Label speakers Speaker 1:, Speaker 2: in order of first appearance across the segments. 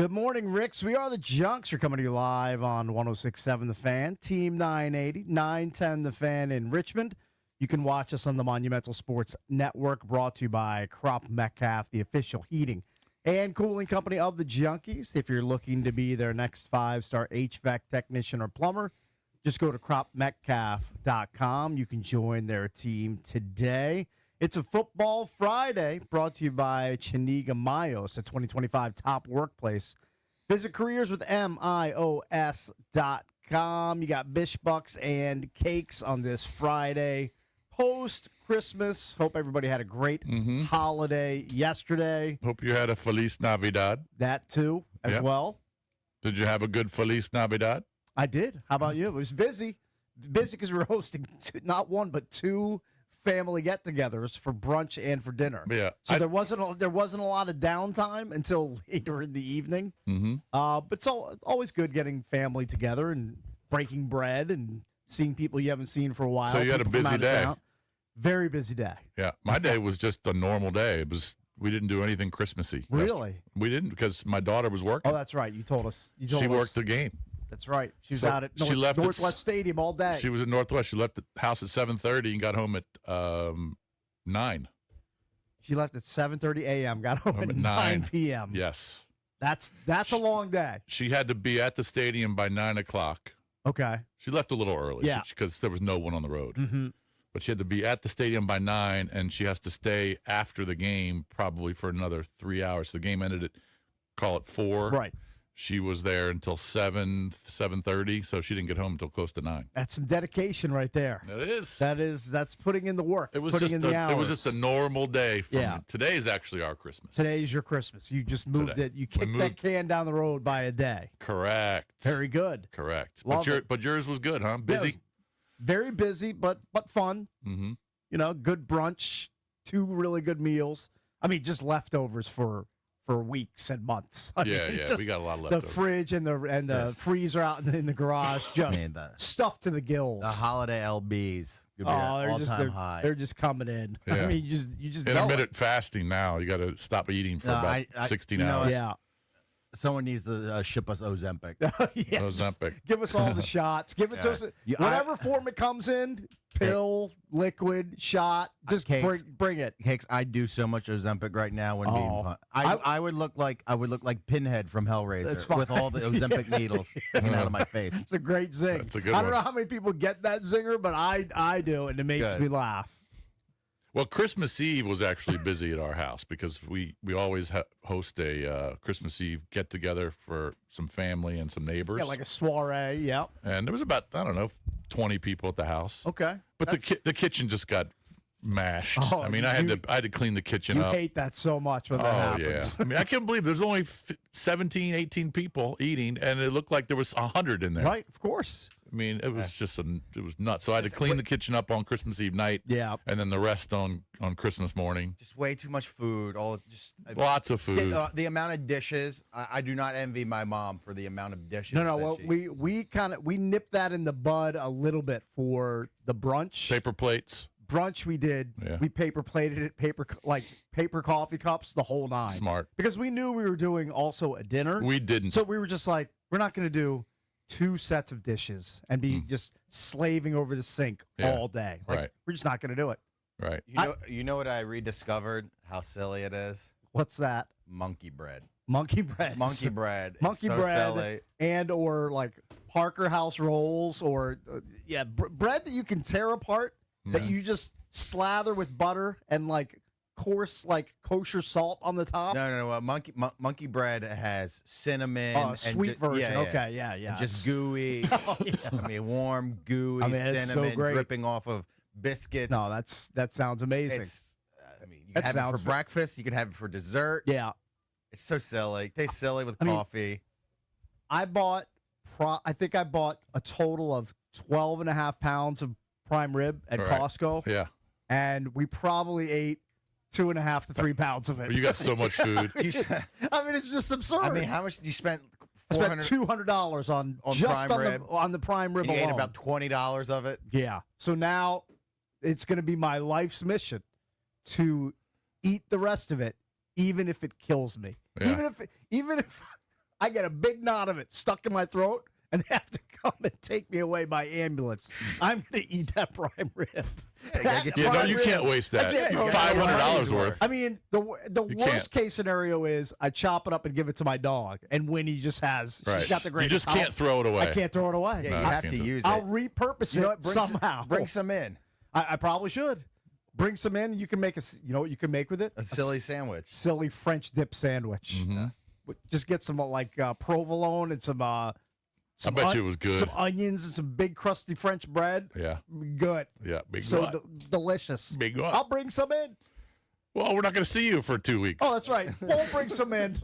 Speaker 1: Good morning, Ricks. We are the Junks. We're coming to you live on 106.7 The Fan, Team 980, 910 The Fan in Richmond. You can watch us on the Monumental Sports Network, brought to you by Crop Metcalf, the official heating and cooling company of the Junkies. If you're looking to be their next 5-star HVAC technician or plumber, just go to cropmetcalf.com. You can join their team today. It's a Football Friday, brought to you by Chiniga Mayos, a 2025 top workplace. Visit careerswithmios.com. You got Bish Bucks and cakes on this Friday, post-Christmas. Hope everybody had a great holiday yesterday.
Speaker 2: Hope you had a Feliz Navidad.
Speaker 1: That, too, as well.
Speaker 2: Did you have a good Feliz Navidad?
Speaker 1: I did. How about you? It was busy. Busy because we were hosting not one, but two family get-togethers for brunch and for dinner.
Speaker 2: Yeah.
Speaker 1: So there wasn't a lot of downtime until later in the evening. But it's always good getting family together and breaking bread and seeing people you haven't seen for a while.
Speaker 2: So you had a busy day.
Speaker 1: Very busy day.
Speaker 2: Yeah. My day was just a normal day. We didn't do anything Christmassy.
Speaker 1: Really?
Speaker 2: We didn't, because my daughter was working.
Speaker 1: Oh, that's right. You told us.
Speaker 2: She worked the game.
Speaker 1: That's right. She was out at Northwest Stadium all day.
Speaker 2: She was at Northwest. She left the house at 7:30 and got home at 9.
Speaker 1: She left at 7:30 a.m., got home at 9 p.m.
Speaker 2: Yes.
Speaker 1: That's a long day.
Speaker 2: She had to be at the stadium by 9 o'clock.
Speaker 1: Okay.
Speaker 2: She left a little early.
Speaker 1: Yeah.
Speaker 2: Because there was no one on the road. But she had to be at the stadium by 9, and she has to stay after the game probably for another 3 hours. The game ended at, call it 4.
Speaker 1: Right.
Speaker 2: She was there until 7:30, so she didn't get home until close to 9.
Speaker 1: That's some dedication right there.
Speaker 2: It is.
Speaker 1: That's putting in the work.
Speaker 2: It was
Speaker 1: putting in the hours.
Speaker 2: It was just a normal day.
Speaker 1: Yeah.
Speaker 2: Today's actually our Christmas.
Speaker 1: Today's your Christmas. You just moved it. You kicked that can down the road by a day.
Speaker 2: Correct.
Speaker 1: Very good.
Speaker 2: Correct.
Speaker 1: Love it.
Speaker 2: But yours was good, huh? Busy?
Speaker 1: Yeah, very busy, but fun.
Speaker 2: Mm-hmm.
Speaker 1: You know, good brunch, 2 really good meals. I mean, just leftovers for weeks and months. I mean,
Speaker 2: We got a lot of
Speaker 1: the
Speaker 2: leftovers.
Speaker 1: fridge and the freezer out in the garage, just stuffed to the gills.
Speaker 3: The holiday LBs. All-time high.
Speaker 1: They're just coming in.
Speaker 2: Yeah.
Speaker 1: I mean, you just know
Speaker 2: intermittent fasting now. You got to stop eating for about 16 hours.
Speaker 1: Yeah.
Speaker 3: Someone needs to ship us Ozempic.
Speaker 1: Yeah,
Speaker 2: Ozempic.
Speaker 1: Give us all the shots. Give it to us. Whatever form it comes in, pill, liquid, shot, just bring it.
Speaker 3: Cakes, I do so much Ozempic right now when being fun. I would look like Pinhead from Hellraiser with all the Ozempic needles hanging out of my face.
Speaker 1: It's a great zing.
Speaker 2: That's a good
Speaker 1: I don't
Speaker 2: one.
Speaker 1: know how many people get that zinger, but I do, and it makes me laugh.
Speaker 2: Well, Christmas Eve was actually busy at our house because we always host a Christmas Eve get-together for some family and some neighbors.
Speaker 1: Yeah, like a soiree, yeah.
Speaker 2: And there was about, 20 people at the house.
Speaker 1: Okay.
Speaker 2: But the kitchen just got mashed.
Speaker 1: Oh,
Speaker 2: I mean, I had to clean the kitchen up.
Speaker 1: You hate that so much when that happens.
Speaker 2: Yeah. I mean, I can't believe there's only 17, 18 people eating, and it looked like there was 100 in there.
Speaker 1: Right, of course.
Speaker 2: I mean, it was it was nuts. So I had to clean the kitchen up on Christmas Eve night.
Speaker 1: Yeah.
Speaker 2: And then the rest on Christmas morning.
Speaker 3: Just way too much food.
Speaker 2: Lots of food.
Speaker 3: The amount of dishes. I do not envy my mom for the amount of dishes.
Speaker 1: No. Well, we nipped that in the bud a little bit for the brunch.
Speaker 2: Paper plates.
Speaker 1: Brunch we did.
Speaker 2: Yeah.
Speaker 1: We paper plated it, paper coffee cups, the whole 9.
Speaker 2: Smart.
Speaker 1: Because we knew we were doing also a dinner.
Speaker 2: We didn't.
Speaker 1: So we were just like, we're not going to do 2 sets of dishes and be just slaving over the sink all day. Like, we're just not going to do it.
Speaker 2: Right.
Speaker 3: You know what I rediscovered? How silly it is.
Speaker 1: What's that?
Speaker 3: Monkey bread.
Speaker 1: Monkey bread.
Speaker 3: Monkey bread.
Speaker 1: Monkey
Speaker 3: so
Speaker 1: bread.
Speaker 3: Silly.
Speaker 1: And or like Parker House rolls or bread that you can tear apart that you just slather with butter and like coarse like kosher salt on the top.
Speaker 3: No. Monkey bread has cinnamon.
Speaker 1: Sweet version.
Speaker 3: Yeah.
Speaker 1: Okay, yeah.
Speaker 3: And just gooey. I mean, warm, gooey
Speaker 1: so
Speaker 3: cinnamon
Speaker 1: great.
Speaker 3: dripping off of biscuits.
Speaker 1: No, that sounds amazing.
Speaker 3: You can have it for breakfast. You can have it for dessert.
Speaker 1: Yeah.
Speaker 3: It's so silly. Tastes silly with coffee.
Speaker 1: I think I bought a total of 12.5 pounds of prime rib at Costco.
Speaker 2: Yeah.
Speaker 1: And we probably ate 2.5 to 3 pounds of it.
Speaker 2: You got so much food.
Speaker 1: I mean, it's just absurd.
Speaker 3: I mean, how much did you spend?
Speaker 1: I spent $200 on just
Speaker 3: prime rib.
Speaker 1: on the prime rib
Speaker 3: You
Speaker 1: alone.
Speaker 3: ate about $20 of it.
Speaker 1: Yeah. So now it's going to be my life's mission to eat the rest of it, even if it kills me.
Speaker 2: Yeah.
Speaker 1: Even if I get a big knot of it stuck in my throat, and they have to come and take me away by ambulance. I'm going to eat that prime rib.
Speaker 2: No, you can't waste that. $500 worth.
Speaker 1: I mean, the worst case scenario is I chop it up and give it to my dog, and Winnie just has, she's got the greatest.
Speaker 2: You just can't throw it away.
Speaker 1: I can't throw it away.
Speaker 3: Yeah, you have to use it.
Speaker 1: I'll repurpose it somehow.
Speaker 3: Bring some in.
Speaker 1: I probably should. Bring some in. You can make you know what you can make with it?
Speaker 3: A silly sandwich.
Speaker 1: Silly French dip sandwich. Just get some like provolone and some
Speaker 2: I bet you it was good.
Speaker 1: Some onions and some big crusty French bread.
Speaker 2: Yeah.
Speaker 1: Good.
Speaker 2: Yeah. Big
Speaker 1: delicious.
Speaker 2: Big one.
Speaker 1: I'll bring some in.
Speaker 2: Well, we're not going to see you for 2 weeks.
Speaker 1: Oh, that's right. We'll bring some in.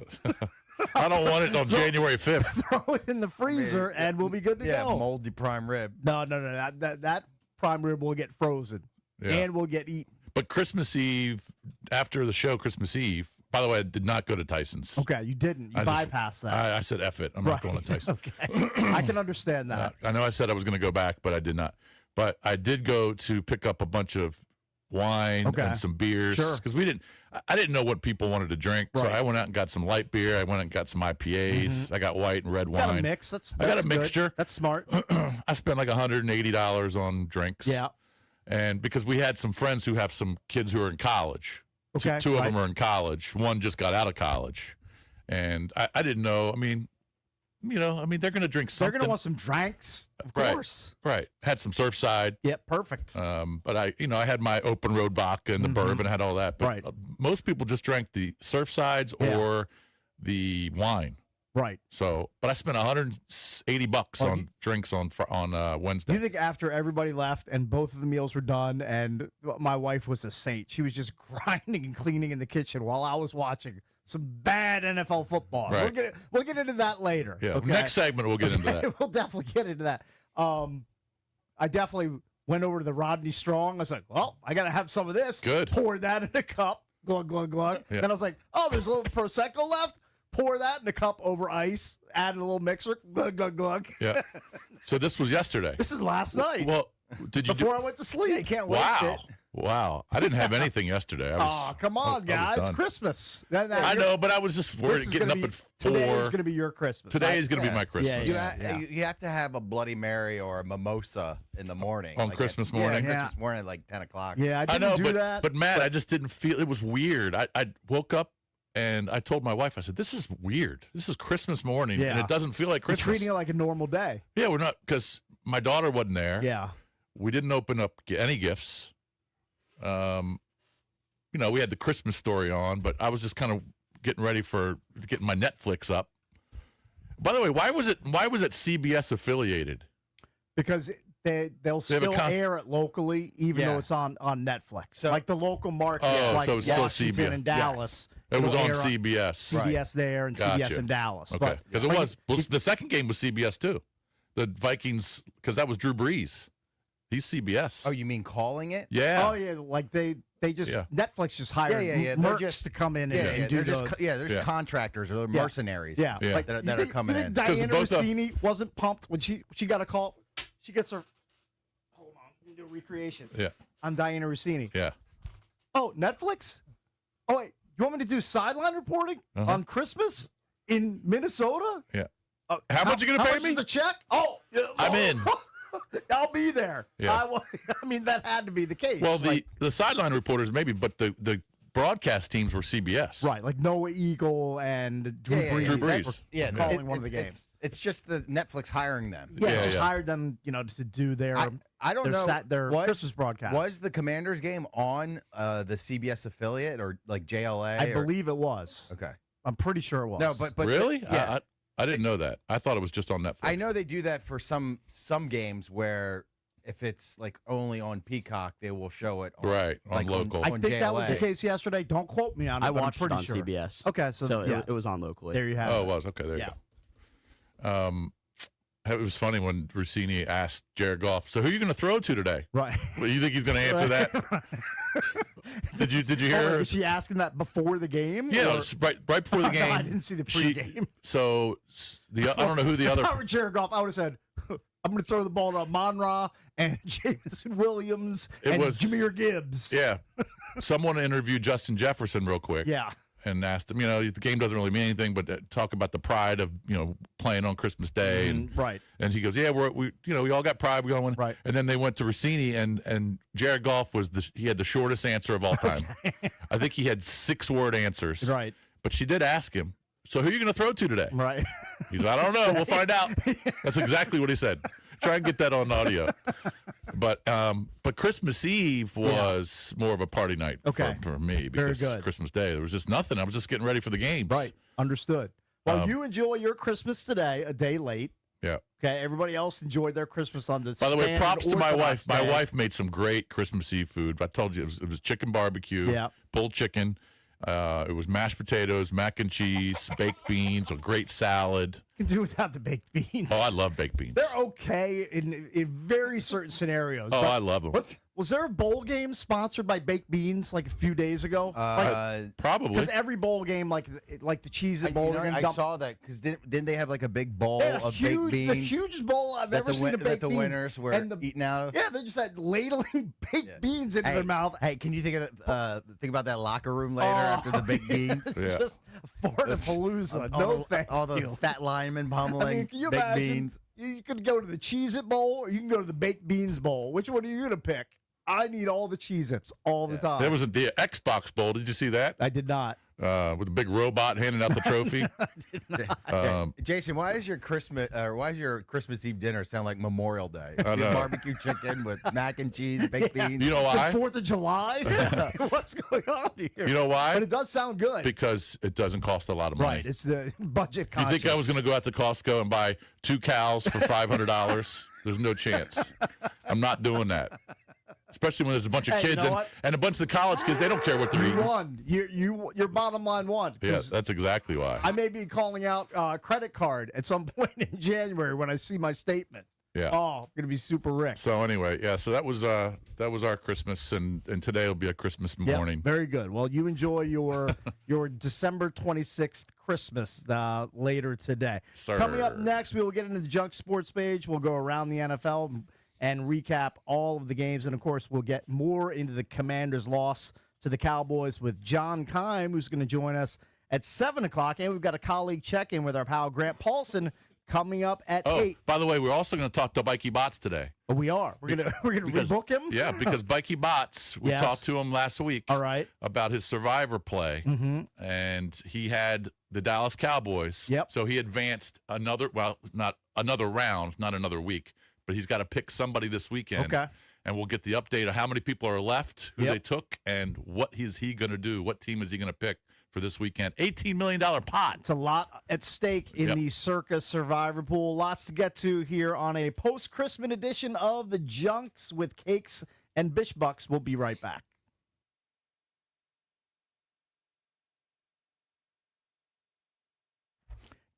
Speaker 2: I don't want it on January 5th.
Speaker 1: Throw it in the freezer and we'll be good to go.
Speaker 3: Yeah, moldy prime rib.
Speaker 1: No. That prime rib will get frozen and will get eaten.
Speaker 2: But Christmas Eve, after the show, Christmas Eve, by the way, I did not go to Tyson's.
Speaker 1: Okay, you didn't. You bypassed that.
Speaker 2: I said, F it. I'm not going to Tyson's.
Speaker 1: Okay. I can understand that.
Speaker 2: I know I said I was going to go back, but I did not. But I did go to pick up a bunch of wine and some beers.
Speaker 1: Sure.
Speaker 2: Because I didn't know what people wanted to drink. So I went out and got some light beer. I went and got some IPAs. I got white and red wine.
Speaker 1: Got a mix.
Speaker 2: I got a
Speaker 1: good.
Speaker 2: mixture.
Speaker 1: That's smart.
Speaker 2: I spent like $180 on drinks.
Speaker 1: Yeah.
Speaker 2: And because we had some friends who have some kids who are in college.
Speaker 1: Okay.
Speaker 2: Two of them are in college. One just got out of college. And I didn't know. I mean, they're going to drink something.
Speaker 1: They're going to want some drinks, of course.
Speaker 2: Right. Had some Surfside.
Speaker 1: Yeah, perfect.
Speaker 2: But I had my open road vodka and the bourbon. I had all that. But most people just drank the Surfsides or the wine.
Speaker 1: Right.
Speaker 2: So, but I spent $180 on drinks on Wednesday.
Speaker 1: You think after everybody left and both of the meals were done, and my wife was a saint. She was just grinding and cleaning in the kitchen while I was watching some bad NFL football.
Speaker 2: Right.
Speaker 1: We'll get into that later.
Speaker 2: Yeah.
Speaker 1: Okay?
Speaker 2: Next segment we'll get into that.
Speaker 1: We'll definitely get into that. I definitely went over to the Rodney Strong. I was like, well, I got to have some of this.
Speaker 2: Good.
Speaker 1: Poured that in a cup. Glug, glug, glug.
Speaker 2: Yeah.
Speaker 1: Then I was like, oh, there's a little Prosecco left. Pour that in a cup over ice. Add a little mixer. Glug, glug, glug.
Speaker 2: Yeah. So this was yesterday.
Speaker 1: This is last night.
Speaker 2: Well, did you
Speaker 1: before I went to sleep?
Speaker 3: Yeah, you can't waste it.
Speaker 2: Wow. I didn't have anything yesterday.
Speaker 1: Come on, guys.
Speaker 2: It's
Speaker 1: Christmas.
Speaker 2: I know, but I was just worried getting up at 4.
Speaker 1: Today is going to be your Christmas.
Speaker 2: Today is going to be my Christmas.
Speaker 3: You have to have a Bloody Mary or a mimosa in the morning.
Speaker 2: On Christmas morning?
Speaker 3: Yeah, Christmas morning at like 10 o'clock.
Speaker 1: Yeah, I didn't do that.
Speaker 2: But Matt, I just didn't feel, it was weird. I woke up and I told my wife, I said, this is weird. This is Christmas morning, and it doesn't feel like Christmas.
Speaker 1: You're treating it like a normal day.
Speaker 2: Yeah, we're not, because my daughter wasn't there.
Speaker 1: Yeah.
Speaker 2: We didn't open up any gifts. We had the Christmas Story on, but I was just kind of getting ready for getting my Netflix up. By the way, why was it CBS affiliated?
Speaker 1: Because they'll still air it locally, even though it's on Netflix. So, like the local markets, like
Speaker 2: so it's
Speaker 1: Washington and Dallas.
Speaker 2: It was on CBS.
Speaker 1: CBS there and CBS in Dallas.
Speaker 2: Okay, because it was. Well, the second game was CBS too. The Vikings, because that was Drew Brees. He's CBS.
Speaker 3: Oh, you mean calling it?
Speaker 2: Yeah.
Speaker 1: Oh, yeah. Like they just Netflix just hired mercs to come in and do
Speaker 3: there's contractors or mercenaries.
Speaker 1: Yeah.
Speaker 3: Like, that are coming in.
Speaker 1: Diana Rossini wasn't pumped when she got a call. She gets her. Hold on, let me do a recreation.
Speaker 2: Yeah.
Speaker 1: I'm Diana Rossini.
Speaker 2: Yeah.
Speaker 1: Oh, Netflix? Oh wait, you want me to do sideline reporting on Christmas in Minnesota?
Speaker 2: Yeah. How much are you going to pay me?
Speaker 1: How much is the check? Oh,
Speaker 2: I'm in.
Speaker 1: I'll be there.
Speaker 2: Yeah.
Speaker 1: I mean, that had to be the case.
Speaker 2: Well, the sideline reporters maybe, but the broadcast teams were CBS.
Speaker 1: Right, like Noah Eagle and Drew Brees.
Speaker 2: Drew Brees.
Speaker 1: Calling one of the games.
Speaker 3: It's just the Netflix hiring them.
Speaker 1: Yeah, just hired them, to do their.
Speaker 3: I don't know
Speaker 1: their Christmas broadcast.
Speaker 3: Was the Commanders game on the CBS affiliate or like JLA?
Speaker 1: I believe it was.
Speaker 3: Okay,
Speaker 1: I'm pretty sure it was.
Speaker 3: No, but
Speaker 2: really, I didn't know that. I thought it was just on Netflix.
Speaker 3: I know they do that for some games where if it's like only on Peacock, they will show it
Speaker 2: on local.
Speaker 1: I think
Speaker 3: JLA.
Speaker 1: that was the case yesterday. Don't quote me on it.
Speaker 4: I watched
Speaker 1: it
Speaker 4: on
Speaker 1: sure.
Speaker 4: CBS.
Speaker 1: Okay, so
Speaker 4: it was on locally.
Speaker 1: There you have it.
Speaker 2: Oh, it was. Okay, there you go. It was funny when Rossini asked Jared Goff, so who are you going to throw to today?
Speaker 1: Right.
Speaker 2: Well, you think he's going to answer that? Did you hear her?
Speaker 1: Was she asking that before the game?
Speaker 2: Yeah, it was right before the game.
Speaker 1: I didn't see the pregame.
Speaker 2: So I don't know who the other.
Speaker 1: If I were Jared Goff, I would have said, I'm going to throw the ball to Amon-Ra and Jameson Williams and Jahmyr Gibbs.
Speaker 2: Yeah. Someone interviewed Justin Jefferson real quick.
Speaker 1: Yeah.
Speaker 2: and asked him, the game doesn't really mean anything, but talk about the pride of, playing on Christmas Day. And
Speaker 1: right.
Speaker 2: And he goes, yeah, we all got pride. We all went.
Speaker 1: Right.
Speaker 2: And then they went to Rossini, and Jared Goff he had the shortest answer of all time. Okay. I think he had 6-word answers.
Speaker 1: Right.
Speaker 2: But she did ask him, so who are you going to throw to today?
Speaker 1: Right.
Speaker 2: He's like, I don't know. We'll find out. That's exactly what he said. Try and get that on audio. But Christmas Eve was more of a party night for me, because Christmas Day, there was just nothing. I was just getting ready for the games.
Speaker 1: Right. Understood. Well, you enjoy your Christmas today, a day late.
Speaker 2: Yeah.
Speaker 1: Okay. Everybody else enjoyed their Christmas on this.
Speaker 2: By the way, props to my wife.
Speaker 1: Day.
Speaker 2: My wife made some great Christmas Eve food. I told you it was chicken barbecue, pulled chicken. It was mashed potatoes, mac and cheese, baked beans, a great salad.
Speaker 1: You can do without the baked beans.
Speaker 2: Oh, I love baked beans.
Speaker 1: They're okay in very certain scenarios.
Speaker 2: Oh, I love them.
Speaker 1: Was there a bowl game sponsored by baked beans like a few days ago?
Speaker 2: Probably.
Speaker 1: Because every bowl game, like the Cheez-It Bowl,
Speaker 3: I saw that because didn't they have like a big bowl of
Speaker 1: huge,
Speaker 3: baked beans?
Speaker 1: The hugest bowl I've ever seen of baked
Speaker 3: that the
Speaker 1: beans.
Speaker 3: winners were eating out of.
Speaker 1: Yeah, they just had ladling baked beans into their mouth.
Speaker 3: Hey, can you think about that locker room later after the baked beans?
Speaker 1: Just Florida-palooza. No thank
Speaker 3: all the
Speaker 1: you.
Speaker 3: fat linemen pummeling.
Speaker 1: I mean, can you
Speaker 3: baked
Speaker 1: imagine?
Speaker 3: Beans.
Speaker 1: You could go to the Cheez-It Bowl, or you can go to the baked beans bowl. Which one are you going to pick? I need all the Cheez-Its all the time.
Speaker 2: There was the Xbox Bowl. Did you see that?
Speaker 1: I did not.
Speaker 2: With a big robot handing out the trophy.
Speaker 3: Jason, why does your Christmas Eve dinner sound like Memorial Day? Barbecue chicken with mac and cheese, baked beans.
Speaker 2: You know why?
Speaker 1: It's the 4th of July. What's going on here?
Speaker 2: You know why?
Speaker 1: But it does sound good.
Speaker 2: Because it doesn't cost a lot of money.
Speaker 1: Right. It's the budget conscious.
Speaker 2: You think I was going to go out to Costco and buy 2 cows for $500? There's no chance. I'm not doing that. Especially when there's a bunch of kids and a bunch of the college kids, they don't care what they're eating.
Speaker 1: You won. Your bottom line won.
Speaker 2: Yeah, that's exactly why.
Speaker 1: I may be calling out credit card at some point in January when I see my statement.
Speaker 2: Yeah.
Speaker 1: Oh, I'm gonna be super rich.
Speaker 2: So anyway, so that was our Christmas, and today will be a Christmas morning.
Speaker 1: Very good. Well, you enjoy your December 26th Christmas later today.
Speaker 2: Sir.
Speaker 1: Coming up next, we will get into the Junk Sports page. We'll go around the NFL and recap all of the games. And, of course, we'll get more into the Commanders' loss to the Cowboys with John Keim, who's going to join us at 7 o'clock. And we've got a colleague check-in with our pal Grant Paulson coming up at 8.
Speaker 2: By the way, we're also going to talk to Bikey Bots today.
Speaker 1: Oh, we are. We're gonna rebook him?
Speaker 2: Yeah, because Bikey Bots, we talked to him last week about his Survivor play.
Speaker 1: Mm-hmm.
Speaker 2: And he had the Dallas Cowboys.
Speaker 1: Yep.
Speaker 2: So he advanced not another round, not another week. But he's got to pick somebody this weekend.
Speaker 1: Okay.
Speaker 2: And we'll get the update of how many people are left, who they took, and what is he going to do? What team is he going to pick for this weekend? $18 million pot.
Speaker 1: It's a lot at stake in the Circa Survivor Pool. Lots to get to here on a post-Christmas edition of the Junks with Cakes and Bishbucks. We'll be right back.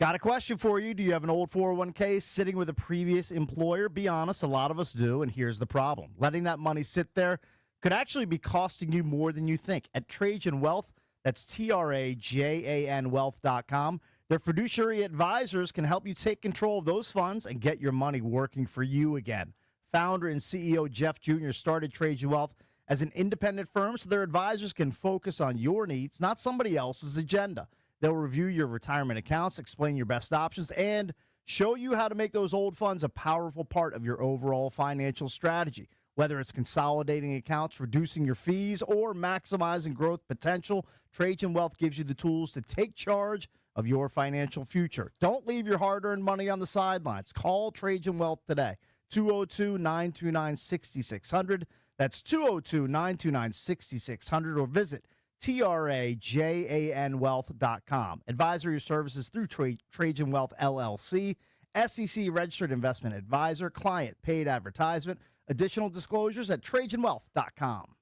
Speaker 1: Got a question for you. Do you have an old 401k sitting with a previous employer? Be honest, a lot of us do, and here's the problem. Letting that money sit there could actually be costing you more than you think. At Trajan Wealth, that's TRAJAN Wealth.com, their fiduciary advisors can help you take control of those funds and get your money working for you again. Founder and CEO Jeff Jr. started Trajan Wealth as an independent firm so their advisors can focus on your needs, not somebody else's agenda. They'll review your retirement accounts, explain your best options, and show you how to make those old funds a powerful part of your overall financial strategy. Whether it's consolidating accounts, reducing your fees, or maximizing growth potential, Trajan Wealth gives you the tools to take charge of your financial future. Don't leave your hard-earned money on the sidelines. Call Trajan Wealth today, 202-929-6600. That's 202-929-6600, or visit TRAJANwealth.com. Advisory services through Trajan Wealth LLC, SEC registered investment advisor, client paid advertisement. Additional disclosures at TrajanWealth.com.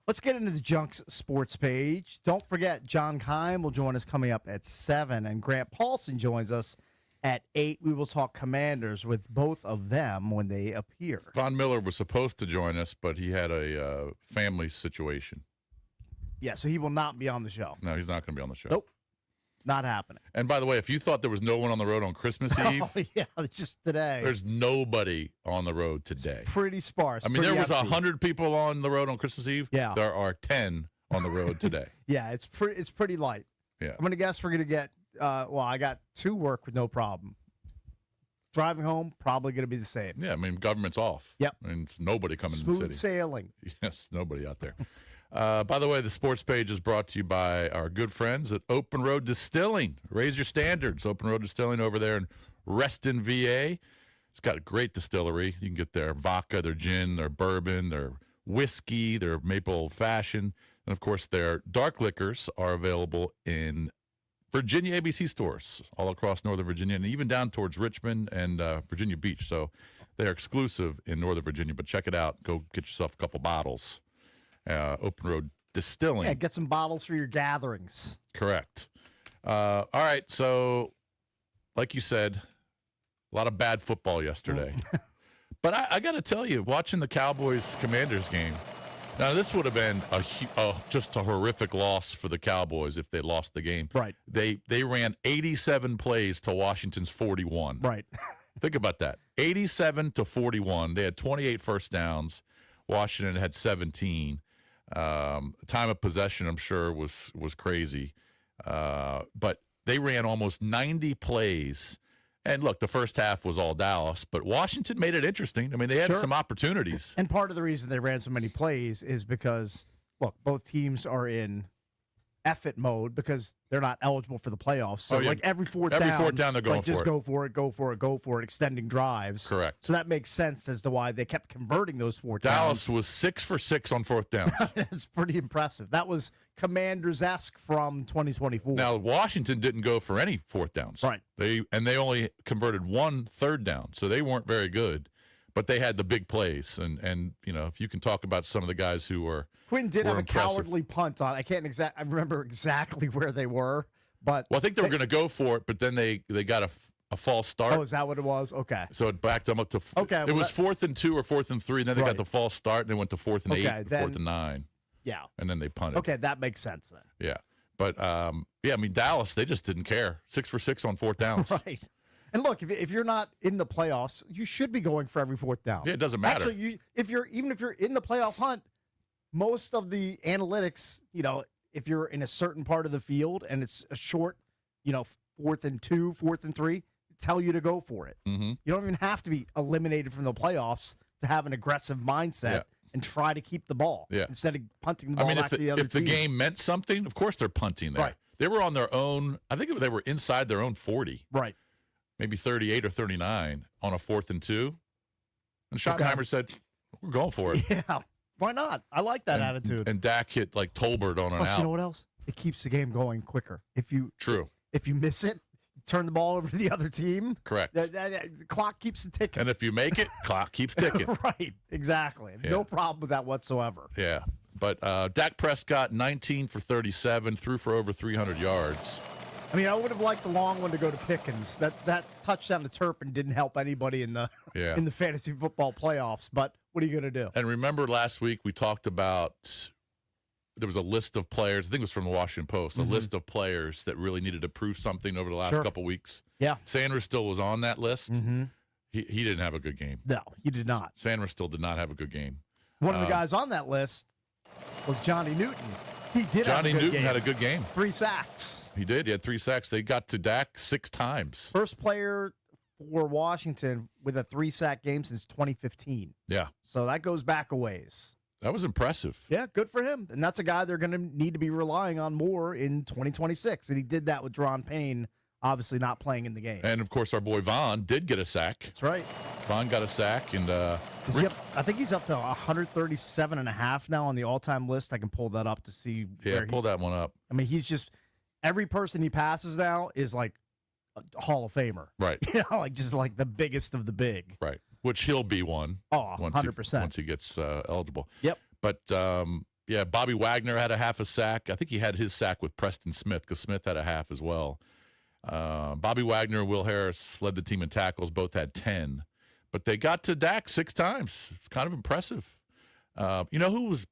Speaker 1: Let's get into the Junks sports page. Don't forget, John Keim will join us coming up at 7, and Grant Paulson joins us at 8. We will talk Commanders with both of them when they appear.
Speaker 2: Von Miller was supposed to join us, but he had a family situation.
Speaker 1: Yeah, so he will not be on the show.
Speaker 2: No, he's not going to be on the show.
Speaker 1: Nope. Not happening.
Speaker 2: And by the way, if you thought there was no one on the road on Christmas Eve,
Speaker 1: yeah, just today.
Speaker 2: There's nobody on the road today.
Speaker 1: It's pretty sparse.
Speaker 2: I mean, there was 100 people on the road on Christmas Eve.
Speaker 1: Yeah.
Speaker 2: There are 10 on the road today.
Speaker 1: Yeah, it's pretty light.
Speaker 2: Yeah.
Speaker 1: I'm going to guess we're going to get, I got 2 work with no problem. Driving home, probably going to be the same.
Speaker 2: Yeah, I mean, government's off.
Speaker 1: Yep.
Speaker 2: I mean, nobody coming to the city.
Speaker 1: Smooth sailing.
Speaker 2: Yes, nobody out there. By the way, the sports page is brought to you by our good friends at Open Road Distilling. Raise your standards. Open Road Distilling over there in Reston, VA. It's got a great distillery. You can get their vodka, their gin, their bourbon, their whiskey, their maple old-fashioned. And, of course, their dark liquors are available in Virginia ABC stores all across Northern Virginia and even down towards Richmond and Virginia Beach. So they're exclusive in Northern Virginia. But check it out. Go get yourself a couple bottles. Open Road Distilling.
Speaker 1: Yeah, get some bottles for your gatherings.
Speaker 2: Correct. All right, so like you said, a lot of bad football yesterday. But I got to tell you, watching the Cowboys-Commanders game, now this would have been just a horrific loss for the Cowboys if they lost the game.
Speaker 1: Right.
Speaker 2: They ran 87 plays to Washington's 41.
Speaker 1: Right.
Speaker 2: Think about that. 87 to 41. They had 28 first downs. Washington had 17. Time of possession, I'm sure, was crazy. But they ran almost 90 plays. And look, the first half was all Dallas, but Washington made it interesting. I mean, they had some opportunities.
Speaker 1: And part of the reason they ran so many plays is because, look, both teams are in effort mode because they're not eligible for the playoffs. So, every fourth down,
Speaker 2: they're going for
Speaker 1: just
Speaker 2: it.
Speaker 1: go for it, extending drives.
Speaker 2: Correct.
Speaker 1: So that makes sense as to why they kept converting those fourth downs.
Speaker 2: Dallas was 6 for 6 on fourth downs.
Speaker 1: That's pretty impressive. That was Commanders-esque from 2024.
Speaker 2: Now, Washington didn't go for any fourth downs.
Speaker 1: Right.
Speaker 2: They only converted 1 third down, so they weren't very good. But they had the big plays, and if you can talk about some of the guys who were
Speaker 1: Quinn did have
Speaker 2: impressive.
Speaker 1: a cowardly punt on. I remember exactly where they were, but
Speaker 2: I think they were going to go for it, but then they got a false start.
Speaker 1: Oh, is that what it was? Okay.
Speaker 2: So it backed them up to.
Speaker 1: Okay.
Speaker 2: It was 4th and 2 or 4th and 3, and then they
Speaker 1: Right.
Speaker 2: got the false start, and they went to 4th and 8,
Speaker 1: Okay, then-
Speaker 2: 4th and 9,
Speaker 1: Yeah.
Speaker 2: and then they punted.
Speaker 1: Okay, that makes sense then.
Speaker 2: Yeah, but I mean Dallas, they just didn't care. 6 for 6 on fourth downs.
Speaker 1: Right. And look, if you're not in the playoffs, you should be going for every fourth down.
Speaker 2: Yeah, it doesn't matter.
Speaker 1: Actually, even if you're in the playoff hunt, most of the analytics, if you're in a certain part of the field and it's a short, 4th and 2, 4th and 3, tell you to go for it.
Speaker 2: Mm-hmm.
Speaker 1: You don't even have to be eliminated from the playoffs to have an aggressive mindset and try to keep the ball instead of punting the ball back to the other team.
Speaker 2: If the game meant something, of course they're punting there.
Speaker 1: Right.
Speaker 2: They were on their own. I think they were inside their own 40.
Speaker 1: Right.
Speaker 2: Maybe 38 or 39 on a 4th and 2. And Schottenheimer said, we're going for it.
Speaker 1: Yeah, why not? I like that attitude.
Speaker 2: And Dak hit like Tolbert on an
Speaker 1: Plus,
Speaker 2: out.
Speaker 1: you know what else? It keeps the game going quicker. If you miss it, turn the ball over to the other team.
Speaker 2: Correct.
Speaker 1: The clock keeps ticking.
Speaker 2: And if you make it, clock keeps ticking.
Speaker 1: Right, exactly.
Speaker 2: Yeah.
Speaker 1: No problem with that whatsoever.
Speaker 2: Yeah. But Dak Prescott, 19 for 37, threw for over 300 yards.
Speaker 1: I mean, I would have liked the long one to go to Pickens. That touchdown to Turpin didn't help anybody in the in the fantasy football playoffs. But what are you going to do?
Speaker 2: And remember last week we talked about there was a list of players. I think it was from the Washington Post. A list of players that really needed to prove something over the last couple weeks.
Speaker 1: Yeah,
Speaker 2: Sanders still was on that list. He didn't have a good game.
Speaker 1: No, he did not.
Speaker 2: Sanders still did not have a good game.
Speaker 1: One of the guys on that list was Johnny Newton. He did.
Speaker 2: Johnny
Speaker 1: have a good
Speaker 2: Newton
Speaker 1: game.
Speaker 2: had a good game.
Speaker 1: 3 sacks.
Speaker 2: He did. He had 3 sacks. They got to Dak 6 times.
Speaker 1: First player for Washington with a 3-sack game since 2015.
Speaker 2: Yeah.
Speaker 1: So that goes back a ways.
Speaker 2: That was impressive.
Speaker 1: Yeah, good for him. And that's a guy they're going to need to be relying on more in 2026. And he did that with Deron Payne, obviously not playing in the game.
Speaker 2: And, of course, our boy Vaughn did get a sack.
Speaker 1: That's right.
Speaker 2: Vaughn got a sack. And
Speaker 1: I think he's up to 137.5 now on the all-time list. I can pull that up to see.
Speaker 2: Pull that one up.
Speaker 1: I mean, he's just every person he passes now is like a Hall of Famer.
Speaker 2: Right.
Speaker 1: Just like the biggest of the big.
Speaker 2: Right. Which he'll be one.
Speaker 1: Oh,
Speaker 2: once
Speaker 1: 100%.
Speaker 2: Once he gets eligible.
Speaker 1: Yep.
Speaker 2: But, Yeah, Bobby Wagner had a half a sack. I think he had his sack with Preston Smith because Smith had a half as well. Bobby Wagner and Will Harris led the team in tackles. Both had 10. But they got to Dak 6 times. It's kind of impressive. You know who was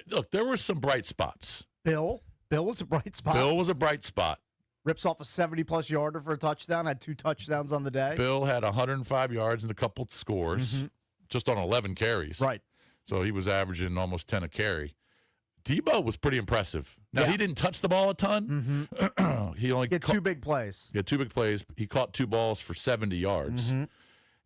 Speaker 2: look, there were some bright spots.
Speaker 1: Bill was a bright spot.
Speaker 2: Bill was a bright spot.
Speaker 1: Rips off a 70-plus yarder for a touchdown. Had 2 touchdowns on the day.
Speaker 2: Bill had 105 yards and a couple scores just on 11 carries.
Speaker 1: Right.
Speaker 2: So he was averaging almost 10 a carry. Debo was pretty impressive. Now, he didn't touch the ball a ton. He only
Speaker 1: had 2 big plays.
Speaker 2: He had 2 big plays. He caught 2 balls for 70 yards.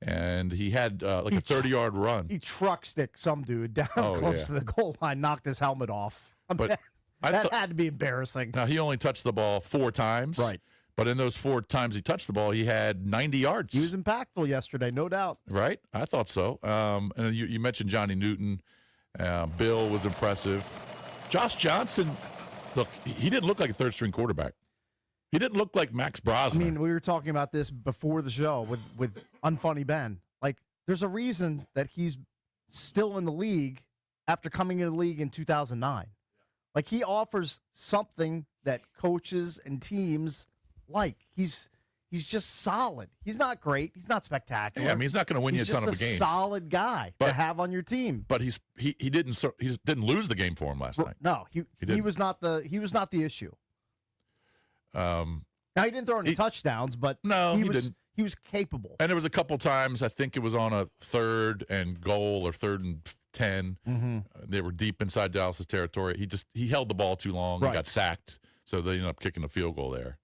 Speaker 2: And he had a 30-yard run.
Speaker 1: He truck sticked some dude down close to the goal line, knocked his helmet off.
Speaker 2: But
Speaker 1: that had to be embarrassing.
Speaker 2: Now, he only touched the ball 4 times.
Speaker 1: Right.
Speaker 2: But in those 4 times he touched the ball, he had 90 yards.
Speaker 1: He was impactful yesterday, no doubt.
Speaker 2: Right? I thought so. And you mentioned Johnny Newton. Bill was impressive. Josh Johnson, look, he didn't look like a third-string quarterback. He didn't look like Max Brosnan.
Speaker 1: I mean, we were talking about this before the show with Unfunny Ben. Like, there's a reason that he's still in the league after coming into the league in 2009. Like, he offers something that coaches and teams like. He's just solid. He's not great. He's not spectacular.
Speaker 2: Yeah, I mean, he's not going to win you a ton of games.
Speaker 1: He's just a solid guy to have on your team.
Speaker 2: But he didn't lose the game for him last night.
Speaker 1: No, he was not the issue. Now he didn't throw any touchdowns, but he was capable.
Speaker 2: And there was a couple times, I think it was on a 3rd and goal or 3rd and 10. They were deep inside Dallas's territory. He held the ball too long. Right. He got sacked, so they ended up kicking a field goal there.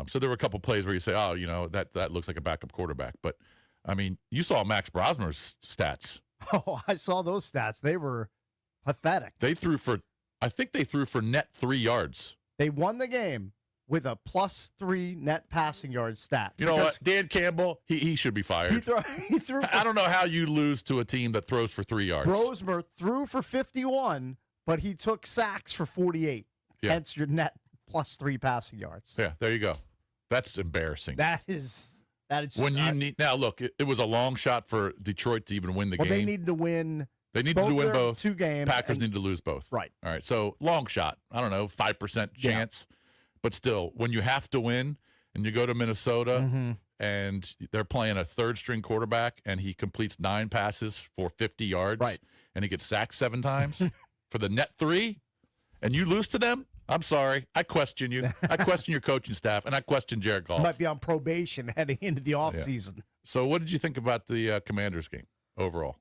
Speaker 2: So there were a couple plays where you say, oh, you know, that looks like a backup quarterback. But, I mean, you saw Max Brosmer's stats.
Speaker 1: Oh, I saw those stats. They were pathetic.
Speaker 2: I think they threw for net 3 yards.
Speaker 1: They won the game with a +3 net passing yard stat.
Speaker 2: You know what? Dan Campbell, he should be fired.
Speaker 1: He threw
Speaker 2: I don't know how you lose to a team that throws for 3 yards.
Speaker 1: Brosmer threw for 51, but he took sacks for 48. Yeah. Hence your net +3 passing yards.
Speaker 2: Yeah, there you go. That's embarrassing.
Speaker 1: That is
Speaker 2: when you need. Now look, it was a long shot for Detroit to even win the game.
Speaker 1: They needed to win.
Speaker 2: They needed to win both
Speaker 1: 2 games.
Speaker 2: Packers need to lose both.
Speaker 1: Right.
Speaker 2: All right. So long shot. I don't know, 5% chance, but still, when you have to win and you go to Minnesota and they're playing a 3rd-string quarterback and he completes 9 passes for 50 yards,
Speaker 1: right,
Speaker 2: and he gets sacked 7 times for the net 3, and you lose to them. I'm sorry. I question you. I question your coaching staff, and I question Jared Goff.
Speaker 1: You might be on probation heading into the offseason.
Speaker 2: So what did you think about the Commanders game overall?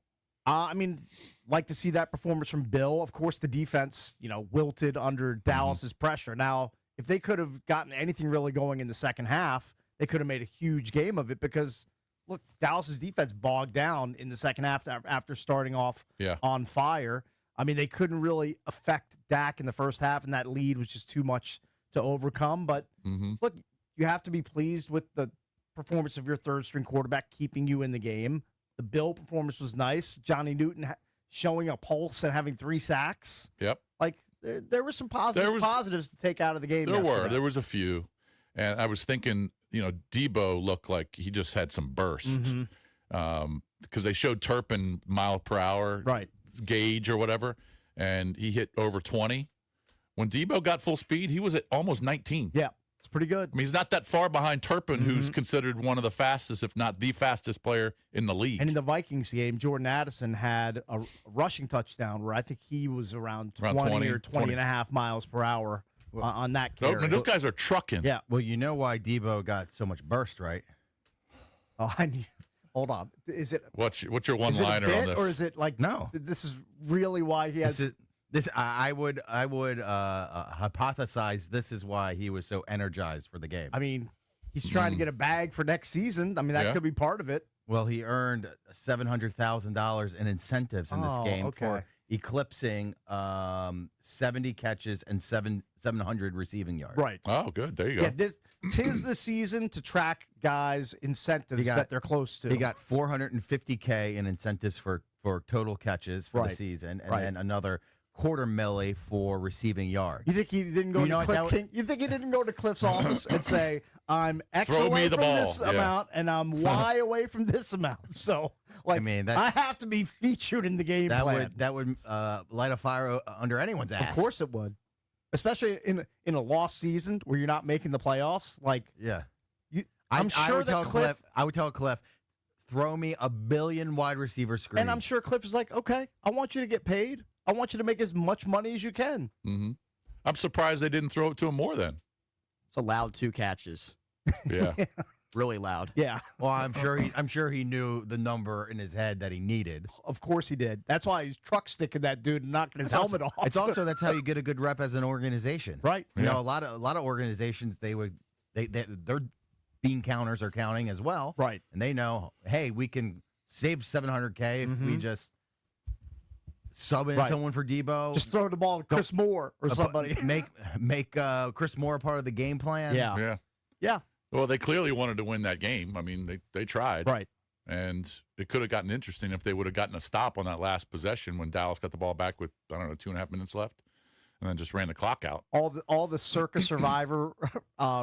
Speaker 1: I mean, like to see that performance from Bill. Of course, the defense, wilted under Dallas's pressure. Now, if they could have gotten anything really going in the second half, they could have made a huge game of it because, look, Dallas's defense bogged down in the second half after starting off on fire. I mean, they couldn't really affect Dak in the first half, and that lead was just too much to overcome. But, look, you have to be pleased with the performance of your 3rd-string quarterback keeping you in the game. The Bill performance was nice. Johnny Newton showing a pulse and having 3 sacks.
Speaker 2: Yep.
Speaker 1: Like, there were some positives to take out of the game yesterday.
Speaker 2: There was a few. And I was thinking, Debo looked like he just had some burst. Because they showed Turpin mile per hour gauge or whatever, and he hit over 20. When Debo got full speed, he was at almost 19.
Speaker 1: Yeah, it's pretty good.
Speaker 2: I mean, he's not that far behind Turpin, who's considered one of the fastest, if not the fastest player in the league.
Speaker 1: And in the Vikings game, Jordan Addison had a rushing touchdown where I think he was around 20 or 20 and a half miles per hour on that carry.
Speaker 2: Those guys are trucking.
Speaker 1: Yeah.
Speaker 3: Well, you know why Debo got so much burst, right?
Speaker 1: Oh, hold on. Is it
Speaker 2: what's your one-liner on this?
Speaker 1: Or is it like
Speaker 3: no?
Speaker 1: This is really why he has
Speaker 3: this. I would hypothesize this is why he was so energized for the game.
Speaker 1: I mean, he's trying to get a bag for next season. I mean, that could be part of it.
Speaker 3: Well, he earned $700,000 in incentives in this game for eclipsing 70 catches and 700 receiving yards.
Speaker 1: Right.
Speaker 2: Oh, good. There you go.
Speaker 1: Yeah, tis the season to track guys' incentives that they're close to.
Speaker 3: He got $450K in incentives for total catches for the season, and then another $250,000 for receiving yards.
Speaker 1: You think he didn't go to Cliff King? You think he didn't go to Cliff's office and say, "I'm X away from this amount, and I'm Y away from this amount"? So, like, I mean, I have to be featured in the game plan.
Speaker 3: That would light a fire under anyone's ass.
Speaker 1: Of course, it would, especially in a lost season where you're not making the playoffs. Like,
Speaker 3: yeah,
Speaker 1: I'm sure that Cliff.
Speaker 3: I would tell Cliff, throw me a billion wide receiver screens.
Speaker 1: And I'm sure Cliff is like, okay, I want you to get paid. I want you to make as much money as you can.
Speaker 2: Mm-hmm. I'm surprised they didn't throw it to him more then.
Speaker 4: It's allowed 2 catches.
Speaker 2: Yeah.
Speaker 4: Really loud.
Speaker 1: Yeah.
Speaker 3: Well, I'm sure he knew the number in his head that he needed.
Speaker 1: Of course he did. That's why he's truck sticking that dude and knocking his helmet off.
Speaker 3: It's also that's how you get a good rep as an organization.
Speaker 1: Right.
Speaker 3: You know, a lot of organizations their bean counters are counting as well.
Speaker 1: Right.
Speaker 3: And they know, hey, we can save $700K if we just sub in someone for Debo.
Speaker 1: Just throw the ball to Chris Moore or somebody.
Speaker 3: Make Chris Moore part of the game plan.
Speaker 1: Yeah.
Speaker 2: Well, they clearly wanted to win that game. I mean, they tried.
Speaker 1: Right.
Speaker 2: And it could have gotten interesting if they would have gotten a stop on that last possession when Dallas got the ball back with, 2.5 minutes left. And then just ran the clock out.
Speaker 1: All the Circa Survivor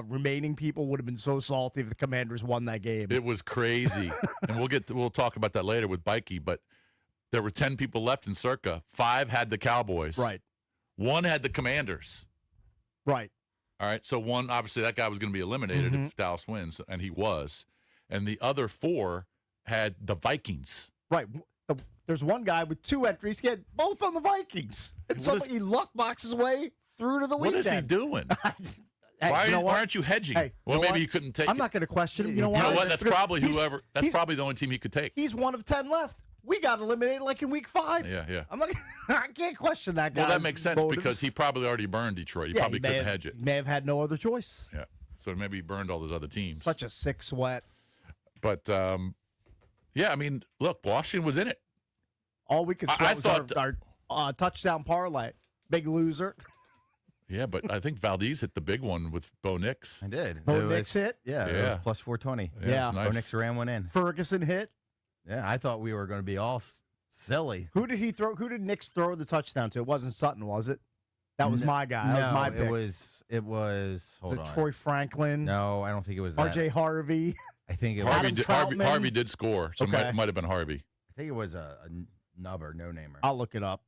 Speaker 1: remaining people would have been so salty if the Commanders won that game.
Speaker 2: It was crazy. And we'll talk about that later with Bikey, but there were 10 people left in Circa. 5 had the Cowboys.
Speaker 1: Right.
Speaker 2: 1 had the Commanders.
Speaker 1: Right.
Speaker 2: All right. So one, obviously, that guy was going to be eliminated if Dallas wins, and he was. And the other 4 had the Vikings.
Speaker 1: Right. There's one guy with 2 entries. He had both on the Vikings. And he luck boxes way through to the weekend.
Speaker 2: What is he doing?
Speaker 1: Hey,
Speaker 2: why aren't you hedging?
Speaker 1: Hey,
Speaker 2: well, maybe you couldn't take
Speaker 1: I'm not going to question him. You know
Speaker 2: what?
Speaker 1: why?
Speaker 2: That's probably whoever. That's probably the only team he could take.
Speaker 1: He's one of 10 left. We got eliminated like in week 5.
Speaker 2: Yeah.
Speaker 1: I'm not. I can't question that guy.
Speaker 2: Well, that makes sense because he probably already burned Detroit. He probably couldn't hedge it.
Speaker 1: He may have had no other choice.
Speaker 2: Yeah. So maybe he burned all those other teams.
Speaker 1: Such a sick sweat.
Speaker 2: But yeah, I mean, look, Washington was in it.
Speaker 1: All we could sweat was our touchdown parlay. Big loser.
Speaker 2: Yeah, but I think Valdez hit the big one with Bo Nix.
Speaker 3: I did.
Speaker 1: Bo Nix hit?
Speaker 3: Yeah, it was plus 420.
Speaker 1: Yeah.
Speaker 2: Nice.
Speaker 3: Bo Nix ran one in.
Speaker 1: Ferguson hit.
Speaker 3: Yeah, I thought we were going to be all silly.
Speaker 1: Who did he throw? Who did Nix throw the touchdown to? It wasn't Sutton, was it? That was my guy. That was my pick.
Speaker 3: It was hold on.
Speaker 1: Troy Franklin.
Speaker 3: No, I don't think it was that.
Speaker 1: R.J. Harvey.
Speaker 3: I think it was
Speaker 2: Harvey did score, so it might have been Harvey.
Speaker 3: I think it was a nubber, no-namer.
Speaker 1: I'll look it up.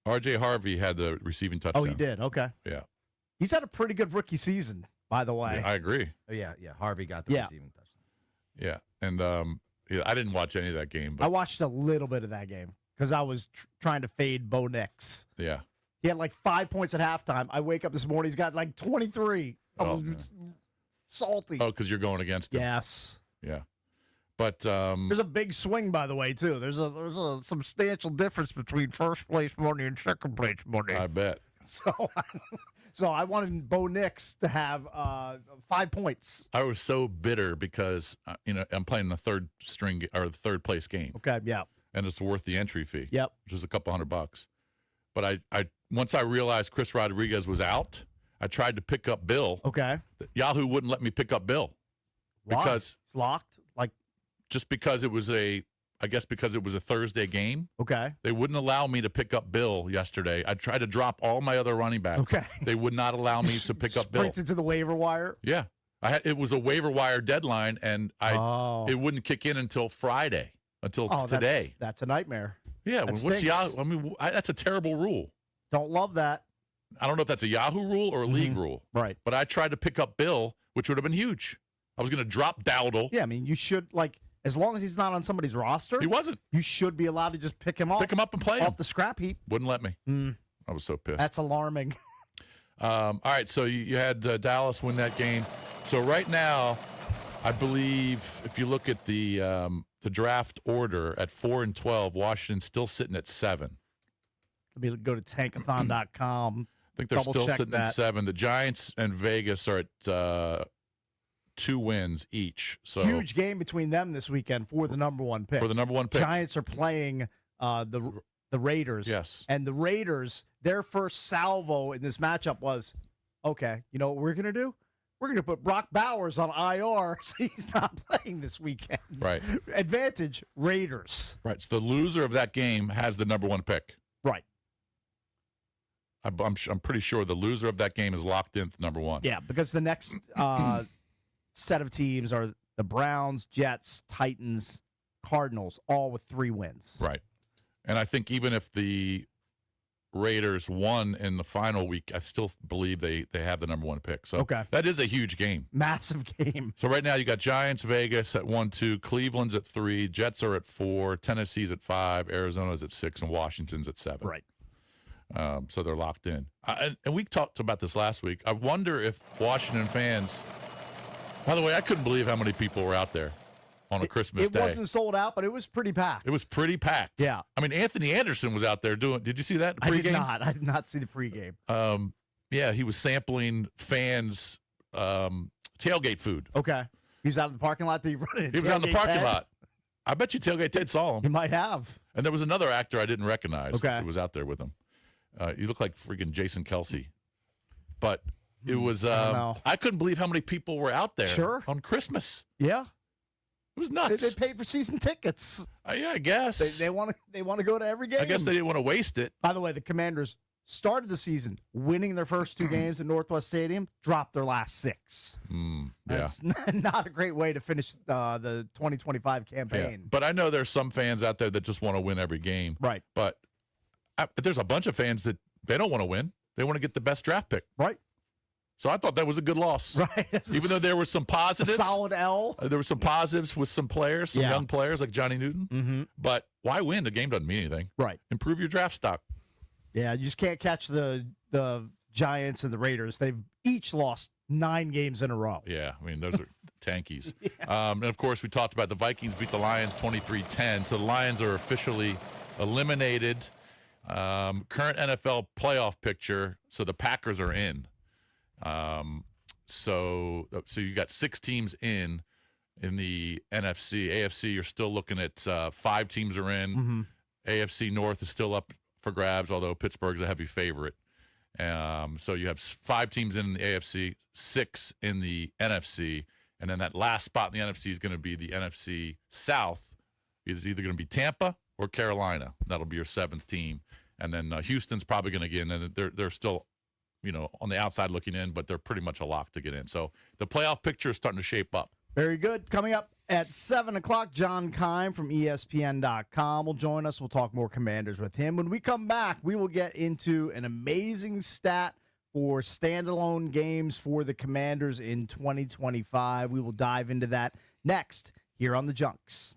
Speaker 2: R.J. Harvey had the receiving touchdown.
Speaker 1: Oh, he did? Okay.
Speaker 2: Yeah.
Speaker 1: He's had a pretty good rookie season, by the way.
Speaker 2: Yeah, I agree.
Speaker 3: Oh, yeah. Harvey got the receiving touchdown.
Speaker 2: Yeah, and I didn't watch any of that game. But
Speaker 1: I watched a little bit of that game because I was trying to fade Bo Nix.
Speaker 2: Yeah.
Speaker 1: He had like 5 points at halftime. I wake up this morning, he's got like 23. I was salty.
Speaker 2: Oh, because you're going against him.
Speaker 1: Yes.
Speaker 2: Yeah. But
Speaker 1: there's a big swing, by the way, too. There's a substantial difference between first place money and second place money.
Speaker 2: I bet.
Speaker 1: So I wanted Bo Nix to have 5 points.
Speaker 2: I was so bitter because I'm playing the third place game.
Speaker 1: Okay, yeah.
Speaker 2: And it's worth the entry fee.
Speaker 1: Yep.
Speaker 2: Which is a couple $100. But I once I realized Chris Rodriguez was out, I tried to pick up Bill.
Speaker 1: Okay.
Speaker 2: Yahoo wouldn't let me pick up Bill.
Speaker 1: Why?
Speaker 2: Because
Speaker 1: it's locked?
Speaker 2: Just because it was a Thursday game.
Speaker 1: Okay.
Speaker 2: They wouldn't allow me to pick up Bill yesterday. I tried to drop all my other running backs.
Speaker 1: Okay.
Speaker 2: They would not allow me to pick up Bill.
Speaker 1: Sprinted to the waiver wire?
Speaker 2: Yeah. It was a waiver wire deadline, and it wouldn't kick in until Friday, until today.
Speaker 1: That's a nightmare.
Speaker 2: Yeah. What's Yahoo? I mean, that's a terrible rule.
Speaker 1: Don't love that.
Speaker 2: I don't know if that's a Yahoo rule or a league rule.
Speaker 1: Right.
Speaker 2: But I tried to pick up Bill, which would have been huge. I was going to drop Dowdle.
Speaker 1: Yeah, I mean, you should, as long as he's not on somebody's roster.
Speaker 2: He wasn't.
Speaker 1: You should be allowed to just pick him up.
Speaker 2: Pick him up and play him.
Speaker 1: Off the scrap heap.
Speaker 2: Wouldn't let me. I was so pissed.
Speaker 1: That's alarming.
Speaker 2: All right, so you had Dallas win that game. So right now, I believe if you look at the draft order at 4 and 12, Washington's still sitting at 7.
Speaker 1: Let me go to tankathon.com.
Speaker 2: I think they're still sitting at 7. The Giants and Vegas are at 2 wins each. So
Speaker 1: huge game between them this weekend for the number 1 pick.
Speaker 2: For the number 1 pick.
Speaker 1: Giants are playing the Raiders.
Speaker 2: Yes.
Speaker 1: And the Raiders, their first salvo in this matchup was, okay, you know what we're going to do? We're going to put Brock Bowers on IR so he's not playing this weekend.
Speaker 2: Right.
Speaker 1: Advantage, Raiders.
Speaker 2: Right. So the loser of that game has the number 1 pick.
Speaker 1: Right.
Speaker 2: I'm pretty sure the loser of that game is locked in number one.
Speaker 1: Yeah, because the next set of teams are the Browns, Jets, Titans, Cardinals, all with 3 wins.
Speaker 2: Right. And I think even if the Raiders won in the final week, I still believe they have the number 1 pick. So that is a huge game.
Speaker 1: Massive game.
Speaker 2: So right now you got Giants, Vegas at 1-2, Cleveland's at 3, Jets are at 4, Tennessee's at 5, Arizona's at 6, and Washington's at 7.
Speaker 1: Right.
Speaker 2: So they're locked in. And we talked about this last week. I wonder if Washington fans, by the way, I couldn't believe how many people were out there on a Christmas day.
Speaker 1: It wasn't sold out, but it was pretty packed.
Speaker 2: It was pretty packed.
Speaker 1: Yeah.
Speaker 2: I mean, Anthony Anderson was out there doing, did you see that pregame?
Speaker 1: I did not see the pregame.
Speaker 2: Yeah, he was sampling fans tailgate food.
Speaker 1: Okay. He was out in the parking lot. He
Speaker 2: was out in the parking lot. I bet you Tailgate Ted saw him.
Speaker 1: He might have.
Speaker 2: And there was another actor I didn't recognize that was out there with him. He looked like freaking Jason Kelsey. But it was, I couldn't believe how many people were out there on Christmas.
Speaker 1: Yeah.
Speaker 2: It was nuts.
Speaker 1: They paid for season tickets.
Speaker 2: Yeah, I guess.
Speaker 1: They want to go to every game.
Speaker 2: I guess they didn't want to waste it.
Speaker 1: By the way, the Commanders started the season winning their first 2 games at Northwest Stadium, dropped their last 6. That's not a great way to finish the 2025 campaign.
Speaker 2: Yeah. But I know there's some fans out there that just want to win every game.
Speaker 1: Right.
Speaker 2: But there's a bunch of fans that they don't want to win. They want to get the best draft pick.
Speaker 1: Right.
Speaker 2: So I thought that was a good loss.
Speaker 1: Right.
Speaker 2: Even though there were some positives.
Speaker 1: A solid L.
Speaker 2: There were some positives with some players, some young players like Johnny Newton.
Speaker 1: Mm-hmm.
Speaker 2: But why win? The game doesn't mean anything.
Speaker 1: Right.
Speaker 2: Improve your draft stock.
Speaker 1: Yeah, you just can't catch the Giants and the Raiders. They've each lost 9 games in a row.
Speaker 2: Yeah, I mean, those are tankies. And, of course, we talked about the Vikings beat the Lions 23-10. So the Lions are officially eliminated. Current NFL playoff picture, so the Packers are in. So you got 6 teams in the NFC. AFC, you're still looking at 5 teams are in.
Speaker 1: Mm-hmm.
Speaker 2: AFC North is still up for grabs, although Pittsburgh's a heavy favorite. So you have 5 teams in the AFC, 6 in the NFC, and then that last spot in the NFC is going to be the NFC South. It's either going to be Tampa or Carolina. That'll be your 7th team. And then Houston's probably going to get in, and they're still, on the outside looking in, but they're pretty much a lock to get in. So the playoff picture is starting to shape up.
Speaker 1: Very good. Coming up at 7 o'clock, John Keim from ESPN.com will join us. We'll talk more Commanders with him. When we come back, we will get into an amazing stat for standalone games for the Commanders in 2025. We will dive into that next here on the Junks.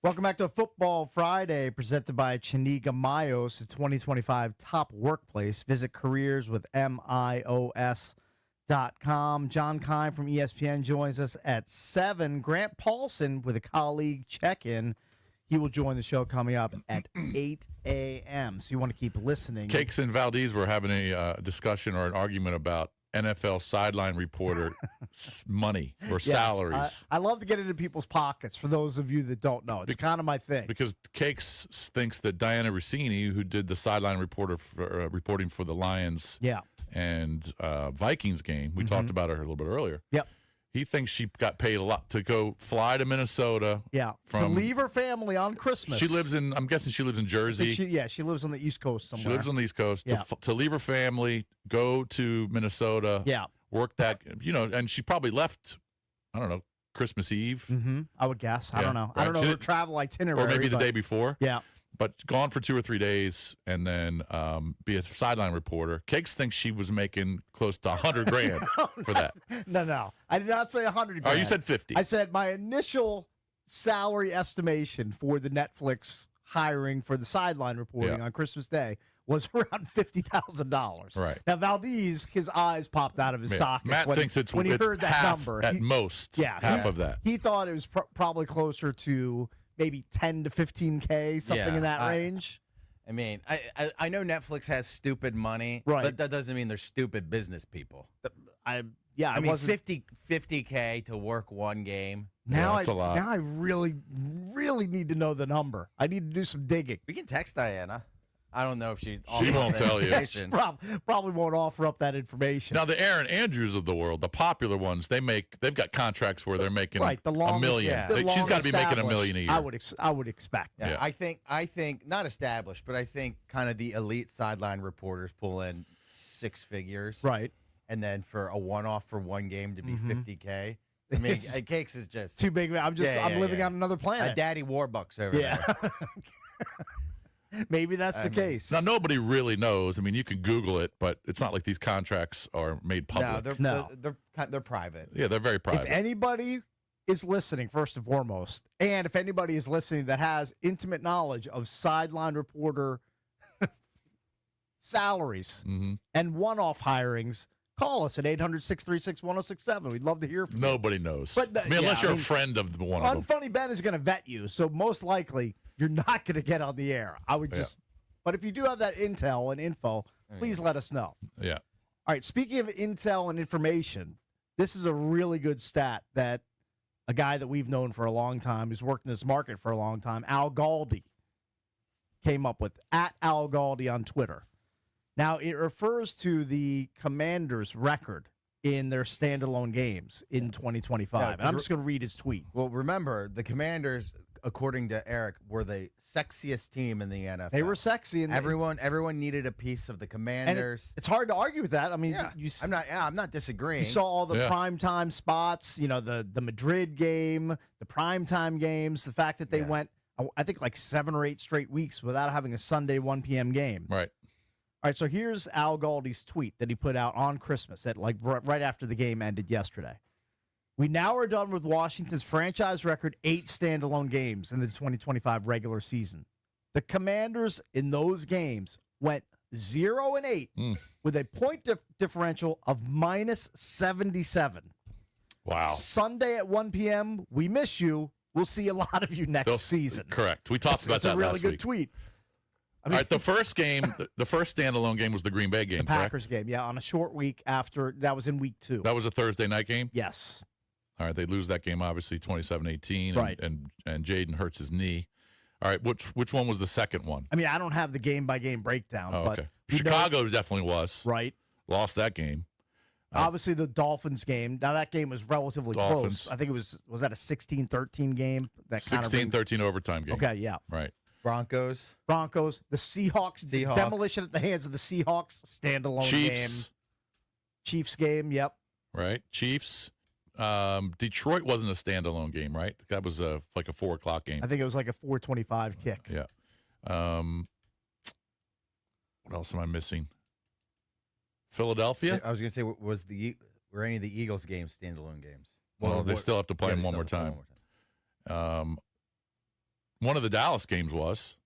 Speaker 1: Welcome back to Football Friday, presented by Chiniga Mayos, the 2025 top workplace. Visit careerswithmios.com. John Kine from ESPN joins us at 7. Grant Paulson with a colleague check-in. He will join the show coming up at 8 a.m. So you want to keep listening.
Speaker 2: Cakes and Valdez were having a discussion or an argument about NFL sideline reporter money or salaries.
Speaker 1: I love to get into people's pockets, for those of you that don't know. It's kind of my thing.
Speaker 2: Because Cakes thinks that Diana Rossini, who did the sideline reporter reporting for the Lions and Vikings game, we talked about her a little bit earlier.
Speaker 1: Yep.
Speaker 2: He thinks she got paid a lot to go fly to Minnesota.
Speaker 1: Yeah. To leave her family on Christmas.
Speaker 2: She lives in, I'm guessing she lives in Jersey.
Speaker 1: She lives on the East Coast somewhere.
Speaker 2: She lives on the East Coast.
Speaker 1: Yeah.
Speaker 2: To leave her family, go to Minnesota.
Speaker 1: Yeah.
Speaker 2: Work that, and she probably left, I don't know, Christmas Eve.
Speaker 1: Mm-hmm. I would guess. I don't know.
Speaker 2: Right.
Speaker 1: I don't know her travel itinerary.
Speaker 2: Or maybe the day before.
Speaker 1: Yeah.
Speaker 2: But gone for 2 or 3 days and then be a sideline reporter. Cakes thinks she was making close to $100,000 for that.
Speaker 1: No. I did not say $100,000.
Speaker 2: Oh, you said 50.
Speaker 1: I said my initial salary estimation for the Netflix hiring for the sideline reporting on Christmas Day was around $50,000.
Speaker 2: Right.
Speaker 1: Now, Valdez, his eyes popped out of his sockets
Speaker 2: Matt thinks it's
Speaker 1: when he heard that
Speaker 2: half
Speaker 1: number.
Speaker 2: At most, half of that.
Speaker 1: He thought it was probably closer to maybe 10 to 15K, something in that range.
Speaker 3: I mean, I know Netflix has stupid money,
Speaker 1: right?
Speaker 3: But that doesn't mean they're stupid business people.
Speaker 1: I mean,
Speaker 3: 50K to work one game.
Speaker 1: Now
Speaker 2: that's a lot.
Speaker 1: Now I really need to know the number. I need to do some digging.
Speaker 3: We can text Diana. I don't know if she
Speaker 2: won't tell you.
Speaker 1: She probably won't offer up that information.
Speaker 2: Now the Aaron Andrews of the world, the popular ones, they've got contracts where they're making $1 million.
Speaker 3: Yeah.
Speaker 2: She's got to be making $1 million a year.
Speaker 1: I would expect.
Speaker 3: Yeah. I think not established, but I think kind of the elite sideline reporters pull in 6 figures,
Speaker 1: right?
Speaker 3: And then for a one-off for one game to be 50K. I mean, Cakes is just
Speaker 1: too big. I'm living on another planet.
Speaker 3: Daddy Warbucks over there.
Speaker 1: Maybe that's the case.
Speaker 2: Now, nobody really knows. I mean, you can Google it, but it's not like these contracts are made public.
Speaker 3: No, they're private.
Speaker 2: Yeah, they're very private.
Speaker 1: If anybody is listening, first and foremost, and if anybody is listening that has intimate knowledge of sideline reporter salaries and one-off hirings, call us at 800-636-1067. We'd love to hear from you.
Speaker 2: Nobody knows.
Speaker 1: But
Speaker 2: unless you're a friend of one of them.
Speaker 1: Unfunny Ben is going to vet you, so most likely you're not going to get on the air. I would just but if you do have that intel and info, please let us know.
Speaker 2: Yeah.
Speaker 1: All right, speaking of intel and information, this is a really good stat that a guy that we've known for a long time, who's worked in this market for a long time, Al Galdi, came up with, at Al Galdi on Twitter. Now, it refers to the Commanders' record in their standalone games in 2025.
Speaker 3: Yeah,
Speaker 1: and I'm just going to read his tweet.
Speaker 3: Well, remember, the Commanders, according to Eric, were the sexiest team in the NFL.
Speaker 1: They were sexy. And
Speaker 3: everyone needed a piece of the Commanders.
Speaker 1: It's hard to argue with that. I mean,
Speaker 3: I'm not disagreeing.
Speaker 1: You saw all the primetime spots, the Madrid game, the primetime games, the fact that they went, I think, like 7 or 8 straight weeks without having a Sunday 1 p.m. game.
Speaker 2: Right.
Speaker 1: All right, so here's Al Galdi's tweet that he put out on Christmas, right after the game ended yesterday. We now are done with Washington's franchise record 8 standalone games in the 2025 regular season. The Commanders in those games went 0-8 with a point differential of -77.
Speaker 2: Wow.
Speaker 1: Sunday at 1 p.m., we miss you. We'll see a lot of you next season.
Speaker 2: Correct. We talked about that last week.
Speaker 1: That's a really good tweet.
Speaker 2: All right, the first game, the first standalone game was the Green Bay game,
Speaker 1: the Packers game, on a short week after. That was in week 2.
Speaker 2: That was a Thursday night game?
Speaker 1: Yes.
Speaker 2: All right, they lose that game, obviously, 27-18,
Speaker 1: right.
Speaker 2: and Jaden hurts his knee. All right, which one was the second one?
Speaker 1: I mean, I don't have the game-by-game breakdown. But
Speaker 2: okay. Chicago definitely was.
Speaker 1: Right.
Speaker 2: Lost that game.
Speaker 1: Obviously, the Dolphins game. Now, that game was relatively close. I think it was that a 16-13 game?
Speaker 2: 16-13 overtime game.
Speaker 1: Okay, yeah.
Speaker 2: Right.
Speaker 3: Broncos,
Speaker 1: the Seahawks, demolition at the hands of the Seahawks, standalone game. Chiefs game, yep.
Speaker 2: Right. Chiefs. Detroit wasn't a standalone game, right? That was like a 4 o'clock game.
Speaker 1: I think it was like a 4:25 kick.
Speaker 2: Yeah. What else am I missing? Philadelphia?
Speaker 3: I was going to say, were any of the Eagles games standalone games?
Speaker 2: Well, they still have to play them one more time. one of the Dallas games was.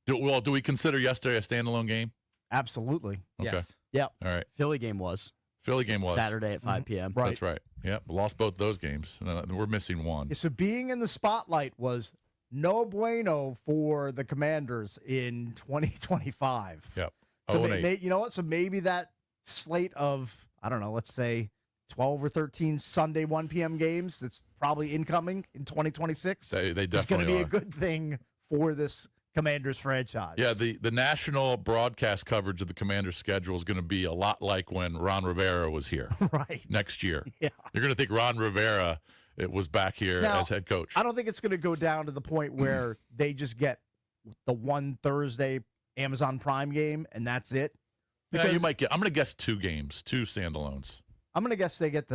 Speaker 2: Do we consider yesterday a standalone game?
Speaker 1: Absolutely.
Speaker 2: Okay.
Speaker 3: Yes.
Speaker 1: Yep.
Speaker 2: All right.
Speaker 4: Philly game was.
Speaker 2: Philly game was.
Speaker 4: Saturday at 5 p.m.
Speaker 1: Right.
Speaker 2: That's right. Yep. Lost both those games. We're missing one.
Speaker 1: So being in the spotlight was no bueno for the Commanders in 2025.
Speaker 2: Yep.
Speaker 1: So
Speaker 2: 0-8.
Speaker 1: you know what? So maybe that slate of, I don't know, let's say 12 or 13 Sunday 1 p.m. games that's probably incoming in 2026.
Speaker 2: They definitely
Speaker 1: It's going to be
Speaker 2: are.
Speaker 1: a good thing for this Commanders franchise.
Speaker 2: Yeah, the national broadcast coverage of the Commanders' schedule is going to be a lot like when Ron Rivera was here
Speaker 1: right.
Speaker 2: next year.
Speaker 1: Yeah.
Speaker 2: You're going to think Ron Rivera was back here
Speaker 1: Now,
Speaker 2: as head coach.
Speaker 1: I don't think it's going to go down to the point where they just get the one Thursday Amazon Prime game and that's it.
Speaker 2: Yeah, you might get. I'm going to guess 2 games, 2 standalones.
Speaker 1: I'm going to guess they get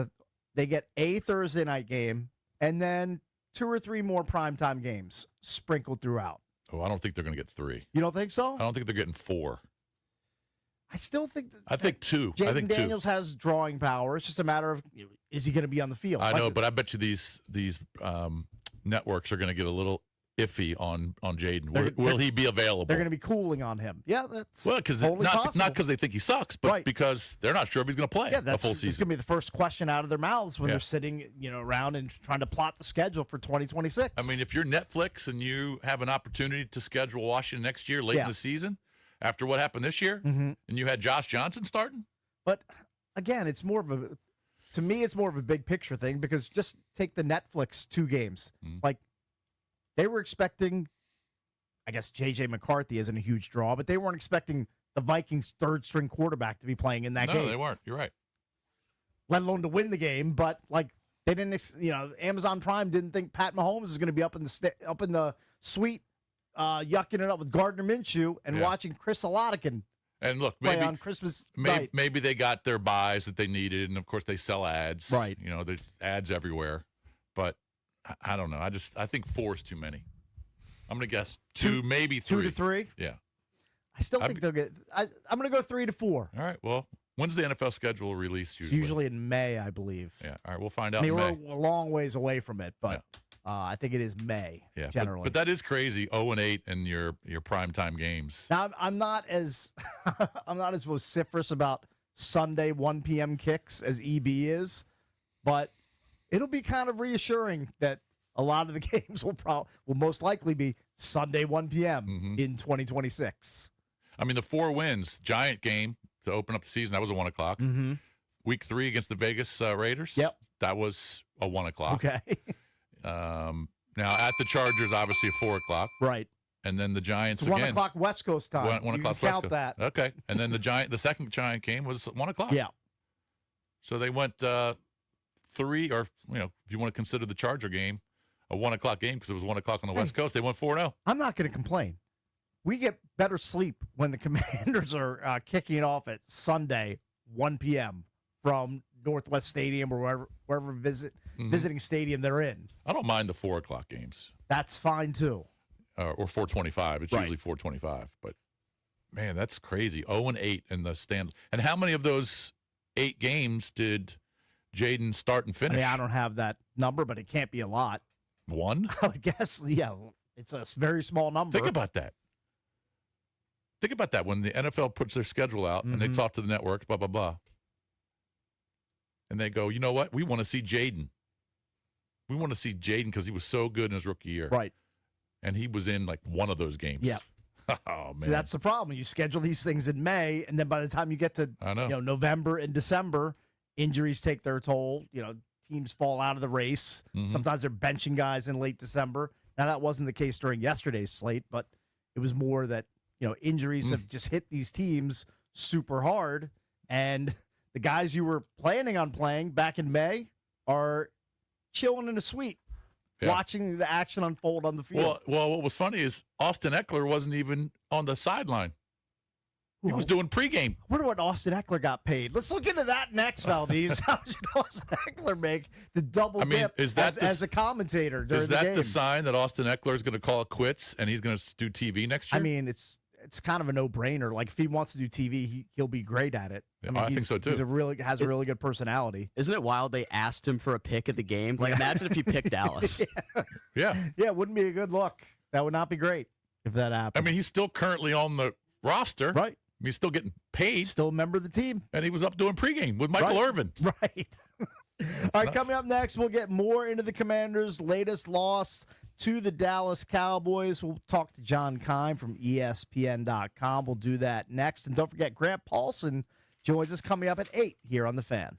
Speaker 1: a Thursday night game and then 2 or 3 more primetime games sprinkled throughout.
Speaker 2: Oh, I don't think they're going to get 3.
Speaker 1: You don't think so?
Speaker 2: I don't think they're getting 4.
Speaker 1: I still think that.
Speaker 2: I think 2. I
Speaker 1: Jaden
Speaker 2: think
Speaker 1: Daniels
Speaker 2: 2.
Speaker 1: has drawing power. It's just a matter of, is he going to be on the field?
Speaker 2: I know, but I bet you these networks are going to get a little iffy on Jaden. Will he be available?
Speaker 1: They're going to be cooling on him. Yeah, that's
Speaker 2: because
Speaker 1: totally
Speaker 2: not
Speaker 1: possible.
Speaker 2: because they think he sucks, but
Speaker 1: Right.
Speaker 2: because they're not sure if he's going to play a full
Speaker 1: It's
Speaker 2: season.
Speaker 1: going to be the first question out of their mouths when
Speaker 2: Yeah.
Speaker 1: they're sitting, around and trying to plot the schedule for 2026.
Speaker 2: I mean, if you're Netflix and you have an opportunity to schedule Washington next year late in the season, after what happened this year, and you had Josh Johnson starting,
Speaker 1: but again, it's more of a big picture thing because just take the Netflix 2 games. Like they were expecting, I guess J.J. McCarthy isn't a huge draw, but they weren't expecting the Vikings' third string quarterback to be playing in that game.
Speaker 2: No, they weren't. You're right.
Speaker 1: Let alone to win the game, but like they didn't, Amazon Prime didn't think Pat Mahomes is going to be up in the suite, yucking it up with Gardner Minshew and watching Chris Oladikin
Speaker 2: And look,
Speaker 1: play
Speaker 2: maybe
Speaker 1: on Christmas night.
Speaker 2: maybe they got their buys that they needed, and of course they sell ads.
Speaker 1: Right.
Speaker 2: There's ads everywhere, but I don't know. I think 4 is too many. I'm going to guess 2, maybe 3.
Speaker 1: 2 to 3.
Speaker 2: Yeah.
Speaker 1: I still think they'll get. I'm going to go 3 to 4.
Speaker 2: All right. Well, when's the NFL schedule released
Speaker 1: It's
Speaker 2: usually?
Speaker 1: usually in May, I believe.
Speaker 2: Yeah. All right. We'll find out
Speaker 1: I mean,
Speaker 2: in May.
Speaker 1: we're a long ways away from it, but I think it is May.
Speaker 2: Yeah.
Speaker 1: generally.
Speaker 2: But that is crazy. 0-8 in your primetime games.
Speaker 1: Now I'm not as I'm not as vociferous about Sunday 1 p.m. kicks as EB is, but it'll be kind of reassuring that a lot of the games will most likely be Sunday 1 p.m. in 2026.
Speaker 2: I mean, the 4 wins, Giant game to open up the season, that was a 1 o'clock. Week 3 against the Vegas Raiders.
Speaker 1: Yep.
Speaker 2: That was a 1 o'clock.
Speaker 1: Okay.
Speaker 2: Now at the Chargers, obviously a 4 o'clock.
Speaker 1: Right.
Speaker 2: And then the Giants
Speaker 1: It's 1
Speaker 2: again.
Speaker 1: o'clock West Coast time.
Speaker 2: 1
Speaker 1: You
Speaker 2: o'clock
Speaker 1: can
Speaker 2: West
Speaker 1: count
Speaker 2: Coast.
Speaker 1: that.
Speaker 2: Okay. And then the second Giant game was 1 o'clock.
Speaker 1: Yeah.
Speaker 2: So they went 3, or if you want to consider the Charger game a 1 o'clock game because it was 1 o'clock on the West Coast, they went 4-0.
Speaker 1: I'm not going to complain. We get better sleep when the Commanders are kicking off at Sunday 1 p.m. from Northwest Stadium or wherever visiting stadium they're in.
Speaker 2: I don't mind the 4 o'clock games.
Speaker 1: That's fine too.
Speaker 2: Or 4:25. It's usually 4:25. But man, that's crazy. 0-8 in the stand. And how many of those 8 games did Jaden start and finish?
Speaker 1: I mean, I don't have that number, but it can't be a lot.
Speaker 2: 1?
Speaker 1: I would guess, yeah, it's a very small number.
Speaker 2: Think about that. Think about that when the NFL puts their schedule out and they talk to the networks, blah, blah, blah. And they go, you know what? We want to see Jaden. We want to see Jaden because he was so good in his rookie year.
Speaker 1: Right.
Speaker 2: And he was in like one of those games.
Speaker 1: Yeah.
Speaker 2: Oh, man.
Speaker 1: See, that's the problem. You schedule these things in May, and then by the time you get to November and December, injuries take their toll. Teams fall out of the race. Sometimes they're benching guys in late December. Now, that wasn't the case during yesterday's slate, but it was more that, injuries have just hit these teams super hard, and the guys you were planning on playing back in May are chilling in a suite, watching the action unfold on the field.
Speaker 2: Well, what was funny is Austin Eckler wasn't even on the sideline. He was doing pregame.
Speaker 1: I wonder what Austin Eckler got paid. Let's look into that next, Valdez. How much did Austin Eckler make to double dip as a commentator during
Speaker 2: the game? Is that
Speaker 1: the game?
Speaker 2: the sign that Austin Eckler is going to call it quits and he's going to do TV next year?
Speaker 1: I mean, it's it's kind of a no-brainer. Like if he wants to do TV, he'll be great at it.
Speaker 2: Yeah, I think so too.
Speaker 1: He's a really good personality.
Speaker 4: Isn't it wild they asked him for a pick at the game? Like imagine if he picked Dallas.
Speaker 2: Yeah.
Speaker 1: Yeah, it wouldn't be a good look. That would not be great if that happened.
Speaker 2: I mean, he's still currently on the roster.
Speaker 1: Right.
Speaker 2: He's still getting paid.
Speaker 1: Still a member of the team.
Speaker 2: And he was up doing pregame with Michael Irvin.
Speaker 1: Right. All right, coming up next, we'll get more into the Commanders' latest loss to the Dallas Cowboys. We'll talk to John Keim from ESPN.com. We'll do that next. And don't forget, Grant Paulson joins us coming up at 8 here on The Fan.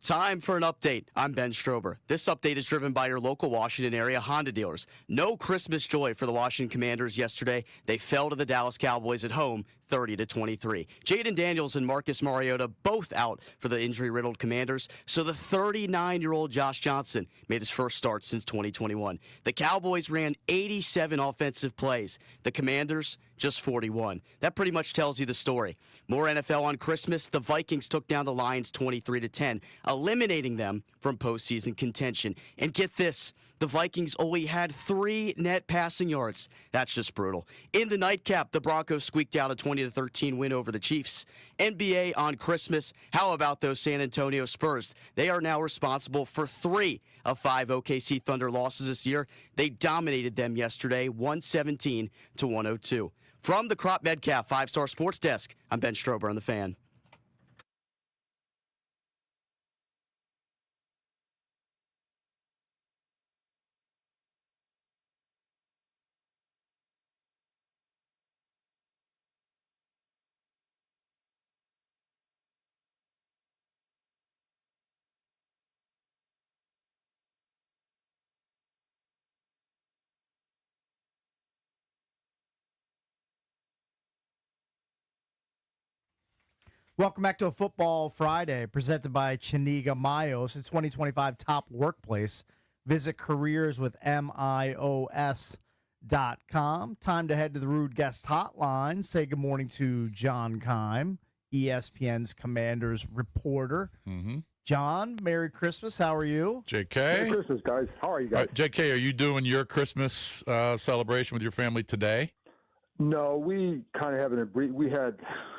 Speaker 4: Time for an update. I'm Ben Strober. This update is driven by your local Washington area Honda dealers. No Christmas joy for the Washington Commanders yesterday. They fell to the Dallas Cowboys at home 30-23. Jaden Daniels and Marcus Mariota both out for the injury-riddled Commanders, so the 39-year-old Josh Johnson made his first start since 2021. The Cowboys ran 87 offensive plays. The Commanders just 41. That pretty much tells you the story. More NFL on Christmas. The Vikings took down the Lions 23-10, eliminating them from postseason contention. And get this, the Vikings only had 3 net passing yards. That's just brutal. In the nightcap, the Broncos squeaked out a 20-13 win over the Chiefs. NBA on Christmas. How about those San Antonio Spurs? They are now responsible for 3 of 5 OKC Thunder losses this year. They dominated them yesterday, 117-102. From the Crop Medcalf 5-Star Sports Desk, I'm Ben Strober on The Fan.
Speaker 1: Welcome back to a Football Friday presented by Chiniga Mayos, the 2025 top workplace. Visit careerswithmios.com. Time to head to the Rude Guest Hotline. Say good morning to John Keim, ESPN's Commanders reporter.
Speaker 2: Mm-hmm.
Speaker 1: John, Merry Christmas. How are you?
Speaker 2: JK.
Speaker 5: Merry Christmas, guys. How are you guys?
Speaker 2: JK, are you doing your Christmas celebration with your family today?
Speaker 5: No, we kind of have we had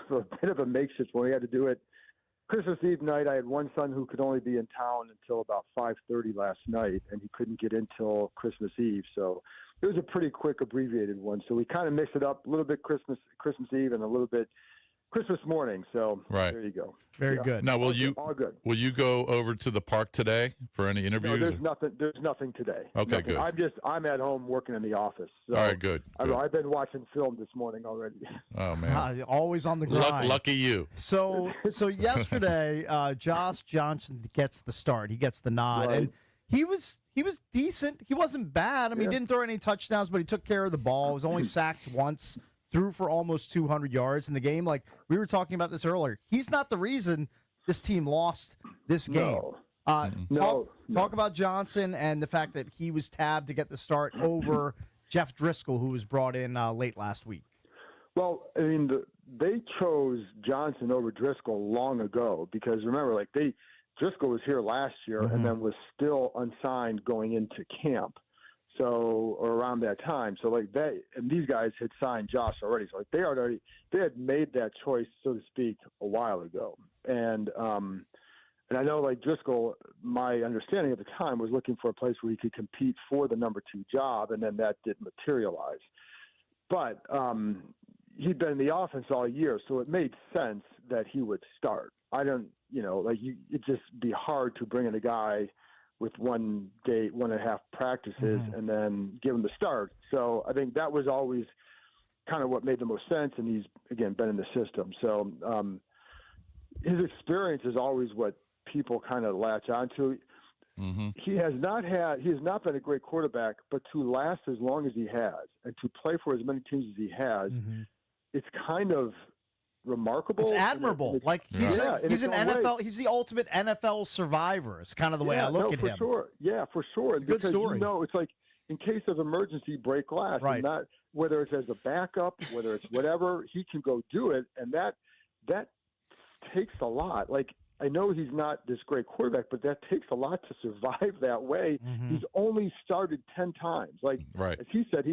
Speaker 5: a bit of a makeshift when we had to do it. Christmas Eve night, I had one son who could only be in town until about 5:30 last night, and he couldn't get in till Christmas Eve. So it was a pretty quick, abbreviated one. So we kind of mixed it up a little bit Christmas Eve and a little bit Christmas morning. So
Speaker 2: right.
Speaker 5: There you go.
Speaker 1: Very good.
Speaker 2: Now,
Speaker 5: all good.
Speaker 2: Will you go over to the park today for any interviews?
Speaker 5: No, there's nothing today.
Speaker 2: Okay,
Speaker 5: nothing.
Speaker 2: good.
Speaker 5: I'm at home working in the office. So
Speaker 2: all right, good.
Speaker 5: I've been watching film this morning already.
Speaker 2: Oh man,
Speaker 1: always on the grind.
Speaker 2: Lucky you.
Speaker 1: So yesterday, Josh Johnson gets the start. He gets the nod,
Speaker 5: Right.
Speaker 1: and he was decent. He wasn't bad. I mean, he didn't throw any touchdowns, but he took care of the ball. Was only sacked once. Threw for almost 200 yards in the game. Like we were talking about this earlier. He's not the reason this team lost this game.
Speaker 5: No.
Speaker 1: Talk about Johnson and the fact that he was tabbed to get the start over Jeff Driscoll, who was brought in late last week.
Speaker 5: Well, I mean, they chose Johnson over Driscoll long ago because remember, Driscoll was here last year and then was still unsigned going into camp. So, or around that time. So, and these guys had signed Josh already. So, they had made that choice, so to speak, a while ago. And I know, Driscoll, my understanding at the time was looking for a place where he could compete for the number 2 job, and then that didn't materialize. But he'd been in the offense all year, so it made sense that he would start. It'd just be hard to bring in a guy with 1 day, 1.5 practices, and then give him the start. So I think that was always kind of what made the most sense, and he's, again, been in the system. So his experience is always what people kind of latch onto.
Speaker 2: Mm-hmm.
Speaker 5: He has not been a great quarterback, but to last as long as he has and to play for as many teams as he has, it's kind of remarkable.
Speaker 1: It's admirable. He's an NFL.
Speaker 5: Way.
Speaker 1: He's the ultimate NFL survivor. It's kind of the way I look at him.
Speaker 5: Sure. Yeah, for sure.
Speaker 1: It's a good story.
Speaker 5: It's like in case of emergency, break glass.
Speaker 1: Right.
Speaker 5: And not whether it's as a backup, whether it's whatever, he can go do it, and that takes a lot. I know he's not this great quarterback, but that takes a lot to survive that way. He's only started 10 times.
Speaker 2: Right.
Speaker 5: As he said,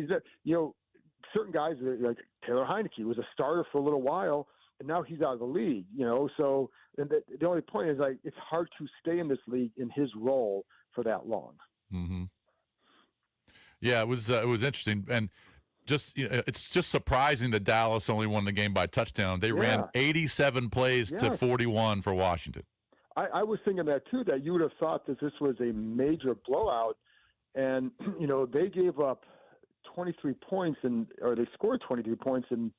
Speaker 5: certain guys like Taylor Heineke was a starter for a little while, and now he's out of the league. So and the only point is it's hard to stay in this league in his role for that long.
Speaker 2: Mm-hmm. Yeah, it was interesting, and it's just surprising that Dallas only won the game by a touchdown. They ran 87 plays to 41 for Washington.
Speaker 5: I was thinking that too, that you would have thought that this was a major blowout, and they gave up 23 points or they scored 23 points and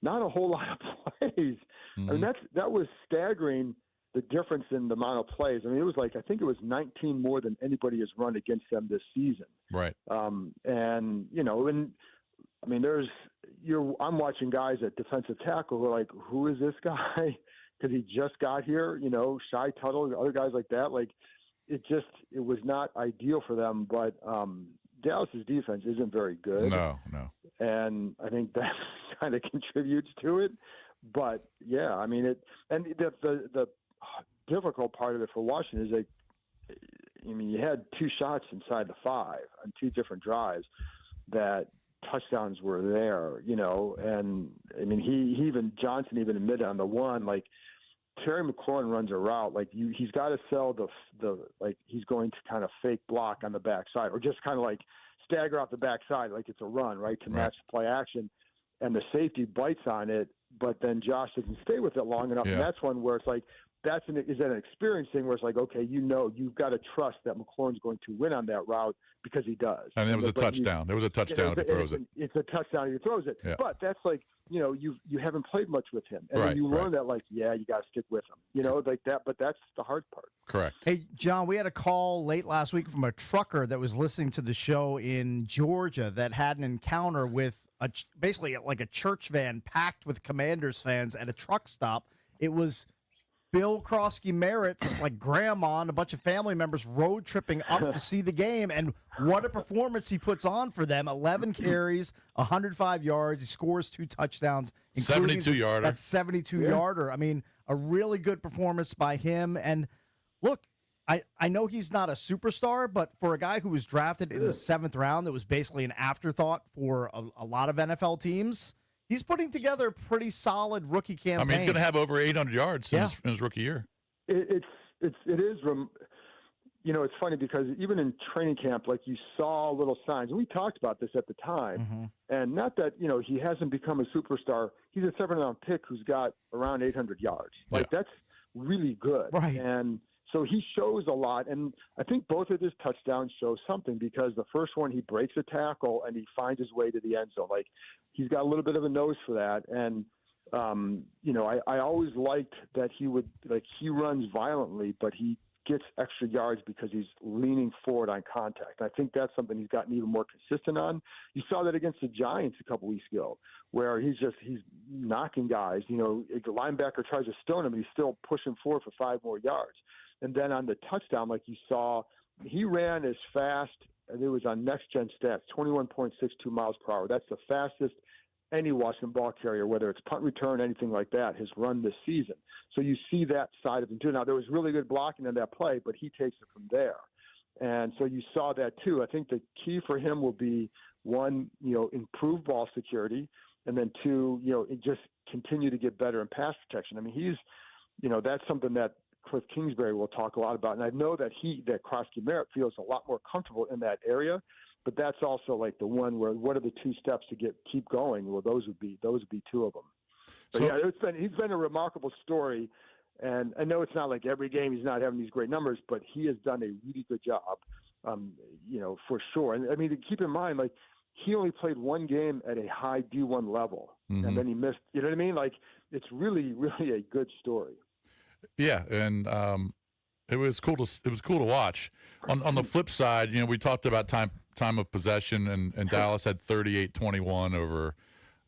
Speaker 5: not a whole lot of plays. I mean, that was staggering the difference in the amount of plays. I mean, it was like, I think it was 19 more than anybody has run against them this season.
Speaker 2: Right.
Speaker 5: And, you know, and I mean, I'm watching guys at defensive tackle who are like, who is this guy? Because he just got here, you know, Shy Tuttle, other guys like that. Like, it was not ideal for them. But Dallas's defense isn't very good.
Speaker 2: No.
Speaker 5: And I think that kind of contributes to it. But yeah, I mean, the difficult part of it for Washington is you had 2 shots inside the 5 on 2 different drives that touchdowns were there, you know, and I mean, Johnson even admitted on the one, like, Terry McLaurin runs a route, like he's got to sell the like he's going to kind of fake block on the backside, or just kind of like stagger off the backside like it's a run, right, to match the play action, and the safety bites on it, but then Josh doesn't stay with it long enough, and that's one where it's like, is that an experience thing where it's like, okay, you know, you've got to trust that McLaurin's going to win on that route because he does.
Speaker 2: And it was a touchdown. There was a touchdown if he throws it.
Speaker 5: It's a touchdown if he throws it.
Speaker 2: Yeah.
Speaker 5: But that's like, you know, you haven't played much with him. And then you learn that, like, you got to stick with him. You know, like that. But that's the hard part.
Speaker 2: Correct.
Speaker 1: Hey, John, we had a call late last week from a trucker that was listening to the show in Georgia that had an encounter with basically like a church van packed with Commanders fans at a truck stop. It was Bill Krosky Merritt's like grandma and a bunch of family members road tripping up to see the game, and what a performance he puts on for them. 11 carries, 105 yards. He scores 2 touchdowns.
Speaker 2: 72-yarder.
Speaker 1: That's 72-yarder. I mean, a really good performance by him. And look, I know he's not a superstar, but for a guy who was drafted in the 7th round, that was basically an afterthought for a lot of NFL teams, he's putting together a pretty solid rookie campaign.
Speaker 2: I mean, he's going to have over 800 yards in his rookie year.
Speaker 5: It is, you know, it's funny because even in training camp, like, you saw little signs, and we talked about this at the time, and not that, you know, he hasn't become a superstar. He's a 7th-round pick who's got around 800 yards. Like, that's really good.
Speaker 1: Right.
Speaker 5: And so he shows a lot, and I think both of his touchdowns show something, because the first one, he breaks a tackle and he finds his way to the end zone. Like, he's got a little bit of a nose for that. And, you know, I always liked that he runs violently, but he gets extra yards because he's leaning forward on contact. And I think that's something he's gotten even more consistent on. You saw that against the Giants a couple weeks ago, where he's knocking guys. You know, the linebacker tries to stone him, and he's still pushing forward for 5 more yards. And then on the touchdown, like you saw, he ran as fast, and it was on Next Gen Stats, 21.62 miles per hour. That's the fastest any Washington ball carrier, whether it's punt return, anything like that, has run this season. So you see that side of him too. Now, there was really good blocking on that play, but he takes it from there. And so you saw that too. I think the key for him will be, 1, you know, improve ball security, and then 2, you know, just continue to get better in pass protection. I mean, he's, you know, that's something that Cliff Kingsbury will talk a lot about, and I know that Krosky Merritt feels a lot more comfortable in that area. But that's also like the one where, what are the 2 steps to keep going? Well, those would be 2 of them. But he's been a remarkable story, and I know it's not like every game he's not having these great numbers, but he has done a really good job, you know, for sure. And I mean, keep in mind, like, he only played 1 game at a high D1 level, and then he missed. You know what I mean? Like, it's really, really a good story.
Speaker 2: Yeah, and it was cool to watch. On the flip side, you know, we talked about time of possession, and Dallas had 38-21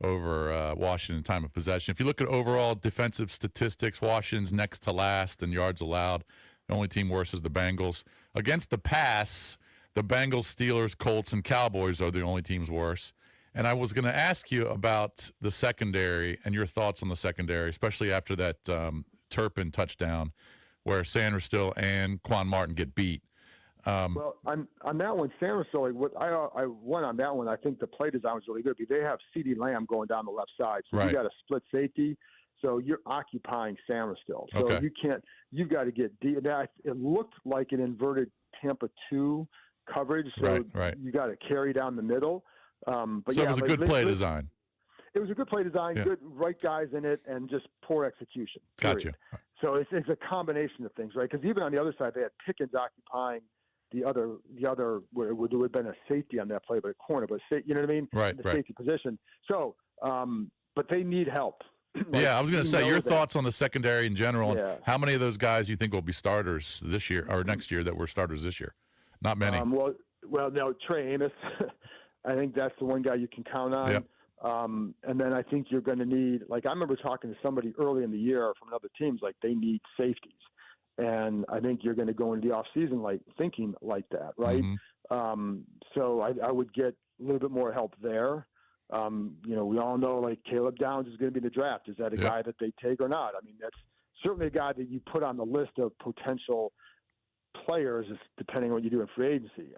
Speaker 2: over Washington time of possession. If you look at overall defensive statistics, Washington's next to last in yards allowed. The only team worse is the Bengals. Against the pass, the Bengals, Steelers, Colts, and Cowboys are the only teams worse. And I was going to ask you about the secondary and your thoughts on the secondary, especially after that Turpin touchdown where Sanders still and Quan Martin get beat.
Speaker 5: Well, on that one, Sanders still, like, what I won on that one, I think the play design was really good. Because they have CeeDee Lamb going down the left side, so you got a split safety, so you're occupying Sanders still. So you've got to get deep. It looked like an inverted Tampa 2 coverage, so you got to carry down the middle. But
Speaker 2: so it was a good play design.
Speaker 5: It was a good play design, good right guys in it, and just poor execution.
Speaker 2: Gotcha.
Speaker 5: So it's a combination of things, right? Because even on the other side, they had Pickens occupying the other where it would have been a safety on that play, but a corner, but you know what I mean?
Speaker 2: Right.
Speaker 5: The safety position. So, but they need help.
Speaker 2: Yeah, I was going to say your
Speaker 5: that.
Speaker 2: thoughts on the secondary in general.
Speaker 5: Yeah.
Speaker 2: And how many of those guys you think will be starters this year or next year that were starters this year? Not many.
Speaker 5: Well, no, Trey Amos. I think that's the one guy you can count on.
Speaker 2: Yep.
Speaker 5: And then I think you're going to need, like, I remember talking to somebody early in the year from another teams, like they need safeties. And I think you're going to go into the offseason like thinking like that, right?
Speaker 2: Mm-hmm.
Speaker 5: So I would get a little bit more help there. We all know like Caleb Downs is going to be in the draft. Is that a guy that they take or not? I mean, that's certainly a guy that you put on the list of potential players, depending on what you do in free agency.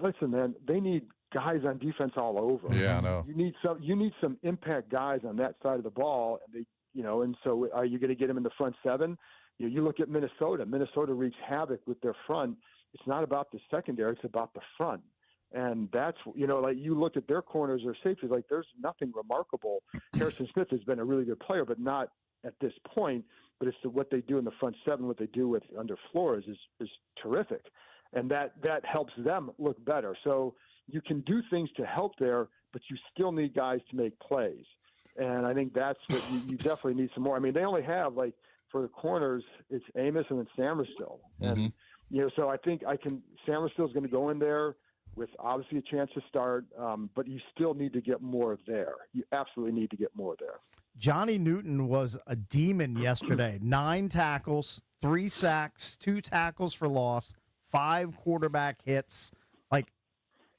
Speaker 5: Listen, man, they need guys on defense all over.
Speaker 2: Yeah, I know.
Speaker 5: You need some impact guys on that side of the ball, and so are you going to get them in the front seven? You look at Minnesota. Minnesota wreaks havoc with their front. It's not about the secondary; it's about the front. And that's, like you look at their corners or safeties, like there's nothing remarkable. Harrison Smith has been a really good player, but not at this point. But it's what they do in the front seven, what they do under Flores is terrific. And that helps them look better. So you can do things to help there, but you still need guys to make plays. And I think that's what you definitely need some more. I mean, they only have, like, for the corners, it's Amos and then Samerstill. And, so I think Samerstill is going to go in there with obviously a chance to start, but you still need to get more there. You absolutely need to get more there.
Speaker 1: Johnny Newton was a demon yesterday. 9 tackles, 3 sacks, 2 tackles for loss, 5 quarterback hits. Like,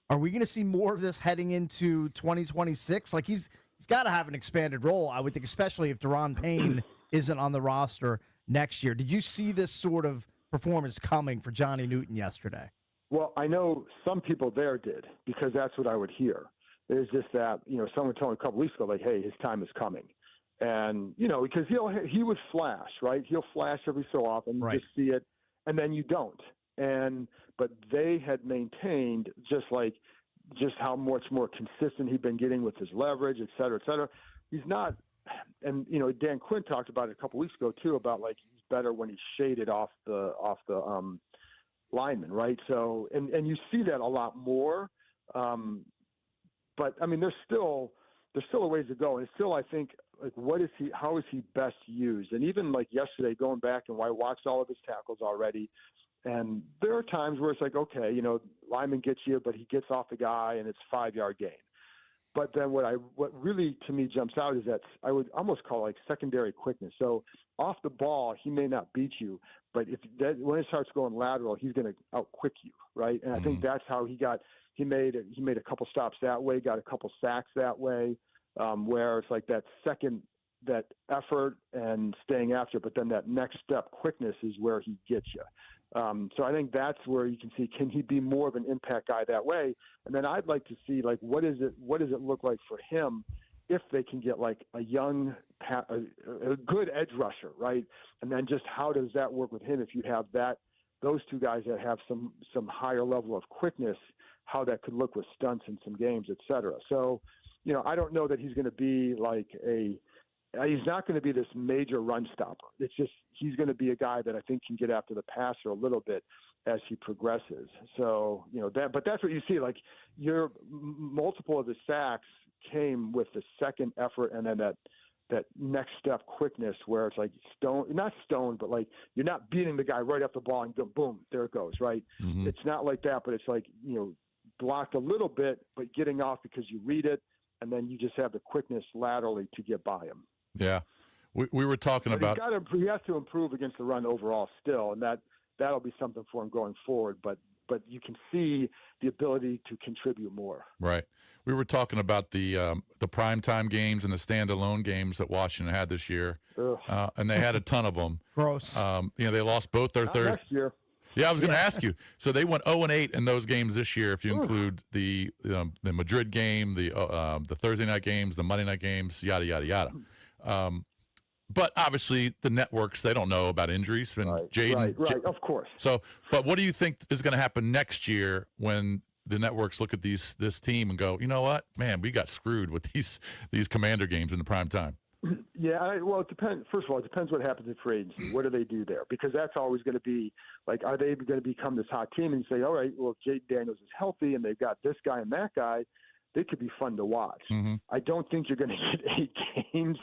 Speaker 1: are we going to see more of this heading into 2026? Like, he's got to have an expanded role, I would think, especially if Deron Payne isn't on the roster next year. Did you see this sort of performance coming for Johnny Newton yesterday?
Speaker 5: Well, I know some people there did, because that's what I would hear. It's just that, someone told me a couple weeks ago, like, hey, his time is coming. And, because he would flash, right? He'll flash every so often. You just see it, and then you don't. But they had maintained just how much more consistent he'd been getting with his leverage, et cetera, et cetera. He's not, and, Dan Quinn talked about it a couple weeks ago too, about like he's better when he's shaded off the lineman, right? So, and you see that a lot more. But I mean, there's still a ways to go. And it's still, I think, like, how is he best used? And even like yesterday, going back and I watched all of his tackles already. And there are times where it's like, okay, lineman gets you, but he gets off the guy and it's 5-yard gain. But then what really to me jumps out is that I would almost call like secondary quickness. So off the ball, he may not beat you, but when it starts going lateral, he's going to out-quick you, right? And I think that's how he made a couple stops that way, got a couple sacks that way, where it's like that effort and staying after, but then that next step quickness is where he gets you. So I think that's where you can see, can he be more of an impact guy that way? And then I'd like to see, like, what does it look like for him if they can get like a good edge rusher, right? And then just how does that work with him if you have those two guys that have some higher level of quickness, how that could look with stunts in some games, et cetera. So, I don't know that he's going to be like he's not going to be this major run stopper. It's just he's going to be a guy that I think can get after the passer a little bit as he progresses. So, but that's what you see. Like, your multiple of the sacks came with the second effort and then that next step quickness where it's like not stone, but like you're not beating the guy right off the ball and go, boom, there it goes, right? Mm-hmm. It's not like that, but it's like, blocked a little bit, but getting off because you read it, and then you just have the quickness laterally to get by him.
Speaker 2: Yeah. We were talking about
Speaker 5: he has to improve against the run overall still, and that'll be something for him going forward, but you can see the ability to contribute more.
Speaker 2: Right. We were talking about the primetime games and the standalone games that Washington had this year, and they had a ton of them.
Speaker 1: Gross.
Speaker 2: They lost both their Thursday.
Speaker 5: Next year.
Speaker 2: Yeah, I was going to ask you. So they went 0-8 in those games this year. If you include the Madrid game, the Thursday night games, the Monday night games, yada yada yada. But obviously the networks, they don't know about injuries. And
Speaker 5: right, of course.
Speaker 2: So, but what do you think is going to happen next year when the networks look at this team and go, you know what, man, we got screwed with these Commander games in the prime time?
Speaker 5: Yeah, well, it depends. First of all, it depends what happens in free agency. What do they do there? Because that's always going to be like, are they going to become this hot team and say, all right, well, if Jayden Daniels is healthy and they've got this guy and that guy, they could be fun to watch.
Speaker 2: Mm-hmm.
Speaker 5: I don't think you're going to get 8 games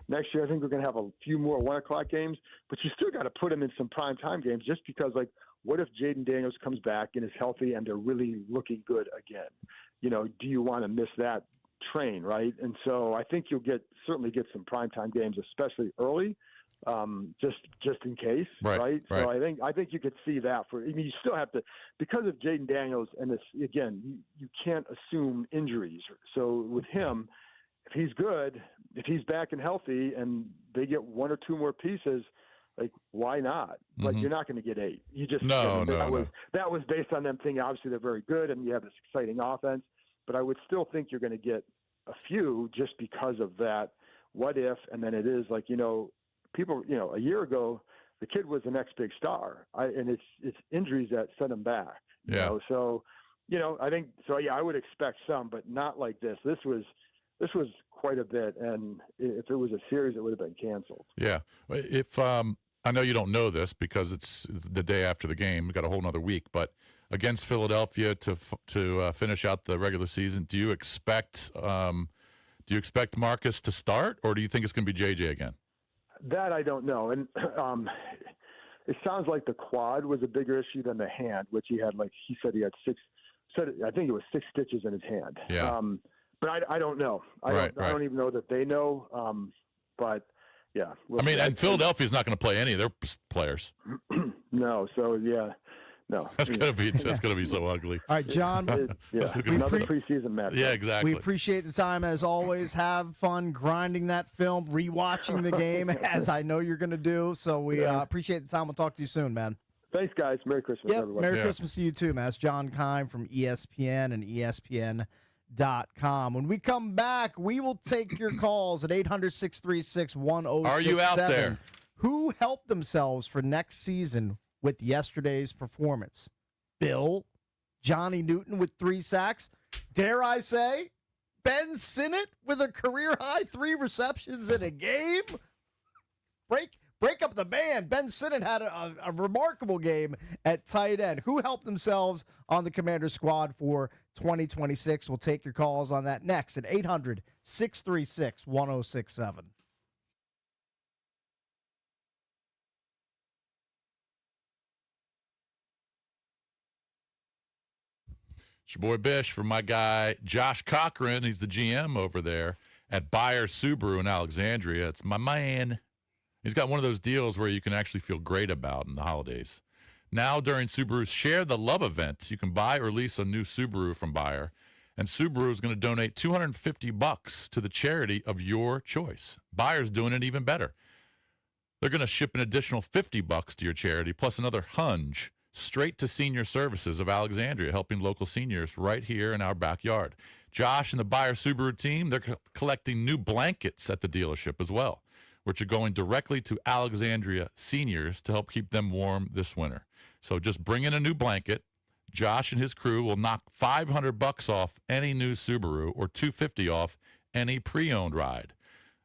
Speaker 5: next year. I think we're going to have a few more 1:00 games, but you still got to put them in some prime time games just because, like, what if Jaden Daniels comes back and is healthy and they're really looking good again? Do you want to miss that train, right? And so I think you'll certainly get some primetime games, especially early, just in case, right? So I think you could see that you still have to, because of Jaden Daniels, and this again, you can't assume injuries. So with him, if he's good, if he's back and healthy, and they get 1 or 2 more pieces, like, why not?
Speaker 2: Mm-hmm.
Speaker 5: But you're not going to get 8. You just
Speaker 2: no.
Speaker 5: That was based on them thinking obviously they're very good and you have this exciting offense. But I would still think you're going to get a few just because of that. What if? And then it is like, people, a year ago, the kid was the next big star, and it's injuries that set him back. So, I think so. Yeah, I would expect some, but not like this. This was quite a bit, and if it was a series, it would have been canceled.
Speaker 2: Yeah, if I know you don't know this because it's the day after the game, we got a whole nother week, but against Philadelphia to finish out the regular season, do you expect Marcus to start, or do you think it's going to be JJ again?
Speaker 5: That I don't know, and it sounds like the quad was a bigger issue than the hand, which he had. Like he said, he had 6. I think it was 6 stitches in his hand.
Speaker 2: Yeah.
Speaker 5: But I don't know. I don't even know that they know. But yeah.
Speaker 2: And Philadelphia's not going to play any of their players.
Speaker 5: No. So yeah. No,
Speaker 2: that's gonna be so ugly.
Speaker 1: All right, John.
Speaker 5: Another preseason match.
Speaker 2: Yeah, exactly.
Speaker 1: We appreciate the time as always. Have fun grinding that film, rewatching the game, as I know you're going to do. So we appreciate the time. We'll talk to you soon, man.
Speaker 5: Thanks, guys. Merry Christmas, everyone.
Speaker 1: Merry Christmas to you too, man. That's John Keim from ESPN and ESPN.com. When we come back, we will take your calls at 800-636-1067.
Speaker 2: Are you out there?
Speaker 1: Who helped themselves for next season with yesterday's performance? Bill, Johnny Newton with 3 sacks. Dare I say, Ben Sinnott with a career-high 3 receptions in a game? Break up the band. Ben Sinnott had a remarkable game at tight end. Who helped themselves on the Commander squad for 2026? We'll take your calls on that next at 800-636-1067.
Speaker 2: It's your boy Bish from my guy Josh Cochran. He's the GM over there at Buyer Subaru in Alexandria. It's my man. He's got one of those deals where you can actually feel great about in the holidays. Now during Subaru's Share the Love event, you can buy or lease a new Subaru from Buyer, and Subaru is going to donate $250 to the charity of your choice. Buyer's doing it even better. They're going to ship an additional $50 to your charity, plus another hunch straight to Senior Services of Alexandria, helping local seniors right here in our backyard. Josh and the Buyer Subaru team, they're collecting new blankets at the dealership as well, which are going directly to Alexandria seniors to help keep them warm this winter. So just bring in a new blanket. Josh and his crew will knock $500 off any new Subaru or $250 off any pre-owned ride.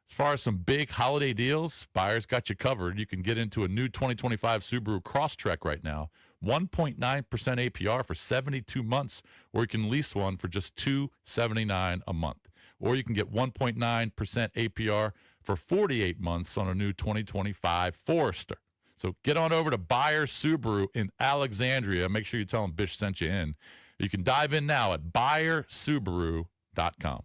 Speaker 2: As far as some big holiday deals, Buyer's got you covered. You can get into a new 2025 Subaru Crosstrek right now, 1.9% APR for 72 months, or you can lease one for just $279 a month. Or you can get 1.9% APR for 48 months on a new 2025 Forester. So get on over to Buyer Subaru in Alexandria. Make sure you tell them Bish sent you in. You can dive in now at buyersubaru.com.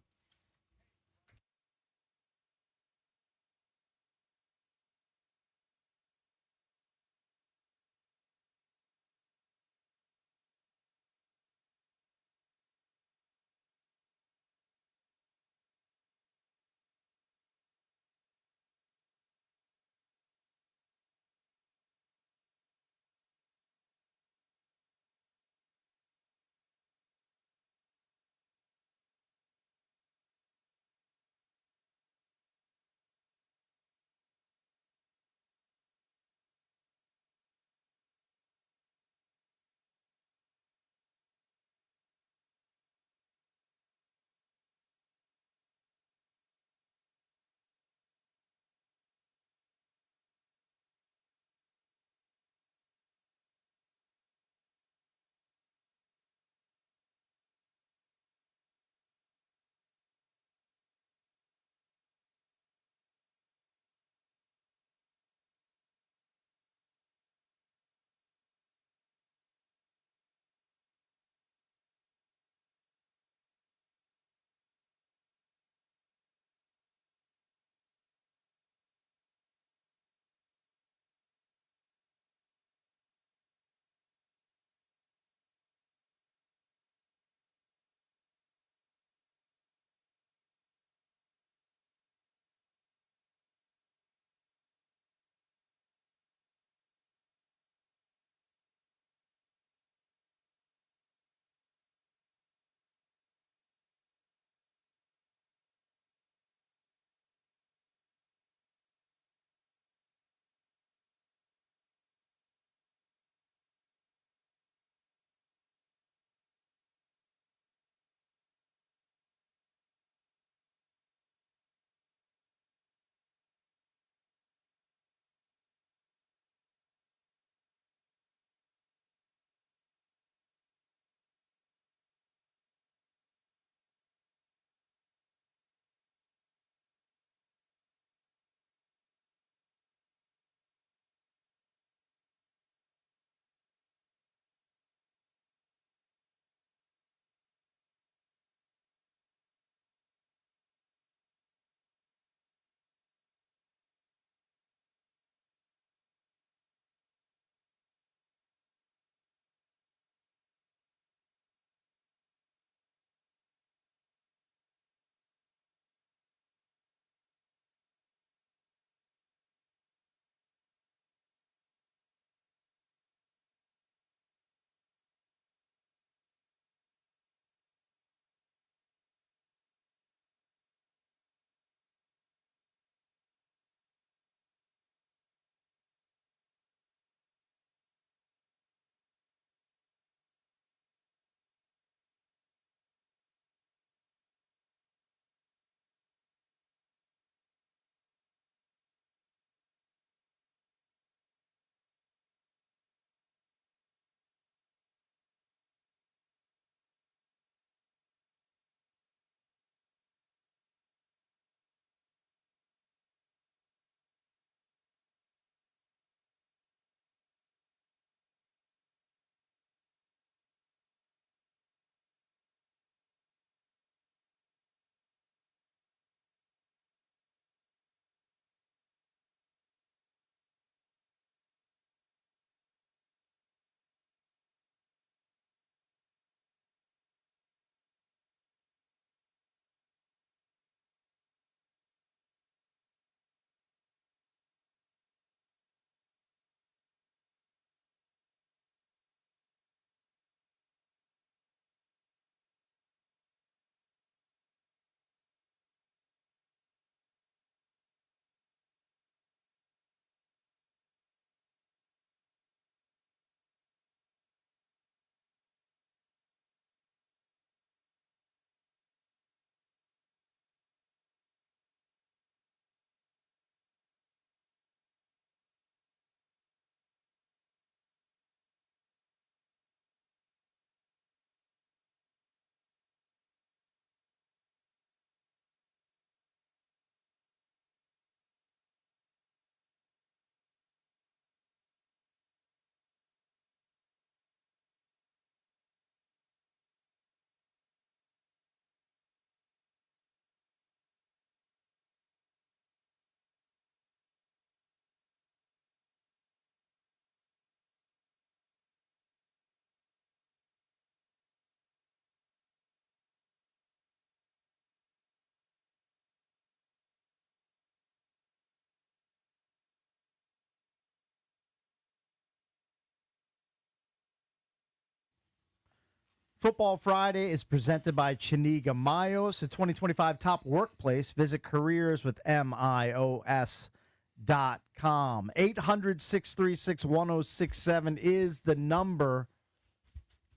Speaker 1: Football Friday is presented by Chiniga Mayos, a 2025 top workplace. Visit careerswithmios.com. 800-636-1067 is the number.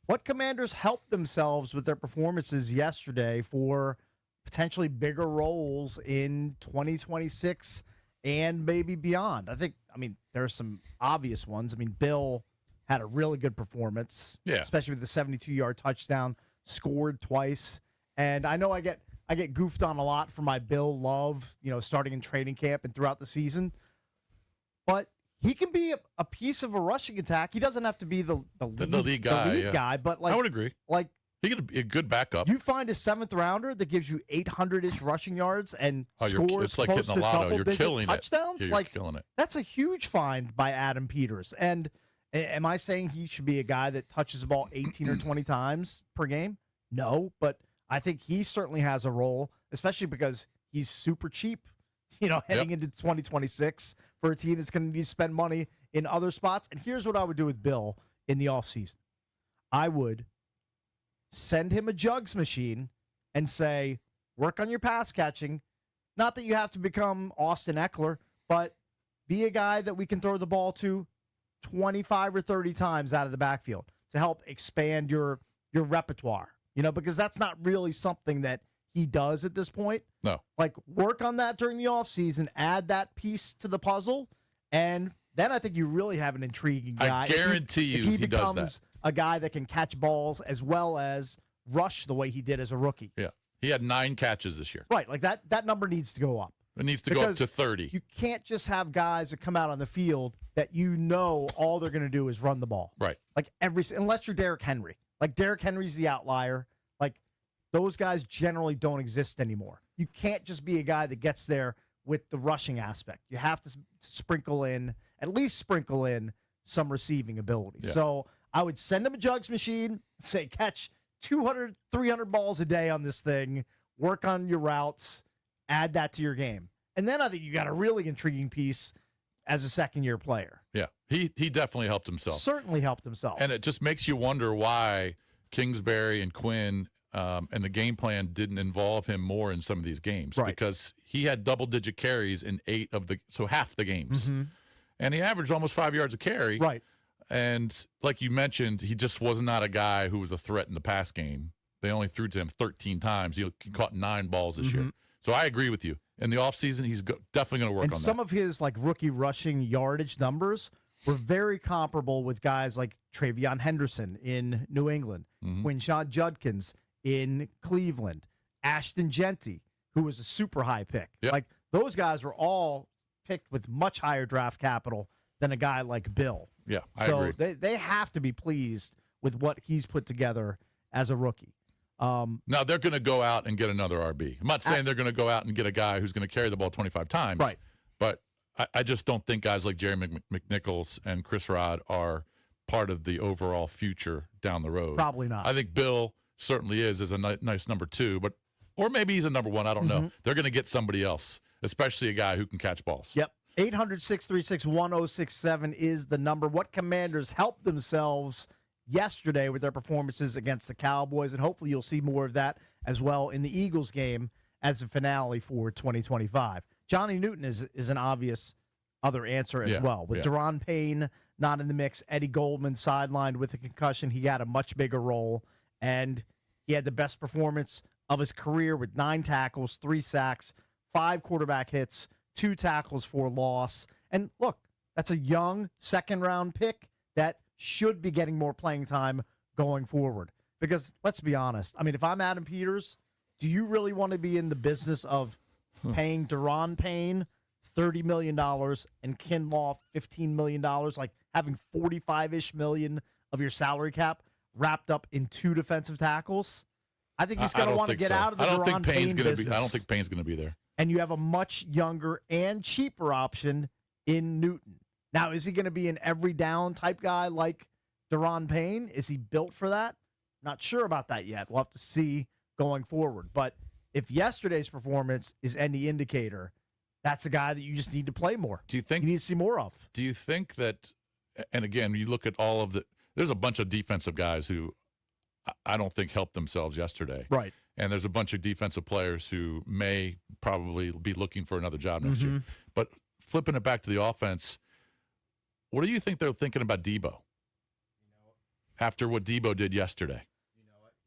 Speaker 1: What Commanders helped themselves with their performances yesterday for potentially bigger roles in 2026 and maybe beyond? There are some obvious ones. Bill had a really good performance, especially with the 72-yard touchdown, scored twice. And I know I get goofed on a lot for my Bill love, starting in training camp and throughout the season. But he can be a piece of a rushing attack. He doesn't have to be the lead guy, but I
Speaker 2: would agree. He could be a good backup.
Speaker 1: You find a 7th rounder that gives you 800-ish rushing yards and scores
Speaker 2: it's like
Speaker 1: close
Speaker 2: hitting a
Speaker 1: to
Speaker 2: lotto. You're
Speaker 1: double-digit
Speaker 2: killing
Speaker 1: touchdowns.
Speaker 2: You're killing it.
Speaker 1: That's a huge find by Adam Peters. And am I saying he should be a guy that touches the ball 18 or 20 times per game? No, but I think he certainly has a role, especially because he's super cheap, heading into 2026 for a team that's going to need to spend money in other spots. And here's what I would do with Bill in the offseason. I would send him a jugs machine and say, work on your pass catching. Not that you have to become Austin Eckler, but be a guy that we can throw the ball to 25 or 30 times out of the backfield to help expand your repertoire, because that's not really something that he does at this point.
Speaker 2: No.
Speaker 1: Work on that during the offseason, add that piece to the puzzle, and then I think you really have an intriguing guy.
Speaker 2: I guarantee
Speaker 1: if he
Speaker 2: does
Speaker 1: becomes
Speaker 2: that.
Speaker 1: A guy that can catch balls as well as rush the way he did as a rookie.
Speaker 2: Yeah. He had 9 catches this year.
Speaker 1: Right. That number needs to go up.
Speaker 2: It needs to go up to 30.
Speaker 1: You can't just have guys that come out on the field that all they're going to do is run the ball.
Speaker 2: Right.
Speaker 1: Unless you're Derrick Henry. Derrick Henry's the outlier. Those guys generally don't exist anymore. You can't just be a guy that gets there with the rushing aspect. You have to at least sprinkle in some receiving ability.
Speaker 2: Yeah.
Speaker 1: So I would send him a jugs machine, say catch 200, 300 balls a day on this thing, work on your routes, add that to your game. And then I think you got a really intriguing piece as a second-year player.
Speaker 2: Yeah, he definitely helped himself.
Speaker 1: Certainly helped himself.
Speaker 2: And it just makes you wonder why Kingsbury and Quinn and the game plan didn't involve him more in some of these games.
Speaker 1: Right.
Speaker 2: Because he had double-digit carries in half the games. Mm-hmm. And he averaged almost 5 yards a carry.
Speaker 1: Right.
Speaker 2: And like you mentioned, he just was not a guy who was a threat in the pass game. They only threw to him 13 times. He caught 9 balls this year. So I agree with you. In the offseason, he's definitely going to work on that.
Speaker 1: And some of his rookie rushing yardage numbers were very comparable with guys like Travion Henderson in New England, Quinshon Judkins in Cleveland, Ashton Genty, who was a super high pick.
Speaker 2: Yep.
Speaker 1: Those guys were all picked with much higher draft capital than a guy like Bill.
Speaker 2: Yeah, I
Speaker 1: agree.
Speaker 2: So
Speaker 1: they have to be pleased with what he's put together as a rookie.
Speaker 2: Now, they're going to go out and get another RB. I'm not saying they're going to go out and get a guy who's going to carry the ball 25 times.
Speaker 1: Right.
Speaker 2: But I just don't think guys like Jerry McNichols and Chris Rod are part of the overall future down the road.
Speaker 1: Probably not.
Speaker 2: I think Bill certainly is as a nice number 2, or maybe he's a number 1. I don't know. They're going to get somebody else, especially a guy who can catch balls.
Speaker 1: Yep. 800-636-1067 is the number. What Commanders helped themselves yesterday with their performances against the Cowboys, and hopefully you'll see more of that as well in the Eagles game as the finale for 2025. Johnny Newton is an obvious other answer as well. With Deron Payne not in the mix, Eddie Goldman sidelined with a concussion. He had a much bigger role, and he had the best performance of his career with 9 tackles, 3 sacks, 5 quarterback hits, 2 tackles for loss. And look, that's a young second-round pick that should be getting more playing time going forward. Because let's be honest, if I'm Adam Peters, do you really want to be in the business of paying Deron Payne $30 million and Kinlaw $15 million, having 45-ish million of your salary cap wrapped up in 2 defensive tackles? I think he's going to want to get out of the Deron Payne business.
Speaker 2: I don't think Payne's going to be there.
Speaker 1: And you have a much younger and cheaper option in Newton. Now, is he going to be an every down type guy like Deron Payne? Is he built for that? Not sure about that yet. We'll have to see going forward. But if yesterday's performance is any indicator, that's a guy that you just need to play more.
Speaker 2: Do you think
Speaker 1: you need to see more of?
Speaker 2: Do you think that, and again, you look at all of there's a bunch of defensive guys who I don't think helped themselves yesterday.
Speaker 1: Right.
Speaker 2: And there's a bunch of defensive players who may probably be looking for another job next year. But flipping it back to the offense, what do you think they're thinking about Debo after what Debo did yesterday?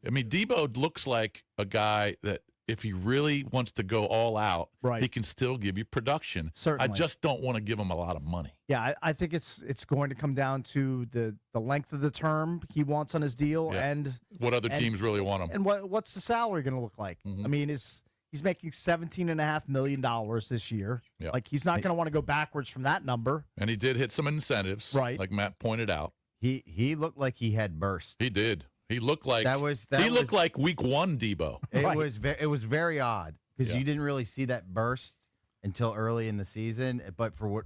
Speaker 2: I mean, Debo looks like a guy that if he really wants to go all out, he can still give you production.
Speaker 1: Certainly.
Speaker 2: I just don't want to give him a lot of money.
Speaker 1: Yeah, I think it's going to come down to the length of the term he wants on his deal and
Speaker 2: what other teams really want him.
Speaker 1: And what's the salary going to look like? I mean, he's making $17.5 million this year.
Speaker 2: Yeah.
Speaker 1: Like, he's not going to want to go backwards from that number.
Speaker 2: And he did hit some incentives, like Matt pointed out.
Speaker 3: He looked like he had burst.
Speaker 2: He did. He looked like looked like week 1 Debo.
Speaker 3: It was very odd because you didn't really see that burst until early in the season. But for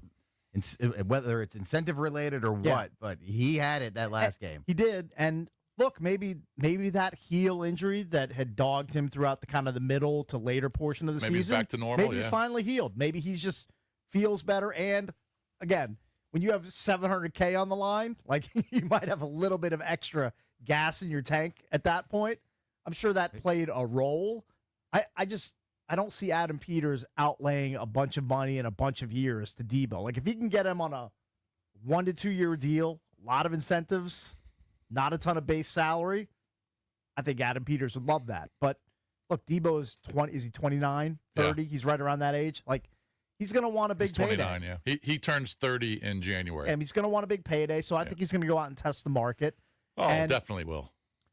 Speaker 3: whether it's incentive related or what, but he had it that last game.
Speaker 1: He did, and look, maybe that heel injury that had dogged him throughout the kind of the middle to later portion of the season.
Speaker 2: Maybe he's back to normal.
Speaker 1: Maybe he's finally healed. Maybe he's just feels better. And again, when you have $700K on the line, like you might have a little bit of extra gas in your tank at that point. I'm sure that played a role. I don't see Adam Peters outlaying a bunch of money in a bunch of years to Debo. Like, if he can get him on a 1 to 2 year deal, a lot of incentives, not a ton of base salary, I think Adam Peters would love that. But look, Debo is 20. Is he 29, 30? He's right around that age. Like, he's going to want a big payday.
Speaker 2: 29, yeah. He turns 30 in January.
Speaker 1: And he's going to want a big payday, so I think he's going to go out and test the market.
Speaker 2: Oh,
Speaker 1: and
Speaker 2: definitely will.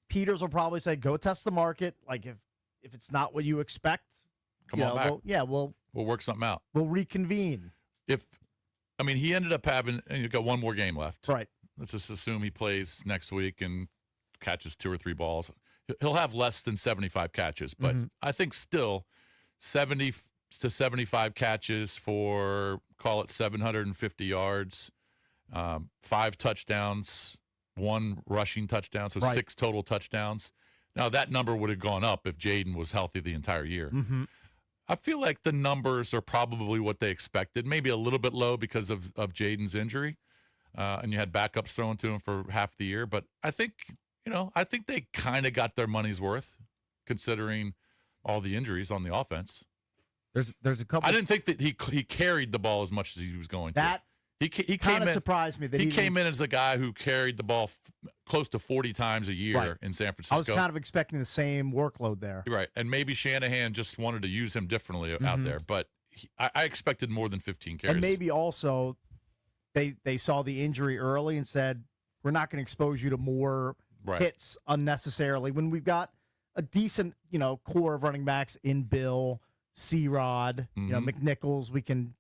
Speaker 1: Peters will probably say, go test the market. Like, if it's not what you expect,
Speaker 2: come on back.
Speaker 1: We'll
Speaker 2: work something out.
Speaker 1: We'll reconvene.
Speaker 2: He ended up having, and you've got one more game left.
Speaker 1: Right.
Speaker 2: Let's just assume he plays next week and catches 2 or 3 balls. He'll have less than 75 catches, but I think still 70 to 75 catches for, call it 750 yards, 5 touchdowns, 1 rushing touchdown, so 6 total touchdowns. Now, that number would have gone up if Jaden was healthy the entire year. I feel like the numbers are probably what they expected, maybe a little bit low because of Jaden's injury, and you had backups thrown to him for half the year. But I think they kind of got their money's worth, considering all the injuries on the offense.
Speaker 3: There's a couple.
Speaker 2: I didn't think that he carried the ball as much as he was going to. He
Speaker 1: kind of surprised me that
Speaker 2: he came in as a guy who carried the ball close to 40 times a year in San Francisco.
Speaker 1: I was kind of expecting the same workload there.
Speaker 2: Right, and maybe Shanahan just wanted to use him differently out there, but I expected more than 15 carries.
Speaker 1: And maybe also they saw the injury early and said, we're not going to expose you to more hits unnecessarily when we've got a decent core of running backs in Bill, C-Rod, McNichols we can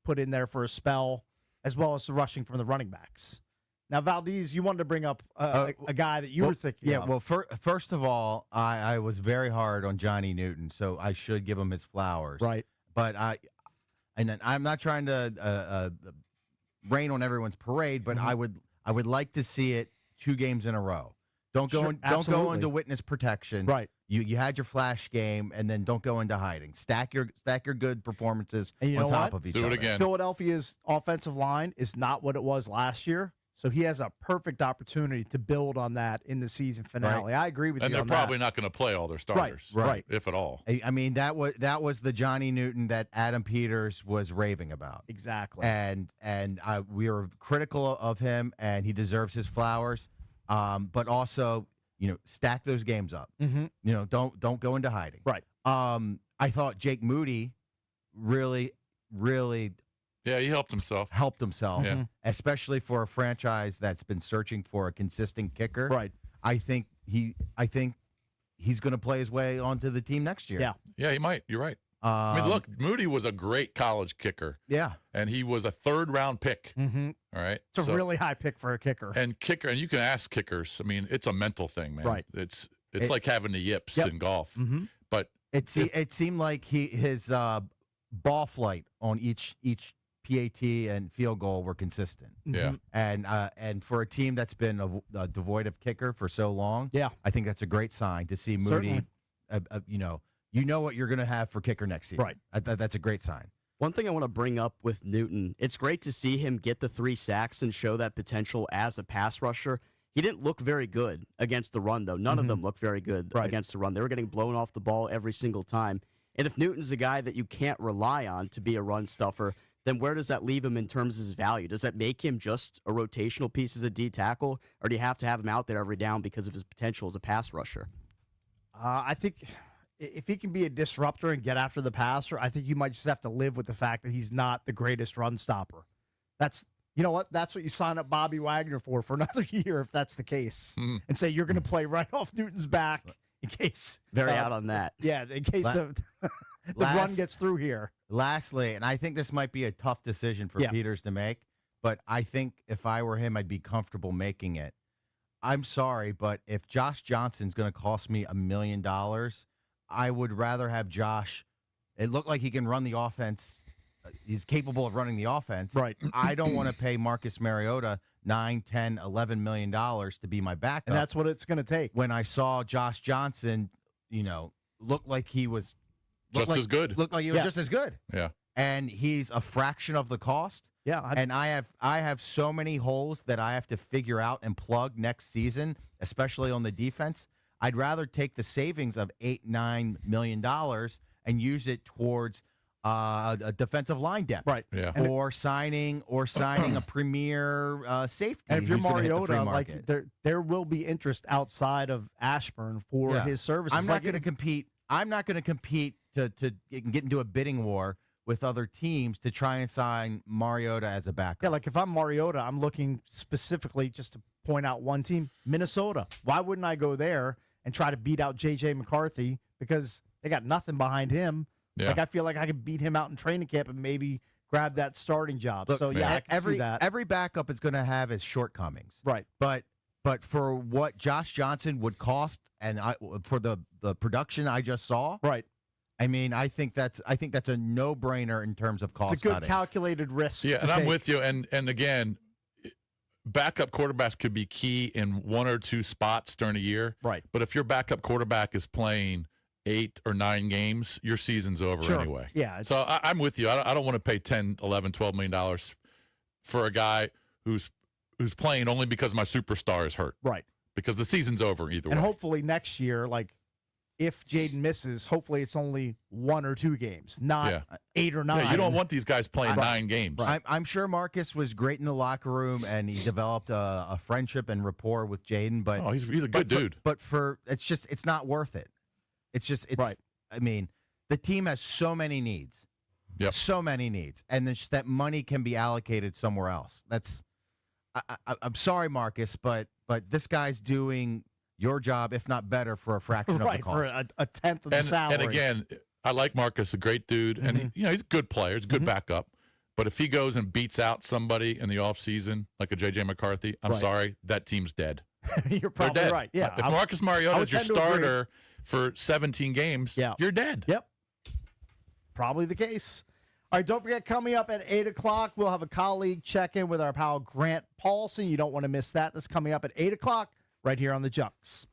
Speaker 1: put in there for a spell, as well as the rushing from the running backs. Now, Valdez, you wanted to bring up a guy that you were thinking of.
Speaker 3: Yeah, well, first of all, I was very hard on Johnny Newton, so I should give him his flowers.
Speaker 1: Right.
Speaker 3: But I'm not trying to rain on everyone's parade, but I would like to see it 2 games in a row. Don't go into witness protection.
Speaker 1: Right.
Speaker 3: You had your flash game, and then don't go into hiding. Stack your good performances on top of each other.
Speaker 2: Do it again.
Speaker 1: Philadelphia's offensive line is not what it was last year, so he has a perfect opportunity to build on that in the season finale. I agree with you on that.
Speaker 2: And they're probably not going to play all their starters,
Speaker 3: right,
Speaker 2: if at all.
Speaker 3: I mean, that was the Johnny Newton that Adam Peters was raving about.
Speaker 1: Exactly.
Speaker 3: And we were critical of him, and he deserves his flowers. But also, stack those games up. Don't go into hiding.
Speaker 1: Right.
Speaker 3: I thought Jake Moody really
Speaker 2: he helped himself.
Speaker 3: Especially for a franchise that's been searching for a consistent kicker.
Speaker 1: Right.
Speaker 3: I think he's going to play his way onto the team next year.
Speaker 2: Yeah, he might. You're right. I mean, look, Moody was a great college kicker.
Speaker 3: Yeah.
Speaker 2: And he was a 3rd-round pick. All right.
Speaker 1: It's a really high pick for a kicker.
Speaker 2: And you can ask kickers. I mean, it's a mental thing, man.
Speaker 1: Right.
Speaker 2: It's like having the yips in golf. But
Speaker 3: it seemed like his ball flight on each PAT and field goal were consistent.
Speaker 2: Yeah.
Speaker 3: And for a team that's been devoid of kicker for so long, I think that's a great sign to see Moody. You know what you're going to have for kicker next season.
Speaker 1: Right.
Speaker 3: That's a great sign.
Speaker 4: One thing I want to bring up with Newton, it's great to see him get the 3 sacks and show that potential as a pass rusher. He didn't look very good against the run, though. None of them looked very good against the run. They were getting blown off the ball every single time. And if Newton's a guy that you can't rely on to be a run stuffer, then where does that leave him in terms of his value? Does that make him just a rotational piece as a D tackle, or do you have to have him out there every down because of his potential as a pass rusher?
Speaker 1: I think if he can be a disruptor and get after the passer, I think you might just have to live with the fact that he's not the greatest run stopper. You know what? That's what you sign up Bobby Wagner for another year if that's the case, and say you're going to play right off Newton's back in case.
Speaker 4: Very out on that.
Speaker 1: Yeah, in case the run gets through here.
Speaker 3: Lastly, and I think this might be a tough decision for Peters to make, but I think if I were him, I'd be comfortable making it. I'm sorry, but if Josh Johnson's going to cost me $1 million, I would rather have Josh. It looked like he can run the offense. He's capable of running the offense.
Speaker 1: Right.
Speaker 3: I don't want to pay Marcus Mariota $9, $10, $11 million to be my backup.
Speaker 1: And that's what it's going to take.
Speaker 3: When I saw Josh Johnson, look like he was
Speaker 2: as good.
Speaker 3: Looked like he was just as good.
Speaker 2: Yeah.
Speaker 3: And he's a fraction of the cost.
Speaker 1: Yeah.
Speaker 3: And I have so many holes that I have to figure out and plug next season, especially on the defense. I'd rather take the savings of $8-9 million and use it towards a defensive line depth,
Speaker 1: right?
Speaker 2: Yeah,
Speaker 3: or signing a premier safety.
Speaker 1: And if you're Mariota, there will be interest outside of Ashburn for his services.
Speaker 3: I'm not going to compete. I'm not going to compete to get into a bidding war with other teams to try and sign Mariota as a backup.
Speaker 1: Yeah, like if I'm Mariota, I'm looking specifically just to point out one team, Minnesota. Why wouldn't I go there and try to beat out J.J. McCarthy because they got nothing behind him? Yeah. Like I feel like I could beat him out in training camp and maybe grab that starting job.
Speaker 3: Look,
Speaker 1: so yeah, I can see that.
Speaker 3: Every backup is going to have his shortcomings,
Speaker 1: right?
Speaker 3: But for what Josh Johnson would cost, and for the production I just saw,
Speaker 1: right?
Speaker 3: I mean, I think that's a no-brainer in terms of cost.
Speaker 1: It's a good
Speaker 3: cutting.
Speaker 1: calculated risk.
Speaker 2: Yeah, and I'm with you. And again, backup quarterbacks could be key in one or two spots during a year,
Speaker 1: right?
Speaker 2: But if your backup quarterback is playing 8 or 9 games, your season's over anyway.
Speaker 1: Yeah.
Speaker 2: So I'm with you. I don't want to pay $10, $11, $12 million for a guy who's playing only because my superstar is hurt.
Speaker 1: Right.
Speaker 2: Because the season's over either way.
Speaker 1: And hopefully next year, like if Jaden misses, hopefully it's only 1 or 2 games, not 8 or 9.
Speaker 2: Yeah, you don't want these guys playing 9 games.
Speaker 3: I'm sure Marcus was great in the locker room, and he developed a friendship and rapport with Jaden. But
Speaker 2: he's a good dude.
Speaker 3: But it's not worth it. It's right. I mean, the team has so many needs.
Speaker 2: Yep.
Speaker 3: So many needs. And that money can be allocated somewhere else. I'm sorry, Marcus, but this guy's doing your job, if not better, for a fraction of the cost.
Speaker 1: For a tenth of the salary.
Speaker 2: And again, I like Marcus, a great dude. And he's a good player. He's a good backup. But if he goes and beats out somebody in the offseason, like a J.J. McCarthy, I'm sorry, that team's dead.
Speaker 1: You're probably
Speaker 2: dead.
Speaker 1: right. Yeah.
Speaker 2: If Marcus Mariota is your starter for 17 games, you're dead.
Speaker 1: Yep. Probably the case. All right, don't forget, coming up at 8 o'clock, we'll have a colleague check-in with our pal Grant Paulson. You don't want to miss that. That's coming up at 8 o'clock right here on the Junks.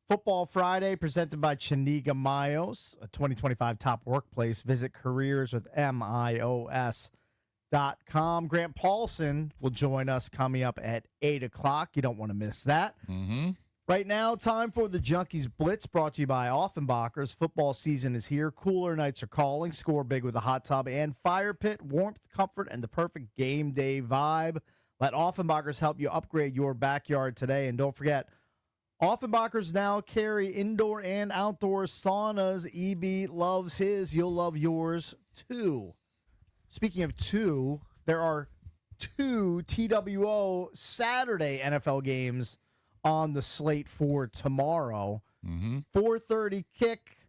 Speaker 1: Football Friday presented by Chiniga Mayos, a 2025 top workplace. Visit careerswithmios.com. Grant Paulson will join us coming up at 8 o'clock. You don't want to miss that.
Speaker 2: Mm-hmm.
Speaker 1: Right now, time for the Junkies Blitz, brought to you by Offenbachers. Football season is here. Cooler nights are calling. Score big with a hot tub and fire pit. Warmth, comfort, and the perfect game day vibe. Let Offenbachers help you upgrade your backyard today. And don't forget, Offenbachers now carry indoor and outdoor saunas. EB loves his. You'll love yours, too. Speaking of two, there are 2 TWO Saturday NFL games on the slate for tomorrow. 4:30 kick.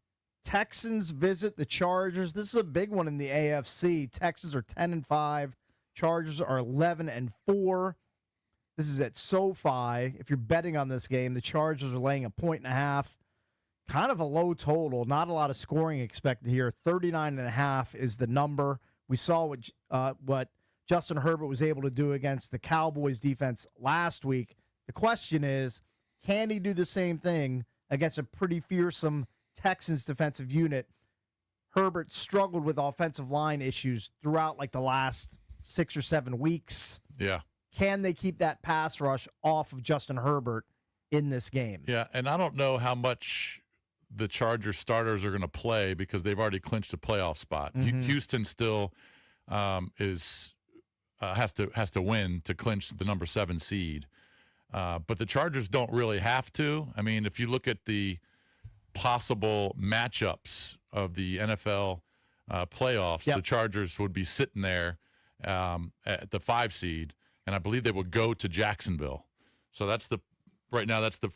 Speaker 1: Texans visit the Chargers. This is a big one in the AFC. Texans are 10-5. Chargers are 11-4. This is at SoFi. If you're betting on this game, the Chargers are laying 1.5. Kind of a low total. Not a lot of scoring expected here. 39.5 is the number. We saw what Justin Herbert was able to do against the Cowboys defense last week. The question is, can he do the same thing against a pretty fearsome Texans defensive unit? Herbert struggled with offensive line issues throughout like the last 6 or 7 weeks.
Speaker 2: Yeah.
Speaker 1: Can they keep that pass rush off of Justin Herbert in this game?
Speaker 2: Yeah, and I don't know how much the Chargers starters are going to play because they've already clinched a playoff spot. Houston still has to win to clinch the number 7 seed. But the Chargers don't really have to. I mean, if you look at the possible matchups of the NFL playoffs, the Chargers would be sitting there at the 5 seed, and I believe they would go to Jacksonville. So that's right now that's the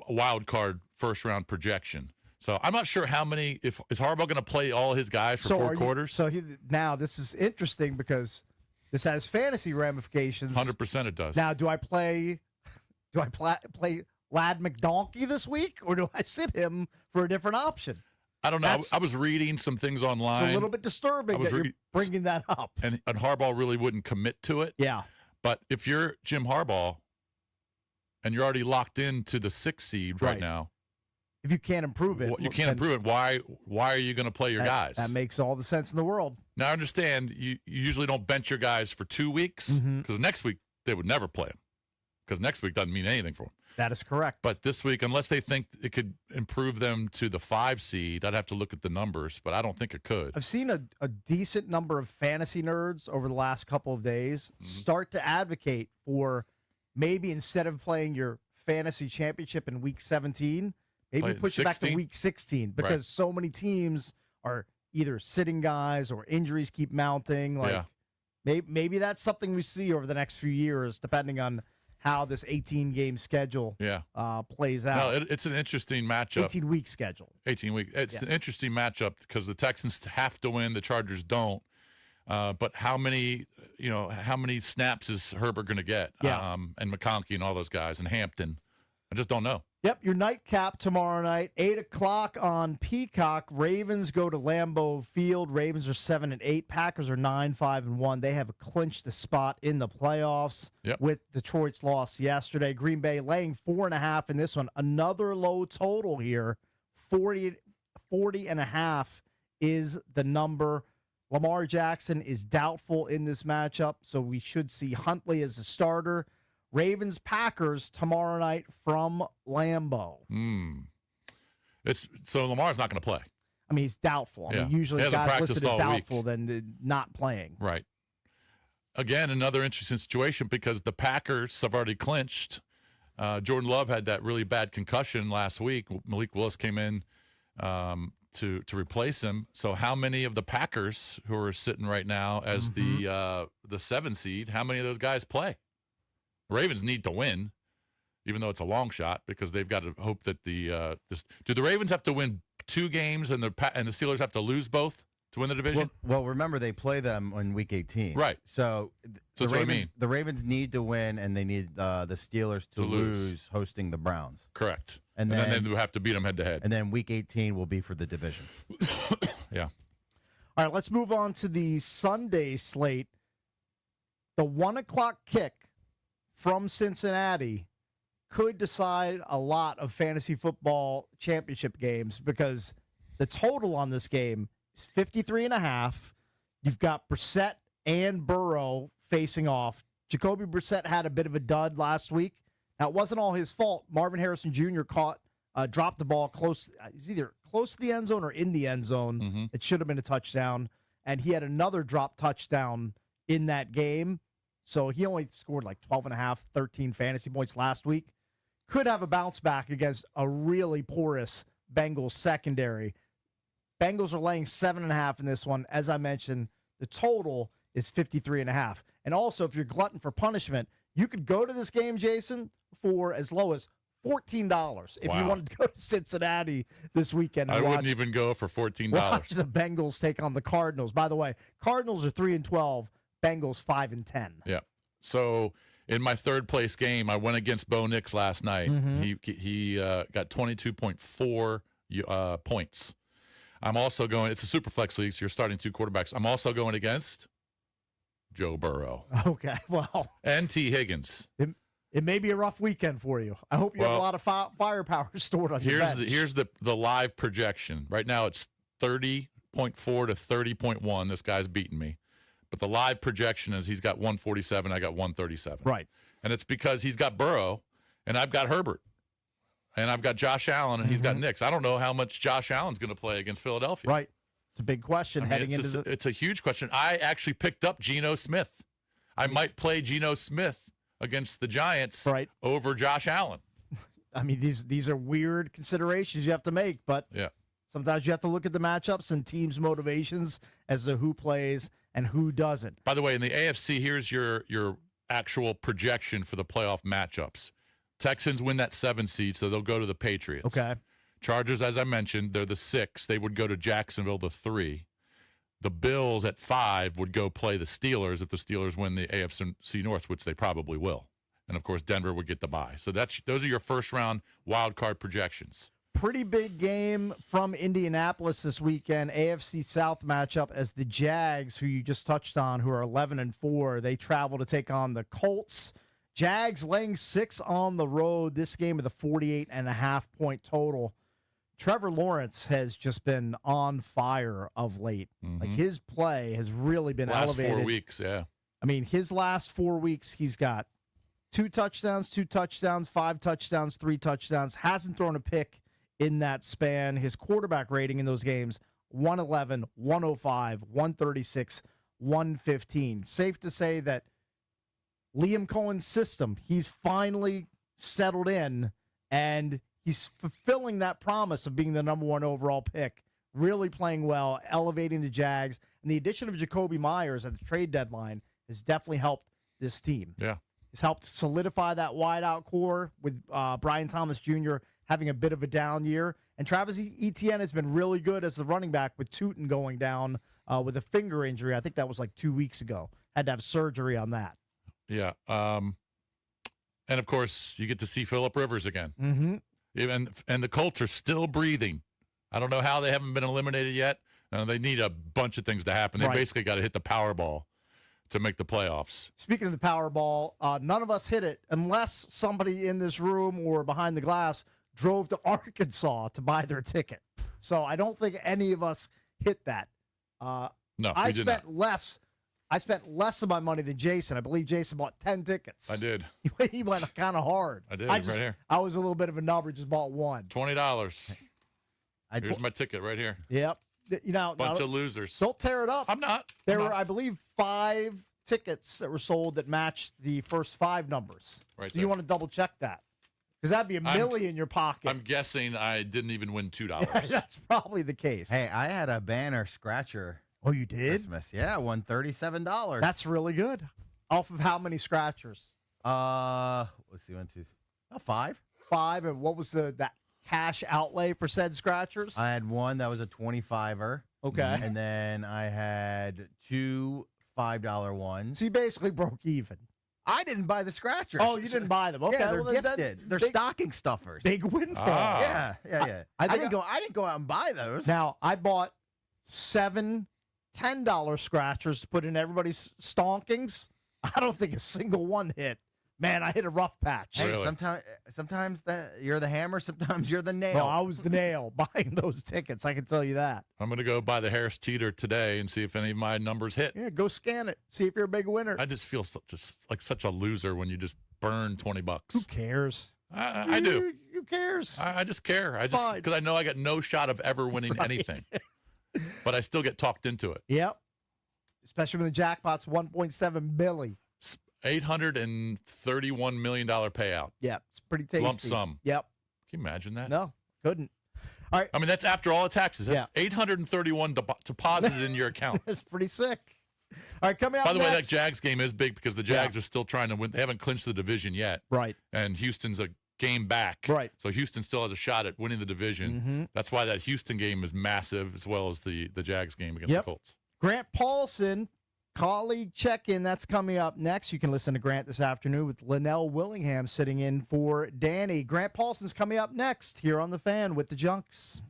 Speaker 2: wild card first round projection. So I'm not sure how many. Is Harbaugh going to play all his guys for 4 quarters?
Speaker 1: Now this is interesting because this has fantasy ramifications.
Speaker 2: 100% it does.
Speaker 1: Now, do I play Lad McDonkey this week, or do I sit him for a different option?
Speaker 2: I don't know. I was reading some things online.
Speaker 1: It's a little bit disturbing that you're bringing that up.
Speaker 2: And Harbaugh really wouldn't commit to it.
Speaker 1: Yeah.
Speaker 2: But if you're Jim Harbaugh and you're already locked into the 6 seed right now.
Speaker 1: If you can't improve it.
Speaker 2: You can't improve it. Why are you going to play your guys?
Speaker 1: That makes all the sense in the world.
Speaker 2: Now, I understand you usually don't bench your guys for 2 weeks because next week they would never play them because next week doesn't mean anything for them.
Speaker 1: That is correct.
Speaker 2: But this week, unless they think it could improve them to the 5 seed, I'd have to look at the numbers, but I don't think it could.
Speaker 1: I've seen a decent number of fantasy nerds over the last couple of days start to advocate for maybe instead of playing your fantasy championship in week 17, maybe push it back to week 16 because so many teams are either sitting guys or injuries keep mounting. Maybe that's something we see over the next few years, depending on how this 18-game schedule plays out.
Speaker 2: No, it's an interesting matchup.
Speaker 1: 18-week schedule.
Speaker 2: 18-week. It's an interesting matchup because the Texans have to win, the Chargers don't. But how many snaps is Herbert going to get? And McConkey and all those guys and Hampton. I just don't know.
Speaker 1: Yep, your nightcap tomorrow night, 8 o'clock on Peacock. Ravens go to Lambeau Field. Ravens are 7-8. Packers are 9-5-1. They have clinched a spot in the playoffs with Detroit's loss yesterday. Green Bay laying 4.5 in this one. Another low total here. 40.5 is the number. Lamar Jackson is doubtful in this matchup, so we should see Huntley as a starter. Ravens-Packers tomorrow night from Lambeau.
Speaker 2: So Lamar's not going to play.
Speaker 1: I mean, he's doubtful. I mean, usually guys listed as doubtful than not playing.
Speaker 2: Right. Again, another interesting situation because the Packers have already clinched. Jordan Love had that really bad concussion last week. Malik Willis came in to replace him. So how many of the Packers who are sitting right now as the 7 seed, how many of those guys play? Ravens need to win, even though it's a long shot, because they've got to hope that do the Ravens have to win 2 games and the Steelers have to lose both to win the division?
Speaker 3: Well, remember they play them in Week 18,
Speaker 2: right?
Speaker 3: So
Speaker 2: that's what I mean.
Speaker 3: The Ravens need to win, and they need the Steelers to lose hosting the Browns.
Speaker 2: Correct. And then they have to beat them head to head.
Speaker 3: And then Week 18 will be for the division.
Speaker 2: Yeah.
Speaker 1: All right, let's move on to the Sunday slate. The 1 o'clock kick from Cincinnati could decide a lot of fantasy football championship games because the total on this game is 53.5. You've got Brissett and Burrow facing off. Jacoby Brissett had a bit of a dud last week. Now, it wasn't all his fault. Marvin Harrison Jr. dropped the ball close. It was either close to the end zone or in the end zone.
Speaker 2: Mm-hmm.
Speaker 1: It should have been a touchdown. And he had another drop touchdown in that game. So he only scored like 12.5, 13 fantasy points last week. Could have a bounce back against a really porous Bengals secondary. Bengals are laying 7.5 in this one. As I mentioned, the total is 53.5. And also, if you're glutton for punishment, you could go to this game, Jason, for as low as $14 if you wanted to go to Cincinnati this weekend.
Speaker 2: I wouldn't even go for $14.
Speaker 1: Watch the Bengals take on the Cardinals. By the way, Cardinals are 3-12, Bengals 5-10.
Speaker 2: Yeah. So in my third place game, I went against Bo Nix last night.
Speaker 1: Mm-hmm.
Speaker 2: He got 22.4 points. I'm also going. It's a super flex league, so you're starting two quarterbacks. I'm also going against Joe Burrow.
Speaker 1: Okay, well,
Speaker 2: and T. Higgins.
Speaker 1: It may be a rough weekend for you. I hope you have a lot of firepower stored on your bench.
Speaker 2: Here's the live projection. Right now it's 30.4 to 30.1. This guy's beating me. But the live projection is he's got 147, I got 137.
Speaker 1: Right.
Speaker 2: And it's because he's got Burrow and I've got Herbert. And I've got Josh Allen and he's got Nix. I don't know how much Josh Allen's going to play against Philadelphia.
Speaker 1: Right. It's a big question heading into
Speaker 2: It's a huge question. I actually picked up Geno Smith. I might play Geno Smith against the Giants over Josh Allen.
Speaker 1: I mean, these are weird considerations you have to make, but sometimes you have to look at the matchups and teams' motivations as to who plays and who doesn't.
Speaker 2: By the way, in the AFC, here's your actual projection for the playoff matchups. Texans win that 7 seed, so they'll go to the Patriots.
Speaker 1: Okay.
Speaker 2: Chargers, as I mentioned, they're the 6. They would go to Jacksonville, the 3. The Bills at 5 would go play the Steelers if the Steelers win the AFC North, which they probably will. And, of course, Denver would get the bye. So those are your first-round wild card projections.
Speaker 1: Pretty big game from Indianapolis this weekend, AFC South matchup as the Jags, who you just touched on, who are 11-4, they travel to take on the Colts. Jags laying 6 on the road. This game with a 48.5-point total. Trevor Lawrence has just been on fire of late. Like his play has really been elevated.
Speaker 2: Last 4 weeks, yeah.
Speaker 1: I mean, his last 4 weeks, he's got 2 touchdowns, 5 touchdowns, 3 touchdowns. Hasn't thrown a pick in that span. His quarterback rating in those games, 111, 105, 136, 115. Safe to say that Liam Cohen's system, he's finally settled in, and he's fulfilling that promise of being the number 1 overall pick, really playing well, elevating the Jags. And the addition of Jacoby Myers at the trade deadline has definitely helped this team.
Speaker 2: Yeah.
Speaker 1: It's helped solidify that wideout core with Brian Thomas Jr. having a bit of a down year. And Travis Etienne has been really good as the running back with Tootin going down with a finger injury. I think that was like 2 weeks ago. Had to have surgery on that.
Speaker 2: Yeah. And, of course, you get to see Phillip Rivers again.
Speaker 1: Mm-hmm.
Speaker 2: And the Colts are still breathing. I don't know how they haven't been eliminated yet. They need a bunch of things to happen. They basically got to hit the Powerball to make the playoffs.
Speaker 1: Speaking of the Powerball, none of us hit it unless somebody in this room or behind the glass drove to Arkansas to buy their ticket. So I don't think any of us hit that.
Speaker 2: No,
Speaker 1: I spent less. I spent less of my money than Jason. I believe Jason bought 10 tickets.
Speaker 2: I did.
Speaker 1: He went kind of hard.
Speaker 2: I did, right here.
Speaker 1: I was a little bit of a number, just bought one.
Speaker 2: $20. Here's my ticket right here.
Speaker 1: Yep.
Speaker 2: Bunch of losers.
Speaker 1: Don't tear it up.
Speaker 2: I'm not.
Speaker 1: There were, I believe, 5 tickets that were sold that matched the first 5 numbers.
Speaker 2: Right.
Speaker 1: So you want to double check that. Because that'd be $1 million in your pocket.
Speaker 2: I'm guessing I didn't even win $2.
Speaker 1: Yeah, that's probably the case.
Speaker 3: Hey, I had a banner scratcher.
Speaker 1: Oh, you did?
Speaker 3: Christmas. Yeah, I won $37.
Speaker 1: That's really good. Off of how many scratchers?
Speaker 3: Let's see, 1, 2, 5.
Speaker 1: 5. And what was that cash outlay for said scratchers?
Speaker 3: I had one that was a 25er.
Speaker 1: Okay.
Speaker 3: And then I had 2 $5 ones.
Speaker 1: So you basically broke even.
Speaker 3: I didn't buy the scratchers.
Speaker 1: Oh, you didn't buy them. Okay,
Speaker 3: yeah, they're gifted. They're stocking stuffers.
Speaker 1: Big windfall.
Speaker 3: Yeah. I didn't go out and buy those.
Speaker 1: Now I bought 7 $10 scratchers to put in everybody's stonkings. I don't think a single one hit. Man, I hit a rough patch.
Speaker 3: Hey,
Speaker 2: Really?
Speaker 3: sometimes you're the hammer, sometimes you're the nail.
Speaker 1: Well, I was the nail buying those tickets. I can tell you that.
Speaker 2: I'm going to go buy the Harris Teeter today and see if any of my numbers hit.
Speaker 1: Yeah, go scan it. See if you're a big winner.
Speaker 2: I just feel just like such a loser when you just burn $20.
Speaker 1: Who cares?
Speaker 2: I do.
Speaker 1: Who cares?
Speaker 2: I just care.
Speaker 1: Fine.
Speaker 2: Because I know I got no shot of ever winning anything, but I still get talked into it.
Speaker 1: Yep. Especially when the jackpot's $1.7 billion.
Speaker 2: $831 million payout.
Speaker 1: Yeah, it's pretty tasty.
Speaker 2: Lump sum.
Speaker 1: Yep.
Speaker 2: Can you imagine that?
Speaker 1: No, couldn't. All right.
Speaker 2: I mean, that's after all the taxes. That's 831 deposited in your account.
Speaker 1: That's pretty sick. All right, coming up
Speaker 2: By the way, that
Speaker 1: next.
Speaker 2: Jags game is big because the Jags are still trying to win. They haven't clinched the division yet.
Speaker 1: Right.
Speaker 2: And Houston's a game back.
Speaker 1: Right.
Speaker 2: So Houston still has a shot at winning the division.
Speaker 1: Mm-hmm.
Speaker 2: That's why that Houston game is massive, as well as the Jags game against the Colts.
Speaker 1: Grant Paulson, colleague check-in. That's coming up next. You can listen to Grant this afternoon with Linnell Willingham sitting in for Danny. Grant Paulson's coming up next here on The Fan with the Junks.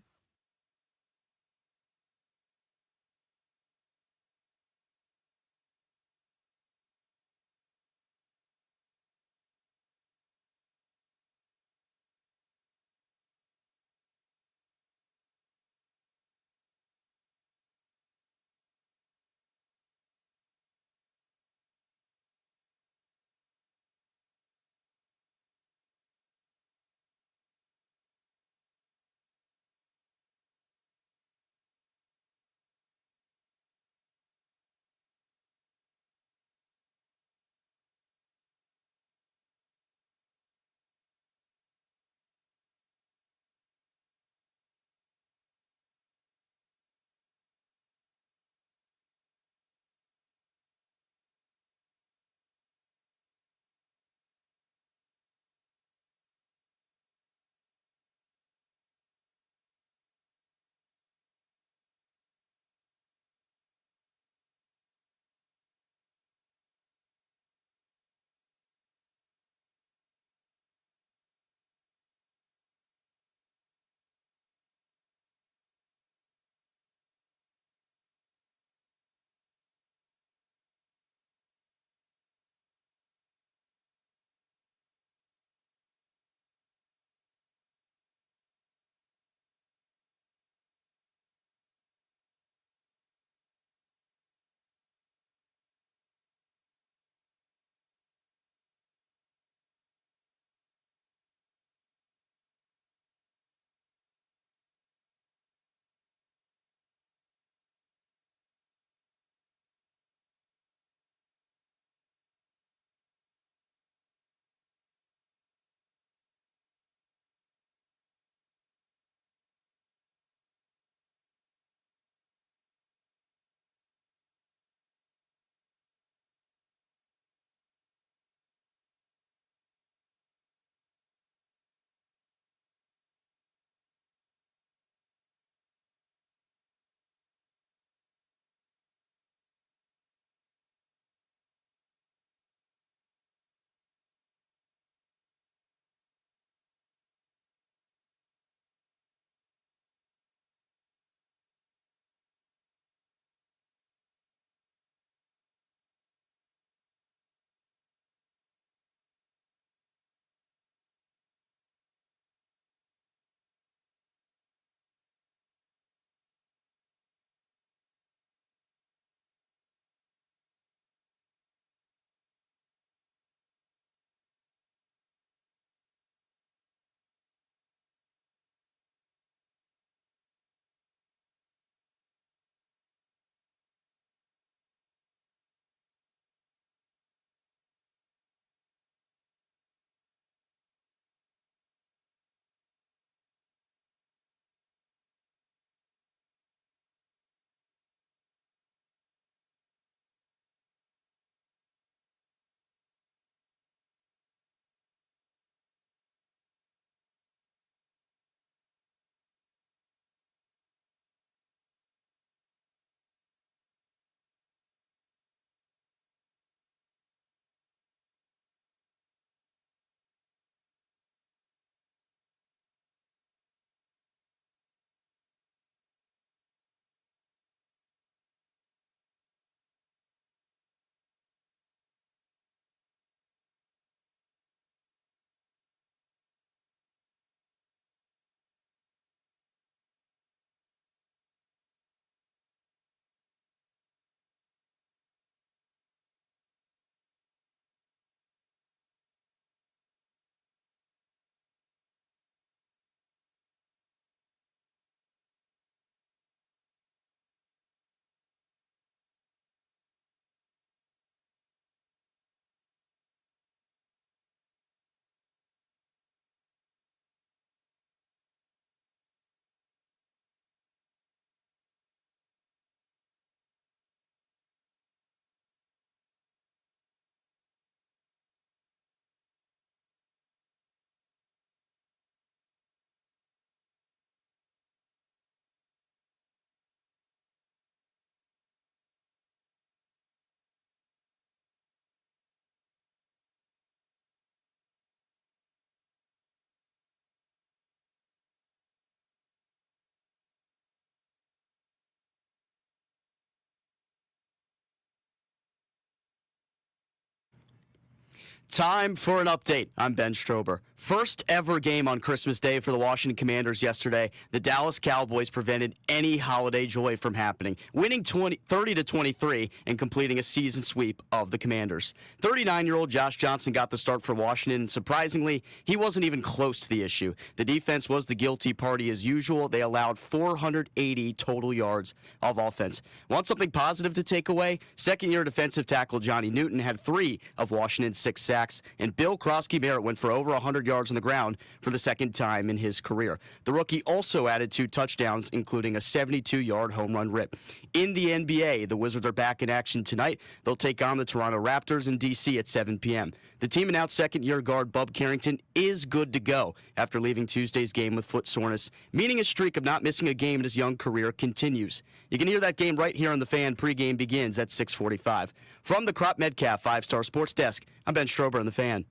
Speaker 4: Time for an update. I'm Ben Strober. First ever game on Christmas Day for the Washington Commanders yesterday. The Dallas Cowboys prevented any holiday joy from happening, winning 30-23 and completing a season sweep of the Commanders. 39-year-old Josh Johnson got the start for Washington, and surprisingly, he wasn't even close to the issue. The defense was the guilty party as usual. They allowed 480 total yards of offense. Want something positive to take away? Second-year defensive tackle Johnny Newton had 3 of Washington's 6 sacks, and Bill Krosky-Barrett went for over 100 yards on the ground for the second time in his career. The rookie also added 2 touchdowns, including a 72-yard home run rip. In the NBA, the Wizards are back in action tonight. They'll take on the Toronto Raptors in D.C. at 7 p.m. The team announced second-year guard Bub Carrington is good to go after leaving Tuesday's game with foot soreness, meaning his streak of not missing a game in his young career continues. You can hear that game right here on The Fan. Pregame begins at 6:45. From the Crop Metcalf 5-Star Sports Desk, I'm Ben Strober on The Fan.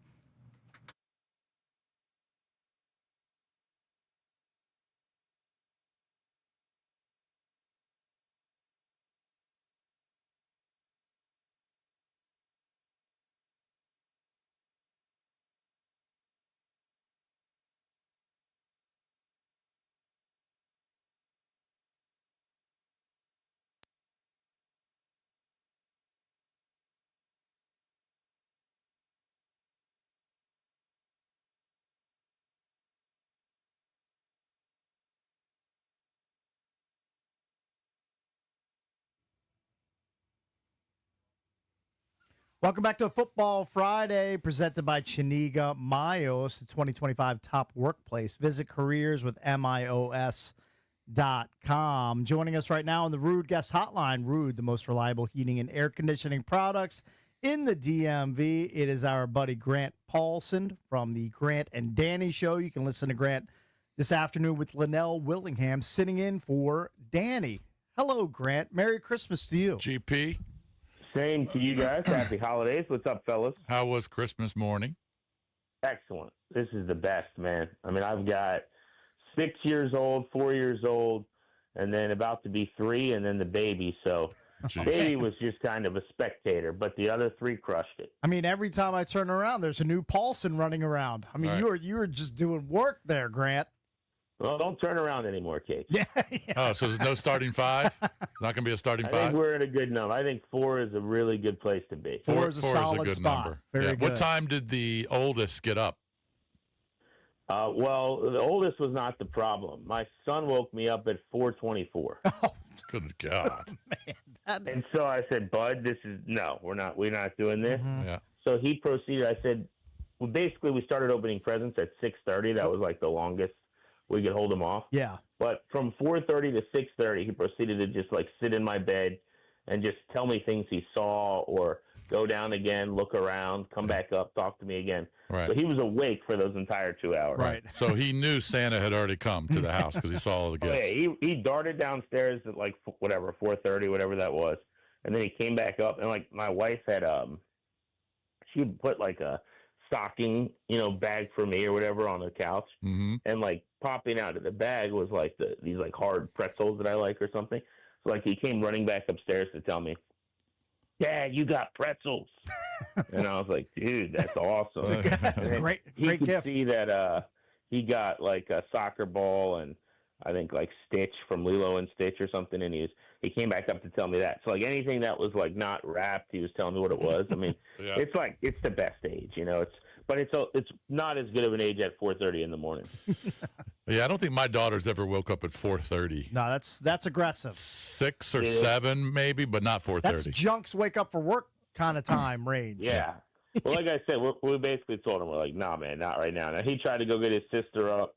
Speaker 1: Welcome back to Football Friday, presented by Chiniga Mios, the 2025 top workplace. Visit careerswithmios.com. Joining us right now on the Rude Guest Hotline, Rude, the most reliable heating and air conditioning products in the DMV. It is our buddy Grant Paulson from the Grant and Danny Show. You can listen to Grant this afternoon with Linnell Willingham sitting in for Danny. Hello, Grant. Merry Christmas to you.
Speaker 2: GP.
Speaker 6: Same to you guys. Happy holidays. What's up, fellas?
Speaker 2: How was Christmas morning?
Speaker 6: Excellent. This is the best, man. I mean, I've got 6 years old, 4 years old, and then about to be 3, and then the baby. So baby was just kind of a spectator, but the other 3 crushed it.
Speaker 1: I mean, every time I turn around, there's a new Paulson running around. I mean,
Speaker 2: right.
Speaker 1: you were just doing work there, Grant.
Speaker 6: Well, don't turn around anymore, Kate.
Speaker 1: Yeah.
Speaker 2: Oh, so there's no starting 5? Not going to be a starting 5?
Speaker 6: I think we're at a good number. I think 4 is a really good place to be.
Speaker 1: Four is a solid
Speaker 2: good
Speaker 1: spot.
Speaker 2: number.
Speaker 1: Very good.
Speaker 2: What time did the oldest get up?
Speaker 6: Well, the oldest was not the problem. My son woke me up at 4:24.
Speaker 1: Oh,
Speaker 2: Good God.
Speaker 1: man.
Speaker 6: And so I said, Bud, we're not doing this.
Speaker 1: Mm-hmm.
Speaker 2: Yeah.
Speaker 6: So he proceeded. I said, well, basically, we started opening presents at 6:30. That was like the longest we could hold him off.
Speaker 1: Yeah.
Speaker 6: But from 4:30 to 6:30, he proceeded to just like sit in my bed and just tell me things he saw, or go down again, look around, come back up, talk to me again.
Speaker 2: Right.
Speaker 6: So he was awake for those entire 2 hours.
Speaker 1: Right.
Speaker 2: So he knew Santa had already come to the house because he saw all the
Speaker 6: Oh,
Speaker 2: gifts.
Speaker 6: yeah, he darted downstairs at like 4:30, whatever that was, and then he came back up, and like my wife had she put like a stocking, bag for me or whatever on the couch,
Speaker 2: Mm-hmm.
Speaker 6: and like popping out of the bag was like these like hard pretzels that I like or something. So like he came running back upstairs to tell me, Dad, you got pretzels. And I was like, dude, that's awesome.
Speaker 1: That's a great
Speaker 6: He could
Speaker 1: gift.
Speaker 6: see that he got like a soccer ball and I think like Stitch from Lilo and Stitch or something, and he came back up to tell me that. So like anything that was like not wrapped, he was telling me what it was. I mean,
Speaker 2: Yeah.
Speaker 6: it's the best age, but it's not as good of an age at 4:30 in the morning.
Speaker 2: Yeah, I don't think my daughter's ever woke up at 4:30.
Speaker 1: No, that's aggressive.
Speaker 2: 6 or
Speaker 6: Yeah.
Speaker 2: 7 maybe, but not 4:30.
Speaker 1: That's Junk's wake up for work kind of time range.
Speaker 6: Yeah. Well, like I said, we basically told him, we're like, nah, man, not right now. Now, he tried to go get his sister up.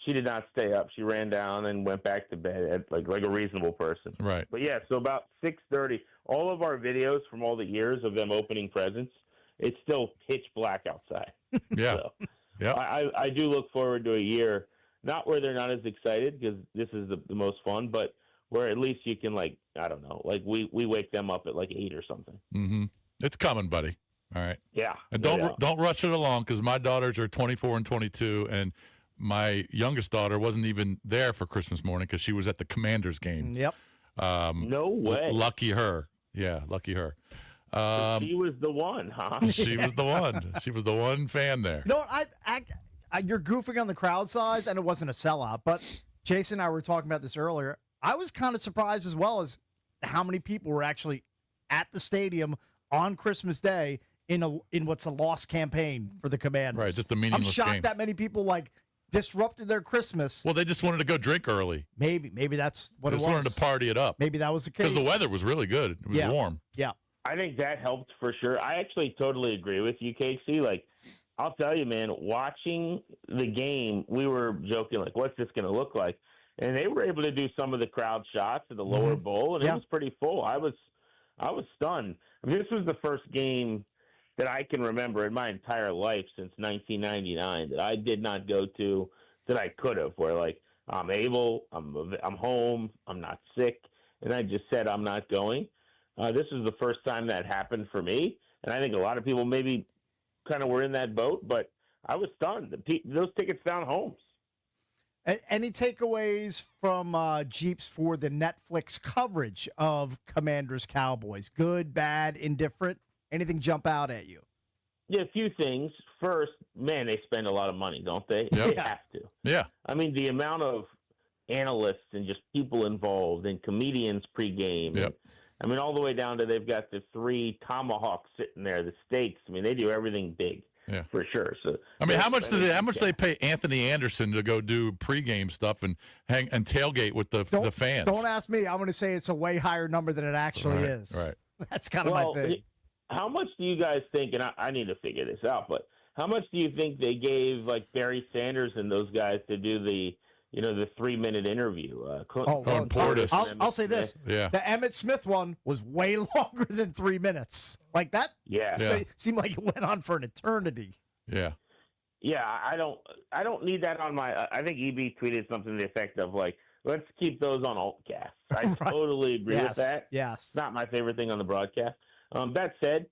Speaker 6: She did not stay up. She ran down and went back to bed like a reasonable person.
Speaker 2: Right.
Speaker 6: But, yeah, so about 6:30, all of our videos from all the years of them opening presents, it's still pitch black outside.
Speaker 2: Yeah.
Speaker 6: So
Speaker 2: Yeah.
Speaker 6: I do look forward to a year, not where they're not as excited because this is the most fun, but where at least you can, like, I don't know, like we wake them up at like 8 or something.
Speaker 2: Mm-hmm. It's coming, buddy. All right.
Speaker 6: Yeah.
Speaker 2: And
Speaker 6: no doubt.
Speaker 2: don't rush it along because my daughters are 24 and 22, and my youngest daughter wasn't even there for Christmas morning because she was at the Commanders game.
Speaker 1: Yep.
Speaker 6: No way.
Speaker 2: Lucky her. Yeah, lucky her.
Speaker 6: She was the one, huh?
Speaker 2: She was the one. She was the one fan there.
Speaker 1: No, you're goofing on the crowd size, and it wasn't a sellout. But Jason and I were talking about this earlier. I was kind of surprised as well as how many people were actually at the stadium on Christmas Day in what's a lost campaign for the Commanders.
Speaker 2: Right, just a meaningless
Speaker 1: I'm shocked
Speaker 2: game.
Speaker 1: that many people disrupted their Christmas.
Speaker 2: Well, they just wanted to go drink early.
Speaker 1: Maybe that's what
Speaker 2: They
Speaker 1: it was.
Speaker 2: just wanted to party it up.
Speaker 1: Maybe that was the case.
Speaker 2: Because the weather was really good. It was warm.
Speaker 1: Yeah.
Speaker 6: I think that helped for sure. I actually totally agree with you, Casey. Like, I'll tell you, man, watching the game, we were joking, like, what's this going to look like? And they were able to do some of the crowd shots at the lower bowl, and it was pretty full. I was stunned. I mean, this was the first game that I can remember in my entire life since 1999 that I did not go to that I could have, where, like, I'm able, I'm home, I'm not sick, and I just said I'm not going. This is the first time that happened for me, and I think a lot of people maybe kind of were in that boat, but I was stunned. Those tickets found homes.
Speaker 1: Any takeaways from Jeeps for the Netflix coverage of Commanders Cowboys? Good, bad, indifferent? Anything jump out at you?
Speaker 6: Yeah, a few things. First, man, they spend a lot of money, don't they?
Speaker 2: Yep.
Speaker 6: They have to.
Speaker 2: Yeah.
Speaker 6: I mean, the amount of analysts and just people involved and comedians pregame.
Speaker 2: Yep.
Speaker 6: I mean, all the way down to they've got the 3 tomahawks sitting there, the steaks. I mean, they do everything big. Yeah, for sure. So
Speaker 2: I mean, how much do they pay Anthony Anderson to go do pregame stuff and tailgate with the fans?
Speaker 1: Don't ask me. I'm going to say it's a way higher number than it actually is.
Speaker 2: Right.
Speaker 1: That's kind of my thing.
Speaker 6: How much do you guys think? And I need to figure this out. But how much do you think they gave like Barry Sanders and those guys to do the 3-minute interview?
Speaker 2: Portis.
Speaker 1: I'll say this.
Speaker 2: Yeah.
Speaker 1: The Emmitt Smith one was way longer than 3 minutes. Like that.
Speaker 6: Yeah.
Speaker 1: Seemed like it went on for an eternity.
Speaker 2: Yeah.
Speaker 6: Yeah. I don't need that on my. I think EB tweeted something to the effect of like, let's keep those on altcast. I totally agree with that.
Speaker 1: Yes.
Speaker 6: It's not my favorite thing on the broadcast. That said,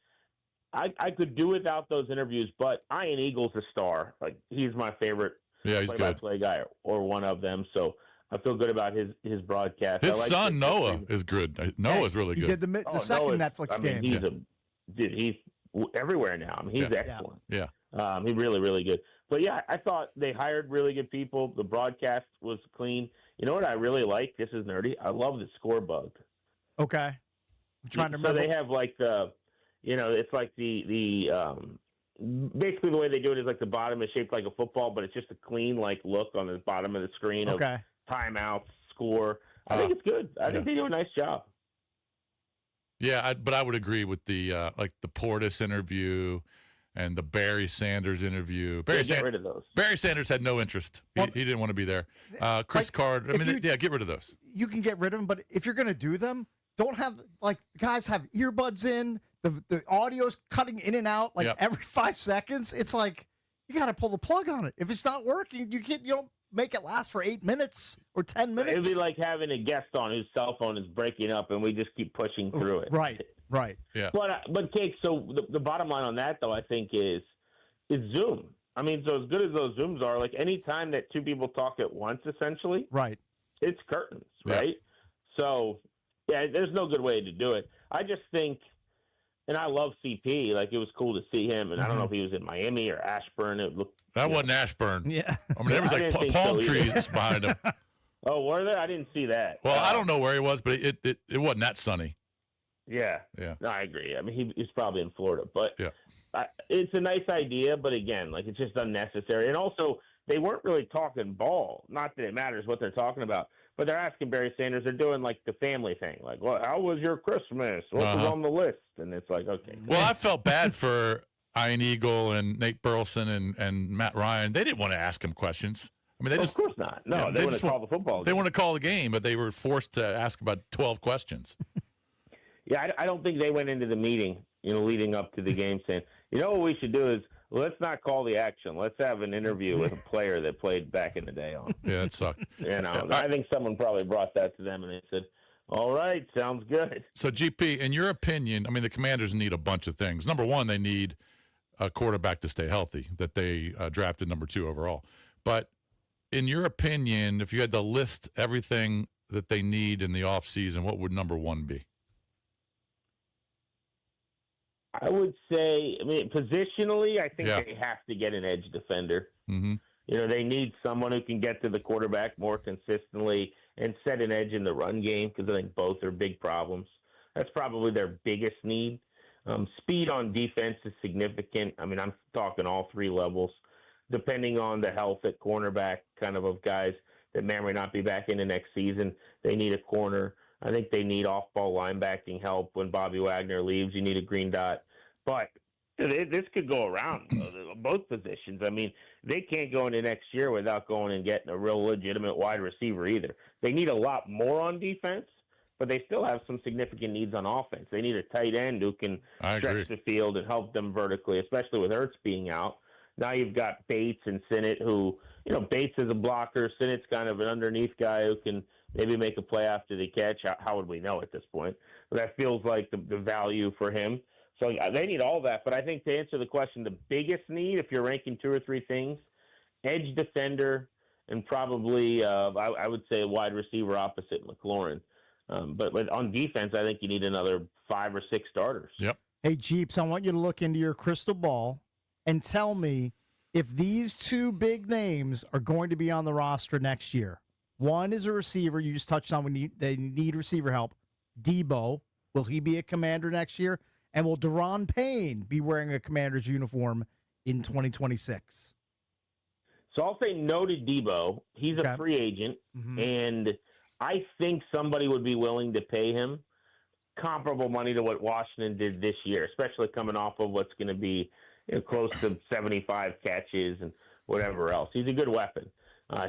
Speaker 6: I could do without those interviews, but Ian Eagle's a star. Like he's my favorite.
Speaker 2: Yeah, he's good.
Speaker 6: Play guy or one of them. So I feel good about his broadcast.
Speaker 2: His son Noah is good. Noah's really good.
Speaker 1: He did the second Netflix game.
Speaker 6: He's everywhere now. I mean, he's excellent.
Speaker 2: Yeah.
Speaker 6: He's really, really good. But yeah, I thought they hired really good people. The broadcast was clean. You know what I really like? This is nerdy. I love the score bug.
Speaker 1: Okay. I'm trying to remember.
Speaker 6: So they have like it's like the basically the way they do it is like the bottom is shaped like a football, but it's just a clean like look on the bottom of the screen of timeouts, score. I think it's good. I think they do a nice job.
Speaker 2: Yeah, but I would agree with the like the Portis interview and the Barry Sanders interview.
Speaker 6: Get rid of those.
Speaker 2: Barry Sanders had no interest. He didn't want to be there. Chris Card. I mean, get rid of those.
Speaker 1: You can get rid of them, but if you're going to do them, don't have like guys have earbuds in. The audio's cutting in and out like every 5 seconds. It's like you got to pull the plug on it. If it's not working, you don't make it last for 8 minutes or 10 minutes.
Speaker 6: It'd be like having a guest on whose cell phone is breaking up, and we just keep pushing through it.
Speaker 1: Right.
Speaker 2: Yeah.
Speaker 6: But Kate, so the bottom line on that though, I think is Zoom. I mean, so as good as those Zooms are, like any time that two people talk at once, essentially, it's curtains, right? So yeah, there's no good way to do it. I just think. And I love CP. Like, it was cool to see him. And I don't know if he was in Miami or Ashburn.
Speaker 2: That wasn't Ashburn.
Speaker 1: Yeah.
Speaker 2: I mean, there was like palm trees behind him.
Speaker 6: Oh, were there? I didn't see that.
Speaker 2: Well, I don't know where he was, but it wasn't that sunny.
Speaker 6: Yeah.
Speaker 2: Yeah.
Speaker 6: No, I agree. I mean, he's probably in Florida. But it's a nice idea. But, again, like, it's just unnecessary. And also, they weren't really talking ball. Not that it matters what they're talking about. But they're asking Barry Sanders. They're doing, like, the family thing. Like, well, how was your Christmas? What was on the list? And it's like, okay.
Speaker 2: Well, I felt bad for Ian Eagle and Nate Burleson and Matt Ryan. They didn't want to ask him questions. I mean,
Speaker 6: of course not. No, they want to call the football game.
Speaker 2: They want to call the game, but they were forced to ask about 12 questions.
Speaker 6: Yeah, I don't think they went into the meeting, leading up to the game saying, what we should do is let's not call the action. Let's have an interview with a player that played back in the day on.
Speaker 2: Yeah, it sucked.
Speaker 6: I think someone probably brought that to them and they said, all right, sounds good.
Speaker 2: So, GP, in your opinion, I mean, the Commanders need a bunch of things. Number one, they need a quarterback to stay healthy that they drafted number 2 overall. But in your opinion, if you had to list everything that they need in the offseason, what would number 1 be?
Speaker 6: I would say, positionally, I think they have to get an edge defender.
Speaker 2: Mm-hmm.
Speaker 6: They need someone who can get to the quarterback more consistently and set an edge in the run game, because I think both are big problems. That's probably their biggest need. Speed on defense is significant. I'm talking all three levels, depending on the health at cornerback, kind of guys that may or may not be back in the next season. They need a corner. I think they need off-ball linebacking help. When Bobby Wagner leaves, you need a green dot. But this could go around both positions. They can't go into next year without going and getting a real legitimate wide receiver either. They need a lot more on defense, but they still have some significant needs on offense. They need a tight end who can stretch the field and help them vertically, especially with Ertz being out. Now you've got Bates and Sinnott, who, Bates is a blocker. Sinnott's kind of an underneath guy who can maybe make a play after the catch. How would we know at this point? But that feels like the value for him. So they need all that. But I think to answer the question, the biggest need, if you're ranking two or three things, edge defender and probably, I would say, a wide receiver opposite McLaurin. But on defense, I think you need another 5 or 6 starters.
Speaker 2: Yep.
Speaker 1: Hey, Jeeps, I want you to look into your crystal ball and tell me if these two big names are going to be on the roster next year. One is a receiver. You just touched on they need receiver help. Debo, will he be a Commander next year? And will Daron Payne be wearing a Commander's uniform in 2026?
Speaker 6: So I'll say no to Debo. He's a free agent, and I think somebody would be willing to pay him comparable money to what Washington did this year, especially coming off of what's going to be close to 75 catches and whatever else. He's a good weapon.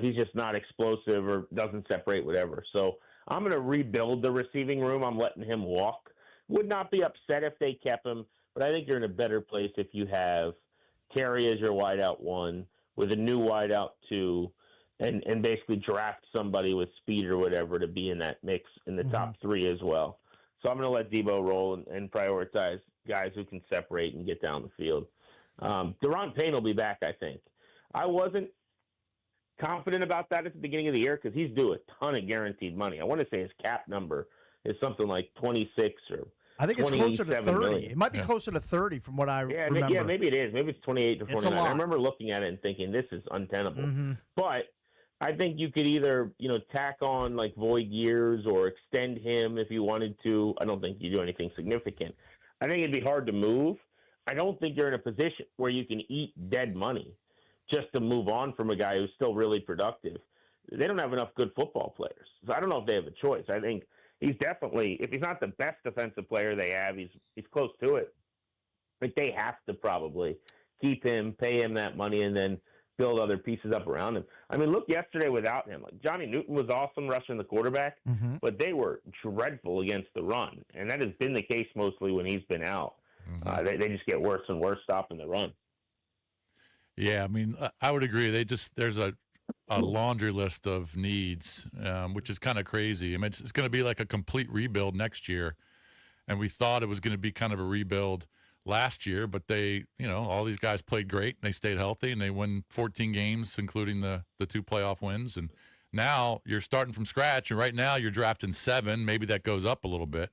Speaker 6: He's just not explosive or doesn't separate, whatever. So I'm going to rebuild the receiving room. I'm letting him walk. Would not be upset if they kept him, but I think you're in a better place if you have Terry as your wideout 1 with a new wideout 2, and basically draft somebody with speed or whatever to be in that mix in the top 3 as well. So I'm going to let Debo roll and prioritize guys who can separate and get down the field. Daron Payne will be back, I think. I wasn't confident about that at the beginning of the year because he's due a ton of guaranteed money. I want to say his cap number is something like 26 or
Speaker 1: I think it's closer to 30.
Speaker 6: Million.
Speaker 1: It might be closer to 30 from what I remember.
Speaker 6: Yeah, maybe it is. Maybe it's 28 or 49.
Speaker 1: I
Speaker 6: remember looking at it and thinking this is untenable. But I think you could either, tack on like void years or extend him if you wanted to. I don't think you do anything significant. I think it'd be hard to move. I don't think you're in a position where you can eat dead money just to move on from a guy who's still really productive. They don't have enough good football players. So I don't know if they have a choice. I think he's definitely, if he's not the best defensive player they have, he's close to it. But they have to probably keep him, pay him that money, and then build other pieces up around him. Look yesterday without him. Like Johnny Newton was awesome rushing the quarterback, but they were dreadful against the run. And that has been the case mostly when he's been out. They just get worse and worse stopping the run.
Speaker 2: Yeah, I would agree. There's a laundry list of needs, which is kind of crazy. It's going to be like a complete rebuild next year, and we thought it was going to be kind of a rebuild last year, but they, all these guys played great, and they stayed healthy, and they won 14 games, including the 2 playoff wins, and now you're starting from scratch, and right now you're drafting 7. Maybe that goes up a little bit.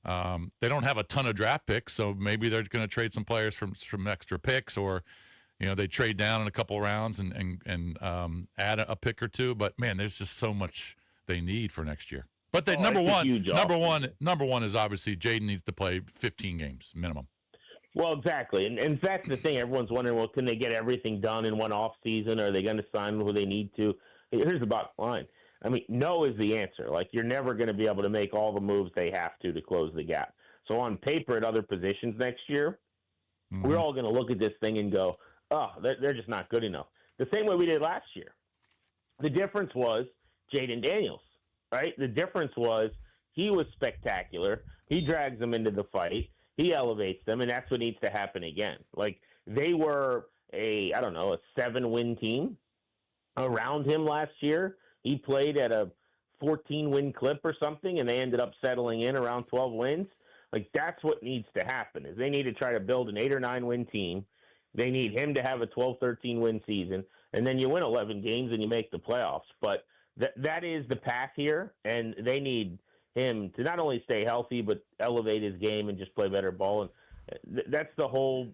Speaker 2: They don't have a ton of draft picks, so maybe they're going to trade some players from extra picks, or they trade down in a couple rounds and add a pick or 2. But man, there's just so much they need for next year. But number one is obviously Jaden needs to play 15 games minimum.
Speaker 6: Well, exactly, and that's the thing. Everyone's wondering, well, can they get everything done in one off season? Are they going to sign who they need to? Here's the bottom line. No is the answer. Like, you're never going to be able to make all the moves they have to close the gap. So on paper at other positions next year, we're all going to look at this thing and go, oh, they're just not good enough. The same way we did last year. The difference was Jaden Daniels, right? The difference was he was spectacular. He drags them into the fight. He elevates them, and that's what needs to happen again. Like, they were a 7-win team around him last year. He played at a 14-win clip or something, and they ended up settling in around 12 wins. Like, that's what needs to happen, is they need to try to build an 8 or 9-win team. They need him to have a 12, 13-win season, and then you win 11 games and you make the playoffs. But that is the path here, and they need him to not only stay healthy but elevate his game and just play better ball. And That's the whole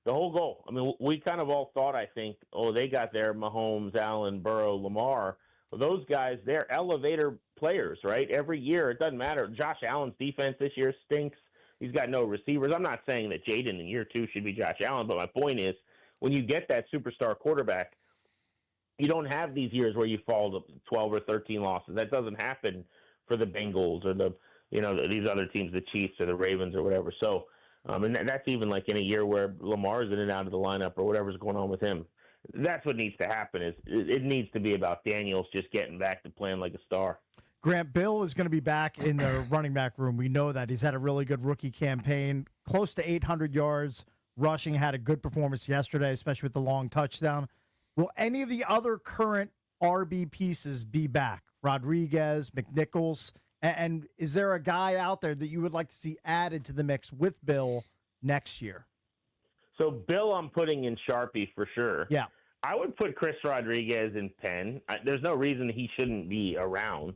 Speaker 6: goal. I mean, we kind of all thought, I think, they got their Mahomes, Allen, Burrow, Lamar. Well, those guys, they're elevator players, right? Every year, it doesn't matter. Josh Allen's defense this year stinks. He's got no receivers. I'm not saying that Jaden in year 2 should be Josh Allen, but my point is, when you get that superstar quarterback, you don't have these years where you fall to 12 or 13 losses. That doesn't happen for the Bengals or these other teams, the Chiefs or the Ravens or whatever. So, and that's even like in a year where Lamar's in and out of the lineup or whatever's going on with him. That's what needs to happen. Is it needs to be about Daniels just getting back to playing like a star.
Speaker 1: Grant, Bill is going to be back in the running back room. We know that. He's had a really good rookie campaign, close to 800 yards rushing, had a good performance yesterday, especially with the long touchdown. Will any of the other current RB pieces be back? Rodriguez, McNichols, and is there a guy out there that you would like to see added to the mix with Bill next year?
Speaker 6: So Bill, I'm putting in Sharpie for sure.
Speaker 1: Yeah.
Speaker 6: I would put Chris Rodriguez in Penn. There's no reason he shouldn't be around.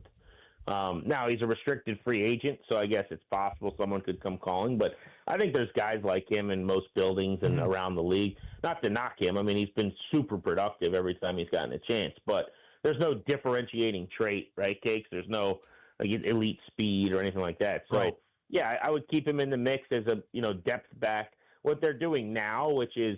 Speaker 6: Now, he's a restricted free agent, so I guess it's possible someone could come calling. But I think there's guys like him in most buildings and around the league. Not to knock him. I mean, he's been super productive every time he's gotten a chance. But there's no differentiating trait, right, Cakes? There's no elite speed or anything like that. So, yeah, I would keep him in the mix as a depth back. What they're doing now, which is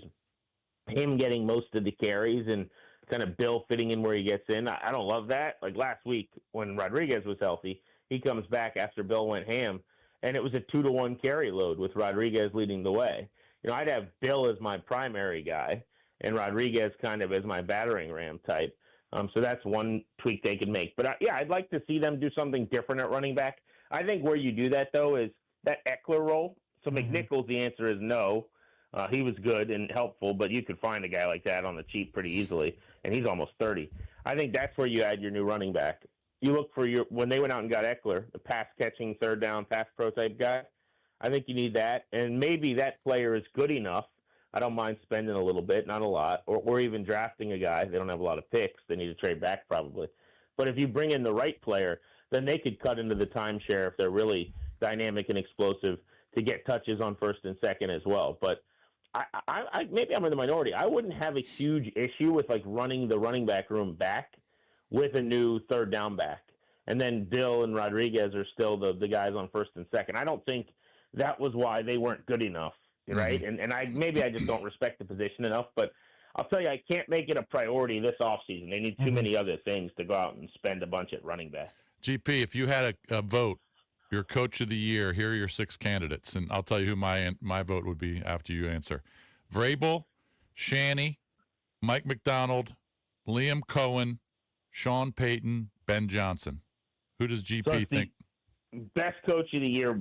Speaker 6: him getting most of the carries and kind of Bill fitting in where he gets in. I don't love that. Like last week when Rodriguez was healthy, he comes back after Bill went ham, and it was a 2-to-1 carry load with Rodriguez leading the way. I'd have Bill as my primary guy and Rodriguez kind of as my battering ram type. So that's one tweak they could make. But, I'd like to see them do something different at running back. I think where you do that, though, is that Eckler role. So McNichols, the answer is no. He was good and helpful, but you could find a guy like that on the cheap pretty easily, and he's almost 30. I think that's where you add your new running back. You look for when they went out and got Eckler, the pass-catching, third-down, pass-pro type guy. I think you need that, and maybe that player is good enough. I don't mind spending a little bit, not a lot, or even drafting a guy. They don't have a lot of picks. They need to trade back probably. But if you bring in the right player, then they could cut into the timeshare if they're really dynamic and explosive to get touches on first and second as well. But I maybe I'm in the minority. I wouldn't have a huge issue with running the running back room back with a new third down back. And then Bill and Rodriguez are still the guys on first and second. I don't think that was why they weren't good enough, right? And maybe I just don't respect the position enough, but I'll tell you, I can't make it a priority this offseason. They need too many other things to go out and spend a bunch at running back.
Speaker 2: GP, if you had a vote, your coach of the year, here are your 6 candidates, and I'll tell you who my vote would be after you answer. Vrabel, Shanny, Mike McDonald, Liam Cohen, Sean Payton, Ben Johnson. Who does GP think?
Speaker 6: Best coach of the year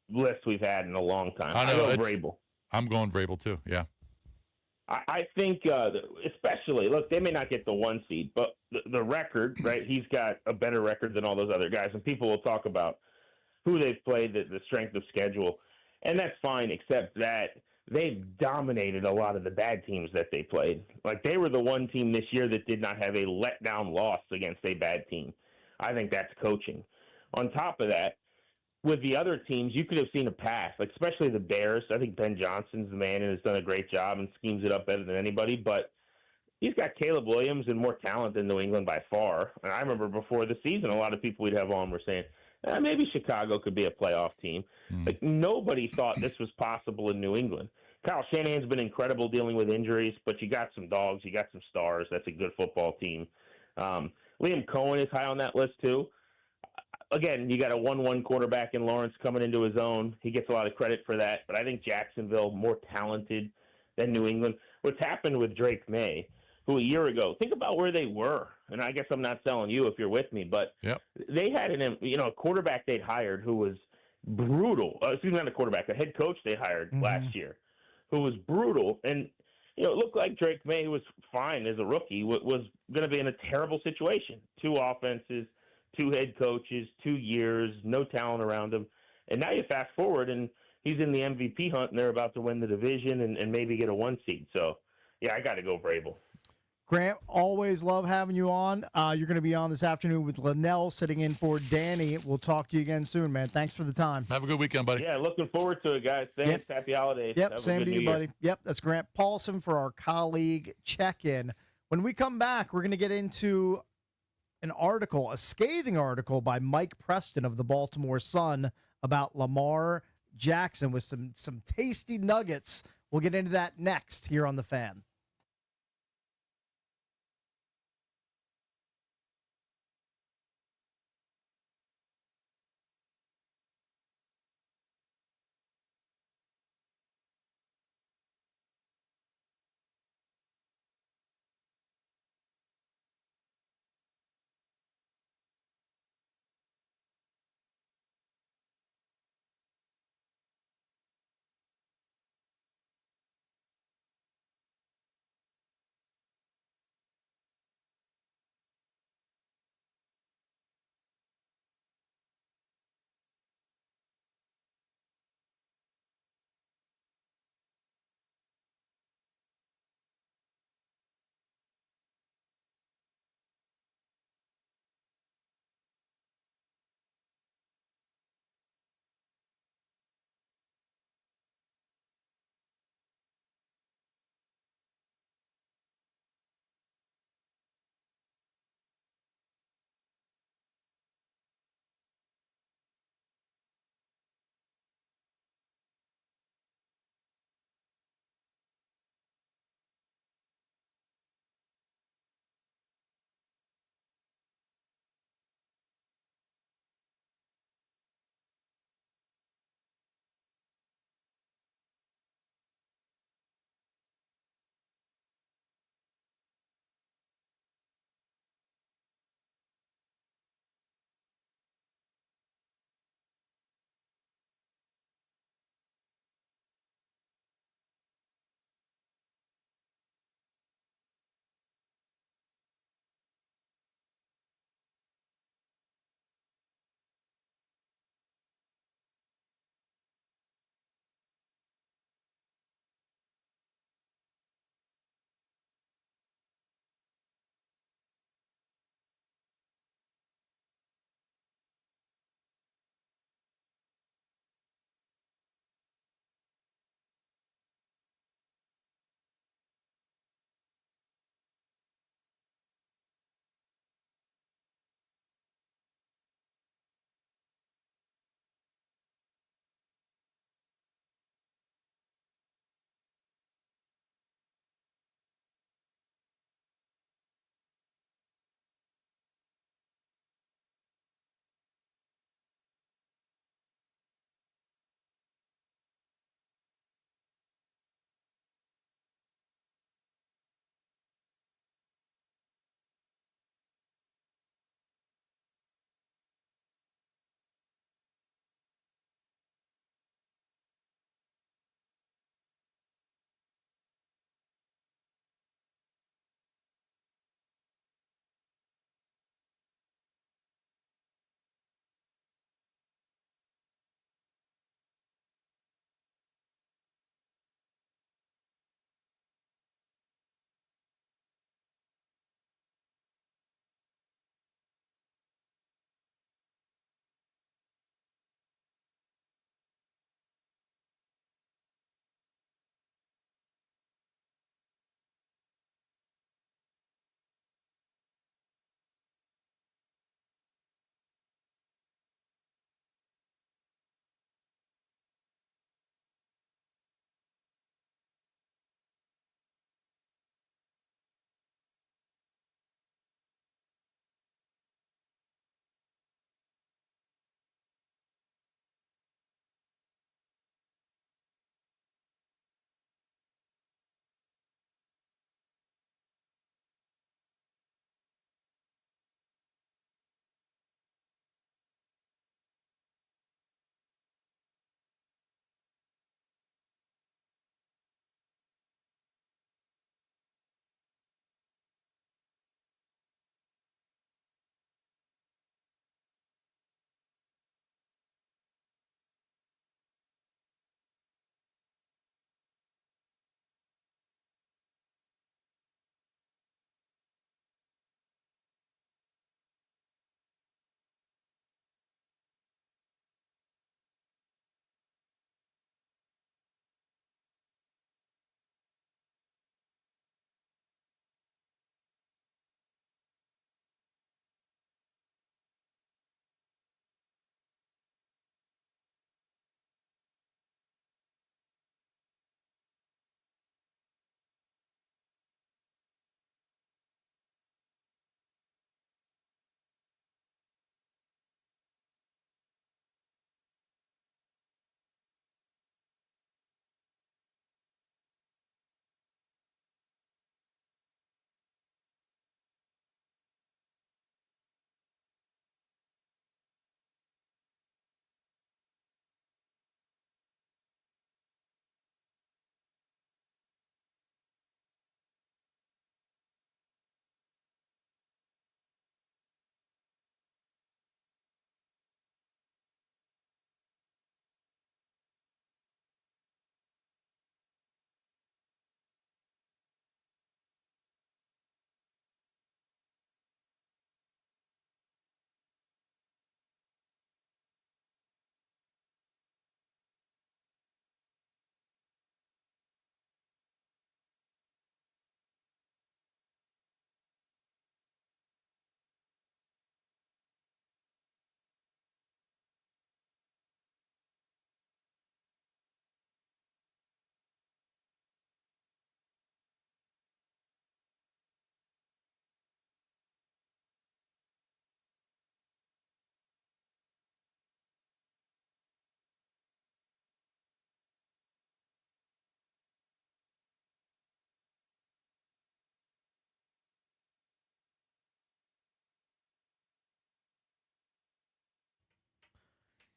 Speaker 6: list we've had in a long time.
Speaker 2: I know,
Speaker 6: Vrabel.
Speaker 2: I'm going Vrabel too, yeah.
Speaker 6: I think, especially, look, they may not get the 1 seed, but the record, right, he's got a better record than all those other guys, and people will talk about who they've played, the strength of schedule, and that's fine, except that they've dominated a lot of the bad teams that they played. Like, they were the one team this year that did not have a letdown loss against a bad team. I think that's coaching. On top of that, with the other teams, you could have seen a pass, like especially the Bears. I think Ben Johnson's the man and has done a great job and schemes it up better than anybody, but he's got Caleb Williams and more talent than New England by far. And I remember before the season, a lot of people we'd have on were saying, maybe Chicago could be a playoff team. Like, nobody thought this was possible in New England. Kyle Shanahan's been incredible dealing with injuries, but you got some dogs, you got some stars. That's a good football team. Liam Cohen is high on that list, too. Again, you got a 1-1 quarterback in Lawrence coming into his own. He gets a lot of credit for that, but I think Jacksonville more talented than New England. What's happened with Drake May, who a year ago, think about where they were, and I guess I'm not selling you if you're with me, but they had a quarterback they'd hired who was brutal. Excuse me, not a quarterback, a head coach they hired last year who was brutal, and it looked like Drake May, who was fine as a rookie, was going to be in a terrible situation. 2 offenses, 2 head coaches, 2 years, no talent around him. And now you fast forward, and he's in the MVP hunt, and they're about to win the division and maybe get a 1 seed. So, yeah, I got to go Vrabel.
Speaker 1: Grant, always love having you on. You're going to be on this afternoon with Linnell sitting in for Danny. We'll talk to you again soon, man. Thanks for the time.
Speaker 2: Have a good weekend, buddy.
Speaker 6: Yeah, looking forward to it, guys. Thanks.
Speaker 1: Yep.
Speaker 6: Happy holidays.
Speaker 1: Yep,
Speaker 6: Have a
Speaker 1: same
Speaker 6: good
Speaker 1: to you,
Speaker 6: New Year.
Speaker 1: buddy. Yep, that's Grant Paulson for our colleague check-in. When we come back, we're going to get into an article, a scathing article by Mike Preston of the Baltimore Sun about Lamar Jackson with some tasty nuggets. We'll get into that next here on The Fan.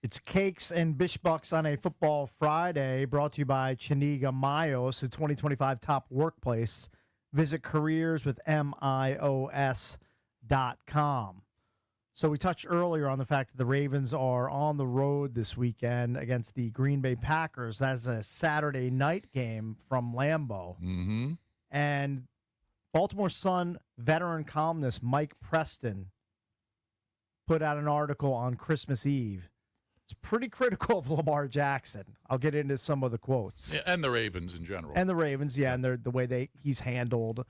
Speaker 1: It's Cakes and Bishbucks on a Football Friday, brought to you by Chiniga Mayos, the 2025 top workplace. Visit careerswithmios.com. So we touched earlier on the fact that the Ravens are on the road this weekend against the Green Bay Packers. That's a Saturday night game from Lambeau.
Speaker 2: Mm-hmm.
Speaker 1: And Baltimore Sun veteran columnist Mike Preston put out an article on Christmas Eve. It's pretty critical of Lamar Jackson. I'll get into some of the quotes.
Speaker 2: Yeah, and the Ravens in general.
Speaker 1: And the Ravens, yeah, and the way he's handled.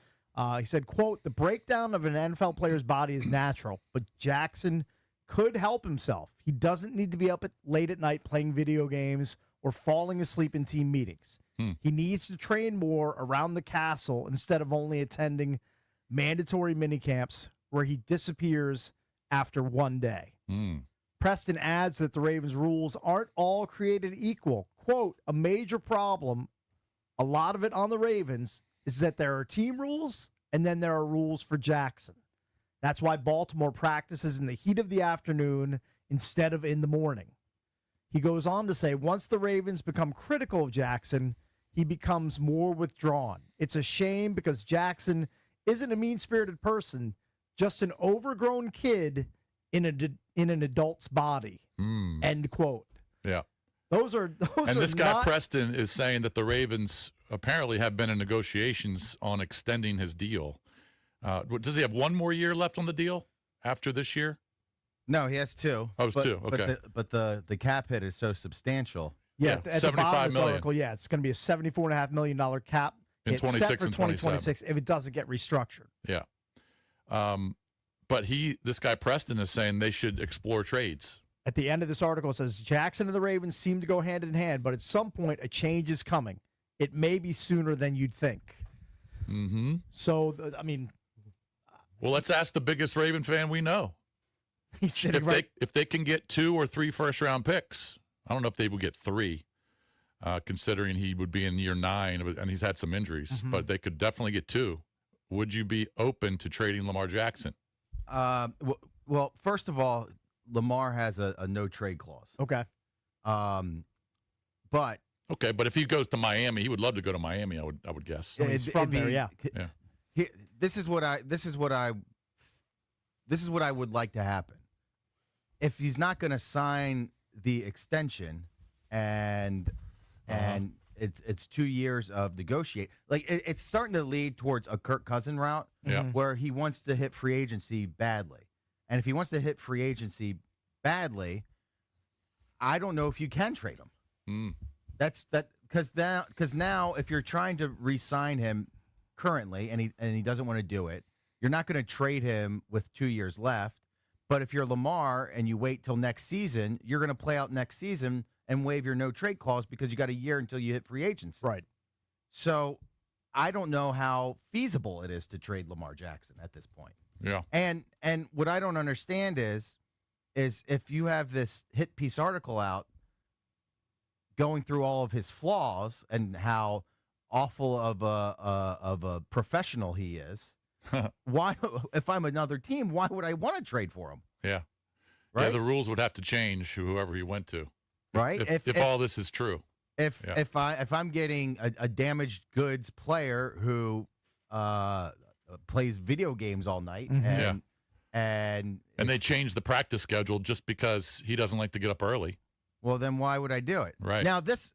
Speaker 1: He said, quote, "The breakdown of an NFL player's body is natural, but Jackson could help himself. He doesn't need to be up late at night playing video games or falling asleep in team meetings. He needs to train more around the castle instead of only attending mandatory minicamps where he disappears after one day." Preston adds that the Ravens' rules aren't all created equal. Quote, "A major problem, a lot of it on the Ravens, is that there are team rules and then there are rules for Jackson. That's why Baltimore practices in the heat of the afternoon instead of in the morning." He goes on to say, once the Ravens become critical of Jackson, he becomes more withdrawn. It's a shame because Jackson isn't a mean-spirited person, just an overgrown kid in an adult's body. End quote.
Speaker 2: Yeah.
Speaker 1: Those are
Speaker 2: and this guy
Speaker 1: not,
Speaker 2: Preston is saying that the Ravens apparently have been in negotiations on extending his deal. Does he have one more year left on the deal after this year?
Speaker 3: No, he has 2.
Speaker 2: Oh, it's 2. Okay.
Speaker 3: But the cap hit is so substantial.
Speaker 1: Yeah, at the bottom of this
Speaker 2: million.
Speaker 1: article, yeah, it's going to be a $74.5 million cap
Speaker 2: In
Speaker 1: hit
Speaker 2: 26
Speaker 1: set for
Speaker 2: and
Speaker 1: 2026 if it doesn't get restructured.
Speaker 2: Yeah. But this guy Preston is saying they should explore trades.
Speaker 1: At the end of this article, it says, Jackson and the Ravens seem to go hand in hand, but at some point a change is coming. It may be sooner than you'd think.
Speaker 2: Mm-hmm.
Speaker 1: So, I mean.
Speaker 2: Well, let's ask the biggest Raven fan we know.
Speaker 1: He's sitting right.
Speaker 2: If they can get 2 or 3 first-round picks, I don't know if they would get 3, considering he would be in year 9, and he's had some injuries, but they could definitely get 2. Would you be open to trading Lamar Jackson?
Speaker 3: Well, first of all, Lamar has a no-trade clause.
Speaker 1: Okay.
Speaker 3: But
Speaker 2: if he goes to Miami, he would love to go to Miami. I would guess.
Speaker 1: He's from there, yeah.
Speaker 3: This is what I would like to happen. If he's not going to sign the extension, and it's 2 years of negotiate, like it's starting to lead towards a Kirk Cousin route, where he wants to hit free agency badly. And if he wants to hit free agency badly, I don't know if you can trade him. That's because now if you're trying to re-sign him currently and he doesn't want to do it, you're not going to trade him with 2 years left. But if you're Lamar and you wait till next season, you're going to play out next season and waive your no-trade clause because you got a year until you hit free agency.
Speaker 1: Right.
Speaker 3: So I don't know how feasible it is to trade Lamar Jackson at this point.
Speaker 2: Yeah.
Speaker 3: And what I don't understand is if you have this hit piece article out going through all of his flaws and how awful of a professional he is, why, if I'm another team, why would I want to trade for him?
Speaker 2: Yeah.
Speaker 3: Right?
Speaker 2: Yeah, the rules would have to change whoever he went to.
Speaker 3: Right?
Speaker 2: If all this is true.
Speaker 3: If I'm getting a damaged goods player who plays video games all night and they change the practice schedule just because he doesn't like to get up early. Well, then why would I do it?
Speaker 2: Right.
Speaker 3: Now there's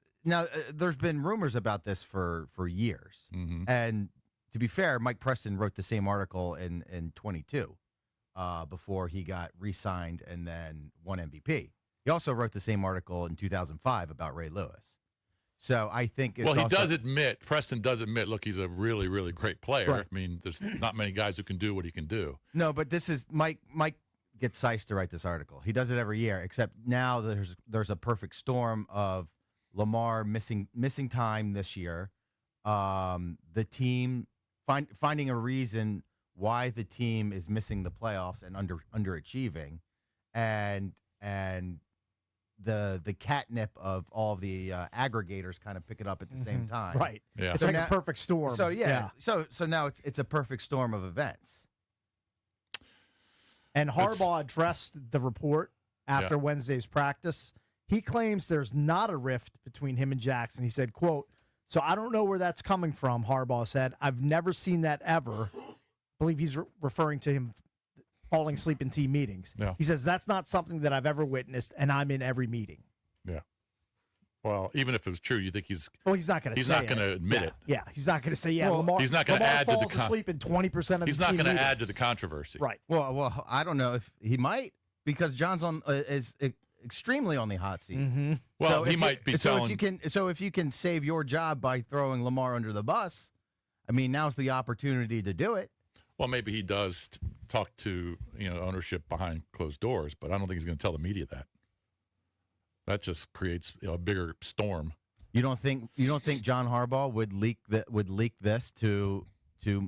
Speaker 3: been rumors about this for years. And to be fair, Mike Preston wrote the same article in 22 before he got re-signed and then won MVP. He also wrote the same article in 2005 about Ray Lewis. So I think
Speaker 2: Preston does admit, look, he's a really, really great player. Right. I mean, there's not many guys who can do what he can do.
Speaker 3: No, but this is Mike gets Seiss to write this article. He does it every year, except now there's a perfect storm of Lamar missing time this year. The team finding a reason why the team is missing the playoffs and underachieving, and the catnip of all of the aggregators kind of pick it up at the same time.
Speaker 1: Right.
Speaker 2: Yeah.
Speaker 1: It's like a perfect storm.
Speaker 3: So So now it's a perfect storm of events.
Speaker 1: And Harbaugh addressed the report after Wednesday's practice. He claims there's not a rift between him and Jackson. He said, quote, "So I don't know where that's coming from," Harbaugh said. "I've never seen that ever." I believe he's referring to him falling asleep in team meetings.
Speaker 2: Yeah.
Speaker 1: He says, "That's not something that I've ever witnessed, and I'm in every meeting."
Speaker 2: Yeah. Well, even if it was true, you think he's
Speaker 1: not going to
Speaker 2: he's not going to admit it.
Speaker 1: Yeah, he's not going to say, "Yeah,
Speaker 3: Well,
Speaker 1: Lamar."
Speaker 2: he's not going to add
Speaker 1: falls
Speaker 2: to the
Speaker 1: asleep in 20% of.
Speaker 2: He's
Speaker 1: the
Speaker 2: not
Speaker 1: team
Speaker 2: going to
Speaker 1: meetings.
Speaker 2: add to the controversy.
Speaker 1: Right.
Speaker 3: Well, I don't know if he might, because John's is extremely on the hot seat.
Speaker 1: Mm-hmm.
Speaker 2: Well, he might be telling.
Speaker 3: If you can save your job by throwing Lamar under the bus, I mean, now's the opportunity to do it.
Speaker 2: Well, maybe he does talk to ownership behind closed doors, but I don't think he's going to tell the media that. That just creates a bigger storm.
Speaker 3: You don't think John Harbaugh would leak this to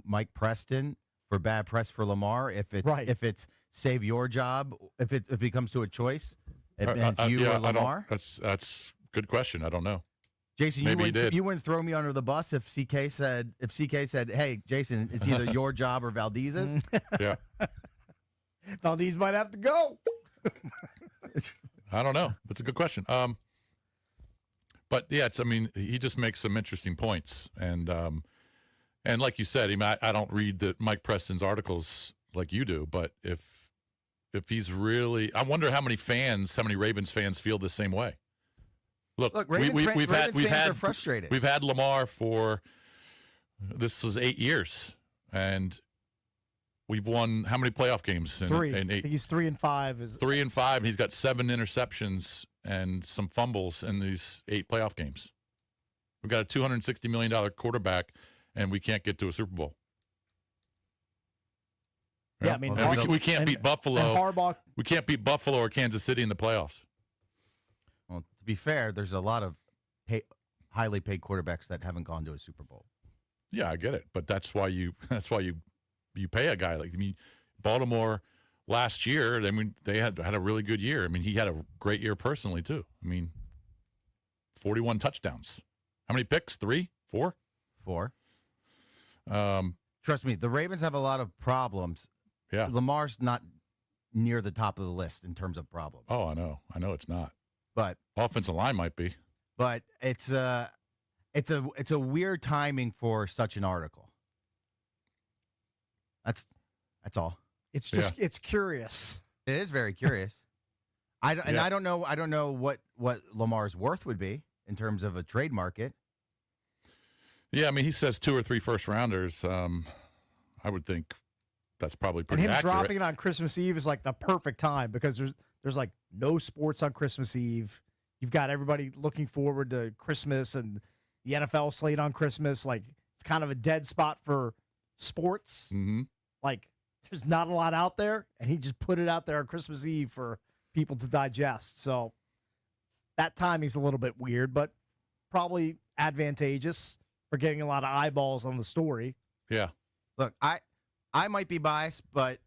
Speaker 3: Mike Preston for bad press for Lamar if it's save your job if it comes to a choice and it's you or Lamar?
Speaker 2: That's a good question. I don't know.
Speaker 3: Jason,
Speaker 2: Maybe
Speaker 3: you wouldn't throw me under the bus if CK said, "Hey, Jason, it's either your job or Valdez's."
Speaker 2: Yeah.
Speaker 1: Valdez might have to go.
Speaker 2: I don't know. That's a good question. But yeah, he just makes some interesting points, and like you said, I don't read Mike Preston's articles like you do, but if he's really, I wonder how many Ravens fans feel the same way. Look,
Speaker 3: Ravens fans are frustrated.
Speaker 2: We've had Lamar for this is 8 years, and we've won how many playoff games?
Speaker 1: Three.
Speaker 2: In 8?
Speaker 1: I think he's 3-5.
Speaker 2: 3-5, and he's got 7 interceptions and some fumbles in these 8 playoff games. We've got a $260 million quarterback, and we can't get to a Super Bowl.
Speaker 1: Yeah, I mean,
Speaker 2: we can't beat Buffalo.
Speaker 1: And Harbaugh.
Speaker 2: We can't beat Buffalo or Kansas City in the playoffs.
Speaker 3: Well, to be fair, there's a lot of highly paid quarterbacks that haven't gone to a Super Bowl.
Speaker 2: Yeah, I get it, but that's why you pay a guy like Baltimore last year. They had a really good year. He had a great year personally too. 41 touchdowns. How many picks? 3, 4?
Speaker 3: 4.
Speaker 2: Trust
Speaker 3: me, the Ravens have a lot of problems.
Speaker 2: Yeah,
Speaker 3: Lamar's not near the top of the list in terms of problems.
Speaker 2: Oh, I know it's not.
Speaker 3: But
Speaker 2: offensive line might be.
Speaker 3: But it's a weird timing for such an article. That's all.
Speaker 1: It's just it's curious.
Speaker 3: It is very curious. I don't know what Lamar's worth would be in terms of a trade market.
Speaker 2: Yeah, he says 2 or 3 first rounders. I would think that's probably pretty
Speaker 1: accurate. And him
Speaker 2: accurate.
Speaker 1: dropping it on Christmas Eve is like the perfect time because there's like no sports on Christmas Eve. You've got everybody looking forward to Christmas and the NFL slate on Christmas. Like it's kind of a dead spot for sports.
Speaker 2: Mm-hmm.
Speaker 1: Like there's not a lot out there, and he just put it out there on Christmas Eve for people to digest. So that timing's a little bit weird, but probably advantageous for getting a lot of eyeballs on the story.
Speaker 2: Yeah.
Speaker 3: Look, I might be biased, but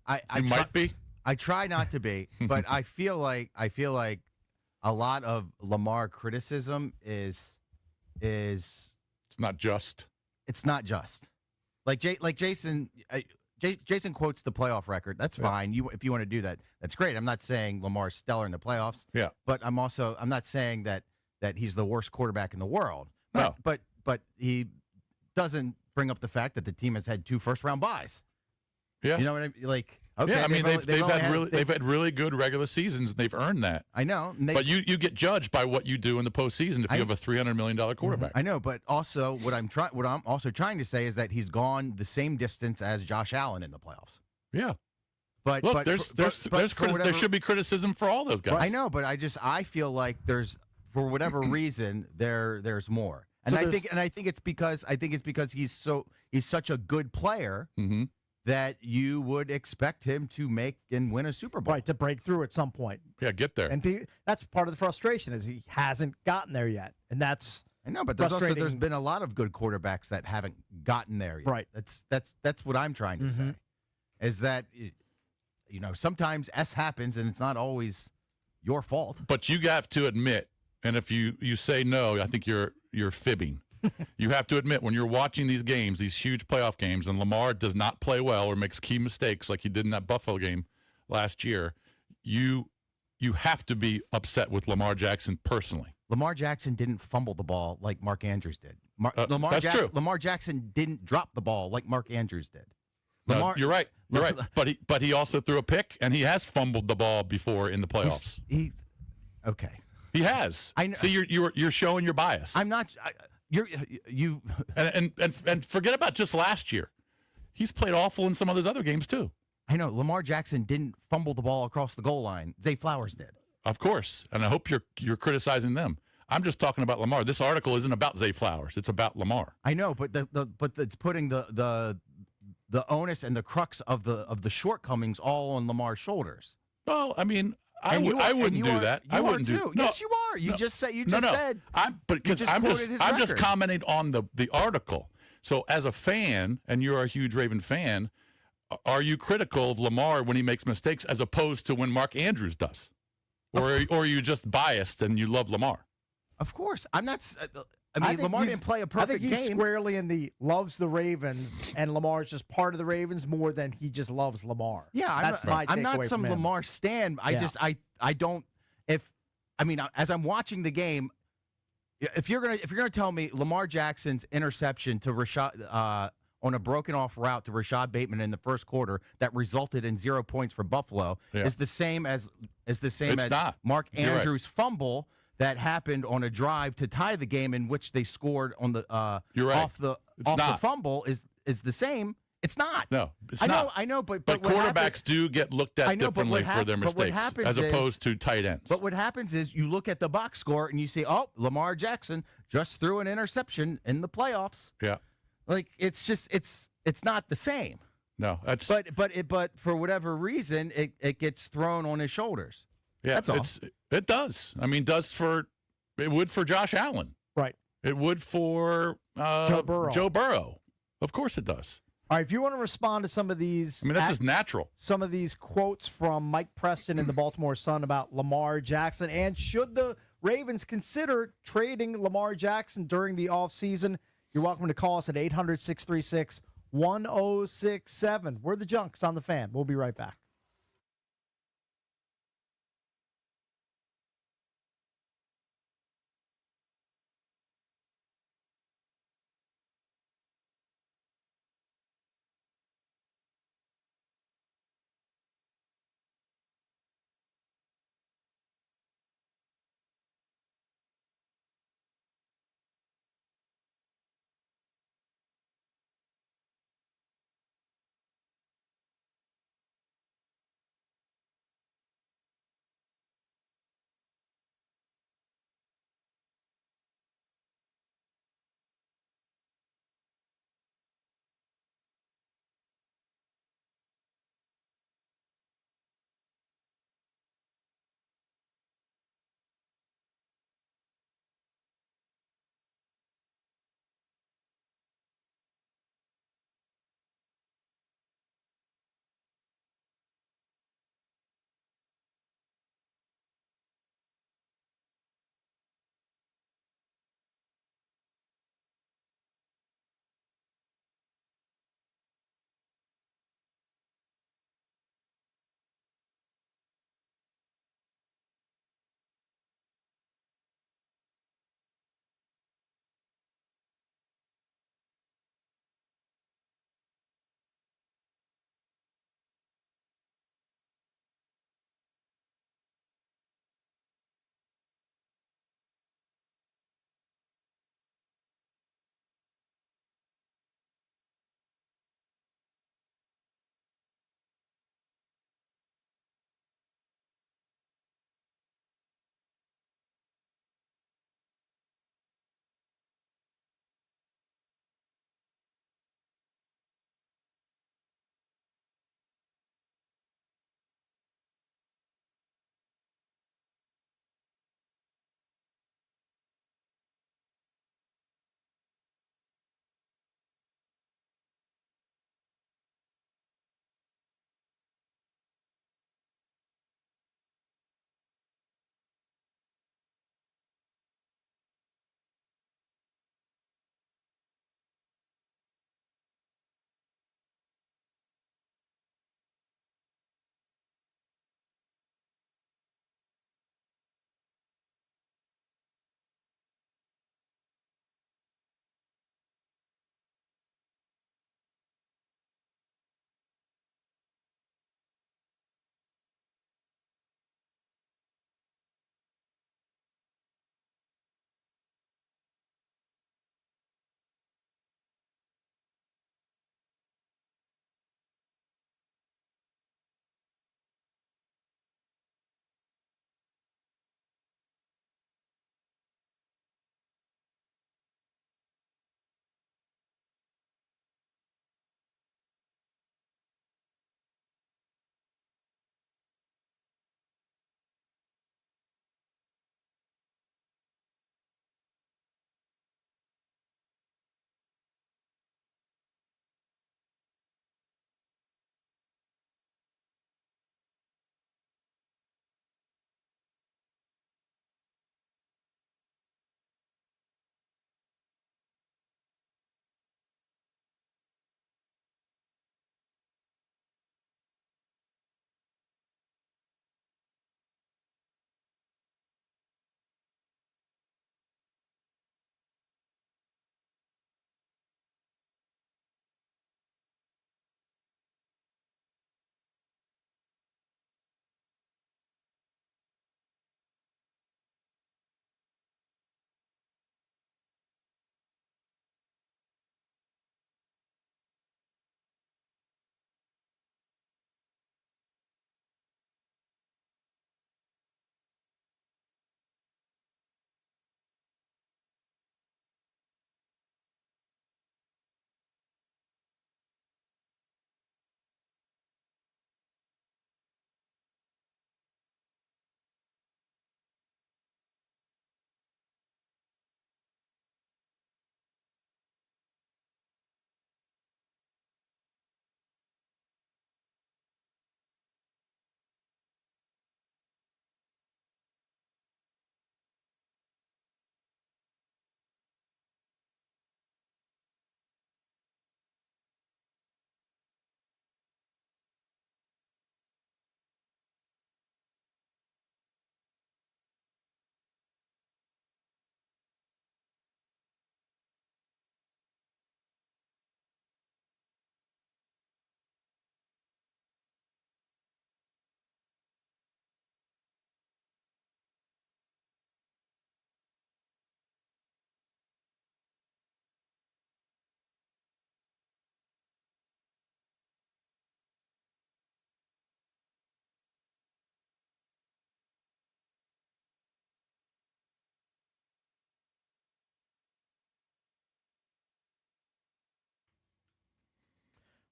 Speaker 3: I
Speaker 2: might be.
Speaker 3: I try not to be, but I feel like a lot of Lamar criticism is
Speaker 2: it's not just.
Speaker 3: It's not just. Like Jason Jason quotes the playoff record. That's fine. If you want to do that, that's great. I'm not saying Lamar's stellar in the playoffs.
Speaker 2: Yeah.
Speaker 3: But I'm not saying that he's the worst quarterback in the world.
Speaker 2: No.
Speaker 3: But he doesn't bring up the fact that the team has had 2 first-round buys.
Speaker 2: Yeah.
Speaker 3: You know what I mean? Like, okay,
Speaker 2: yeah, they've had really good regular seasons. They've earned that.
Speaker 3: I know.
Speaker 2: But you get judged by what you do in the postseason if you have a $300 million quarterback.
Speaker 3: I know, but also what I'm also trying to say is that he's gone the same distance as Josh Allen in the playoffs.
Speaker 2: Yeah.
Speaker 3: But
Speaker 2: look, there should be criticism for all those guys.
Speaker 3: I know, but I feel like for whatever reason there's more. And I think it's because he's such a good player that you would expect him to make and win a Super Bowl.
Speaker 1: Right, to break through at some point.
Speaker 2: Yeah, get there.
Speaker 1: And that's part of the frustration is he hasn't gotten there yet. And that's
Speaker 3: I know, but there's been a lot of good quarterbacks that haven't gotten there yet.
Speaker 1: Right.
Speaker 3: That's what I'm trying to say. Is that sometimes S happens and it's not always your fault.
Speaker 2: But you have to admit, and if you say no, I think you're fibbing. You have to admit when you're watching these games, these huge playoff games, and Lamar does not play well or makes key mistakes like he did in that Buffalo game last year, you you have to be upset with Lamar Jackson personally.
Speaker 3: Lamar Jackson didn't fumble the ball like Mark Andrews did.
Speaker 2: That's true.
Speaker 3: Lamar Jackson didn't drop the ball like Mark Andrews did.
Speaker 2: No, you're right. You're right. But he also threw a pick, and he has fumbled the ball before in the playoffs.
Speaker 3: He's okay.
Speaker 2: He has.
Speaker 3: I know.
Speaker 2: See, you're showing your bias.
Speaker 3: I'm not. You
Speaker 2: and forget about just last year. He's played awful in some of those other games too.
Speaker 3: I know Lamar Jackson didn't fumble the ball across the goal line. Zay Flowers did.
Speaker 2: Of course, and I hope you're criticizing them. I'm just talking about Lamar. This article isn't about Zay Flowers. It's about Lamar.
Speaker 3: I know, but it's putting the onus and the crux of the shortcomings all on Lamar's shoulders.
Speaker 2: Well, I mean, I wouldn't do that. I wouldn't do.
Speaker 3: No, yes, you are. You just said. You just said.
Speaker 2: I'm just commenting on the article. So as a fan, and you're a huge Raven fan, are you critical of Lamar when he makes mistakes as opposed to when Mark Andrews does? Or are you just biased and you love Lamar?
Speaker 3: Of course. I'm not. I mean, Lamar didn't play a perfect game.
Speaker 1: I think he's squarely in the loves the Ravens, and Lamar's just part of the Ravens more than he just loves Lamar.
Speaker 3: Yeah,
Speaker 1: that's my takeaway
Speaker 3: I'm not some
Speaker 1: from him.
Speaker 3: Lamar stan. I don't. As I'm watching the game, if you're gonna tell me Lamar Jackson's interception to Rashad on a broken off route to Rashad Bateman in the first quarter that resulted in 0 points for Buffalo is the same as Mark Andrews' fumble that happened on a drive to tie the game in which they scored on the off the fumble is the same. It's not.
Speaker 2: No, it's not.
Speaker 3: I know, but
Speaker 2: quarterbacks do get looked at differently for their mistakes as opposed to tight ends.
Speaker 3: But what happens is you look at the box score and you see, oh, Lamar Jackson just threw an interception in the playoffs.
Speaker 2: Yeah.
Speaker 3: Like it's just it's not the same.
Speaker 2: No, that's
Speaker 3: but for whatever reason it gets thrown on his shoulders.
Speaker 2: Yeah,
Speaker 3: that's all.
Speaker 2: It does. I mean, it would for Josh Allen.
Speaker 1: Right.
Speaker 2: It would for
Speaker 1: Joe
Speaker 2: Burrow. Of course it does.
Speaker 1: All right, if you want to respond to some of these,
Speaker 2: I mean, that's just natural.
Speaker 1: Some of these quotes from Mike Preston in the Baltimore Sun about Lamar Jackson, and should the Ravens consider trading Lamar Jackson during the offseason, you're welcome to call us at 800-636-1067. We're the Junks on the Fan. We'll be right back.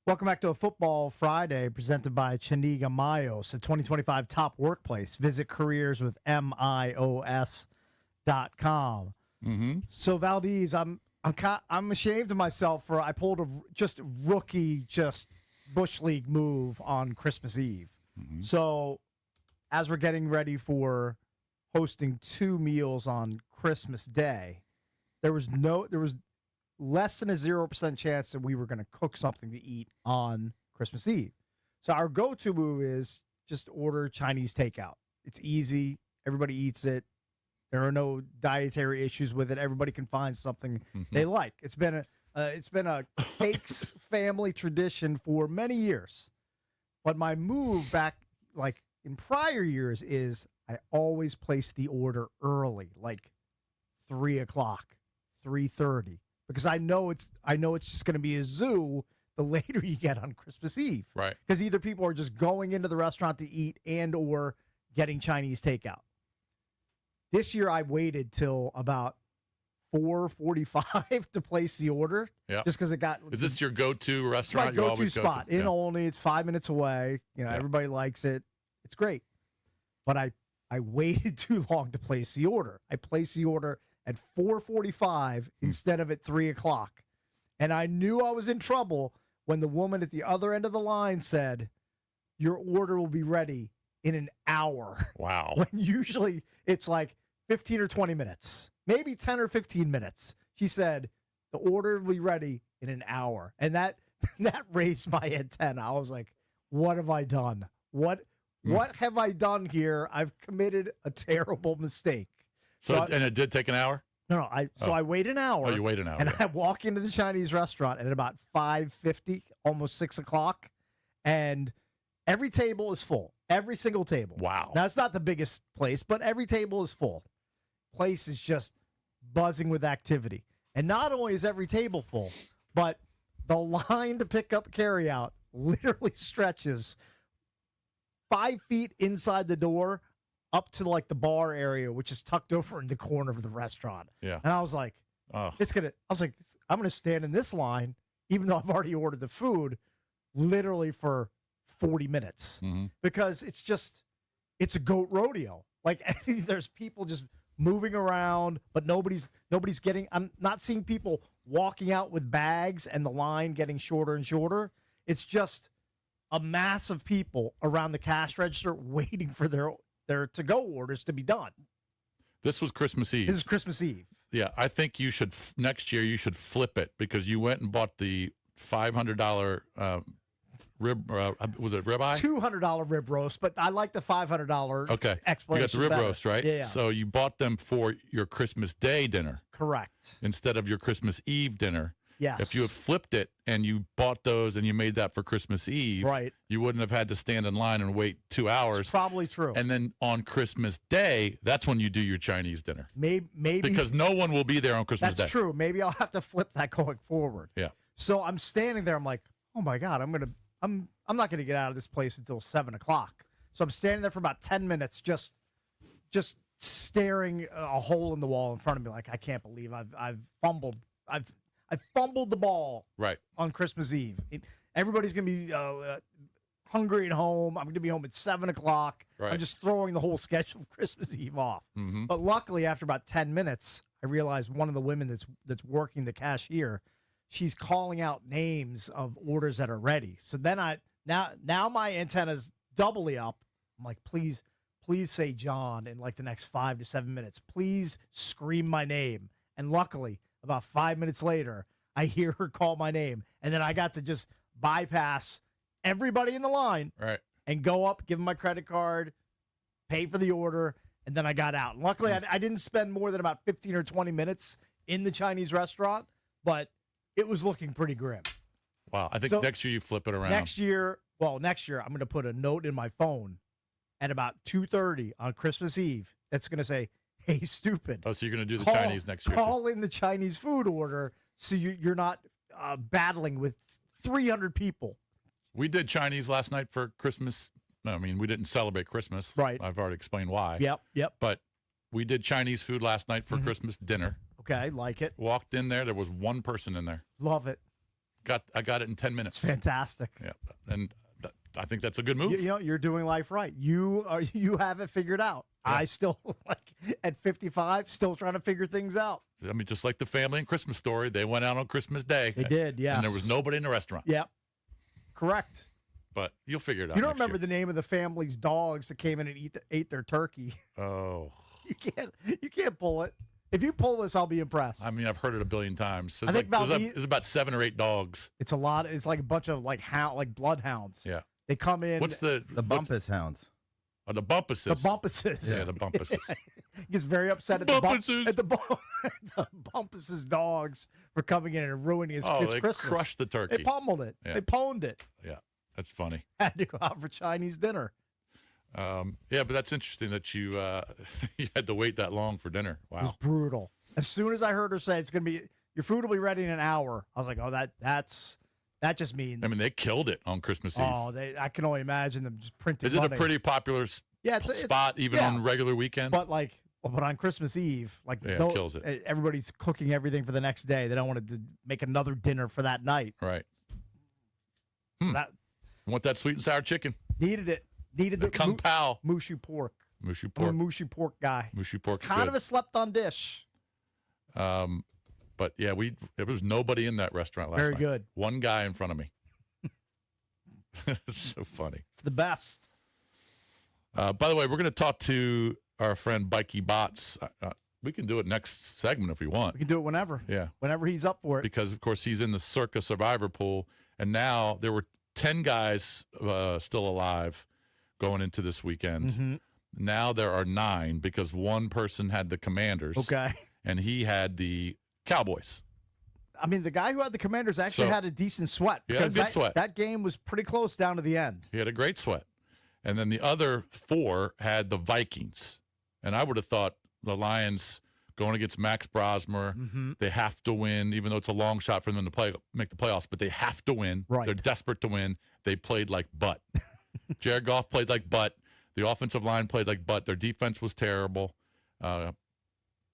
Speaker 1: Welcome back to a Football Friday presented by Chiniga Mayos, the 2025 top workplace. Visit careerswithmios.com.
Speaker 2: Mm-hmm.
Speaker 1: So Valdez, I'm ashamed of myself for I pulled a rookie Bush League move on Christmas Eve.
Speaker 2: Mm-hmm.
Speaker 1: So as we're getting ready for hosting 2 meals on Christmas Day, there was less than a 0% chance that we were going to cook something to eat on Christmas Eve. So our go-to move is just order Chinese takeout. It's easy. Everybody eats it. There are no dietary issues with it. Everybody can find something they like. It's been a cakes family tradition for many years. But my move back, like in prior years, is I always place the order early, like 3 o'clock, 3:30. Because I know it's just going to be a zoo the later you get on Christmas Eve.
Speaker 2: Right.
Speaker 1: Because either people are just going into the restaurant to eat and or getting Chinese takeout. This year I waited till about 4:45 to place the order.
Speaker 2: Yeah.
Speaker 1: Just because it got.
Speaker 2: Is this your go-to restaurant?
Speaker 1: My go-to spot in
Speaker 2: Yeah.
Speaker 1: Olney. It's 5 minutes away. Everybody likes it. It's great. But I waited too long to place the order. I placed the order at 4:45 instead of at 3 o'clock. And I knew I was in trouble when the woman at the other end of the line said, your order will be ready in an hour.
Speaker 2: Wow.
Speaker 1: When usually it's like 15 or 20 minutes, maybe 10 or 15 minutes. She said, the order will be ready in an hour. And that raised my antenna. I was like, what have I done? What have I done here? I've committed a terrible mistake.
Speaker 2: So and it did take an hour?
Speaker 1: No. I wait an hour.
Speaker 2: Oh, you wait an hour.
Speaker 1: And I walk into the Chinese restaurant at about 5:50, almost 6 o'clock, and every table is full. Every single table.
Speaker 2: Wow.
Speaker 1: Now, it's not the biggest place, but every table is full. Place is just buzzing with activity. And not only is every table full, but the line to pick up carryout literally stretches 5 feet inside the door up to like the bar area, which is tucked over in the corner of the restaurant.
Speaker 2: Yeah.
Speaker 1: And I was like, I'm gonna stand in this line, even though I've already ordered the food, literally for 40 minutes. Because it's a goat rodeo. Like there's people just moving around, but nobody's getting. I'm not seeing people walking out with bags and the line getting shorter and shorter. It's just a mass of people around the cash register waiting for their to-go orders to be done.
Speaker 2: This was Christmas Eve.
Speaker 1: This is Christmas Eve.
Speaker 2: Yeah, I think you should next year you should flip it because you went and bought the $500 rib. Was it ribeye?
Speaker 1: $200 rib roast, but I like the $500.
Speaker 2: Okay,
Speaker 1: explanation.
Speaker 2: You got the rib
Speaker 1: better.
Speaker 2: roast, right?
Speaker 1: Yeah.
Speaker 2: So you bought them for your Christmas Day dinner.
Speaker 1: Correct.
Speaker 2: Instead of your Christmas Eve dinner.
Speaker 1: Yes.
Speaker 2: If you had flipped it and you bought those and you made that for Christmas Eve,
Speaker 1: right,
Speaker 2: you wouldn't have had to stand in line and wait 2 hours.
Speaker 1: It's probably true.
Speaker 2: And then on Christmas Day, that's when you do your Chinese dinner. Maybe
Speaker 1: because
Speaker 2: no one will be there on Christmas Day.
Speaker 1: That's true. Maybe I'll have to flip that going forward.
Speaker 2: Yeah.
Speaker 1: So I'm standing there. I'm like, oh my God, I'm not gonna get out of this place until 7 o'clock. So I'm standing there for about 10 minutes, just staring a hole in the wall in front of me. Like I can't believe I've fumbled. I fumbled the ball
Speaker 2: right
Speaker 1: on Christmas Eve. Everybody's going to be hungry at home. I'm going to be home at 7 o'clock.
Speaker 2: Right.
Speaker 1: I'm just throwing the whole schedule of Christmas Eve off. But luckily, after about 10 minutes, I realized one of the women that's working the cashier, she's calling out names of orders that are ready. So then now my antenna's doubly up. I'm like, please say John in like the next 5 to 7 minutes. Please scream my name. And luckily, about 5 minutes later, I hear her call my name. And then I got to just bypass everybody in the line and go up, give them my credit card, pay for the order, and then I got out. And luckily, I didn't spend more than about 15 or 20 minutes in the Chinese restaurant, but it was looking pretty grim.
Speaker 2: Wow. I think next year you flip it around.
Speaker 1: Next year, I'm going to put a note in my phone at about 2:30 on Christmas Eve that's going to say, hey, stupid.
Speaker 2: Oh, so you're going to do the Chinese next year.
Speaker 1: Call in the Chinese food order so you're not battling with 300 people.
Speaker 2: We did Chinese last night for Christmas. No, I mean, we didn't celebrate Christmas.
Speaker 1: Right.
Speaker 2: I've already explained why.
Speaker 1: Yep.
Speaker 2: But we did Chinese food last night for Christmas dinner.
Speaker 1: Okay, like it.
Speaker 2: Walked in there. There was one person in there.
Speaker 1: Love it.
Speaker 2: I got it in 10 minutes.
Speaker 1: It's fantastic.
Speaker 2: Yeah, and I think that's a good move.
Speaker 1: You know, you're doing life right. You have it figured out. Yeah. I still, at 55, still trying to figure things out.
Speaker 2: I mean, just like the family and Christmas Story, they went out on Christmas Day.
Speaker 1: They did, yeah.
Speaker 2: And there was nobody in the restaurant.
Speaker 1: Yep. Correct.
Speaker 2: But you'll figure it out.
Speaker 1: You don't remember the name of the family's dogs that came in and ate their turkey.
Speaker 2: Oh.
Speaker 1: You can't pull it. If you pull this, I'll be impressed.
Speaker 2: I mean, I've heard it a billion times. So
Speaker 1: I think
Speaker 2: it's about 7 or 8 dogs.
Speaker 1: It's a lot. It's like a bunch of like bloodhounds.
Speaker 2: Yeah.
Speaker 1: They come in.
Speaker 3: What's the Bumpus hounds?
Speaker 2: Oh, the Bumpuses.
Speaker 1: The Bumpuses.
Speaker 2: Yeah, the Bumpuses.
Speaker 1: He gets very upset at the Bumpuses dogs for coming in and ruining his Christmas.
Speaker 2: They crushed the turkey.
Speaker 1: They pummeled it. Yeah. They pwned it.
Speaker 2: Yeah, that's funny.
Speaker 1: Had to go out for Chinese dinner.
Speaker 2: Yeah, but that's interesting that you you had to wait that long for dinner. Wow.
Speaker 1: It was brutal. As soon as I heard her say it's going to be your food will be ready in an hour, I was like, oh, that just means.
Speaker 2: I mean, they killed it on Christmas Eve.
Speaker 1: Oh, I can only imagine them just printing.
Speaker 2: Is it a pretty popular spot even on regular weekends?
Speaker 1: But on Christmas Eve,
Speaker 2: it kills it.
Speaker 1: Everybody's cooking everything for the next day. They don't want to make another dinner for that night.
Speaker 2: Right.
Speaker 1: So that
Speaker 2: want that sweet and sour chicken?
Speaker 1: Needed it. Needed the
Speaker 2: Kung Pao
Speaker 1: Mushu pork.
Speaker 2: Mushu pork.
Speaker 1: I'm a Mushu pork guy.
Speaker 2: Mushu pork.
Speaker 1: It's kind of a slept-on dish.
Speaker 2: But yeah, there was nobody in that restaurant last night.
Speaker 1: Very good.
Speaker 2: One guy in front of me. It's so funny.
Speaker 1: It's the best.
Speaker 2: By the way, we're going to talk to our friend Bikey Bots. We can do it next segment if we want.
Speaker 1: We can do it whenever.
Speaker 2: Yeah.
Speaker 1: Whenever he's up for it.
Speaker 2: Because, of course, he's in the Circa Survivor pool. And now there were 10 guys still alive going into this weekend.
Speaker 1: Mm-hmm.
Speaker 2: Now there are 9 because one person had the Commanders.
Speaker 1: Okay.
Speaker 2: And he had the Cowboys.
Speaker 1: I mean, the guy who had the Commanders actually had a decent sweat.
Speaker 2: He had a good sweat.
Speaker 1: That game was pretty close down to the end.
Speaker 2: He had a great sweat. And then the other 4 had the Vikings. And I would have thought the Lions going against Max Brosmer, they have to win, even though it's a long shot for them to make the playoffs, but they have to win.
Speaker 1: Right.
Speaker 2: They're desperate to win. They played like butt. Jared Goff played like butt. The offensive line played like butt. Their defense was terrible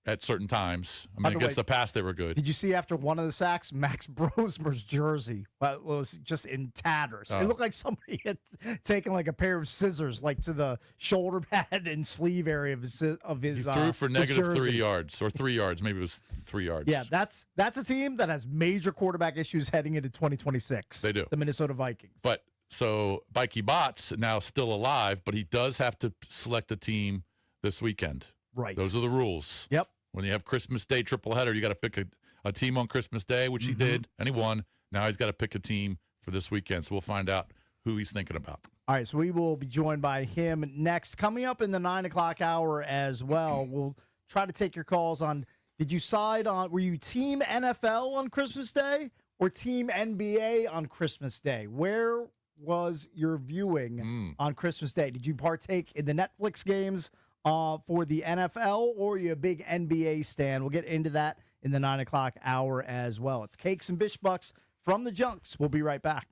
Speaker 2: at certain times. I mean, against the pass, they were good.
Speaker 1: Did you see after one of the sacks, Max Brosmer's jersey was just in tatters? It looked like somebody had taken like a pair of scissors, to the shoulder pad and sleeve area of his. He
Speaker 2: threw for negative 3 yards or 3 yards. Maybe it was 3 yards.
Speaker 1: Yeah, that's a team that has major quarterback issues heading into 2026.
Speaker 2: They do.
Speaker 1: The Minnesota Vikings.
Speaker 2: But so Bikey Bots now still alive, but he does have to select a team this weekend.
Speaker 1: Right.
Speaker 2: Those are the rules.
Speaker 1: Yep.
Speaker 2: When you have Christmas Day triple header, you got to pick a team on Christmas Day, which he did, and he won. Now he's got to pick a team for this weekend. So we'll find out who he's thinking about.
Speaker 1: All right, so we will be joined by him next. Coming up in the 9 o'clock hour as well, we'll try to take your calls on, were you team NFL on Christmas Day or team NBA on Christmas Day? Where was your viewing on Christmas Day? Did you partake in the Netflix games for the NFL, or are you a big NBA stan? We'll get into that in the 9 o'clock hour as well. It's Cakes and Bishbucks from the Junks. We'll be right back.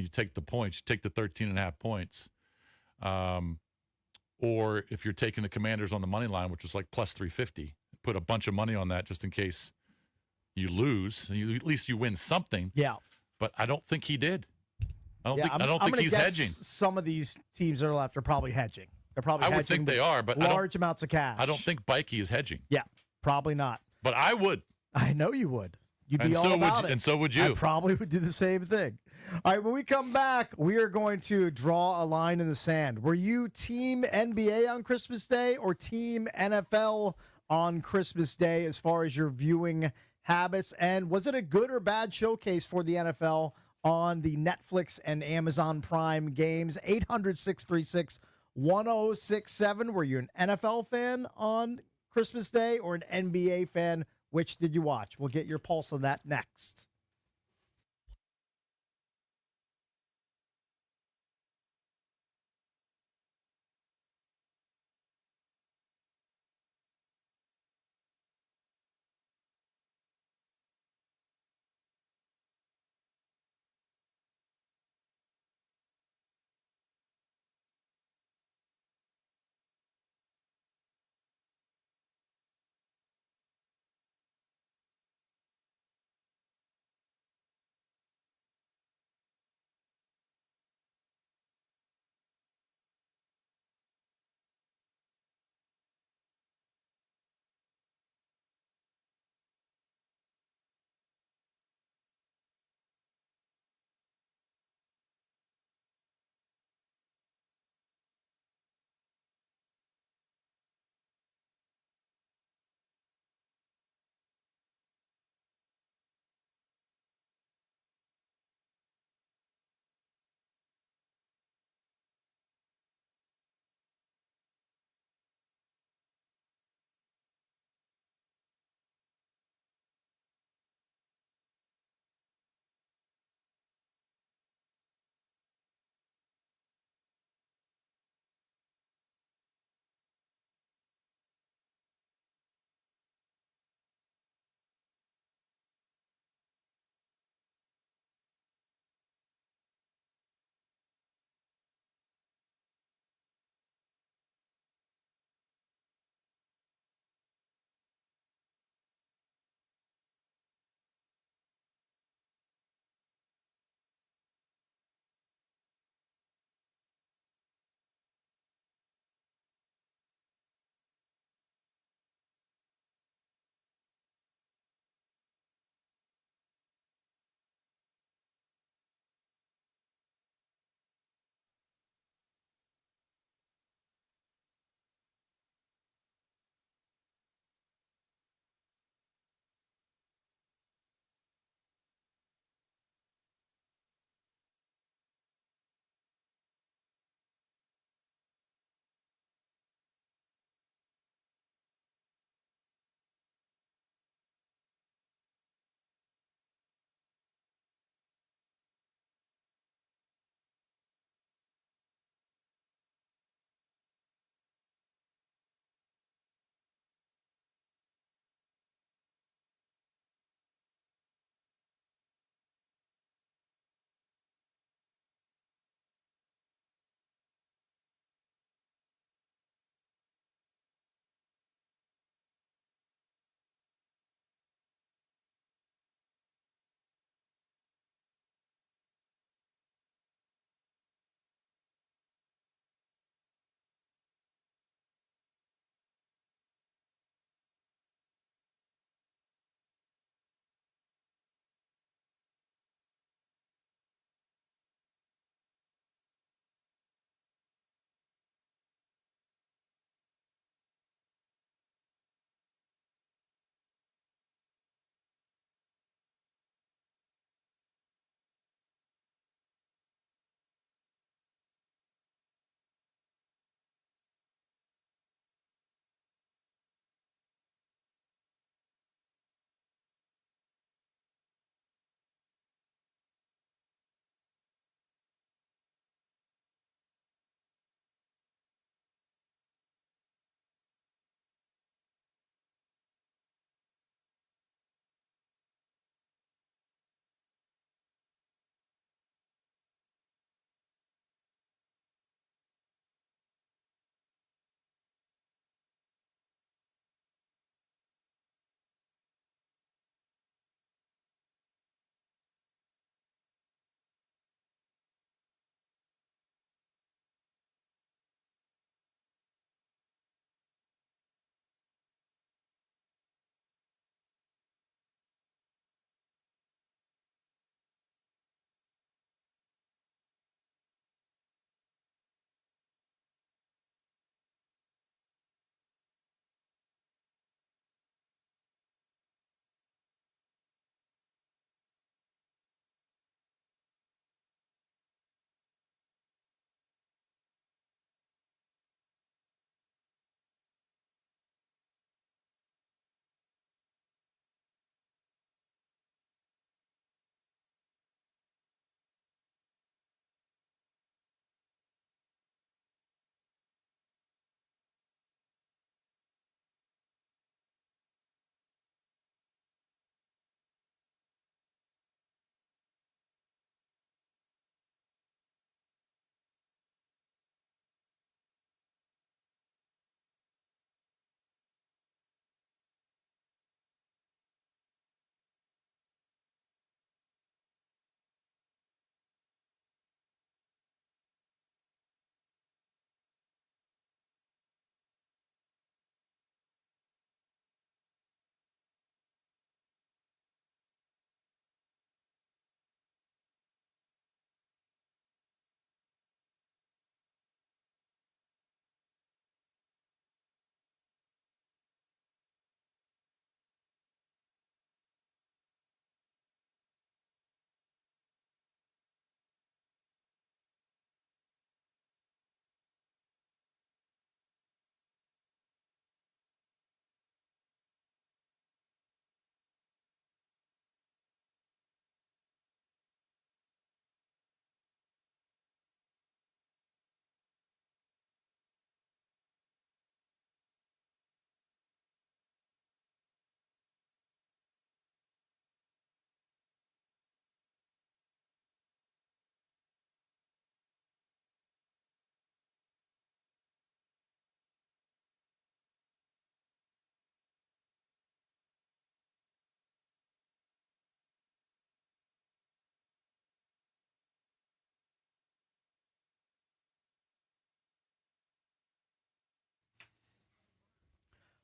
Speaker 2: you take the points, you take the 13.5 points. Or if you're taking the Commanders on the money line, which is like plus 350, put a bunch of money on that just in case you lose. At least you win something.
Speaker 1: Yeah.
Speaker 2: But I don't think he did. I don't
Speaker 1: I'm
Speaker 2: think he's hedging.
Speaker 1: Some of these teams that are left are probably hedging. They're probably
Speaker 2: I would think they are, but
Speaker 1: large amounts of cash.
Speaker 2: I don't think Bikey is hedging.
Speaker 1: Yeah, probably not.
Speaker 2: But I would.
Speaker 1: I know you would. You'd be
Speaker 2: and
Speaker 1: all
Speaker 2: so
Speaker 1: about
Speaker 2: would
Speaker 1: it.
Speaker 2: And so would you.
Speaker 1: I probably would do the same thing. All right, when we come back, we are going to draw a line in the sand. Were you team NBA on Christmas Day or team NFL on Christmas Day as far as your viewing habits? And was it a good or bad showcase for the NFL on the Netflix and Amazon Prime games? 800-636-1067. Were you an NFL fan on Christmas Day or an NBA fan? Which did you watch? We'll get your pulse on that next.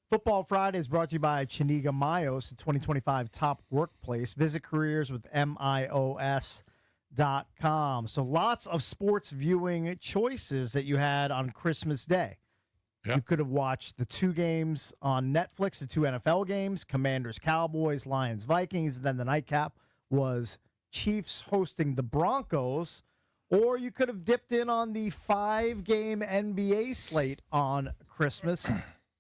Speaker 1: Football Friday is brought to you by Chiniga Mayos, the 2025 top workplace. Visit careers with MIOS.com. So lots of sports viewing choices that you had on Christmas Day.
Speaker 2: Yeah.
Speaker 1: You could have watched the 2 games on Netflix, the 2 NFL games, Commanders, Cowboys, Lions, Vikings, and then the nightcap was Chiefs hosting the Broncos. Or you could have dipped in on the 5-game NBA slate on Christmas.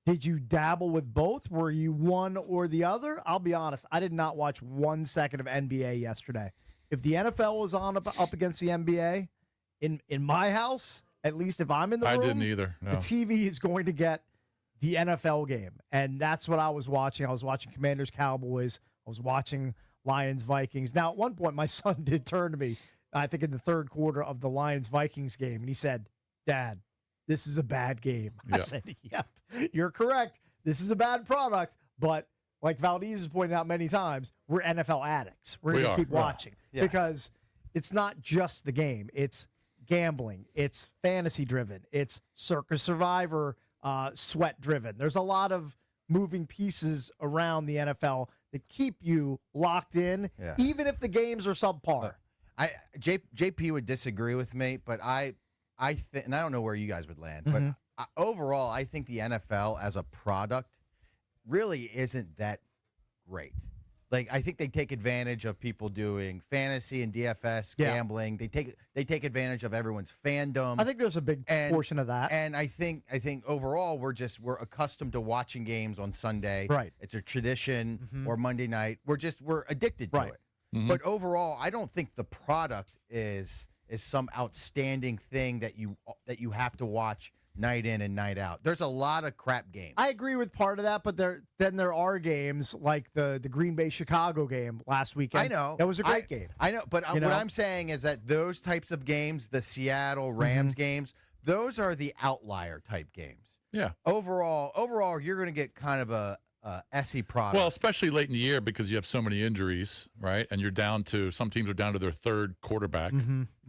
Speaker 1: Did you dabble with both? Were you one or the other? I'll be honest, I did not watch 1 second of NBA yesterday. If the NFL was on up against the NBA, in my house, at least if I'm in the room,
Speaker 2: I didn't either. No.
Speaker 1: The TV is going to get the NFL game. And that's what I was watching. I was watching Commanders, Cowboys. I was watching Lions, Vikings. Now, at one point, my son did turn to me, I think in the third quarter of the Lions-Vikings game, and he said, "Dad, this is a bad game."
Speaker 2: Yeah.
Speaker 1: I said, "Yep, you're correct. This is a bad product, but like Valdez has pointed out many times, we're NFL addicts. We're going to keep watching because it's not just the game. It's gambling. It's fantasy-driven. It's Circus Survivor sweat-driven. There's a lot of moving pieces around the NFL that keep you locked in, even if the games are subpar."
Speaker 3: JP would disagree with me, but I think, and I don't know where you guys would land, but overall, I think the NFL as a product really isn't that great. Like, I think they take advantage of people doing fantasy and DFS gambling. They take advantage of everyone's fandom.
Speaker 1: I think there's a big portion of that.
Speaker 3: And I think overall we're accustomed to watching games on Sunday.
Speaker 1: Right.
Speaker 3: It's a tradition, or Monday night. We're addicted to it.
Speaker 2: Mm-hmm.
Speaker 3: But overall, I don't think the product is some outstanding thing that you have to watch night in and night out. There's a lot of crap games.
Speaker 1: I agree with part of that, but there are games like the Green Bay Chicago game last weekend.
Speaker 3: I know
Speaker 1: that was a great game.
Speaker 3: I know, but what I'm saying is that those types of games, the Seattle Rams games, those are the outlier type games.
Speaker 2: Yeah.
Speaker 3: Overall, you're going to get kind of a SE product.
Speaker 2: Well, especially late in the year because you have so many injuries, right? And some teams are down to their third quarterback,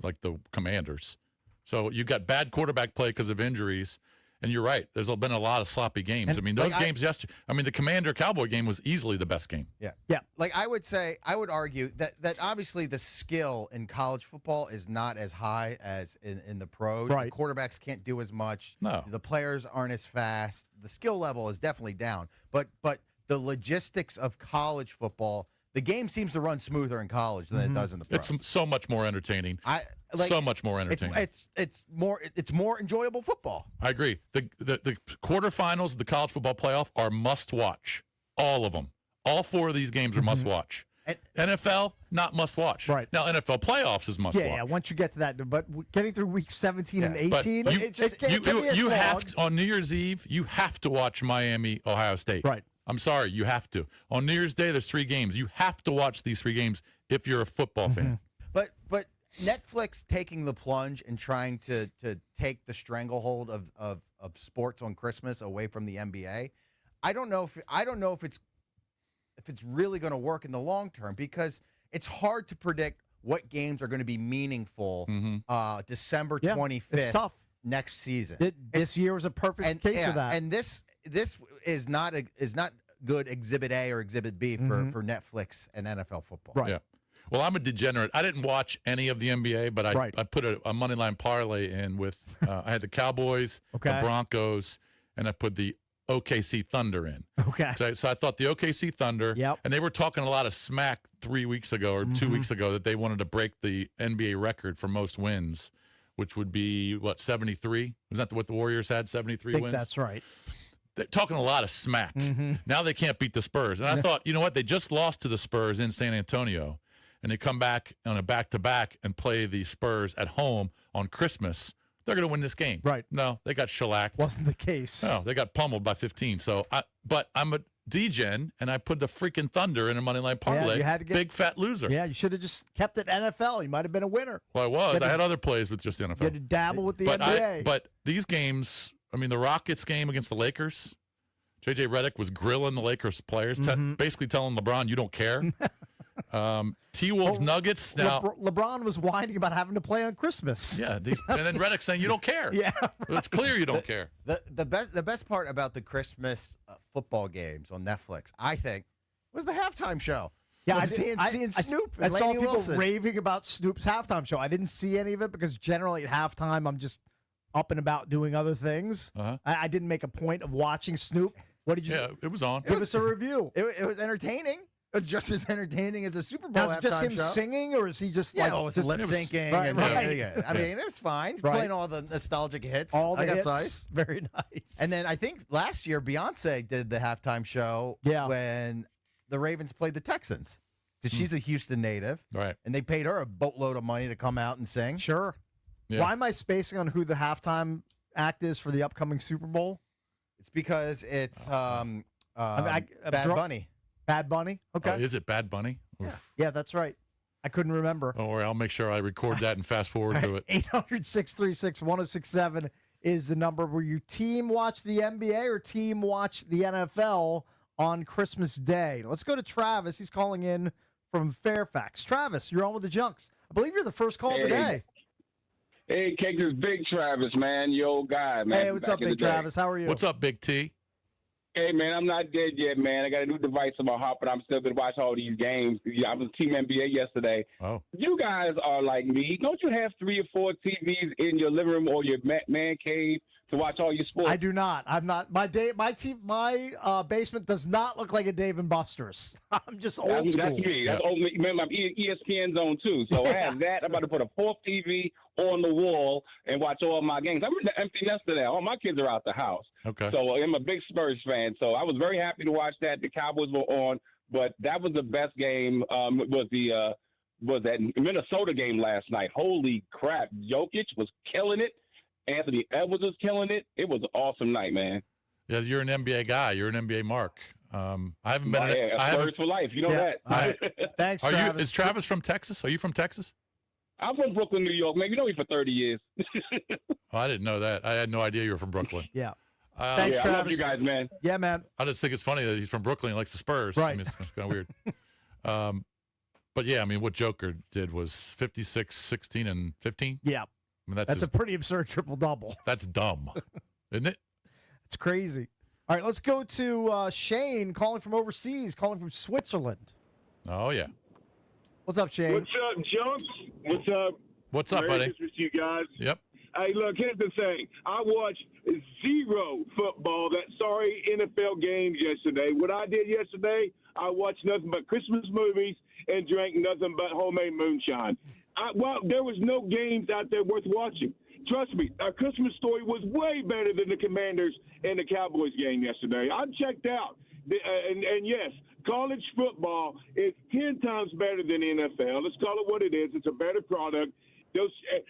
Speaker 2: like the Commanders. So you got bad quarterback play because of injuries. And you're right. There's been a lot of sloppy games. I mean, those games yesterday. I mean, the Commander-Cowboy game was easily the best game.
Speaker 3: Yeah. Like I would argue that obviously the skill in college football is not as high as in the pros.
Speaker 1: Right.
Speaker 3: The quarterbacks can't do as much.
Speaker 2: No.
Speaker 3: The players aren't as fast. The skill level is definitely down. But the logistics of college football, the game seems to run smoother in college than it does in the pros.
Speaker 2: It's so much more entertaining. So much more entertaining.
Speaker 3: It's more enjoyable football.
Speaker 2: I agree. The quarterfinals of the college football playoff are must watch. All of them. All 4 of these games are must watch. NFL, not must watch.
Speaker 1: Right.
Speaker 2: Now, NFL playoffs is must watch.
Speaker 1: Yeah, once you get to that. But getting through week 17 and 18,
Speaker 2: you have to, on New Year's Eve, you have to watch Miami, Ohio State.
Speaker 1: Right.
Speaker 2: I'm sorry, you have to. On New Year's Day, there's 3 games. You have to watch these 3 games if you're a football fan.
Speaker 3: But Netflix taking the plunge and trying to take the stranglehold of sports on Christmas away from the NBA, I don't know if it's really going to work in the long term because it's hard to predict what games are going to be meaningful December 25th.
Speaker 1: It's tough.
Speaker 3: Next season.
Speaker 1: This year was a perfect case of that.
Speaker 3: And this is not good Exhibit A or Exhibit B for Netflix and NFL football.
Speaker 1: Right.
Speaker 2: Yeah. Well, I'm a degenerate. I didn't watch any of the NBA, but I put a money line parlay in with I had the Cowboys, the Broncos, and I put the OKC Thunder in.
Speaker 1: Okay.
Speaker 2: So I thought the OKC Thunder, and they were talking a lot of smack 3 weeks ago or 2 weeks ago that they wanted to break the NBA record for most wins, which would be, 73? Was that what the Warriors had, 73 wins?
Speaker 1: That's right.
Speaker 2: They're talking a lot of smack. Now they can't beat the Spurs. And I thought, you know what? They just lost to the Spurs in San Antonio, and they come back on a back-to-back and play the Spurs at home on Christmas. They're going to win this game.
Speaker 1: Right.
Speaker 2: No, they got shellacked.
Speaker 1: Wasn't the case.
Speaker 2: No, they got pummeled by 15. So, but I'm a degen, and I put the freaking Thunder in a money line parlay.
Speaker 1: You had to
Speaker 2: big fat loser.
Speaker 1: Yeah, you should have just kept it NFL. You might have been a winner.
Speaker 2: Well, I was. I had other plays with just the NFL.
Speaker 1: You had to dabble with the NBA.
Speaker 2: But these games, I mean, the Rockets game against the Lakers, J.J. Redick was grilling the Lakers players, basically telling LeBron, you don't care. T-Wolves Nuggets. Now
Speaker 1: LeBron was whining about having to play on Christmas.
Speaker 2: Yeah, and then Reddick saying you don't care.
Speaker 1: Yeah,
Speaker 2: it's clear you don't care.
Speaker 3: The best part about the Christmas football games on Netflix, I think, was the halftime show.
Speaker 1: Yeah,
Speaker 3: seeing Snoop.
Speaker 1: I saw
Speaker 3: Laney
Speaker 1: people
Speaker 3: Wilson
Speaker 1: raving about Snoop's halftime show. I didn't see any of it because generally at halftime I'm just up and about doing other things. I didn't make a point of watching Snoop. What did you?
Speaker 2: Yeah, it was on.
Speaker 1: Give us a review.
Speaker 3: It was entertaining. It was just as entertaining as a Super Bowl halftime show. Is it just him
Speaker 1: singing, or is he just
Speaker 3: lip syncing?
Speaker 1: Right.
Speaker 3: Yeah. I mean, it was fine. Playing all the nostalgic hits.
Speaker 1: All the hits.
Speaker 3: Nice.
Speaker 1: Very nice.
Speaker 3: And then I think last year Beyonce did the halftime show when the Ravens played the Texans. Because she's a Houston native.
Speaker 2: Right.
Speaker 3: And they paid her a boatload of money to come out and sing.
Speaker 1: Sure. Yeah. Why am I spacing on who the halftime act is for the upcoming Super Bowl?
Speaker 3: It's because it's Bad Bunny.
Speaker 1: Bad Bunny? Okay.
Speaker 2: Oh, is it Bad Bunny?
Speaker 1: Yeah, that's right. I couldn't remember.
Speaker 2: Don't worry, I'll make sure I record that and fast forward to it.
Speaker 1: 800-636-1067 is the number where you team watch the NBA or team watch the NFL on Christmas Day. Let's go to Travis. He's calling in from Fairfax. Travis, you're on with the Junks. I believe you're the first call today.
Speaker 7: Hey, Cake, this is Big Travis, man. Your old guy, man.
Speaker 1: Hey, what's up, Big Travis? How are you?
Speaker 2: What's up, Big T?
Speaker 7: Hey, man, I'm not dead yet, man. I got a new device in my heart, but I'm still going to watch all these games. I was Team NBA yesterday.
Speaker 2: Oh.
Speaker 7: You guys are like me. Don't you have 3 or 4 TVs in your living room or your man cave to watch all your sports?
Speaker 1: I do not. I'm not. My basement does not look like a Dave and Buster's. I'm just old school.
Speaker 7: That's me. That's old. Remember, I'm ESPN zone too. So I have that. I'm about to put a 4th TV on the wall and watch all my games. I'm in the empty nest today. All my kids are out the house.
Speaker 2: Okay.
Speaker 7: So I'm a big Spurs fan. So I was very happy to watch that. The Cowboys were on, but that was the best game. Was that Minnesota game last night? Holy crap! Jokic was killing it. Anthony Edwards was killing it. It was an awesome night, man.
Speaker 2: Yeah, you're an NBA guy. You're an NBA mark. I haven't been.
Speaker 7: Spurs for life. You know that.
Speaker 1: Thanks,
Speaker 2: Are
Speaker 1: Travis.
Speaker 2: Is Travis from Texas? Are you from Texas?
Speaker 7: I'm from Brooklyn, New York, man. You know me for 30 years.
Speaker 2: Oh, I didn't know that. I had no idea you were from Brooklyn.
Speaker 1: Yeah. Thanks, Travis.
Speaker 7: I love you guys, man.
Speaker 1: Yeah, man.
Speaker 2: I just think it's funny that he's from Brooklyn and likes the Spurs.
Speaker 1: Right.
Speaker 2: I mean, it's kind of weird. But yeah, I mean, what Joker did was 56, 16, and 15.
Speaker 1: Yeah.
Speaker 2: I mean,
Speaker 1: that's a pretty absurd triple-double.
Speaker 2: That's dumb, isn't it?
Speaker 1: It's crazy. All right, let's go to Shane calling from overseas, calling from Switzerland.
Speaker 2: Oh, yeah.
Speaker 1: What's up, Shane?
Speaker 8: What's up, Junks? What's up?
Speaker 2: What's up,
Speaker 8: Merry
Speaker 2: buddy?
Speaker 8: Christmas to you guys.
Speaker 2: Yep.
Speaker 8: Hey, look, here's the thing. I watched 0 football, NFL games yesterday. What I did yesterday, I watched nothing but Christmas movies and drank nothing but homemade moonshine. There was no games out there worth watching. Trust me, our Christmas story was way better than the Commanders and the Cowboys game yesterday. I checked out. And yes, college football is 10 times better than NFL. Let's call it what it is. It's a better product.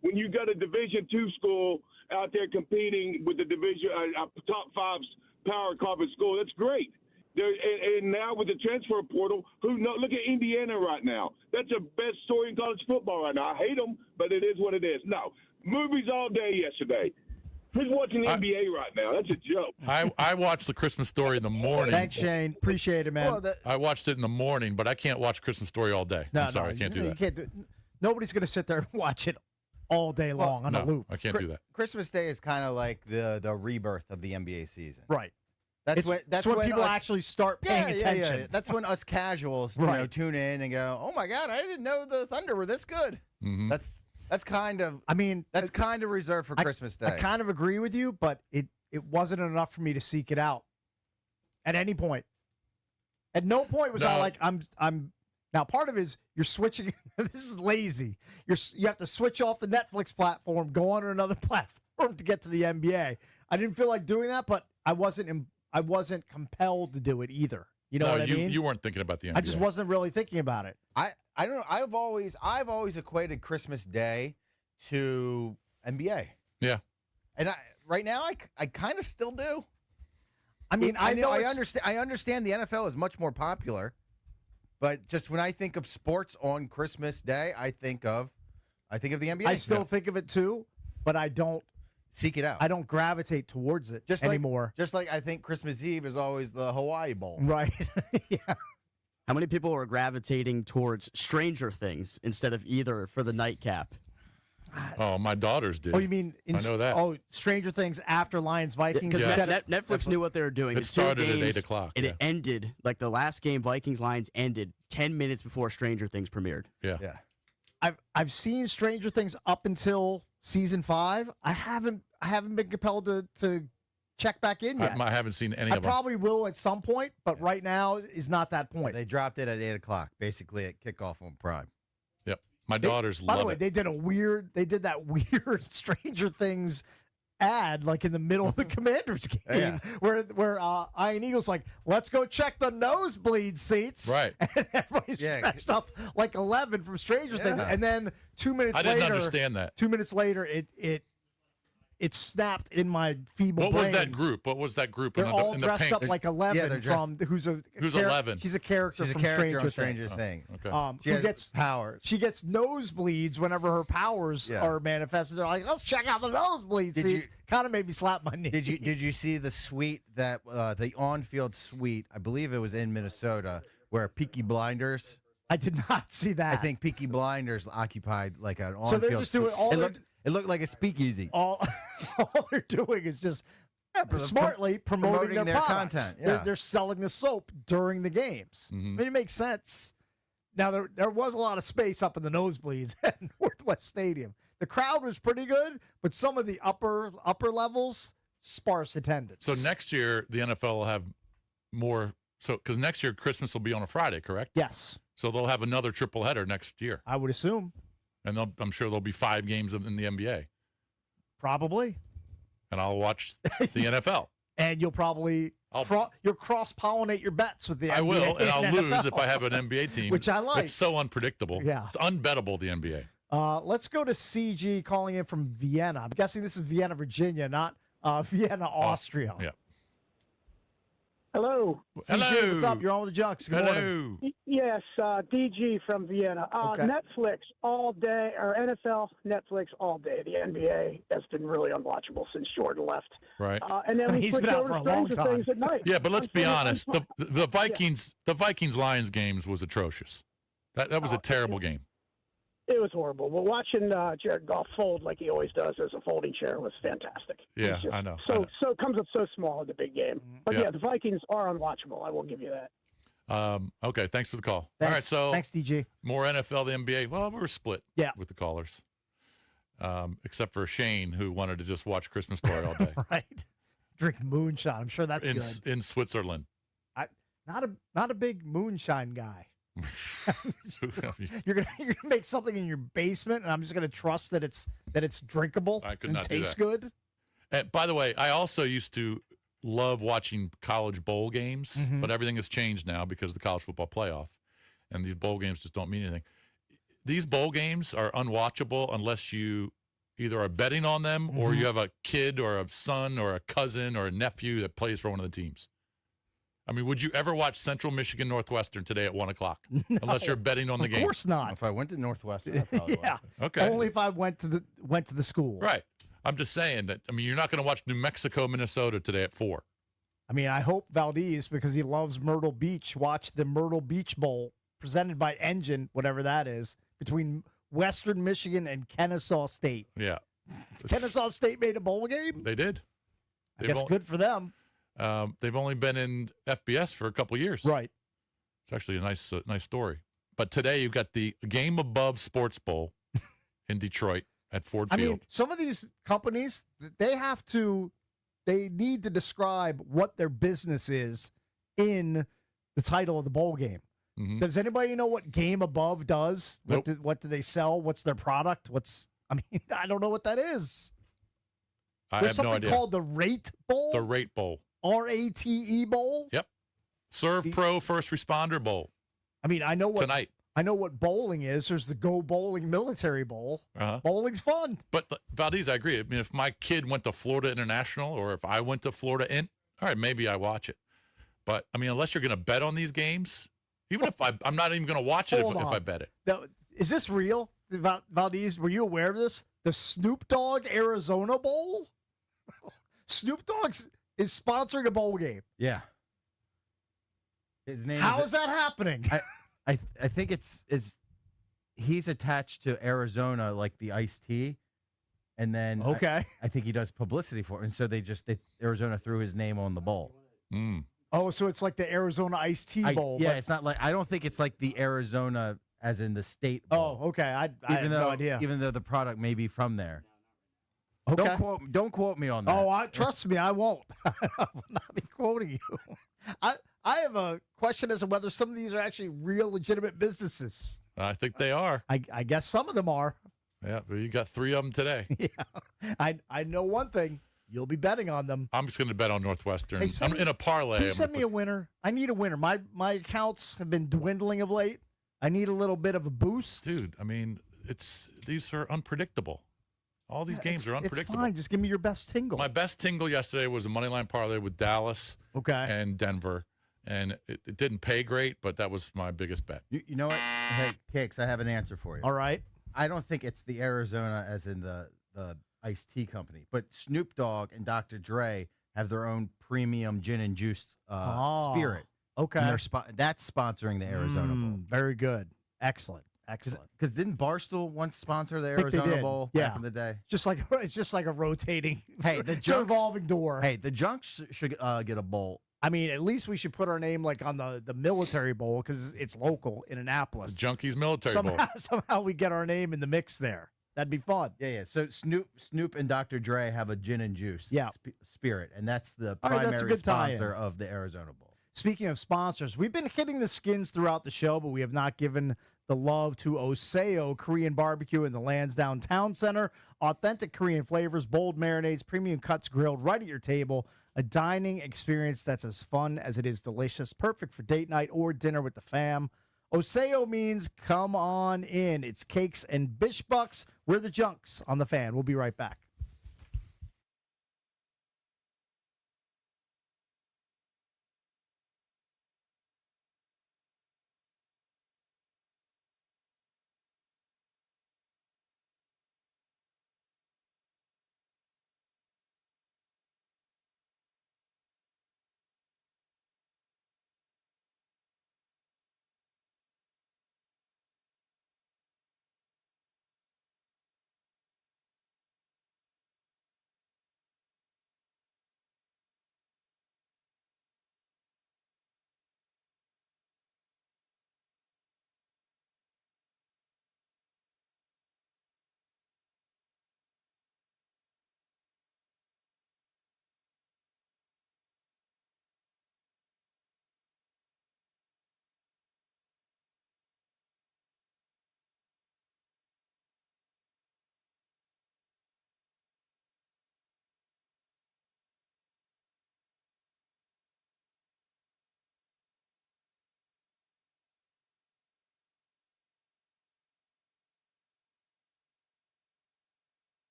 Speaker 8: When you got a Division II school out there competing with the top 5 power conference school, that's great. And now with the transfer portal, look at Indiana right now. That's the best story in college football right now. I hate them, but it is what it is. No, movies all day yesterday. Who's watching the NBA right now? That's a joke.
Speaker 2: I watched the Christmas Story in the morning.
Speaker 1: Thanks, Shane. Appreciate it, man.
Speaker 3: Well,
Speaker 2: I watched it in the morning, but I can't watch Christmas Story all day. I'm sorry, I can't do that.
Speaker 1: You can't nobody's going to sit there and watch it all day long on a loop.
Speaker 2: I can't do that.
Speaker 3: Christmas Day is kind of like the rebirth of the NBA season.
Speaker 1: Right.
Speaker 3: That's when
Speaker 1: people actually start paying attention.
Speaker 3: Yeah. That's when us casuals tune in and go, "Oh my God, I didn't know the Thunder were this good."
Speaker 2: Mm-hmm.
Speaker 3: That's kind of.
Speaker 1: I mean,
Speaker 3: that's kind of reserved for Christmas Day.
Speaker 1: I kind of agree with you, but it wasn't enough for me to seek it out at any point. At no point was I like I'm. Now, part of it is you're switching. This is lazy. You have to switch off the Netflix platform, go on to another platform to get to the NBA. I didn't feel like doing that, but I wasn't compelled to do it either. You know what I mean?
Speaker 2: You weren't thinking about the NBA.
Speaker 1: I just wasn't really thinking about it.
Speaker 3: I don't know. I've always equated Christmas Day to NBA.
Speaker 2: Yeah.
Speaker 3: And right now I kind of still do.
Speaker 1: I mean, I
Speaker 3: understand the NFL is much more popular, but just when I think of sports on Christmas Day, I think of the NBA.
Speaker 1: I still think of it too, but I don't
Speaker 3: seek it out.
Speaker 1: I don't gravitate towards it anymore.
Speaker 3: Just like I think Christmas Eve is always the Hawaii Bowl.
Speaker 1: Right. Yeah.
Speaker 4: How many people are gravitating towards Stranger Things instead of either for the nightcap?
Speaker 2: Oh, my daughters did.
Speaker 1: Oh, you mean
Speaker 2: I know that.
Speaker 1: Oh, Stranger Things after Lions Vikings?
Speaker 4: Because Netflix knew what they were doing.
Speaker 2: It started at 8 o'clock.
Speaker 4: And it ended, like the last game, Vikings Lions ended 10 minutes before Stranger Things premiered.
Speaker 2: Yeah.
Speaker 1: I've seen Stranger Things up until season 5. I haven't been compelled to check back in yet.
Speaker 2: I haven't seen any
Speaker 1: I
Speaker 2: of them.
Speaker 1: probably will at some point, but right now is not that point.
Speaker 3: They dropped it at 8 o'clock, basically at kickoff on Prime.
Speaker 2: Yep. My daughters love it.
Speaker 1: By the way, they did that weird Stranger Things ad like in the middle of the Commanders game where Iron Eagle's like, let's go check the nosebleed seats.
Speaker 2: Right.
Speaker 1: And everybody's dressed up like 11 from Stranger Things. And then 2 minutes later.
Speaker 2: I didn't understand that.
Speaker 1: 2 minutes later, it snapped in my feeble brain.
Speaker 2: What was that group? What was that group?
Speaker 1: They're all
Speaker 2: in
Speaker 1: dressed
Speaker 2: the
Speaker 1: up like 11 from
Speaker 2: Who's 11?
Speaker 1: She's a character from Stranger
Speaker 3: Things.
Speaker 2: Okay.
Speaker 1: Who gets
Speaker 3: powers.
Speaker 1: She gets nosebleeds whenever her powers are manifested. They're like, let's check out the nosebleed seats. Kind of made me slap my knee.
Speaker 3: Did you see the suite that the on-field suite? I believe it was in Minnesota where Peaky Blinders.
Speaker 1: I did not see that.
Speaker 3: I think Peaky Blinders occupied like an on-field.
Speaker 1: So they're just doing all.
Speaker 3: It looked like a speakeasy.
Speaker 1: All they're doing is just smartly promoting their products.
Speaker 3: content.
Speaker 1: They're selling the soap during the games. I mean, it makes sense. Now, there was a lot of space up in the nosebleeds at Northwest Stadium. The crowd was pretty good, but some of the upper levels, sparse attendance.
Speaker 2: So next year, the NFL will have more. So because next year, Christmas will be on a Friday, correct?
Speaker 1: Yes.
Speaker 2: So they'll have another triple header next year.
Speaker 1: I would assume.
Speaker 2: And I'm sure there'll be 5 games in the NBA.
Speaker 1: Probably.
Speaker 2: And I'll watch the NFL.
Speaker 1: And you'll probably you'll cross-pollinate your bets with the NBA.
Speaker 2: I will, and I'll
Speaker 1: NFL.
Speaker 2: lose if I have an NBA team.
Speaker 1: Which I like.
Speaker 2: It's so unpredictable.
Speaker 1: Yeah.
Speaker 2: It's unbettable, the NBA.
Speaker 1: Let's go to CG calling in from Vienna. I'm guessing this is Vienna, Virginia, not Vienna, Austria.
Speaker 2: Yeah.
Speaker 9: Hello.
Speaker 1: CG, what's up? You're on with the Junks. Good morning.
Speaker 9: Yes, DG from Vienna.
Speaker 1: Okay.
Speaker 9: Netflix all day, or NFL, Netflix all day. The NBA has been really unwatchable since Jordan left.
Speaker 2: Right.
Speaker 9: And then we
Speaker 1: He's
Speaker 9: switch
Speaker 1: been out
Speaker 9: over
Speaker 1: for
Speaker 9: to
Speaker 1: a long
Speaker 9: Stranger
Speaker 1: time.
Speaker 9: Things at night.
Speaker 2: Yeah, but let's be honest. The Vikings Lions games was atrocious. That was a terrible game.
Speaker 9: It was horrible. But watching Jared Goff fold like he always does as a folding chair was fantastic.
Speaker 2: Yeah, I know.
Speaker 9: So it comes up so small in the big game. But yeah, the Vikings are unwatchable. I will give you that.
Speaker 2: Okay, thanks for the call.
Speaker 1: Thanks.
Speaker 2: All right, so
Speaker 1: thanks, DJ.
Speaker 2: More NFL than NBA. Well, we're split with the callers, except for Shane, who wanted to just watch Christmas Story all day.
Speaker 1: Right. Drink moonshine. I'm sure that's good.
Speaker 2: In Switzerland.
Speaker 1: Not a big moonshine guy. You're gonna make something in your basement, and I'm just gonna trust that it's drinkable and tastes good.
Speaker 2: And by the way, I also used to love watching college bowl games, but everything has changed now because of the college football playoff, and these bowl games just don't mean anything. These bowl games are unwatchable unless you either are betting on them or you have a kid or a son or a cousin or a nephew that plays for one of the teams. I mean, would you ever watch Central Michigan Northwestern today at 1 o'clock?
Speaker 1: No,
Speaker 2: unless you're betting on the game.
Speaker 1: Of course not.
Speaker 3: If I went to Northwestern, I probably would.
Speaker 2: Okay.
Speaker 1: Only if I went to the school.
Speaker 2: Right. I'm just saying that. I mean, you're not going to watch New Mexico, Minnesota today at 4.
Speaker 1: I mean, I hope Valdez, because he loves Myrtle Beach, watch the Myrtle Beach Bowl presented by Engine, whatever that is, between Western Michigan and Kennesaw State.
Speaker 2: Yeah.
Speaker 1: Kennesaw State made a bowl game?
Speaker 2: They did.
Speaker 1: I guess good for them.
Speaker 2: They've only been in FBS for a couple of years.
Speaker 1: Right.
Speaker 2: It's actually a nice story. But today you've got the Game Above Sports Bowl in Detroit at Ford Field.
Speaker 1: I mean, some of these companies, they need to describe what their business is in the title of the bowl game. Does anybody know what Game Above does?
Speaker 2: Nope.
Speaker 1: What do they sell? What's their product? I don't know what that is. There's
Speaker 2: have no idea.
Speaker 1: something called the Rate Bowl.
Speaker 2: The Rate Bowl.
Speaker 1: RATE Bowl.
Speaker 2: Yep. Serve Pro First Responder Bowl.
Speaker 1: I mean, I know what
Speaker 2: tonight.
Speaker 1: I know what bowling is. There's the Go Bowling Military Bowl. Bowling's fun.
Speaker 2: But Valdez, I agree. I mean, if my kid went to Florida International or if I went to Florida all right, maybe I watch it. But I mean, unless you're going to bet on these games, even if I'm not even going to watch it if I bet it.
Speaker 1: Now, is this real, Valdez? Were you aware of this? The Snoop Dogg Arizona Bowl. Snoop Dogg is sponsoring a bowl game.
Speaker 3: Yeah. His name.
Speaker 1: How is that happening?
Speaker 3: I think he's attached to Arizona like the iced tea, and then
Speaker 1: okay.
Speaker 3: I think he does publicity for it, and so Arizona threw his name on the bowl.
Speaker 2: Mm.
Speaker 1: Oh, so it's like the Arizona iced tea bowl.
Speaker 3: Yeah, it's not like I don't think it's like the Arizona as in the state bowl.
Speaker 1: Oh, okay. I have no idea.
Speaker 3: Even though the product may be from there.
Speaker 1: Okay.
Speaker 3: Don't quote me on that.
Speaker 1: Oh, trust me, I won't. I will not be quoting you. I have a question as to whether some of these are actually real, legitimate businesses.
Speaker 2: I think they are.
Speaker 1: I guess some of them are.
Speaker 2: Yeah, but you got 3 of them today.
Speaker 1: Yeah, I know one thing. You'll be betting on them.
Speaker 2: I'm just going to bet on Northwestern.
Speaker 1: Hey,
Speaker 2: I'm in a parlay.
Speaker 1: Can you send me a winner? I need a winner. My accounts have been dwindling of late. I need a little bit of a boost.
Speaker 2: Dude, I mean, these are unpredictable. All these games are unpredictable.
Speaker 1: It's fine. Just give me your best tingle.
Speaker 2: My best tingle yesterday was a money line parlay with Dallas and Denver. And it didn't pay great, but that was my biggest bet.
Speaker 3: You know what? Hey, Cakes, I have an answer for you.
Speaker 1: All right.
Speaker 3: I don't think it's the Arizona as in the iced tea company, but Snoop Dogg and Dr. Dre have their own premium gin and juice spirit.
Speaker 1: Okay.
Speaker 3: And that's sponsoring the Arizona Bowl.
Speaker 1: Very good. Excellent.
Speaker 3: Because didn't Barstool once sponsor the Arizona Bowl back in the day?
Speaker 1: It's just like a rotating.
Speaker 3: Hey,
Speaker 1: it's a revolving door.
Speaker 3: Hey, the Junks should get a bowl.
Speaker 1: I mean, at least we should put our name like on the military bowl because it's local in Annapolis.
Speaker 2: The Junkies Military Bowl.
Speaker 1: Somehow we get our name in the mix there. That'd be fun.
Speaker 3: Yeah. So Snoop and Dr. Dre have a gin and juice spirit, and that's the primary sponsor of the Arizona Bowl.
Speaker 1: Speaking of sponsors, we've been hitting the skins throughout the show, but we have not given the love to Oseo Korean Barbecue in the Lansdowne Town Center. Authentic Korean flavors, bold marinades, premium cuts grilled right at your table. A dining experience that's as fun as it is delicious. Perfect for date night or dinner with the fam. Oseo means come on in. It's Cakes and Bishbucks. We're the Junks on the Fan. We'll be right back.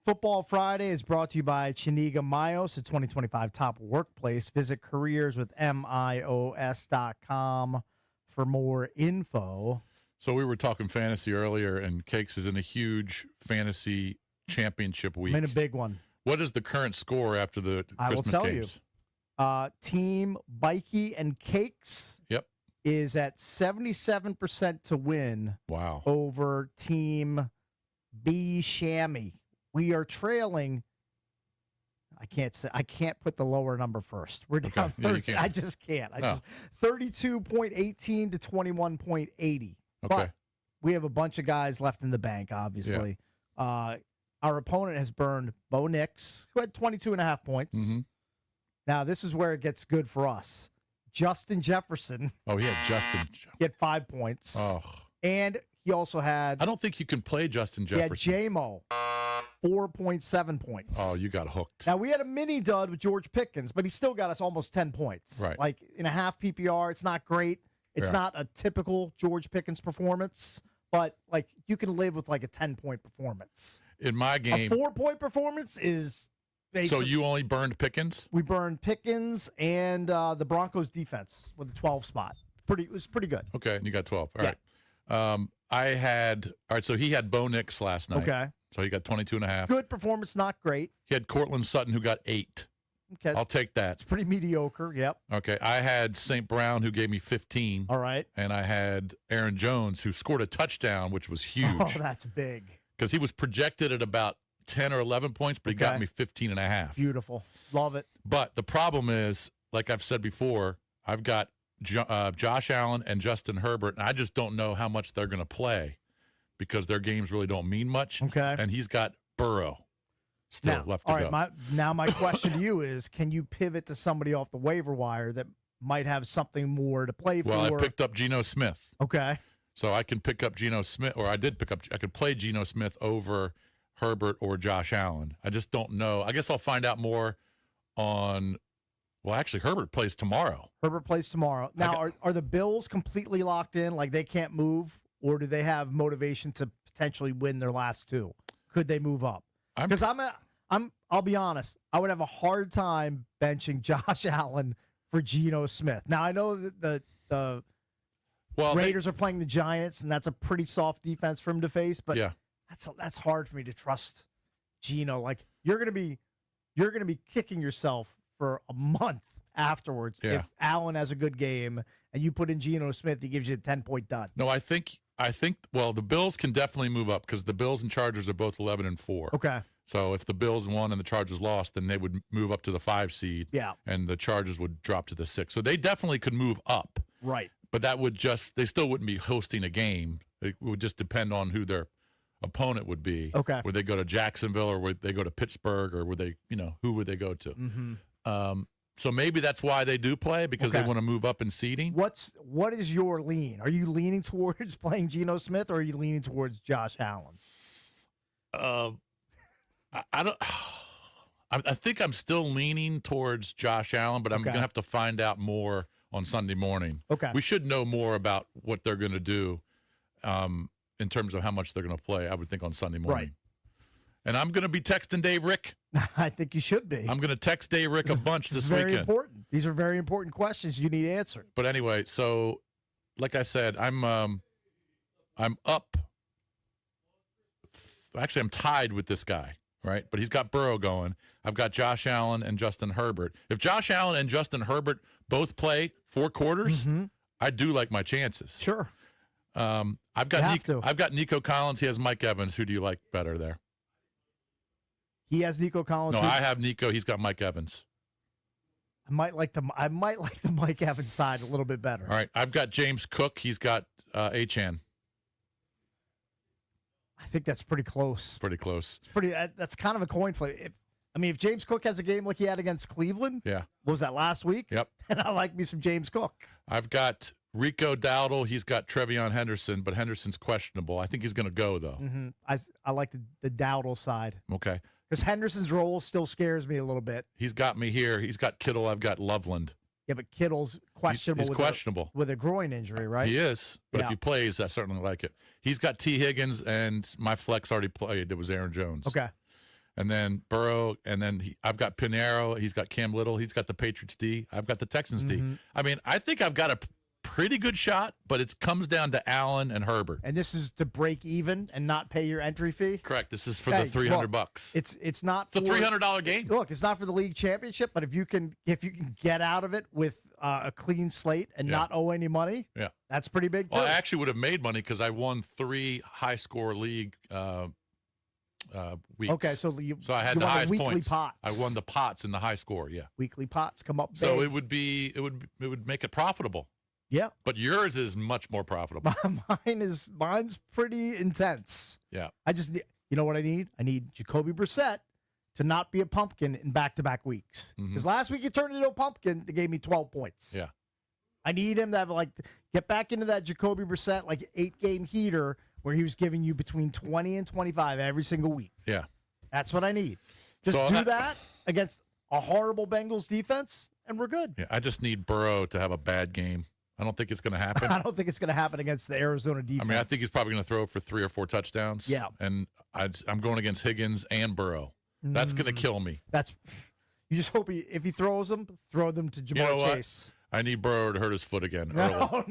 Speaker 1: Football Friday is brought to you by Chiniga Mayos, the 2025 top workplace. Visit careerswithmios.com for more info.
Speaker 2: So we were talking fantasy earlier, and Cakes is in a huge fantasy championship week.
Speaker 1: I'm in a big one.
Speaker 2: What is the current score after the Christmas
Speaker 1: I will tell
Speaker 2: games?
Speaker 1: you. Team Bikey and Cakes is at 77% to win.
Speaker 2: Wow.
Speaker 1: Over Team B Shammy. We are trailing. I can't put the lower number first. We're down 30. I just can't. 32.18 to 21.80.
Speaker 2: Okay.
Speaker 1: But we have a bunch of guys left in the bank, obviously. Yeah. Our opponent has burned Bo Nix, who had 22.5 points.
Speaker 2: Mm-hmm.
Speaker 1: Now, this is where it gets good for us. Justin Jefferson.
Speaker 2: Oh, he had Justin.
Speaker 1: He had 5 points.
Speaker 2: Oh.
Speaker 1: And he also had.
Speaker 2: I don't think you can play Justin Jefferson.
Speaker 1: He had J-Mo. 4.7 points.
Speaker 2: Oh, you got hooked.
Speaker 1: Now, we had a mini dud with George Pickens, but he still got us almost 10 points.
Speaker 2: Right.
Speaker 1: Like, in a half PPR, it's not great. It's not a typical George Pickens performance, but, like, you can live with, like, a 10-point performance.
Speaker 2: In my game.
Speaker 1: A 4-point performance is
Speaker 2: So you only burned Pickens?
Speaker 1: We burned Pickens and the Broncos defense with the 12 spot. It was pretty good.
Speaker 2: Okay, and you got 12. All right. All right, so he had Bo Nix last night.
Speaker 1: Okay.
Speaker 2: So he got 22.5.
Speaker 1: Good performance, not great.
Speaker 2: He had Cortland Sutton, who got 8.
Speaker 1: Okay.
Speaker 2: I'll take that.
Speaker 1: It's pretty mediocre, yep.
Speaker 2: Okay, I had St. Brown, who gave me 15.
Speaker 1: All right.
Speaker 2: And I had Aaron Jones, who scored a touchdown, which was huge.
Speaker 1: Oh, that's big.
Speaker 2: Because he was projected at about 10 or 11 points, but he got me 15.5.
Speaker 1: Beautiful. Love it.
Speaker 2: But the problem is, like I've said before, I've got Josh Allen and Justin Herbert, and I just don't know how much they're going to play because their games really don't mean much.
Speaker 1: Okay.
Speaker 2: And he's got Burrow still left to go.
Speaker 1: All right, my question to you is, can you pivot to somebody off the waiver wire that might have something more to play for?
Speaker 2: Well, I picked up Geno Smith.
Speaker 1: Okay.
Speaker 2: So I can pick up Geno Smith, or I could play Geno Smith over Herbert or Josh Allen. I just don't know. I guess I'll find out more on. Well, actually, Herbert plays tomorrow.
Speaker 1: Now, are the Bills completely locked in, like they can't move, or do they have motivation to potentially win their last two? Could they move up? Because I'll be honest, I would have a hard time benching Josh Allen for Geno Smith. Now, I know that the Raiders are playing the Giants, and that's a pretty soft defense for him to face, but that's hard for me to trust Geno. Like you're gonna be kicking yourself for a month afterwards if Allen has a good game and you put in Geno Smith, he gives you a 10-point dud.
Speaker 2: No, I think the Bills can definitely move up because the Bills and Chargers are both 11-4.
Speaker 1: Okay.
Speaker 2: So if the Bills won and the Chargers lost, then they would move up to the 5 seed.
Speaker 1: Yeah.
Speaker 2: And the Chargers would drop to the 6. So they definitely could move up.
Speaker 1: Right.
Speaker 2: But they still wouldn't be hosting a game. It would just depend on who their opponent would be.
Speaker 1: Okay.
Speaker 2: Would they go to Jacksonville or would they go to Pittsburgh or would they, who would they go to?
Speaker 1: Mm-hmm.
Speaker 2: So maybe that's why they do play because they want to move up in seeding.
Speaker 1: What is your lean? Are you leaning towards playing Geno Smith or are you leaning towards Josh Allen?
Speaker 2: I don't. I think I'm still leaning towards Josh Allen, but I'm going to have to find out more on Sunday morning.
Speaker 1: Okay.
Speaker 2: We should know more about what they're going to do in terms of how much they're going to play, I would think, on Sunday morning.
Speaker 1: Right.
Speaker 2: And I'm going to be texting Dave Rick.
Speaker 1: I think you should be.
Speaker 2: I'm going to text Dave Rick a bunch this weekend.
Speaker 1: Very important. These are very important questions you need answered.
Speaker 2: But anyway, so like I said, I'm up. Actually, I'm tied with this guy, right? But he's got Burrow going. I've got Josh Allen and Justin Herbert. If Josh Allen and Justin Herbert both play 4 quarters, I do like my chances.
Speaker 1: Sure.
Speaker 2: I've got Nico Collins. He has Mike Evans. Who do you like better there?
Speaker 1: He has Nico Collins.
Speaker 2: No, I have Nico. He's got Mike Evans.
Speaker 1: I might like the Mike Evans side a little bit better.
Speaker 2: All right. I've got James Cook. He's got Achane.
Speaker 1: I think that's pretty close.
Speaker 2: Pretty close.
Speaker 1: It's pretty. That's kind of a coin flip. If James Cook has a game like he had against Cleveland, what was that last week?
Speaker 2: Yep.
Speaker 1: And I like me some James Cook.
Speaker 2: I've got Rico Dowdle. He's got Trevion Henderson, but Henderson's questionable. I think he's going to go though.
Speaker 1: Mm-hmm. I like the Dowdle side.
Speaker 2: Okay.
Speaker 1: Because Henderson's role still scares me a little bit.
Speaker 2: He's got me here. He's got Kittle. I've got Loveland.
Speaker 1: Yeah, but Kittle's questionable.
Speaker 2: He's questionable
Speaker 1: with a groin injury, right?
Speaker 2: He is, but if he plays, I certainly like it. He's got T. Higgins, and my flex already played. It was Aaron Jones.
Speaker 1: Okay.
Speaker 2: And then Burrow, and then I've got Pinheiro. He's got Cam Little. He's got the Patriots D. I've got the Texans D. I mean, I think I've got a pretty good shot, but it comes down to Allen and Herbert.
Speaker 1: And this is to break even and not pay your entry fee?
Speaker 2: Correct. This is for the $300.
Speaker 1: It's not
Speaker 2: It's a $300 game.
Speaker 1: Look, it's not for the league championship, but if you can get out of it with a clean slate and not owe any money, that's pretty big too.
Speaker 2: Well, I actually would have made money because I won 3 high score league weeks.
Speaker 1: Okay, so
Speaker 2: I had the highest
Speaker 1: weekly
Speaker 2: points.
Speaker 1: pots.
Speaker 2: I won the pots in the high score. Yeah,
Speaker 1: weekly pots come up big.
Speaker 2: So it would make it profitable.
Speaker 1: Yeah,
Speaker 2: but yours is much more profitable.
Speaker 1: Mine's pretty intense.
Speaker 2: Yeah,
Speaker 1: I just you know what I need? I need Jacoby Brissett to not be a pumpkin in back-to-back weeks. Because last week he turned into a pumpkin. They gave me 12 points.
Speaker 2: Yeah,
Speaker 1: I need him to have get back into that Jacoby Brissett 8-game heater where he was giving you between 20 and 25 every single week.
Speaker 2: Yeah.
Speaker 1: That's what I need. Just do that against a horrible Bengals defense, and we're good.
Speaker 2: Yeah, I just need Burrow to have a bad game. I don't think it's going to happen.
Speaker 1: I don't think it's going to happen against the Arizona defense.
Speaker 2: I mean, I think he's probably going to throw for 3 or 4 touchdowns.
Speaker 1: Yeah.
Speaker 2: And I'm going against Higgins and Burrow. That's going to kill me.
Speaker 1: You just hope if he throws them, throw them to Jamar Chase.
Speaker 2: I need Burrow to hurt his foot again.
Speaker 1: No,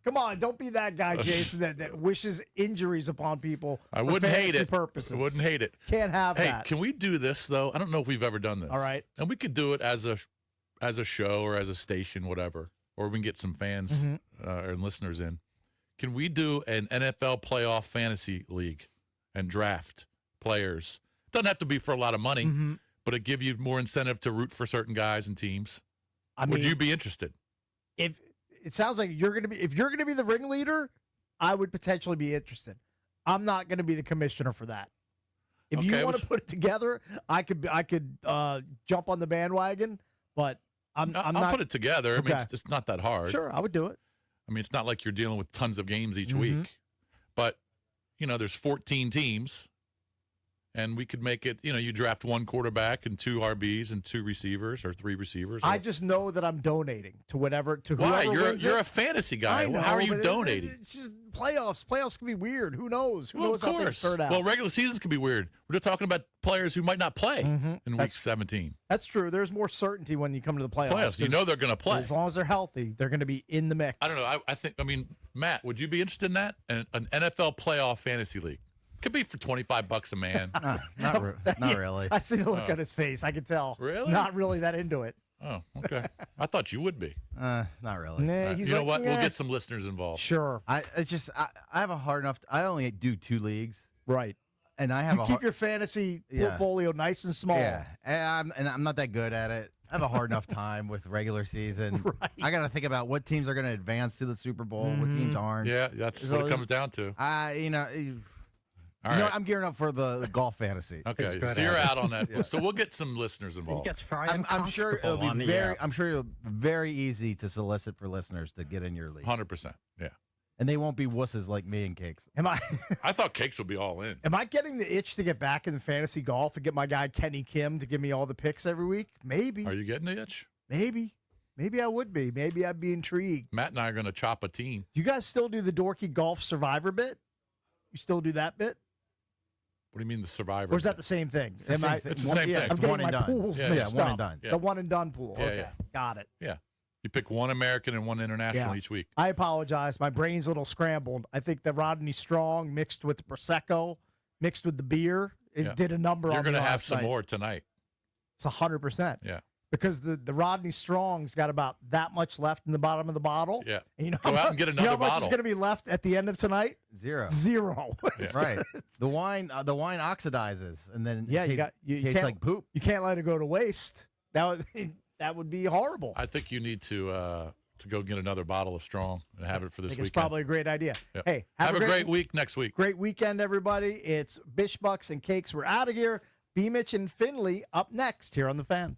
Speaker 1: come on! Don't be that guy, Jason, that wishes injuries upon people.
Speaker 2: I wouldn't hate it.
Speaker 1: Purposes.
Speaker 2: I wouldn't hate it.
Speaker 1: Can't have that.
Speaker 2: Hey, can we do this though? I don't know if we've ever done this.
Speaker 1: All right,
Speaker 2: and we could do it as a show or as a station, whatever, or we can get some fans and listeners in. Can we do an NFL playoff fantasy league and draft players? Doesn't have to be for a lot of money, but it give you more incentive to root for certain guys and teams. Would you be interested?
Speaker 1: If it sounds like if you're gonna be the ringleader, I would potentially be interested. I'm not gonna be the commissioner for that. If you want to put it together, I could jump on the bandwagon, but I'll
Speaker 2: not put it together. I mean, it's not that hard.
Speaker 1: Sure, I would do it.
Speaker 2: I mean, it's not like you're dealing with tons of games each week, but there's 14 teams. And we could make it, you draft 1 quarterback and 2 RBs and 2 receivers or 3 receivers. I
Speaker 1: just know that I'm donating to whoever
Speaker 2: Why?
Speaker 1: wins
Speaker 2: You're a fantasy guy.
Speaker 1: I know,
Speaker 2: how are you donating?
Speaker 1: It's just playoffs. Playoffs can be weird. Who knows? Who knows how things turn out?
Speaker 2: Well, regular seasons can be weird. We're just talking about players who might not play in week 17.
Speaker 1: That's true. There's more certainty when you come to the playoffs.
Speaker 2: You know they're going to play.
Speaker 1: As long as they're healthy, they're going to be in the mix.
Speaker 2: I don't know. I mean, Matt, would you be interested in that? An NFL playoff fantasy league? Could be for $25 a man.
Speaker 3: Not really.
Speaker 1: I see the look on his face. I can tell.
Speaker 2: Really?
Speaker 1: Not really that into it.
Speaker 2: Oh, okay. I thought you would be.
Speaker 3: Not really.
Speaker 1: Nah,
Speaker 2: you know what? We'll get some listeners involved.
Speaker 1: Sure.
Speaker 3: I have a hard enough. I only do 2 leagues.
Speaker 1: Right.
Speaker 3: And I have
Speaker 1: keep your fantasy portfolio nice and small.
Speaker 3: Yeah. And I'm not that good at it. I have a hard enough time with regular season.
Speaker 1: Right.
Speaker 3: I got to think about what teams are going to advance to the Super Bowl, what teams aren't.
Speaker 2: Yeah, that's what it comes down to.
Speaker 3: All right. I'm gearing up for the golf fantasy.
Speaker 2: Okay, so you're out on that. So we'll get some listeners involved.
Speaker 3: I'm sure it'll be very easy to solicit for listeners to get in your league.
Speaker 2: 100%. Yeah.
Speaker 3: And they won't be wusses like me and Cakes.
Speaker 2: I thought Cakes would be all in.
Speaker 1: Am I getting the itch to get back in the fantasy golf and get my guy Kenny Kim to give me all the picks every week? Maybe.
Speaker 2: Are you getting the itch?
Speaker 1: Maybe. Maybe I would be. Maybe I'd be intrigued.
Speaker 2: Matt and I are going to chop a team.
Speaker 1: Do you guys still do the dorky golf survivor bit? You still do that bit?
Speaker 2: What do you mean the survivor?
Speaker 1: Or is that the same thing?
Speaker 2: It's the same thing.
Speaker 1: I'm
Speaker 3: It's
Speaker 1: getting
Speaker 3: one and
Speaker 1: my
Speaker 3: done.
Speaker 1: pools
Speaker 3: Yeah,
Speaker 1: mixed
Speaker 3: one
Speaker 1: up.
Speaker 3: and done.
Speaker 1: The one and done pool.
Speaker 2: Yeah,
Speaker 1: Okay,
Speaker 2: yeah.
Speaker 1: got it.
Speaker 2: Yeah. You pick 1 American and 1 international each week.
Speaker 1: I apologize. My brain's a little scrambled. I think the Rodney Strong mixed with the Prosecco, mixed with the beer, it did a number on me.
Speaker 2: You're going to have some
Speaker 1: night.
Speaker 2: more tonight.
Speaker 1: It's 100%.
Speaker 2: Yeah.
Speaker 1: Because the Rodney Strong's got about that much left in the bottom of the bottle.
Speaker 2: Yeah.
Speaker 1: And
Speaker 2: Go out and get another
Speaker 1: how much
Speaker 2: bottle.
Speaker 1: is going to be left at the end of tonight?
Speaker 3: 0.
Speaker 1: 0.
Speaker 2: Yeah.
Speaker 3: Right. The wine oxidizes, and then
Speaker 1: you
Speaker 3: tastes
Speaker 1: can't
Speaker 3: like poop.
Speaker 1: You can't let it go to waste. That would be horrible.
Speaker 2: I think you need to go get another bottle of Strong and have it for this weekend.
Speaker 1: It's probably a great idea.
Speaker 2: Yep.
Speaker 1: Hey,
Speaker 2: have a great week next week.
Speaker 1: Great weekend, everybody. It's Bish Bucks and Cakes. We're out of here. BMitch and Finlay up next here on The Fan.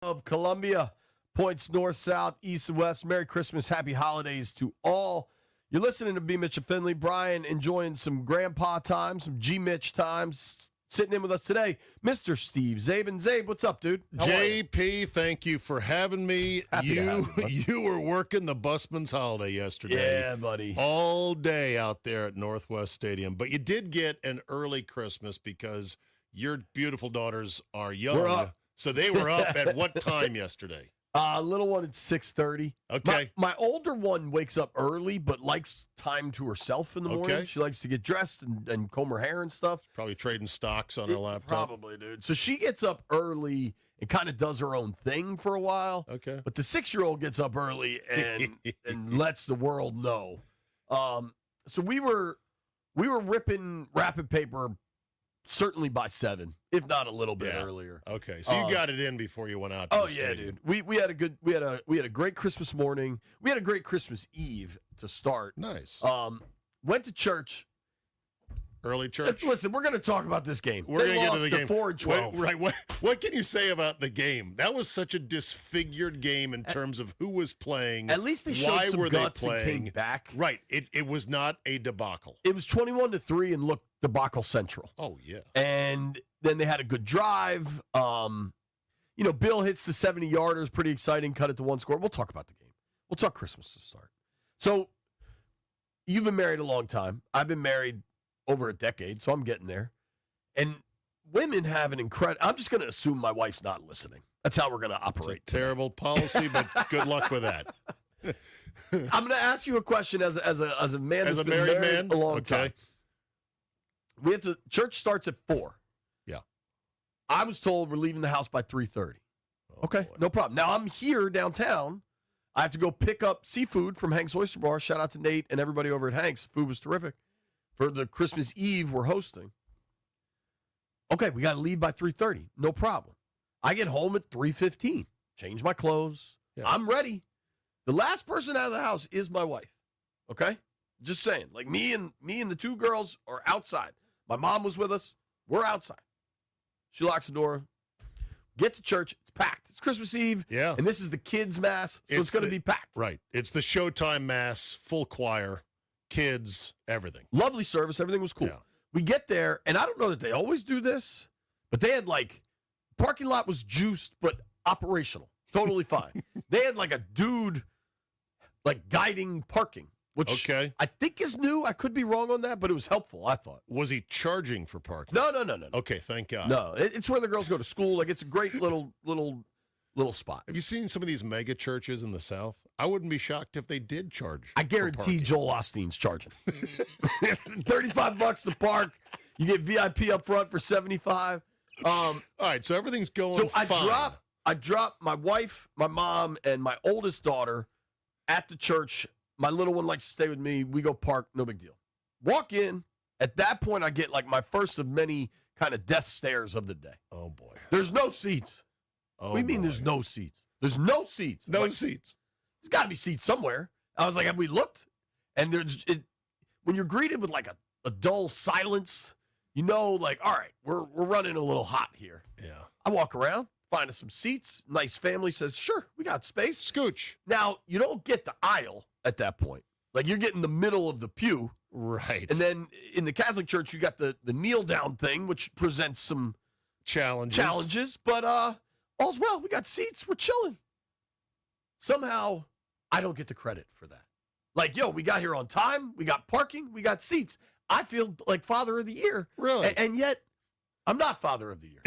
Speaker 10: of Columbia, points north, south, east, and west. Merry Christmas, happy holidays to all. You're listening to BMitch and Finlay. Brian enjoying some grandpa time, some G-Mitch times. Sitting in with us today, Mr. Steve Zabin. Zabe, what's up, dude?
Speaker 11: JP, thank you for having me. You were working the Busman's holiday yesterday.
Speaker 10: Yeah, buddy.
Speaker 11: All day out there at Northwest Stadium. But you did get an early Christmas because your beautiful daughters are young.
Speaker 10: We're up.
Speaker 11: So they were up at what time yesterday?
Speaker 10: Little one at 6:30.
Speaker 11: Okay.
Speaker 10: My older one wakes up early, but likes time to herself in the morning.
Speaker 11: Okay.
Speaker 10: She likes to get dressed and comb her hair and stuff.
Speaker 11: Probably trading stocks on her laptop.
Speaker 10: Probably, dude. So she gets up early and kind of does her own thing for a while.
Speaker 11: Okay.
Speaker 10: But the 6-year-old gets up early and lets the world know. So we were ripping rapid paper certainly by 7, if not a little bit earlier.
Speaker 11: Okay, so you got it in before you went out. To the stadium.
Speaker 10: Dude. We had a great Christmas morning. We had a great Christmas Eve to start.
Speaker 11: Nice.
Speaker 10: Went to church.
Speaker 11: Early church.
Speaker 10: Listen, we're going to talk about this game.
Speaker 11: We're going to get to the game.
Speaker 10: 4-12.
Speaker 11: Right. What can you say about the game? That was such a disfigured game in terms of who was playing.
Speaker 10: At least they showed
Speaker 11: why
Speaker 10: some
Speaker 11: were
Speaker 10: guts
Speaker 11: they playing.
Speaker 10: and came back.
Speaker 11: Right. It was not a debacle.
Speaker 10: It was 21-3 and looked debacle central.
Speaker 11: Oh, yeah.
Speaker 10: And then they had a good drive. Bill hits the 70-yarders, pretty exciting, cut it to 1 score. We'll talk about the game. We'll talk Christmas to start. So you've been married a long time. I've been married over a decade, so I'm getting there. And women have an incredible – I'm just going to assume my wife's not listening. That's how we're going to operate.
Speaker 11: It's a terrible policy, but good luck with that.
Speaker 10: I'm going to ask you a question as a man
Speaker 11: as
Speaker 10: that's
Speaker 11: a
Speaker 10: been
Speaker 11: married man
Speaker 10: a long time. Church starts at 4.
Speaker 11: Yeah.
Speaker 10: I was told we're leaving the house by 3:30. Okay,
Speaker 11: boy.
Speaker 10: no problem. Now I'm here downtown. I have to go pick up seafood from Hank's Oyster Bar. Shout out to Nate and everybody over at Hank's. Food was terrific. For the Christmas Eve we're hosting. Okay, we got to leave by 3:30. No problem. I get home at 3:15. Change my clothes. Yeah. I'm ready. The last person out of the house is my wife. Okay? Just saying. Like me and the 2 girls are outside. My mom was with us. We're outside. She locks the door. Get to church. It's packed. It's Christmas Eve.
Speaker 11: Yeah.
Speaker 10: And this is the kids' mass, so it's going to be packed.
Speaker 11: Right. It's the Showtime mass, full choir, kids, everything.
Speaker 10: Lovely service. Everything was cool.
Speaker 11: Yeah.
Speaker 10: We get there, and I don't know that they always do this, but they had parking lot was juiced, but operational. Totally fine. They had a dude guiding parking, which I think is new. I could be wrong on that, but it was helpful, I thought.
Speaker 11: Was he charging for parking?
Speaker 10: No.
Speaker 11: Okay, thank God.
Speaker 10: No, it's where the girls go to school. It's a great little spot.
Speaker 11: Have you seen some of these mega churches in the South? I wouldn't be shocked if they did charge.
Speaker 10: I guarantee Joel Osteen's charging. $35 to park. You get VIP up front for $75.
Speaker 11: All right, so everything's going fine.
Speaker 10: I dropped my wife, my mom, and my oldest daughter at the church. My little one likes to stay with me. We go park, no big deal. Walk in. At that point, I get my first of many kind of death stares of the day.
Speaker 11: Oh, boy.
Speaker 10: There's no seats.
Speaker 11: Oh,
Speaker 10: what do you mean there's no seats? There's no seats.
Speaker 11: No seats.
Speaker 10: There's got to be seats somewhere. I was like, have we looked? And when you're greeted with a dull silence, all right, we're running a little hot here.
Speaker 11: Yeah.
Speaker 10: I walk around, find us some seats. Nice family says, sure, we got space.
Speaker 11: Scooch.
Speaker 10: Now, you don't get the aisle at that point. You're getting the middle of the pew.
Speaker 11: Right.
Speaker 10: And then in the Catholic Church, you got the kneel down thing, which presents some challenges. But all's well. We got seats. We're chilling. Somehow, I don't get the credit for that. We got here on time. We got parking. We got seats. I feel like Father of the Year.
Speaker 11: Really?
Speaker 10: And yet, I'm not Father of the Year.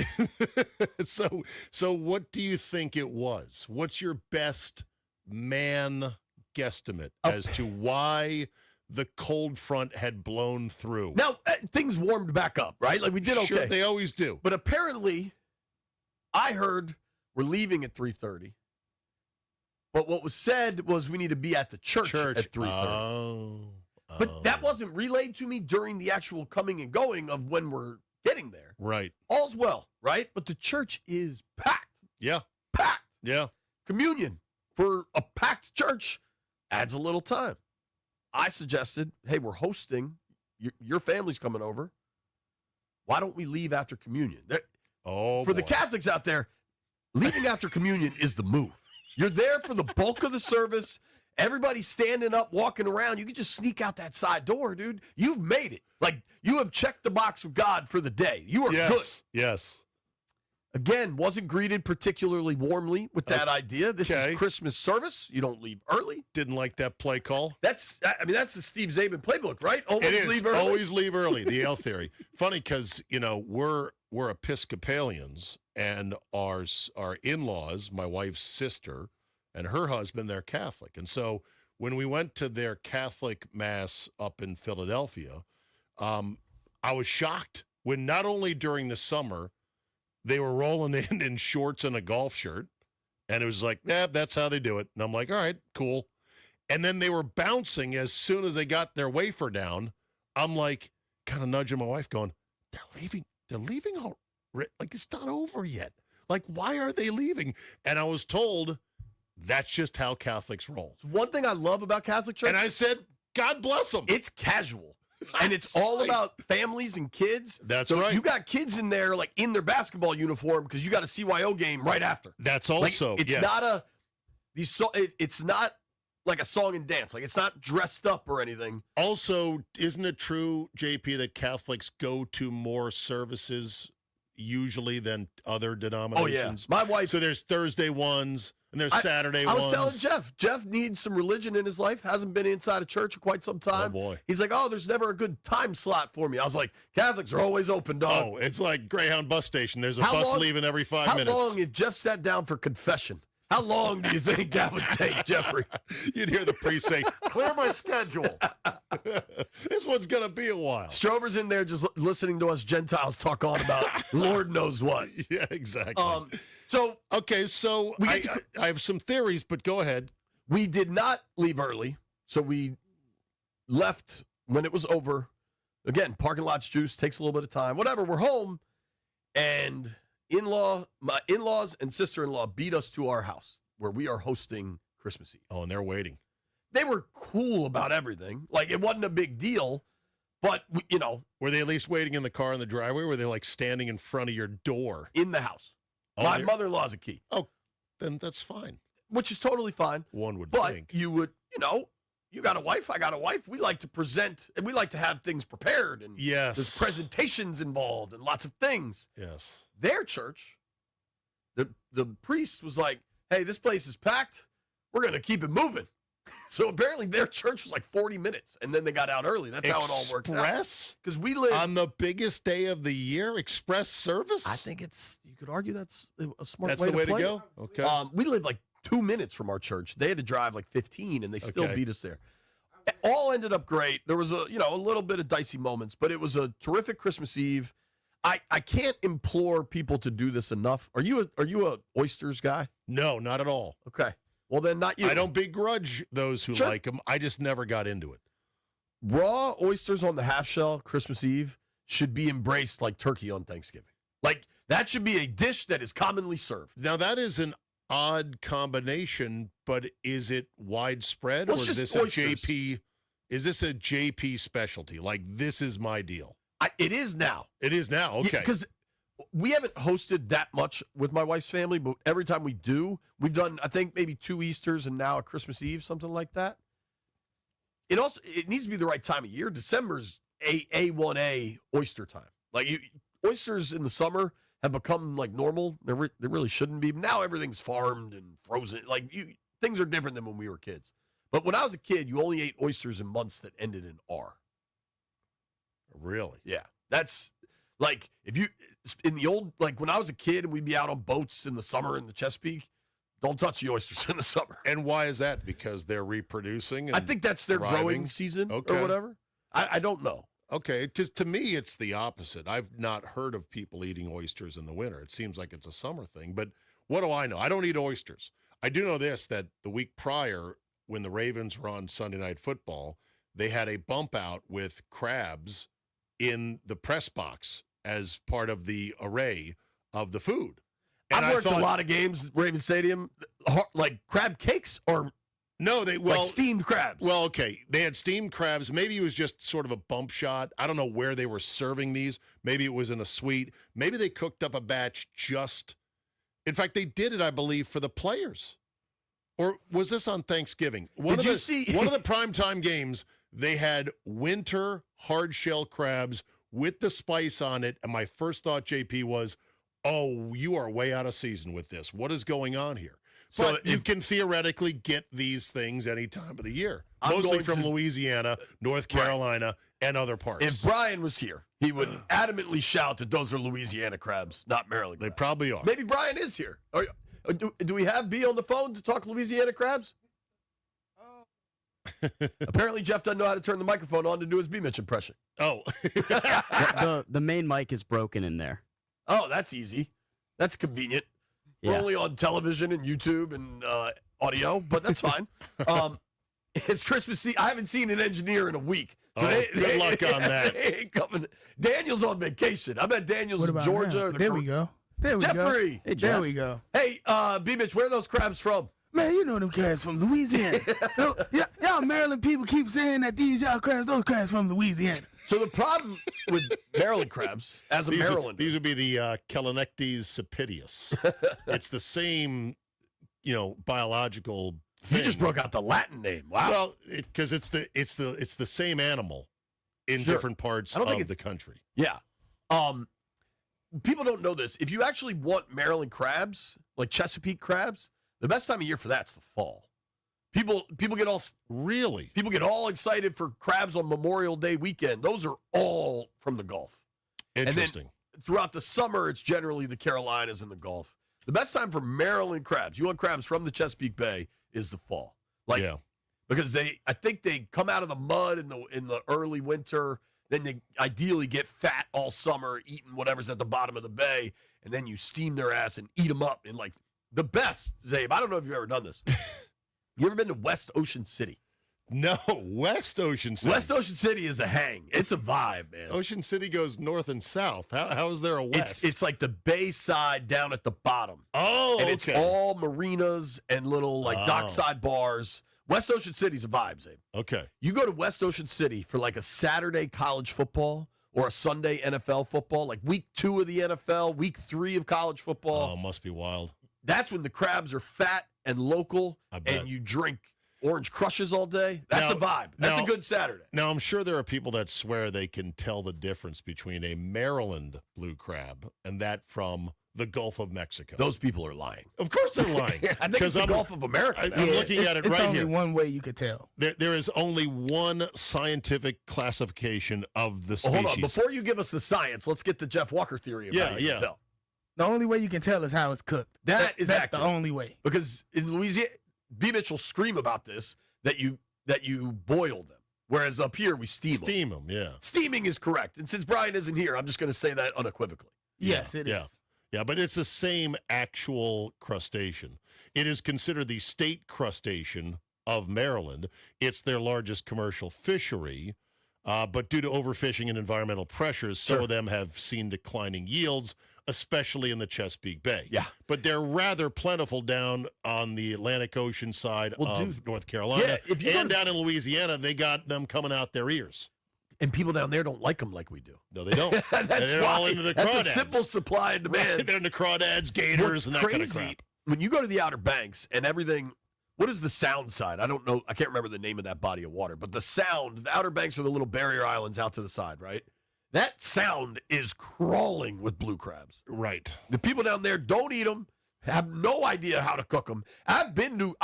Speaker 11: So what do you think it was? What's your best man guesstimate as to why the cold front had blown through?
Speaker 10: Now, things warmed back up, right? We did okay.
Speaker 11: Sure, they always do.
Speaker 10: But apparently, I heard we're leaving at 3:30. But what was said was we need to be at the church. At 3:30. But that wasn't relayed to me during the actual coming and going of when we're getting there.
Speaker 11: Right.
Speaker 10: All's well, right? But the church is packed.
Speaker 11: Yeah.
Speaker 10: Packed.
Speaker 11: Yeah.
Speaker 10: Communion for a packed church adds a little time. I suggested, hey, we're hosting. Your family's coming over. Why don't we leave after communion?
Speaker 11: For
Speaker 10: the Catholics out there, leaving after communion is the move. You're there for the bulk of the service. Everybody's standing up, walking around. You can just sneak out that side door, dude. You've made it. Like, you have checked the box with God for the day. You are good.
Speaker 11: Yes.
Speaker 10: Again, wasn't greeted particularly warmly with that idea. This is Christmas service. You don't leave early.
Speaker 11: Didn't like that play call.
Speaker 10: That's the Steve Zabin playbook, right? Always leave early.
Speaker 11: Always leave early, the L theory. Funny because, we're Episcopalians, and our in-laws, my wife's sister, and her husband, they're Catholic. And so when we went to their Catholic mass up in Philadelphia, I was shocked when not only during the summer they were rolling in shorts and a golf shirt, and it was like, that's how they do it. And I'm like, all right, cool. And then they were bouncing as soon as they got their wafer down. I'm like, kind of nudging my wife going, they're leaving all, like, it's not over yet. Like, why are they leaving? And I was told that's just how Catholics roll.
Speaker 10: One thing I love about Catholic Church.
Speaker 11: And I said, God bless them.
Speaker 10: It's casual. And it's all about families and kids.
Speaker 11: That's right.
Speaker 10: You got kids in there, like, in their basketball uniform because you got a CYO game right after.
Speaker 11: That's also,
Speaker 10: it's not like a song and dance. Like, it's not dressed up or anything.
Speaker 11: Also, isn't it true, JP, that Catholics go to more services usually than other denominations?
Speaker 10: Oh, yeah. My wife.
Speaker 11: So there's Thursday ones and there's Saturday ones.
Speaker 10: I was telling Jeff needs some religion in his life. Hasn't been inside a church for quite some time.
Speaker 11: Oh, boy.
Speaker 10: He's like, there's never a good time slot for me. I was like, Catholics are always open, dog.
Speaker 11: Oh, it's like Greyhound bus station. There's a bus leaving every 5 minutes.
Speaker 10: How long if Jeff sat down for confession? How long do you think that would take, Jeffrey?
Speaker 11: You'd hear the priest say, clear my schedule. This one's going to be a while.
Speaker 10: Strober's in there just listening to us Gentiles talk on about Lord knows what.
Speaker 11: Yeah, exactly.
Speaker 10: So
Speaker 11: I have some theories, but go ahead.
Speaker 10: We did not leave early, so we left when it was over. Again, parking lot's juice, takes a little bit of time. Whatever, we're home, and my in-laws and sister-in-law beat us to our house where we are hosting Christmas Eve.
Speaker 11: Oh, and they're waiting.
Speaker 10: They were cool about everything. Like, it wasn't a big deal, but,
Speaker 11: Were they at least waiting in the car in the driveway? Or were they, like, standing in front of your door?
Speaker 10: In the house.
Speaker 11: Oh,
Speaker 10: my mother-in-law's a key.
Speaker 11: Oh, then that's fine.
Speaker 10: Which is totally fine.
Speaker 11: One would
Speaker 10: but
Speaker 11: think.
Speaker 10: You would, you got a wife, I got a wife. We like to present, and we like to have things prepared. And
Speaker 11: yes.
Speaker 10: There's presentations involved and lots of things.
Speaker 11: Yes.
Speaker 10: Their church, the priest was like, hey, this place is packed. We're going to keep it moving. So apparently their church was like 40 minutes, and then they got out early. That's how it all worked out.
Speaker 11: Express?
Speaker 10: Because we live
Speaker 11: on the biggest day of the year, express service?
Speaker 10: I think you could argue that's a smart
Speaker 11: that's
Speaker 10: way
Speaker 11: the way
Speaker 10: to play
Speaker 11: to go?
Speaker 10: it.
Speaker 11: Okay.
Speaker 10: We live like 2 minutes from our church. They had to drive like 15, and they still beat us there. It all ended up great. There was a little bit of dicey moments, but it was a terrific Christmas Eve. I can't implore people to do this enough. Are you a oysters guy?
Speaker 11: No, not at all.
Speaker 10: Okay. Well, then not you.
Speaker 11: I don't begrudge those who like them. I just never got into it.
Speaker 10: Raw oysters on the half shell Christmas Eve should be embraced like turkey on Thanksgiving. Like, that should be a dish that is commonly served.
Speaker 11: Now, that is an odd combination, but is it widespread, or is this oysters. Is this a JP specialty? Like, this is my deal.
Speaker 10: It is now.
Speaker 11: It is now. Okay.
Speaker 10: Because we haven't hosted that much with my wife's family, but every time we do, we've done, I think, maybe 2 Easters and now a Christmas Eve, something like that. It needs to be the right time of year. December's A1A oyster time. Like, oysters in the summer have become like normal. They really shouldn't be. Now everything's farmed and frozen. Like, things are different than when we were kids. But when I was a kid, you only ate oysters in months that ended in R.
Speaker 11: Really?
Speaker 10: Yeah. That's like, in the old, like when I was a kid and we'd be out on boats in the summer in the Chesapeake, don't touch the oysters in the summer.
Speaker 11: And why is that? Because they're reproducing? And
Speaker 10: I think that's their growing season or whatever. I don't know.
Speaker 11: Okay, because to me, it's the opposite. I've not heard of people eating oysters in the winter. It seems like it's a summer thing. But what do I know? I don't eat oysters. I do know this, that the week prior, when the Ravens were on Sunday Night Football, they had a bump out with crabs in the press box as part of the array of the food. And
Speaker 10: I've worked a lot of games at Raven Stadium, like crab cakes or like steamed crabs.
Speaker 11: Well, okay, they had steamed crabs. Maybe it was just sort of a bump shot. I don't know where they were serving these. Maybe it was in a suite. Maybe they cooked up a batch just In fact, they did it, I believe, for the players. Or was this on Thanksgiving?
Speaker 10: Did you see
Speaker 11: one of the primetime games? They had winter hard shell crabs with the spice on it, and my first thought, JP, was, "Oh, you are way out of season with this. What is going on here?"
Speaker 10: So
Speaker 11: but you can theoretically get these things any time of the year, mostly from Louisiana, North Carolina, and other parts.
Speaker 10: If Brian was here, he would adamantly shout that those are Louisiana crabs, not Maryland crabs.
Speaker 11: They probably are.
Speaker 10: Maybe Brian is here. Do we have B on the phone to talk Louisiana crabs? Apparently, Jeff doesn't know how to turn the microphone on to do his BMitch impression.
Speaker 11: Oh.
Speaker 4: the main mic is broken in there.
Speaker 10: Oh, that's easy. That's convenient. We're only on television and YouTube and audio, but that's fine. It's Christmas Eve. I haven't seen an engineer in a week. So
Speaker 11: good luck on that.
Speaker 10: They ain't coming. Daniel's on vacation. I bet Daniel's in Georgia.
Speaker 12: There we go. There we
Speaker 10: Jeffrey.
Speaker 12: go. Hey, there we go.
Speaker 10: Hey, BMitch, where are those crabs from?
Speaker 12: Man, you know them crabs from Louisiana. Y'all Maryland people keep saying that those crabs from Louisiana.
Speaker 10: So the problem with Maryland crabs, as a Marylander.
Speaker 11: These would be the Chelenectes sapitius. It's the same, biological thing.
Speaker 10: You just broke out the Latin name. Wow.
Speaker 11: Well, because it's the same animal in different parts of the country.
Speaker 10: Yeah. People don't know this. If you actually want Maryland crabs, like Chesapeake crabs, the best time of year for that's the fall. People get all excited for crabs on Memorial Day weekend. Those are all from the Gulf.
Speaker 11: Interesting.
Speaker 10: And then throughout the summer, it's generally the Carolinas and the Gulf. The best time for Maryland crabs, you want crabs from the Chesapeake Bay, is the fall. Because I think they come out of the mud in the early winter. Then they ideally get fat all summer, eating whatever's at the bottom of the bay, and then you steam their ass and eat them up in the best, Zabe. I don't know if you've ever done this. You ever been to West Ocean City?
Speaker 11: No, West Ocean City.
Speaker 10: West Ocean City is a hang. It's a vibe, man.
Speaker 11: Ocean City goes north and south. How is there a west?
Speaker 10: It's like the bay side down at the bottom.
Speaker 11: Oh,
Speaker 10: and it's all marinas and little dockside bars. West Ocean City's a vibe, Zabe.
Speaker 11: Okay.
Speaker 10: You go to West Ocean City for a Saturday college football or a Sunday NFL football, like week 2 of the NFL, week 3 of college football.
Speaker 11: Oh, must be wild.
Speaker 10: That's when the crabs are fat and local, and you drink Orange Crushes all day. That's a vibe. That's a good Saturday.
Speaker 11: Now, I'm sure there are people that swear they can tell the difference between a Maryland blue crab and that from the Gulf of Mexico.
Speaker 10: Those people are lying.
Speaker 11: Of course they're lying.
Speaker 10: I think it's the Gulf of America.
Speaker 11: I'm looking at it right here.
Speaker 12: It's only one way you could tell.
Speaker 11: There is only one scientific classification of the species.
Speaker 10: Hold on. Before you give us the science, let's get the Jeff Walker theory of how you can tell.
Speaker 12: The only way you can tell is how it's cooked.
Speaker 10: That's
Speaker 12: the only way.
Speaker 10: Because in Louisiana, BMitch will scream about this, that you boil them. Whereas up here, we steam
Speaker 11: them. Yeah.
Speaker 10: Steaming is correct. And since Brian isn't here, I'm just going to say that unequivocally.
Speaker 12: Yes, it is.
Speaker 11: Yeah, but it's the same actual crustacean. It is considered the state crustacean of Maryland. It's their largest commercial fishery. But due to overfishing and environmental pressures, some of them have seen declining yields, especially in the Chesapeake Bay.
Speaker 10: Yeah.
Speaker 11: But they're rather plentiful down on the Atlantic Ocean side of North Carolina. And down in Louisiana, they got them coming out their ears.
Speaker 10: And people down there don't like them like we do.
Speaker 11: No, they don't.
Speaker 10: They're
Speaker 11: all into the crawdads.
Speaker 10: That's a simple supply and demand.
Speaker 11: Right. They're into crawdads, gators, and that kind of crap.
Speaker 10: When you go to the Outer Banks and everything, what is the sound side? I don't know. I can't remember the name of that body of water. But the Outer Banks are the little barrier islands out to the side, right? That sound is crawling with blue crabs.
Speaker 11: Right.
Speaker 10: The people down there don't eat them, have no idea how to cook them. I've been to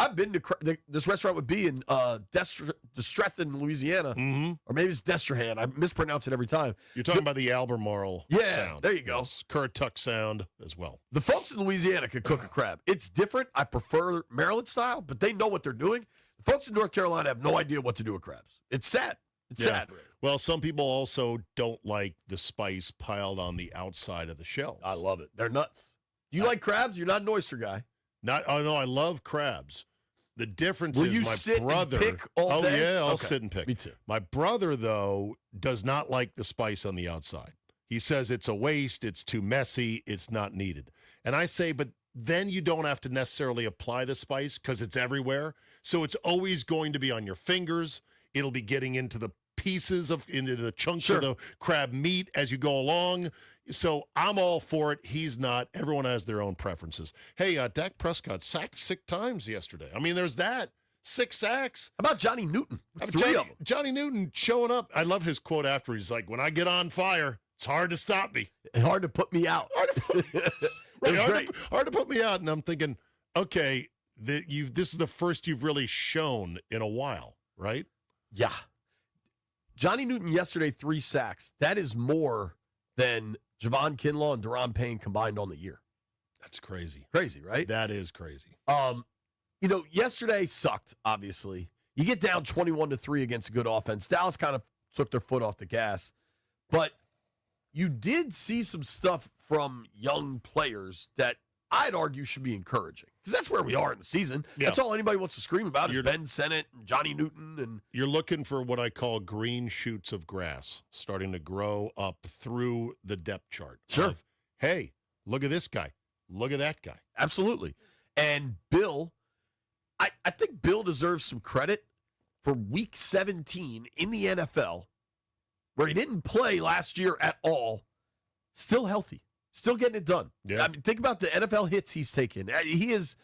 Speaker 10: this restaurant would be in Destrethan, Louisiana, or maybe it's Destrehan. I mispronounce it every time.
Speaker 11: You're talking about the Albemarle sound.
Speaker 10: There you go.
Speaker 11: Yes. Currituck sound as well.
Speaker 10: The folks in Louisiana could cook a crab. It's different. I prefer Maryland style, but they know what they're doing. The folks in North Carolina have no idea what to do with crabs. It's sad. It's sad.
Speaker 11: Well, some people also don't like the spice piled on the outside of the shells.
Speaker 10: I love it. They're nuts. Do you like crabs? You're not an oyster guy.
Speaker 11: Oh no, I love crabs. The difference is
Speaker 10: you
Speaker 11: my
Speaker 10: sit
Speaker 11: brother.
Speaker 10: And pick all day?
Speaker 11: Yeah, I'll sit and pick.
Speaker 10: Me too.
Speaker 11: My brother, though, does not like the spice on the outside. He says it's a waste, it's too messy, it's not needed. And I say, but then you don't have to necessarily apply the spice because it's everywhere. So it's always going to be on your fingers. It'll be getting into the pieces into the chunks of the crab meat as you go along. So I'm all for it. He's not. Everyone has their own preferences. Hey, Dak Prescott sacked 6 times yesterday. I mean, there's that. 6 sacks.
Speaker 10: How about Johnny Newton? 3 of them.
Speaker 11: Johnny Newton showing up. I love his quote after. He's like, when I get on fire, it's hard to stop me.
Speaker 10: And hard to put me out.
Speaker 11: Hard to put me out. And I'm thinking, okay, this is the first you've really shown in a while, right?
Speaker 10: Yeah. Johnny Newton yesterday, 3 sacks. That is more than Javon Kinlaw and Deron Payne combined on the year.
Speaker 11: That's crazy.
Speaker 10: Crazy, right?
Speaker 11: That is crazy.
Speaker 10: Yesterday sucked, obviously. You get down 21-3 against a good offense. Dallas kind of took their foot off the gas. But you did see some stuff from young players that I'd argue should be encouraging. Because that's where we are in the season. Yeah. That's all anybody wants to scream about is Ben Sennett and Johnny Newton. And
Speaker 11: you're looking for what I call green shoots of grass starting to grow up through the depth chart.
Speaker 10: Sure.
Speaker 11: Hey, look at this guy. Look at that guy.
Speaker 10: Absolutely. And Bill, I think Bill deserves some credit for week 17 in the NFL, where he didn't play last year at all, still healthy, still getting it done.
Speaker 11: Yeah.
Speaker 10: I mean, think about the NFL hits he's taken. He has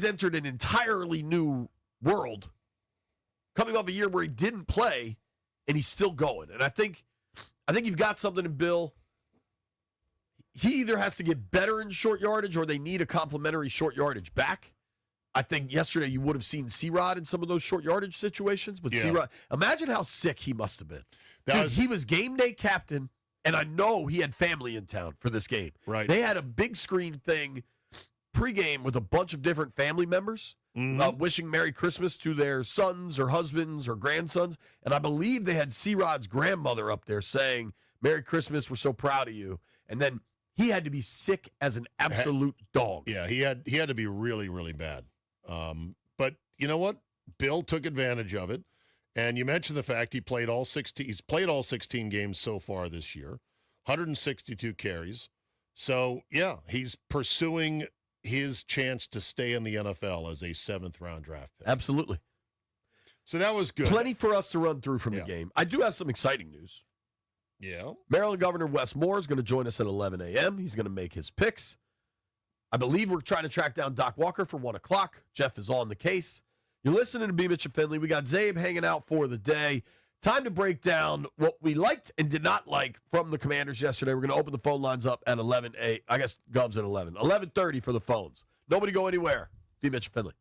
Speaker 10: entered an entirely new world coming off a year where he didn't play, and he's still going. And I think you've got something in Bill. He either has to get better in short yardage or they need a complimentary short yardage back. I think yesterday you would have seen C-Rod in some of those short yardage situations. But C-Rod, imagine how sick he must have been. He was game day captain, and I know he had family in town for this game.
Speaker 11: Right.
Speaker 10: They had a big screen thing pregame with a bunch of different family members wishing Merry Christmas to their sons or husbands or grandsons. And I believe they had C-Rod's grandmother up there saying, Merry Christmas, we're so proud of you. And then he had to be sick as an absolute dog.
Speaker 11: Yeah, he had to be really, really bad. But you know what? Bill took advantage of it. And you mentioned the fact he's played all 16 games so far this year, 162 carries. So, yeah, he's pursuing his chance to stay in the NFL as a 7th-round draft pick.
Speaker 10: Absolutely.
Speaker 11: So that was good.
Speaker 10: Plenty for us to run through from the game. I do have some exciting news.
Speaker 11: Yeah.
Speaker 10: Maryland Governor Wes Moore is going to join us at 11 a.m. He's going to make his picks. I believe we're trying to track down Doc Walker for 1 o'clock. Jeff is on the case. You're listening to BMitch and Finlay. We got Zabe hanging out for the day. Time to break down what we liked and did not like from the Commanders yesterday. We're going to open the phone lines up at 11. I guess Gov's at 11. 11:30 for the phones. Nobody go anywhere. BMitch and Finlay.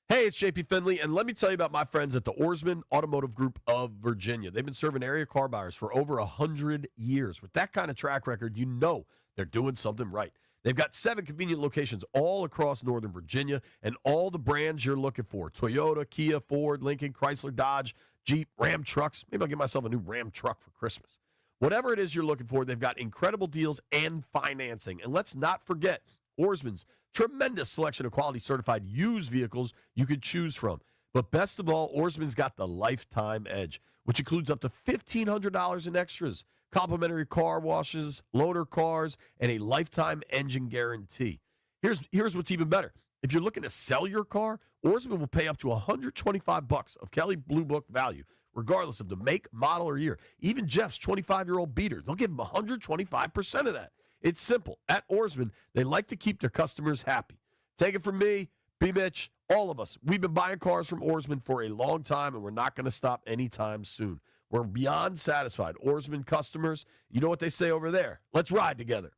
Speaker 10: Hey, it's JP Finlay, and let me tell you about my friends at the Oarsman Automotive Group of Virginia. They've been serving area car buyers for over 100 years. With that kind of track record, you know they're doing something right. They've got 7 convenient locations all across Northern Virginia and all the brands you're looking for. Toyota, Kia, Ford, Lincoln, Chrysler, Dodge, Jeep, Ram trucks. Maybe I'll get myself a new Ram truck for Christmas. Whatever it is you're looking for, they've got incredible deals and financing. And let's not forget Oarsman's tremendous selection of quality certified used vehicles you could choose from. But best of all, Oarsman's got the lifetime edge, which includes up to $1,500 in extras, complimentary car washes, loaner cars, and a lifetime engine guarantee. Here's what's even better. If you're looking to sell your car, Oarsman will pay up to $125 of Kelley Blue Book value, regardless of the make, model, or year. Even Jeff's 25-year-old beater, they'll give him 125% of that. It's simple. At Oarsman, they like to keep their customers happy. Take it from me, BMitch, all of us. We've been buying cars from Oarsman for a long time, and we're not going to stop anytime soon. We're beyond satisfied. Oarsman customers, you know what they say over there. Let's ride together.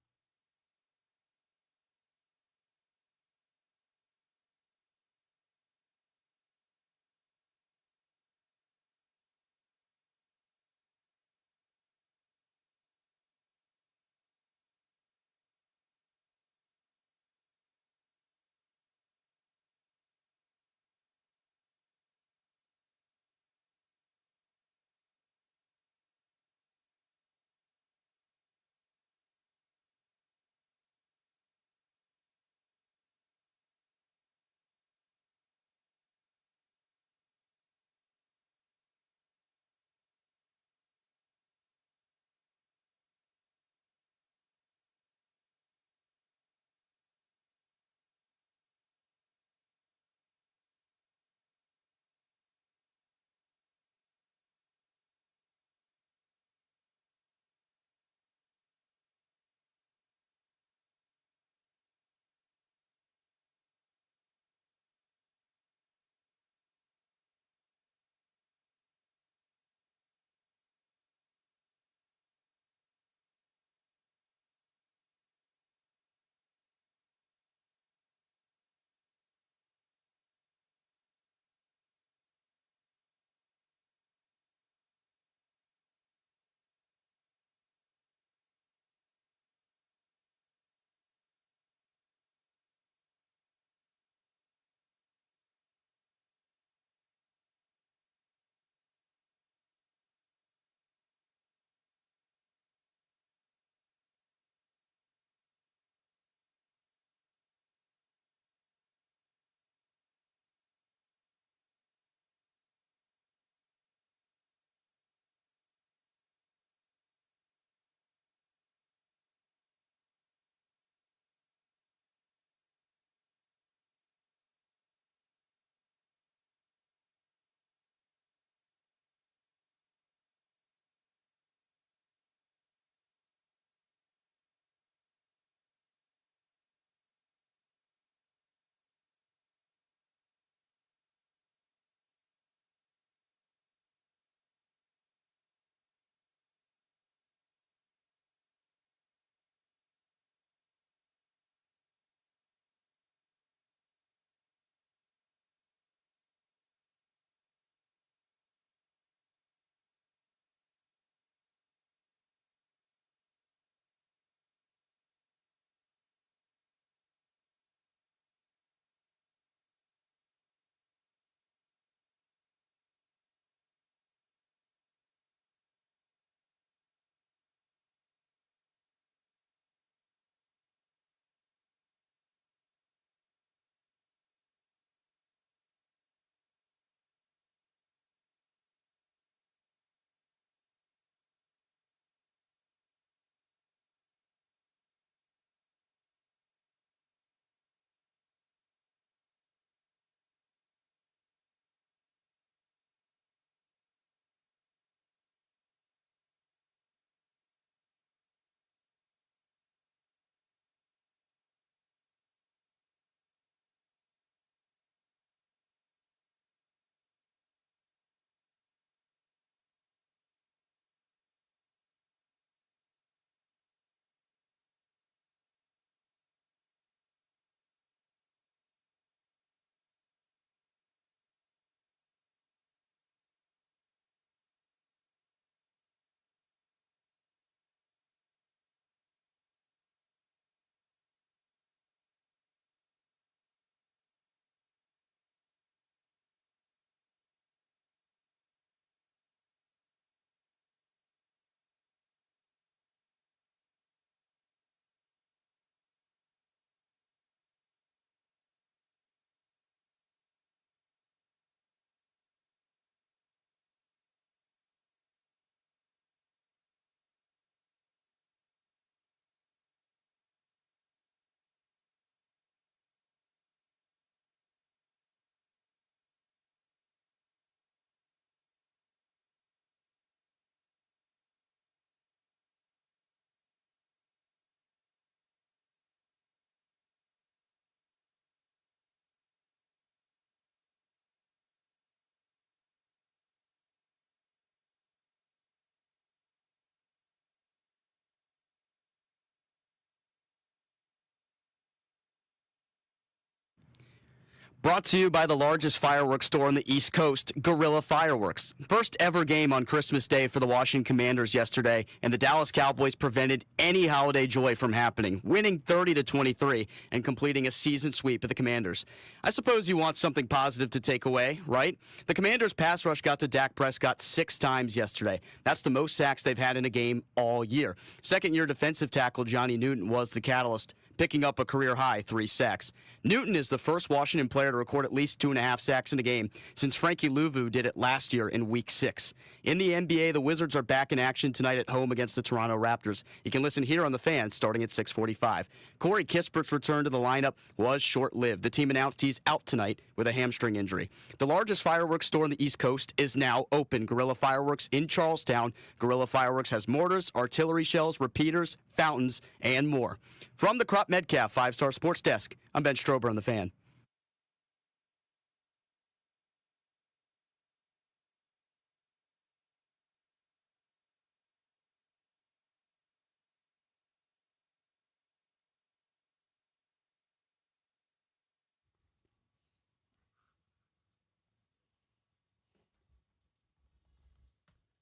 Speaker 4: Brought to you by the largest fireworks store on the East Coast, Guerrilla Fireworks. First ever game on Christmas Day for the Washington Commanders yesterday, and the Dallas Cowboys prevented any holiday joy from happening, winning 30-23 and completing a season sweep of the Commanders. I suppose you want something positive to take away, right? The Commanders' pass rush got to Dak Prescott 6 times yesterday. That's the most sacks they've had in a game all year. Second-year defensive tackle Johnny Newton was the catalyst, picking up a career-high 3 sacks. Newton is the first Washington player to record at least 2.5 sacks in a game since Frankie Louvu did it last year in Week 6. In the NBA, the Wizards are back in action tonight at home against the Toronto Raptors. You can listen here on The Fan starting at 6:45. Corey Kispert's return to the lineup was short-lived. The team announced he's out tonight with a hamstring injury. The largest fireworks store on the East Coast is now open. Guerrilla Fireworks in Charlestown. Guerrilla Fireworks has mortars, artillery shells, repeaters, fountains, and more. From the Crop Metcalf 5-Star Sports Desk, I'm Ben Strober on The Fan.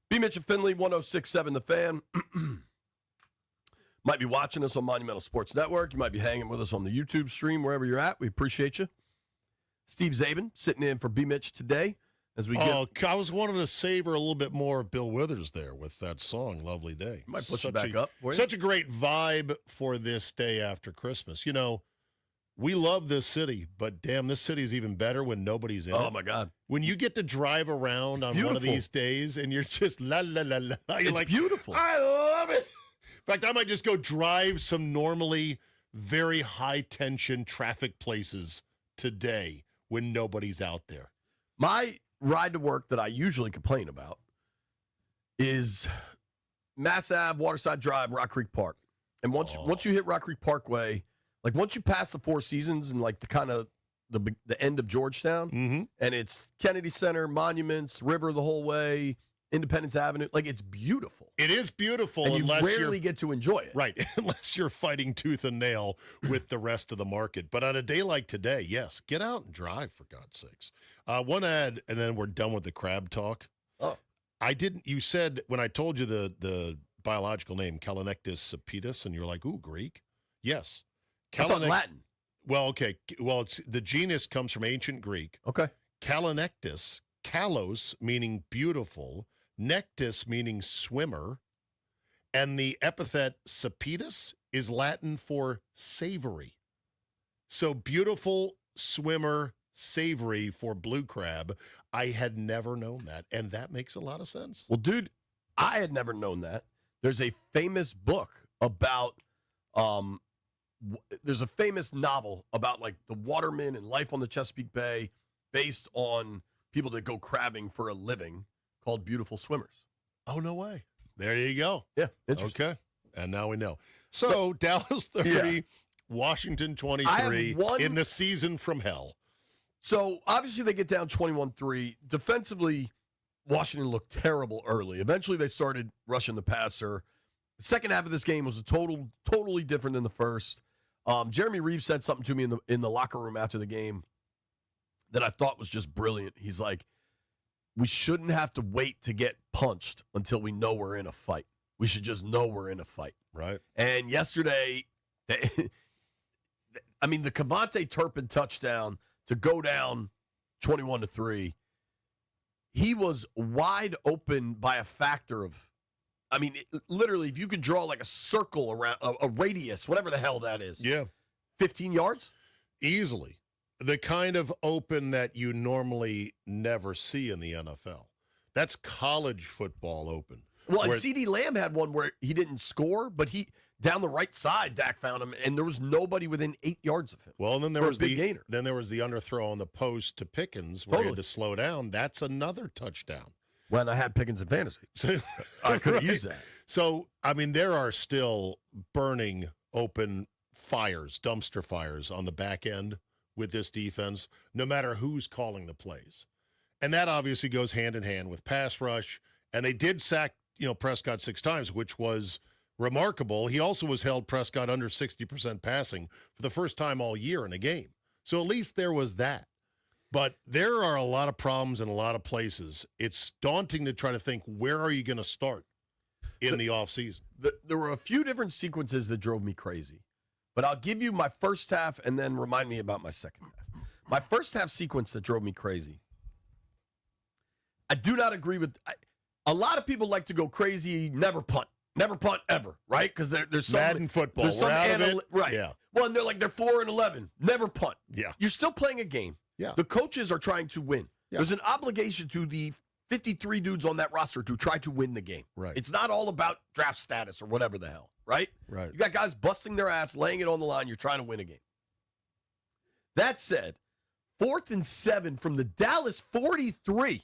Speaker 10: BMitch and Finlay, 106.7 The Fan. Might be watching us on Monumental Sports Network. You might be hanging with us on the YouTube stream, wherever you're at. We appreciate you. Steve Zabin sitting in for BMitch today. As we
Speaker 11: I was wanting to savor a little bit more of Bill Withers there with that song, Lovely Day.
Speaker 10: Might push it back up for you.
Speaker 11: Such a great vibe for this day after Christmas. You know, we love this city, but damn, this city is even better when nobody's in it.
Speaker 10: Oh, my God.
Speaker 11: When you get to drive around on one of these days and you're just la, la, la, la. You're
Speaker 10: It's beautiful.
Speaker 11: I love it. In fact, I might just go drive some normally very high-tension traffic places today when nobody's out there.
Speaker 10: My ride to work that I usually complain about is Mass Ave, Waterside Drive, Rock Creek Park. And once you hit Rock Creek Parkway, like once you pass the Four Seasons and like the kind of the end of Georgetown, and it's Kennedy Center, Monuments, River the whole way, Independence Avenue, like it's beautiful.
Speaker 11: It is beautiful,
Speaker 10: and you
Speaker 11: unless
Speaker 10: rarely get to enjoy it.
Speaker 11: Right, unless you're fighting tooth and nail with the rest of the market. But on a day like today, yes, get out and drive, for God's sakes. One ad, and then we're done with the crab talk.
Speaker 10: Oh.
Speaker 11: You said, when I told you the biological name, Calanectis sapidus, and you're like, ooh, Greek? Yes.
Speaker 10: I thought Latin.
Speaker 11: Well, okay. Well, the genus comes from ancient Greek.
Speaker 10: Okay.
Speaker 11: Calanectis, kalos, meaning beautiful, nectis, meaning swimmer, and the epithet sapidus is Latin for savory. So beautiful, swimmer, savory for blue crab. I had never known that, and that makes a lot of sense.
Speaker 10: Well, dude, I had never known that. There's a famous book about there's a famous novel about like the watermen and life on the Chesapeake Bay based on people that go crabbing for a living called Beautiful Swimmers.
Speaker 11: Oh, no way. There you go.
Speaker 10: Yeah, interesting.
Speaker 11: Okay, and now we know. So Dallas 30, Washington 23 in the season from hell.
Speaker 10: So obviously they get down 21-3. Defensively, Washington looked terrible early. Eventually they started rushing the passer. The second half of this game was totally different than the first. Jeremy Reeves said something to me in the locker room after the game that I thought was just brilliant. He's like, we shouldn't have to wait to get punched until we know we're in a fight. We should just know we're in a fight.
Speaker 11: Right.
Speaker 10: And yesterday, I mean, the Cavante Turpin touchdown to go down 21-3, he was wide open by a factor of, I mean, literally, if you could draw like a circle around, a radius, whatever the hell that is.
Speaker 11: Yeah.
Speaker 10: 15 yards?
Speaker 11: Easily. The kind of open that you normally never see in the NFL. That's college football open.
Speaker 10: Well, and C.D. Lamb had one where he didn't score, but he down the right side, Dak found him, and there was nobody within 8 yards of him.
Speaker 11: Well, and then there was
Speaker 10: the gainer.
Speaker 11: Then there was the underthrow on the post to Pickens where he had to slow down. That's another touchdown.
Speaker 10: When I had Pickens in fantasy, I could have used that.
Speaker 11: So, I mean, there are still burning open fires, dumpster fires on the back end with this defense, no matter who's calling the plays. And that obviously goes hand in hand with pass rush. And they did sack, Prescott 6 times, which was remarkable. He also was held Prescott under 60% passing for the first time all year in a game. So at least there was that. But there are a lot of problems in a lot of places. It's daunting to try to think, where are you going to start in the offseason?
Speaker 10: There were a few different sequences that drove me crazy. But I'll give you my first half and then remind me about my second half. My first half sequence that drove me crazy. I do not agree with a lot of people like to go crazy, never punt ever, right? Because there's some
Speaker 11: Madden football.
Speaker 10: There's some
Speaker 11: We're out of it.
Speaker 10: right.
Speaker 11: Yeah.
Speaker 10: Well, and they're 4-11, never punt.
Speaker 11: Yeah.
Speaker 10: You're still playing a game.
Speaker 11: Yeah.
Speaker 10: The coaches are trying to win.
Speaker 11: Yeah.
Speaker 10: There's an obligation to the 53 dudes on that roster to try to win the game.
Speaker 11: Right.
Speaker 10: It's not all about draft status or whatever the hell, right?
Speaker 11: Right.
Speaker 10: You got guys busting their ass, laying it on the line. You're trying to win a game. That said, 4th and 7 from the Dallas 43.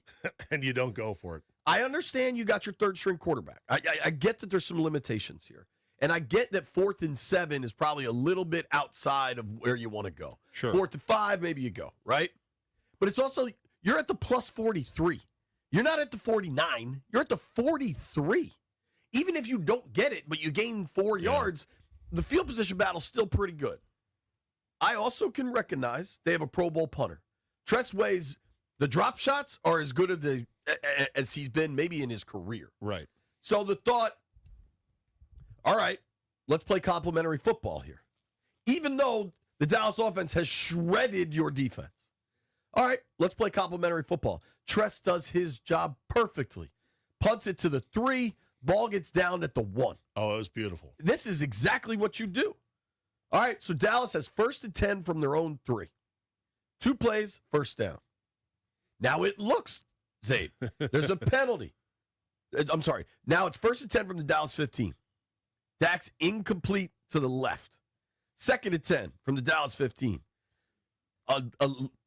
Speaker 11: And you don't go for it.
Speaker 10: I understand you got your third string quarterback. I get that there's some limitations here. And I get that 4th and 7 is probably a little bit outside of where you want to go.
Speaker 11: Sure.
Speaker 10: 4th to 5, maybe you go, right? But it's also, you're at the plus 43. You're not at the 49. You're at the 43. Even if you don't get it, but you gain 4 yards, the field position battle's still pretty good. I also can recognize they have a Pro Bowl punter. Tress Way's, the drop shots are as good as he's been maybe in his career.
Speaker 11: Right.
Speaker 10: So the thought, all right, let's play complementary football here. Even though the Dallas offense has shredded your defense. All right, let's play complementary football. Tress does his job perfectly. Punts it to the 3, ball gets down at the 1.
Speaker 11: Oh, it was beautiful.
Speaker 10: This is exactly what you do. All right, so Dallas has 1st and 10 from their own 3. 2 plays, first down. Now it looks, Zabe, there's a penalty. I'm sorry. Now it's 1st and 10 from the Dallas 15. Dak's incomplete to the left. 2nd and 10 from the Dallas 15.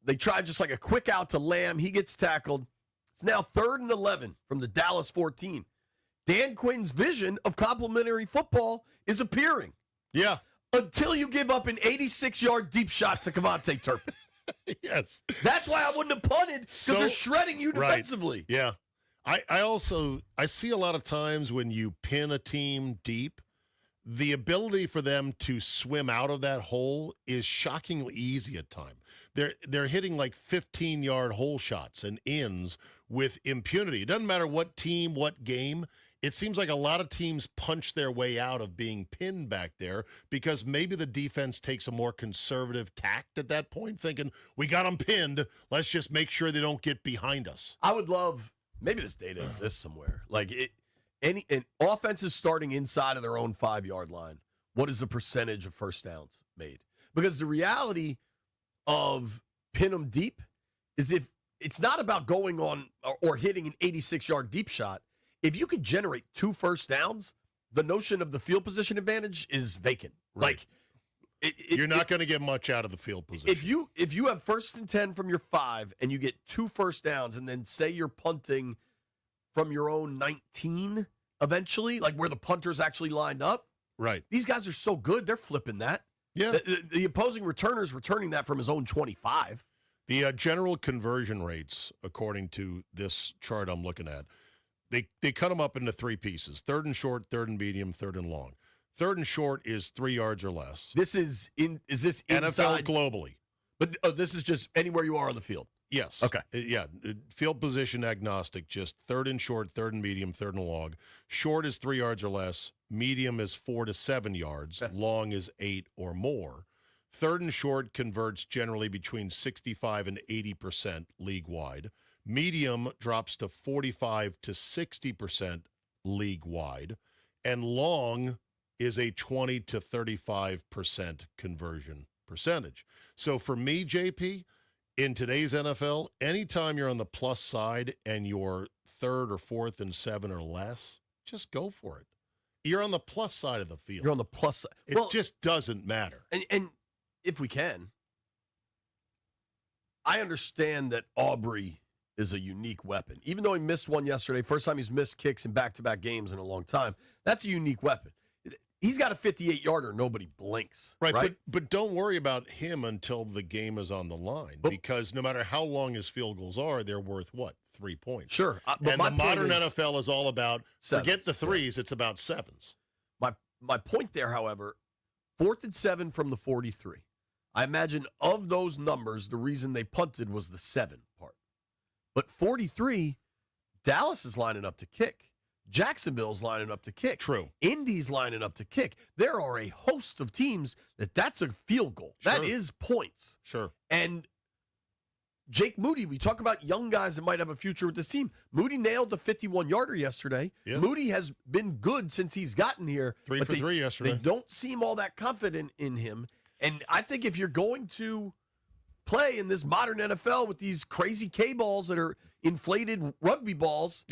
Speaker 10: They tried just like a quick out to Lamb. He gets tackled. It's now 3rd and 11 from the Dallas 14. Dan Quinn's vision of complementary football is appearing.
Speaker 11: Yeah.
Speaker 10: Until you give up an 86-yard deep shot to Kevontae Turpin.
Speaker 11: Yes.
Speaker 10: That's why I wouldn't have punted, because they're shredding you defensively.
Speaker 11: Right. Yeah. I see a lot of times when you pin a team deep, the ability for them to swim out of that hole is shockingly easy at times. They're hitting like 15-yard hole shots and ins with impunity. It doesn't matter what team, what game. It seems like a lot of teams punch their way out of being pinned back there because maybe the defense takes a more conservative tact at that point, thinking, we got them pinned. Let's just make sure they don't get behind us.
Speaker 10: I would love, maybe this data exists somewhere. Like an offense is starting inside of their own 5-yard line. What is the percentage of first downs made? Because the reality of pin them deep is if it's not about going on or hitting an 86-yard deep shot. If you could generate 2 first downs, the notion of the field position advantage is vacant.
Speaker 11: Right.
Speaker 10: Like
Speaker 11: you're not going to get much out of the field position.
Speaker 10: If you have 1st and 10 from your 5 and you get 2 first downs, and then say you're punting from your own 19 eventually, like where the punter's actually lined up.
Speaker 11: Right.
Speaker 10: These guys are so good, they're flipping that.
Speaker 11: Yeah.
Speaker 10: The opposing returner's returning that from his own 25.
Speaker 11: The general conversion rates, according to this chart I'm looking at, they cut them up into 3 pieces: 3rd and short, 3rd and medium, 3rd and long. 3rd and short is 3 yards or less.
Speaker 10: Is this
Speaker 11: NFL
Speaker 10: inside?
Speaker 11: globally?
Speaker 10: But this is just anywhere you are on the field.
Speaker 11: Yes.
Speaker 10: Okay.
Speaker 11: Yeah. Field position agnostic, just 3rd and short, 3rd and medium, 3rd and long. Short is 3 yards or less. Medium is 4 to 7 yards. Long is 8 or more. 3rd and short converts generally between 65 and 80% league wide. Medium drops to 45 to 60% league wide. And long is a 20 to 35% conversion percentage. So for me, JP, in today's NFL, anytime you're on the plus side and you're 3rd or 4th and 7 or less, just go for it. You're on the plus side of the field.
Speaker 10: You're on the plus side.
Speaker 11: It just doesn't matter.
Speaker 10: And if we can, I understand that Aubrey is a unique weapon. Even though he missed one yesterday, first time he's missed kicks in back-to-back games in a long time, that's a unique weapon. He's got a 58-yarder. Nobody blinks.
Speaker 11: Right? But don't worry about him until the game is on the line, because no matter how long his field goals are, they're worth, 3 points?
Speaker 10: Sure.
Speaker 11: And the modern NFL is all about, forget the 3s, it's about 7s.
Speaker 10: My point there, however, 4th and 7 from the 43. I imagine of those numbers, the reason they punted was the 7 part. But 43, Dallas is lining up to kick. Jacksonville's lining up to kick.
Speaker 11: True.
Speaker 10: Indy's lining up to kick. There are a host of teams that's a field goal.
Speaker 11: Sure.
Speaker 10: That is points.
Speaker 11: Sure.
Speaker 10: And Jake Moody, we talk about young guys that might have a future with this team. Moody nailed the 51-yarder yesterday.
Speaker 11: Yeah.
Speaker 10: Moody has been good since he's gotten here.
Speaker 11: 3 for 3 yesterday.
Speaker 10: They don't seem all that confident in him. And I think if you're going to play in this modern NFL with these crazy K-balls that are inflated rugby balls,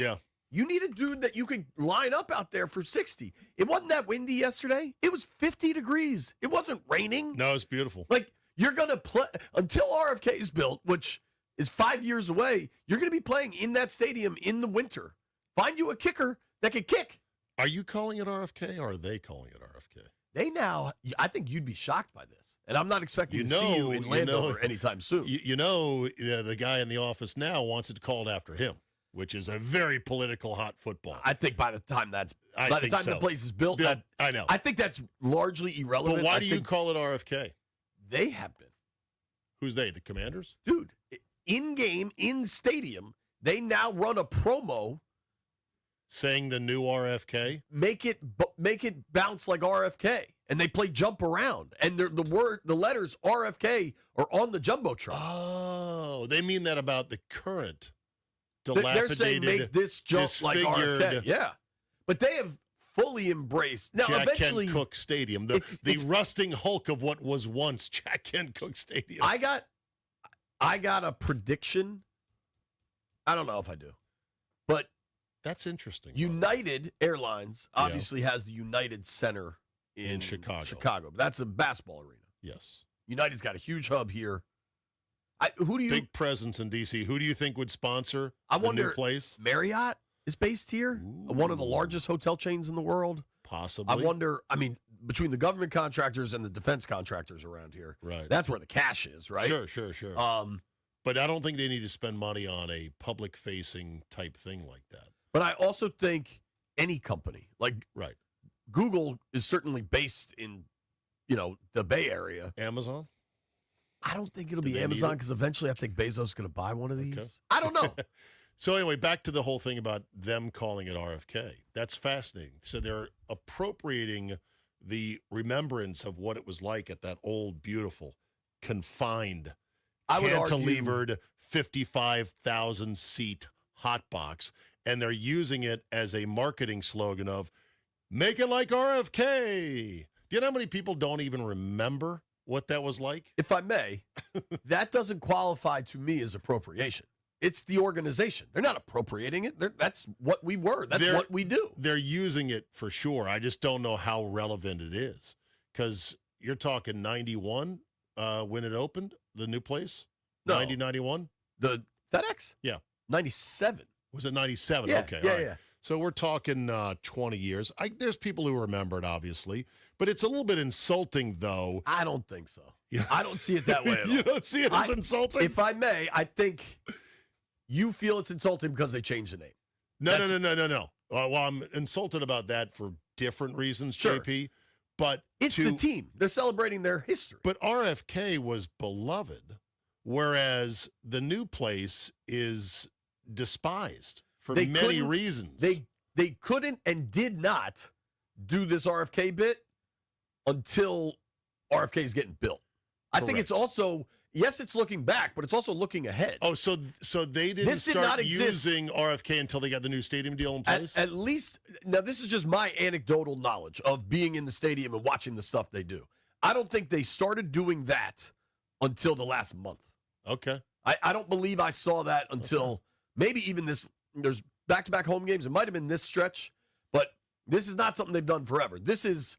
Speaker 10: you need a dude that you could line up out there for 60. It wasn't that windy yesterday. It was 50 degrees. It wasn't raining.
Speaker 11: No, it's beautiful.
Speaker 10: Like, you're going to play until RFK is built, which is 5 years away. You're going to be playing in that stadium in the winter. Find you a kicker that can kick.
Speaker 11: Are you calling it RFK or are they calling it RFK?
Speaker 10: They now, I think you'd be shocked by this. And I'm not expecting to see you in Landover anytime soon.
Speaker 11: The guy in the office now wants it to call it after him, which is a very political hot football.
Speaker 10: I think by the time the place is built,
Speaker 11: I know.
Speaker 10: I think that's largely irrelevant.
Speaker 11: But why do you call it RFK?
Speaker 10: They have been.
Speaker 11: Who's they? The Commanders?
Speaker 10: Dude, in-game, in-stadium, they now run a promo
Speaker 11: saying the new RFK.
Speaker 10: Make it bounce like RFK, and they play jump around, and the letters RFK are on the jumbotron.
Speaker 11: Oh, they mean that about the current
Speaker 10: They're saying make this jump like RFK. Yeah, but they have fully embraced now.
Speaker 11: Jack
Speaker 10: Eventually,
Speaker 11: Kent Cooke Stadium, the rusting hulk of what was once Jack Kent Cooke Stadium.
Speaker 10: I got a prediction. I don't know if I do, but.
Speaker 11: That's interesting.
Speaker 10: United Airlines obviously has the United Center in Chicago. That's a basketball arena.
Speaker 11: Yes.
Speaker 10: United's got a huge hub here.
Speaker 11: Big presence in D.C. Who do you think would sponsor the new place?
Speaker 10: Marriott is based here, one of the largest hotel chains in the world.
Speaker 11: Possibly.
Speaker 10: I wonder, between the government contractors and the defense contractors around here,
Speaker 11: right? That's
Speaker 10: where the cash is, right?
Speaker 11: Sure. But I don't think they need to spend money on a public-facing type thing like that.
Speaker 10: But I also think any company, like Google is certainly based in, the Bay Area.
Speaker 11: Amazon?
Speaker 10: I don't think it'll be Amazon because eventually I think Bezos is going to buy one of these.
Speaker 11: Okay.
Speaker 10: I don't know.
Speaker 11: So anyway, back to the whole thing about them calling it RFK. That's fascinating. So they're appropriating the remembrance of what it was like at that old, beautiful, confined, cantilevered, 55,000-seat hot box. And they're using it as a marketing slogan of, make it like RFK. Do you know how many people don't even remember what that was like?
Speaker 10: If I may, that doesn't qualify to me as appropriation. It's the organization. They're not appropriating it. That's what we were. That's what we do.
Speaker 11: They're using it for sure. I just don't know how relevant it is. Because you're talking 91 when it opened, the new place?
Speaker 10: No.
Speaker 11: 90, 91?
Speaker 10: The FedEx?
Speaker 11: Yeah.
Speaker 10: 97.
Speaker 11: Was it 97?
Speaker 10: Yeah,
Speaker 11: okay.
Speaker 10: Yeah,
Speaker 11: all right.
Speaker 10: yeah.
Speaker 11: So we're talking 20 years. There's people who remember it, obviously. But it's a little bit insulting, though.
Speaker 10: I don't think so. I don't see it that way at all.
Speaker 11: You don't see it as insulting?
Speaker 10: If I may, I think you feel it's insulting because they changed the name.
Speaker 11: No. Well, I'm insulted about that for different reasons,
Speaker 10: sure.
Speaker 11: JP. But
Speaker 10: it's the team. They're celebrating their history.
Speaker 11: But RFK was beloved, whereas the new place is despised for many reasons.
Speaker 10: They couldn't and did not do this RFK bit until RFK is getting built. I think it's also, yes, it's looking back, but it's also looking ahead.
Speaker 11: Oh, so they didn't start using RFK until they got the new stadium deal in place?
Speaker 10: At least, now this is just my anecdotal knowledge of being in the stadium and watching the stuff they do. I don't think they started doing that until the last month.
Speaker 11: Okay.
Speaker 10: I don't believe I saw that until maybe even there's back-to-back home games. It might have been this stretch, but this is not something they've done forever. This is,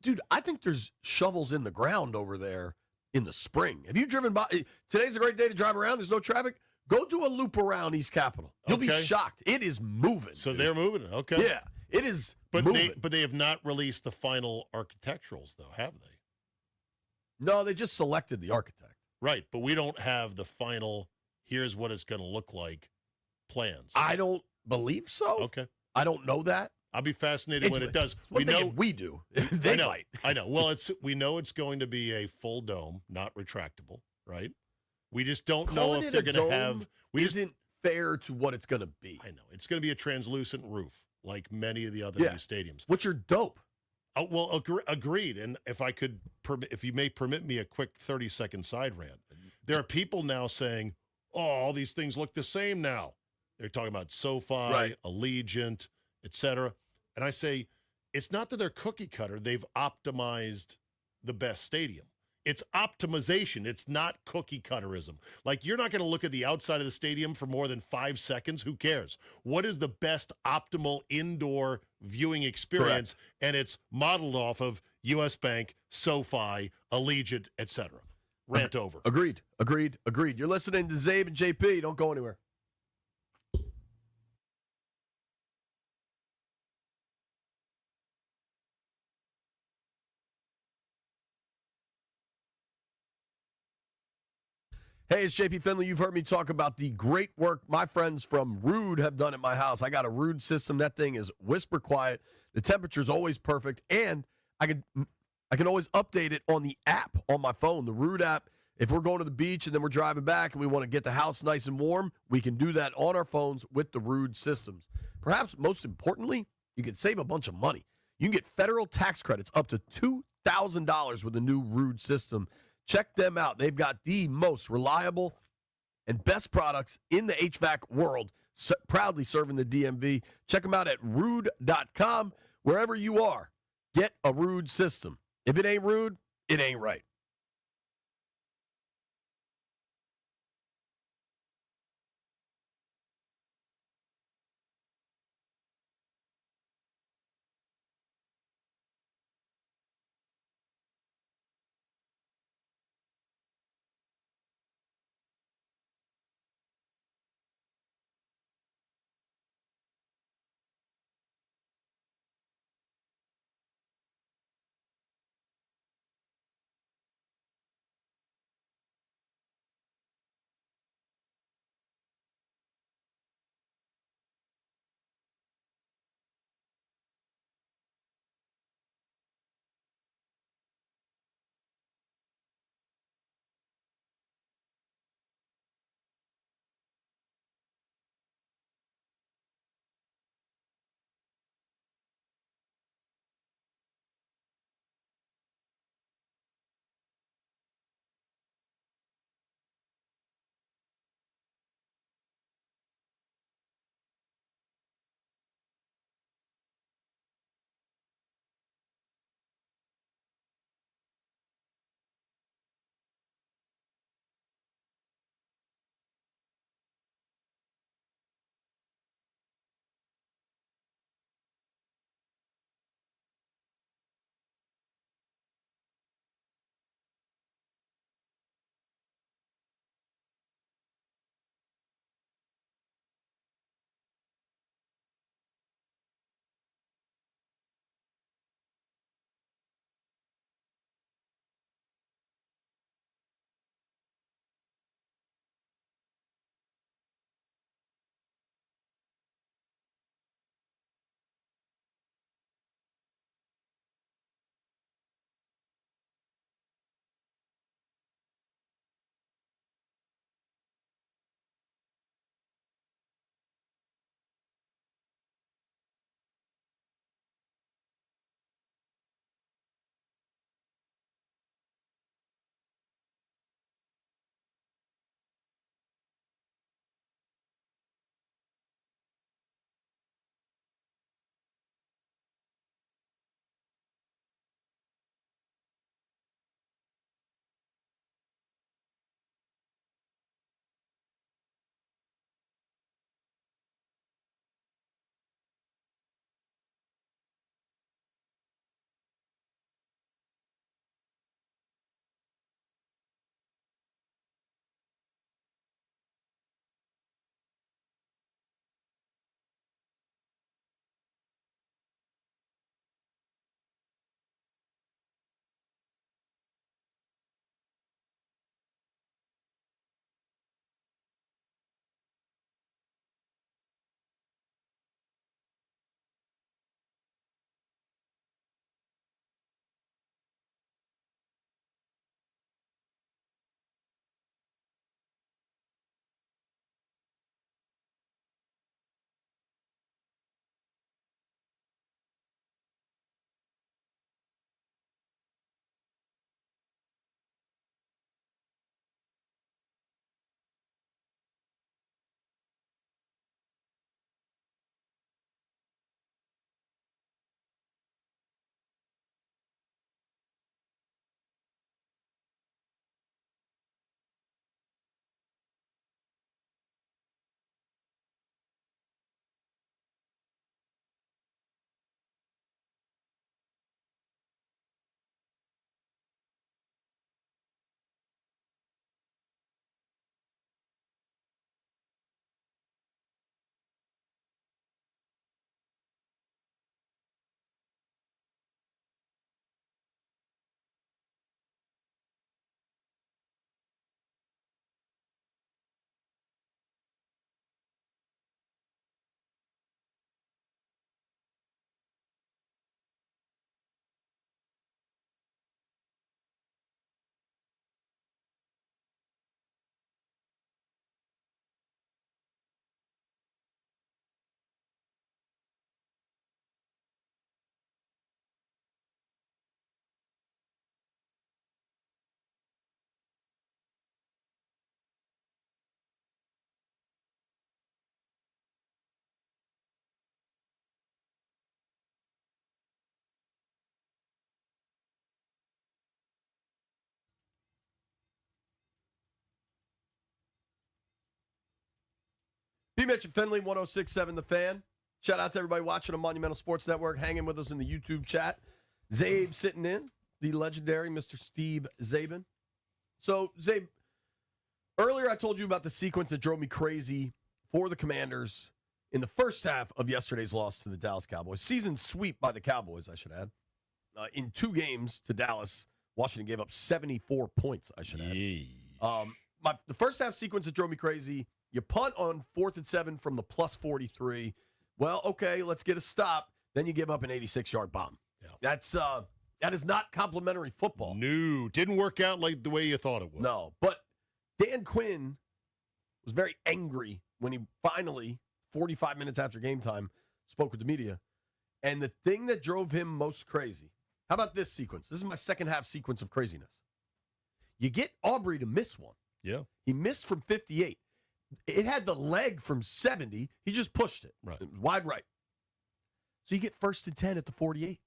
Speaker 10: dude, I think there's shovels in the ground over there in the spring. Have you driven by? Today's a great day to drive around. There's no traffic. Go do a loop around East Capitol. You'll be shocked. It is moving.
Speaker 11: So they're moving it. Okay.
Speaker 10: Yeah, it is moving.
Speaker 11: But they have not released the final architecturals, though, have they?
Speaker 10: No, they just selected the architect.
Speaker 11: Right, but we don't have the final, here's what it's going to look like, plans.
Speaker 10: I don't believe so.
Speaker 11: Okay.
Speaker 10: I don't know that.
Speaker 11: I'll be fascinated when it does.
Speaker 10: We know we do. They might.
Speaker 11: I know. Well, we know it's going to be a full dome, not retractable, right? We just don't know if they're going to have.
Speaker 10: Isn't fair to what it's going to be.
Speaker 11: I know it's going to be a translucent roof, like many of the other new stadiums.
Speaker 10: What's your dope?
Speaker 11: Oh, well, agreed. And if you may permit me a quick 30-second side rant, there are people now saying, "Oh, all these things look the same now." They're talking about SoFi, Allegiant, etc. And I say, it's not that they're cookie cutter. They've optimized the best stadium. It's optimization. It's not cookie cutterism. Like, you're not going to look at the outside of the stadium for more than 5 seconds. Who cares? What is the best optimal indoor viewing experience?
Speaker 10: Correct.
Speaker 11: And it's modeled off of U.S. Bank, SoFi, Allegiant, etc. Rant over.
Speaker 10: Agreed. You're listening to Zabe and JP. Don't go anywhere. Hey, it's JP Finlay. You've heard me talk about the great work my friends from Rude have done at my house. I got a Rude system. That thing is whisper quiet. The temperature's always perfect, and I can always update it on the app on my phone, the Rude app. If we're going to the beach and then we're driving back and we want to get the house nice and warm, we can do that on our phones with the Rude systems. Perhaps most importantly, you can save a bunch of money. You can get federal tax credits up to $2,000 with the new Rude system. Check them out. They've got the most reliable and best products in the HVAC world, proudly serving the DMV. Check them out at rude.com. Wherever you are, get a Rude system. If it ain't Rude, it ain't right. BMitch and Finlay, 106.7 The Fan. Shout out to everybody watching on Monumental Sports Network, hanging with us in the YouTube chat. Zabe sitting in, the legendary Mr. Steve Zabin. So, Zabe, earlier I told you about the sequence that drove me crazy for the Commanders in the first half of yesterday's loss to the Dallas Cowboys. Season sweep by the Cowboys, I should add. In 2 games to Dallas, Washington gave up 74 points, I should add. The first half sequence that drove me crazy, you punt on 4th and 7 from the plus 43. Well, okay, let's get a stop. Then you give up an 86-yard bomb. Yeah. That is not complimentary football.
Speaker 11: No, didn't work out like the way you thought it would.
Speaker 10: No, but Dan Quinn was very angry when he finally, 45 minutes after game time, spoke with the media. And the thing that drove him most crazy, how about this sequence? This is my second half sequence of craziness. You get Aubrey to miss one.
Speaker 11: Yeah.
Speaker 10: He missed from 58. It had the leg from 70. He just pushed it.
Speaker 11: Right.
Speaker 10: Wide right. So you get 1st and 10 at the 48.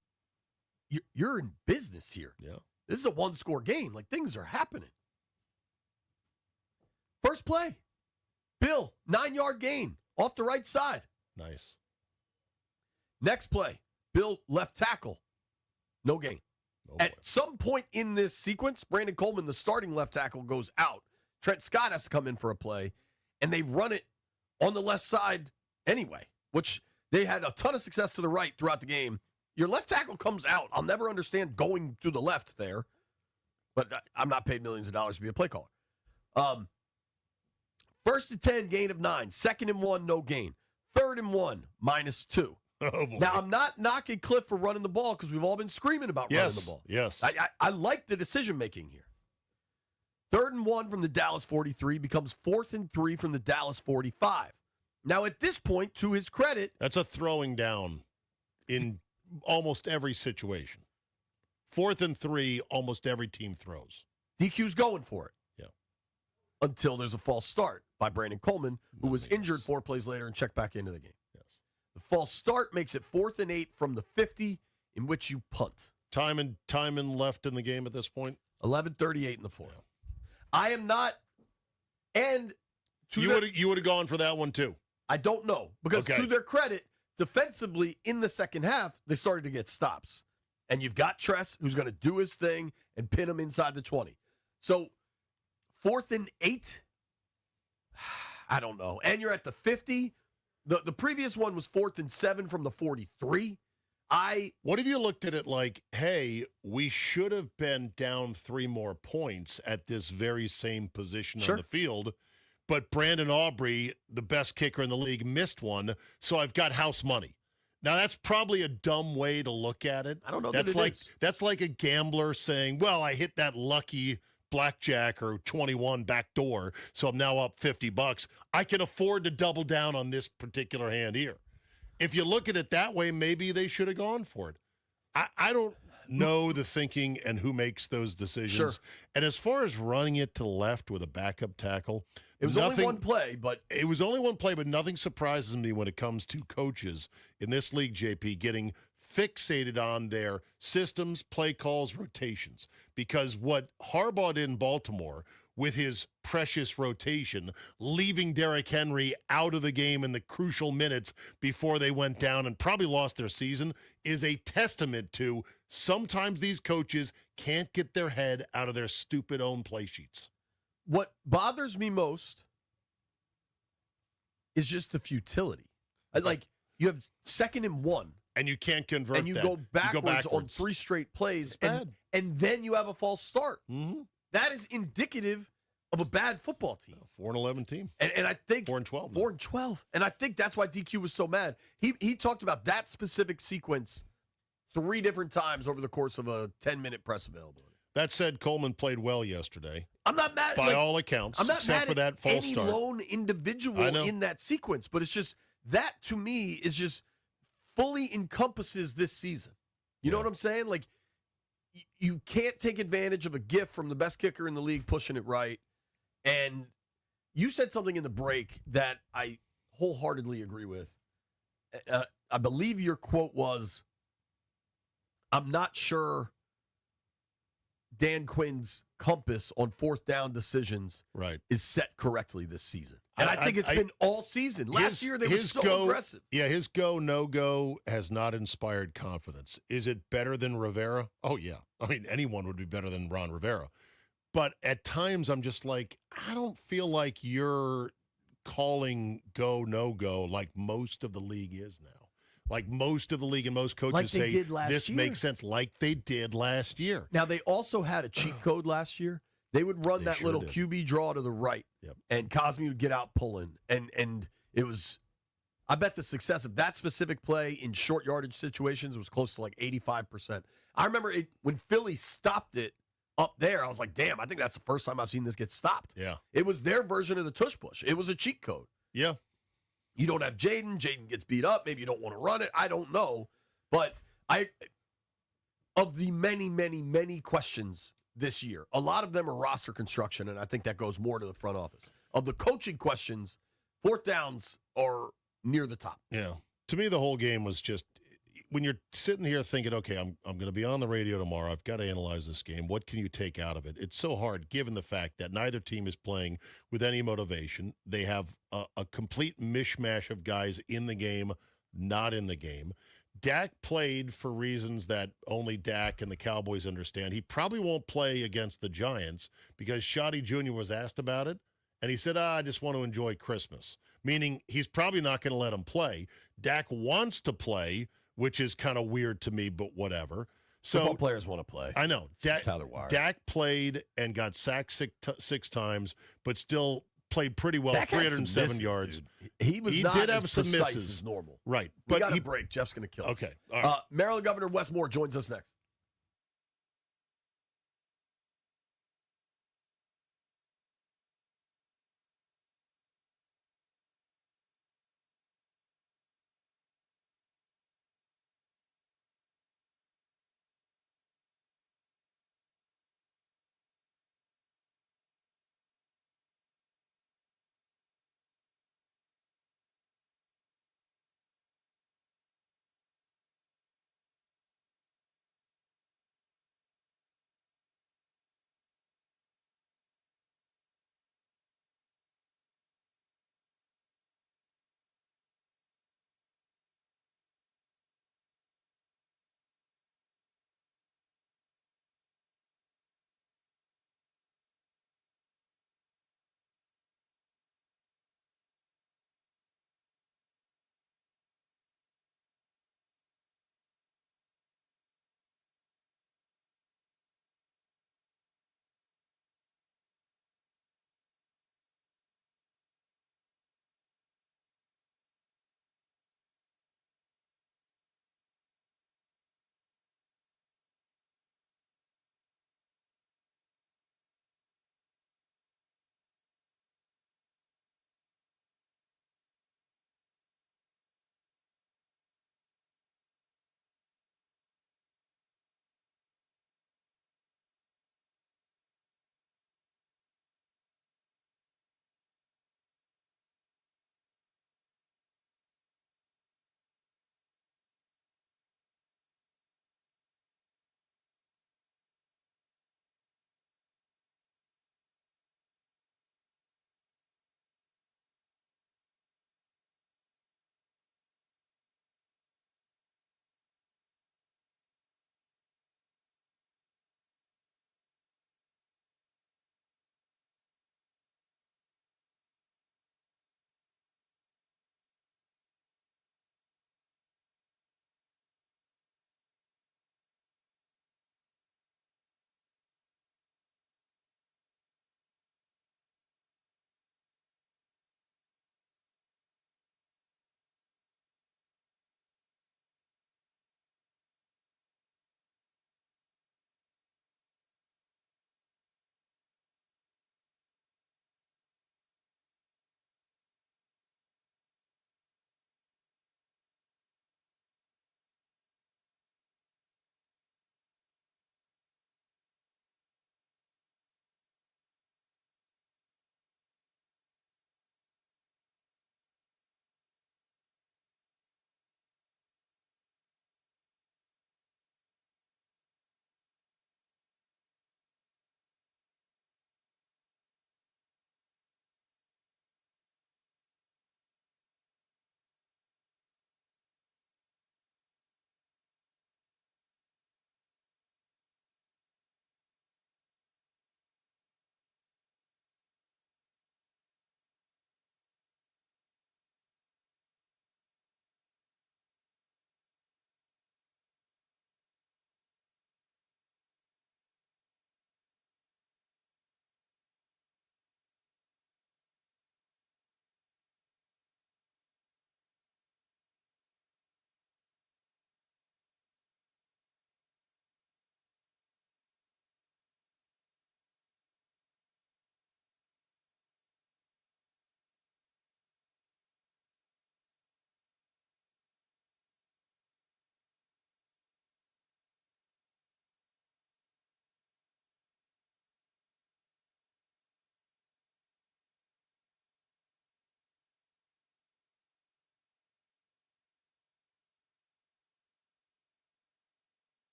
Speaker 10: You're in business here.
Speaker 11: Yeah.
Speaker 10: This is a 1-score game. Like, things are happening. First play. Bill, 9-yard gain off the right side.
Speaker 11: Nice.
Speaker 10: Next play. Bill, left tackle. No gain. At some point in this sequence, Brandon Coleman, the starting left tackle, goes out. Trent Scott has to come in for a play, and they run it on the left side anyway, which they had a ton of success to the right throughout the game. Your left tackle comes out. I'll never understand going to the left there, but I'm not paid millions of dollars to be a play caller. 1st and 10, gain of 9. 2nd and 1, no gain. 3rd and 1, -2.
Speaker 11: Oh, boy.
Speaker 10: Now, I'm not knocking Cliff for running the ball because we've all been screaming about running the ball.
Speaker 11: Yes.
Speaker 10: I like the decision-making here. 3rd and 1 from the Dallas 43 becomes 4th and 3 from the Dallas 45. Now, at this point, to his credit,
Speaker 11: that's a throwing down in almost every situation. 4th and 3, almost every team throws.
Speaker 10: DQ's going for it.
Speaker 11: Yeah.
Speaker 10: Until there's a false start by Brandon Coleman, who was injured 4 plays later and checked back into the game.
Speaker 11: Yes.
Speaker 10: The false start makes it 4th and 8 from the 50, in which you punt.
Speaker 11: Time and left in the game at this point.
Speaker 10: 11:38 in the fourth. Yeah. I am not, and
Speaker 11: you would have gone for that one too.
Speaker 10: I don't know, because to their credit, defensively in the second half, they started to get stops. And you've got Tress, who's going to do his thing and pin him inside the 20. So 4th and 8, I don't know. And you're at the 50. The previous one was 4th and 7 from the 43.
Speaker 11: What if you looked at it like, hey, we should have been down 3 more points at this very same position on the field, but Brandon Aubrey, the best kicker in the league, missed one, so I've got house money. Now, that's probably a dumb way to look at it.
Speaker 10: I don't know
Speaker 11: that's
Speaker 10: that it is.
Speaker 11: That's like a gambler saying, well, I hit that lucky blackjack or 21 back door, so I'm now up $50. I can afford to double down on this particular hand here. If you look at it that way, maybe they should have gone for it. I don't know the thinking and who makes those decisions.
Speaker 10: Sure.
Speaker 11: And as far as running it to the left with a backup tackle,
Speaker 10: it was only one play, but
Speaker 11: nothing surprises me when it comes to coaches in this league, JP, getting fixated on their systems, play calls, rotations. Because what Harbaugh did in Baltimore with his precious rotation, leaving Derrick Henry out of the game in the crucial minutes before they went down and probably lost their season, is a testament to sometimes these coaches can't get their head out of their stupid own play sheets.
Speaker 10: What bothers me most is just the futility. Like, you have 2nd and 1.
Speaker 11: And you can't convert
Speaker 10: and you
Speaker 11: that.
Speaker 10: go backwards on 3 straight plays, and then you have a false start.
Speaker 11: Mm-hmm.
Speaker 10: That is indicative of a bad football team.
Speaker 11: 4-11 team.
Speaker 10: And I think
Speaker 11: 4-12.
Speaker 10: 4-12. And I think that's why DQ was so mad. He talked about that specific sequence 3 different times over the course of a 10-minute press availability.
Speaker 11: That said, Coleman played well yesterday.
Speaker 10: I'm not mad
Speaker 11: by all accounts.
Speaker 10: I'm not
Speaker 11: except
Speaker 10: mad
Speaker 11: for that
Speaker 10: at
Speaker 11: false
Speaker 10: any
Speaker 11: start.
Speaker 10: lone individual in that sequence, but it's just that to me is just fully encompasses this season. You know what I'm saying? Like, you can't take advantage of a gift from the best kicker in the league pushing it right. And you said something in the break that I wholeheartedly agree with. I believe your quote was, I'm not sure Dan Quinn's compass on fourth down decisions is set correctly this season. And I think it's been all season. Last year, they were so aggressive.
Speaker 11: Yeah, his go, no-go has not inspired confidence. Is it better than Rivera? Oh, yeah. I mean, anyone would be better than Ron Rivera. But at times, I'm just like, I don't feel like you're calling go, no-go like most of the league is now. Like most of the league and most coaches say, this makes sense, like they did last year.
Speaker 10: Now, they also had a cheat code last year. They would run that little QB draw to the right, and Cosme would get out pulling. And it was, I bet the success of that specific play in short yardage situations was close to like 85%. I remember when Philly stopped it up there, I was like, damn, I think that's the first time I've seen this get stopped.
Speaker 11: Yeah.
Speaker 10: It was their version of the tush push. It was a cheat code.
Speaker 11: Yeah.
Speaker 10: You don't have Jaden. Jaden gets beat up. Maybe you don't want to run it. I don't know. But of the many, many, many questions this year, a lot of them are roster construction, and I think that goes more to the front office. Of the coaching questions, fourth downs are near the top.
Speaker 11: Yeah. To me, the whole game was just, when you're sitting here thinking, okay, I'm going to be on the radio tomorrow. I've got to analyze this game. What can you take out of it? It's so hard given the fact that neither team is playing with any motivation. They have a complete mishmash of guys in the game, not in the game. Dak played for reasons that only Dak and the Cowboys understand. He probably won't play against the Giants because Shoddy Jr. was asked about it, and he said, I just want to enjoy Christmas, meaning he's probably not going to let him play. Dak wants to play, which is kind of weird to me, but whatever. So
Speaker 10: football players want to play.
Speaker 11: I know.
Speaker 10: That's how they're wired.
Speaker 11: Dak played and got sacked six times, but still played pretty well,
Speaker 10: Dak
Speaker 11: 307
Speaker 10: misses,
Speaker 11: yards.
Speaker 10: Dude. He
Speaker 11: not
Speaker 10: did
Speaker 11: have
Speaker 10: as
Speaker 11: some
Speaker 10: precise
Speaker 11: misses
Speaker 10: as normal.
Speaker 11: Right.
Speaker 10: But got a break. Jeff's going to kill us.
Speaker 11: Okay. All right.
Speaker 10: Maryland Governor Wes Moore joins us next.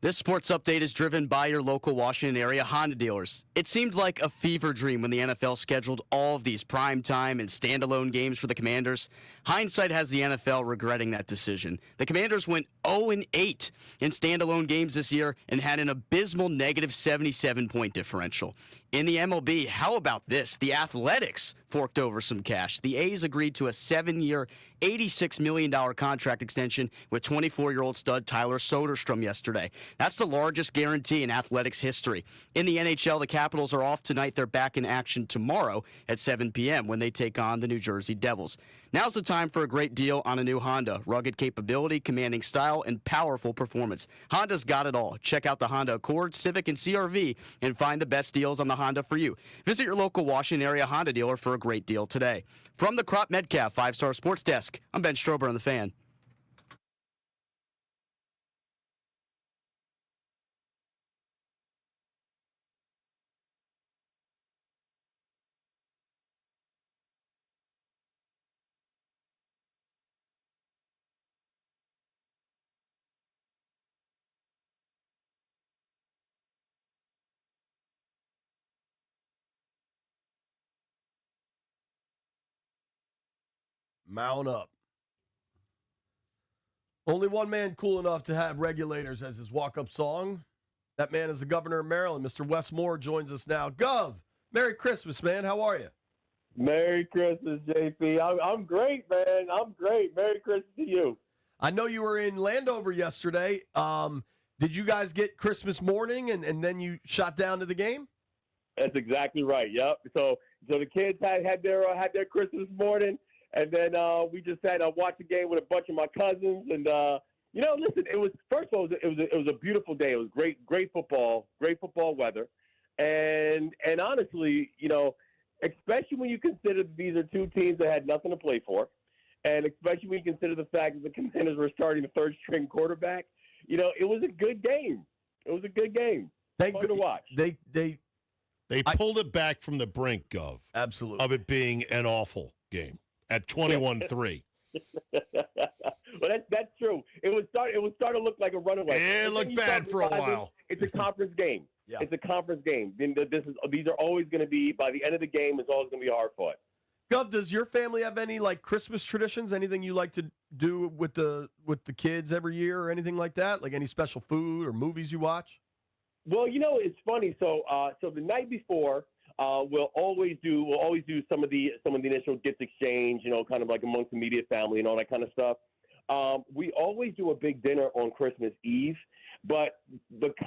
Speaker 4: This sports update is driven by your local Washington area Honda dealers. It seemed like a fever dream when the NFL scheduled all of these primetime and standalone games for the Commanders. Hindsight has the NFL regretting that decision. The Commanders went 0-8 in standalone games this year and had an abysmal negative 77-point differential. In the MLB, how about this? The Athletics forked over some cash. The A's agreed to a 7-year, $86 million contract extension with 24-year-old stud Tyler Soderstrom yesterday. That's the largest guarantee in Athletics history. In the NHL, the Capitals are off tonight. They're back in action tomorrow at 7 p.m. when they take on the New Jersey Devils. Now's the time for a great deal on a new Honda. Rugged capability, commanding style, and powerful performance. Honda's got it all. Check out the Honda Accord, Civic, and CR-V and find the best deals on the Honda for you. Visit your local Washington area Honda dealer for a great deal today. From the Crop Medcalf 5-Star Sports Desk, I'm Ben Strober on The Fan.
Speaker 10: Mount up. Only one man cool enough to have Regulators as his walk-up song. That man is the governor of Maryland. Mr. Wes Moore joins us now. Gov, Merry Christmas, man. How are you?
Speaker 13: Merry Christmas, JP. I'm great, man. I'm great. Merry Christmas to you.
Speaker 10: I know you were in Landover yesterday. Did you guys get Christmas morning and then you shot down to the game?
Speaker 13: That's exactly right. Yep. So the kids had their Christmas morning. And then we just had watch the game with a bunch of my cousins, and listen. It was first of all, it was a beautiful day. It was great football weather, and honestly, especially when you consider these are two teams that had nothing to play for, and especially when you consider the fact that the Commanders were starting a third-string quarterback, it was a good game. It was a good game. Fun to watch.
Speaker 11: They pulled it back from the brink, Gov.
Speaker 10: Absolutely.
Speaker 11: Of it being an awful game. At 21-3.
Speaker 13: Well, that's true. It would start to look like a runaway.
Speaker 11: It looked bad for a while.
Speaker 13: It's a conference game.
Speaker 10: Yeah.
Speaker 13: It's a conference game. These are always going to be, by the end of the game, it's always going to be hard fought.
Speaker 10: Gov, does your family have any Christmas traditions? Anything you like to do with the kids every year or anything like that? Like any special food or movies you watch?
Speaker 13: Well, it's funny. So the night before. We'll always do some of the initial gifts exchange, kind of like amongst the immediate family and all that kind of stuff. We always do a big dinner on Christmas Eve, but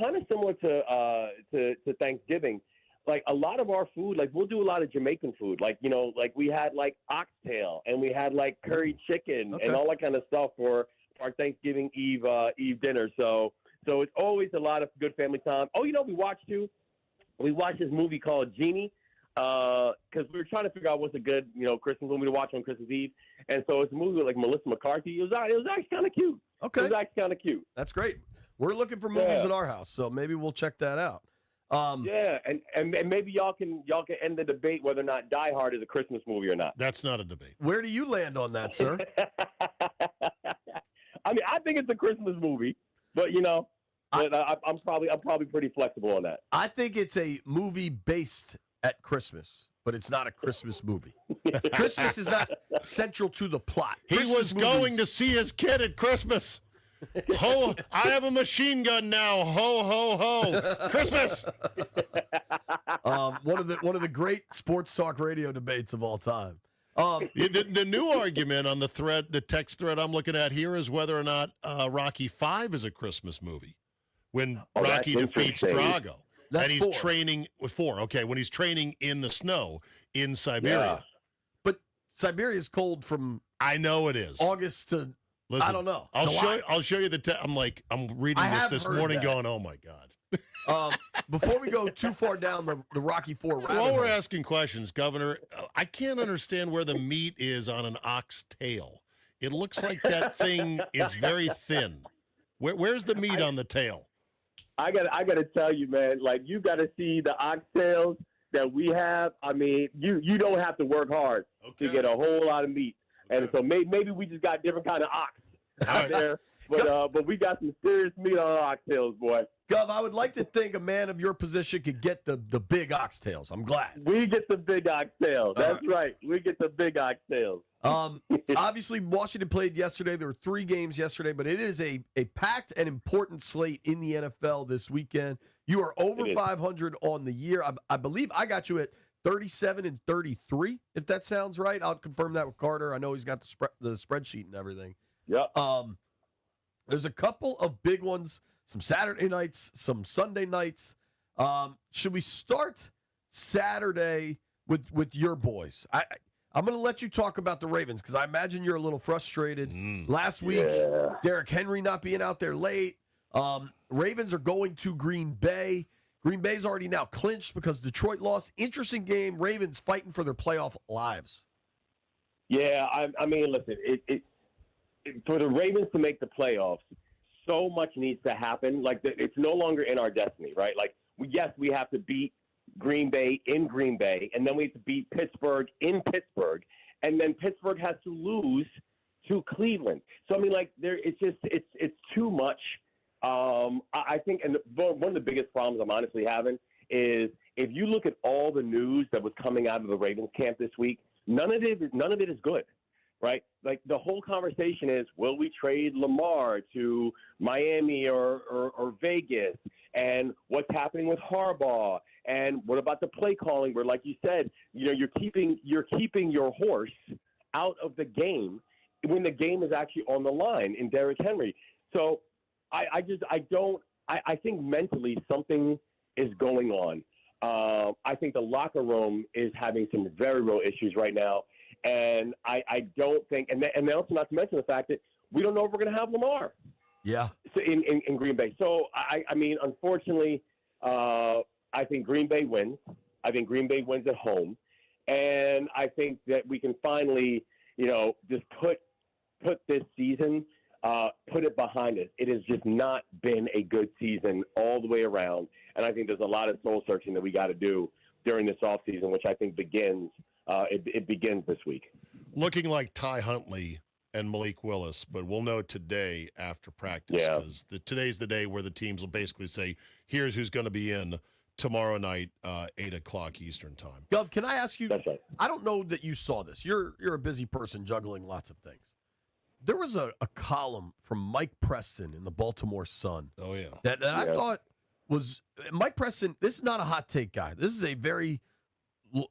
Speaker 13: kind of similar to Thanksgiving, like a lot of our food, like we'll do a lot of Jamaican food, like we had like oxtail and we had like curry chicken and all that kind of stuff for our Thanksgiving Eve dinner. So it's always a lot of good family time. Oh, we watched this movie called Genie because we were trying to figure out what's a good, Christmas movie to watch on Christmas Eve. And so it's a movie with like Melissa McCarthy. It was actually kind of cute.
Speaker 10: Okay.
Speaker 13: It was actually kind of cute.
Speaker 10: That's great. We're looking for movies at our house, so maybe we'll check that out.
Speaker 13: And maybe y'all can end the debate whether or not Die Hard is a Christmas movie or not.
Speaker 11: That's not a debate.
Speaker 10: Where do you land on that, sir?
Speaker 13: I mean, I think it's a Christmas movie, but I'm probably pretty flexible on that.
Speaker 10: I think it's a movie based at Christmas, but it's not a Christmas movie. Christmas is not central to the plot.
Speaker 11: He was going to see his kid at Christmas. Ho! I have a machine gun now. Ho ho ho! Christmas.
Speaker 10: One of the great sports talk radio debates of all time.
Speaker 11: The new argument on the text thread I'm looking at here is whether or not Rocky V is a Christmas movie. When Rocky defeats Drago.
Speaker 10: That's
Speaker 11: and he's training with 4. Okay, when he's training in the snow in Siberia.
Speaker 10: Yeah. But Siberia is cold from
Speaker 11: I know it is.
Speaker 10: August to
Speaker 11: Listen,
Speaker 10: I don't know.
Speaker 11: I'll show you the I'm reading this morning going, "Oh my god."
Speaker 10: Before we go too far down the Rocky IV rabbit
Speaker 11: While we're
Speaker 10: hole,
Speaker 11: asking questions, Governor, I can't understand where the meat is on an ox tail. It looks like that thing is very thin. Where's the meat on the tail?
Speaker 13: I gotta tell you, man. Like you gotta see the oxtails that we have. I mean, you don't have to work hard to get a whole lot of meat, and so maybe we just got different kind of ox out there. But we got some serious meat on our oxtails, boy.
Speaker 10: Gov, I would like to think a man of your position could get the big oxtails. I'm glad.
Speaker 13: We get the big oxtails. That's right. We get the big oxtails.
Speaker 10: Obviously, Washington played yesterday. There were 3 games yesterday, but it is a packed and important slate in the NFL this weekend. You are over 500 on the year. I believe I got you at 37-33, if that sounds right. I'll confirm that with Carter. I know he's got the spreadsheet and everything.
Speaker 13: Yep.
Speaker 10: There's a couple of big ones, some Saturday nights, some Sunday nights. Should we start Saturday with your boys? I'm going to let you talk about the Ravens because I imagine you're a little frustrated. Last week, Derrick Henry not being out there late. Ravens are going to Green Bay. Green Bay's already now clinched because Detroit lost. Interesting game. Ravens fighting for their playoff lives.
Speaker 13: Yeah, I mean, listen, for the Ravens to make the playoffs, so much needs to happen. Like, it's no longer in our destiny, right? Like, yes, we have to beat Green Bay in Green Bay, and then we have to beat Pittsburgh in Pittsburgh, and then Pittsburgh has to lose to Cleveland. So, I mean, like, it's too much. I think, and one of the biggest problems I'm honestly having is if you look at all the news that was coming out of the Ravens camp this week, none of it is good, right? Like the whole conversation is, will we trade Lamar to Miami or Vegas? And what's happening with Harbaugh? And what about the play calling? Where, like you said, you're keeping your horse out of the game when the game is actually on the line in Derrick Henry. So I think mentally something is going on. I think the locker room is having some very real issues right now. And I don't think, and also not to mention the fact that we don't know if we're going to have Lamar.
Speaker 10: Yeah.
Speaker 13: In Green Bay. So, I mean, unfortunately, I think Green Bay wins. I think Green Bay wins at home. And I think that we can finally, just put this season, put it behind us. It has just not been a good season all the way around. And I think there's a lot of soul searching that we got to do during this offseason, which I think begins it begins this week.
Speaker 11: Looking like Ty Huntley and Malik Willis, but we'll know today after practice because today's the day where the teams will basically say, here's who's going to be in tomorrow night, 8 o'clock Eastern time.
Speaker 10: Gov, can I ask you?
Speaker 13: That's right.
Speaker 10: I don't know that you saw this. You're a busy person juggling lots of things. There was a column from Mike Preston in the Baltimore Sun.
Speaker 11: Oh, yeah.
Speaker 10: That I thought was Mike Preston. This is not a hot take guy. This is a very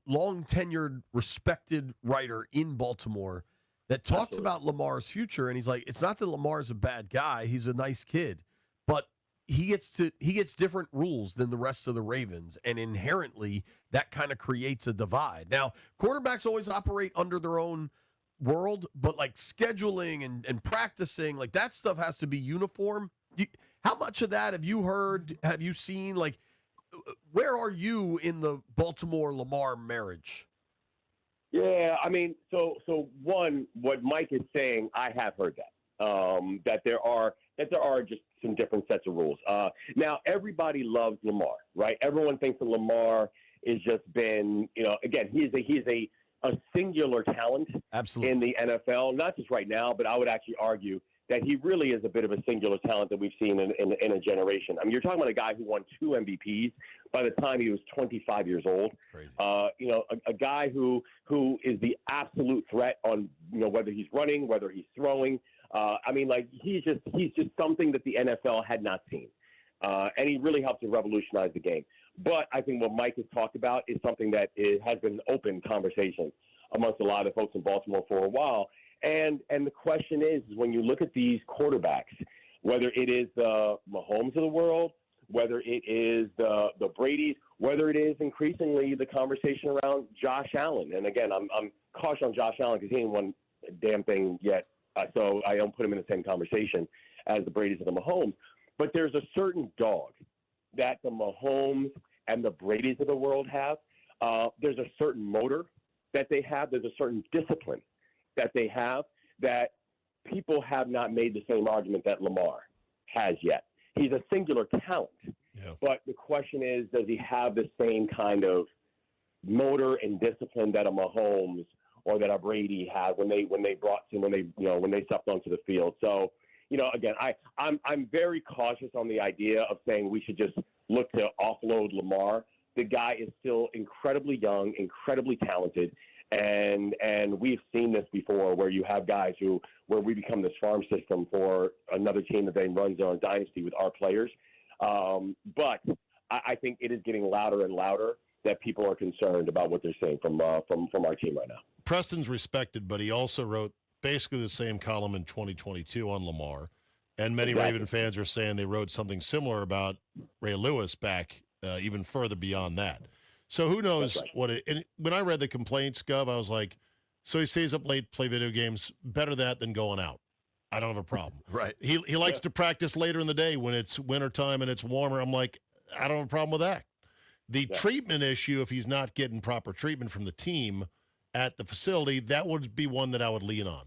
Speaker 10: long-tenured, respected writer in Baltimore that talked about Lamar's future. And he's like, it's not that Lamar's a bad guy. He's a nice kid. But he gets different rules than the rest of the Ravens. And inherently, that kind of creates a divide. Now, quarterbacks always operate under their own world, but like scheduling and practicing, like that stuff has to be uniform. How much of that have you heard? Have you seen? Like, where are you in the Baltimore-Lamar marriage?
Speaker 13: Yeah, I mean, so one, what Mike is saying, I have heard that that there are just some different sets of rules. Now, everybody loves Lamar, right? Everyone thinks that Lamar has just been, again, he's a singular talent in the NFL, not just right now, but I would actually argue that he really is a bit of a singular talent that we've seen in a generation. I mean, you're talking about a guy who won 2 MVPs by the time he was 25 years old.
Speaker 11: Crazy.
Speaker 13: A guy who is the absolute threat on, whether he's running, whether he's throwing. I mean, like he's just something that the NFL had not seen. And he really helped to revolutionize the game. But I think what Mike has talked about is something that has been an open conversation amongst a lot of folks in Baltimore for a while. And the question is when you look at these quarterbacks, whether it is the Mahomes of the world, whether it is the Brady's, whether it is increasingly the conversation around Josh Allen. And again, I'm cautious on Josh Allen because he ain't won a damn thing yet, so I don't put him in the same conversation as the Brady's or the Mahomes. But there's a certain dog that the Mahomes and the Brady's of the world have. There's a certain motor that they have. There's a certain discipline that they have that people have not made the same argument that Lamar has yet. He's a singular talent, but the question is, does he have the same kind of motor and discipline that a Mahomes or that a Brady had when they stepped onto the field? So, again, I'm very cautious on the idea of saying we should just look to offload Lamar. The guy is still incredibly young, incredibly talented, and we've seen this before where you have guys where we become this farm system for another team that then runs their own dynasty with our players. But I think it is getting louder and louder that people are concerned about what they're saying from our team right now.
Speaker 11: Preston's respected, but he also wrote basically the same column in 2022 on Lamar, and many Raven fans are saying they wrote something similar about Ray Lewis back even further beyond that. So who knows what it – and when I read the complaints, Gov, I was like, so he stays up late, play video games, better that than going out. I don't have a problem.
Speaker 10: Right.
Speaker 11: He likes to practice later in the day when it's wintertime and it's warmer. I'm like, I don't have a problem with that. The treatment issue, if he's not getting proper treatment from the team at the facility, that would be one that I would lean on.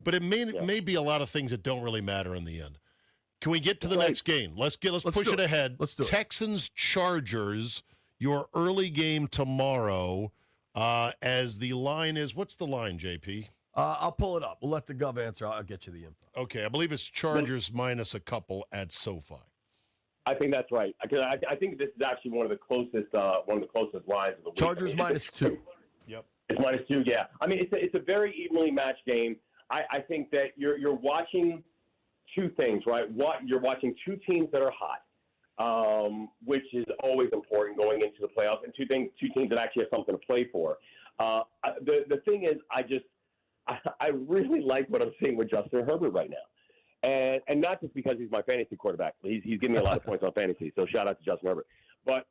Speaker 11: But it may be a lot of things that don't really matter in the end. Can we get to the next game? Let's push it ahead.
Speaker 10: Let's do it.
Speaker 11: Texans Chargers, your early game tomorrow. As the line is, what's the line, JP?
Speaker 10: I'll pull it up. We'll let the Gov answer. I'll get you the info.
Speaker 11: Okay, I believe it's Chargers minus a couple at SoFi.
Speaker 13: I think that's right. I think this is actually one of the closest lines of the week.
Speaker 10: Chargers -2.
Speaker 11: Yep.
Speaker 13: It's -2. Yeah. I mean, it's a very evenly matched game. I think that you're watching two things, right? You're watching two teams that are hot, which is always important going into the playoffs, and two teams that actually have something to play for. The thing is, I really like what I'm seeing with Justin Herbert right now. And not just because he's my fantasy quarterback. He's giving me a lot of points on fantasy, so shout out to Justin Herbert. But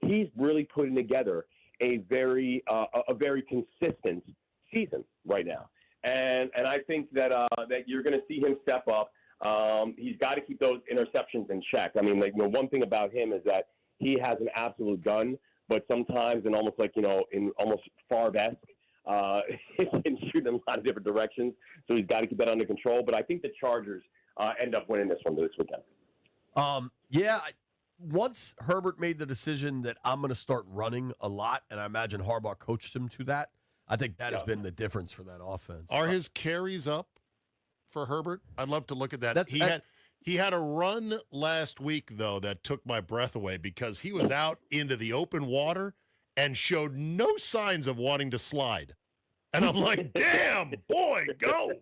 Speaker 13: he's really putting together a very consistent season right now. And I think that you're going to see him step up. He's got to keep those interceptions in check. I mean, one thing about him is that he has an absolute gun, but sometimes in almost Favre-esque, he can shoot in a lot of different directions, so he's got to keep that under control. But I think the Chargers end up winning this one this weekend.
Speaker 10: Once Herbert made the decision that I'm going to start running a lot, and I imagine Harbaugh coached him to that, I think that has been the difference for that offense.
Speaker 11: Are his carries up for Herbert? I'd love to look at that. He had a run last week, though, that took my breath away because he was out into the open water and showed no signs of wanting to slide. And I'm like, damn, boy, go.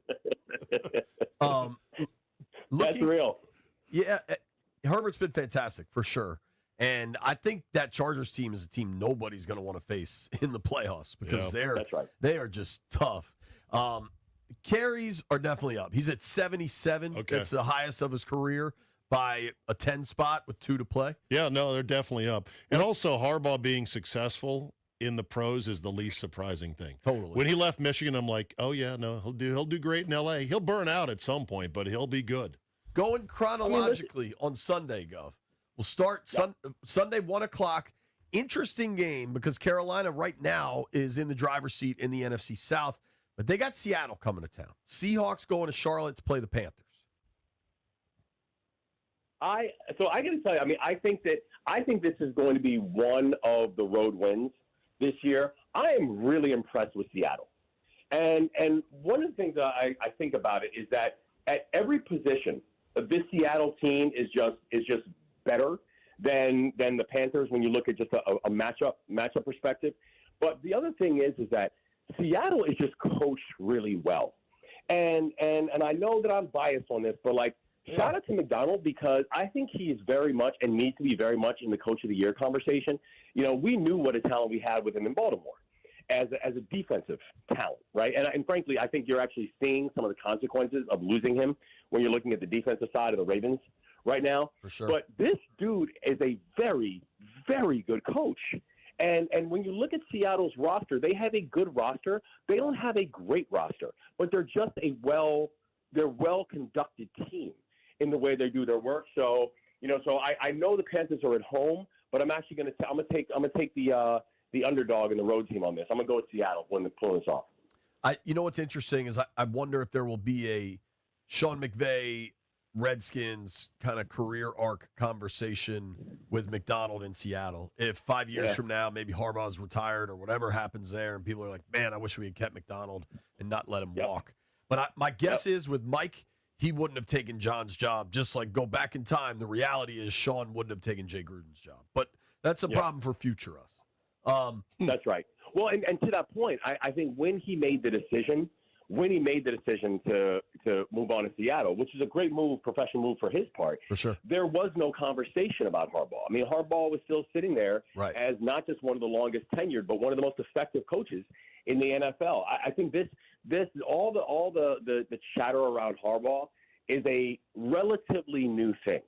Speaker 13: That's real.
Speaker 10: Yeah, Herbert's been fantastic for sure. And I think that Chargers team is a team nobody's going to want to face in the playoffs because they are just tough. Carries are definitely up. He's at 77.
Speaker 11: Okay.
Speaker 10: That's the highest of his career by a 10 spot with 2 to play.
Speaker 11: Yeah, no, they're definitely up. And also Harbaugh being successful in the pros is the least surprising thing.
Speaker 10: Totally.
Speaker 11: When he left Michigan, I'm like, oh yeah, no, he'll do great in LA. He'll burn out at some point, but he'll be good.
Speaker 10: Going chronologically on Sunday, Gov. We'll start Sunday, 1 o'clock. Interesting game because Carolina right now is in the driver's seat in the NFC South, but they got Seattle coming to town. Seahawks going to Charlotte to play the Panthers.
Speaker 13: I got to tell you, I mean, I think this is going to be one of the road wins this year. I am really impressed with Seattle, and one of the things that I think about it is that at every position, this Seattle team is just better than the Panthers when you look at just a matchup perspective. But the other thing is that Seattle is just coached really well, and I know that I'm biased on this, but shout out to McDonald because I think he is very much and needs to be very much in the Coach of the Year conversation. You know, we knew what a talent we had with him in Baltimore as a defensive talent, right? And frankly, I think you're actually seeing some of the consequences of losing him when you're looking at the defensive side of the Ravens right now.
Speaker 10: For sure.
Speaker 13: But this dude is a very, very good coach. And when you look at Seattle's roster, they have a good roster. They don't have a great roster, but they're just they're well-conducted team in the way they do their work. So, I know the Panthers are at home, but I'm actually going to take the underdog and the road team on this. I'm going to go with Seattle when they're pulling this off.
Speaker 10: What's interesting is I wonder if there will be a Sean McVay Redskins kind of career arc conversation with McDonald in Seattle. If 5 years from now, maybe Harbaugh's retired or whatever happens there, and people are like, man, I wish we had kept McDonald and not let him walk. But my guess is with Mike, he wouldn't have taken John's job. Just like go back in time, the reality is Sean wouldn't have taken Jay Gruden's job. But that's a problem for future us.
Speaker 13: That's right. Well, and to that point, I think when he made the decision to move on to Seattle, which is a great move, professional move for his part.
Speaker 10: For sure.
Speaker 13: There was no conversation about Harbaugh. I mean, Harbaugh was still sitting there as not just one of the longest tenured, but one of the most effective coaches in the NFL. I think this all the chatter around Harbaugh is a relatively new thing.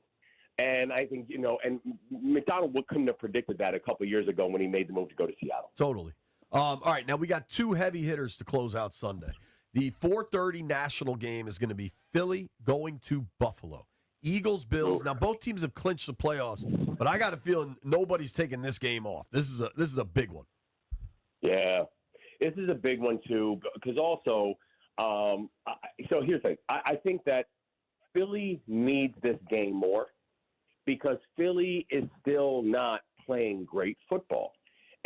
Speaker 13: And I think, and McDonald couldn't have predicted that a couple of years ago when he made the move to go to Seattle.
Speaker 10: Totally. All right, now we got two heavy hitters to close out Sunday. The 4:30 national game is going to be Philly going to Buffalo. Eagles, Bills. Now both teams have clinched the playoffs, but I got a feeling nobody's taking this game off. This is a big one.
Speaker 13: Yeah, this is a big one too. Because also, so here's the thing. I think that Philly needs this game more because Philly is still not playing great football.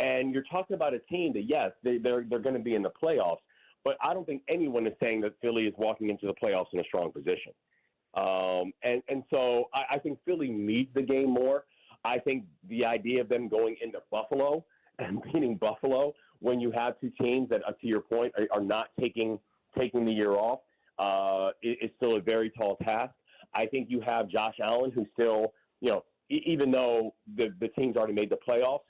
Speaker 13: And you're talking about a team that, yes, they're going to be in the playoffs, but I don't think anyone is saying that Philly is walking into the playoffs in a strong position. And so I think Philly needs the game more. I think the idea of them going into Buffalo and beating Buffalo when you have two teams that, to your point, are not taking the year off is still a very tall task. I think you have Josh Allen, who's still, even though the team's already made the playoffs,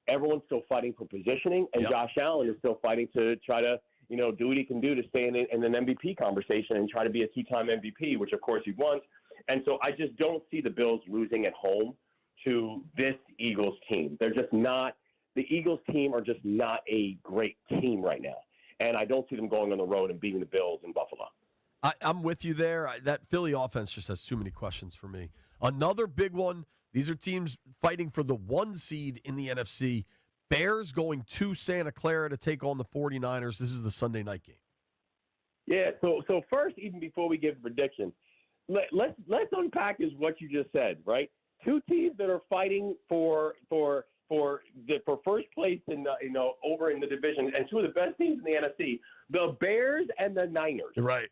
Speaker 13: everyone's still fighting for positioning, and Josh Allen is still fighting to try to, do what he can do to stay in an MVP conversation and try to be a two-time MVP, which of course he wants. And so I just don't see the Bills losing at home to this Eagles team. They're just not – the Eagles team are just not a great team right now. And I don't see them going on the road and beating the Bills in Buffalo.
Speaker 10: I'm with you there. That Philly offense just has too many questions for me. Another big one. These are teams fighting for the 1 seed in the NFC. Bears going to Santa Clara to take on the 49ers. This is the Sunday night game.
Speaker 13: Yeah, so first, even before we give a prediction, let's unpack is what you just said, right? Two teams that are fighting for first place in over in the division, and two of the best teams in the NFC, the Bears and the Niners.
Speaker 10: Right.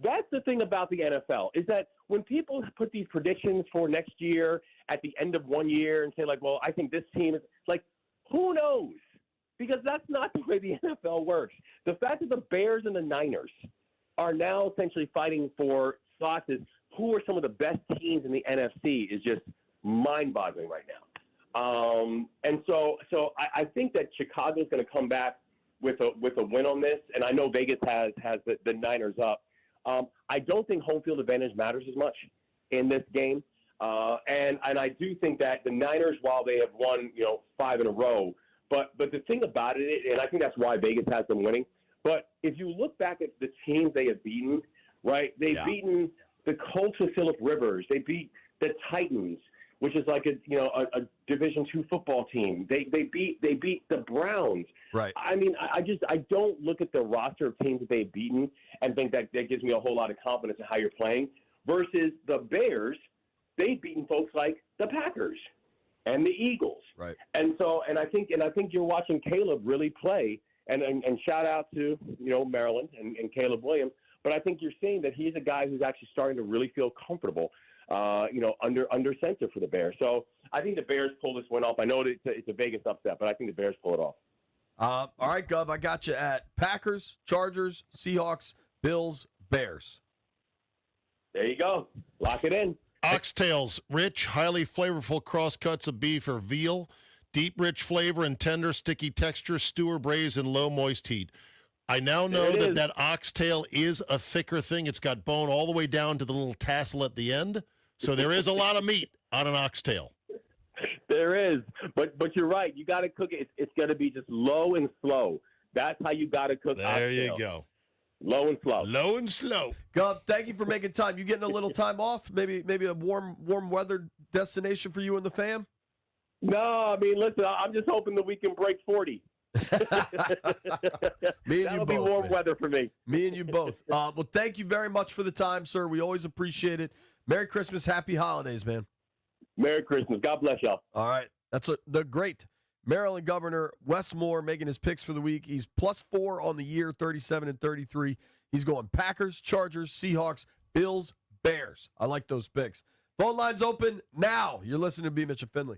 Speaker 13: That's the thing about the NFL is that when people put these predictions for next year at the end of one year and say, like, well, I think this team is like, who knows? Because that's not the way the NFL works. The fact that the Bears and the Niners are now essentially fighting for spots as who are some of the best teams in the NFC is just mind-boggling right now. And so I think that Chicago's going to come back with a win on this, and I know Vegas has the Niners up. I don't think home field advantage matters as much in this game. And I do think that the Niners, while they have won, 5 in a row, but the thing about it, and I think that's why Vegas has them winning, but if you look back at the teams they have beaten, right, they've beaten the Colts with Phillip Rivers. They beat the Titans, which is like a Division II football team. They beat the Browns.
Speaker 10: Right.
Speaker 13: I mean, I don't look at the roster of teams that they've beaten and think that gives me a whole lot of confidence in how you're playing. Versus the Bears, they've beaten folks like the Packers and the Eagles.
Speaker 10: Right.
Speaker 13: And I think you're watching Caleb really play. And shout out to Maryland and Caleb Williams. But I think you're seeing that he's a guy who's actually starting to really feel comfortable. Under center for the Bears. So I think the Bears pull this one off. I know it's a Vegas upset, but I think the Bears pull it off.
Speaker 10: All right, Gov, I got you at Packers, Chargers, Seahawks, Bills, Bears.
Speaker 13: There you go. Lock it in.
Speaker 11: Oxtails, rich, highly flavorful crosscuts of beef or veal, deep, rich flavor and tender, sticky texture, stew or braise in low, moist heat. I now know that oxtail is a thicker thing. It's got bone all the way down to the little tassel at the end. So there is a lot of meat on an oxtail.
Speaker 13: There is. But you're right. You got to cook it. It's going to be just low and slow. That's how you got to cook oxtail.
Speaker 11: There you go.
Speaker 13: Low and slow.
Speaker 11: Low and slow.
Speaker 10: Gov, thank you for making time. You getting a little time off? Maybe a warm weather destination for you and the fam?
Speaker 13: No, I mean, listen, I'm just hoping that we can break 40. That'll be warm weather for me.
Speaker 10: Me and you both. Well, thank you very much for the time, sir. We always appreciate it. Merry Christmas. Happy holidays, man.
Speaker 13: Merry Christmas. God bless y'all.
Speaker 10: All right. That's the great Maryland Governor Wes Moore making his picks for the week. He's +4 on the year, 37 and 33. He's going Packers, Chargers, Seahawks, Bills, Bears. I like those picks. Phone lines open now. You're listening to BMitch and Finlay.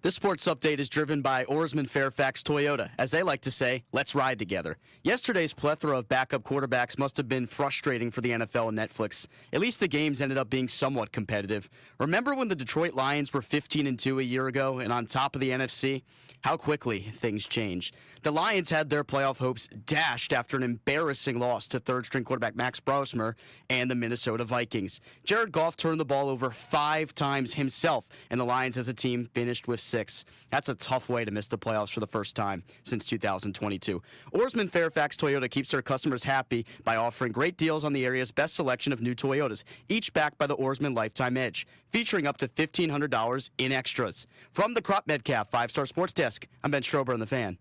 Speaker 4: This sports update is driven by Oarsman Fairfax Toyota. As they like to say, let's ride together. Yesterday's plethora of backup quarterbacks must have been frustrating for the NFL and Netflix. At least the games ended up being somewhat competitive. Remember when the Detroit Lions were 15-2 a year ago and on top of the NFC? How quickly things change. The Lions had their playoff hopes dashed after an embarrassing loss to third-string quarterback Max Brosmer and the Minnesota Vikings. Jared Goff turned the ball over 5 times himself, and the Lions as a team finished with 6. That's a tough way to miss the playoffs for the first time since 2022. Oarsman Fairfax Toyota keeps their customers happy by offering great deals on the area's best selection of new Toyotas, each backed by the Oarsman Lifetime Edge, featuring up to $1,500 in extras. From the Crop Medcalf 5-Star Sports Desk, I'm Ben Strober on The Fan.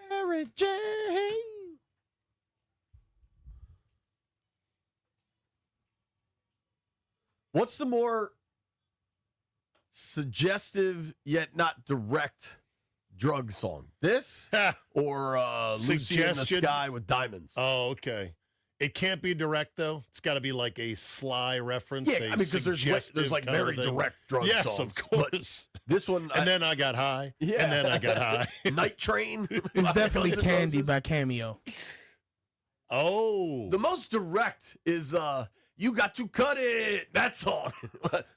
Speaker 10: Mary Jane. What's the more suggestive yet not direct drug song? This or Lucy in the Sky with Diamonds?
Speaker 11: Oh, okay. It can't be direct, though. It's got to be like a sly reference.
Speaker 10: Yeah, I mean, because there's like very direct drug songs.
Speaker 11: Yes, of course.
Speaker 10: This one,
Speaker 11: and then I got high. Yeah. And then I got high.
Speaker 10: Night Train.
Speaker 12: It's definitely Candy by Cameo.
Speaker 11: Oh.
Speaker 10: The most direct is You Got to Cut It. That song.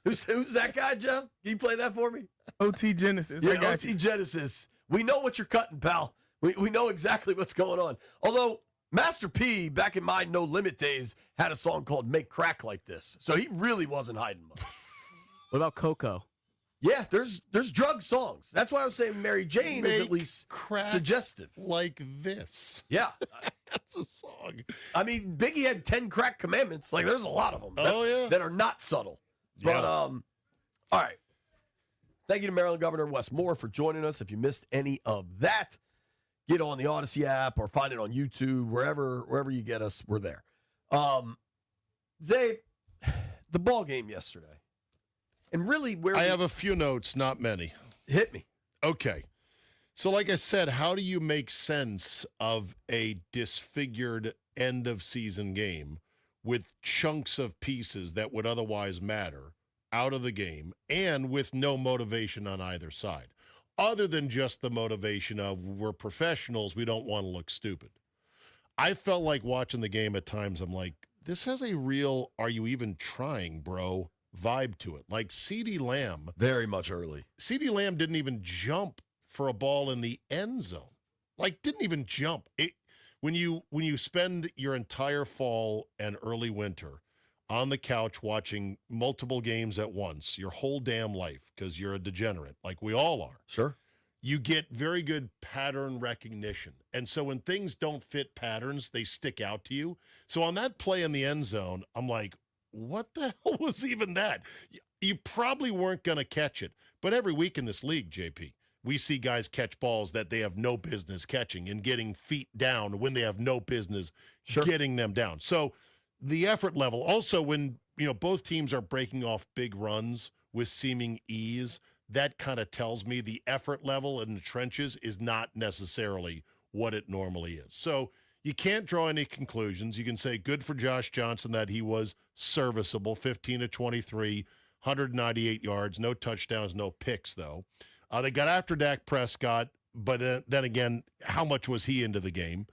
Speaker 10: Who's that guy, Jeff? Can you play that for me?
Speaker 12: OT Genesis.
Speaker 10: Yeah, OT Genesis. We know what you're cutting, pal. We know exactly what's going on. Although Master P, back in my No Limit days, had a song called Make Crack Like This. So he really wasn't hiding much.
Speaker 4: What about Coco?
Speaker 10: Yeah, there's drug songs. That's why I was saying Mary Jane is at least suggestive.
Speaker 11: Like this.
Speaker 10: Yeah.
Speaker 11: That's a song.
Speaker 10: I mean, Biggie had 10 crack commandments. Like, there's a lot of them that are not subtle. But, all right. Thank you to Maryland Governor Wes Moore for joining us. If you missed any of that, get on the Odyssey app or find it on YouTube, wherever you get us, we're there. Zay, the ball game yesterday. And really,
Speaker 11: I have a few notes, not many.
Speaker 10: Hit me.
Speaker 11: Okay. So like I said, how do you make sense of a disfigured end-of-season game with chunks of pieces that would otherwise matter out of the game and with no motivation on either side, other than just the motivation of we're professionals, we don't want to look stupid? I felt like watching the game at times, I'm like, this has a real, are you even trying, bro, vibe to it. Like CeeDee Lamb.
Speaker 10: Very much early.
Speaker 11: CeeDee Lamb didn't even jump for a ball in the end zone. Like, didn't even jump. When you spend your entire fall and early winter on the couch watching multiple games at once, your whole damn life, because you're a degenerate, like we all are.
Speaker 10: Sure.
Speaker 11: You get very good pattern recognition. And so when things don't fit patterns, they stick out to you. So on that play in the end zone, I'm like, what the hell was even that? You probably weren't going to catch it. But every week in this league, JP, we see guys catch balls that they have no business catching and getting feet down when they have no business getting them down. So the effort level, also when both teams are breaking off big runs with seeming ease, that kind of tells me the effort level in the trenches is not necessarily what it normally is. So you can't draw any conclusions. You can say good for Josh Johnson that he was serviceable, 15 of 23, 198 yards, no touchdowns, no picks, though. They got after Dak Prescott, but then again, how much was he into the game?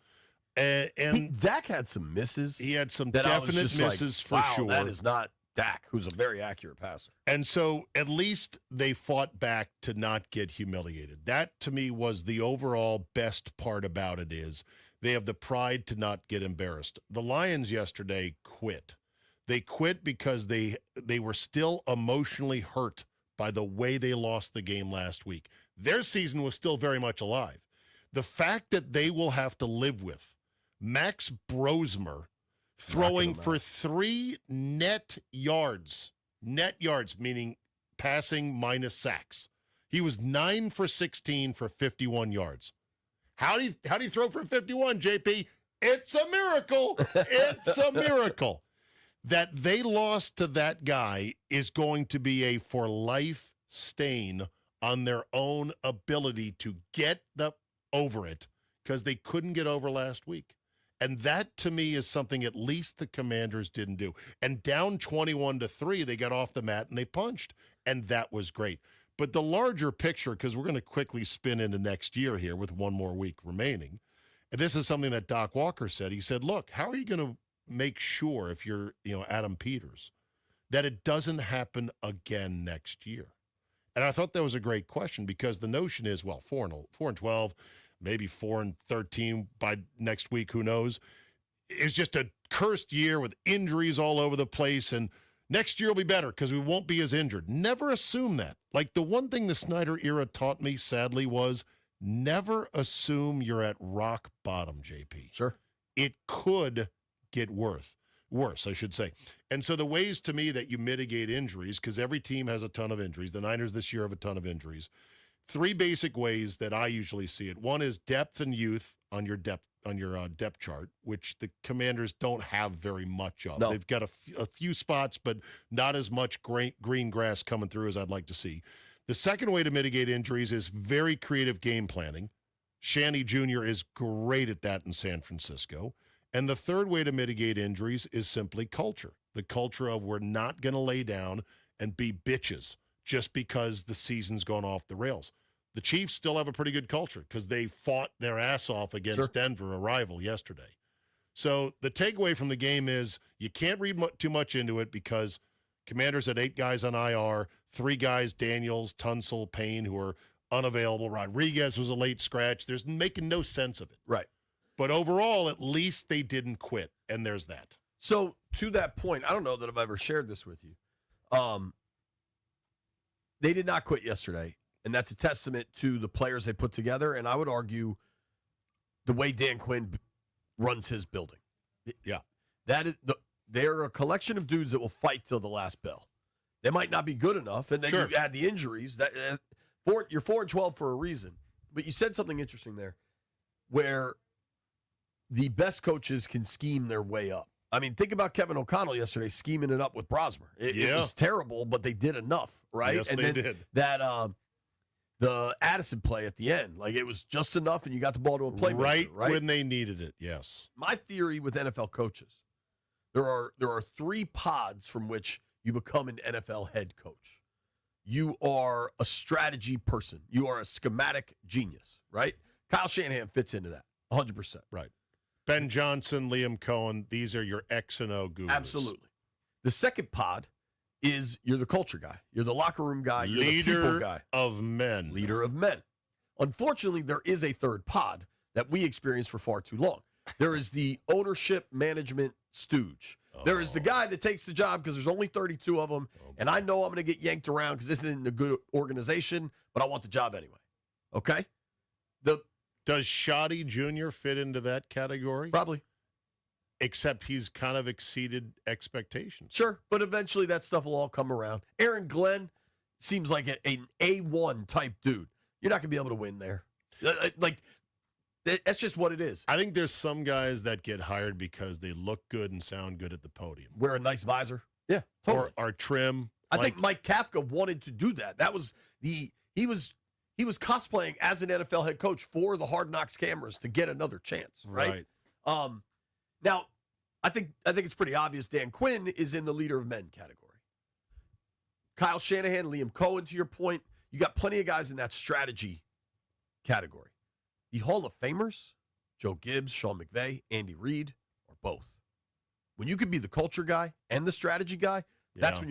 Speaker 11: And
Speaker 10: Dak had some misses.
Speaker 11: He had some definite misses for sure.
Speaker 10: That is not Dak, who's a very accurate passer.
Speaker 11: And so at least they fought back to not get humiliated. That, to me, was the overall best part about it is they have the pride to not get embarrassed. The Lions yesterday quit. They quit because they were still emotionally hurt by the way they lost the game last week. Their season was still very much alive. The fact that they will have to live with Max Brosmer throwing for 3 net yards. Net yards, meaning passing minus sacks. He was 9 for 16 for 51 yards. How do you throw for 51, JP? It's a miracle. It's a miracle. That they lost to that guy is going to be a for-life stain on their own ability to get over it because they couldn't get over last week. And that, to me, is something at least the Commanders didn't do. And down 21-3, they got off the mat and they punched. And that was great. But the larger picture, because we're going to quickly spin into next year here with one more week remaining, and this is something that Doc Walker said. He said, look, how are you going to make sure, if you're Adam Peters, that it doesn't happen again next year? And I thought that was a great question because the notion is, well, 4-12, maybe 4-13 by next week, who knows? It's just a cursed year with injuries all over the place, and next year will be better because we won't be as injured. Never assume that. Like the one thing the Snyder era taught me, sadly, was never assume you're at rock bottom, JP.
Speaker 10: Sure.
Speaker 11: It could get worse, I should say. And so the ways to me that you mitigate injuries, because every team has a ton of injuries. The Niners this year have a ton of injuries. 3 basic ways that I usually see it. One is depth and youth on your depth chart, which the Commanders don't have very much of.
Speaker 10: No.
Speaker 11: They've got a few spots, but not as much green grass coming through as I'd like to see. The second way to mitigate injuries is very creative game planning. Shanny Jr. is great at that in San Francisco. And the third way to mitigate injuries is simply culture. The culture of we're not going to lay down and be bitches just because the season's gone off the rails. The Chiefs still have a pretty good culture because they fought their ass off against Denver, a rival, yesterday. So the takeaway from the game is you can't read too much into it because Commanders had 8 guys on IR, 3 guys, Daniels, Tunsil, Payne, who are unavailable. Rodriguez was a late scratch. There's making no sense of it.
Speaker 10: Right.
Speaker 11: But overall, at least they didn't quit, and there's that.
Speaker 10: So to that point, I don't know that I've ever shared this with you. They did not quit yesterday, and that's a testament to the players they put together, and I would argue the way Dan Quinn runs his building.
Speaker 11: Yeah.
Speaker 10: They're a collection of dudes that will fight till the last bell. They might not be good enough, and then you add the injuries. You're 4-12 for a reason. But you said something interesting there where the best coaches can scheme their way up. I mean, think about Kevin O'Connell yesterday scheming it up with Brosmer. It was terrible, but they did enough, right?
Speaker 11: Yes,
Speaker 10: and
Speaker 11: they did.
Speaker 10: That the Addison play at the end, like it was just enough, and you got the ball to a playmaker, right
Speaker 11: when they needed it. Yes.
Speaker 10: My theory with NFL coaches, there are 3 pods from which you become an NFL head coach. You are a strategy person. You are a schematic genius, right? Kyle Shanahan fits into that 100%.
Speaker 11: Right. Ben Johnson, Liam Cohen, these are your X and O gurus.
Speaker 10: Absolutely. The second pod is you're the culture guy. You're the locker room guy. You're the people guy.
Speaker 11: Leader of men.
Speaker 10: Unfortunately, there is a third pod that we experienced for far too long. There is the ownership management stooge. There is the guy that takes the job because there's only 32 of them, and I know I'm going to get yanked around because this isn't a good organization, but I want the job anyway. Okay?
Speaker 11: Does Shoddy Jr. fit into that category?
Speaker 10: Probably.
Speaker 11: Except he's kind of exceeded expectations.
Speaker 10: Sure, but eventually that stuff will all come around. Aaron Glenn seems like an A1 type dude. You're not going to be able to win there. That's just what it is.
Speaker 11: I think there's some guys that get hired because they look good and sound good at the podium.
Speaker 10: Wear a nice visor. Yeah, totally.
Speaker 11: Or are trim.
Speaker 10: I think Mike Kafka wanted to do that. That was he was cosplaying as an NFL head coach for the Hard Knocks cameras to get another chance, right? Now, I think it's pretty obvious Dan Quinn is in the leader of men category. Kyle Shanahan, Liam Cohen, to your point, you got plenty of guys in that strategy category. The Hall of Famers, Joe Gibbs, Sean McVay, Andy Reid, or both. When you could be the culture guy and the strategy guy, that's when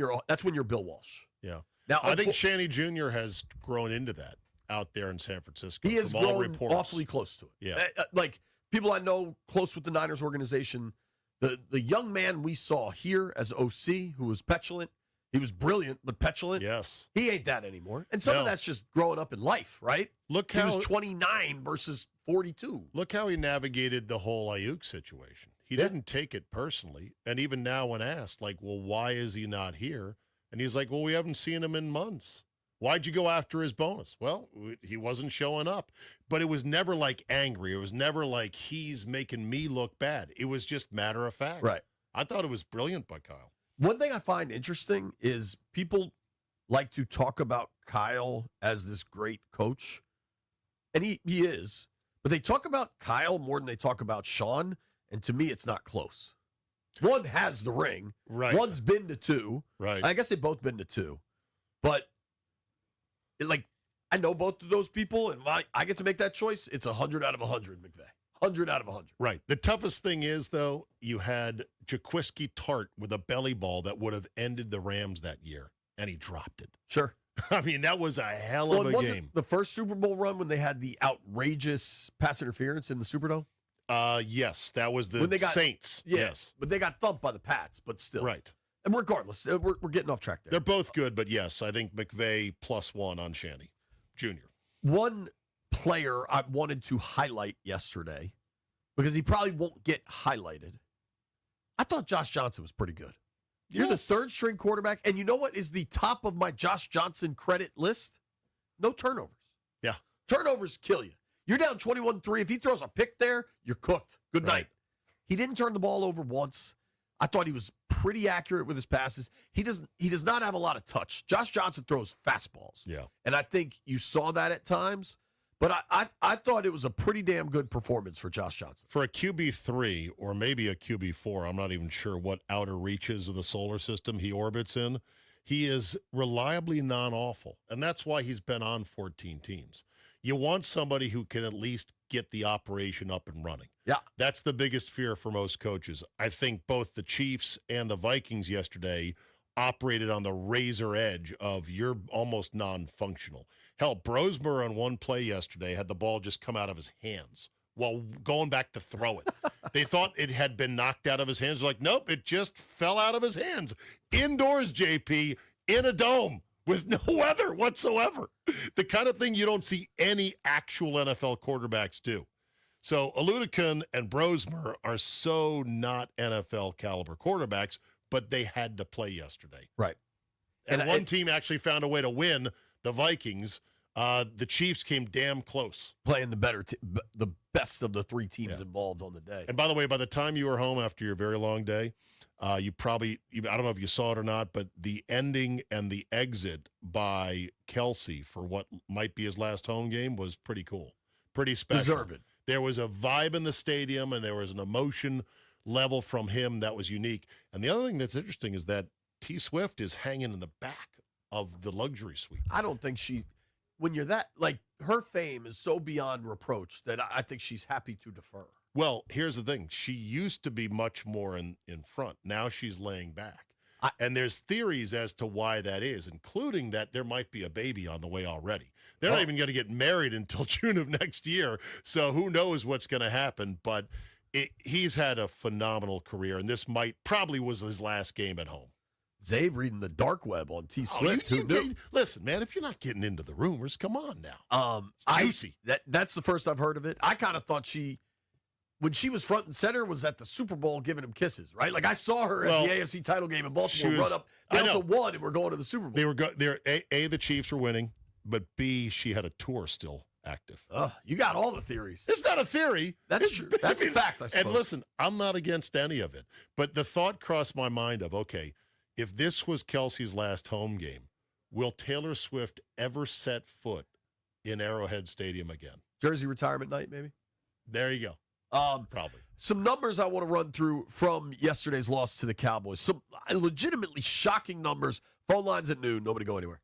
Speaker 10: you're Bill Walsh.
Speaker 11: Yeah.
Speaker 10: Now
Speaker 11: I think Shanny Jr. has grown into that out there in San Francisco.
Speaker 10: He has grown awfully close to it.
Speaker 11: Yeah.
Speaker 10: Like people I know close with the Niners organization, the young man we saw here as OC who was petulant, he was brilliant but petulant.
Speaker 11: Yes.
Speaker 10: He ain't that anymore. And some of that's just growing up in life, right?
Speaker 11: He
Speaker 10: was 29 versus 42.
Speaker 11: Look how he navigated the whole Ayuk situation. He didn't take it personally. And even now when asked, like, well, why is he not here? And he's like, well, we haven't seen him in months. Why'd you go after his bonus? Well, he wasn't showing up. But it was never like angry. It was never like he's making me look bad. It was just matter of fact.
Speaker 10: Right.
Speaker 11: I thought it was brilliant by Kyle.
Speaker 10: One thing I find interesting is people like to talk about Kyle as this great coach. And he is. But they talk about Kyle more than they talk about Sean. And to me, it's not close. One has the ring.
Speaker 11: Right.
Speaker 10: One's been to 2.
Speaker 11: Right.
Speaker 10: I guess they've both been to 2. But, I know both of those people, and I get to make that choice. It's 100 out of 100, McVay. 100 out of 100.
Speaker 11: Right. The toughest thing is, though, you had Jaquiski Tart with a belly ball that would have ended the Rams that year, and he dropped it.
Speaker 10: Sure.
Speaker 11: I mean, that was a hell of a game.
Speaker 10: The first Super Bowl run when they had the outrageous pass interference in the Superdome?
Speaker 11: Yes, that was the Saints. Yes.
Speaker 10: But they got thumped by the Pats, but still.
Speaker 11: Right.
Speaker 10: And regardless, we're getting off track there.
Speaker 11: They're both good, but yes, I think McVay +1 on Shanny Jr.
Speaker 10: One player I wanted to highlight yesterday, because he probably won't get highlighted. I thought Josh Johnson was pretty good. You're the third string quarterback, and you know what is the top of my Josh Johnson credit list? No turnovers.
Speaker 11: Yeah.
Speaker 10: Turnovers kill you. You're down 21-3. If he throws a pick there, you're cooked. Good night. He didn't turn the ball over once. I thought he was pretty accurate with his passes. He does not have a lot of touch. Josh Johnson throws fastballs.
Speaker 11: Yeah.
Speaker 10: And I think you saw that at times. But I thought it was a pretty damn good performance for Josh Johnson.
Speaker 11: For a QB3 or maybe a QB4, I'm not even sure what outer reaches of the solar system he orbits in, he is reliably non-awful. And that's why he's been on 14 teams. You want somebody who can at least get the operation up and running.
Speaker 10: Yeah.
Speaker 11: That's the biggest fear for most coaches. I think both the Chiefs and the Vikings yesterday operated on the razor edge of you're almost non-functional. Hell, Brosmer on one play yesterday had the ball just come out of his hands while going back to throw it. They thought it had been knocked out of his hands. They're like, nope, it just fell out of his hands. Indoors, JP, in a dome with no weather whatsoever. The kind of thing you don't see any actual NFL quarterbacks do. So Aludicon and Brosmer are so not NFL caliber quarterbacks, but they had to play yesterday.
Speaker 10: Right.
Speaker 11: And one team actually found a way to win, the Vikings. The Chiefs came damn close.
Speaker 10: Playing the best of the 3 teams involved on the day.
Speaker 11: And by the way, by the time you were home after your very long day, you probably, I don't know if you saw it or not, but the ending and the exit by Kelsey for what might be his last home game was pretty cool. Pretty special.
Speaker 10: Deserved.
Speaker 11: There was a vibe in the stadium, and there was an emotion level from him that was unique. And the other thing that's interesting is that T Swift is hanging in the back of the luxury suite.
Speaker 10: I don't think when you're that, her fame is so beyond reproach that I think she's happy to defer.
Speaker 11: Well, here's the thing. She used to be much more in front. Now she's laying back. And there's theories as to why that is, including that there might be a baby on the way already. They're not even going to get married until June of next year. So who knows what's going to happen. But he's had a phenomenal career, and this probably was his last game at home.
Speaker 10: Zabe reading the dark web on T Swift.
Speaker 11: Listen, man, if you're not getting into the rumors, come on now. It's juicy.
Speaker 10: That's the first I've heard of it. I kind of thought when she was front and center, was at the Super Bowl giving him kisses, right? Like I saw her at the AFC title game in Baltimore run up. They also won, and we're going to the Super Bowl.
Speaker 11: They were the Chiefs were winning, but B, she had a tour still active.
Speaker 10: You got all the theories.
Speaker 11: It's not a theory.
Speaker 10: That's true. That's a fact, I suppose.
Speaker 11: And listen, I'm not against any of it, but the thought crossed my mind of, okay, if this was Kelsey's last home game, will Taylor Swift ever set foot in Arrowhead Stadium again?
Speaker 10: Jersey retirement night, maybe?
Speaker 11: There you go. Probably.
Speaker 10: Some numbers I want to run through from yesterday's loss to the Cowboys. Some legitimately shocking numbers. Phone lines at noon. Nobody go anywhere.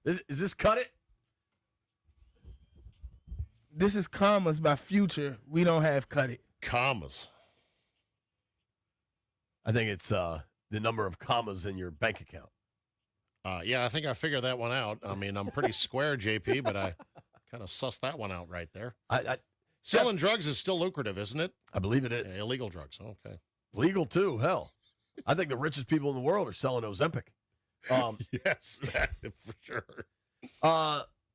Speaker 10: Is this Cut It?
Speaker 12: This is Commas by Future. We don't have Cut It.
Speaker 11: Commas.
Speaker 10: I think it's the number of commas in your bank account.
Speaker 11: Yeah, I think I figured that one out. I mean, I'm pretty square, JP, but I kind of sussed that one out right there. Selling drugs is still lucrative, isn't it?
Speaker 10: I believe it is.
Speaker 11: Yeah, illegal drugs. Okay.
Speaker 10: Legal, too. Hell. I think the richest people in the world are selling Ozempic.
Speaker 11: Yes, for sure.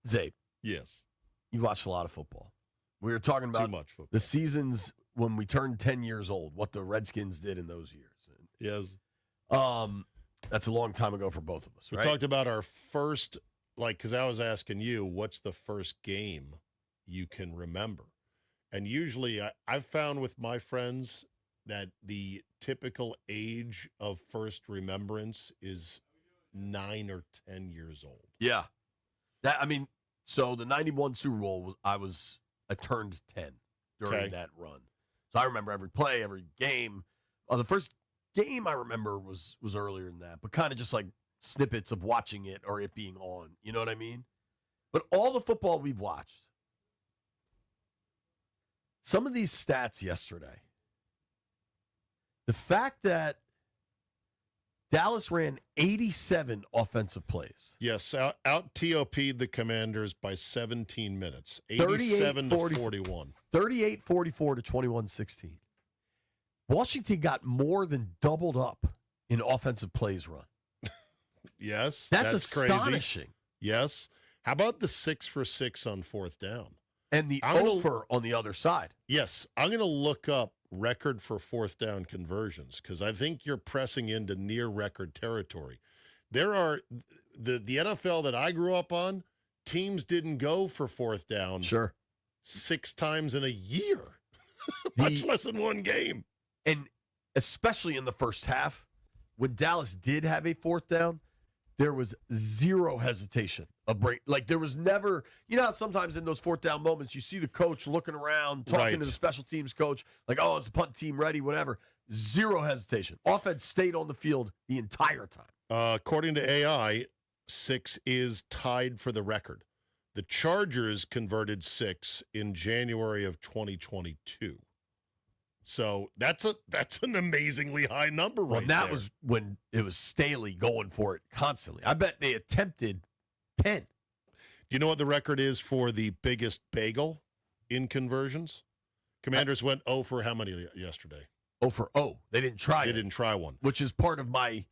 Speaker 10: Zabe.
Speaker 11: Yes.
Speaker 10: You watched a lot of football. We were talking about
Speaker 11: Too much football.
Speaker 10: the seasons when we turned 10 years old, what the Redskins did in those years.
Speaker 11: Yes.
Speaker 10: That's a long time ago for both of us,
Speaker 11: We
Speaker 10: right?
Speaker 11: talked about our first, because I was asking you, what's the first game you can remember? And usually I've found with my friends that the typical age of first remembrance is 9 or 10 years old.
Speaker 10: Yeah. So the 91 Super Bowl, I turned 10 during that run. So I remember every play, every game. The first game I remember was earlier than that, but kind of just like snippets of watching it or it being on. You know what I mean? But all the football we've watched, some of these stats yesterday, the fact that Dallas ran 87 offensive plays.
Speaker 11: Yes, out TOP'd the Commanders by 17 minutes, 87 to 41.
Speaker 10: 38-44 to 21-16. Washington got more than doubled up in offensive plays run.
Speaker 11: Yes,
Speaker 10: That's
Speaker 11: crazy.
Speaker 10: astonishing.
Speaker 11: Yes. How about the 6 for 6 on fourth down?
Speaker 10: And the over on the other side.
Speaker 11: Yes, I'm going to look up record for fourth down conversions because I think you're pressing into near record territory. There are the NFL that I grew up on, teams didn't go for fourth down 6 times in a year, much less than one game.
Speaker 10: And especially in the first half, when Dallas did have a fourth down, there was zero hesitation of break. Like there was never, you know how sometimes in those fourth down moments you see the coach looking around, talking to the special teams coach, like, oh, is the punt team ready, whatever. Zero hesitation. Offense stayed on the field the entire time.
Speaker 11: According to AI, 6 is tied for the record. The Chargers converted 6 in January of 2022. So that's an amazingly high number right there.
Speaker 10: Well, that was when it was Staley going for it constantly. I bet they attempted 10.
Speaker 11: Do you know what the record is for the biggest bagel in conversions? Commanders went 0 for how many yesterday?
Speaker 10: 0 for 0. They didn't try
Speaker 11: They didn't try one.
Speaker 10: Which is part of my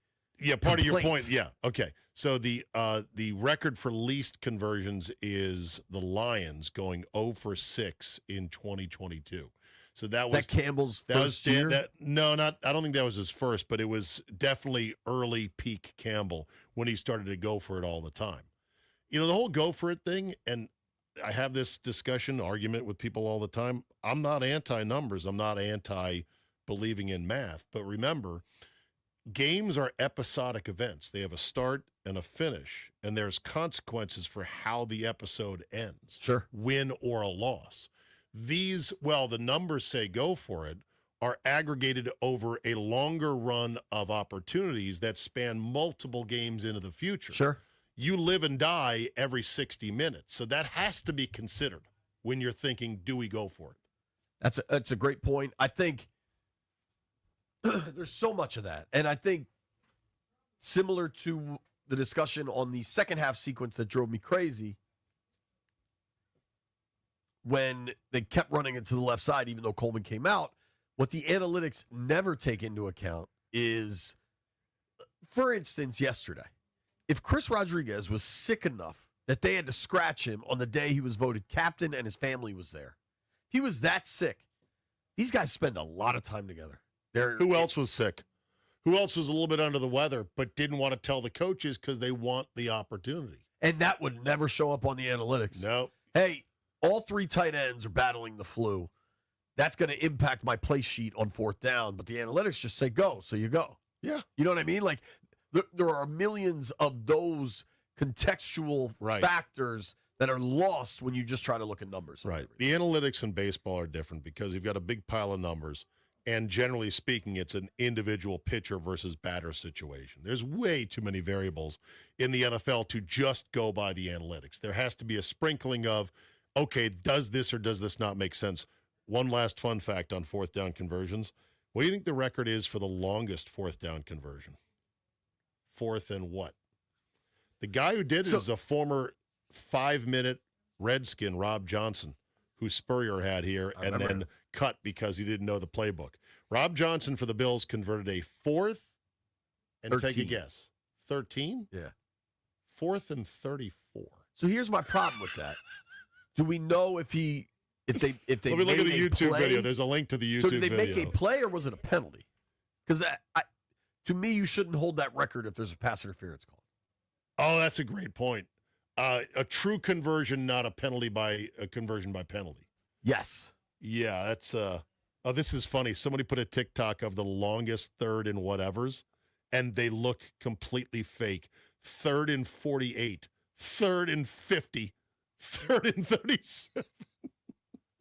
Speaker 11: part of your point. Yeah. Okay. So the record for least conversions is the Lions going 0 for 6 in 2022. So that was
Speaker 10: Campbell's first year?
Speaker 11: I don't think that was his first, but it was definitely early peak Campbell when he started to go for it all the time. You know, the whole go for it thing, and I have this argument with people all the time. I'm not anti-numbers. I'm not anti-believing in math. But remember, games are episodic events. They have a start and a finish, and there's consequences for how the episode ends.
Speaker 10: Sure.
Speaker 11: Win or a loss. These, the numbers say go for it, are aggregated over a longer run of opportunities that span multiple games into the future.
Speaker 10: Sure.
Speaker 11: You live and die every 60 minutes. So that has to be considered when you're thinking, do we go for it?
Speaker 10: That's a great point. I think there's so much of that. And I think similar to the discussion on the second half sequence that drove me crazy, when they kept running it to the left side, even though Coleman came out, what the analytics never take into account is, for instance, yesterday, if Chris Rodriguez was sick enough that they had to scratch him on the day he was voted captain and his family was there, if he was that sick, these guys spend a lot of time together.
Speaker 11: Who else was sick? Who else was a little bit under the weather but didn't want to tell the coaches because they want the opportunity?
Speaker 10: And that would never show up on the analytics.
Speaker 11: No.
Speaker 10: Hey, all 3 tight ends are battling the flu. That's going to impact my play sheet on fourth down, but the analytics just say go, so you go.
Speaker 11: Yeah.
Speaker 10: You know what I mean? Like, there are millions of those contextual factors that are lost when you just try to look at numbers.
Speaker 11: Right. The analytics in baseball are different because you've got a big pile of numbers, And generally speaking, it's an individual pitcher versus batter situation. There's way too many variables in the NFL to just go by the analytics. There has to be a sprinkling of, okay, does this or does this not make sense? One last fun fact on fourth down conversions. What do you think the record is for the longest fourth down conversion? Fourth and what? The guy who did it is a former 5-minute Redskin, Rob Johnson, who Spurrier had here and then cut because he didn't know the playbook. Rob Johnson for the Bills converted a fourth and
Speaker 10: 13.
Speaker 11: Take a guess. 13?
Speaker 10: Yeah.
Speaker 11: Fourth and 34.
Speaker 10: So here's my problem with that. Do we know if they
Speaker 11: Let me look at the YouTube
Speaker 10: play?
Speaker 11: video. There's a link to the YouTube
Speaker 10: So did they
Speaker 11: video.
Speaker 10: make a play or was it a penalty? Because to me, you shouldn't hold that record if there's a pass interference call.
Speaker 11: Oh, that's a great point. A true conversion, not a penalty by a conversion by penalty.
Speaker 10: Yes.
Speaker 11: Yeah, that's oh, this is funny. Somebody put a TikTok of the longest third and whatevers, and they look completely fake. 3rd and 48, 3rd and 50, 3rd and 37.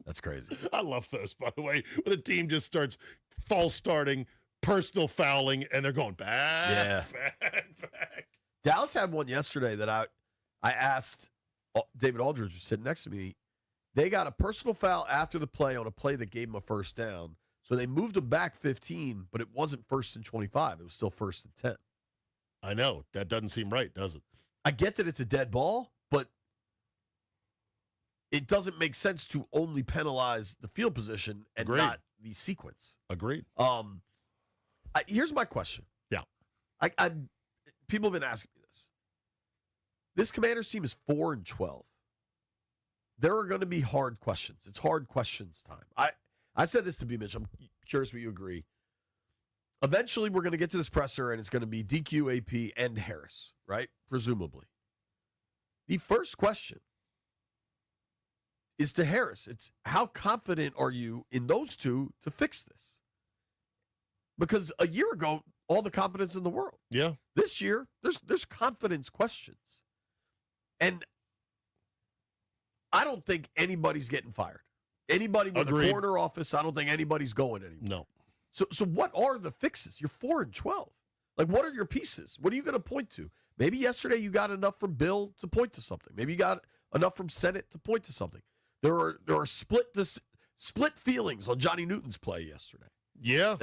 Speaker 10: That's crazy.
Speaker 11: I love those, by the way. When a team just starts false starting, personal fouling, and they're going back.
Speaker 10: Dallas had one yesterday that I asked David Aldridge, who's sitting next to me. They got a personal foul after the play on a play that gave them a first down. So they moved them back 15, but it wasn't 1st and 25. It was still 1st and 10.
Speaker 11: I know. That doesn't seem right, does it?
Speaker 10: I get that it's a dead ball, but it doesn't make sense to only penalize the field position and not the sequence.
Speaker 11: Agreed.
Speaker 10: Here's my question.
Speaker 11: Yeah.
Speaker 10: People have been asking me this. This Commanders team is 4-12. There are going to be hard questions. It's hard questions time. I said this to BMitch. I'm curious what you agree. Eventually, we're going to get to this presser, and it's going to be DQ, AP, and Harris, right? Presumably. The first question is to Harris. It's how confident are you in those two to fix this? Because a year ago, all the confidence in the world.
Speaker 11: Yeah.
Speaker 10: This year, there's confidence questions. And I don't think anybody's getting fired. Anybody with a corner office, I don't think anybody's going anywhere.
Speaker 11: No.
Speaker 10: So what are the fixes? You're 4-12. Like, what are your pieces? What are you going to point to? Maybe yesterday you got enough from Bill to point to something. Maybe you got enough from Senate to point to something. There are split feelings on Johnny Newton's play yesterday.
Speaker 11: Yeah,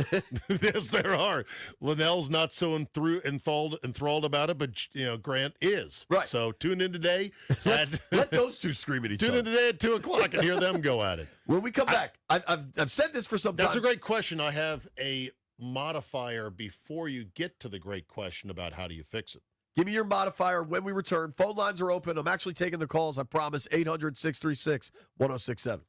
Speaker 11: yes, there are. Linnell's not so enthralled about it, but Grant is.
Speaker 10: Right.
Speaker 11: So tune in today.
Speaker 10: Let those two scream at each other.
Speaker 11: Tune in today at 2:00 and hear them go at it.
Speaker 10: When we come back, I've said this for some time.
Speaker 11: That's a great question. I have a modifier before you get to the great question about how do you fix it.
Speaker 10: Give me your modifier when we return. Phone lines are open. I'm actually taking the calls. I promise. 800-636-1067.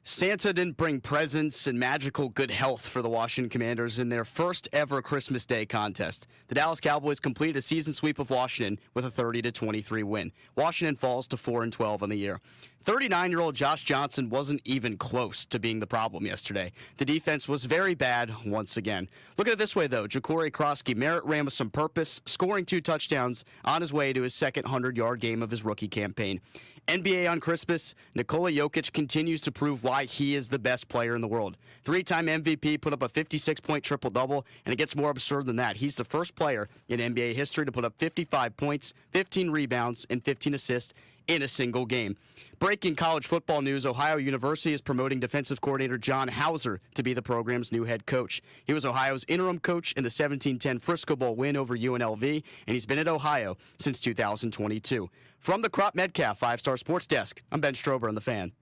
Speaker 4: Santa didn't bring presents and magical good health for the Washington Commanders in their first ever Christmas Day contest. The Dallas Cowboys completed a season sweep of Washington with a 30-23 win. Washington falls to 4-12 on the year. 39-year-old Josh Johnson wasn't even close to being the problem yesterday. The defense was very bad once again. Look at it this way, though. Ja'Cory Krosky Merritt ran with some purpose, scoring 2 touchdowns on his way to his second 100-yard game of his rookie campaign. NBA on Christmas, Nikola Jokic continues to prove why he is the best player in the world. 3-time MVP, put up a 56-point triple-double, and it gets more absurd than that. He's the first player in NBA history to put up 55 points, 15 rebounds, and 15 assists in a single game. Breaking college football news, Ohio University is promoting defensive coordinator John Hauser to be the program's new head coach. He was Ohio's interim coach in the 17-10 Frisco Bowl win over UNLV, and he's been at Ohio since 2022. From the Crop Metcalf 5-Star Sports Desk, I'm Ben Strober on The Fan.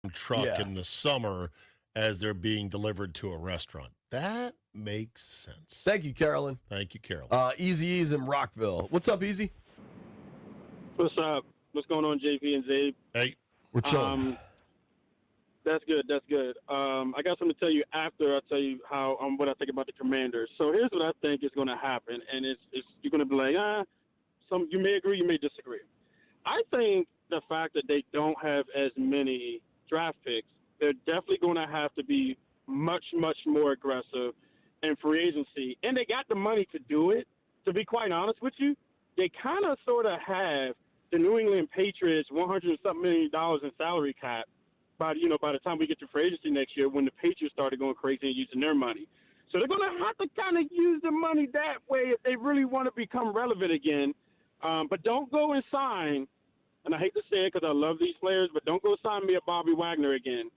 Speaker 11: truck in the summer as they're being delivered to a restaurant. That makes sense.
Speaker 10: Thank you, Carolyn.
Speaker 11: Thank you, Carolyn.
Speaker 10: Easy E's in Rockville. What's up, Easy?
Speaker 14: What's up? What's going on, JP and Zabe?
Speaker 11: Hey.
Speaker 10: We're chilling.
Speaker 14: That's good. I got something to tell you after I tell you how what I think about the Commanders. So here's what I think is going to happen, and it's you're going to be like, you may agree, you may disagree. I think the fact that they don't have as many draft picks, they're definitely going to have to be much, much more aggressive in free agency, and they got the money to do it. To be quite honest with you, they kind of sort of have the New England Patriots $100-something million in salary cap by the time we get to free agency next year, when the Patriots started going crazy and using their money. So they're going to have to kind of use the money that way if they really want to become relevant again. But don't go and sign, and I hate to say it because I love these players, but don't go sign me a Bobby Wagner again.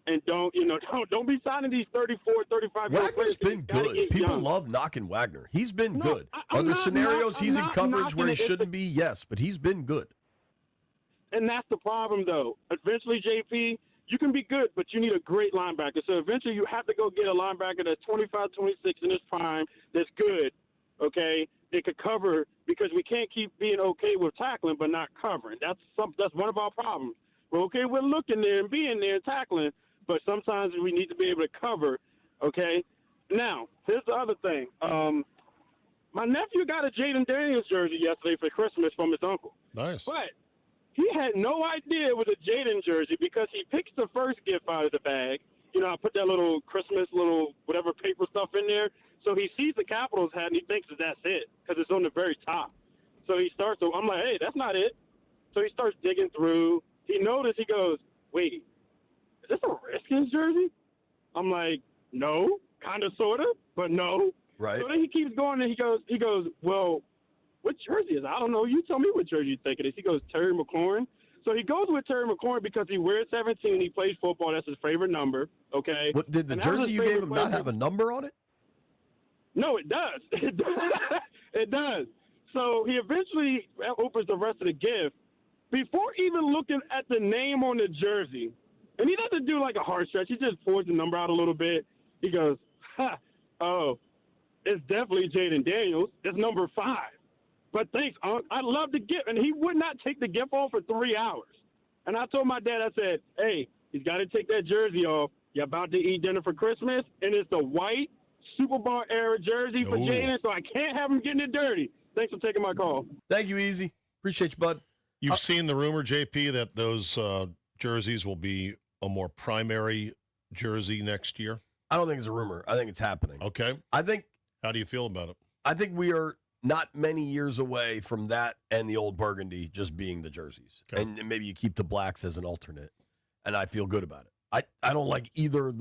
Speaker 14: And don't be signing these 34, 35 year olds.
Speaker 10: Wagner's been good. People love knocking Wagner. He's been good. Are there scenarios he's in coverage where he shouldn't be? Yes, but he's been good.
Speaker 14: And that's the problem, though. Eventually, JP, you can be good, but you need a great linebacker. So eventually you have to go get a linebacker that's 25, 26 in his prime that's good, okay? They could cover, because we can't keep being okay with tackling but not covering. That's one of our problems. We're okay with looking there and being there and tackling, but sometimes we need to be able to cover, okay? Now, here's the other thing. My nephew got a Jaden Daniels jersey yesterday for Christmas from his uncle.
Speaker 11: Nice.
Speaker 14: But he had no idea it was a Jaden jersey because he picks the first gift out of the bag. I put that little Christmas, whatever paper stuff in there. So he sees the Capitals hat and he thinks that's it because it's on the very top. So he starts to, I'm like, hey, that's not it. So he starts digging through. He noticed, he goes, wait, is this a Redskins jersey? I'm like, no, kind of, sort of, but no.
Speaker 10: Right.
Speaker 14: So then he keeps going and he goes, well, what jersey is it? I don't know. You tell me what jersey you think it is. He goes, Terry McLaurin. So he goes with Terry McLaurin because he wears 17. He plays football. That's his favorite number. Okay.
Speaker 10: What did the jersey you gave him not have a number on it?
Speaker 14: No, it does. It does. It does. So he eventually opens the rest of the gift before even looking at the name on the jersey. And he doesn't do like a hard stretch. He just pulls the number out a little bit. He goes, oh, it's definitely Jaden Daniels. It's number 5. But thanks, Unc. I love the gift. And he would not take the gift off for 3 hours. And I told my dad, I said, hey, he's got to take that jersey off. You're about to eat dinner for Christmas, and it's the white Super Bowl era jersey for Jaden, so I can't have him getting it dirty. Thanks for taking my call.
Speaker 10: Thank you, Easy. Appreciate you, bud.
Speaker 11: You've seen the rumor, JP, that those jerseys will be a more primary jersey next year?
Speaker 10: I don't think it's a rumor. I think it's happening.
Speaker 11: Okay. How do you feel about it?
Speaker 10: I think we are not many years away from that and the old burgundy just being the jerseys. Okay. And maybe you keep the blacks as an alternate. And I feel good about it. I don't like either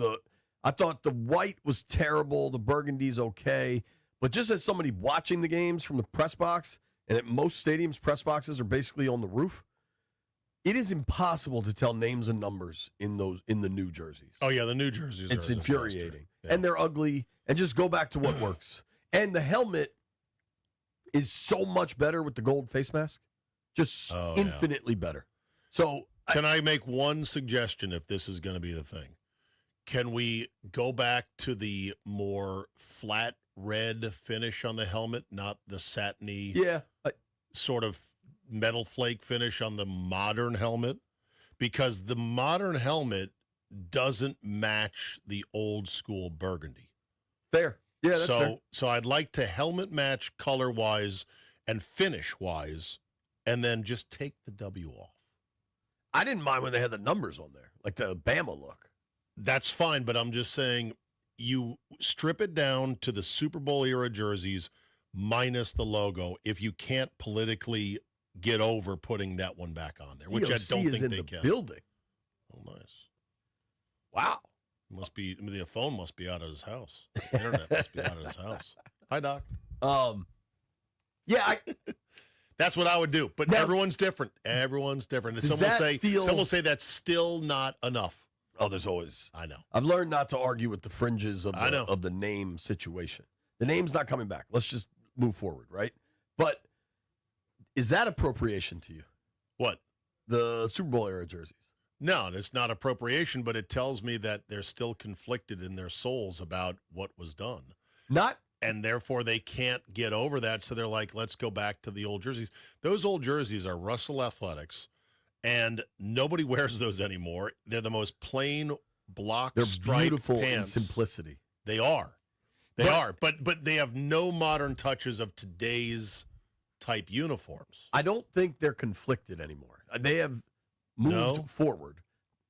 Speaker 10: I thought the white was terrible. The burgundy's okay. But just as somebody watching the games from the press box, and at most stadiums, press boxes are basically on the roof, it is impossible to tell names and numbers in the new jerseys.
Speaker 11: Oh, yeah, the new jerseys
Speaker 10: It's infuriating.
Speaker 11: Yeah.
Speaker 10: And they're ugly. And just go back to what works. And the helmet is so much better with the gold face mask. Just infinitely better. So
Speaker 11: can I make one suggestion if this is going to be the thing? Can we go back to the more flat red finish on the helmet, not the satiny sort of metal flake finish on the modern helmet? Because the modern helmet doesn't match the old school burgundy.
Speaker 10: Fair. Yeah, that's fair.
Speaker 11: So I'd like to helmet match color-wise and finish-wise, and then just take the W off.
Speaker 10: I didn't mind when they had the numbers on there, like the Bama look.
Speaker 11: That's fine, but I'm just saying you strip it down to the Super Bowl era jerseys minus the logo if you can't politically get over putting that one back on there, which I don't think they can.
Speaker 10: Building.
Speaker 11: Oh, nice.
Speaker 10: Wow.
Speaker 11: The phone must be out of his house. The internet must be out of his house. Hi, Doc.
Speaker 10: Yeah,
Speaker 11: that's what I would do. But everyone's different. Everyone's different. And some will say that's still not enough.
Speaker 10: Oh, there's always.
Speaker 11: I know.
Speaker 10: I've learned not to argue with the fringes of the name situation. The name's not coming back. Let's just move forward, right? But is that appropriation to you?
Speaker 11: What?
Speaker 10: The Super Bowl era jerseys.
Speaker 11: No, it's not appropriation, but it tells me that they're still conflicted in their souls about what was done. And therefore they can't get over that. So they're like, let's go back to the old jerseys. Those old jerseys are Russell Athletics, and nobody wears those anymore. They're the most plain block
Speaker 10: They're
Speaker 11: striped
Speaker 10: beautiful
Speaker 11: pants.
Speaker 10: in simplicity.
Speaker 11: They are. They are. But they have no modern touches of today's type uniforms.
Speaker 10: I don't think they're conflicted anymore. They have moved forward,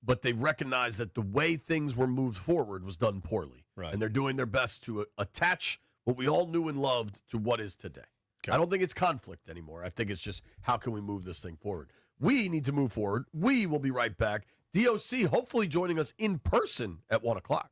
Speaker 10: but they recognize that the way things were moved forward was done poorly.
Speaker 11: Right.
Speaker 10: And they're doing their best to attach what we all knew and loved to what is today.
Speaker 11: Okay.
Speaker 10: I don't think it's conflict anymore. I think it's just how can we move this thing forward? We need to move forward. We will be right back. DOC hopefully joining us in person at 1 o'clock.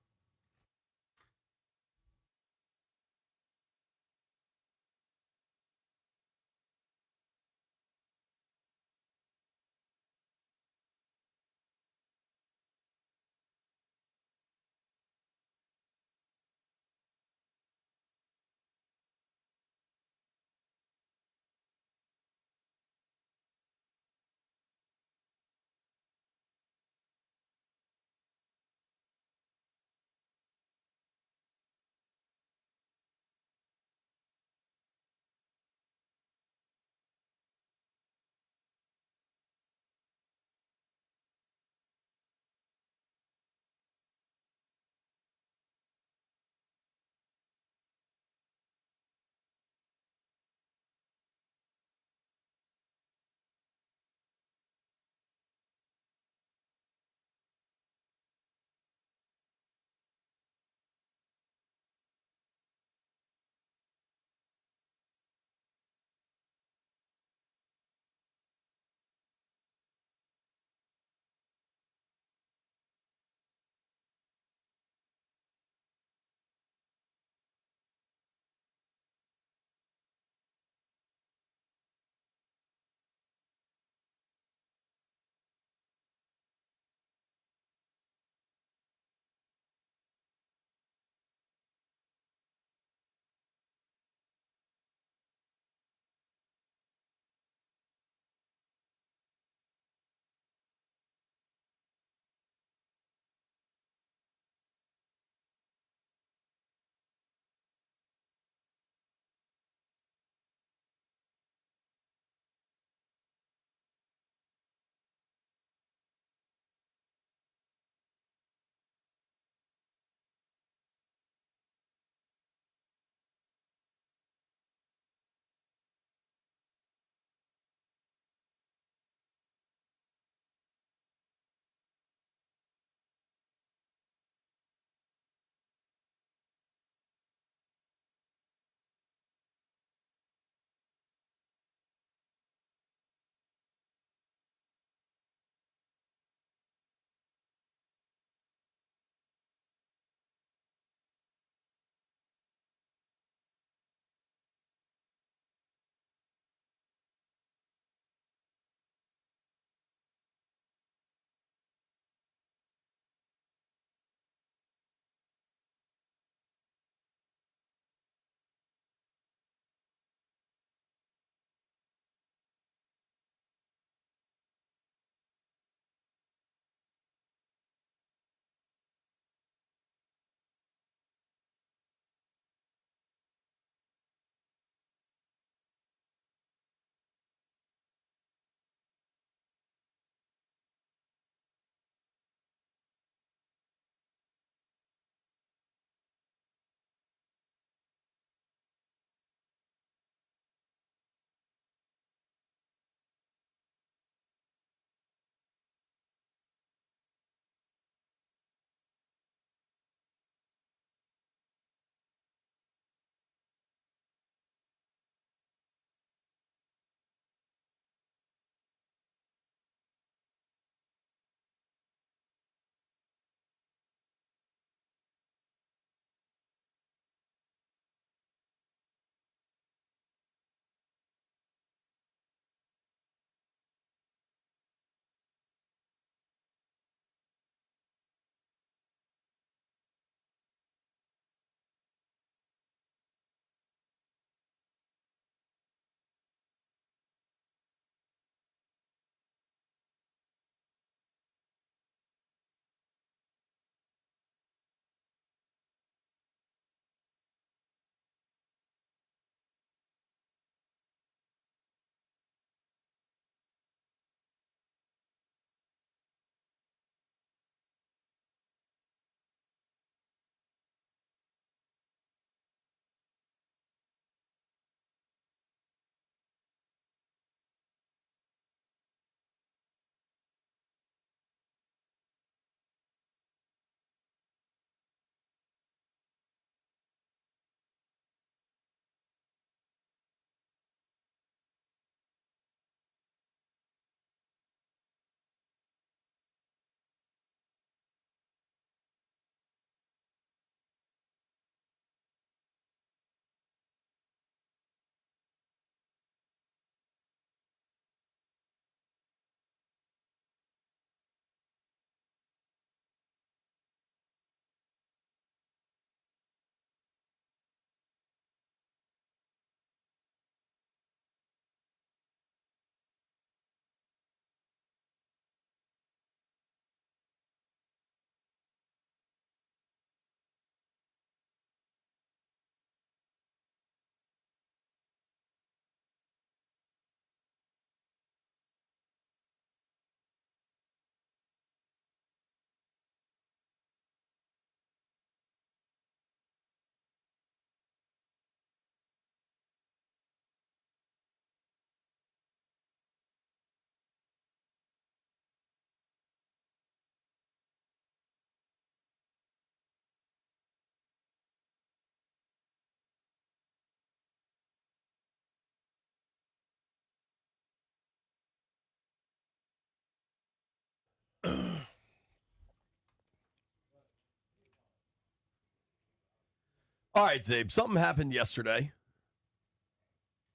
Speaker 10: All right, Zabe, something happened yesterday.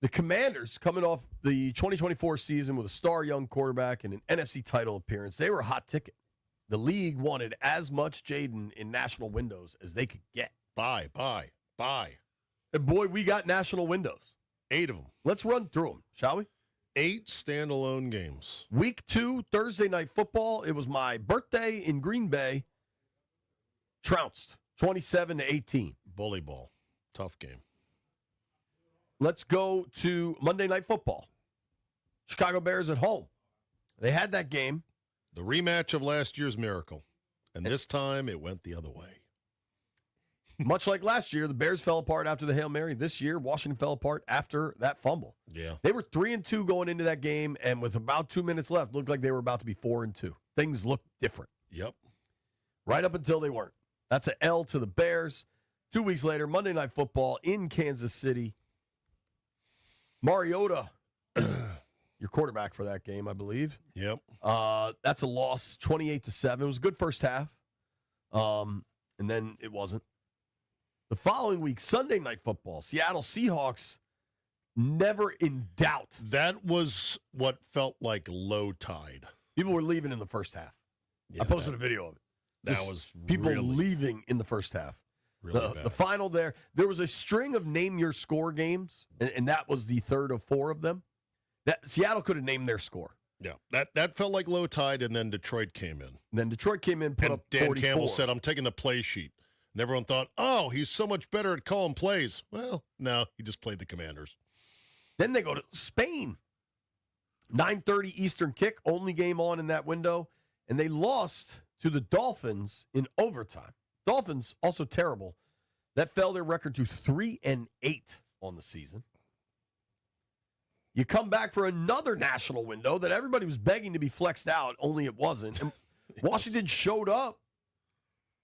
Speaker 10: The Commanders, coming off the 2024 season with a star young quarterback and an NFC title appearance, they were a hot ticket. The league wanted as much Jaden in national windows as they could get.
Speaker 11: Buy.
Speaker 10: And boy, we got national windows.
Speaker 11: 8 of them.
Speaker 10: Let's run through them, shall we?
Speaker 11: 8 standalone games.
Speaker 10: Week 2, Thursday Night Football. It was my birthday in Green Bay. Trounced, 27-18.
Speaker 11: Bully ball. Tough game.
Speaker 10: Let's go to Monday Night Football. Chicago Bears at home. They had that game.
Speaker 11: The rematch of last year's miracle. And this time it went the other way.
Speaker 10: Much like last year, the Bears fell apart after the Hail Mary. This year, Washington fell apart after that fumble.
Speaker 11: Yeah.
Speaker 10: They were 3-2 going into that game, and with about 2 minutes left, looked like they were about to be 4-2. Things looked different.
Speaker 11: Yep.
Speaker 10: Right up until they weren't. That's an L to the Bears. 2 weeks later, Monday Night Football in Kansas City. Mariota is your quarterback for that game, I believe.
Speaker 11: Yep.
Speaker 10: That's a loss, 28-7. It was a good first half, and then it wasn't. The following week, Sunday Night Football, Seattle Seahawks, never in doubt.
Speaker 11: That was what felt like low tide.
Speaker 10: People were leaving in the first half.
Speaker 11: Yeah,
Speaker 10: I posted a video of it.
Speaker 11: That was
Speaker 10: people
Speaker 11: really,
Speaker 10: leaving in the first half.
Speaker 11: Really bad.
Speaker 10: The final there was a string of name your score games, and that was the third of 4 of them. That Seattle could have named their score.
Speaker 11: Yeah, that felt like low tide, and then Detroit came in.
Speaker 10: And then Detroit came in, put
Speaker 11: and
Speaker 10: up
Speaker 11: Dan
Speaker 10: 44.
Speaker 11: Campbell said, I'm taking the play sheet. And everyone thought, oh, he's so much better at calling plays. Well, no, he just played the Commanders.
Speaker 10: Then they go to Spain. 9:30 Eastern kick, only game on in that window. And they lost to the Dolphins in overtime. Dolphins, also terrible. That fell their record to 3-8 on the season. You come back for another national window that everybody was begging to be flexed out, only it wasn't. And Washington showed up,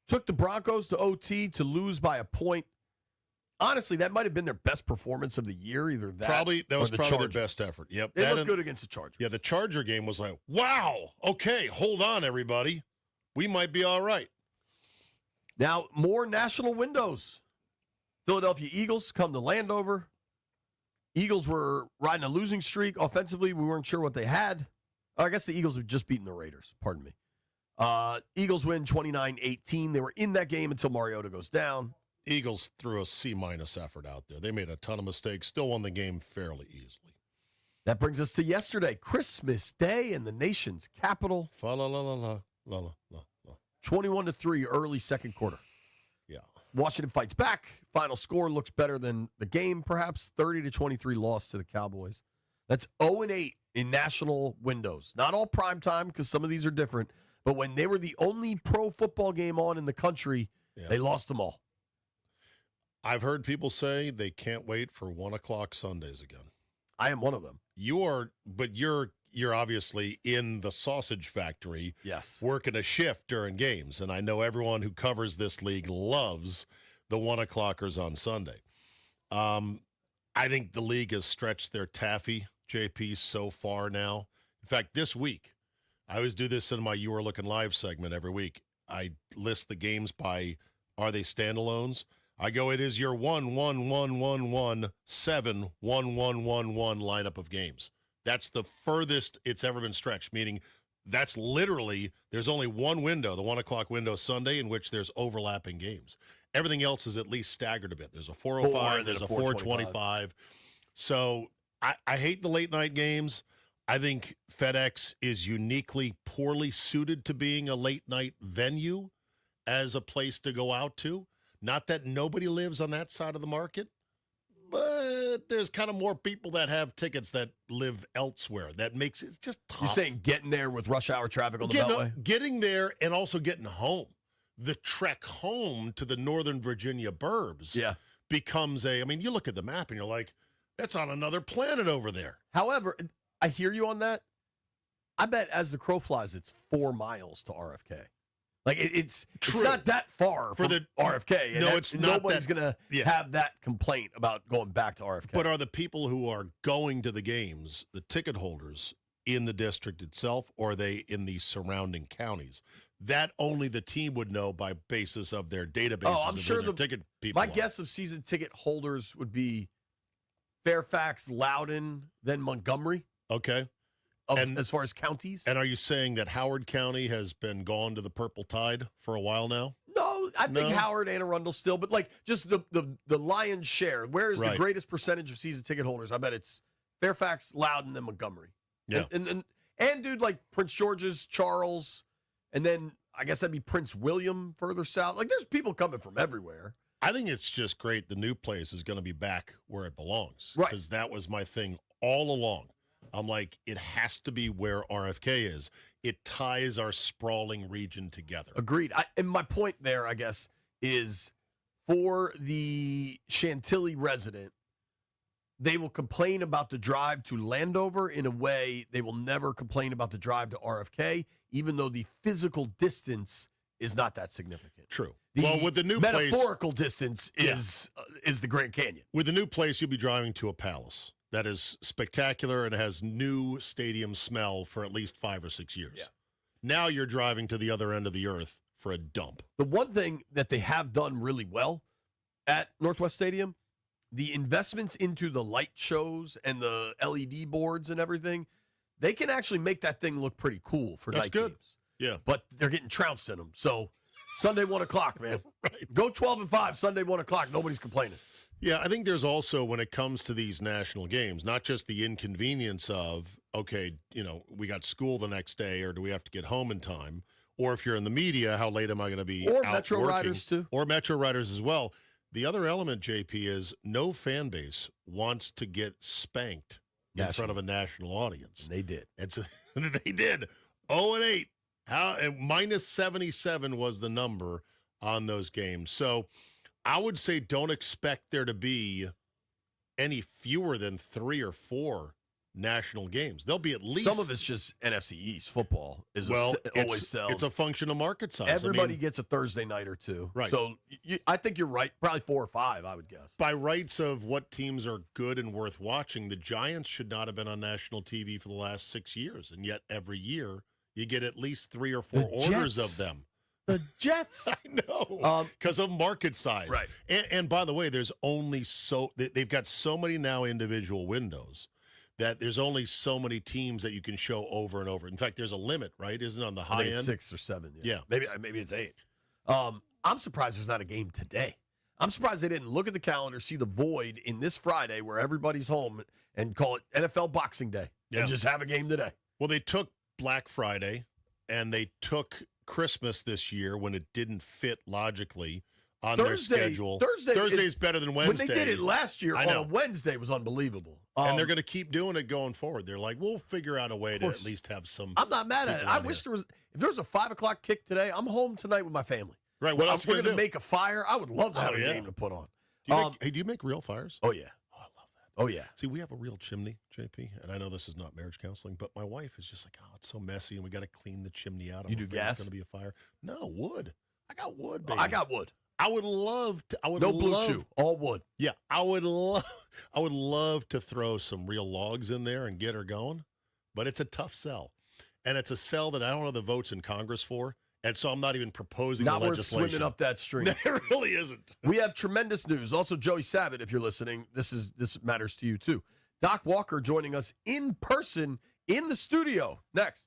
Speaker 10: took the Broncos to OT to lose by a point. Honestly, that might have been their best performance of the year, either that
Speaker 11: that was
Speaker 10: or the
Speaker 11: probably
Speaker 10: Chargers.
Speaker 11: their best effort. Yep.
Speaker 10: They looked good against the Chargers.
Speaker 11: Yeah, the Charger game was like, wow, okay, hold on, everybody. We might be all right.
Speaker 10: Now, more national windows. Philadelphia Eagles come to Landover. Eagles were riding a losing streak. Offensively, we weren't sure what they had. I guess the Eagles have just beaten the Raiders. Pardon me. Eagles win 29-18. They were in that game until Mariota goes down.
Speaker 11: Eagles threw a C-minus effort out there. They made a ton of mistakes, still won the game fairly easily.
Speaker 10: That brings us to yesterday, Christmas Day in the nation's capital.
Speaker 11: Fa la la la la la la la.
Speaker 10: 21-3 early second quarter.
Speaker 11: Yeah.
Speaker 10: Washington fights back. Final score looks better than the game, perhaps. 30-23 loss to the Cowboys. That's 0-8 in national windows. Not all prime time, because some of these are different. But when they were the only pro football game on in the country, they lost them all.
Speaker 11: I've heard people say they can't wait for 1 o'clock Sundays again.
Speaker 10: I am one of them.
Speaker 11: You are, but you're obviously in the sausage factory.
Speaker 10: Yes.
Speaker 11: Working a shift during games. And I know everyone who covers this league loves the 1 o'clockers on Sunday. I think the league has stretched their taffy, JP, so far now. In fact, this week, I always do this in my You Are Looking Live segment every week. I list the games by, are they standalones? I go, it is your 1-1-1-1-1-7-1-1-1-1 lineup of games. That's the furthest it's ever been stretched, meaning that's literally, there's only one window, the 1 o'clock window Sunday, in which there's overlapping games. Everything else is at least staggered a bit. There's a 4:05, there's a 4:25. So I hate the late night games. I think FedEx is uniquely poorly suited to being a late night venue as a place to go out to. Not that nobody lives on that side of the market, but there's kind of more people that have tickets that live elsewhere. That makes it just tough.
Speaker 10: You're saying getting there with rush hour traffic on the Beltway?
Speaker 11: Getting there and also getting home. The trek home to the Northern Virginia burbs becomes I mean, you look at the map and you're like, that's on another planet over there.
Speaker 10: However, I hear you on that. I bet as the crow flies, it's 4 miles to RFK. Like it's not that far from the RFK.
Speaker 11: No, it's not.
Speaker 10: Nobody's going to have that complaint about going back to RFK.
Speaker 11: But are the people who are going to the games, the ticket holders in the district itself, or are they in the surrounding counties? that only the team would know by basis of their databases.
Speaker 10: Oh, I'm sure
Speaker 11: the ticket people.
Speaker 10: My guess of season ticket holders would be Fairfax, Loudoun, then Montgomery.
Speaker 11: Okay.
Speaker 10: As far as counties.
Speaker 11: And are you saying that Howard County has been gone to the Purple Tide for a while now?
Speaker 10: No, I think Howard, Anne Arundel still, but like just the lion's share. Where is the greatest percentage of season ticket holders? I bet it's Fairfax, Loudoun, and Montgomery.
Speaker 11: Yeah.
Speaker 10: And dude, like Prince George's, Charles, and then I guess that'd be Prince William further south. Like there's people coming from everywhere.
Speaker 11: I think it's just great the new place is going to be back where it belongs.
Speaker 10: Right.
Speaker 11: Because that was my thing all along. I'm like, it has to be where RFK is. It ties our sprawling region together.
Speaker 10: Agreed. And my point there, I guess, is for the Chantilly resident, they will complain about the drive to Landover in a way they will never complain about the drive to RFK, even though the physical distance is not that significant.
Speaker 11: True.
Speaker 10: The
Speaker 11: with the new
Speaker 10: metaphorical distance is the Grand Canyon.
Speaker 11: With the new place, you'll be driving to a palace that is spectacular and has new stadium smell for at least 5 or 6 years.
Speaker 10: Yeah.
Speaker 11: Now you're driving to the other end of the earth for a dump.
Speaker 10: The one thing that they have done really well at Northwest Stadium, the investments into the light shows and the LED boards and everything, they can actually make that thing look pretty cool for night games.
Speaker 11: Yeah.
Speaker 10: But they're getting trounced in them. So Sunday, 1 o'clock, man.
Speaker 11: Right.
Speaker 10: Go 12-5, Sunday, 1 o'clock. Nobody's complaining.
Speaker 11: Yeah, I think there's also, when it comes to these national games, not just the inconvenience of, okay, we got school the next day, or do we have to get home in time? Or if you're in the media, how late am I going to be
Speaker 10: Or
Speaker 11: out
Speaker 10: Metro
Speaker 11: working?
Speaker 10: Riders, too.
Speaker 11: Or Metro Riders as well. The other element, JP, is no fan base wants to get spanked in front of a national audience.
Speaker 10: And they did.
Speaker 11: They did. 0-8. And minus 77 was the number on those games. So I would say don't expect there to be any fewer than 3 or 4 national games. There'll be at least.
Speaker 10: Some of it's just NFC East football always sells.
Speaker 11: It's a function of market size.
Speaker 10: Everybody gets a Thursday night or two.
Speaker 11: Right.
Speaker 10: So I think you're right. Probably 4 or 5, I would guess.
Speaker 11: By rights of what teams are good and worth watching, the Giants should not have been on national TV for the last 6 years. And yet every year you get at least 3 or 4 orders of them.
Speaker 10: The Jets.
Speaker 11: I know. Because of market size.
Speaker 10: Right.
Speaker 11: And by the way, they've got so many now individual windows that there's only so many teams that you can show over and over. In fact, there's a limit, right? Isn't it on the high end?
Speaker 10: 6 or 7.
Speaker 11: Yeah.
Speaker 10: Maybe it's 8. I'm surprised there's not a game today. I'm surprised they didn't look at the calendar, see the void in this Friday where everybody's home, and call it NFL Boxing Day and just have a game today.
Speaker 11: Well, they took Black Friday and they took Christmas this year when it didn't fit logically on their schedule. Thursday's better than Wednesday.
Speaker 10: When they did it last year on a Wednesday, it was unbelievable.
Speaker 11: And they're going to keep doing it going forward. They're like, we'll figure out a way to at least have some.
Speaker 10: I'm not mad at it. I wish if there was a 5 o'clock kick today, I'm home tonight with my family.
Speaker 11: Right. What else
Speaker 10: we're
Speaker 11: going
Speaker 10: to make a fire. I would love to have a game to put on.
Speaker 11: Do you make real fires?
Speaker 10: Oh, yeah.
Speaker 11: Oh, I love that.
Speaker 10: Oh, yeah.
Speaker 11: See, we have a real chimney, JP, and I know this is not marriage counseling, but my wife is just like, oh, it's so messy, and we got to clean the chimney out.
Speaker 10: You do gas?
Speaker 11: It's going to be a fire. No, wood. I got wood, baby.
Speaker 10: I got wood.
Speaker 11: I would love to.
Speaker 10: No blue chew, all wood.
Speaker 11: Yeah, I would love to throw some real logs in there and get her going, but it's a tough sell, and it's a sell that I don't have the votes in Congress for, and so I'm not even proposing
Speaker 10: not
Speaker 11: the
Speaker 10: worth
Speaker 11: legislation.
Speaker 10: swimming up that stream.
Speaker 11: It really isn't.
Speaker 10: We have tremendous news. Also, Joey Savitt, if you're listening, this matters to you too. Doc Walker joining us in person in the studio next.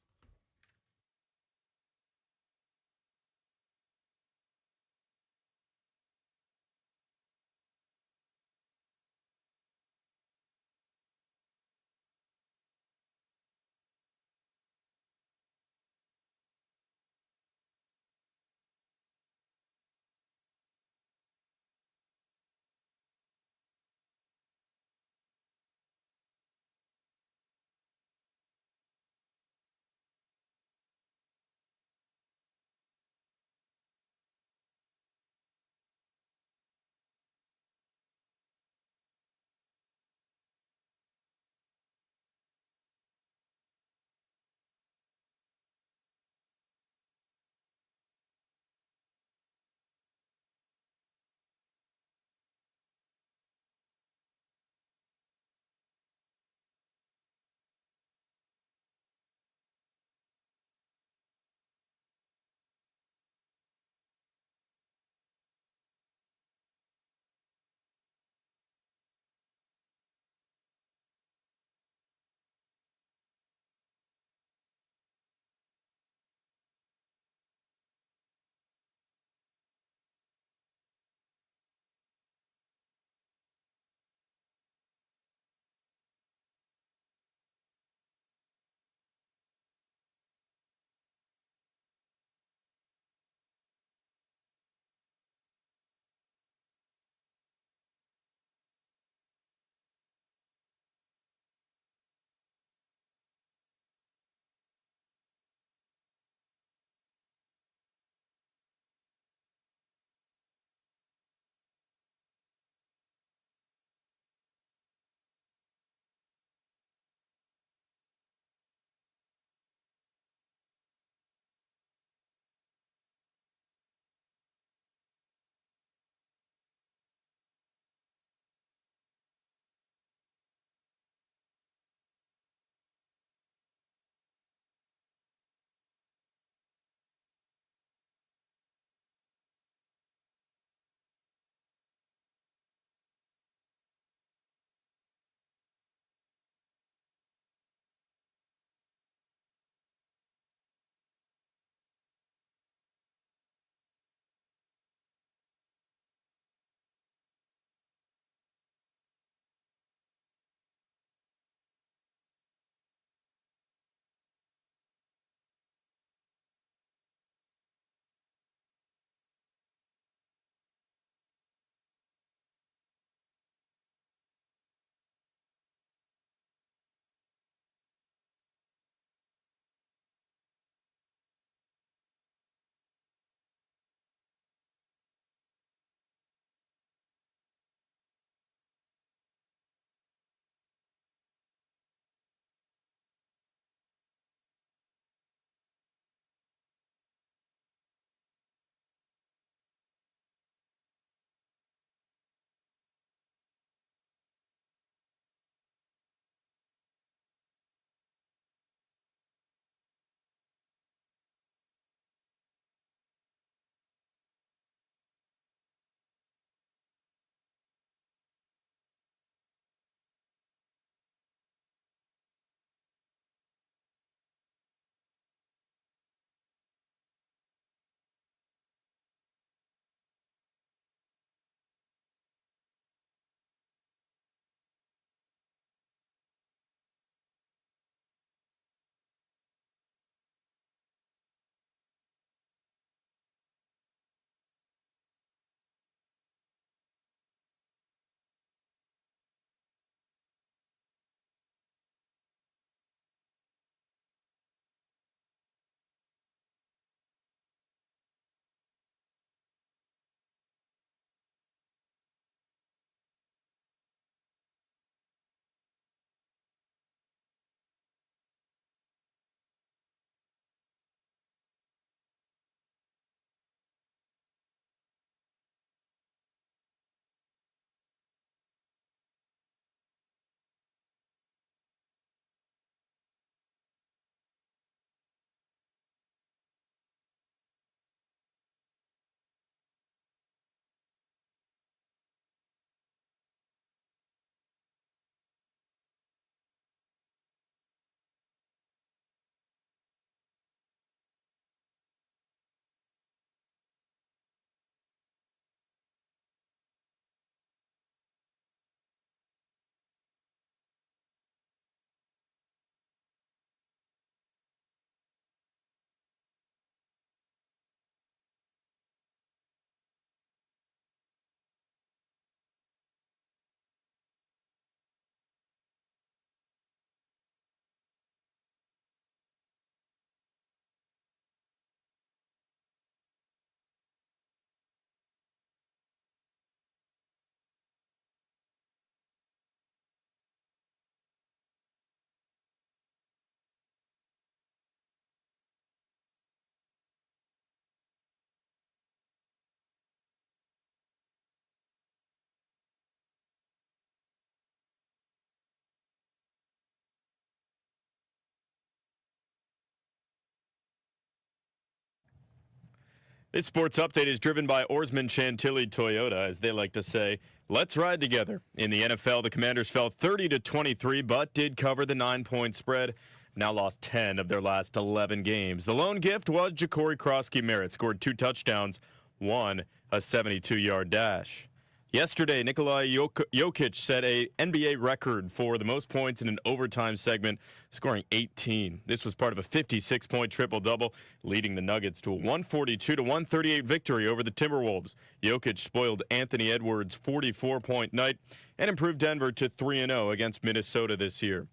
Speaker 15: This sports update is driven by Oarsman Chantilly Toyota, as they like to say. Let's ride together. In the NFL, the Commanders fell 30-23, but did cover the 9-point spread. Now lost 10 of their last 11 games. The lone gift was Ja'Cory Krosky-Merritt, scored 2 touchdowns, won a 72-yard dash. Yesterday, Nikolai Jokic set a NBA record for the most points in an overtime segment, scoring 18. This was part of a 56-point triple-double, leading the Nuggets to a 142-138 victory over the Timberwolves. Jokic spoiled Anthony Edwards' 44-point night and improved Denver to 3-0 against Minnesota this year.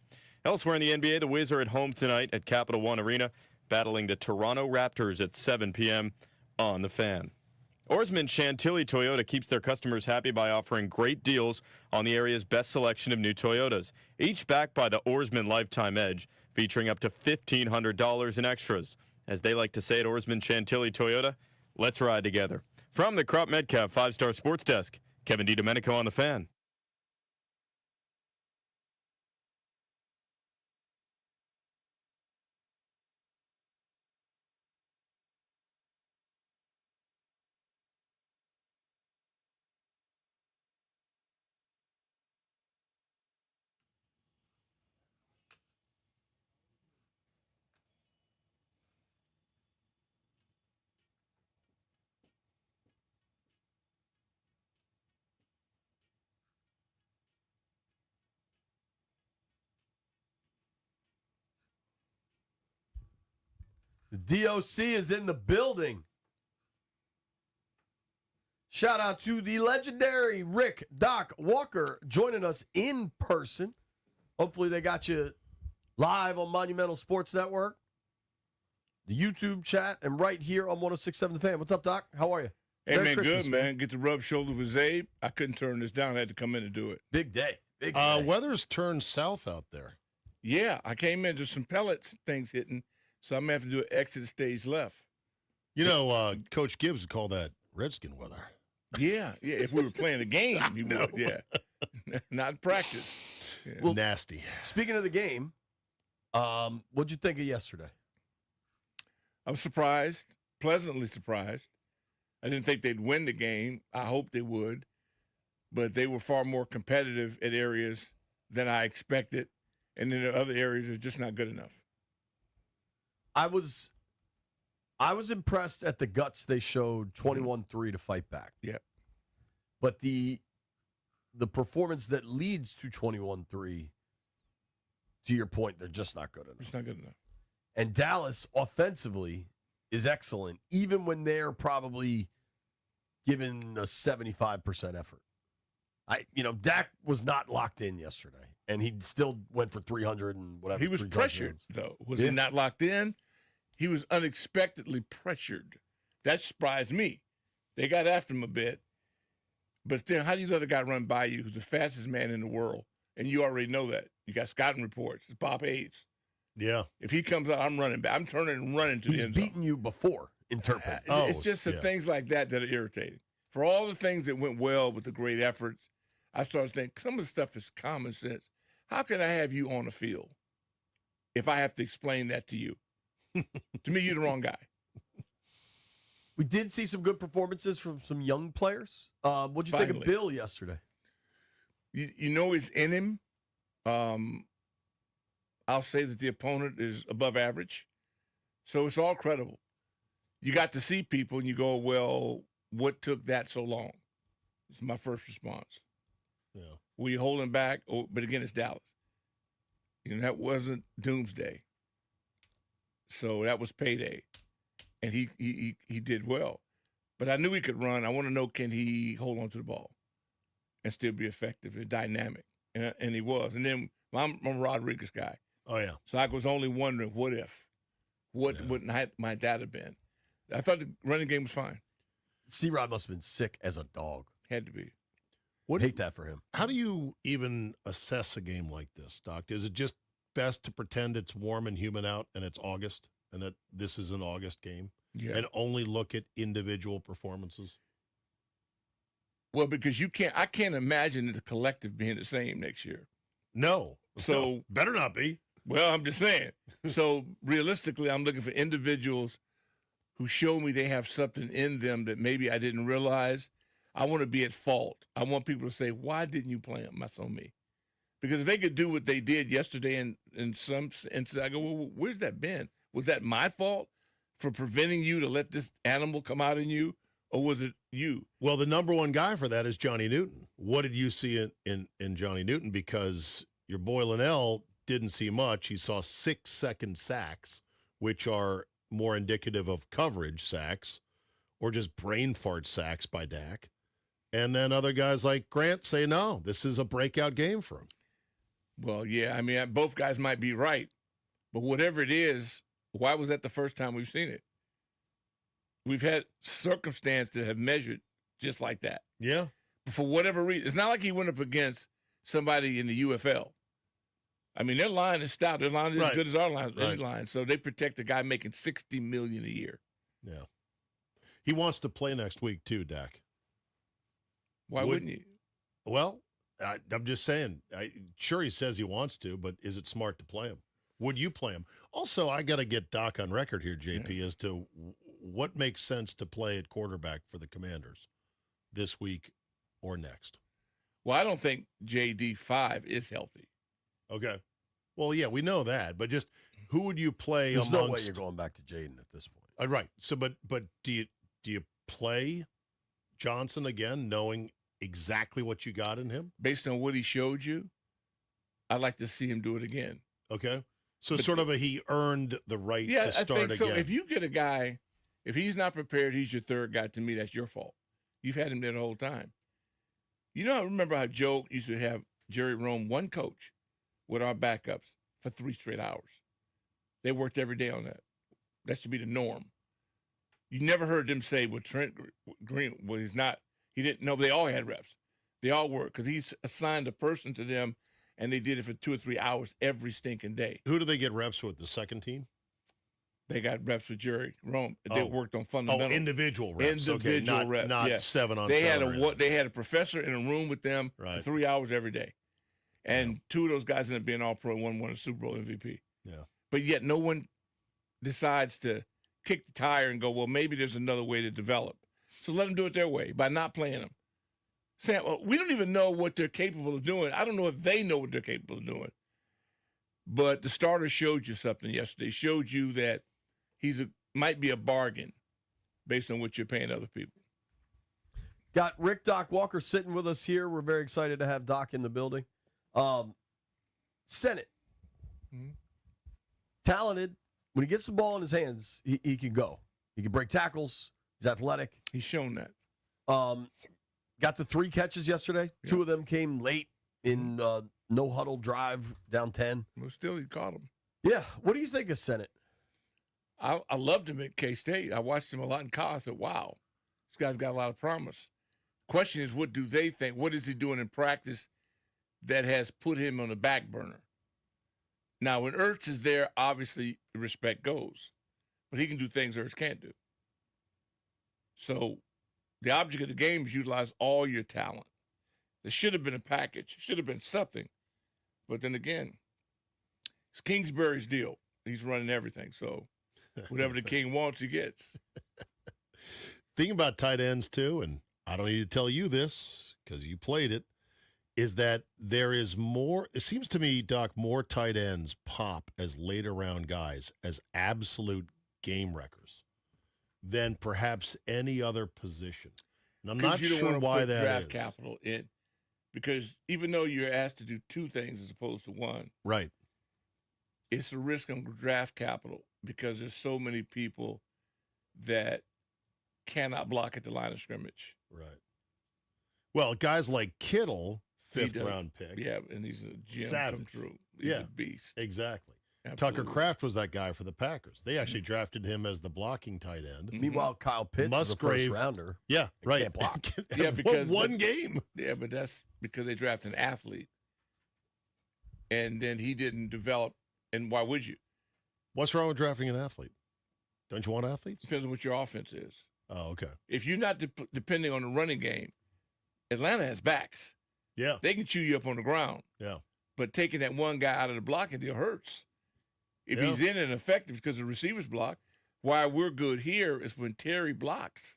Speaker 15: Elsewhere in the NBA, the Wiz are at home tonight at Capital One Arena, battling the Toronto Raptors at 7 p.m. on The Fan. Oarsman Chantilly Toyota keeps their customers happy by offering great deals on the area's best selection of new Toyotas, each backed by the Oarsman Lifetime Edge, featuring up to $1,500 in extras. As they like to say at Oarsman Chantilly Toyota, let's ride together. From the Crop Metcalf 5-Star Sports Desk, Kevin DiDomenico on The Fan.
Speaker 10: The DOC is in the building. Shout out to the legendary Rick Doc Walker joining us in person. Hopefully they got you live on Monumental Sports Network, the YouTube chat, and right here on 106.7 The Fan. What's up, Doc? How are you?
Speaker 16: Hey,
Speaker 10: Merry
Speaker 16: man,
Speaker 10: Christmas,
Speaker 16: good, man. Get to rub shoulders with Zabe. I couldn't turn this down. I had to come in and do it.
Speaker 10: Big day. Big day.
Speaker 11: Weather's turned south out there.
Speaker 16: Yeah, I came in. There's some pellets things hitting, so I'm going to have to do an exit stage left.
Speaker 11: You know, Coach Gibbs would call that Redskin weather.
Speaker 16: Yeah. If we were playing a game, you would, yeah. Not practice. Yeah.
Speaker 10: Well,
Speaker 11: nasty.
Speaker 10: Speaking of the game, what'd you think of yesterday?
Speaker 16: I'm surprised, pleasantly surprised. I didn't think they'd win the game. I hoped they would, but they were far more competitive at areas than I expected, and then the other areas are just not good enough.
Speaker 10: I was impressed at the guts they showed 21-3 to fight back.
Speaker 16: Yeah.
Speaker 10: But the performance that leads to 21-3, to your point, they're just not good enough.
Speaker 16: It's not good enough.
Speaker 10: And Dallas offensively is excellent, even when they're probably given a 75% effort. Dak was not locked in yesterday, and he still went for 300 and whatever.
Speaker 16: He was pressured, though. Was he not locked in? He was unexpectedly pressured. That surprised me. They got after him a bit. But then how do you let a guy run by you who's the fastest man in the world? And you already know that. You got scouting reports. It's Bob Hayes.
Speaker 11: Yeah.
Speaker 16: If he comes out, I'm running back. I'm turning and running to the end zone.
Speaker 10: He's beaten you before, interpret.
Speaker 16: It's just the things like that are irritating. For all the things that went well with the great efforts, I started thinking some of the stuff is common sense. How can I have you on the field if I have to explain that to you? To me, you're the wrong guy.
Speaker 10: We did see some good performances from some young players. What'd you think of Bill yesterday?
Speaker 16: You know he's in him. I'll say that the opponent is above average. So it's all credible. You got to see people and you go, well, what took that so long? It's my first response.
Speaker 11: Yeah.
Speaker 16: Were you holding back? Oh, but again, it's Dallas. That wasn't doomsday. So that was payday. And he did well. But I knew he could run. I want to know, can he hold on to the ball and still be effective and dynamic? And he was. And then I'm a Rodriguez guy.
Speaker 11: Oh, yeah.
Speaker 16: So I was only wondering, what if? What might that have been? I thought the running game was fine.
Speaker 10: C-Rod must have been sick as a dog.
Speaker 16: Had to be.
Speaker 10: Hate that for him.
Speaker 11: How do you even assess a game like this, Doc? Is it just best to pretend it's warm and humid out and it's August and that this is an August game?
Speaker 16: Yeah.
Speaker 11: And only look at individual performances?
Speaker 16: Well, because I can't imagine the collective being the same next year.
Speaker 11: No.
Speaker 16: So
Speaker 11: better not be.
Speaker 16: Well, I'm just saying. So realistically, I'm looking for individuals who show me they have something in them that maybe I didn't realize, I want to be at fault. I want people to say, why didn't you play them? That's on me. Because if they could do what they did yesterday in some instance, I go, well, where's that been? Was that my fault for preventing you to let this animal come out in you, or was it you?
Speaker 11: Well, the number one guy for that is Johnny Newton. What did you see in Johnny Newton? Because your boy Linnell didn't see much. He saw 6-second sacks, which are more indicative of coverage sacks or just brain fart sacks by Dak. And then other guys like Grant say, no, this is a breakout game for him.
Speaker 16: Well, yeah, I mean, both guys might be right. But whatever it is, why was that the first time we've seen it? We've had circumstances that have measured just like that.
Speaker 11: Yeah.
Speaker 16: But for whatever reason, it's not like he went up against somebody in the UFL. I mean, their line is stout. Their line is as good as our line, any line. So they protect a guy making $60 million a year.
Speaker 11: Yeah. He wants to play next week too, Dak.
Speaker 16: Why wouldn't you?
Speaker 11: Well, I'm just saying. Sure, he says he wants to, but is it smart to play him? Would you play him? Also, I got to get Doc on record here, JP, as to what makes sense to play at quarterback for the Commanders this week or next.
Speaker 16: Well, I don't think JD5 is healthy.
Speaker 11: Okay. Well, yeah, we know that, but just who would you play
Speaker 10: There's
Speaker 11: amongst?
Speaker 10: no way you're going back to Jaden at this point.
Speaker 11: Right. So, but do you play Johnson again, knowing exactly what you got in him?
Speaker 16: Based on what he showed you, I'd like to see him do it again.
Speaker 11: Okay. So sort of he earned the right to start
Speaker 16: I think so.
Speaker 11: again.
Speaker 16: If you get a guy, if he's not prepared, he's your third guy. To me, that's your fault. You've had him there the whole time. You know, I remember how Joe used to have Jerry Rome, one coach, with our backups for 3 straight hours. They worked every day on that. That should be the norm. You never heard them say, well, Trent Green, well, he's not. He didn't know. They all had reps. They all worked because he's assigned a person to them, and they did it for 2 or 3 hours every stinking day.
Speaker 11: Who do they get reps with, the second team?
Speaker 16: They got reps with Jerry Rome. They worked on fundamentals.
Speaker 11: Oh, individual reps.
Speaker 16: Individual
Speaker 11: okay.
Speaker 16: reps.
Speaker 11: Not
Speaker 16: yeah.
Speaker 11: 7 on
Speaker 16: they
Speaker 11: 7.
Speaker 16: They had a professor in a room with them for 3 hours every day. And 2 of those guys ended up being all-pro and one won a Super Bowl MVP.
Speaker 11: Yeah.
Speaker 16: But yet no one decides to kick the tire and go, well, maybe there's another way to develop. So let them do it their way by not playing them. Saying, well, we don't even know what they're capable of doing. I don't know if they know what they're capable of doing. But the starter showed you something yesterday. Showed you that might be a bargain based on what you're paying other people.
Speaker 10: Got Rick Doc Walker sitting with us here. We're very excited to have Doc in the building. Senate. Talented. When he gets the ball in his hands, he can go. He can break tackles. He's athletic.
Speaker 16: He's shown that.
Speaker 10: Got the 3 catches yesterday. Yeah. 2 of them came late in no huddle drive down 10.
Speaker 16: Well, still, he caught them.
Speaker 10: Yeah. What do you think of Senate?
Speaker 16: I loved him at K-State. I watched him a lot in college. I said, wow, this guy's got a lot of promise. Question is, what do they think? What is he doing in practice that has put him on the back burner? Now, when Ertz is there, obviously respect goes. But he can do things Ertz can't do. So the object of the game is utilize all your talent. There should have been a package. Should have been something. But then again, it's Kingsbury's deal. He's running everything. So whatever the king wants, he gets.
Speaker 11: Thing about tight ends, too, and I don't need to tell you this because you played it, is that there is more, it seems to me, Doc, more tight ends pop as later round guys as absolute game wreckers than perhaps any other position. And I'm not sure why that
Speaker 16: draft
Speaker 11: is.
Speaker 16: Capital in, because even though you're asked to do 2 things as opposed to 1,
Speaker 11: right?
Speaker 16: It's a risk on draft capital because there's so many people that cannot block at the line of scrimmage.
Speaker 11: Right. Well, guys like Kittle, 5th round pick.
Speaker 16: Yeah, and he's a gem come true. He's a beast.
Speaker 11: Exactly.
Speaker 16: Absolutely.
Speaker 11: Tucker Kraft was that guy for the Packers. They actually drafted him as the blocking tight end.
Speaker 10: Meanwhile, Kyle Pitts is a first rounder.
Speaker 11: Yeah, right.
Speaker 10: Can't block.
Speaker 16: Yeah, because
Speaker 11: one game.
Speaker 16: Yeah, but that's because they drafted an athlete. And then he didn't develop. And why would you?
Speaker 11: What's wrong with drafting an athlete? Don't you want athletes?
Speaker 16: Depends on what your offense is.
Speaker 11: Oh, okay.
Speaker 16: If you're not depending on the running game, Atlanta has backs.
Speaker 11: Yeah.
Speaker 16: They can chew you up on the ground.
Speaker 11: Yeah.
Speaker 16: But taking that one guy out of the blocking deal hurts. If he's in and effective because the receivers block, why we're good here is when Terry blocks.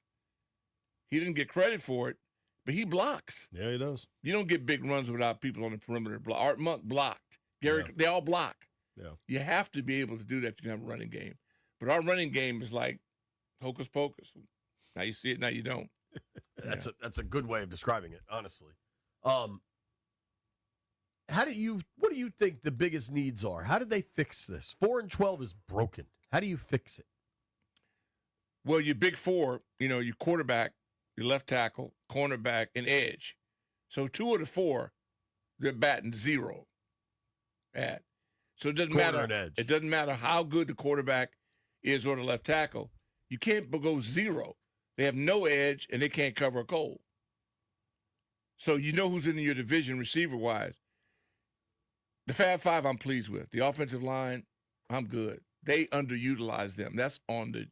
Speaker 16: He didn't get credit for it, but he blocks.
Speaker 11: Yeah, he does.
Speaker 16: You don't get big runs without people on the perimeter. Art Monk blocked. Gary, they all block.
Speaker 11: Yeah.
Speaker 16: You have to be able to do that if you have a running game. But our running game is like hocus pocus. Now you see it, now you don't.
Speaker 10: That's a good way of describing it, honestly. What do you think the biggest needs are? How did they fix this? 4-12 is broken. How do you fix it?
Speaker 16: Well, your big four, your quarterback, your left tackle, cornerback, and edge. So 2 of the 4, they're batting 0 at. So it doesn't matter.
Speaker 10: And edge.
Speaker 16: It doesn't matter how good the quarterback is or the left tackle. You can't go 0. They have no edge and they can't cover a cold. So you know who's in your division receiver-wise. The Fab Five I'm pleased with. The offensive line, I'm good. They underutilize them. That's on the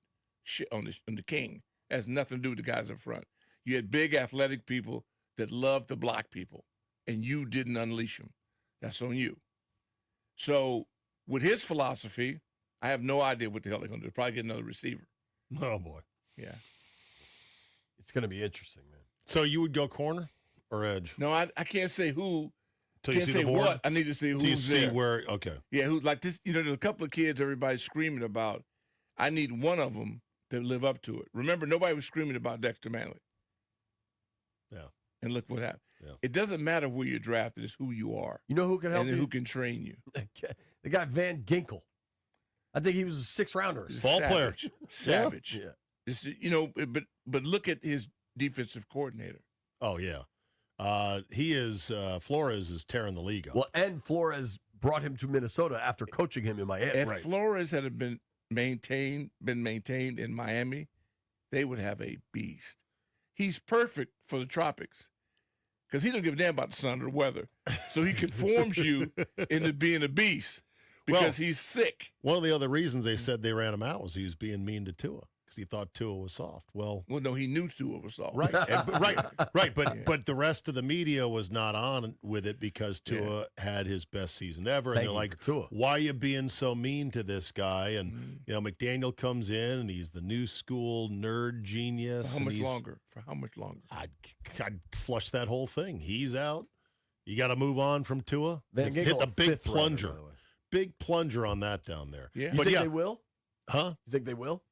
Speaker 16: king. It has nothing to do with the guys up front. You had big athletic people that love to block people, and you didn't unleash them. That's on you. So with his philosophy, I have no idea what the hell they're going to do. Probably get another receiver.
Speaker 11: Oh, boy.
Speaker 16: Yeah.
Speaker 10: It's going to be interesting, man.
Speaker 11: So you would go corner or edge?
Speaker 16: No, I can't say who.
Speaker 11: Till
Speaker 16: Can't
Speaker 11: you see
Speaker 16: say
Speaker 11: the board?
Speaker 16: what. I need to see who's
Speaker 11: Till you see
Speaker 16: there.
Speaker 11: where, okay.
Speaker 16: Yeah, who's like this. There's a couple of kids everybody's screaming about. I need one of them to live up to it. Remember, nobody was screaming about Dexter Manley.
Speaker 11: Yeah.
Speaker 16: And look what happened.
Speaker 11: Yeah.
Speaker 16: It doesn't matter where you're drafted. It's who you are.
Speaker 10: You know who can help
Speaker 16: and then
Speaker 10: you?
Speaker 16: who can train you.
Speaker 10: The guy Van Ginkel. I think he was a 6th rounder.
Speaker 11: Ball player.
Speaker 16: Savage.
Speaker 10: Yeah.
Speaker 16: It's, but look at his defensive coordinator.
Speaker 11: Oh, yeah. He is Flores is tearing the league up.
Speaker 10: Well, and Flores brought him to Minnesota after coaching him in Miami.
Speaker 16: If Flores had been maintained in Miami, they would have a beast. He's perfect for the tropics because he don't give a damn about the sun or the weather. So he conforms you into being a beast because he's sick.
Speaker 11: One of the other reasons they said they ran him out was he was being mean to Tua because he thought Tua was soft. Well,
Speaker 16: no, he knew Tua was soft.
Speaker 11: Right, right. But the rest of the media was not on with it because Tua had his best season ever, and they're like, "Why are you being so mean to this guy?" And McDaniel comes in, and he's the new school nerd genius.
Speaker 16: For how much longer? For how much longer?
Speaker 11: I'd flush that whole thing. He's out. You got to move on from Tua. Hit the big plunger, big plunger on that down there.
Speaker 10: Yeah, you think they will?
Speaker 11: Huh?
Speaker 10: You think they will?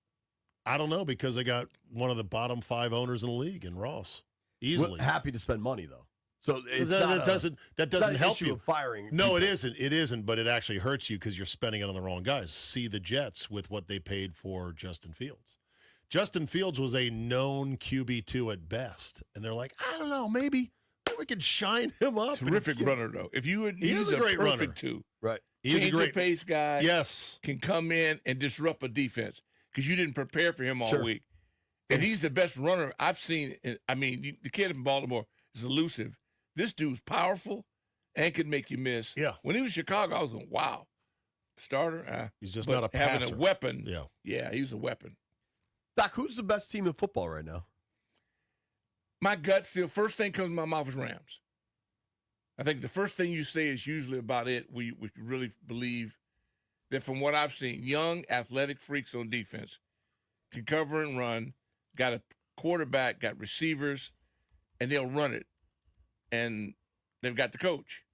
Speaker 11: I don't know because they got one of the bottom 5 owners in the league in Ross. Easily.
Speaker 10: We're happy to spend money though. So
Speaker 11: that doesn't help you.
Speaker 10: Of firing.
Speaker 11: No,
Speaker 10: people.
Speaker 11: it isn't. It isn't, but it actually hurts you because you're spending it on the wrong guys. See the Jets with what they paid for Justin Fields. Justin Fields was a known QB2 at best, and they're like, I don't know, maybe we could shine him up.
Speaker 16: Terrific runner though. If you would,
Speaker 11: he's a great
Speaker 16: perfect
Speaker 11: runner.
Speaker 16: 2.
Speaker 10: Right.
Speaker 11: He's a great
Speaker 16: pace guy.
Speaker 11: Yes,
Speaker 16: can come in and disrupt a defense because you didn't prepare for him all week. And he's the best runner I've seen. I mean, the kid in Baltimore is elusive. This dude's powerful and can make you miss.
Speaker 11: Yeah.
Speaker 16: When he was in Chicago, I was going, wow. Starter?
Speaker 11: He's just not a passer.
Speaker 16: Having a weapon.
Speaker 11: Yeah.
Speaker 16: Yeah, he was a weapon.
Speaker 10: Doc, who's the best team in football right now?
Speaker 16: My gut still, first thing comes to my mouth is Rams. I think the first thing you say is usually about it. We really believe that from what I've seen, young, athletic freaks on defense can cover and run, got a quarterback, got receivers, and they'll run it. And they've got the coach.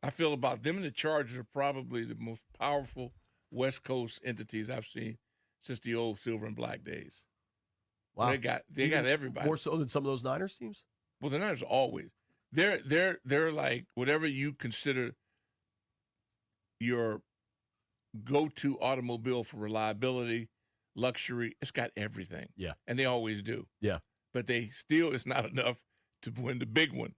Speaker 16: I feel about them and the Chargers are probably the most powerful West Coast entities I've seen since the old silver and black days.
Speaker 10: Wow.
Speaker 16: They got everybody.
Speaker 10: More so than some of those Niners teams?
Speaker 16: Well, the Niners always. They're like whatever you consider your go-to automobile for reliability, luxury, it's got everything.
Speaker 10: Yeah.
Speaker 16: And they always do.
Speaker 10: Yeah.
Speaker 16: But it's not enough to win the big one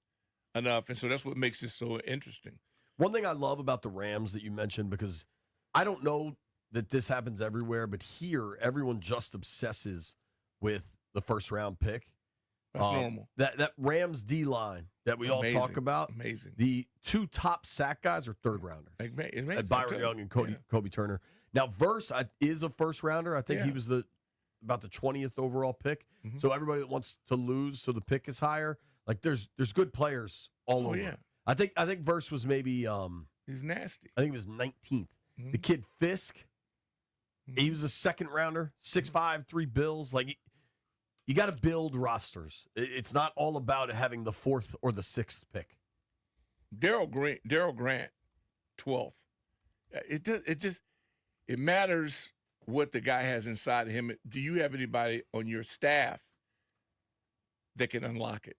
Speaker 16: enough. And so that's what makes it so interesting.
Speaker 10: One thing I love about the Rams that you mentioned, because I don't know that this happens everywhere, but here everyone just obsesses with the first round pick.
Speaker 16: That's normal.
Speaker 10: That Rams D line that we all talk about.
Speaker 16: Amazing.
Speaker 10: The 2 top sack guys are 3rd rounder.
Speaker 16: Amazing.
Speaker 10: Byron Young and Kobe Turner. Now Verse is a first rounder. I think he was about the 20th overall pick.
Speaker 16: Mm-hmm.
Speaker 10: So everybody that wants to lose, so the pick is higher. Like there's good players all over.
Speaker 16: Yeah.
Speaker 10: I think Verse was maybe
Speaker 16: he's nasty.
Speaker 10: I think he was 19th.
Speaker 16: Mm-hmm.
Speaker 10: The kid Fisk. He was a second rounder, 6'5", 3 bills. Like, you got to build rosters. It's not all about having the 4th or the 6th pick.
Speaker 16: Daryl Grant, 12th. It matters what the guy has inside of him. Do you have anybody on your staff that can unlock it?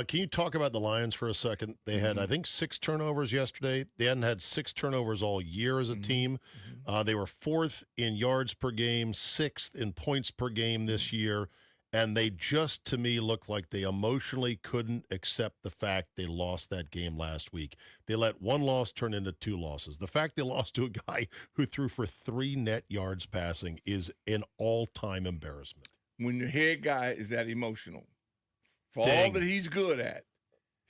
Speaker 11: Can you talk about the Lions for a second? They had, I think, 6 turnovers yesterday. They hadn't had 6 turnovers all year as a team. They were 4th in yards per game, 6th in points per game this year. And they just, to me, look like they emotionally couldn't accept the fact they lost that game last week. They let 1 loss turn into 2 losses. The fact they lost to a guy who threw for 3 net yards passing is an all-time embarrassment.
Speaker 16: When your head guy is that emotional, for all that he's good at.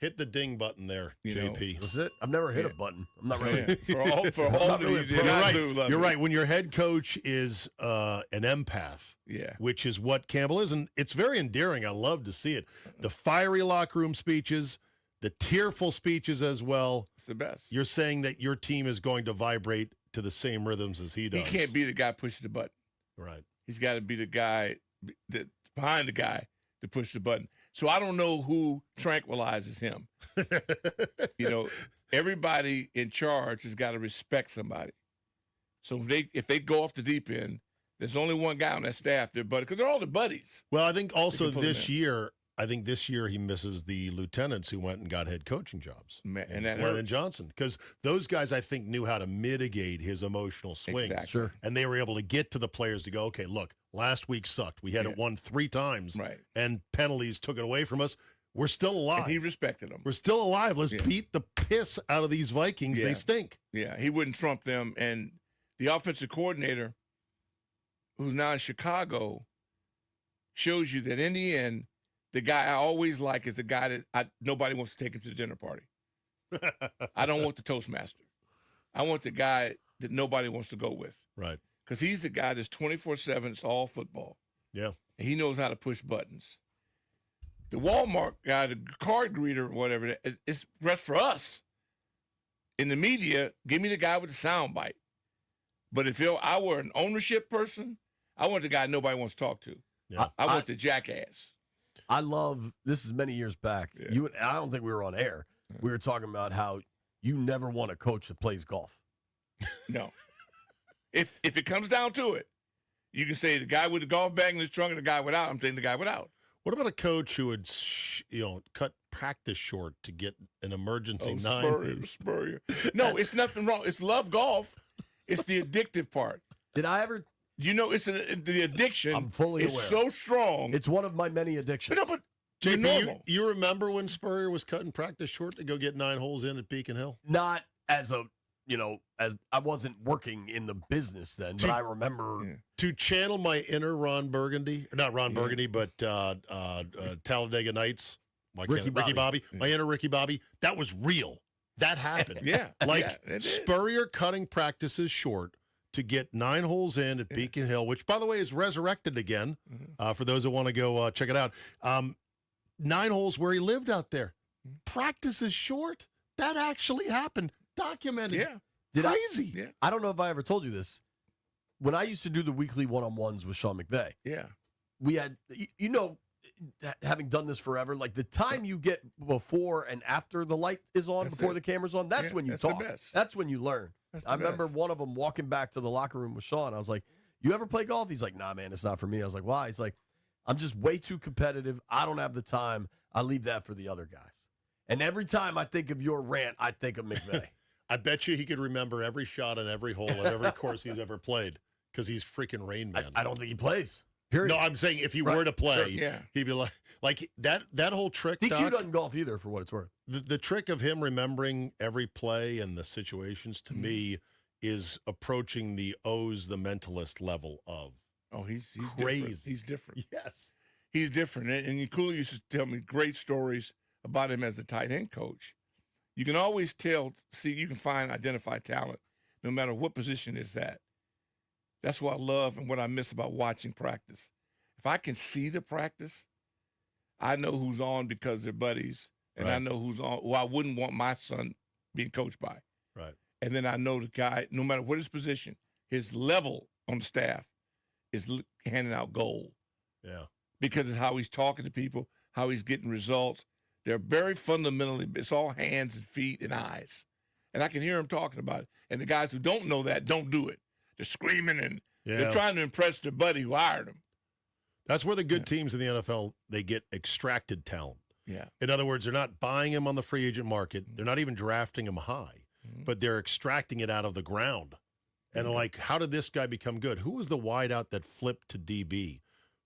Speaker 11: Hit the ding button there, JP.
Speaker 10: Was it? I've never hit a button. I'm not really.
Speaker 16: For all that
Speaker 11: You're right. When your head coach is an empath,
Speaker 16: yeah,
Speaker 11: which is what Campbell is, and it's very endearing. I love to see it. The fiery locker room speeches, the tearful speeches as well.
Speaker 16: It's the best.
Speaker 11: You're saying that your team is going to vibrate to the same rhythms as he does.
Speaker 16: He can't be the guy pushing the button.
Speaker 11: Right.
Speaker 16: He's got to be the guy that behind the guy to push the button. So I don't know who tranquilizes him. Everybody in charge has got to respect somebody. So if they go off the deep end, there's only one guy on that staff, their buddy, because they're all their buddies.
Speaker 11: Well, I think also this year he misses the lieutenants who went and got head coaching jobs.
Speaker 16: And that
Speaker 11: Glenn
Speaker 16: hurts.
Speaker 11: and Johnson, because those guys, I think, knew how to mitigate his emotional swings.
Speaker 16: Exactly. Sure.
Speaker 11: And they were able to get to the players to go, okay, look, last week sucked. We had it won 3 times,
Speaker 16: right?
Speaker 11: And penalties took it away from us. We're still alive.
Speaker 16: And he respected them.
Speaker 11: We're still alive. Let's beat the piss out of these Vikings.
Speaker 16: Yeah.
Speaker 11: They stink.
Speaker 16: Yeah, he wouldn't trump them. And the offensive coordinator, who's now in Chicago, shows you that in the end, the guy I always like is the guy that nobody wants to take him to the dinner party. I don't want the Toastmaster. I want the guy that nobody wants to go with.
Speaker 11: Right.
Speaker 16: Because he's the guy that's 24/7. It's all football.
Speaker 11: Yeah.
Speaker 16: And he knows how to push buttons. The Walmart guy, the card greeter, whatever, it's rest for us. In the media, give me the guy with the sound bite. But if I were an ownership person, I want the guy nobody wants to talk to.
Speaker 11: Yeah.
Speaker 16: I want the jackass.
Speaker 10: I love, this is many years back.
Speaker 16: Yeah.
Speaker 10: I don't think we were on air. We were talking about how you never want a coach that plays golf.
Speaker 16: No. If it comes down to it, you can say the guy with the golf bag in his trunk and the guy without. I'm saying the guy without.
Speaker 11: What about a coach who would, cut practice short to get an emergency 9?
Speaker 16: Spur you. No, it's nothing wrong. It's love golf. It's the addictive part.
Speaker 10: Did I ever?
Speaker 16: It's the addiction.
Speaker 10: I'm fully aware.
Speaker 16: It's so strong.
Speaker 10: It's one of my many addictions.
Speaker 16: No, but
Speaker 11: JP, you remember when Spurrier was cutting practice short to go get 9 holes in at Beacon Hill?
Speaker 10: Not as as I wasn't working in the business then, but I remember.
Speaker 11: To channel my inner Ron Burgundy, not Ron Burgundy, but Talladega Nights, Ricky Bobby, my inner Ricky Bobby, that was real. That happened. Spurrier cutting practices short to get 9 holes in at Beacon Hill, which, by the way, is resurrected again for those that want to go check it out. 9 holes where he lived out there. Practices short. That actually happened. Documented.
Speaker 16: Yeah.
Speaker 11: Crazy.
Speaker 10: I don't know if I ever told you this. When I used to do the weekly one-on-ones with Sean McVay, we had, having done this forever, like the time you get before and after the light is on, before the camera's on, that's when you talk. That's when you learn. I remember one of them walking back to the locker room with Sean. I was like, you ever play golf? He's like, nah, man, it's not for me. I was like, why? He's like, I'm just way too competitive. I don't have the time. I leave that for the other guys. And every time I think of your rant, I think of McVay.
Speaker 11: I bet you he could remember every shot on every hole at every course he's ever played because he's freaking Rain Man.
Speaker 10: I don't think he plays. Period.
Speaker 11: No, I'm saying if he were to play, he'd be like that whole trick.
Speaker 10: DQ doesn't golf either, for what it's worth.
Speaker 11: The trick of him remembering every play and the situations, to me, is approaching the the mentalist level of.
Speaker 16: Oh, he's
Speaker 11: crazy.
Speaker 16: Different. He's different.
Speaker 11: Yes.
Speaker 16: He's different. And Cool used to tell me great stories about him as a tight end coach. You can always you can identify talent no matter what position it's at. That's what I love and what I miss about watching practice. If I can see the practice, I know who's on because they're buddies, and I know who's on who I wouldn't want my son being coached by.
Speaker 11: Right.
Speaker 16: And then I know the guy, no matter what his position, his level on the staff is handing out gold.
Speaker 11: Yeah.
Speaker 16: Because of how he's talking to people, how he's getting results. They're very fundamentally, it's all hands and feet and eyes. And I can hear him talking about it. And the guys who don't know that don't do it. They're screaming and they're trying to impress their buddy who hired them.
Speaker 11: That's where the good teams in the NFL, they get extracted talent.
Speaker 16: Yeah.
Speaker 11: In other words, they're not buying him on the free agent market. They're not even drafting him high, but they're extracting it out of the ground. And they're like, how did this guy become good? Who was the wideout that flipped to DB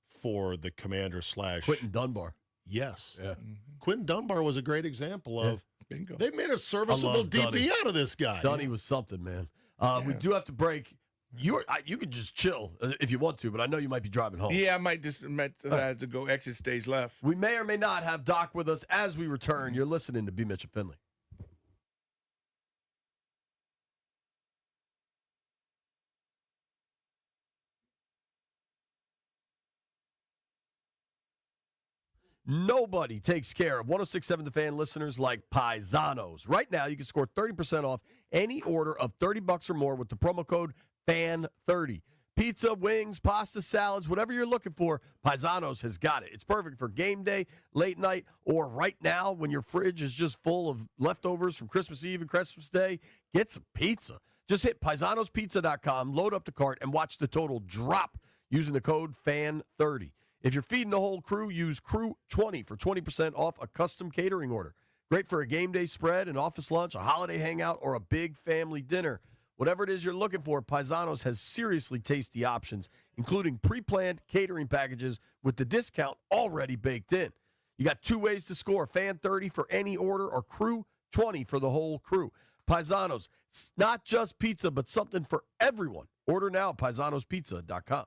Speaker 11: for the Commander /
Speaker 10: Quentin Dunbar?
Speaker 11: Yes.
Speaker 10: Yeah.
Speaker 11: Quentin Dunbar was a great example of
Speaker 16: Bingo.
Speaker 11: They made a serviceable DB out of this guy.
Speaker 10: Dunny was something, man. We do have to break. You can just chill if you want to, but I know you might be driving home.
Speaker 16: Yeah, I might have to go exit stage left.
Speaker 10: We may or may not have Doc with us as we return. You're listening to BMitch and Finlay. Nobody takes care of 106.7 The Fan listeners like Paisanos. Right now, you can score 30% off any order of $30 or more with the promo code FAN30. Pizza, wings, pasta, salads, whatever you're looking for, Paisanos has got it. It's perfect for game day, late night, or right now when your fridge is just full of leftovers from Christmas Eve and Christmas Day. Get some pizza. Just hit paisanospizza.com, load up the cart, and watch the total drop using the code FAN30. If you're feeding the whole crew, use Crew20 for 20% off a custom catering order. Great for a game day spread, an office lunch, a holiday hangout, or a big family dinner. Whatever it is you're looking for, Paisanos has seriously tasty options, including pre-planned catering packages with the discount already baked in. You got two ways to score, FAN30 for any order or Crew20 for the whole crew. Paisanos, it's not just pizza, but something for everyone. Order now at paisanospizza.com.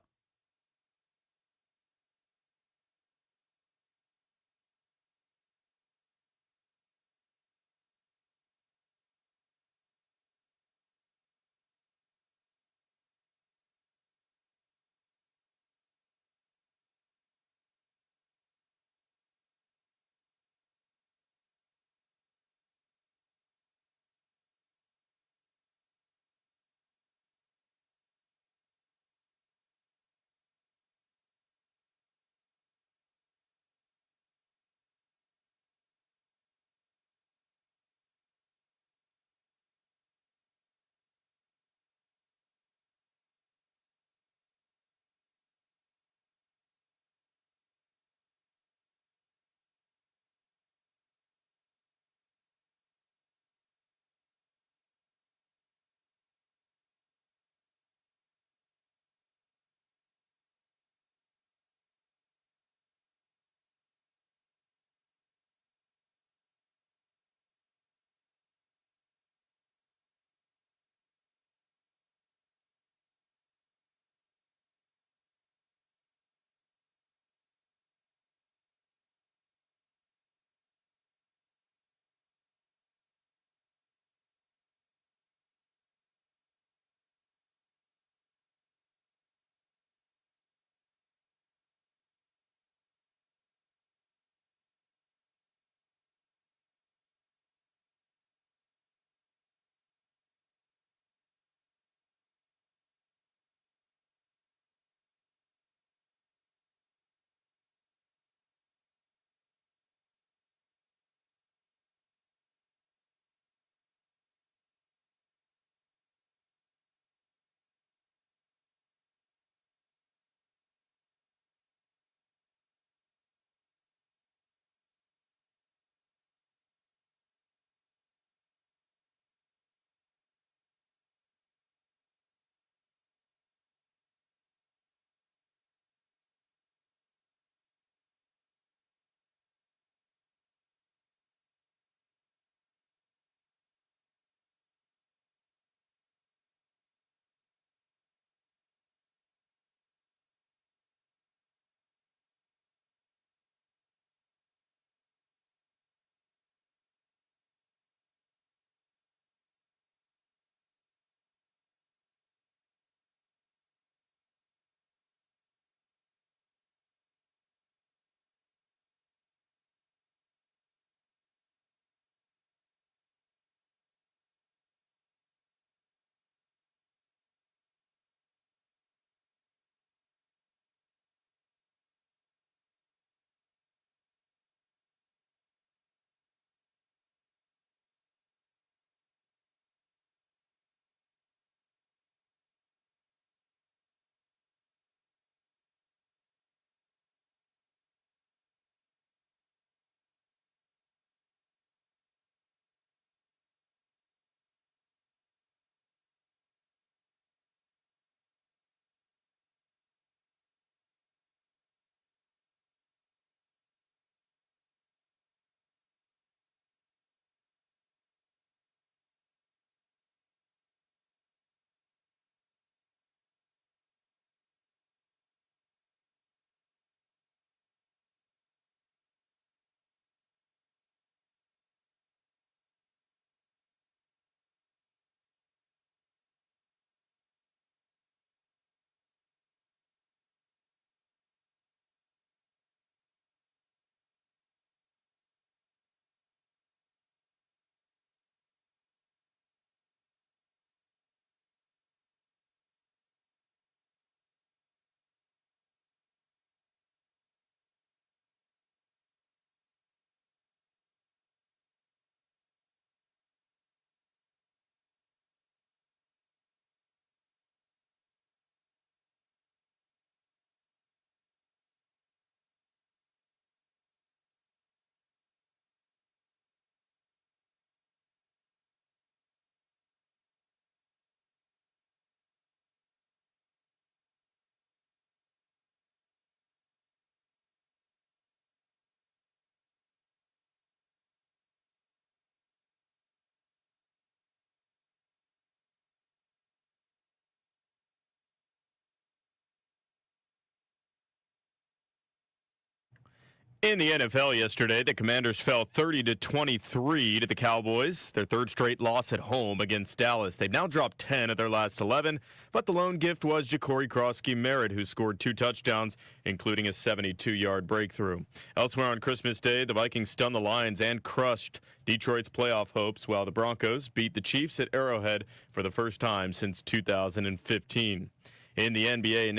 Speaker 15: In the NFL yesterday, the Commanders fell 30-23 to the Cowboys, their third straight loss at home against Dallas. They've now dropped 10 of their last 11, but the lone gift was Ja'Cory Krosky-Merritt, who scored 2 touchdowns, including a 72-yard breakthrough. Elsewhere on Christmas Day, the Vikings stunned the Lions and crushed Detroit's playoff hopes, while the Broncos beat the Chiefs at Arrowhead for the first time since 2015. In the NBA,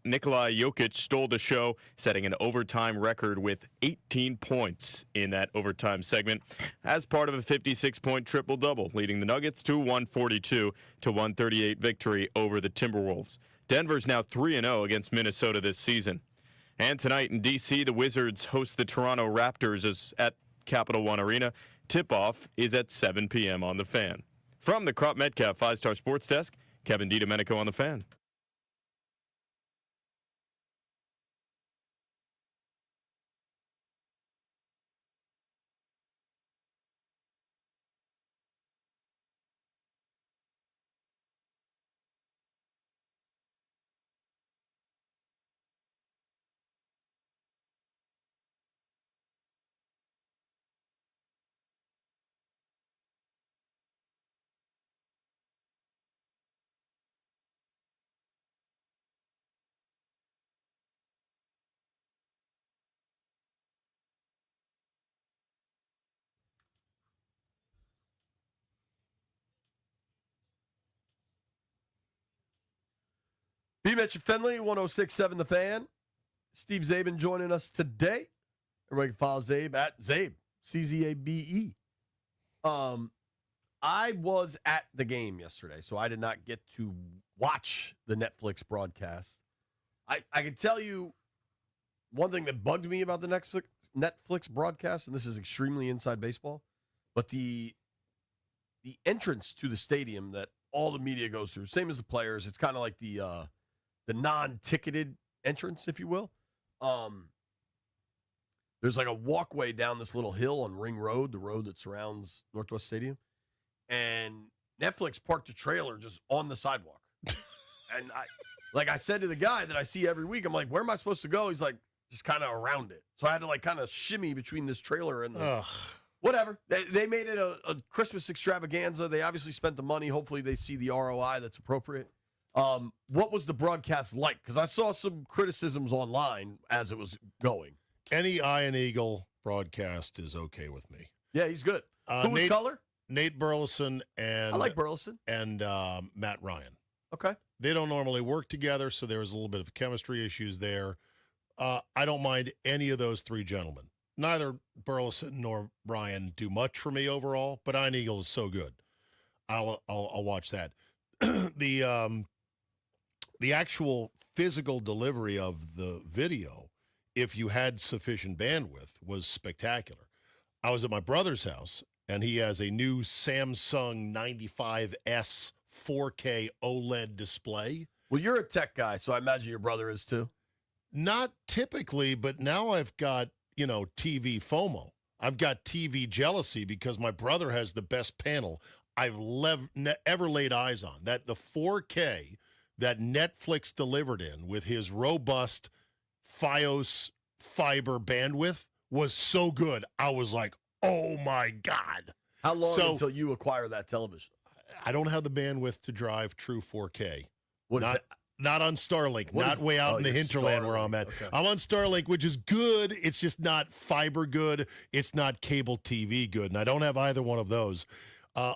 Speaker 15: Nikolai Jokic stole the show, setting an overtime record with 18 points in that overtime segment as part of a 56-point triple-double, leading the Nuggets to a 142-138 victory over the Timberwolves. Denver's now 3-0 against Minnesota this season. And tonight in D.C., the Wizards host the Toronto Raptors at Capital One Arena. Tip-off is at 7 p.m. on The Fan. From the Crop Metcalf 5-Star Sports Desk, Kevin DiDomenico on The Fan.
Speaker 10: BMitch and Finlay, 106.7 The Fan. Steve Zabin joining us today. Everybody can follow Zabe at Zabe, C-Z-A-B-E. I was at the game yesterday, so I did not get to watch the Netflix broadcast. I can tell you one thing that bugged me about the Netflix broadcast, and this is extremely inside baseball, but the entrance to the stadium that all the media goes through, same as the players, it's kind of like the non-ticketed entrance, if you will. There's like a walkway down this little hill on Ring Road, the road that surrounds Northwest Stadium. And Netflix parked a trailer just on the sidewalk. And I said to the guy that I see every week, I'm like, where am I supposed to go? He's like, just kind of around it. So I had to like kind of shimmy between this trailer and the whatever. They made it a Christmas extravaganza. They obviously spent the money. Hopefully they see the ROI that's appropriate. What was the broadcast like? Because I saw some criticisms online as it was going.
Speaker 11: Any Iron Eagle broadcast is okay with me.
Speaker 10: Yeah, he's good. Who was color?
Speaker 11: Nate Burleson and
Speaker 10: I like Burleson
Speaker 11: and Matt Ryan.
Speaker 10: Okay.
Speaker 11: They don't normally work together, so there was a little bit of chemistry issues there. I don't mind any of those three gentlemen. Neither Burleson nor Ryan do much for me overall, but Iron Eagle is so good. I'll watch that. The actual physical delivery of the video, if you had sufficient bandwidth, was spectacular. I was at my brother's house, and he has a new Samsung 95S 4K OLED display.
Speaker 10: Well, you're a tech guy, so I imagine your brother is too.
Speaker 11: Not typically, but now I've got, TV FOMO. I've got TV jealousy because my brother has the best panel I've ever laid eyes on. That the 4K that Netflix delivered in with his robust Fios fiber bandwidth was so good. I was like, oh my God.
Speaker 10: How long until you acquire that television?
Speaker 11: I don't have the bandwidth to drive true 4K.
Speaker 10: What is it?
Speaker 11: Not on Starlink, not way out in the hinterland where I'm at. Okay. I'm on Starlink, which is good. It's just not fiber good. It's not cable TV good, and I don't have either one of those.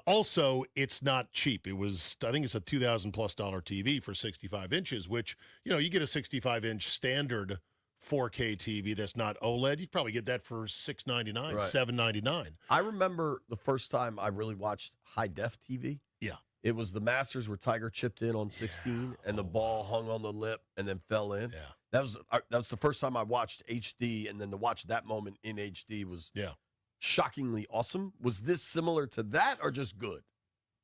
Speaker 11: Also, it's not cheap. I think it's a $2,000+ TV for 65 inches, which, you get a 65-inch standard 4K TV that's not OLED. You probably get that for $699, right. $799.
Speaker 10: I remember the first time I really watched high-def TV.
Speaker 11: Yeah.
Speaker 10: It was the Masters where Tiger chipped in on 16 and the ball hung on the lip and then fell in.
Speaker 11: Yeah.
Speaker 10: That was the first time I watched HD, and then to watch that moment in HD was shockingly awesome. Was this similar to that or just good?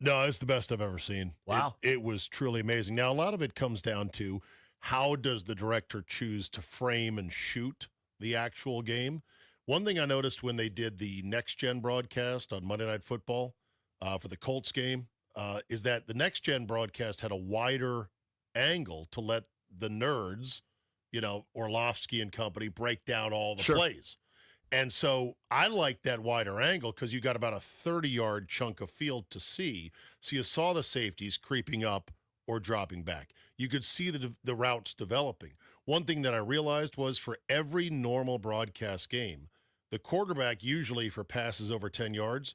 Speaker 11: No, it's the best I've ever seen.
Speaker 10: Wow.
Speaker 11: It was truly amazing. Now, a lot of it comes down to how does the director choose to frame and shoot the actual game. One thing I noticed when they did the next-gen broadcast on Monday Night Football for the Colts game, is that the next-gen broadcast had a wider angle to let the nerds, Orlovsky and company, break down all the plays. And so I like that wider angle because you got about a 30-yard chunk of field to see. So you saw the safeties creeping up or dropping back. You could see the routes developing. One thing that I realized was for every normal broadcast game, the quarterback usually for passes over 10 yards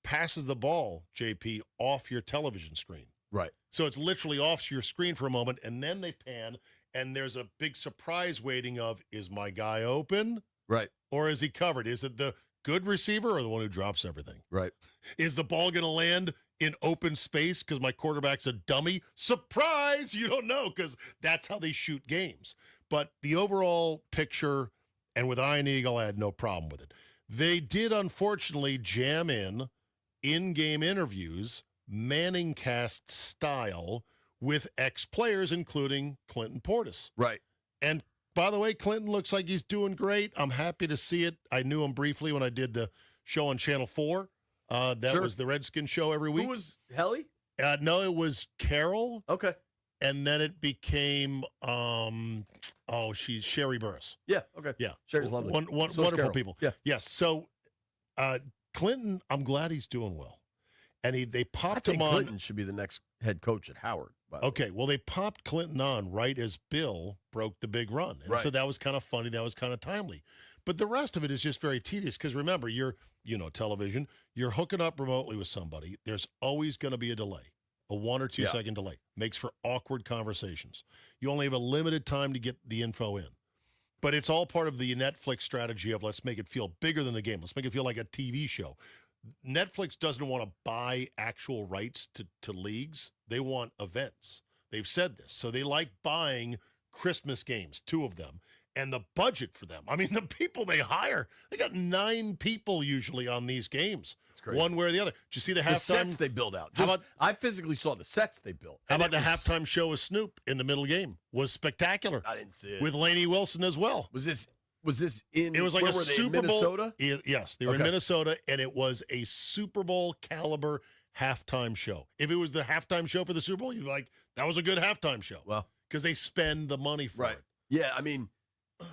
Speaker 11: passes the ball, JP, off your television screen.
Speaker 10: Right.
Speaker 11: So it's literally off your screen for a moment, and then they pan, and there's a big surprise waiting of, is my guy open?
Speaker 10: Right.
Speaker 11: Or is he covered? Is it the good receiver or the one who drops everything?
Speaker 10: Right.
Speaker 11: Is the ball going to land in open space because my quarterback's a dummy? Surprise! You don't know because that's how they shoot games. But the overall picture, and with Iron Eagle, I had no problem with it. They did, unfortunately, jam in-game interviews, Manning cast style, with ex-players, including Clinton Portis.
Speaker 10: Right.
Speaker 11: And by the way, Clinton looks like he's doing great. I'm happy to see it. I knew him briefly when I did the show on Channel 4. That was the Redskin show every week.
Speaker 10: Who was Helly?
Speaker 11: No, it was Carol.
Speaker 10: Okay.
Speaker 11: And then it became, she's Sherry Burris.
Speaker 10: Yeah, okay.
Speaker 11: Yeah.
Speaker 10: Sherry's lovely.
Speaker 11: Wonderful
Speaker 10: Carol.
Speaker 11: people.
Speaker 10: Yeah.
Speaker 11: Yes. So Clinton, I'm glad he's doing well. And they popped him on.
Speaker 10: Clinton should be the next head coach at Howard.
Speaker 11: Okay, well, they popped Clinton on right as Bill broke the big run. And so that was kind of funny. That was kind of timely. But the rest of it is just very tedious because remember, you're, television, you're hooking up remotely with somebody. There's always going to be a delay, a 1 or 2 second delay. Makes for awkward conversations. You only have a limited time to get the info in. But it's all part of the Netflix strategy of let's make it feel bigger than the game. Let's make it feel like a TV show. Netflix doesn't want to buy actual rights to leagues. They want events. They've said this. So they like buying Christmas games, 2 of them, and the budget for them. I mean, the people they hire, they got 9 people usually on these games. It's crazy. One way or the other. Did you see the halftime?
Speaker 10: Sets they build out. I physically saw the sets they built.
Speaker 11: How about the halftime show with Snoop in the middle game? Was spectacular.
Speaker 10: I didn't see it.
Speaker 11: With Lainey Wilson as well.
Speaker 10: Was this in?
Speaker 11: It was like a Super Bowl.
Speaker 10: Minnesota?
Speaker 11: Yes, they were in Minnesota, and it was a Super Bowl caliber halftime show. If it was the halftime show for the Super Bowl, you'd be like, that was a good halftime show.
Speaker 10: Well,
Speaker 11: because they spend the money for it.
Speaker 10: Yeah, I mean,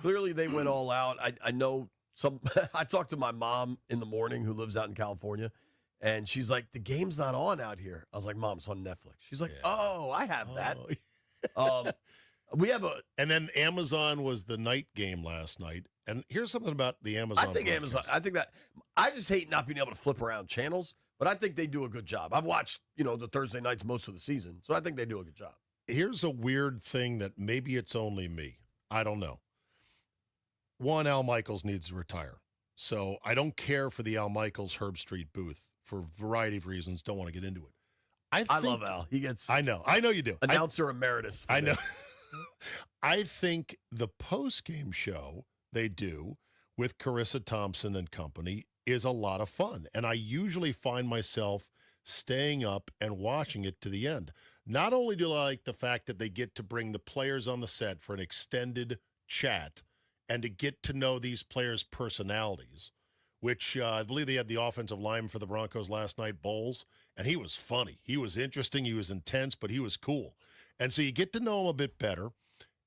Speaker 10: clearly they went all out. I know some. I talked to my mom in the morning who lives out in California, and she's like, the game's not on out here. I was like, Mom, it's on Netflix. She's like, oh, I have that. We have
Speaker 11: and then Amazon was the night game last night. And here's something about the Amazon.
Speaker 10: I just hate not being able to flip around channels, but I think they do a good job. I've watched, the Thursday nights most of the season, so I think they do a good job.
Speaker 11: Here's a weird thing that maybe it's only me. I don't know. One, Al Michaels needs to retire. So I don't care for the Al Michaels Herb Street booth for a variety of reasons. Don't want to get into it. I
Speaker 10: love Al. He gets.
Speaker 11: I know you do.
Speaker 10: Announcer emeritus.
Speaker 11: I know. I think the post-game show they do with Carissa Thompson and company is a lot of fun. And I usually find myself staying up and watching it to the end. Not only do I like the fact that they get to bring the players on the set for an extended chat and to get to know these players' personalities, which I believe they had the offensive lineman for the Broncos last night, Bowles, and he was funny. He was interesting. He was intense, but he was cool. And so you get to know him a bit better.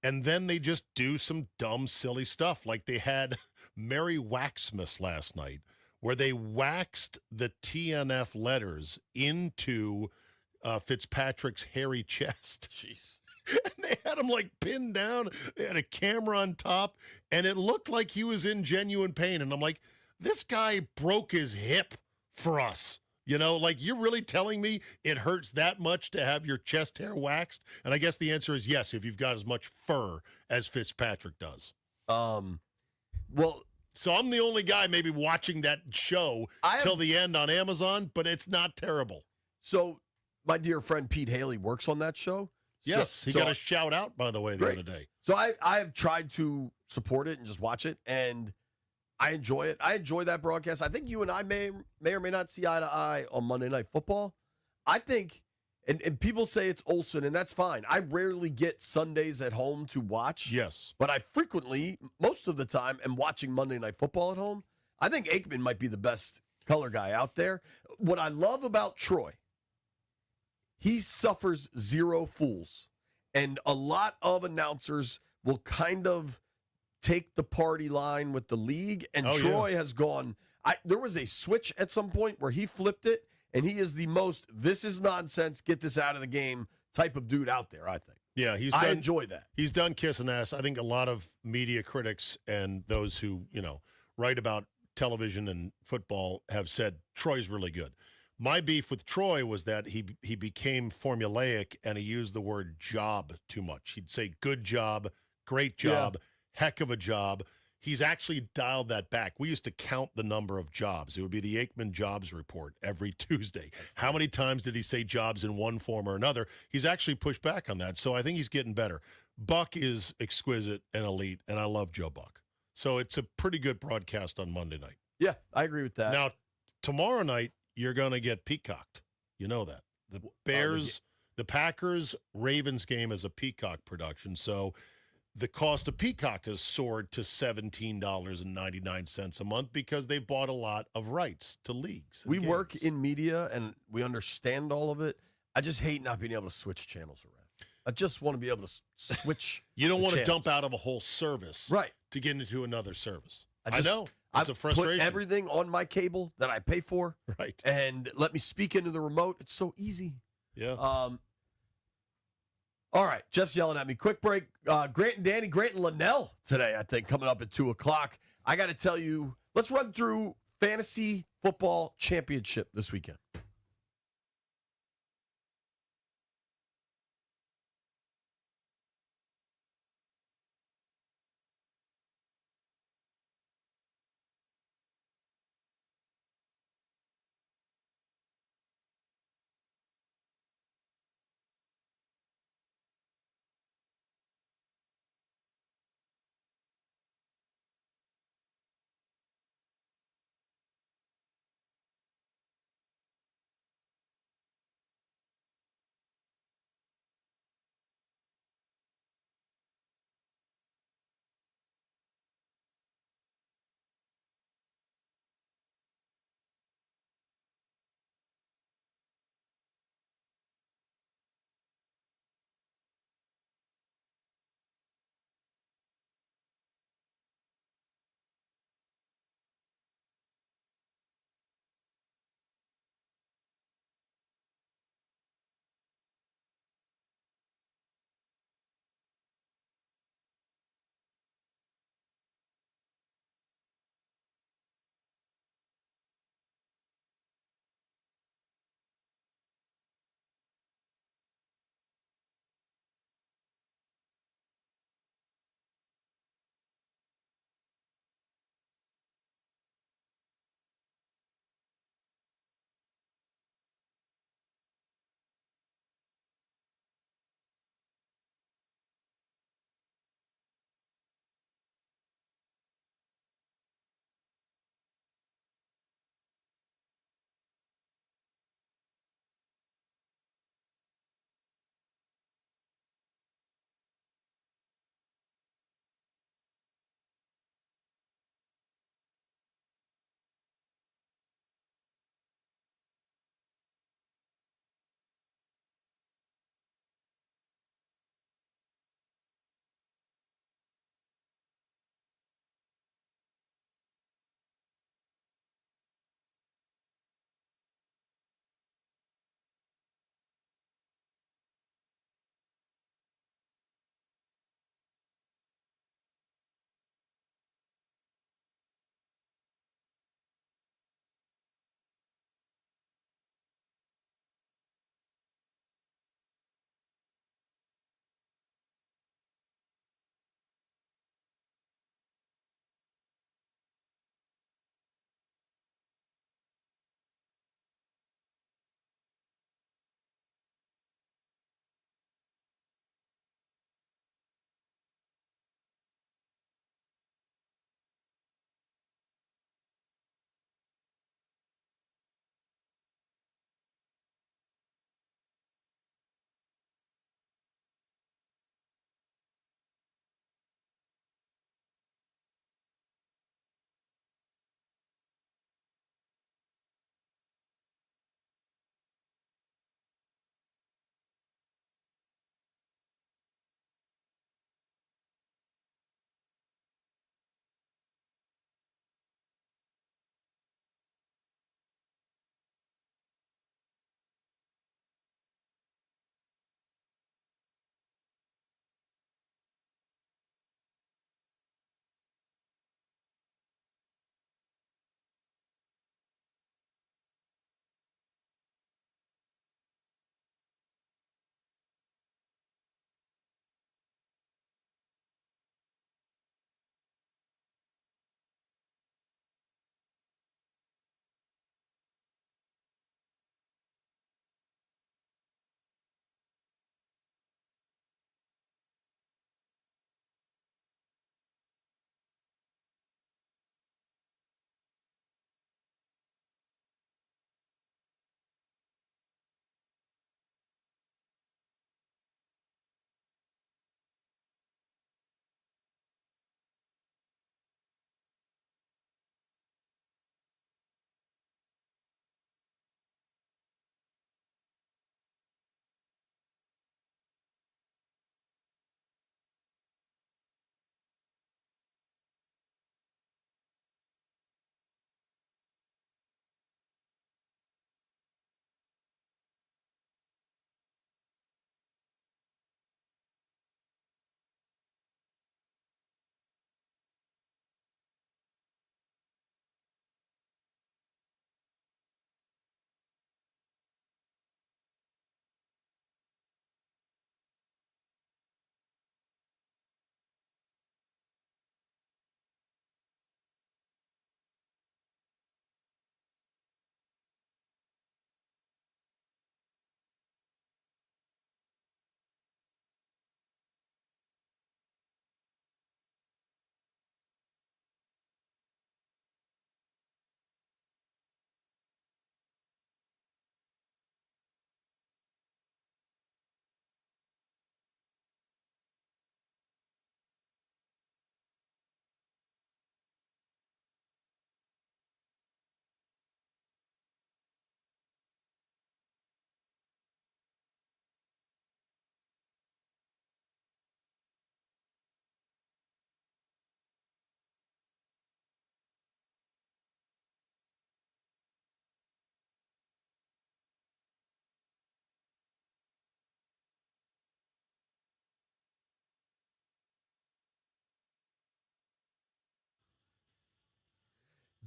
Speaker 11: And then they just do some dumb, silly stuff. Like they had Mary Waxmas last night, where they waxed the TNF letters into Fitzpatrick's hairy chest.
Speaker 10: Jeez.
Speaker 11: And they had him like pinned down. They had a camera on top, and it looked like he was in genuine pain. And I'm like, this guy broke his hip for us. Like you're really telling me it hurts that much to have your chest hair waxed? And I guess the answer is yes, if you've got as much fur as Fitzpatrick does.
Speaker 10: Well,
Speaker 11: so I'm the only guy maybe watching that show till the end on Amazon, but it's not terrible.
Speaker 10: So my dear friend Pete Haley works on that show.
Speaker 11: Yes, he got a shout out, by the way, the other day.
Speaker 10: So I have tried to support it and just watch it, and I enjoy it. I enjoy that broadcast. I think you and I may or may not see eye to eye on Monday Night Football. I think, and people say it's Olsen, and that's fine. I rarely get Sundays at home to watch.
Speaker 11: Yes.
Speaker 10: But I frequently, most of the time, am watching Monday Night Football at home. I think Aikman might be the best color guy out there. What I love about Troy, he suffers zero fools. And a lot of announcers will kind of take the party line with the league, and Troy has gone. There was a switch at some point where he flipped it, and he is the most "this is nonsense, get this out of the game" type of dude out there, I think.
Speaker 11: Yeah,
Speaker 10: I enjoy that.
Speaker 11: He's done kissing ass. I think a lot of media critics and those who, write about television and football have said Troy's really good. My beef with Troy was that he became formulaic and he used the word job too much. He'd say good job, great job, heck of a job. He's actually dialed that back. We used to count the number of jobs. It would be the Aikman Jobs Report every Tuesday. How many times did he say jobs in one form or another? He's actually pushed back on that, so I think he's getting better. Buck is exquisite and elite, and I love Joe Buck. So it's a pretty good broadcast on Monday night.
Speaker 10: Yeah, I agree with that.
Speaker 11: Now, tomorrow night, you're going to get peacocked. You know that. The Bears, the Packers, Ravens game is a Peacock production, so the cost of Peacock has soared to $17.99 a month because they've bought a lot of rights to leagues.
Speaker 10: We work in media, and we understand all of it. I just hate not being able to switch channels around. I just want to be able to switch.
Speaker 11: You don't want to
Speaker 10: channels.
Speaker 11: dump out of a whole service to get into another service. I know. It's a frustration.
Speaker 10: Put everything on my cable that I pay for.
Speaker 11: Right.
Speaker 10: And let me speak into the remote. It's so easy.
Speaker 11: Yeah.
Speaker 10: All right, Jeff's yelling at me. Quick break. Grant and Danny, Grant and Linnell today, I think, coming up at 2 o'clock. I got to tell you, let's run through Fantasy Football Championship this weekend.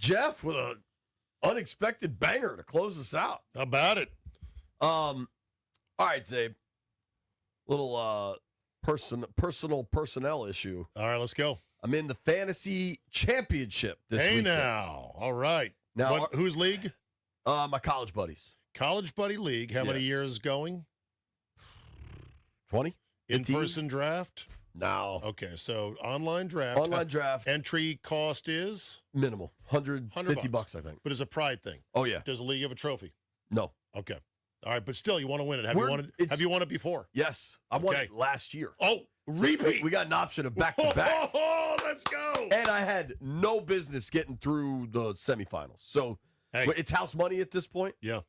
Speaker 10: Jeff with an unexpected banger to close us out.
Speaker 11: How about it?
Speaker 10: All right, Zabe. Little personnel issue.
Speaker 11: All right, let's go.
Speaker 10: I'm in the fantasy championship this weekend.
Speaker 11: Now. All right.
Speaker 10: Now,
Speaker 11: whose league?
Speaker 10: My college buddies.
Speaker 11: College Buddy League. How many years going?
Speaker 10: 20.
Speaker 11: In-person draft?
Speaker 10: No.
Speaker 11: Okay, so online draft.
Speaker 10: Online draft.
Speaker 11: Entry cost is?
Speaker 10: Minimal. $150, I think.
Speaker 11: But it's a pride thing.
Speaker 10: Oh, yeah.
Speaker 11: Does the league have a trophy?
Speaker 10: No.
Speaker 11: Okay. All right, but still, you want to win it. Have you won it before?
Speaker 10: Yes. I won it last year.
Speaker 11: Oh, repeat.
Speaker 10: We got an option of back-to-back.
Speaker 11: Oh, let's go.
Speaker 10: And I had no business getting through the semifinals. So it's house money at this point.
Speaker 11: Yeah.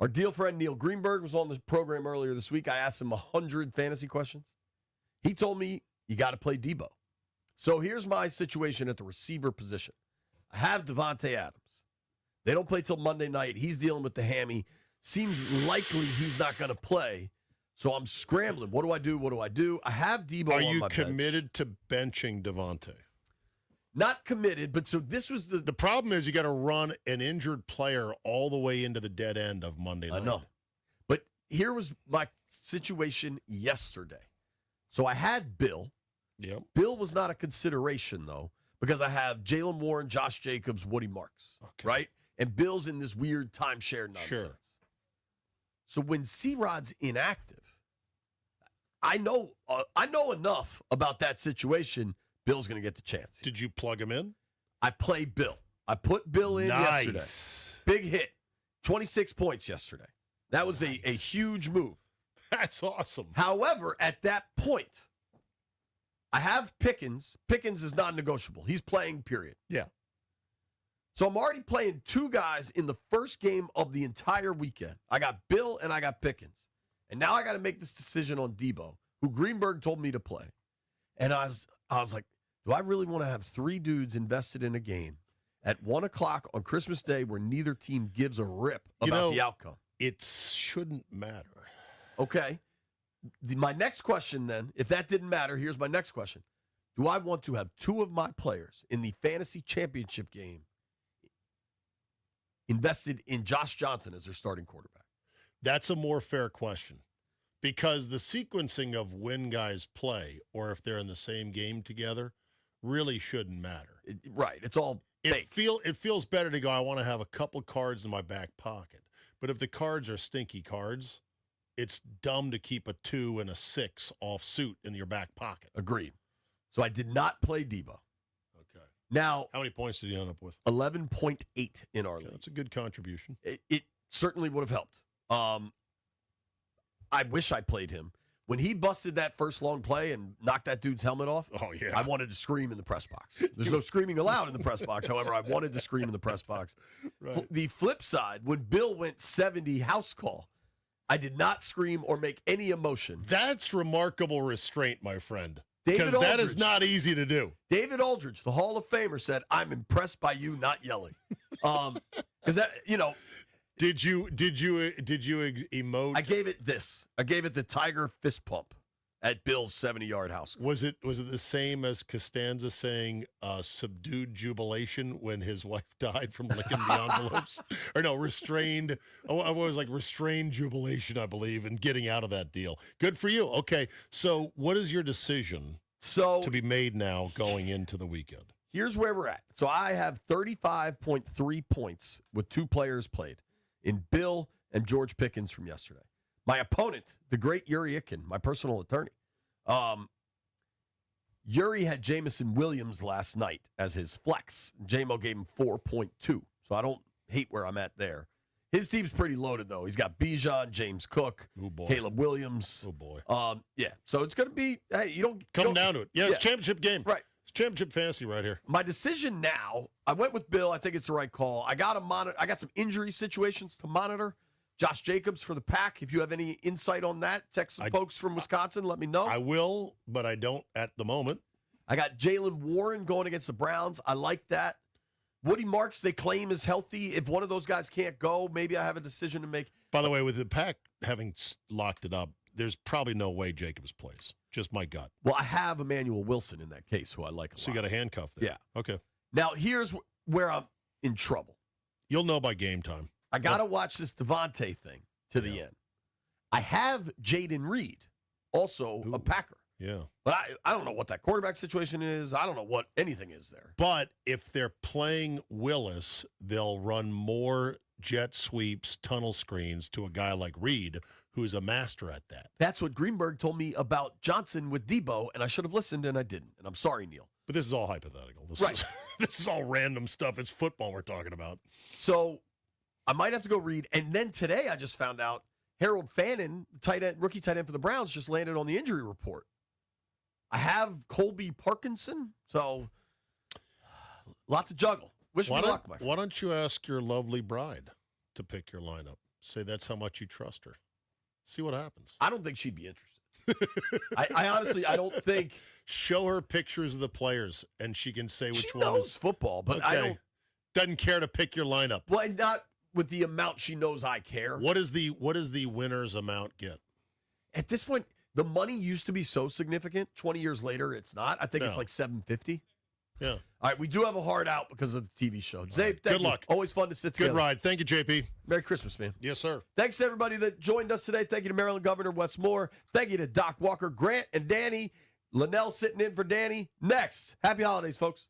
Speaker 10: Our deal friend Neil Greenberg was on the program earlier this week. I asked him 100 fantasy questions. He told me you got to play Debo. So here's my situation at the receiver position. I have Devontae Adams. They don't play till Monday night. He's dealing with the hammy. Seems likely he's not going to play. So I'm scrambling. What do I do? I have Debo on my bench.
Speaker 11: Are you committed to benching Devontae?
Speaker 10: Not committed, but so this was
Speaker 11: the problem is you got to run an injured player all the way into the dead end of Monday night.
Speaker 10: I know. But here was my situation yesterday. So I had Bill.
Speaker 11: Yep.
Speaker 10: Bill was not a consideration, though, because I have Jalen Warren, Josh Jacobs, Woody Marks, right? And Bill's in this weird timeshare nonsense.
Speaker 11: Sure.
Speaker 10: So when C-Rod's inactive, I know enough about that situation. Bill's going to get the chance.
Speaker 11: Did you plug him in?
Speaker 10: I played Bill. I put Bill in yesterday. Big hit. 26 points yesterday. That was a huge move.
Speaker 11: That's awesome.
Speaker 10: However, at that point, I have Pickens. Pickens is not negotiable. He's playing, period.
Speaker 11: Yeah.
Speaker 10: So I'm already playing two guys in the first game of the entire weekend. I got Bill and I got Pickens. And now I got to make this decision on Debo, who Greenberg told me to play. And I was like, do I really want to have three dudes invested in a game at 1 o'clock on Christmas Day where neither team gives a rip about the outcome?
Speaker 11: It shouldn't matter.
Speaker 10: Okay. My next question then, if that didn't matter, here's my next question. Do I want to have two of my players in the fantasy championship game invested in Josh Johnson as their starting quarterback?
Speaker 11: That's a more fair question because the sequencing of when guys play or if they're in the same game together really shouldn't matter.
Speaker 10: Right. It's all fake.
Speaker 11: It feels better to go, I want to have a couple cards in my back pocket. But if the cards are stinky cards, it's dumb to keep a 2 and a 6 off suit in your back pocket.
Speaker 10: Agreed. So I did not play Debo.
Speaker 11: Okay.
Speaker 10: Now,
Speaker 11: how many points did he end up with?
Speaker 10: 11.8 in our league.
Speaker 11: That's a good contribution.
Speaker 10: It certainly would have helped. I wish I played him. When he busted that first long play and knocked that dude's helmet off, I wanted to scream in the press box. There's no screaming allowed in the press box. However, I wanted to scream in the press box.
Speaker 11: Right.
Speaker 10: The flip side, when Bill went 70 house call, I did not scream or make any emotion.
Speaker 11: That's remarkable restraint, my friend. Because that is not easy to do.
Speaker 10: David Aldridge, the Hall of Famer, said, "I'm impressed by you not yelling." Because that,
Speaker 11: Did you emote?
Speaker 10: I gave it this. I gave it the Tiger fist pump at Bill's 70-yard house.
Speaker 11: Was it the same as Costanza saying subdued jubilation when his wife died from licking the envelopes? Or no, restrained. Oh, I was like restrained jubilation, I believe, and getting out of that deal. Good for you. Okay, so what is your decision to be made now going into the weekend?
Speaker 10: Here's where we're at. So I have 35.3 points with two players played in Bill and George Pickens from yesterday. My opponent, the great Yuri Ikin, my personal attorney. Yuri had Jamison Williams last night as his flex. JMO gave him 4.2, so I don't hate where I'm at there. His team's pretty loaded, though. He's got Bijan, James Cook, Caleb Williams.
Speaker 11: Oh, boy.
Speaker 10: Yeah, so it's going to be, hey, you don't...
Speaker 11: Come down to it. Yeah, it's a championship game.
Speaker 10: Right.
Speaker 11: It's championship fantasy right here.
Speaker 10: My decision now, I went with Bill. I think it's the right call. I got some injury situations to monitor. Josh Jacobs for the Pack. If you have any insight on that, text some folks from Wisconsin. Let me know.
Speaker 11: I will, but I don't at the moment.
Speaker 10: I got Jalen Warren going against the Browns. I like that. Woody Marks, they claim is healthy. If one of those guys can't go, maybe I have a decision to make.
Speaker 11: By the way, with the Pack having locked it up, there's probably no way Jacobs plays. Just my gut.
Speaker 10: Well, I have Emmanuel Wilson in that case, who I like a lot.
Speaker 11: So you got a handcuff there.
Speaker 10: Yeah.
Speaker 11: Okay.
Speaker 10: Now, here's where in trouble.
Speaker 11: You'll know by game time.
Speaker 10: I got to watch this Devontae thing to the end. I have Jaden Reed, also a Packer.
Speaker 11: Yeah.
Speaker 10: But I don't know what that quarterback situation is. I don't know what anything is there.
Speaker 11: But if they're playing Willis, they'll run more jet sweeps, tunnel screens to a guy like Reed, who's a master at that.
Speaker 10: That's what Greenberg told me about Johnson with Debo, and I should have listened, and I didn't. And I'm sorry, Neil.
Speaker 11: But this is all hypothetical. This is all random stuff. It's football we're talking about.
Speaker 10: So I might have to go read. And then today I just found out Harold Fannin, rookie tight end for the Browns, just landed on the injury report. I have Colby Parkinson, so a lot to juggle. Wish me luck, my friend.
Speaker 11: Why don't you ask your lovely bride to pick your lineup? Say that's how much you trust her. See what happens.
Speaker 10: I don't think she'd be interested. I honestly, I don't think.
Speaker 11: Show her pictures of the players, and she can say which one
Speaker 10: knows
Speaker 11: is
Speaker 10: football, but I don't.
Speaker 11: Doesn't care to pick your lineup.
Speaker 10: Well, and not with the amount she knows I care.
Speaker 11: What is the winner's amount get?
Speaker 10: At this point, the money used to be so significant. 20 years later, it's not. I think it's like $750.
Speaker 11: Yeah.
Speaker 10: All right, we do have a hard out because of the TV show. Zabe,
Speaker 11: Good luck.
Speaker 10: Always fun to sit together.
Speaker 11: Good ride. Thank you, JP.
Speaker 10: Merry Christmas, man.
Speaker 11: Yes, sir.
Speaker 10: Thanks to everybody that joined us today. Thank you to Maryland Governor Wes Moore. Thank you to Doc Walker, Grant, and Danny. Linnell sitting in for Danny. Next. Happy holidays, folks.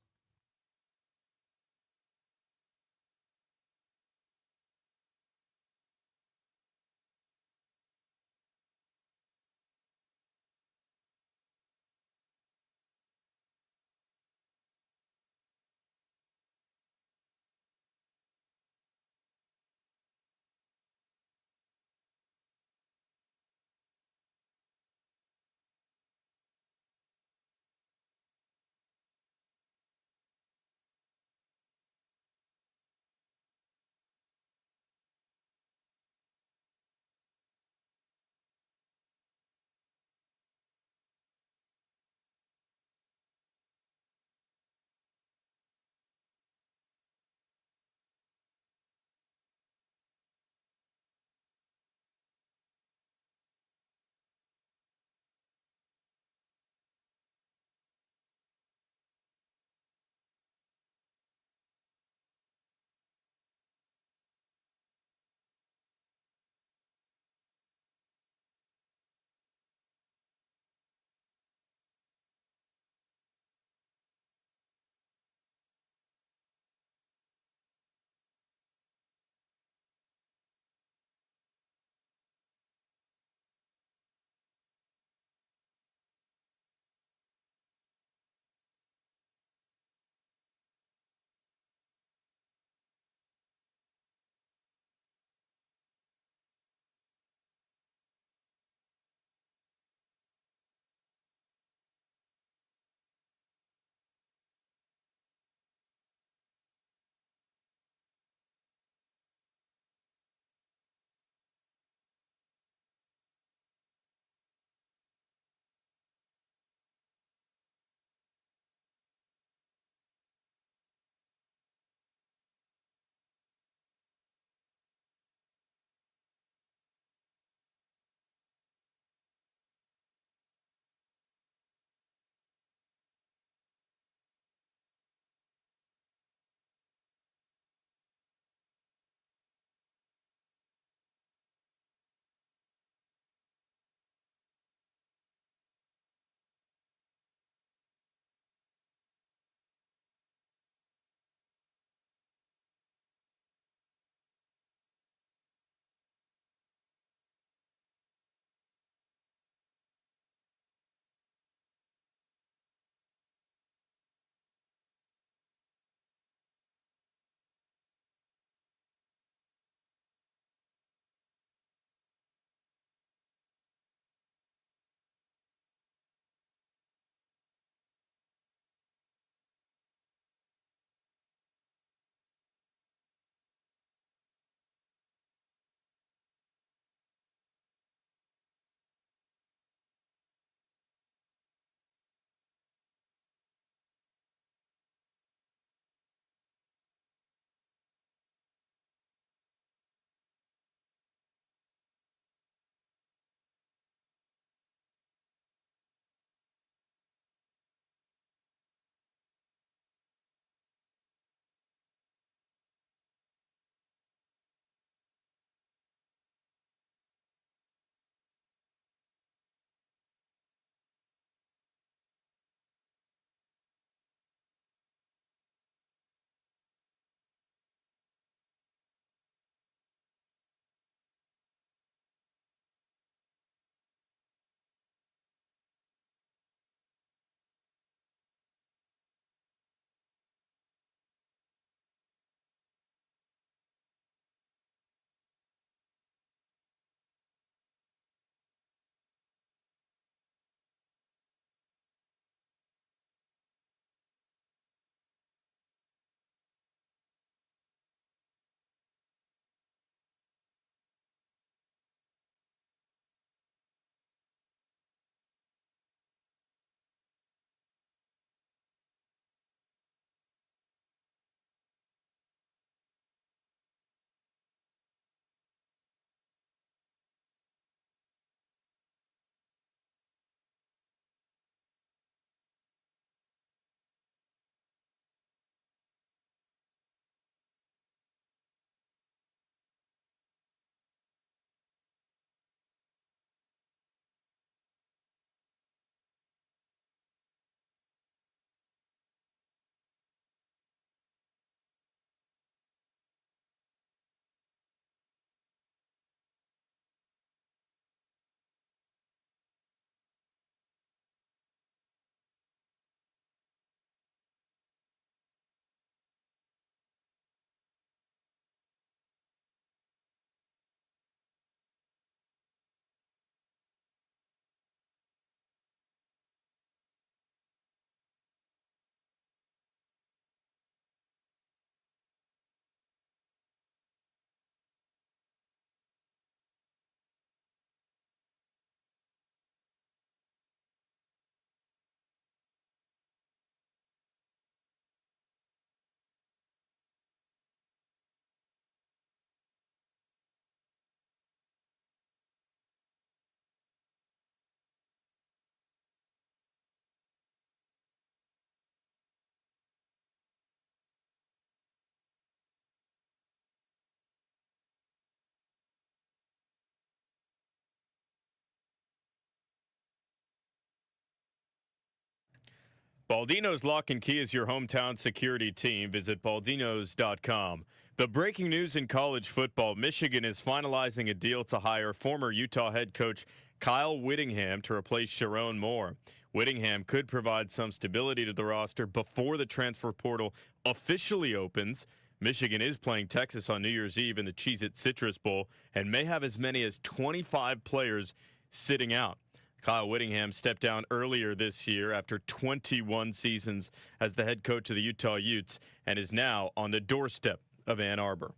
Speaker 15: Baldino's Lock and Key is your hometown security team. Visit baldinos.com. The breaking news in college football: Michigan is finalizing a deal to hire former Utah head coach Kyle Whittingham to replace Sharon Moore. Whittingham could provide some stability to the roster before the transfer portal officially opens. Michigan is playing Texas on New Year's Eve in the Cheez-It Citrus Bowl and may have as many as 25 players sitting out. Kyle Whittingham stepped down earlier this year after 21 seasons as the head coach of the Utah Utes and is now on the doorstep of Ann Arbor.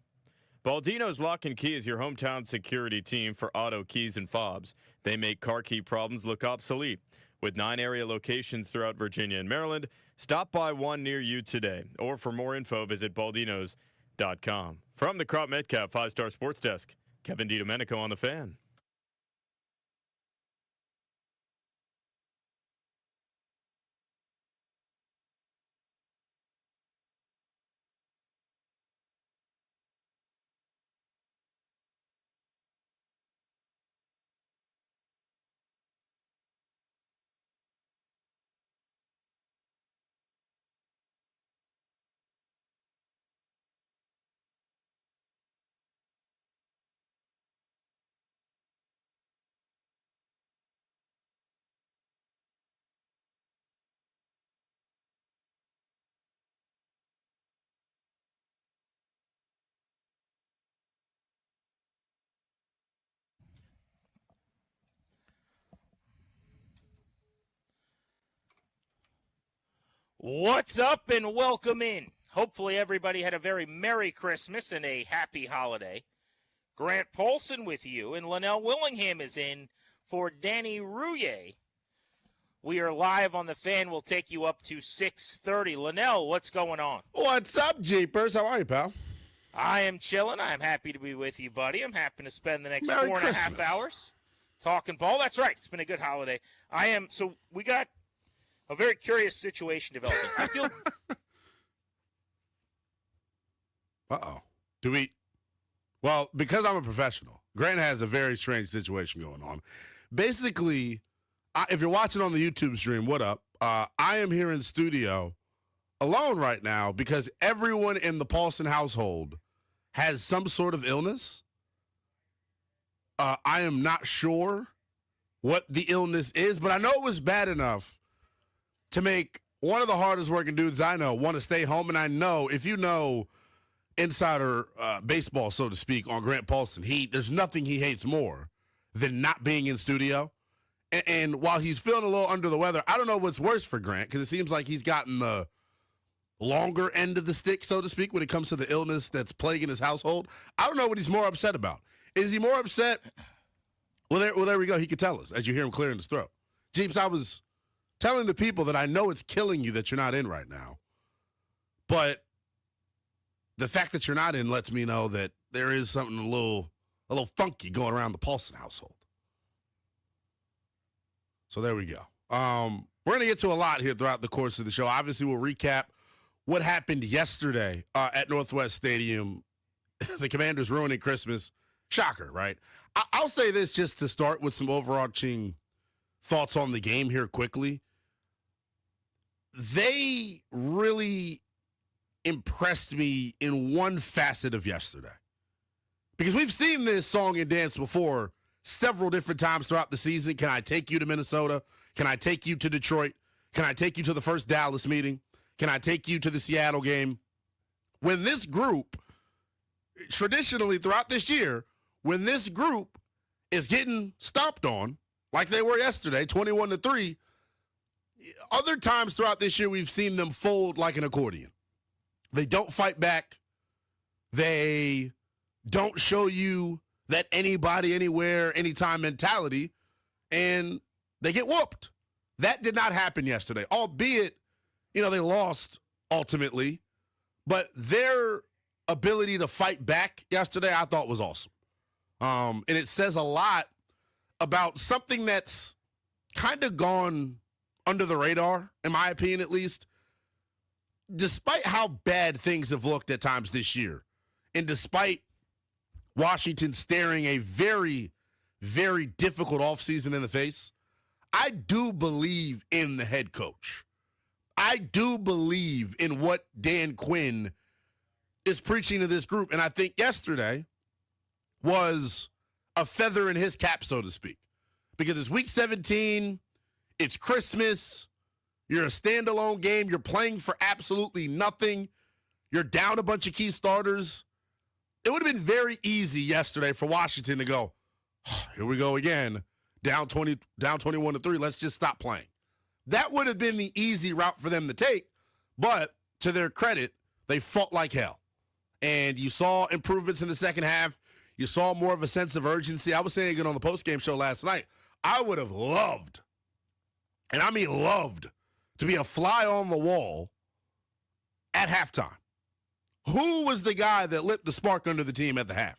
Speaker 15: Baldino's Lock and Key is your hometown security team for auto keys and fobs. They make car key problems look obsolete. With 9 area locations throughout Virginia and Maryland, stop by one near you today. Or for more info, visit baldinos.com. From the Crop Metcalf 5-Star Sports Desk, Kevin DiDomenico on the Fan.
Speaker 17: What's up and welcome in. Hopefully everybody had a very Merry Christmas and a happy holiday. Grant Paulson with you, and Linnell Willingham is in for Danny Rouillet. We are live on the Fan. We'll take you up to 6:30. Linnell, what's going on?
Speaker 18: What's up, Jeepers? How are you, pal?
Speaker 17: I am chilling. I'm happy to be with you, buddy. I'm happy to spend the next
Speaker 18: Merry
Speaker 17: 4.5
Speaker 18: Christmas.
Speaker 17: hours talking ball. That's right. It's been a good holiday. So we got a very curious situation developing. I feel.
Speaker 18: Uh-oh. Do we? Well, because I'm a professional, Grant has a very strange situation going on. Basically, if you're watching on the YouTube stream, what up? I am here in studio alone right now because everyone in the Paulson household has some sort of illness. I am not sure what the illness is, but I know it was bad enough to make one of the hardest working dudes I know want to stay home. And I know, if you know insider baseball, so to speak, on Grant Paulson, there's nothing he hates more than not being in studio. And while he's feeling a little under the weather, I don't know what's worse for Grant, because it seems like he's gotten the longer end of the stick, so to speak, when it comes to the illness that's plaguing his household. I don't know what he's more upset about. Is he more upset? Well, there we go. He could tell us as you hear him clearing his throat. Jeeps, I was telling the people that I know it's killing you that you're not in right now. But the fact that you're not in lets me know that there is something a little funky going around the Paulson household. So there we go. We're going to get to a lot here throughout the course of the show. Obviously, we'll recap what happened yesterday at Northwest Stadium. The Commanders ruining Christmas. Shocker, right? I'll say this just to start with some overarching thoughts on the game here quickly. They really impressed me in one facet of yesterday. Because we've seen this song and dance before several different times throughout the season. Can I take you to Minnesota? Can I take you to Detroit? Can I take you to the first Dallas meeting? Can I take you to the Seattle game? When this group, traditionally throughout this year, when this group is getting stomped on, like they were yesterday, 21-3, other times throughout this year, we've seen them fold like an accordion. They don't fight back. They don't show you that anybody, anywhere, anytime mentality, and they get whooped. That did not happen yesterday, albeit, they lost ultimately, but their ability to fight back yesterday I thought was awesome. And it says a lot about something that's kind of gone under the radar, in my opinion at least, despite how bad things have looked at times this year, and despite Washington staring a very, very difficult offseason in the face, I do believe in the head coach. I do believe in what Dan Quinn is preaching to this group. And I think yesterday was a feather in his cap, so to speak. Because it's week 17, it's Christmas, you're a standalone game, you're playing for absolutely nothing, you're down a bunch of key starters. It would have been very easy yesterday for Washington to go, oh, here we go again, down 21-3, let's just stop playing. That would have been the easy route for them to take, but to their credit, they fought like hell. And you saw improvements in the second half. You saw more of a sense of urgency. I was saying it on the postgame show last night. I would have loved, and I mean loved, to be a fly on the wall at halftime. Who was the guy that lit the spark under the team at the half?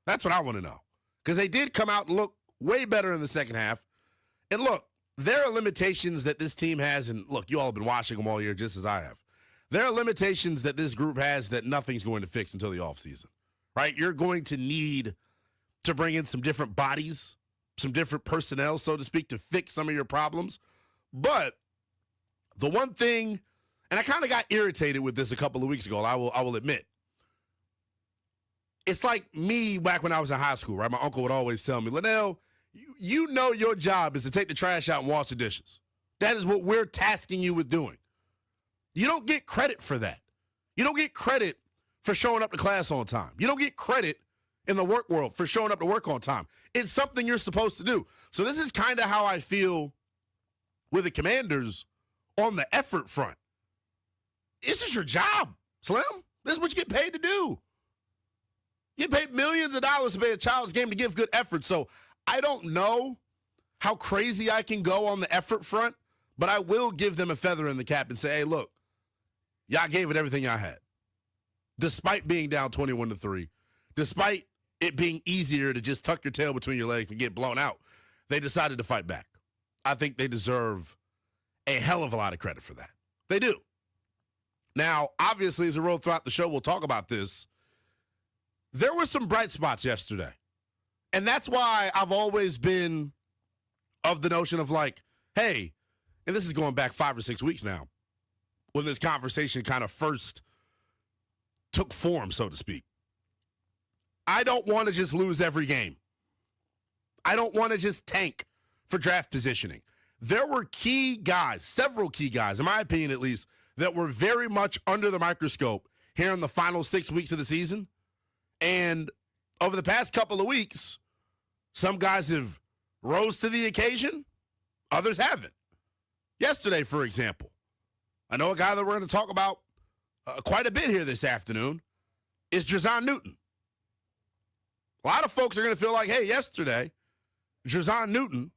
Speaker 18: That's what I want to know. Because they did come out and look way better in the second half. And look, there are limitations that this team has. And look, you all have been watching them all year just as I have. There are limitations that this group has that nothing's going to fix until the offseason, right? You're going to need to bring in some different bodies, some different personnel, so to speak, to fix some of your problems. But the one thing, and I kind of got irritated with this a couple of weeks ago, I will admit. It's like me back when I was in high school, right? My uncle would always tell me, Linnell, you know your job is to take the trash out and wash the dishes. That is what we're tasking you with doing. You don't get credit for that. You don't get credit for showing up to class on time. You don't get credit in the work world for showing up to work on time. It's something you're supposed to do. So this is kind of how I feel with the Commanders on the effort front. This is your job, Slim. This is what you get paid to do. You get paid millions of dollars to play a child's game to give good effort. So I don't know how crazy I can go on the effort front, but I will give them a feather in the cap and say, hey, look, y'all gave it everything y'all had. Despite being down 21-3, despite it being easier to just tuck your tail between your legs and get blown out, they decided to fight back. I think they deserve a hell of a lot of credit for that. They do. Now, obviously, as we roll throughout the show, we'll talk about this. There were some bright spots yesterday. And that's why I've always been of the notion of like, hey, and this is going back 5 or 6 weeks now, when this conversation kind of first took form, so to speak. I don't want to just lose every game. I don't want to just tank for draft positioning. There were key guys, several key guys, in my opinion at least, that were very much under the microscope here in the final 6 weeks of the season. And over the past couple of weeks, some guys have rose to the occasion, others haven't. Yesterday, for example, I know a guy that we're going to talk about quite a bit here this afternoon is Drazon Newton. A lot of folks are going to feel like, hey, yesterday, Drazon Newton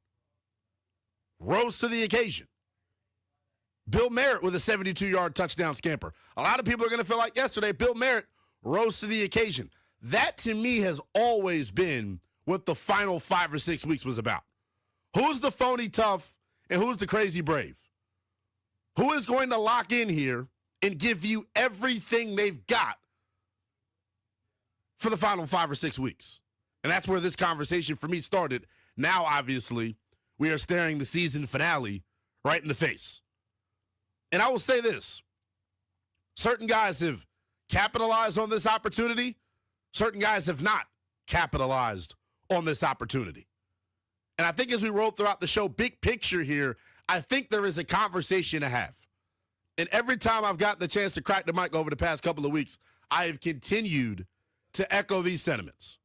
Speaker 18: rose to the occasion. Bill Merritt with a 72-yard touchdown scamper. A lot of people are going to feel like yesterday, Bill Merritt rose to the occasion. That, to me, has always been what the final 5 or 6 weeks was about. Who's the phony tough and who's the crazy brave? Who is going to lock in here and give you everything they've got for the final 5 or 6 weeks? And that's where this conversation for me started. Now, obviously, we are staring the season finale right in the face. And I will say this. Certain guys have capitalized on this opportunity. Certain guys have not capitalized on this opportunity. And I think as we roll throughout the show, big picture here, I think there is a conversation to have. And every time I've gotten the chance to crack the mic over the past couple of weeks, I have continued to echo these sentiments.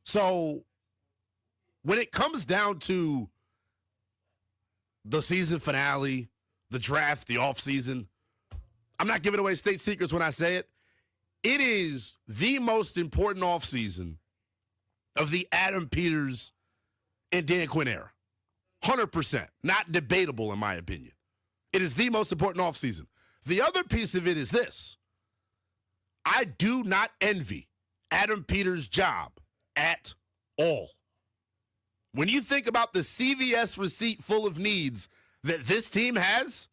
Speaker 18: So when it comes down to the season finale, the draft, the offseason, I'm not giving away state secrets when I say it. It is the most important offseason of the Adam Peters and Dan Quinn era. 100%. Not debatable, in my opinion. It is the most important offseason. The other piece of it is this. I do not envy Adam Peters' job at all. When you think about the CVS receipt full of needs that this team has,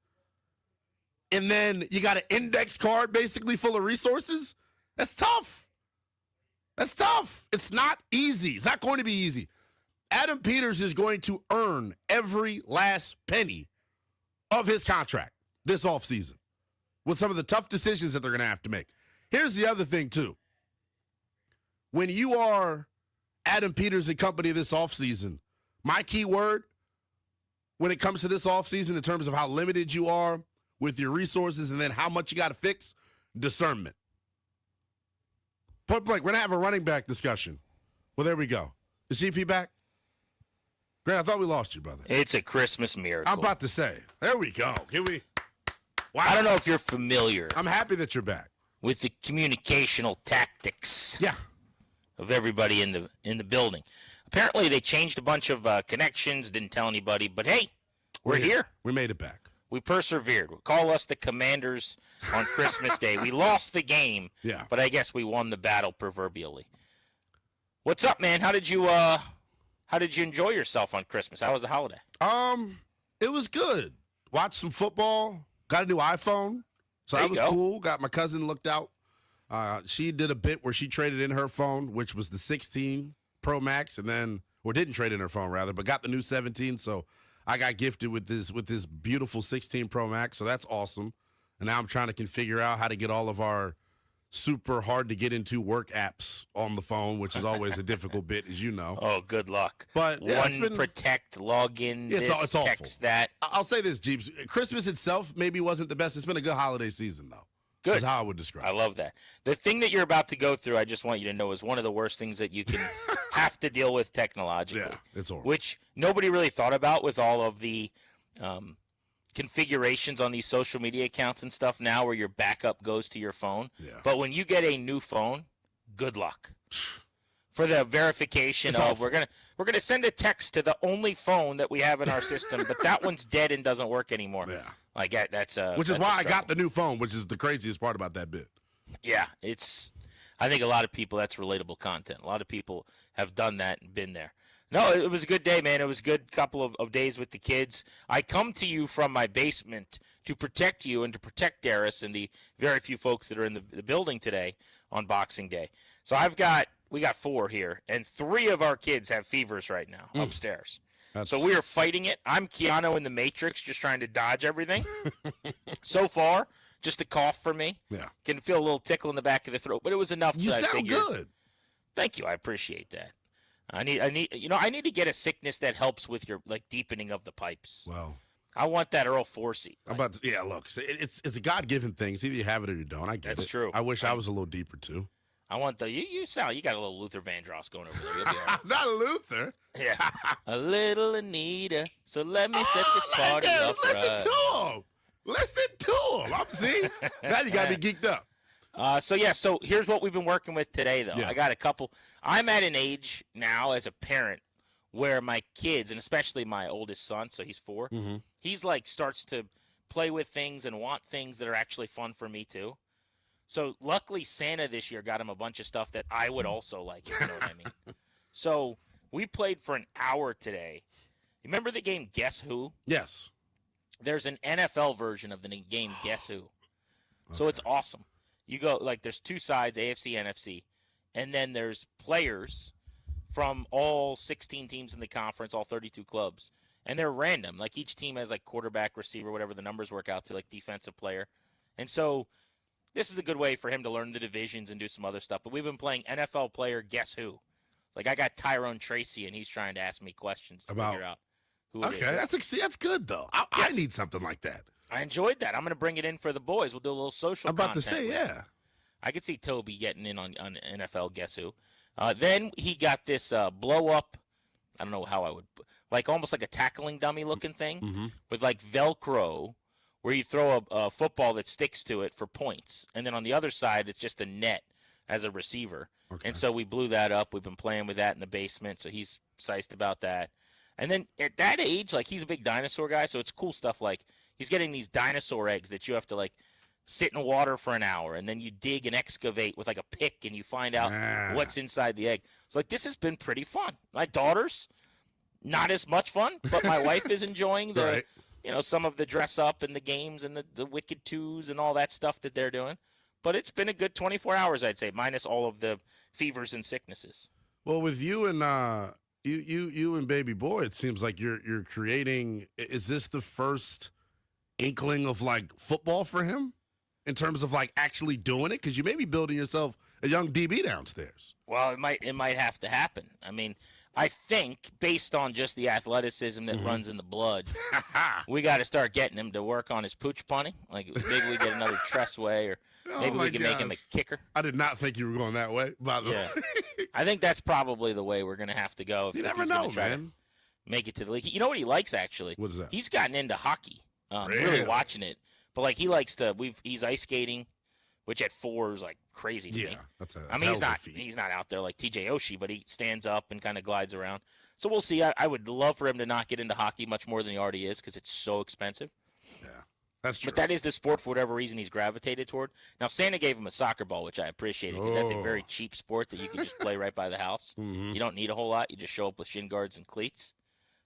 Speaker 18: and then you got an index card basically full of resources, that's tough. That's tough. It's not easy. It's not going to be easy. Adam Peters is going to earn every last penny of his contract this offseason with some of the tough decisions that they're going to have to make. Here's the other thing, too. When you are Adam Peters and company this offseason, my key word when it comes to this offseason in terms of how limited you are with your resources and then how much you got to fix, discernment. Point blank, we're going to have a running back discussion. Well, there we go. Is GP back? Grant, I thought we lost you, brother.
Speaker 17: It's a Christmas miracle.
Speaker 18: I'm about to say. There we go. Can we?
Speaker 17: Wow. I don't know if you're familiar.
Speaker 18: I'm happy that you're back.
Speaker 17: With the communicational tactics.
Speaker 18: Yeah.
Speaker 17: Of everybody in the building. Apparently, they changed a bunch of connections, didn't tell anybody, but hey, we're here.
Speaker 18: We made it back.
Speaker 17: We persevered. Call us the Commanders on Christmas Day. We lost the game, but I guess we won the battle proverbially. What's up, man? How did you enjoy yourself on Christmas? How was the holiday?
Speaker 18: It was good. Watched some football. Got a new iPhone, so that was cool. Got my cousin looked out. She did a bit where she traded in her phone, which was the 16 Pro Max, and then, or didn't trade in her phone rather, but got the new 17. So I got gifted with this beautiful 16 Pro Max. So that's awesome. And now I'm trying to figure out how to get all of our super hard to get into work apps on the phone, which is always a difficult bit, as you know.
Speaker 17: Oh, good luck.
Speaker 18: But yeah,
Speaker 17: Protect, login,
Speaker 18: it's
Speaker 17: text
Speaker 18: awful.
Speaker 17: That.
Speaker 18: I'll say this, Jeeps. Christmas itself maybe wasn't the best. It's been a good holiday season, though.
Speaker 17: Good.
Speaker 18: Is how I would describe it.
Speaker 17: I love that. The thing that you're about to go through, I just want you to know, is one of the worst things that you can have to deal with technologically.
Speaker 18: Yeah, it's horrible.
Speaker 17: Which nobody really thought about with all of the configurations on these social media accounts and stuff now where your backup goes to your phone.
Speaker 18: Yeah.
Speaker 17: But when you get a new phone, good luck. For the verification
Speaker 18: awful.
Speaker 17: we're gonna send a text to the only phone that we have in our system, but that one's dead and doesn't work anymore.
Speaker 18: Yeah.
Speaker 17: Like that's
Speaker 18: which is why I got the new phone, which is the craziest part about that bit.
Speaker 17: Yeah, I think a lot of people, that's relatable content. A lot of people have done that and been there. No, it was a good day, man. It was a good couple of days with the kids. I come to you from my basement to protect you and to protect Darius and the very few folks that are in the building today on Boxing Day. So we got 4 here, and 3 of our kids have fevers right now upstairs. So we are fighting it. I'm Keanu in the Matrix, just trying to dodge everything. So far, just a cough for me.
Speaker 18: Yeah.
Speaker 17: Can feel a little tickle in the back of the throat, but it was enough.
Speaker 18: You sound good.
Speaker 17: Thank you. I appreciate that. I need to get a sickness that helps with your deepening of the pipes.
Speaker 18: Well,
Speaker 17: I want that Earl Forsey.
Speaker 18: Look, it's a God-given thing. It's either you have it or you don't. I get it.
Speaker 17: That's true.
Speaker 18: I wish I was a little deeper too.
Speaker 17: I want you got a little Luther Vandross going over there. You'll be all right.
Speaker 18: Not Luther.
Speaker 17: Yeah. A little Anita. So let me set this party up.
Speaker 18: Listen to him. See? Now you got me geeked up.
Speaker 17: So here's what we've been working with today, though.
Speaker 18: Yeah.
Speaker 17: I got a couple. I'm at an age now as a parent where my kids, and especially my oldest son, so he's 4, he's starts to play with things and want things that are actually fun for me too. So luckily Santa this year got him a bunch of stuff that I would also like, if you know what I mean. So we played for an hour today. You remember the game Guess Who?
Speaker 18: Yes.
Speaker 17: There's an NFL version of the game Guess Who. So it's awesome. You go, there's 2 sides, AFC, NFC, and then there's players from all 16 teams in the conference, all 32 clubs, and they're random. Each team has quarterback, receiver, whatever the numbers work out to, defensive player. And so this is a good way for him to learn the divisions and do some other stuff. But we've been playing NFL player Guess Who. I got Tyrone Tracy, and he's trying to ask me questions to figure out who it is.
Speaker 18: Okay, that's good, though. I need something like that.
Speaker 17: I enjoyed that. I'm going to bring it in for the boys. We'll do a little social
Speaker 18: I'm about to
Speaker 17: content
Speaker 18: say,
Speaker 17: with it.
Speaker 18: yeah.
Speaker 17: I could see Toby getting in on NFL Guess Who. Then he got this blow-up, I don't know how I would, almost like a tackling dummy looking thing with Velcro, where you throw a football that sticks to it for points. And then on the other side, it's just a net as a receiver. Okay. And so we blew that up. We've been playing with that in the basement, so he's psyched about that. And then at that age, he's a big dinosaur guy, so it's cool stuff he's getting these dinosaur eggs that you have to, sit in water for an hour, and then you dig and excavate with, a pick, and you find out what's inside the egg. So, this has been pretty fun. My daughter's not as much fun, but my wife is enjoying the
Speaker 18: Right.
Speaker 17: Some of the dress up and the games and the Wicked Twos and all that stuff that they're doing. But it's been a good 24 hours, I'd say, minus all of the fevers and sicknesses.
Speaker 18: Well, with you and you and baby boy, it seems like you're creating. Is this the first inkling of like football for him in terms of like actually doing it? Because you may be building yourself a young DB downstairs.
Speaker 17: Well, it might have to happen. I mean, I think based on just the athleticism that runs in the blood, we got to start getting him to work on his pooch punting. Like maybe we get another Tressway, or maybe we can make him a kicker.
Speaker 18: I did not think you were going that way, by the way.
Speaker 17: I think that's probably the way we're going to have to go. If,
Speaker 18: You
Speaker 17: if
Speaker 18: never
Speaker 17: he's gonna
Speaker 18: know,
Speaker 17: try to
Speaker 18: man.
Speaker 17: make it to the league. You know what he likes, actually?
Speaker 18: What is that?
Speaker 17: He's gotten into hockey. Really
Speaker 18: Really?
Speaker 17: watching it. But, like, he likes to he's ice skating, which at 4 is, like, crazy to me.
Speaker 18: That's
Speaker 17: I mean, he's not out there like TJ Oshie, but he stands up and kind of glides around. So we'll see. I would love for him to not get into hockey much more than he already is because it's so expensive.
Speaker 18: Yeah, that's true.
Speaker 17: But that is the sport for whatever reason he's gravitated toward. Now, Santa gave him a soccer ball, which I appreciated because that's a very cheap sport that you can just play right by the house. You don't need a whole lot. You just show up with shin guards and cleats.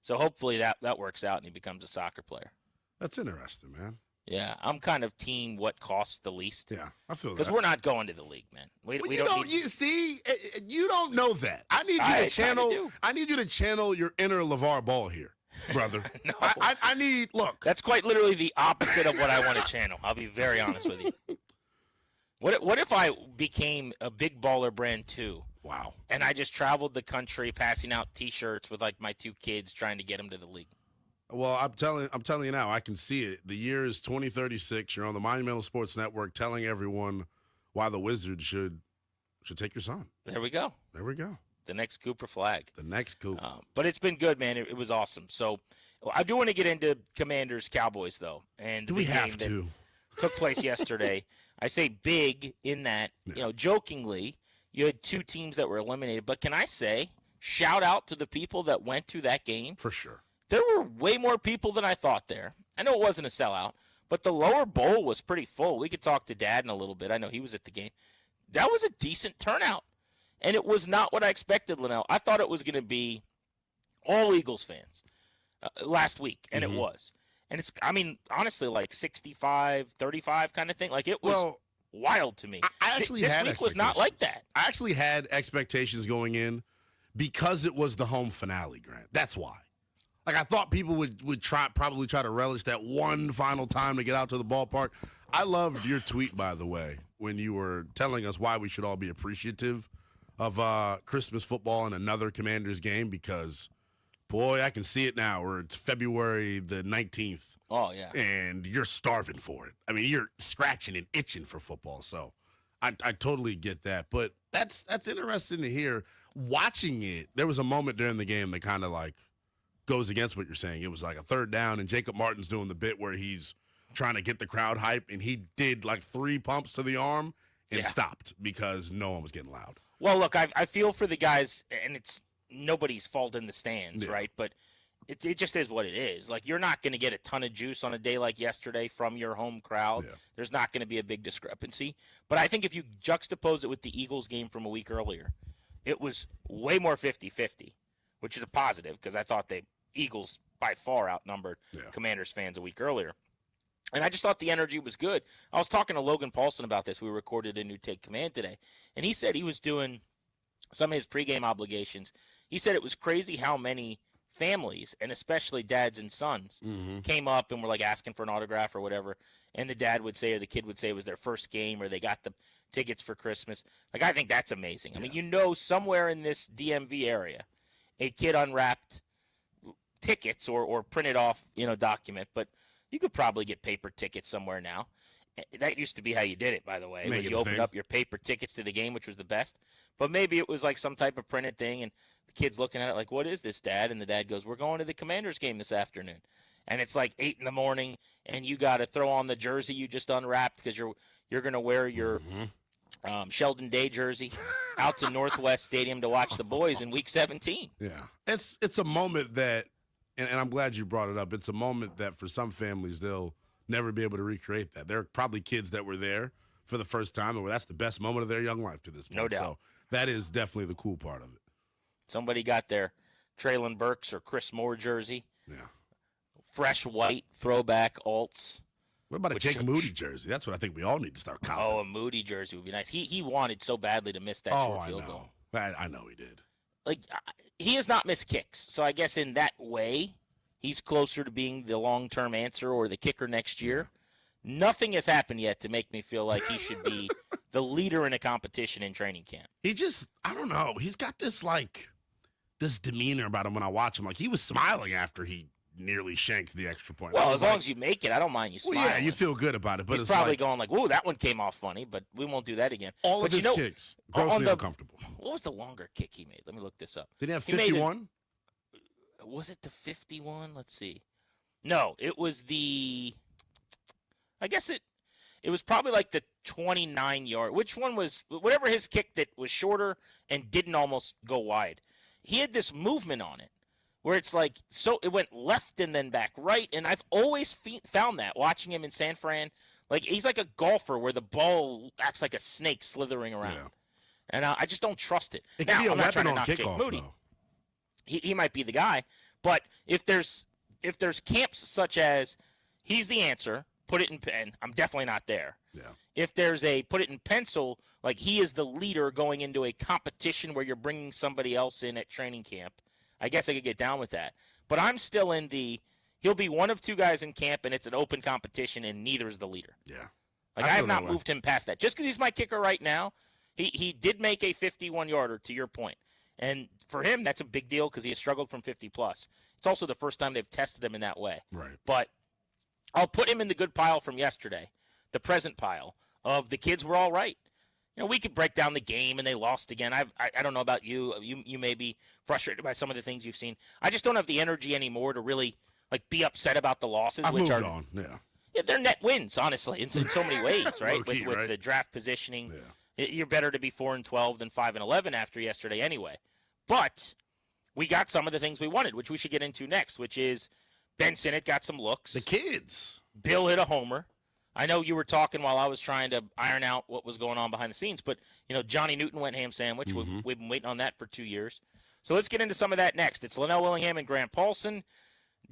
Speaker 17: So hopefully that works out and he becomes a soccer player.
Speaker 18: That's interesting, man.
Speaker 17: Yeah, I'm kind of team what costs the least.
Speaker 18: Yeah, I feel that.
Speaker 17: Because we're not going to the league, man. We don't need...
Speaker 18: You don't know that. I need you to channel. I need you to channel your inner LeVar Ball here, brother.
Speaker 17: No.
Speaker 18: I need. Look,
Speaker 17: that's quite literally the opposite of what I want to channel. I'll be very honest with you. What if I became a big baller brand too?
Speaker 18: Wow.
Speaker 17: And I just traveled the country passing out T-shirts with like my 2 kids, trying to get them to the league.
Speaker 18: Well, I'm telling you now, I can see it. The year is 2036. You're on the Monumental Sports Network telling everyone why the Wizards should take your son.
Speaker 17: There we go.
Speaker 18: There we go.
Speaker 17: The next Cooper flag.
Speaker 18: The next Cooper.
Speaker 17: But it's been good, man. It was awesome. So I do want to get into Commanders Cowboys though, and
Speaker 18: do we have to?
Speaker 17: Took place yesterday. I say big in that jokingly you had 2 teams that were eliminated, but can I say shout out to the people that went to that game?
Speaker 18: For sure.
Speaker 17: There were way more people than I thought there. I know it wasn't a sellout, but the lower bowl was pretty full. We could talk to Dad in a little bit. I know he was at the game. That was a decent turnout, and it was not what I expected, Linnell. I thought it was going to be all Eagles fans last week, and it was. And it's, I mean, honestly, like 65-35 kind of thing. Like, it was wild to me.
Speaker 18: I actually
Speaker 17: this
Speaker 18: had
Speaker 17: week was not like that.
Speaker 18: I actually had expectations going in because it was the home finale, Grant. That's why. Like, I thought people would probably try to relish that one final time to get out to the ballpark. I loved your tweet, by the way, when you were telling us why we should all be appreciative of Christmas football and another Commanders game because, boy, I can see it now where it's February the 19th.
Speaker 17: Oh, yeah.
Speaker 18: And you're starving for it. I mean, you're scratching and itching for football. So I totally get that. But that's interesting to hear. Watching it, there was a moment during the game that kind of like goes against what you're saying. It was like a 3rd down, and Jacob Martin's doing the bit where he's trying to get the crowd hype, and he did like 3 pumps to the arm and stopped because no one was getting loud.
Speaker 17: Well, look, I feel for the guys, and it's nobody's fault in the stands, right? But it just is what it is. Like, you're not going to get a ton of juice on a day like yesterday from your home crowd. There's not going to be a big discrepancy. But I think if you juxtapose it with the Eagles game from a week earlier, it was way more 50-50, which is a positive because I thought the Eagles by far outnumbered Commanders fans a week earlier. And I just thought the energy was good. I was talking to Logan Paulson about this. We recorded a New Take Command today. And he said he was doing some of his pregame obligations. He said it was crazy how many families, and especially dads and sons, came up and were like asking for an autograph or whatever. And the dad would say, or the kid would say it was their first game or they got the tickets for Christmas. Like, I think that's amazing. I mean, somewhere in this DMV area, a kid unwrapped tickets or printed off, document, but you could probably get paper tickets somewhere now. That used to be how you did it, by the way. You opened up your paper tickets to the game, which was the best. But maybe it was like some type of printed thing, and the kid's looking at it like, what is this, Dad? And the dad goes, we're going to the Commanders game this afternoon. And it's like 8 in the morning, and you got to throw on the jersey you just unwrapped because you're going to wear your Sheldon Day jersey out to Northwest Stadium to watch the boys in Week 17.
Speaker 18: Yeah. It's a moment that, and I'm glad you brought it up, it's a moment that for some families they'll never be able to recreate that. There are probably kids that were there for the first time, and that's the best moment of their young life to this point.
Speaker 17: No doubt.
Speaker 18: So that is definitely the cool part of it.
Speaker 17: Somebody got their Traylon Burks or Chris Moore jersey.
Speaker 18: Yeah.
Speaker 17: Fresh white throwback alts.
Speaker 18: What about a Jake Moody jersey? That's what I think we all need to start copping.
Speaker 17: Oh, a Moody jersey would be nice. He wanted so badly to miss that short field goal.
Speaker 18: I know he did.
Speaker 17: Like, he has not missed kicks. So I guess in that way, he's closer to being the long-term answer or the kicker next year. Nothing has happened yet to make me feel like he should be the leader in a competition in training camp.
Speaker 18: He just, I don't know. He's got this demeanor about him when I watch him. Like, he was smiling after he nearly shanked the extra point.
Speaker 17: Well, as long as you make it, I don't mind you smiling.
Speaker 18: Well, yeah, you feel good about it. But
Speaker 17: he's
Speaker 18: it's
Speaker 17: probably
Speaker 18: like,
Speaker 17: going like, "Whoa, that one came off funny," but we won't do that again.
Speaker 18: All of his kicks, grossly uncomfortable.
Speaker 17: What was the longer kick he made? Let me look this up.
Speaker 18: Did he have 51?
Speaker 17: Was it the 51? Let's see. No, it was I guess it was probably like the 29-yard. Which one was, whatever his kick that was shorter and didn't almost go wide. He had this movement on it where it's like, so it went left and then back right. And I've always found that watching him in San Fran. Like, he's like a golfer where the ball acts like a snake slithering around. Yeah. And I just don't trust it.
Speaker 18: It can be a
Speaker 17: I'm not trying
Speaker 18: weapon
Speaker 17: to
Speaker 18: on
Speaker 17: knock Jake
Speaker 18: kickoff,
Speaker 17: Moody.
Speaker 18: though.
Speaker 17: He might be the guy. But if there's camps such as he's the answer, put it in pen, I'm definitely not there.
Speaker 18: Yeah.
Speaker 17: If there's a put it in pencil, like he is the leader going into a competition where you're bringing somebody else in at training camp, I guess I could get down with that. But I'm still in he'll be one of two guys in camp, and it's an open competition, and neither is the leader.
Speaker 18: Yeah.
Speaker 17: Like, I have not moved him past that. Just because he's my kicker right now, he did make a 51-yarder, to your point. And for him, that's a big deal because he has struggled from 50-plus. It's also the first time they've tested him in that way.
Speaker 18: Right.
Speaker 17: But I'll put him in the good pile from yesterday, the present pile of the kids were all right. You know, we could break down the game and they lost again. I don't know about you. You may be frustrated by some of the things you've seen. I just don't have the energy anymore to really be upset about the losses.
Speaker 18: I've moved on.
Speaker 17: Yeah, they're net wins, honestly, in so many ways, right?
Speaker 18: Low-key,
Speaker 17: with
Speaker 18: right?
Speaker 17: the draft positioning, you're better to be 4-12 than 5-11 after yesterday, anyway. But we got some of the things we wanted, which we should get into next, which is Ben Sinnott got some looks.
Speaker 18: The kids.
Speaker 17: Bill hit a homer. I know you were talking while I was trying to iron out what was going on behind the scenes, but Johnny Newton went ham sandwich. We've been waiting on that for 2 years. So let's get into some of that next. It's Linnell Willingham and Grant Paulson.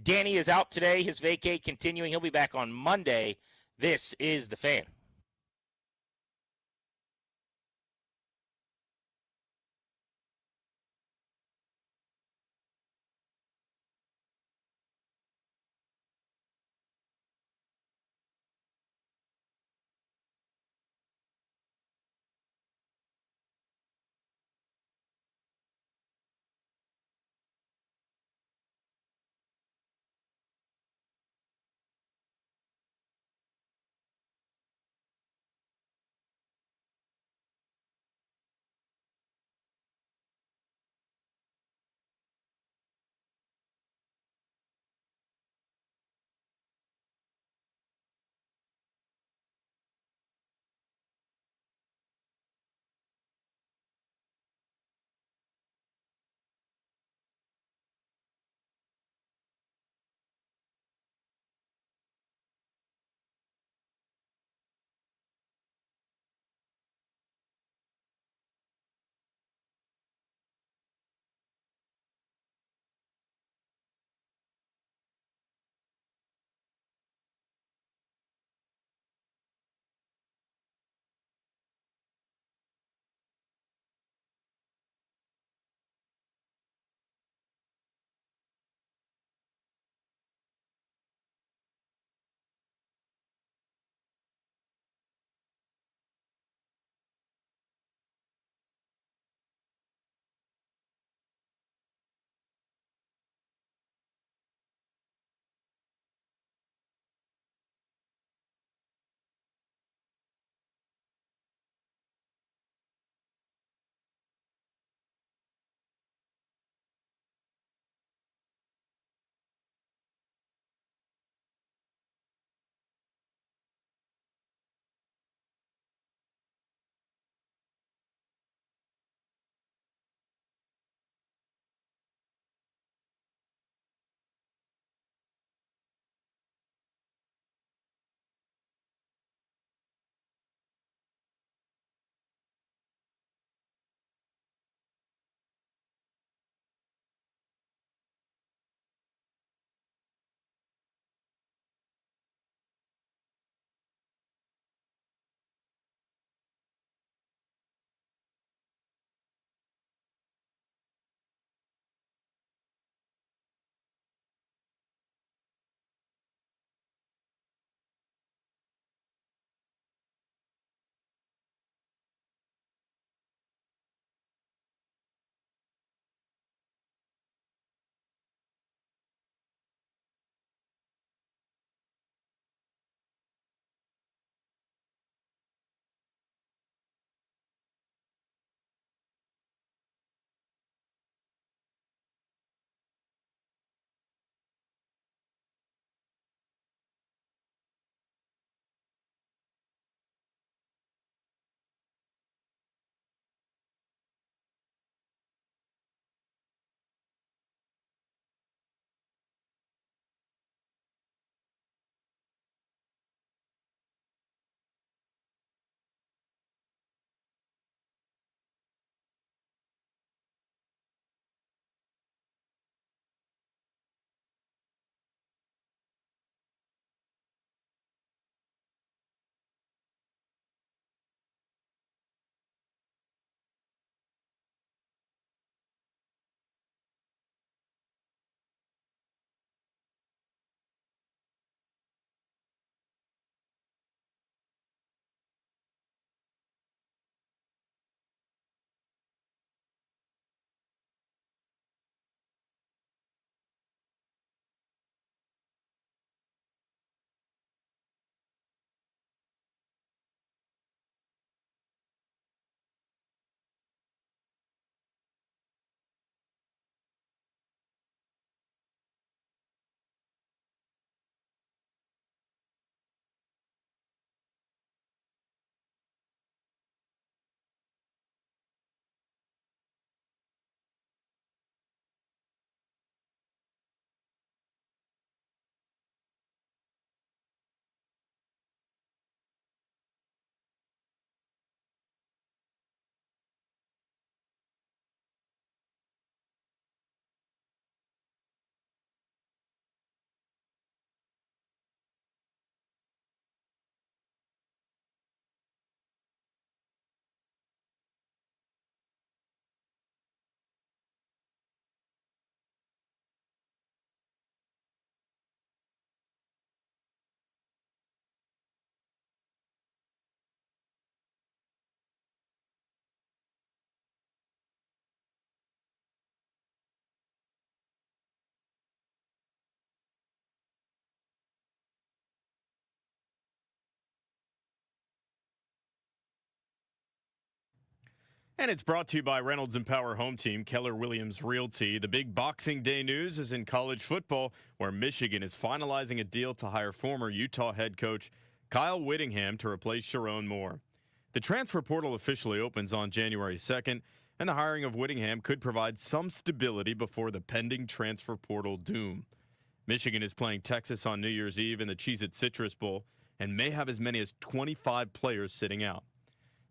Speaker 17: Danny is out today. His vacay continuing. He'll be back on Monday. This is The Fan.
Speaker 15: And it's brought to you by Reynolds and Power Home Team, Keller Williams Realty. The big Boxing Day news is in college football, where Michigan is finalizing a deal to hire former Utah head coach Kyle Whittingham to replace Sharon Moore. The transfer portal officially opens on January 2nd, and the hiring of Whittingham could provide some stability before the pending transfer portal doom. Michigan is playing Texas on New Year's Eve in the Cheez-It Citrus Bowl and may have as many as 25 players sitting out.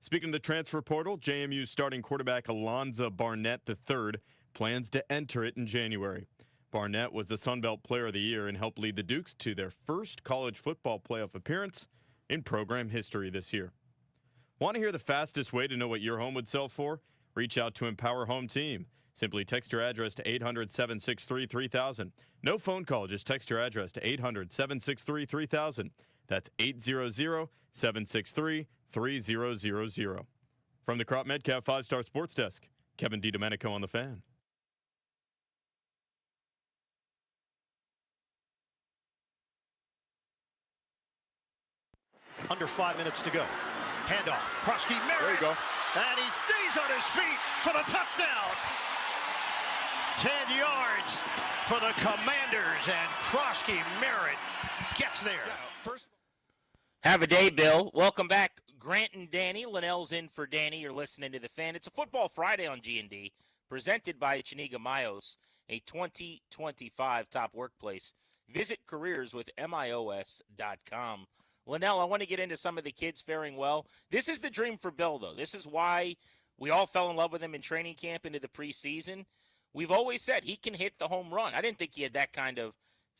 Speaker 15: Speaking of the transfer portal, JMU's starting quarterback Alonzo Barnett III plans to enter it in January. Barnett was the Sun Belt Player of the Year and helped lead the Dukes to their first college football playoff appearance in program history this year. Want to hear the fastest way to know what your home would sell for? Reach out to Empower Home Team. Simply text your address to 800-763-3000. No phone call, just text your address to 800-763-3000. That's 800-763-3000. From the Crop Metcalf 5-Star Sports Desk, Kevin DiDomenico on the Fan.
Speaker 19: Under 5 minutes to go. Handoff. Krosky Merritt. There you go. And he stays on his feet for the touchdown. 10 yards for the Commanders, and Krosky Merritt gets there.
Speaker 17: Have a day, Bill. Welcome back, Grant and Danny. Linnell's in for Danny. You're listening to The Fan. It's a Football Friday on G&D, presented by Chiniga Mayos, a 2025 top workplace. Visit careers with MIOS.com. Linnell, I want to get into some of the kids faring well. This is the dream for Bill, though. This is why we all fell in love with him in training camp into the preseason. We've always said he can hit the home run. I didn't think he had that kind of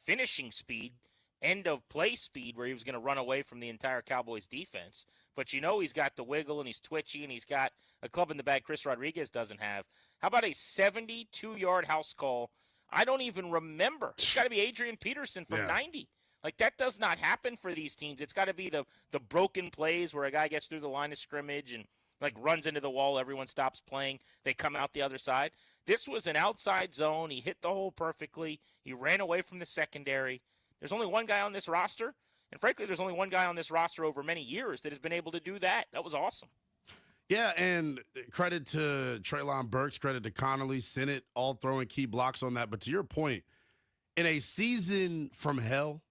Speaker 17: finishing speed, end of play speed, where he was going to run away from the entire Cowboys defense. But you know he's got the wiggle, and he's twitchy, and he's got a club in the bag Chris Rodriguez doesn't have. How about a 72-yard house call? I don't even remember. It's got to be Adrian Peterson from 90. Like, that does not happen for these teams. It's got to be the broken plays where a guy gets through the line of scrimmage and, like, runs into the wall. Everyone stops playing. They come out the other side. This was an outside zone. He hit the hole perfectly. He ran away from the secondary. There's only one guy on this roster, and frankly, there's only one guy on this roster over many years that has been able to do that. That was awesome.
Speaker 18: Yeah, and credit to Treylon Burks, credit to Connolly, Sennett, all throwing key blocks on that. But to your point, in a season from hell,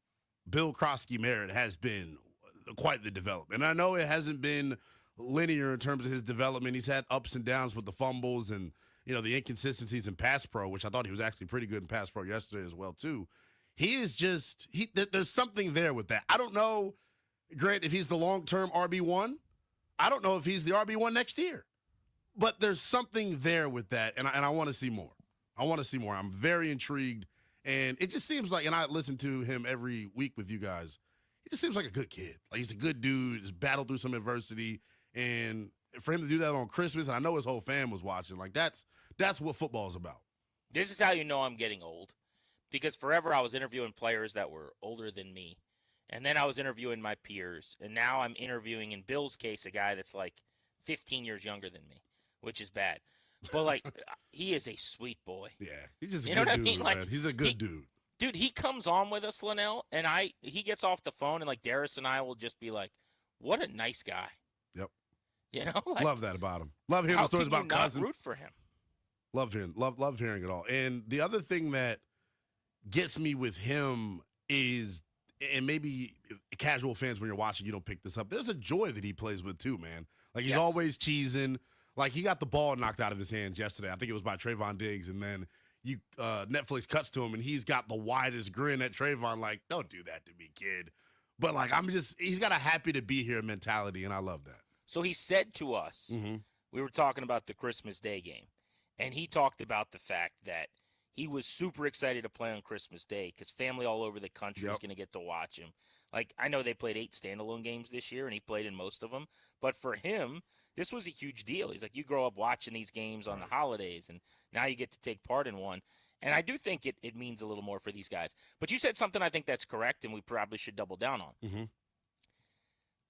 Speaker 18: Bill Krosky Merritt has been quite the development. And I know it hasn't been linear in terms of his development. He's had ups and downs with the fumbles and, you know, the inconsistencies in pass pro, which I thought he was actually pretty good in pass pro yesterday as well, too. He is just there's something there with that. I don't know, Grant, if he's the long-term RB1. I don't know if he's the RB1 next year. But there's something there with that, and I want to see more. I want to see more. I'm very intrigued. And it just seems like, and I listen to him every week with you guys, he just seems like a good kid. Like, he's a good dude, just battled through some adversity. And for him to do that on Christmas, and I know his whole fam was watching, like, that's what football is about.
Speaker 17: This is how you know I'm getting old. Because forever I was interviewing players that were older than me. And then I was interviewing my peers. And now I'm interviewing, in Bill's case, a guy that's like 15 years younger than me, which is bad. But, like, he is a sweet boy.
Speaker 18: Yeah, he's just a
Speaker 17: you
Speaker 18: good
Speaker 17: know what
Speaker 18: dude,
Speaker 17: I mean?
Speaker 18: man.
Speaker 17: Like,
Speaker 18: He's a good dude.
Speaker 17: Dude, he comes on with us, Linnell, and he gets off the phone, and, like, Darius and I will just be like, what a nice guy.
Speaker 18: Yep.
Speaker 17: You know? Like,
Speaker 18: love that about him. Love hearing the stories about Cousins.
Speaker 17: Root for him.
Speaker 18: Love hearing it all. And the other thing that gets me with him is, and maybe casual fans, when you're watching, you don't pick this up, there's a joy that he plays with too, man. Like, he's always cheesing. Like, he got the ball knocked out of his hands yesterday. I think it was by Trayvon Diggs, and then Netflix cuts to him, and he's got the widest grin at Trayvon, like, don't do that to me, kid. But, like, he's got a happy to be here mentality, and I love that.
Speaker 17: So he said to us, we were talking about the Christmas Day game, and he talked about the fact that he was super excited to play on Christmas Day because family all over the country is going to get to watch him. Like, I know they played 8 standalone games this year, and he played in most of them. But for him, this was a huge deal. He's like, you grow up watching these games on the holidays, and now you get to take part in one. And I do think it means a little more for these guys. But you said something I think that's correct, and we probably should double down on.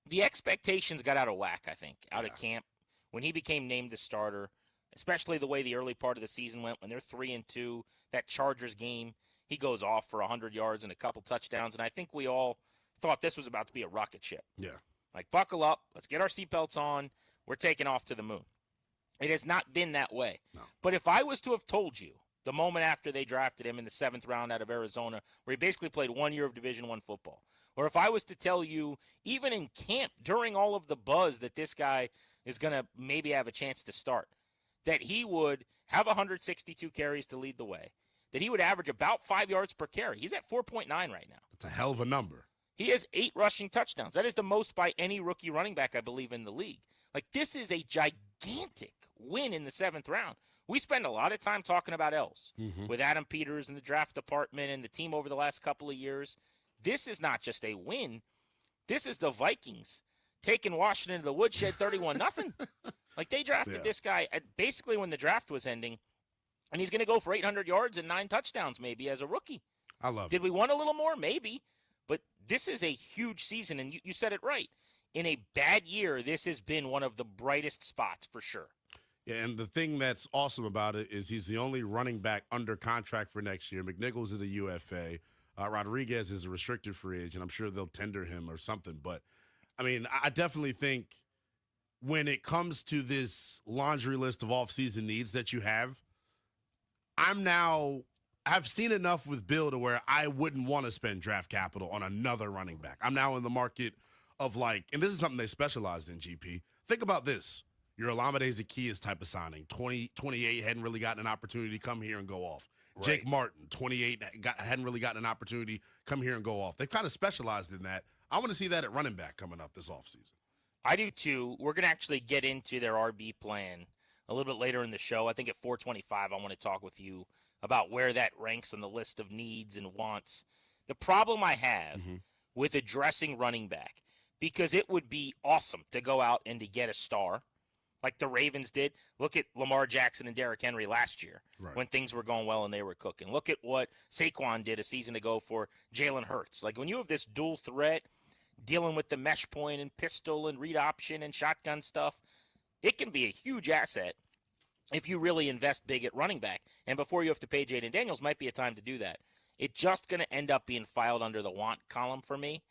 Speaker 17: The expectations got out of whack, I think, out of camp. When he became named the starter, especially the way the early part of the season went, when they're 3-2, that Chargers game, he goes off for 100 yards and a couple touchdowns. And I think we all thought this was about to be a rocket ship.
Speaker 18: Yeah.
Speaker 17: Like, buckle up. Let's get our seatbelts on. We're taking off to the moon. It has not been that way.
Speaker 18: No.
Speaker 17: But if I was to have told you the moment after they drafted him in the 7th round out of Arizona, where he basically played 1 year of Division I football, or if I was to tell you even in camp during all of the buzz that this guy is going to maybe have a chance to start, that he would have 162 carries to lead the way, that he would average about 5 yards per carry. He's at 4.9 right now.
Speaker 18: That's a hell of a number.
Speaker 17: He has 8 rushing touchdowns. That is the most by any rookie running back, I believe, in the league. Like, this is a gigantic win in the 7th round. We spend a lot of time talking about L's with Adam Peters and the draft department and the team over the last couple of years. This is not just a win. This is the Vikings taking Washington to the woodshed 31-0. Like, they drafted this guy basically when the draft was ending, and he's going to go for 800 yards and 9 touchdowns maybe as a rookie.
Speaker 18: I love it.
Speaker 17: Did we want a little more? Maybe. But this is a huge season, and you said it right. In a bad year, this has been one of the brightest spots for sure.
Speaker 18: Yeah, and the thing that's awesome about it is he's the only running back under contract for next year. McNichols is a UFA. Rodriguez is a restricted free agent. I'm sure they'll tender him or something. But, I mean, I definitely think when it comes to this laundry list of offseason needs that you have, I've seen enough with Bill to where I wouldn't want to spend draft capital on another running back. I'm now in the market of like, and this is something they specialized in, GP. Think about this. Your Olamide Zaccheaus type of signing. 28, hadn't really gotten an opportunity to come here and go off. Right. Jake Martin, 28, hadn't really gotten an opportunity to come here and go off. They've kind of specialized in that. I want to see that at running back coming up this offseason.
Speaker 17: I do too. We're going to actually get into their RB plan a little bit later in the show. I think at 4:25, I want to talk with you about where that ranks on the list of needs and wants. The problem I have with addressing running back, because it would be awesome to go out and to get a star like the Ravens did. Look at Lamar Jackson and Derrick Henry last year when things were going well and they were cooking. Look at what Saquon did a season ago for Jalen Hurts. Like, when you have this dual threat dealing with the mesh point and pistol and read option and shotgun stuff, it can be a huge asset if you really invest big at running back. And before you have to pay Jaden Daniels might be a time to do that. It's just going to end up being filed under the want column for me,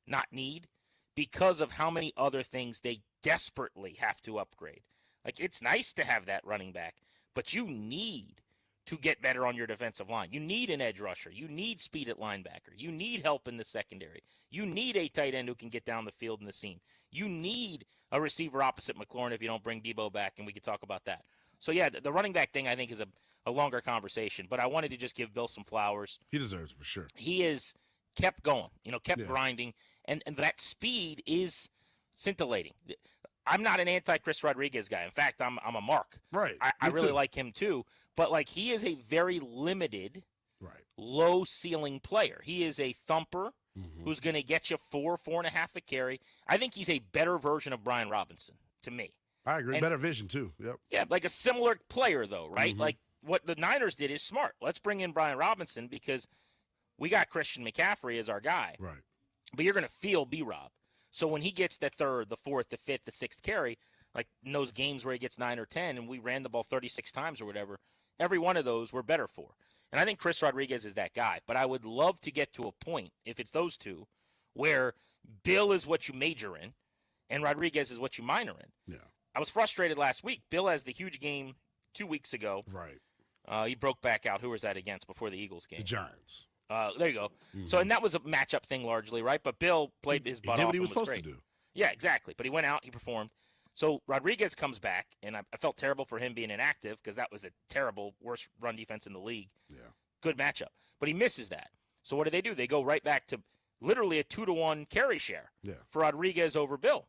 Speaker 17: not need, because of how many other things they desperately have to upgrade. Like, it's nice to have that running back, but you need to get better on your defensive line. You need an edge rusher. You need speed at linebacker. You need help in the secondary. You need a tight end who can get down the field in the seam. You need a receiver opposite McLaurin if you don't bring Debo back, and we can talk about that. So, yeah, the running back thing I think is a longer conversation, but I wanted to just give Bill some flowers.
Speaker 18: He deserves it for sure.
Speaker 17: He has kept going, kept grinding, and that speed is scintillating. I'm not an anti-Chris Rodriguez guy. In fact, I'm a mark.
Speaker 18: Right.
Speaker 17: I really like him too, but like, he is a very limited, low ceiling player. He is a thumper who's going to get you 4.5 a carry. I think he's a better version of Brian Robinson to me.
Speaker 18: I agree. Better vision, too. Yep.
Speaker 17: Yeah, like a similar player, though, right? Like, what the Niners did is smart. Let's bring in Brian Robinson because we got Christian McCaffrey as our guy.
Speaker 18: Right.
Speaker 17: But you're going to feel B-Rob. So when he gets the 3rd, the 4th, the 5th, the 6th carry, like in those games where he gets 9 or 10 and we ran the ball 36 times or whatever, every one of those we're better for. And I think Chris Rodriguez is that guy. But I would love to get to a point, if it's those two, where Bill is what you major in and Rodriguez is what you minor in.
Speaker 18: Yeah.
Speaker 17: I was frustrated last week. Bill has the huge game 2 weeks ago.
Speaker 18: Right.
Speaker 17: He broke back out. Who was that against before the Eagles game?
Speaker 18: The Giants.
Speaker 17: There you go. So, and that was a matchup thing largely, right? But Bill played his butt off.
Speaker 18: He did what he was
Speaker 17: and
Speaker 18: supposed to do.
Speaker 17: Yeah, exactly. But he went out, he performed. So Rodriguez comes back, and I felt terrible for him being inactive because that was the terrible, worst run defense in the league.
Speaker 18: Yeah.
Speaker 17: Good matchup. But he misses that. So what do? They go right back to literally a 2-to-1 carry share for Rodriguez over Bill.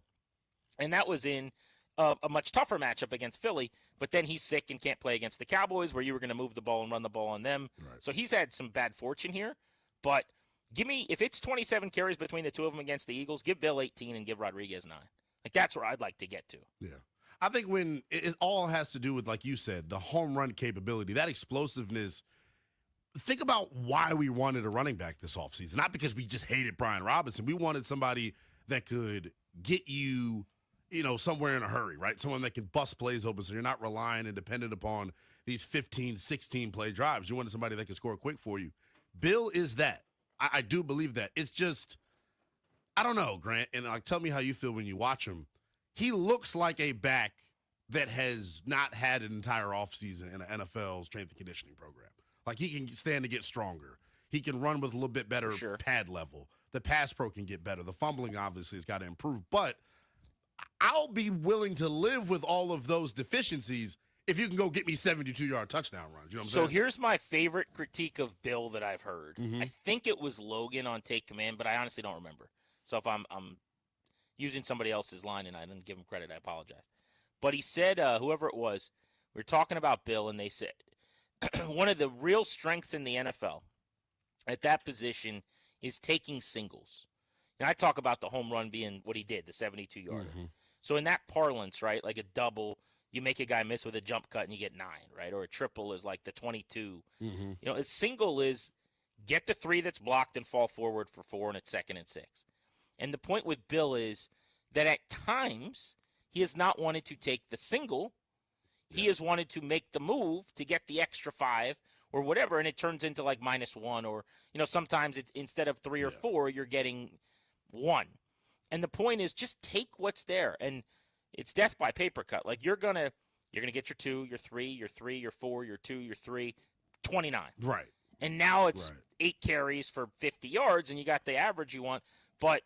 Speaker 17: And that was in a much tougher matchup against Philly, but then he's sick and can't play against the Cowboys where you were going to move the ball and run the ball on them.
Speaker 18: Right.
Speaker 17: So he's had some bad fortune here, but give me, if it's 27 carries between the two of them against the Eagles, give Bill 18 and give Rodriguez 9. Like, that's where I'd like to get to.
Speaker 18: Yeah. I think when it all has to do with, like you said, the home run capability, that explosiveness. Think about why we wanted a running back this offseason. Not because we just hated Brian Robinson. We wanted somebody that could get you, somewhere in a hurry, right? Someone that can bust plays open so you're not relying and dependent upon these 15, 16-play drives. You wanted somebody that can score quick for you. Bill is that. I do believe that. It's just, I don't know, Grant, and tell me how you feel when you watch him. He looks like a back that has not had an entire offseason in an NFL strength and conditioning program. Like, he can stand to get stronger. He can run with a little bit better pad level. The pass pro can get better. The fumbling obviously has got to improve. But I'll be willing to live with all of those deficiencies if you can go get me 72-yard touchdown runs. You know what I'm saying?
Speaker 17: So here's my favorite critique of Bill that I've heard. I think it was Logan on Take Command, but I honestly don't remember. So if I'm using somebody else's line and I didn't give him credit, I apologize. But he said, whoever it was, we were talking about Bill, and they said one of the real strengths in the NFL at that position is taking singles. And I talk about the home run being what he did, the 72-yarder. So in that parlance, right, like a double, you make a guy miss with a jump cut and you get 9, right? Or a triple is like the 22. You know, a single is get the 3 that's blocked and fall forward for 4, and it's 2nd and 6. And the point with Bill is that at times he has not wanted to take the single. He has wanted to make the move to get the extra 5 or whatever, and it turns into like -1, or, you know, sometimes it's instead of 3 or 4, you're getting 1. And the point is just take what's there, and it's death by paper cut. Like, you're gonna get your 2, your 3, your 3, your 4, your 2, your 3, 29.
Speaker 18: Right.
Speaker 17: And now it's 8 carries for 50 yards, and you got the average you want. But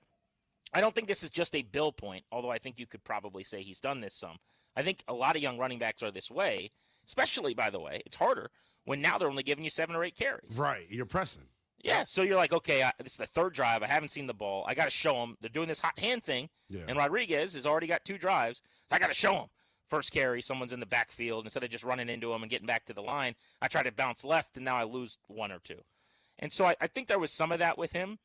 Speaker 17: I don't think this is just a Bill point, although I think you could probably say he's done this some. I think a lot of young running backs are this way, especially, by the way, it's harder when now they're only giving you 7 or 8 carries.
Speaker 18: Right. You're pressing.
Speaker 17: Yeah, so you're like, okay, this is the 3rd drive. I haven't seen the ball. I got to show them. They're doing this hot hand thing, and Rodriguez has already got 2 drives. So I got to show them. First carry, someone's in the backfield. Instead of just running into them and getting back to the line, I try to bounce left, and now I lose 1 or 2. And so I think there was some of that with him.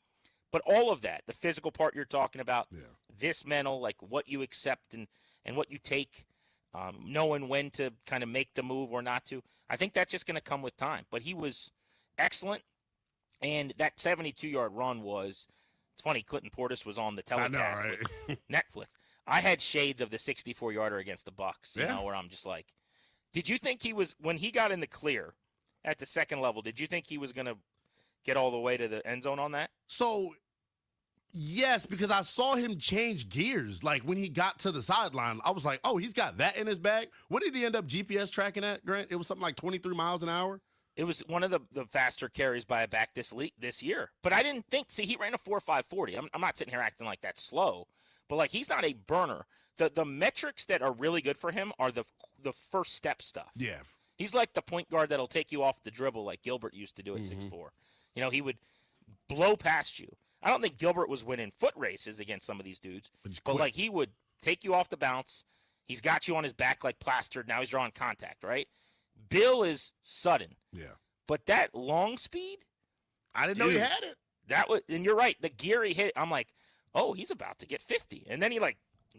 Speaker 17: But all of that, the physical part you're talking about, this mental, like what you accept and what you take, knowing when to kind of make the move or not to, I think that's just going to come with time. But he was excellent. And that 72-yard run was, it's funny, Clinton Portis was on the telecast with Netflix. I had shades of the 64-yarder against the Bucks, you know, where I'm just like, did you think he was, when he got in the clear at the second level, did you think he was going to get all the way to the end zone on that?
Speaker 18: So, yes, because I saw him change gears. Like, when he got to the sideline, I was like, oh, he's got that in his bag. What did he end up GPS tracking at, Grant? It was something like 23 miles an hour?
Speaker 17: It was one of the faster carries by a back this year. But I didn't think, he ran a 4.540. I'm not sitting here acting like that's slow. But, like, he's not a burner. The metrics that are really good for him are the first step stuff.
Speaker 18: Yeah.
Speaker 17: He's like the point guard that'll take you off the dribble like Gilbert used to do at 6'4". You know, he would blow past you. I don't think Gilbert was winning foot races against some of these dudes. But like, he would take you off the bounce. He's got you on his back like plastered. Now he's drawing contact, right? Bill is sudden.
Speaker 18: Yeah.
Speaker 17: But that long speed,
Speaker 18: I didn't know he had it.
Speaker 17: That was, and you're right. The gear he hit, I'm like, oh, he's about to get 50. And then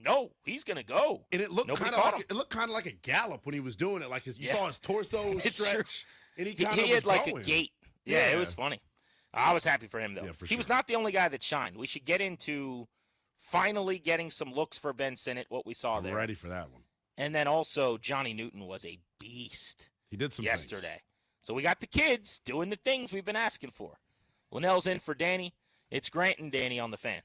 Speaker 17: no, he's gonna go.
Speaker 18: And it looked kind of like a gallop when he was doing it. Like you saw his torso stretch, and he kind of
Speaker 17: had like
Speaker 18: going.
Speaker 17: a gait. Yeah, it was funny. I was happy for him though.
Speaker 18: Yeah,
Speaker 17: he was not the only guy that shined. We should get into finally getting some looks for Ben Sinnott. What we saw there.
Speaker 18: I'm ready for that one.
Speaker 17: And then also Johnny Newton was a beast.
Speaker 18: He did some
Speaker 17: yesterday.
Speaker 18: things.
Speaker 17: So we got the kids doing the things we've been asking for. Linnell's in for Danny. It's Grant and Danny on the Fan.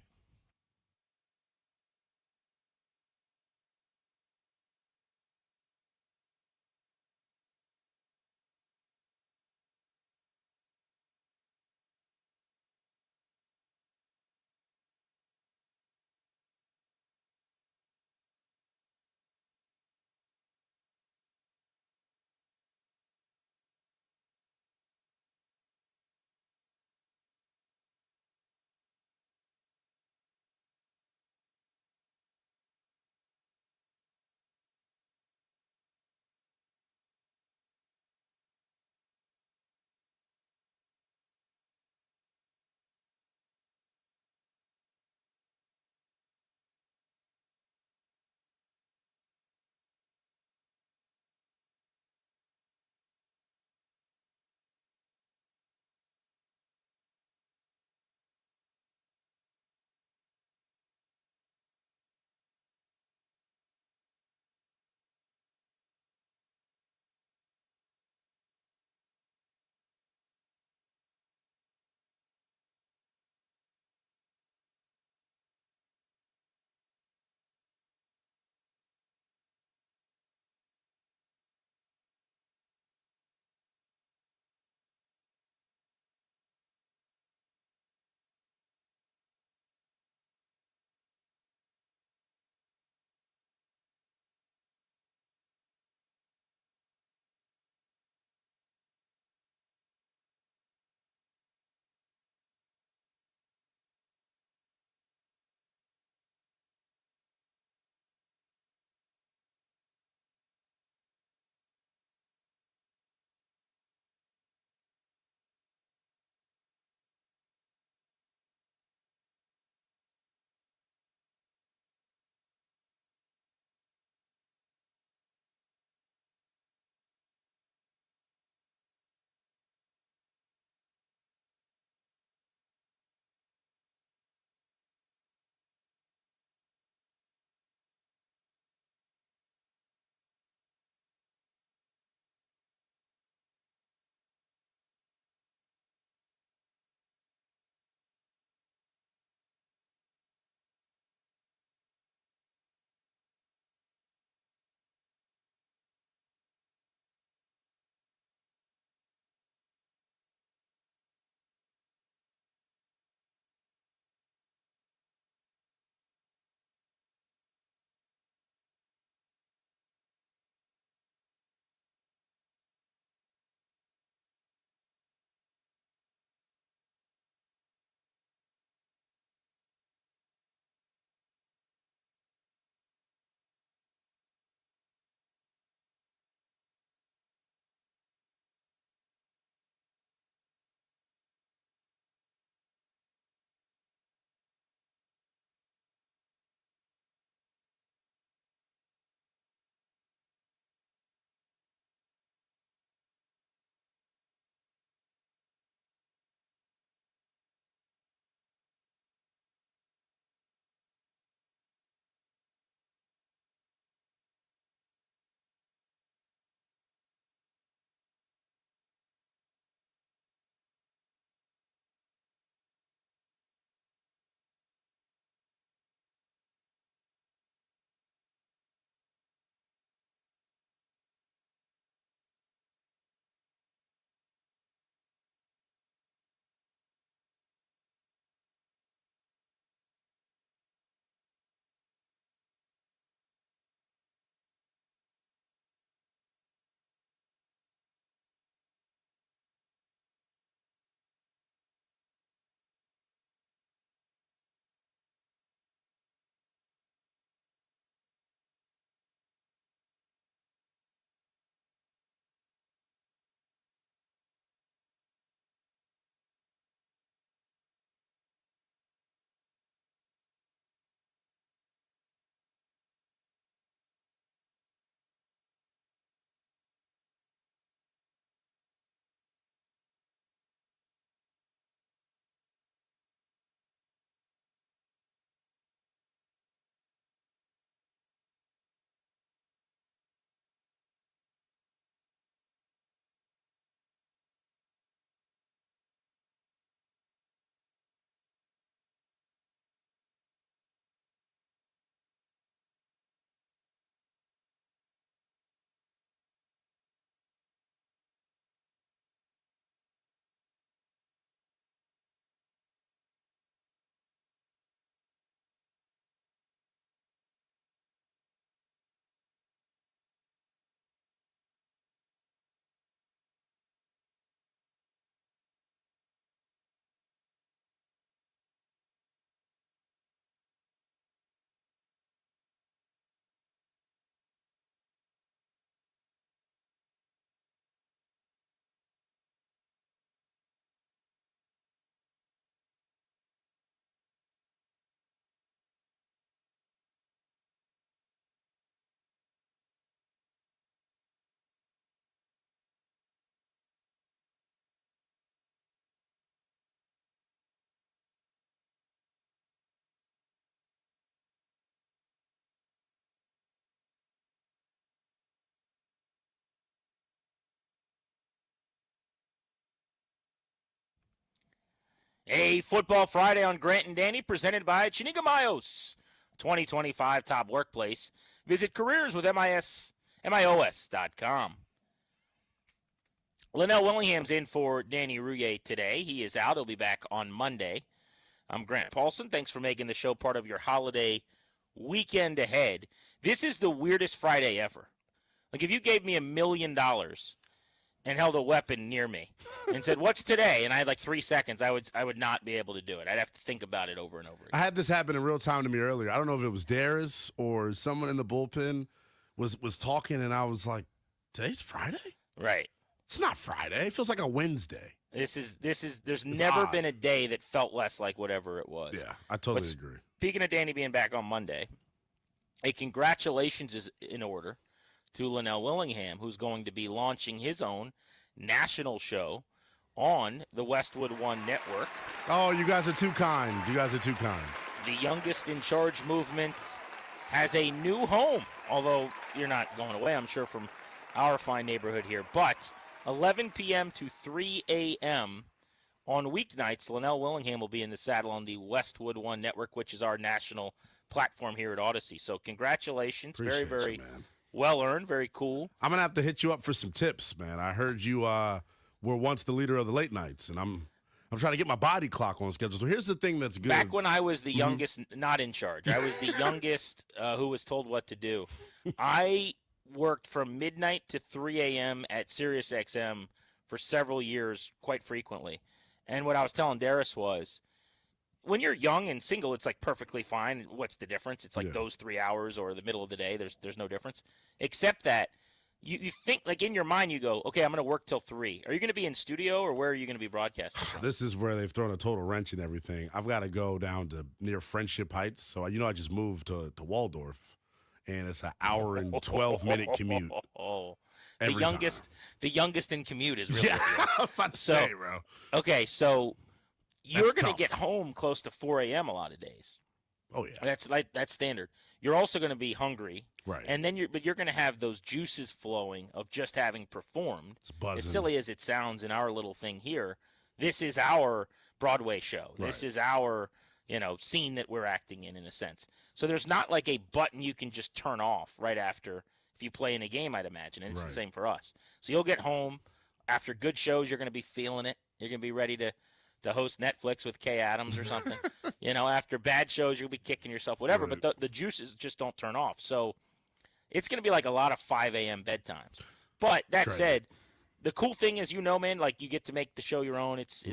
Speaker 17: A Football Friday on Grant and Danny, presented by Chiniga Mayos, 2025 Top Workplace. Visit careers with MIOS.com. Linnell Willingham's in for Danny Rouye today. He is out. He'll be back on Monday. I'm Grant Paulson. Thanks for making the show part of your holiday weekend ahead. This is the weirdest Friday ever. Like, if you gave me $1 million and held a weapon near me and said, "What's today?" and I had like 3 seconds, I would not be able to do it. I'd have to think about it over and over again.
Speaker 18: I had this happen in real time to me earlier. I don't know if it was Darius or someone in the bullpen was talking, and I was like, "Today's Friday?"
Speaker 17: Right.
Speaker 18: It's not Friday. It feels like a Wednesday.
Speaker 17: There's never been a day that felt less like whatever it was.
Speaker 18: Yeah, I totally agree.
Speaker 17: Speaking of Danny being back on Monday, a congratulations is in order to Linnell Willingham, who's going to be launching his own national show on the Westwood One Network.
Speaker 18: Oh, you guys are too kind.
Speaker 17: The Youngest in Charge movement has a new home, although you're not going away, I'm sure, from our fine neighborhood here. But 11 p.m. to 3 a.m. on weeknights, Linnell Willingham will be in the saddle on the Westwood One Network, which is our national platform here at Odyssey. So congratulations.
Speaker 18: Appreciate
Speaker 17: very
Speaker 18: you, man.
Speaker 17: Well earned, very cool.
Speaker 18: I'm going to have to hit you up for some tips, man. I heard you were once the leader of the late nights, and I'm trying to get my body clock on schedule. So here's the thing that's good.
Speaker 17: Back when I was the youngest, not in charge, I was the youngest who was told what to do. I worked from midnight to 3 a.m. at Sirius XM for several years, quite frequently. And what I was telling Darius was, when you're young and single, it's like perfectly fine. What's the difference? It's like those 3 hours or the middle of the day. There's no difference. Except that you think, like, in your mind, you go, okay, I'm going to work till 3. Are you going to be in studio, or where are you going to be broadcasting from?
Speaker 18: This is where they've thrown a total wrench in everything. I've got to go down to near Friendship Heights. So, I just moved to Waldorf, and it's an hour and 12-minute commute.
Speaker 17: The youngest in commute is really
Speaker 18: I'm about to say, bro.
Speaker 17: Okay, so you're going
Speaker 18: tough.
Speaker 17: to get home close to 4 a.m. a lot of days.
Speaker 18: Oh, yeah.
Speaker 17: That's standard. You're also going to be hungry.
Speaker 18: Right.
Speaker 17: And then you're going to have those juices flowing of just having performed.
Speaker 18: It's buzzing.
Speaker 17: As silly as it sounds in our little thing here, this is our Broadway show.
Speaker 18: Right.
Speaker 17: This is our, scene that we're acting in a sense. So there's not like a button you can just turn off right after if you play in a game, I'd imagine. And it's the same for us. So you'll get home after good shows. You're going to be feeling it. You're going to be ready to host Netflix with Kay Adams or something. After bad shows, you'll be kicking yourself, whatever.
Speaker 18: Right.
Speaker 17: But the juices just don't turn off. So it's going to be like a lot of 5 a.m. bedtimes. But that said, the cool thing is, man, like, you get to make the show your own. It's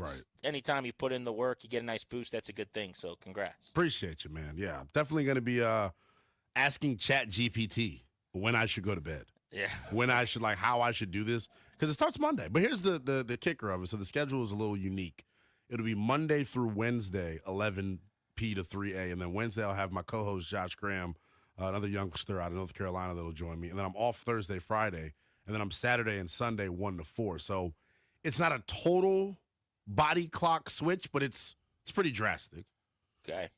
Speaker 17: anytime you put in the work, you get a nice boost. That's a good thing. So congrats.
Speaker 18: Appreciate you, man. Yeah, definitely going to be asking ChatGPT when I should go to bed.
Speaker 17: Yeah.
Speaker 18: When I should, how I should do this. Because it starts Monday. But here's the kicker of it. So the schedule is a little unique. It'll be Monday through Wednesday, 11 p to 3 a. And then Wednesday, I'll have my co-host, Josh Graham, another youngster out of North Carolina that'll join me. And then I'm off Thursday, Friday. And then I'm Saturday and Sunday, 1 to 4. So it's not a total body clock switch, but it's pretty drastic.
Speaker 17: Okay.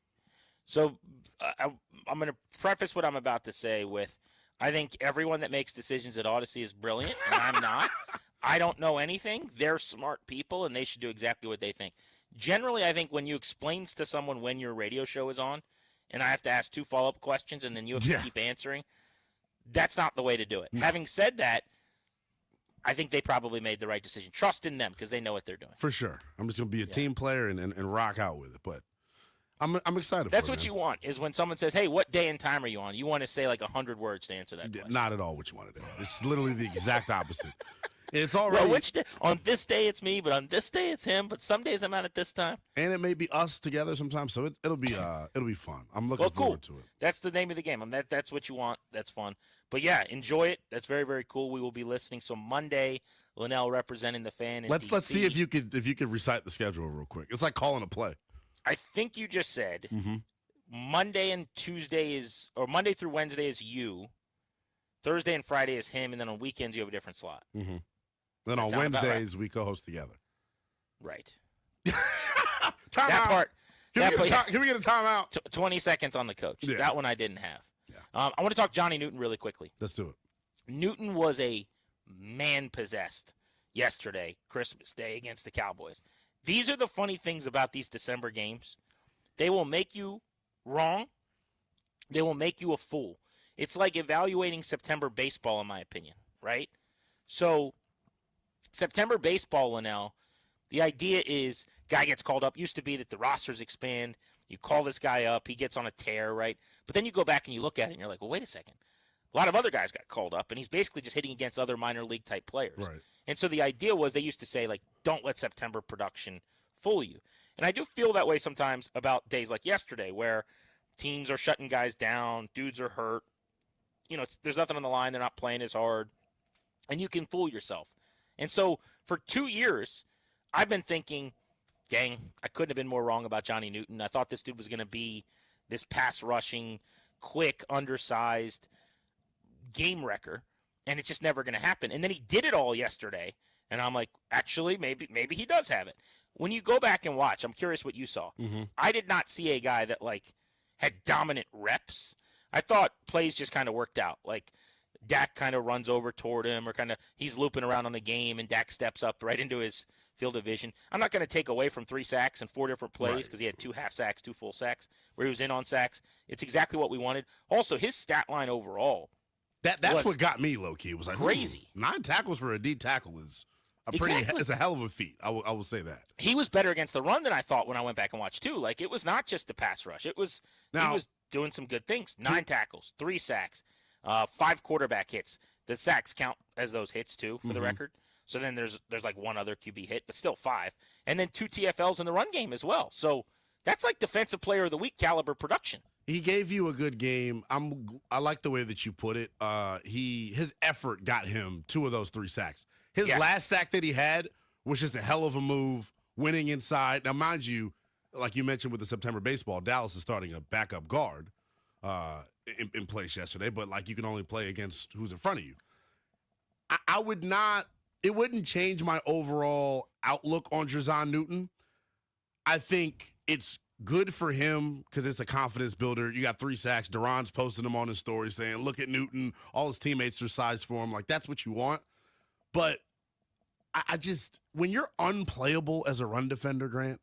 Speaker 17: So I'm going to preface what I'm about to say with, I think everyone that makes decisions at Odyssey is brilliant, and I'm not. I don't know anything. They're smart people, and they should do exactly what they think. Generally, I think when you explain to someone when your radio show is on, and I have to ask 2 follow-up questions, and then you have to keep answering, that's not the way to do it. No. Having said that, I think they probably made the right decision. Trust in them because they know what they're doing.
Speaker 18: For sure. I'm just going to be a team player and rock out with it. But I'm excited
Speaker 17: That's
Speaker 18: for it.
Speaker 17: What you want is when someone says, hey, what day and time are you on? You want to say like 100 words to answer that question.
Speaker 18: Not at all what you want to do. It's literally the exact opposite. It's already.
Speaker 17: Well, which day? On this day it's me, but on this day it's him. But some days I'm out at this time.
Speaker 18: And it may be us together sometimes, so it'll be fun. I'm looking forward to it.
Speaker 17: That's the name of the game. That's what you want. That's fun. But yeah, enjoy it. That's very, very cool. We will be listening. So Monday, Linnell representing the fan in
Speaker 18: Let's
Speaker 17: DC.
Speaker 18: see if you could recite the schedule real quick. It's like calling a play.
Speaker 17: I think you just said Monday and Tuesday or Monday through Wednesday is you. Thursday and Friday is him, and then on weekends you have a different slot.
Speaker 18: Mm-hmm. Then on Wednesdays we co-host together.
Speaker 17: Right.
Speaker 18: Time
Speaker 17: that
Speaker 18: out.
Speaker 17: part.
Speaker 18: Can we get a timeout?
Speaker 17: 20 seconds on the coach.
Speaker 18: Yeah.
Speaker 17: That one I didn't have.
Speaker 18: Yeah.
Speaker 17: I want to talk Johnny Newton really quickly.
Speaker 18: Let's do it.
Speaker 17: Newton was a man-possessed yesterday, Christmas Day, against the Cowboys. These are the funny things about these December games. They will make you wrong. They will make you a fool. It's like evaluating September baseball, in my opinion, right? So, September baseball, Linnell, the idea is guy gets called up. Used to be that the rosters expand. You call this guy up. He gets on a tear, right? But then you go back and you look at it and you're like, well, wait a second. A lot of other guys got called up, and he's basically just hitting against other minor league type players.
Speaker 18: Right.
Speaker 17: And so the idea was they used to say, like, don't let September production fool you. And I do feel that way sometimes about days like yesterday where teams are shutting guys down, dudes are hurt. You know, there's nothing on the line. They're not playing as hard. And you can fool yourself. And so for 2 years, I've been thinking, dang, I couldn't have been more wrong about Johnny Newton. I thought this dude was going to be this pass rushing, quick, undersized game wrecker, and it's just never going to happen. And then he did it all yesterday, and I'm like, actually, maybe he does have it. When you go back and watch, I'm curious what you saw.
Speaker 18: Mm-hmm.
Speaker 17: I did not see a guy that like had dominant reps. I thought plays just kind of worked out. Like Dak kind of runs over toward him, or kind of he's looping around on the game, and Dak steps up right into his field of vision. I'm not going to take away from 3 sacks and 4 different plays because he had 2 half sacks, 2 full sacks, where he was in on sacks. It's exactly what we wanted. Also, his stat line overall.
Speaker 18: That's what got me low key. It was like
Speaker 17: crazy.
Speaker 18: 9 tackles for a D tackle is it's a hell of a feat. I will say that. He
Speaker 17: was better against the run than I thought when I went back and watched too. Like it was not just the pass rush. He was doing some good things. 9 tackles, 3 sacks, 5 quarterback hits. The sacks count as those hits too, for the record. So then there's like 1 other QB hit, but still 5, and then 2 TFLs in the run game as well. So that's like defensive player of the week caliber production.
Speaker 18: He gave you a good game. I like the way that you put it. His effort got him 2 of those 3 sacks. His last sack that he had was just a hell of a move, winning inside. Now, mind you, like you mentioned with the September baseball, Dallas is starting a backup guard in place yesterday, but like you can only play against who's in front of you. I would not. It wouldn't change my overall outlook on Drazon Newton. I think it's good for him because it's a confidence builder. You got 3 sacks. Duran's posting him on his story saying, look at Newton. All his teammates are sized for him. Like, that's what you want. But I just, when you're unplayable as a run defender, Grant,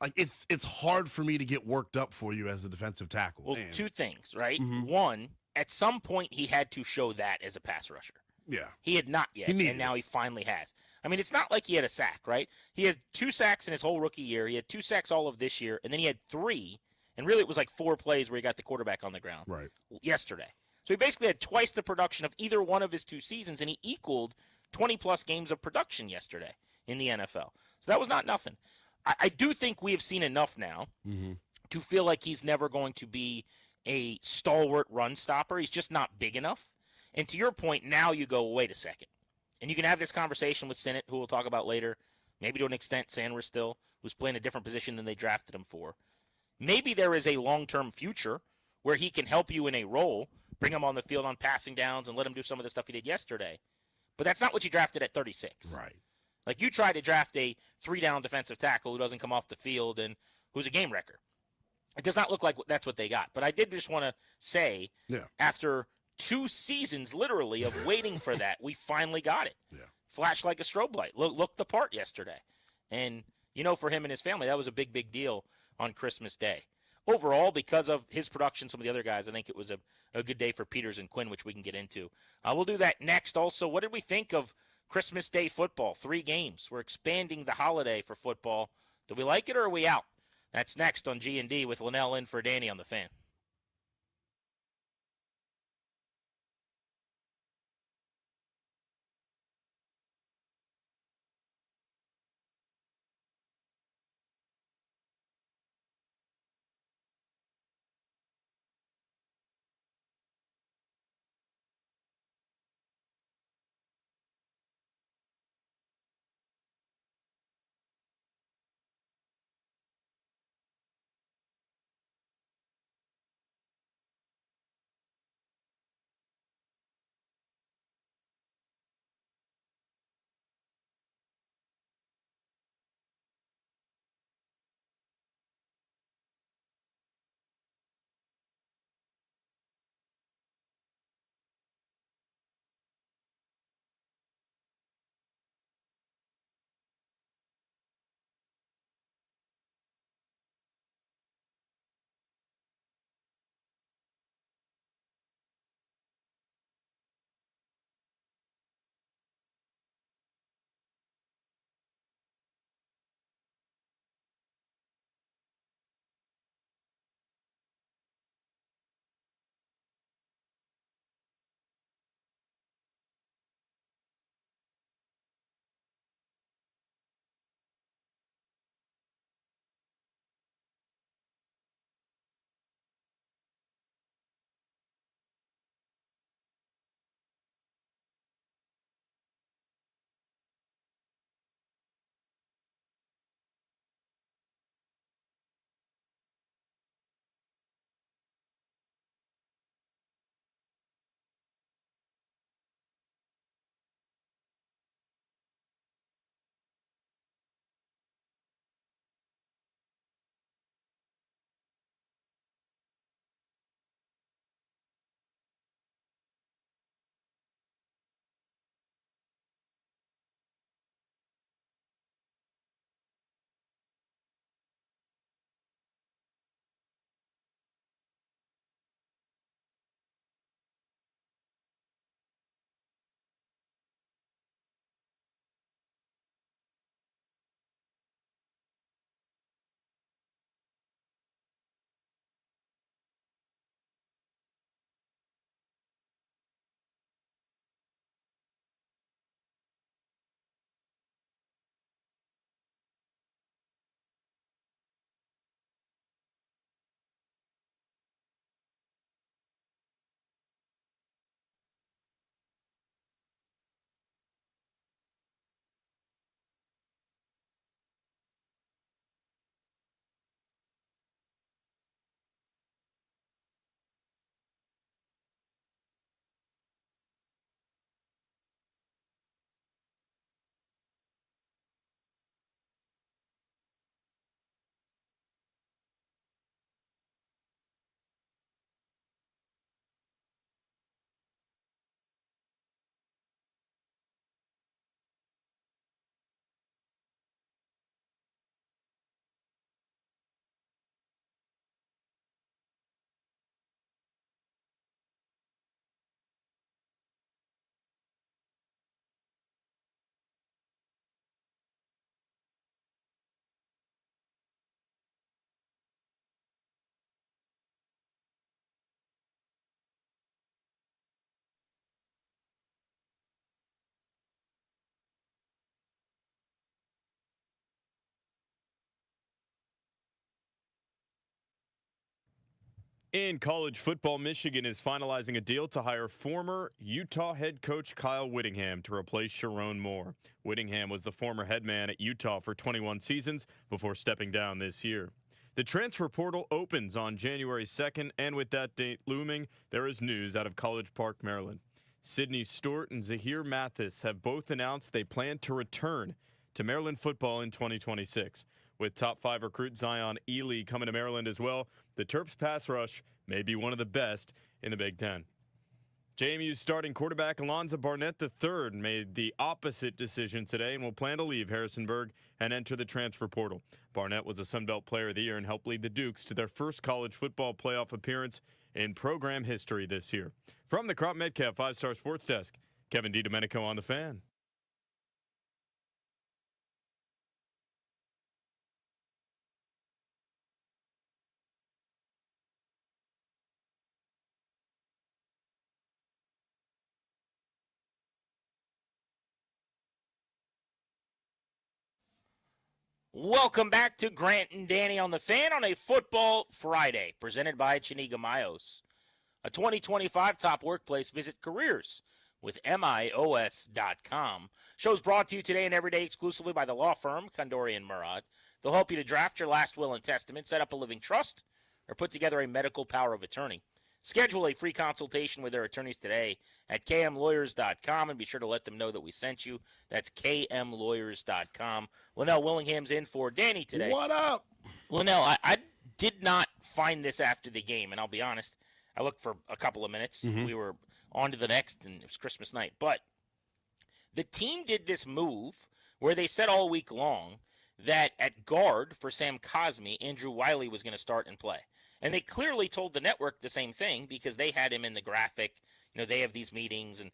Speaker 18: like it's hard for me to get worked up for you as a defensive tackle.
Speaker 17: Well, 2 things, right? 1, at some point he had to show that as a pass rusher.
Speaker 18: Yeah.
Speaker 17: He had not yet, and now he finally has. I mean, it's not like he had a sack, right? He had 2 sacks in his whole rookie year. He had 2 sacks all of this year, and then he had 3, and really it was like 4 plays where he got the quarterback on the ground yesterday. So he basically had twice the production of either one of his 2 seasons, and he equaled 20-plus games of production yesterday in the NFL. So that was not nothing. I do think we have seen enough now to feel like he's never going to be a stalwart run stopper. He's just not big enough. And to your point, now you go, wait a second. And you can have this conversation with Sinnott, who we'll talk about later, maybe to an extent Sanders still, who's playing a different position than they drafted him for. Maybe there is a long-term future where he can help you in a role, bring him on the field on passing downs and let him do some of the stuff he did yesterday. But that's not what you drafted at 36.
Speaker 18: Right.
Speaker 17: Like you tried to draft a 3-down defensive tackle who doesn't come off the field and who's a game wrecker. It does not look like that's what they got. But I did just want to say, after 2 seasons, literally, of waiting for that, we finally got it.
Speaker 18: Yeah.
Speaker 17: Flashed like a strobe light. Looked the part yesterday. And, you know, for him and his family, that was a big, big deal on Christmas Day. Overall, because of his production, some of the other guys, I think it was a good day for Peters and Quinn, which we can get into. We'll do that next. Also, what did we think of Christmas Day football? 3 games. We're expanding the holiday for football. Do we like it or are we out? That's next on G&D with Linnell in for Danny on the Fan.
Speaker 15: In college football, Michigan is finalizing a deal to hire former Utah head coach Kyle Whittingham to replace Sharon Moore. Whittingham was the former head man at Utah for 21 seasons before stepping down this year. The transfer portal opens on January 2nd, and with that date looming, there is news out of College Park, Maryland. Sidney Stewart and Zahir Mathis have both announced they plan to return to Maryland football in 2026. With top 5 recruit Zion Ely coming to Maryland as well, the Terps pass rush may be one of the best in the Big Ten. JMU's starting quarterback Alonzo Barnett III made the opposite decision today and will plan to leave Harrisonburg and enter the transfer portal. Barnett was a Sun Belt Player of the Year and helped lead the Dukes to their first college football playoff appearance in program history this year. From the Crop Metcalf 5-Star Sports Desk, Kevin DiDomenico on The Fan.
Speaker 17: Welcome back to Grant and Danny on The Fan on a Football Friday, presented by Chiniga Mayos. A 2025 top workplace, visit careers with MIOS.com. Show's brought to you today and every day exclusively by the law firm Kondori and Murad. They'll help you to draft your last will and testament, set up a living trust, or put together a medical power of attorney. Schedule a free consultation with their attorneys today at kmlawyers.com and be sure to let them know that we sent you. That's kmlawyers.com. Linnell Willingham's in for Danny today.
Speaker 18: What up?
Speaker 17: Linnell, I did not find this after the game, and I'll be honest, I looked for a couple of minutes.
Speaker 18: Mm-hmm.
Speaker 17: We were on to the next, and it was Christmas night. But the team did this move where they said all week long that at guard for Sam Cosmi, Andrew Wiley was going to start and play. And they clearly told the network the same thing because they had him in the graphic. You know, they have these meetings and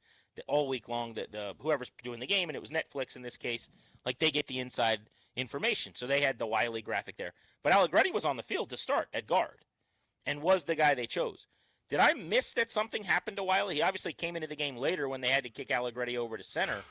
Speaker 17: all week long, the whoever's doing the game, and it was Netflix in this case, like they get the inside information. So they had the Wiley graphic there. But Allegretti was on the field to start at guard and was the guy they chose. Did I miss that something happened to Wiley? He obviously came into the game later when they had to kick Allegretti over to center.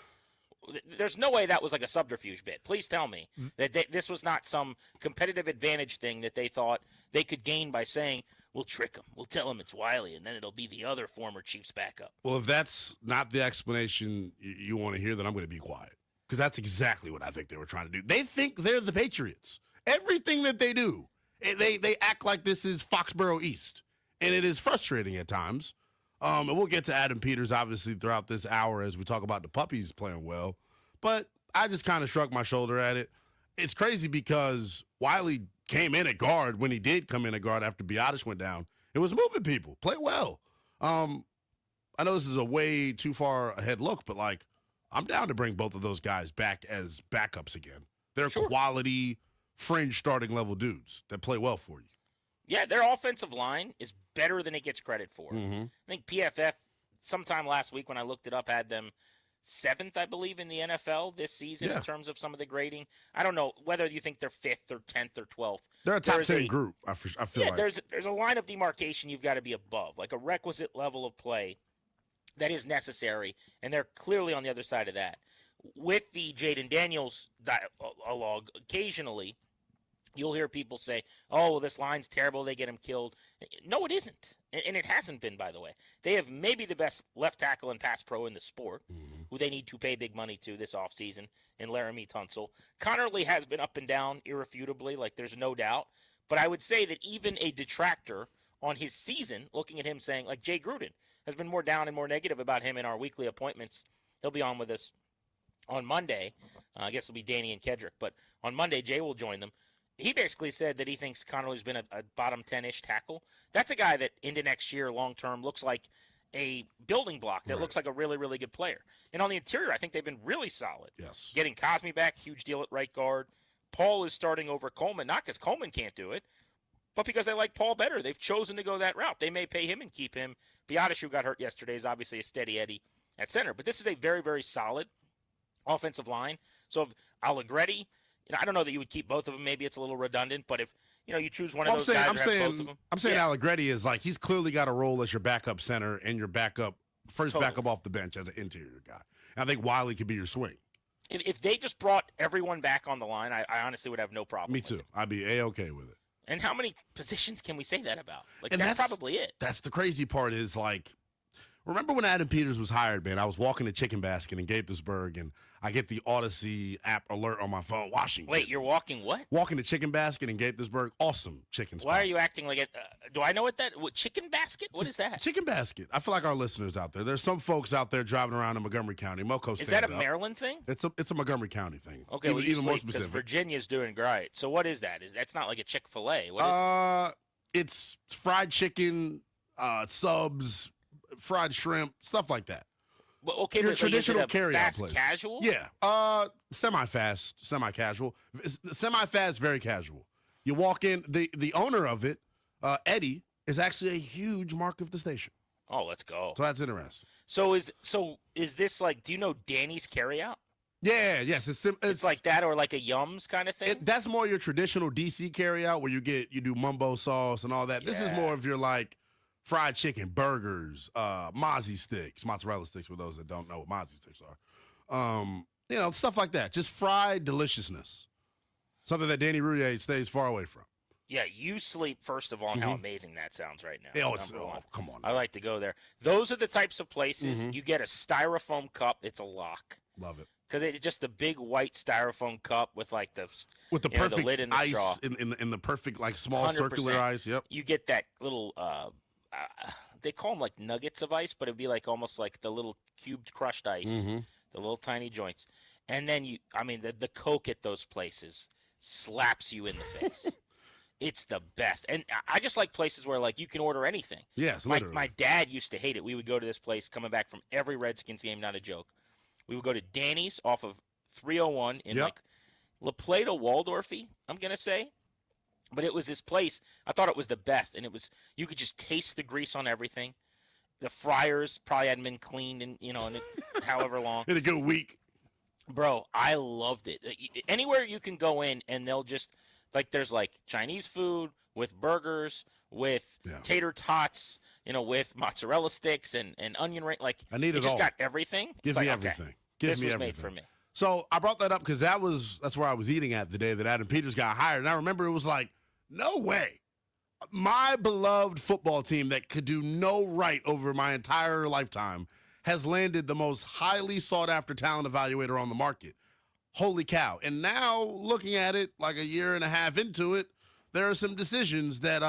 Speaker 17: There's no way that was like a subterfuge bit. Please tell me that this was not some competitive advantage thing that they thought they could gain by saying, we'll trick him. We'll tell him it's Wiley, and then it'll be the other former Chiefs backup.
Speaker 18: Well, if that's not the explanation you want to hear, then I'm going to be quiet. Because that's exactly what I think they were trying to do. They think they're the Patriots. Everything that they do, they act like this is Foxborough East. And it is frustrating at times. And we'll get to Adam Peters, obviously, throughout this hour as we talk about the puppies playing well. But I just kind of shrugged my shoulder at it. It's crazy because Wiley came in at guard when he did come in at guard after Biotish went down. It was moving people. Play well. I know this is a way too far ahead look, but, like, I'm down to bring both of those guys back as backups again. They're quality, fringe starting level dudes that play well for you.
Speaker 17: Yeah, their offensive line is better than it gets credit for.
Speaker 18: Mm-hmm.
Speaker 17: I think PFF, sometime last week when I looked it up, had them 7th, I believe, in the NFL this season in terms of some of the grading. I don't know whether you think they're 5th or 10th or 12th.
Speaker 18: They're a top 10 group, I feel like.
Speaker 17: There's a line of demarcation you've got to be above, like a requisite level of play that is necessary, and they're clearly on the other side of that. With the Jaden Daniels dialogue, occasionally you'll hear people say, oh, well, this line's terrible, they get him killed. No, it isn't. And it hasn't been, by the way. They have maybe the best left tackle and pass pro in the sport, who they need to pay big money to this offseason, in Laramie Tunsil. Connerly has been up and down irrefutably, like there's no doubt. But I would say that even a detractor on his season, looking at him saying, like Jay Gruden, has been more down and more negative about him in our weekly appointments. He'll be on with us on Monday. I guess it'll be Danny and Kedrick. But on Monday, Jay will join them. He basically said that he thinks Connerly's been a bottom 10-ish tackle. That's a guy that into next year, long-term, looks like a building block that looks like a really, really good player. And on the interior, I think they've been really solid.
Speaker 18: Yes.
Speaker 17: Getting Cosmi back, huge deal at right guard. Paul is starting over Coleman, not because Coleman can't do it, but because they like Paul better. They've chosen to go that route. They may pay him and keep him. Biotish, who got hurt yesterday, is obviously a steady Eddie at center. But this is a very, very solid offensive line. So if Allegretti, I don't know that you would keep both of them. Maybe it's a little redundant, but if you choose one of those guys, both of them.
Speaker 18: I'm saying Allegretti is like he's clearly got a role as your backup center and your backup backup off the bench as an interior guy. And I think Wiley could be your swing.
Speaker 17: If they just brought everyone back on the line, I honestly would have no problem.
Speaker 18: Me too. I'd be A-okay with it.
Speaker 17: And how many positions can we say that about? Like,
Speaker 18: And
Speaker 17: that's probably it.
Speaker 18: That's the crazy part is, like, remember when Adam Peters was hired, man? I was walking to Chicken Basket in Gaithersburg, and I get the Odyssey app alert on my phone, Washington.
Speaker 17: Wait, you're walking what?
Speaker 18: Walking to Chicken Basket in Gaithersburg. Awesome chicken spot.
Speaker 17: Why are you acting like it? Do I know what Chicken Basket? What is that?
Speaker 18: Chicken Basket. I feel like our listeners out there. There's some folks out there driving around in Montgomery County. Moco,
Speaker 17: Is that a Maryland thing?
Speaker 18: It's a Montgomery County thing.
Speaker 17: Okay,
Speaker 18: even more
Speaker 17: because
Speaker 18: specific.
Speaker 17: Virginia's doing great. So what is that? That's not like a Chick-fil-A. What is it?
Speaker 18: It's fried chicken, subs, fried shrimp, stuff like that.
Speaker 17: Well, okay,
Speaker 18: Your
Speaker 17: but
Speaker 18: traditional
Speaker 17: like, is it a
Speaker 18: carry-out
Speaker 17: fast
Speaker 18: place.
Speaker 17: casual?
Speaker 18: Yeah. Semi-fast, semi-casual. Semi-fast, very casual. You walk in, the owner of it, Eddie, is actually a huge mark of the station.
Speaker 17: Oh, let's go.
Speaker 18: So that's interesting.
Speaker 17: So is this like, do you know Danny's Carryout?
Speaker 18: Yeah, yes. It's
Speaker 17: like that, or like a Yums kind of thing?
Speaker 18: That's more your traditional DC carry-out where you do mumbo sauce and all that. This is more of your, like, fried chicken, burgers, mozzie sticks, mozzarella sticks for those that don't know what mozzie sticks are. Stuff like that. Just fried deliciousness. Something that Danny Rouillet stays far away from.
Speaker 17: Yeah, you sleep, first of all, on how amazing that sounds right now.
Speaker 18: Yeah, come on.
Speaker 17: I like to go there. Those are the types of places you get a styrofoam cup. It's a lock.
Speaker 18: Love it.
Speaker 17: Because it's just the big white styrofoam cup with like the
Speaker 18: perfect
Speaker 17: the lid and the
Speaker 18: ice
Speaker 17: straw.
Speaker 18: in the perfect, like, small
Speaker 17: 100%.
Speaker 18: circular ice. Yep.
Speaker 17: You get that little they call them like nuggets of ice, but it'd be like almost like the little cubed crushed ice, the little tiny joints. And then the Coke at those places slaps you in the face. It's the best. And I just like places where, like, you can order anything.
Speaker 18: Yes, literally.
Speaker 17: My dad used to hate it. We would go to this place coming back from every Redskins game, not a joke. We would go to Danny's off of 301 in like La Plata Waldorfy, I'm going to say. But it was this place. I thought it was the best. And you could just taste the grease on everything. The fryers probably hadn't been cleaned in however long.
Speaker 18: In a good week.
Speaker 17: Bro, I loved it. Anywhere you can go in and they'll just, like, there's like Chinese food with burgers, with tater tots, with mozzarella sticks and onion ring. Like,
Speaker 18: I need it
Speaker 17: just
Speaker 18: all.
Speaker 17: got everything.
Speaker 18: Give me everything.
Speaker 17: This was made for me.
Speaker 18: So I brought that up because that's where I was eating at the day that Adam Peters got hired. And I remember it was like, no way. My beloved football team that could do no right over my entire lifetime has landed the most highly sought-after talent evaluator on the market. Holy cow. And now, looking at it like a year and a half into it, there are some decisions that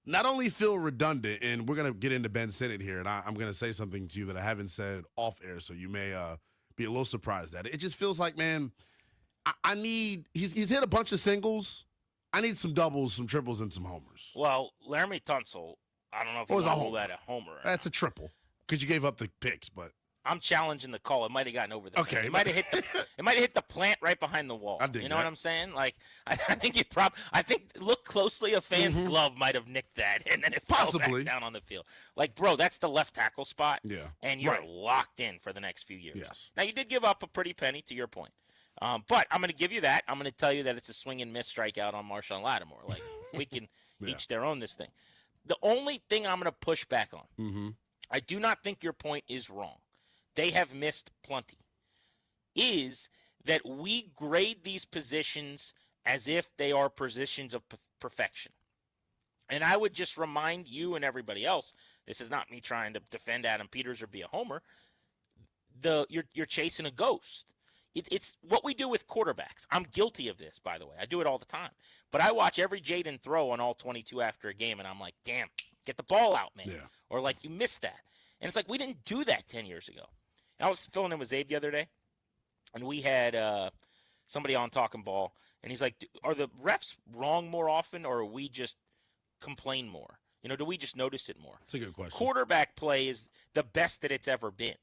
Speaker 18: not only feel redundant, and we're going to get into Ben Sinnott here, and I'm going to say something to you that I haven't said off air, so you may be a little surprised at it. It just feels like, man, he's hit a bunch of singles. I need some doubles, some triples, and some homers.
Speaker 17: Well, Laramie Tunsil, I don't know if you want to call that a homer.
Speaker 18: That's a triple because you gave up the picks, but
Speaker 17: I'm challenging the call. It might have gotten over the fence. It might have hit the plant right behind the wall. You know what I'm saying? Like, I think look closely, a fan's glove might have nicked that, and then it fell back down on the field. Like, bro, that's the left tackle spot.
Speaker 18: Yeah.
Speaker 17: And you're locked in for the next few years.
Speaker 18: Yes.
Speaker 17: Now, you did give up a pretty penny, to your point. But I'm going to give you that. I'm going to tell you that it's a swing and miss strikeout on Marshawn Lattimore. Like, we can each their own this thing. The only thing I'm going to push back on, I do not think your point is wrong. They have missed plenty, is that we grade these positions as if they are positions of perfection. And I would just remind you and everybody else, this is not me trying to defend Adam Peters or be a homer, you're chasing a ghost. It's what we do with quarterbacks. I'm guilty of this, by the way. I do it all the time. But I watch every Jaden throw on all 22 after a game, and I'm like, damn, get the ball out, man.
Speaker 18: Yeah.
Speaker 17: Or like, you missed that. And it's like, we didn't do that 10 years ago. And I was filling in with Zabe the other day, and we had somebody on talking ball, and he's like, are the refs wrong more often, or are we just complain more? Do we just notice it more?
Speaker 18: That's a good question.
Speaker 17: Quarterback play is the best that it's ever been.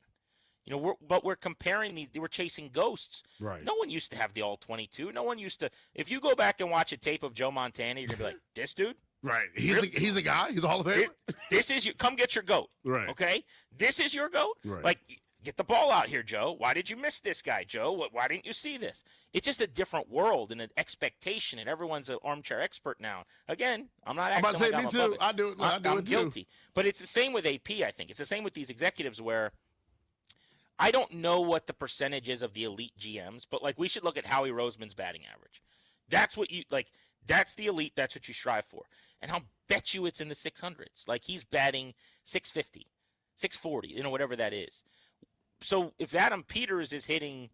Speaker 17: We're comparing these. We're chasing ghosts.
Speaker 18: Right.
Speaker 17: No one used to have the all 22. No one used to. If you go back and watch a tape of Joe Montana, you're gonna be like, this dude.
Speaker 18: Right. He's a guy. He's a Hall of Famer.
Speaker 17: This is you. Come get your goat.
Speaker 18: Right.
Speaker 17: Okay. This is your goat.
Speaker 18: Right.
Speaker 17: Like, get the ball out here, Joe. Why did you miss this guy, Joe? Why didn't you see this? It's just a different world and an expectation, and everyone's an armchair expert now. Again, I'm not.
Speaker 18: I'm about to say,
Speaker 17: like
Speaker 18: me too. I do it. I do
Speaker 17: I'm
Speaker 18: it too.
Speaker 17: guilty. But it's the same with AP. I think it's the same with these executives where. I don't know what the percentage is of the elite GMs, but, like, we should look at Howie Roseman's batting average. That's what That's the elite. That's what you strive for. And I'll bet you it's in the 600s. Like, he's batting 650, 640, whatever that is. So if Adam Peters is hitting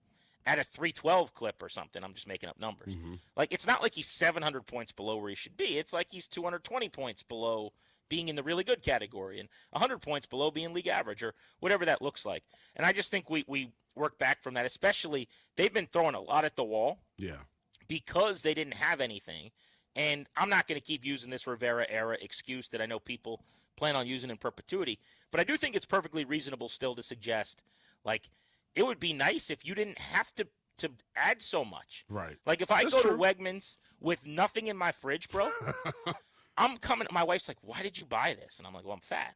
Speaker 17: at a 312 clip or something, I'm just making up numbers. Like, it's not like he's 700 points below where he should be. It's like he's 220 points below being in the really good category and 100 points below being league average or whatever that looks like. And I just think we work back from that, especially they've been throwing a lot at the wall.
Speaker 18: Yeah.
Speaker 17: Because they didn't have anything. And I'm not going to keep using this Rivera-era excuse that I know people plan on using in perpetuity. But I do think it's perfectly reasonable still to suggest, like, it would be nice if you didn't have to add so much.
Speaker 18: Right.
Speaker 17: Like, if I
Speaker 18: That's
Speaker 17: go
Speaker 18: true.
Speaker 17: to Wegmans with nothing in my fridge, bro, I'm coming. My wife's like, why did you buy this? And I'm like, well, I'm fat.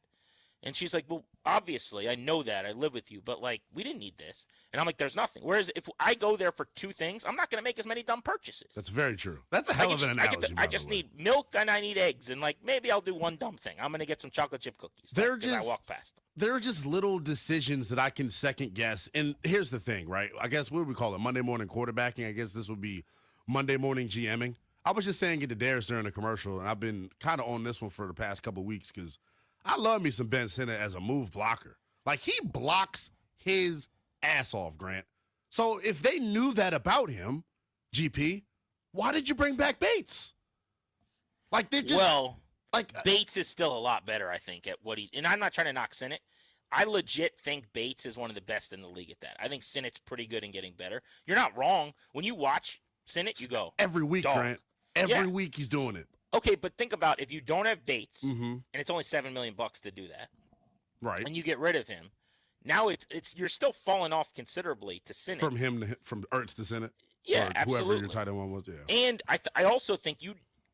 Speaker 17: And she's like, well, obviously, I know that. I live with you. But, like, we didn't need this. And I'm like, there's nothing. Whereas if I go there for two things, I'm not going to make as many dumb purchases.
Speaker 18: That's very true. That's a hell of an analogy.
Speaker 17: I just need milk and I need eggs. And, like, maybe I'll do one dumb thing. I'm going to get some chocolate chip cookies.
Speaker 18: They're
Speaker 17: because I walk past them.
Speaker 18: There are just little decisions that I can second guess. And here's the thing, right? I guess, what would we call it? Monday morning quarterbacking. I guess this would be Monday morning GMing. I was just saying it to Darius during the commercial, and I've been kind of on this one for the past couple of weeks because I love me some Ben Sinnott as a move blocker. Like, he blocks his ass off, Grant. So if they knew that about him, GP, why did you bring back Bates? Like, they just...
Speaker 17: Well, Bates is still a lot better, I think, at what he... And I'm not trying to knock Sinnott. I legit think Bates is one of the best in the league at that. I think Sinnott's pretty good and getting better. You're not wrong. When you watch Sinnott, you go...
Speaker 18: Every week,
Speaker 17: dog.
Speaker 18: Grant. Every week he's doing it.
Speaker 17: Okay, but think about if you don't have Bates, and it's only $7 million to do that,
Speaker 18: right?
Speaker 17: And you get rid of him, now it's you're still falling off considerably to Sinnott.
Speaker 18: From him from Ertz to Sinnott,
Speaker 17: yeah,
Speaker 18: or
Speaker 17: absolutely.
Speaker 18: Whoever your tight end one was, yeah.
Speaker 17: And I also think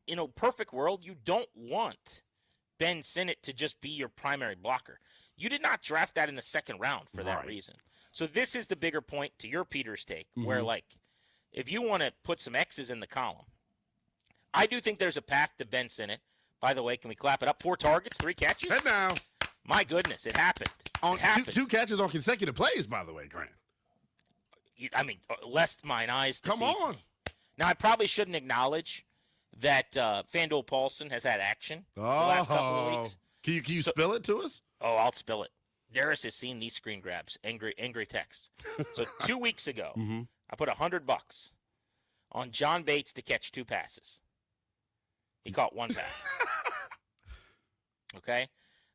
Speaker 17: in a perfect world, you don't want Ben Sinnott to just be your primary blocker. You did not draft that in the second round for that reason. So this is the bigger point to your Peters take, where like if you want to put some X's in the column. I do think there's a path to Ben Sinnott. By the way, can we clap it up? 4 targets, 3 catches.
Speaker 18: Head now.
Speaker 17: My goodness, it happened.
Speaker 18: On
Speaker 17: it happened.
Speaker 18: Two catches on consecutive plays, by the way, Grant.
Speaker 17: I mean, lest mine eyes
Speaker 18: Come on.
Speaker 17: Now, I probably shouldn't acknowledge that FanDuel Paulson has had action the last couple of weeks.
Speaker 18: Can you spill it to us?
Speaker 17: Oh, I'll spill it. Darius has seen these screen grabs, angry texts. So 2 weeks ago, I put $100 on John Bates to catch 2 passes. He caught 1 pass. Okay?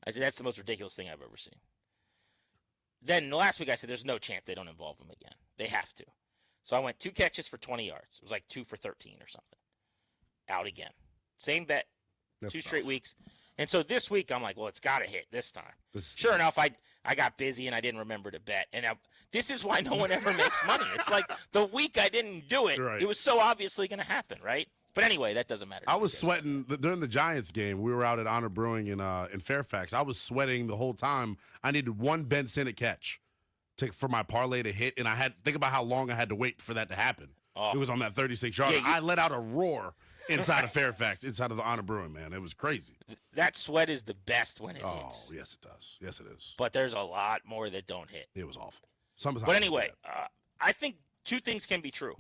Speaker 17: I said, that's the most ridiculous thing I've ever seen. Then last week I said, there's no chance they don't involve him again. They have to. So I went 2 catches for 20 yards. It was like 2 for 13 or something. Out again. Same bet.
Speaker 18: That's
Speaker 17: 2
Speaker 18: tough.
Speaker 17: straight weeks. And so this week I'm like, well, it's got to hit this time. Sure enough, I got busy and I didn't remember to bet. And this is why no one ever makes money. It's like the week I didn't do it, it was so obviously going to happen, right? But anyway, that doesn't matter.
Speaker 18: I was sweating during the Giants game. We were out at Honor Brewing in Fairfax. I was sweating the whole time. I needed 1 Ben Sinnott catch for my parlay to hit, and I had think about how long I had to wait for that to happen.
Speaker 17: Oh.
Speaker 18: It was on that 36-yard. I let out a roar inside of Fairfax, inside of the Honor Brewing, man. It was crazy.
Speaker 17: That sweat is the best when it hits.
Speaker 18: Oh, yes, it does. Yes, it is.
Speaker 17: But there's a lot more that don't hit.
Speaker 18: It was awful. Sometimes
Speaker 17: but anyway, I think 2 things can be true.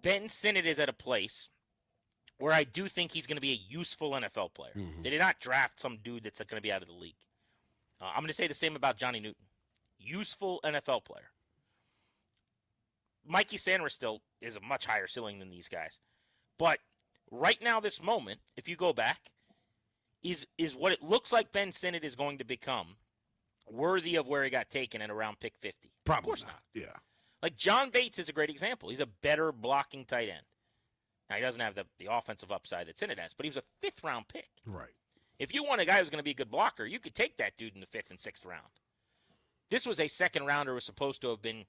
Speaker 17: Ben Sinnott is at a place where I do think he's going to be a useful NFL player. They did not draft some dude that's going to be out of the league. I'm going to say the same about Johnny Newton. Useful NFL player. Mikey Sanders still is a much higher ceiling than these guys. But right now, this moment, if you go back, is what it looks like Ben Sinnott is going to become worthy of where he got taken at around pick 50?
Speaker 18: Probably
Speaker 17: of course
Speaker 18: not. Yeah.
Speaker 17: Like John Bates is a great example. He's a better blocking tight end. Now, he doesn't have the offensive upside that Sinnott has, but he was a 5th-round pick.
Speaker 18: Right.
Speaker 17: If you want a guy who's going to be a good blocker, you could take that dude in the 5th and 6th round. This was a 2nd-rounder who was supposed to have been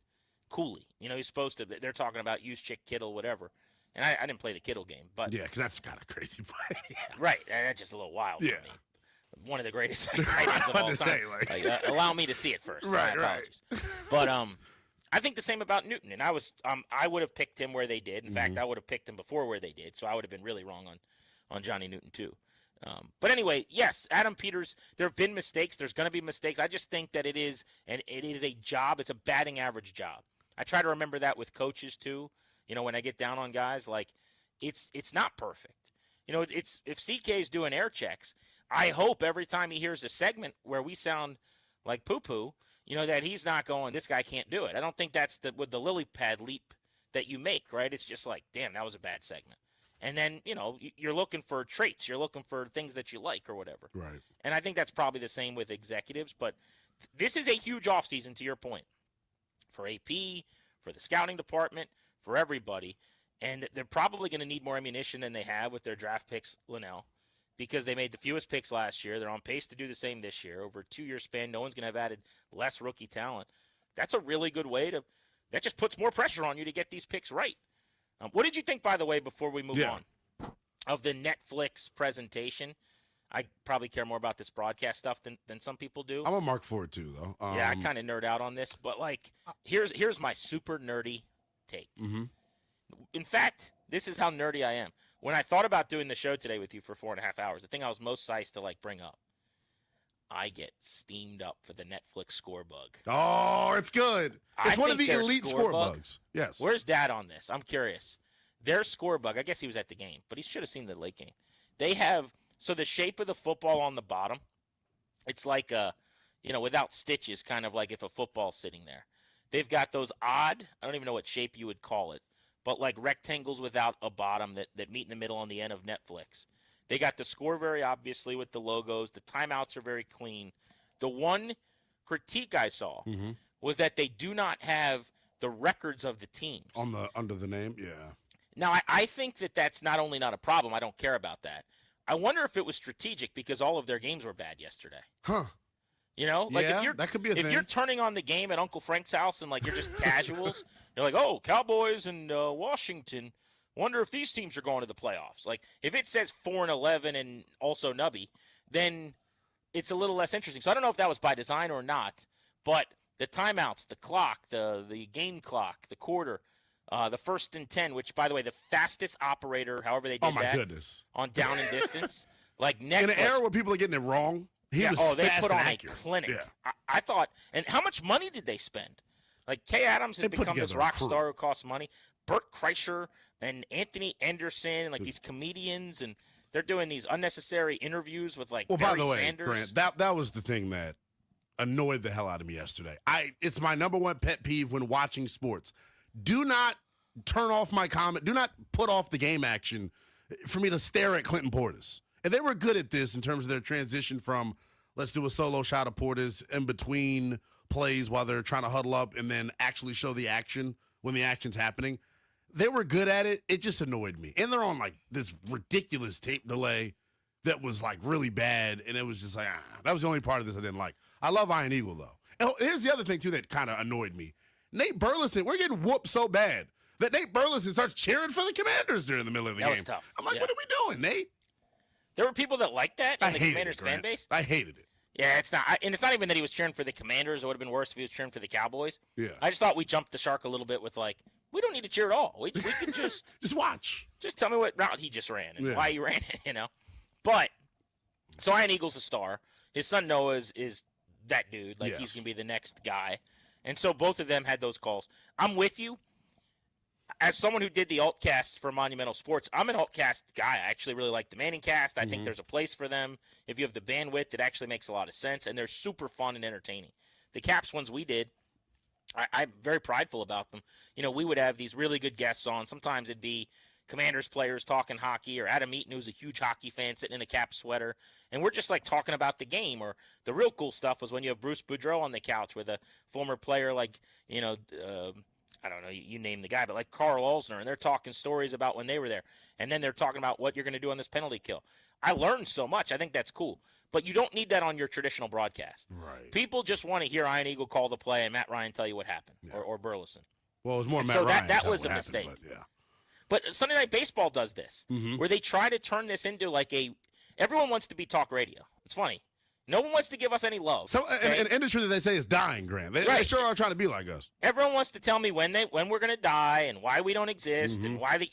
Speaker 17: Cooley. You know, he's supposed to – they're talking about Juszczyk, Kittle, whatever. And I didn't play the Kittle game. But
Speaker 18: yeah, because that's kind of crazy play.
Speaker 17: Right. That's just a little wild for me. One of the greatest tight ends of all time.
Speaker 18: Say,
Speaker 17: allow me to see it first.
Speaker 18: Right.
Speaker 17: But I think the same about Newton, and I would have picked him where they did. In fact, I would have picked him before where they did, so I would have been really wrong on Johnny Newton too. But anyway, yes, Adam Peters. There have been mistakes. There's going to be mistakes. I just think that it is a job. It's a batting average job. I try to remember that with coaches too. You know, when I get down on guys, like it's not perfect. You know, it's if CK's doing air checks, I hope every time he hears a segment where we sound like poo-poo, you know, that he's not going, this guy can't do it. I don't think that's with the lily pad leap that you make, right? It's just like, damn, that was a bad segment. And then, you know, you're looking for traits. You're looking for things that you like or whatever.
Speaker 18: Right.
Speaker 17: And I think that's probably the same with executives. But this is a huge offseason, to your point, for AP, for the scouting department, for everybody. And they're probably going to need more ammunition than they have with their draft picks, Linnell, because they made the fewest picks last year. They're on pace to do the same this year. Over a 2-year span, no one's going to have added less rookie talent. That's a really good way to – that just puts more pressure on you to get these picks right. What did you think, by the way, before we move on, of the Netflix presentation? I probably care more about this broadcast stuff than some people do.
Speaker 18: I'm a mark for it, too, though.
Speaker 17: Yeah, I kind of nerd out on this. But, like, here's my super nerdy take.
Speaker 18: Mm-hmm.
Speaker 17: In fact, this is how nerdy I am. When I thought about doing the show today with you for 4.5 hours, the thing I was most psyched to, like, bring up, I get steamed up for the Netflix score bug.
Speaker 18: Oh, it's good. It's one of the elite score bugs. Yes.
Speaker 17: Where's Dad on this? I'm curious. Their score bug, I guess he was at the game, but he should have seen the late game. They have, so the shape of the football on the bottom, it's like without stitches, kind of like if a football's sitting there. They've got those odd, I don't even know what shape you would call it, but like rectangles without a bottom that meet in the middle on the end of Netflix. They got the score very obviously with the logos. The timeouts are very clean. The one critique I saw was that they do not have the records of the teams.
Speaker 18: Under the name, yeah.
Speaker 17: Now, I think that's not only not a problem, I don't care about that. I wonder if it was strategic because all of their games were bad yesterday.
Speaker 18: Huh.
Speaker 17: You know? Like
Speaker 18: yeah, that could be a thing.
Speaker 17: If you're turning on the game at Uncle Frank's house and like you're just casuals, you're like, oh, Cowboys and Washington, wonder if these teams are going to the playoffs. Like, if it says 4-11 and also Nubby, then it's a little less interesting. So I don't know if that was by design or not, but the timeouts, the clock, the game clock, the quarter, the 1st and 10, which, by the way, the fastest operator, however they did that.
Speaker 18: Oh, my goodness.
Speaker 17: On down and distance. Like Netflix.
Speaker 18: In an era where people are getting it wrong, he was fast
Speaker 17: they put on
Speaker 18: accurate.
Speaker 17: A clinic.
Speaker 18: Yeah.
Speaker 17: I thought, and how much money did they spend? Like, Kay Adams has become this rock star who costs money. Bert Kreischer and Anthony Anderson and, like, these comedians, and they're doing these unnecessary interviews with, like, Barry
Speaker 18: by the way,
Speaker 17: Sanders.
Speaker 18: Grant, that was the thing that annoyed the hell out of me yesterday. It's my number one pet peeve when watching sports. Do not turn off my comment. Do not put off the game action for me to stare at Clinton Portis. And they were good at this in terms of their transition from let's do a solo shot of Portis in between plays while they're trying to huddle up and then actually show the action when the action's happening. They were good at it. It just annoyed me. And they're on like this ridiculous tape delay that was like really bad. And it was just like, that was the only part of this I didn't like. I love Iron Eagle though. And here's the other thing too that kind of annoyed me. Nate Burleson, we're getting whooped so bad that Nate Burleson starts cheering for the Commanders during the middle of the game.
Speaker 17: That was tough.
Speaker 18: I'm like, what are we doing, Nate?
Speaker 17: There were people that liked that in the Commanders fan base.
Speaker 18: I hated it.
Speaker 17: Yeah, it's not, and it's not even that he was cheering for the Commanders. It would have been worse if he was cheering for the Cowboys.
Speaker 18: Yeah.
Speaker 17: I just thought we jumped the shark a little bit with like, we don't need to cheer at all. We can just
Speaker 18: just watch.
Speaker 17: Just tell me what route he just ran and why he ran it, you know. But so Iron Eagle's a star. His son Noah is that dude. Like he's gonna be the next guy. And so both of them had those calls. I'm with you. As someone who did the altcasts for Monumental Sports, I'm an altcast guy. I actually really like the Manning cast. I think there's a place for them. If you have the bandwidth, it actually makes a lot of sense, and they're super fun and entertaining. The Caps ones we did, I'm very prideful about them. You know, we would have these really good guests on. Sometimes it'd be Commanders players talking hockey, or Adam Eaton, who's a huge hockey fan, sitting in a Cap sweater, and we're just like talking about the game. Or the real cool stuff was when you have Bruce Boudreau on the couch with a former player like, you know, I don't know, you name the guy, but like Carl Alsner, and they're talking stories about when they were there. And then they're talking about what you're going to do on this penalty kill. I learned so much. I think that's cool. But you don't need that on your traditional broadcast.
Speaker 18: Right.
Speaker 17: People just want to hear Iron Eagle call the play and Matt Ryan tell you what happened, or Burleson.
Speaker 18: Well, it was more
Speaker 17: and
Speaker 18: Matt
Speaker 17: so
Speaker 18: Ryan.
Speaker 17: That was a mistake. But Sunday Night Baseball does this, where they try to turn this into like everyone wants to be talk radio. It's funny. No one wants to give us any love.
Speaker 18: So an industry that they say is dying, Grant. They sure are trying to be like us.
Speaker 17: Everyone wants to tell me when we're going to die and why we don't exist and why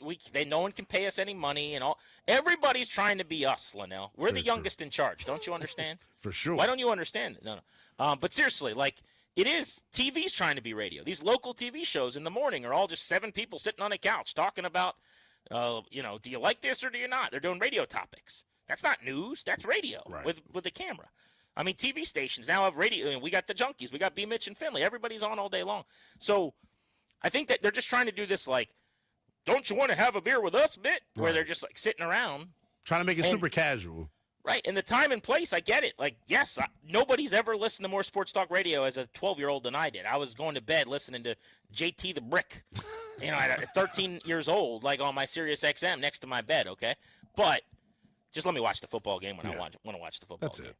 Speaker 17: no one can pay us any money and all. Everybody's trying to be us, Linnell. We're the youngest in charge. Don't you understand?
Speaker 18: For sure.
Speaker 17: Why don't you understand it? No. But seriously, like It is. TV's trying to be radio. These local TV shows in the morning are all just 7 people sitting on a couch talking about, do you like this or do you not? They're doing radio topics. That's not news. That's radio with the camera. I mean, TV stations now have radio. We got the Junkies. We got BMitch and Finlay. Everybody's on all day long. So I think that they're just trying to do this like, don't you want to have a beer with us bit? Where they're just like sitting around.
Speaker 18: Trying to make it super casual.
Speaker 17: Right. And the time and place, I get it. Like, yes, nobody's ever listened to more sports talk radio as a 12-year-old than I did. I was going to bed listening to JT the Brick, at 13 years old, like on my Sirius XM next to my bed, okay? But just let me watch the football game when I want to watch the football game. That's it.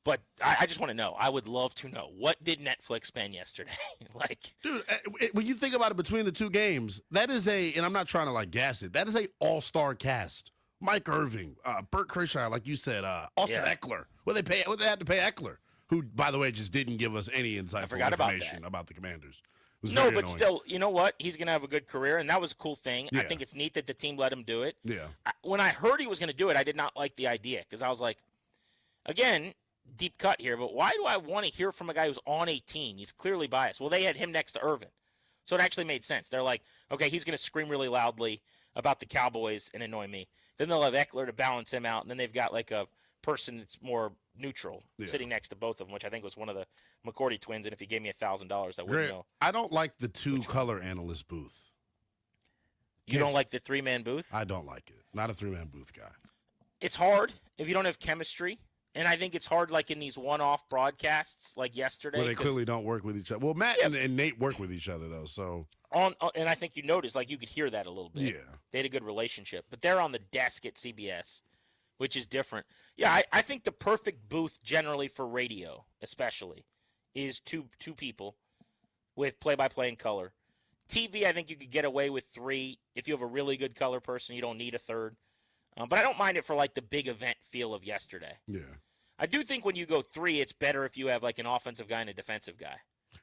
Speaker 17: But I just want to know. I would love to know. What did Netflix spend yesterday?
Speaker 18: Dude, when you think about it between the two games, that is and I'm not trying to gas it, that is a all-star cast. Mike Irving, Bert Kreischer, like you said, Austin Eckler. What they had to pay Eckler, who, by the way, just didn't give us any insightful information about the Commanders.
Speaker 17: No, but still, you know what? He's going to have a good career, and that was a cool thing. Yeah. I think it's neat that the team let him do it.
Speaker 18: Yeah.
Speaker 17: When I heard he was going to do it, I did not like the idea because I was like, again, deep cut here, but why do I want to hear from a guy who's on a team? He's clearly biased. Well, they had him next to Irvin, so it actually made sense. They're like, okay, he's going to scream really loudly about the Cowboys and annoy me. Then they'll have Eckler to balance him out, and then they've got like a person that's more neutral sitting next to both of them, which I think was one of the McCourty twins, and if he gave me $1,000, I wouldn't know.
Speaker 18: I don't like the two-color analyst booth.
Speaker 17: You don't like the three-man booth?
Speaker 18: I don't like it. Not a three-man booth guy.
Speaker 17: It's hard if you don't have chemistry. And I think it's hard, like in these one-off broadcasts, like yesterday.
Speaker 18: Well, they clearly don't work with each other. Well, Matt and Nate work with each other, though. So
Speaker 17: and I think you noticed, like you could hear that a little bit.
Speaker 18: Yeah,
Speaker 17: they had a good relationship, but they're on the desk at CBS, which is different. Yeah, I think the perfect booth generally for radio, especially, is two people with play-by-play and color. TV, I think you could get away with 3 if you have a really good color person. You don't need a third. But I don't mind it for like the big event feel of yesterday.
Speaker 18: Yeah.
Speaker 17: I do think when you go 3, it's better if you have like an offensive guy and a defensive guy.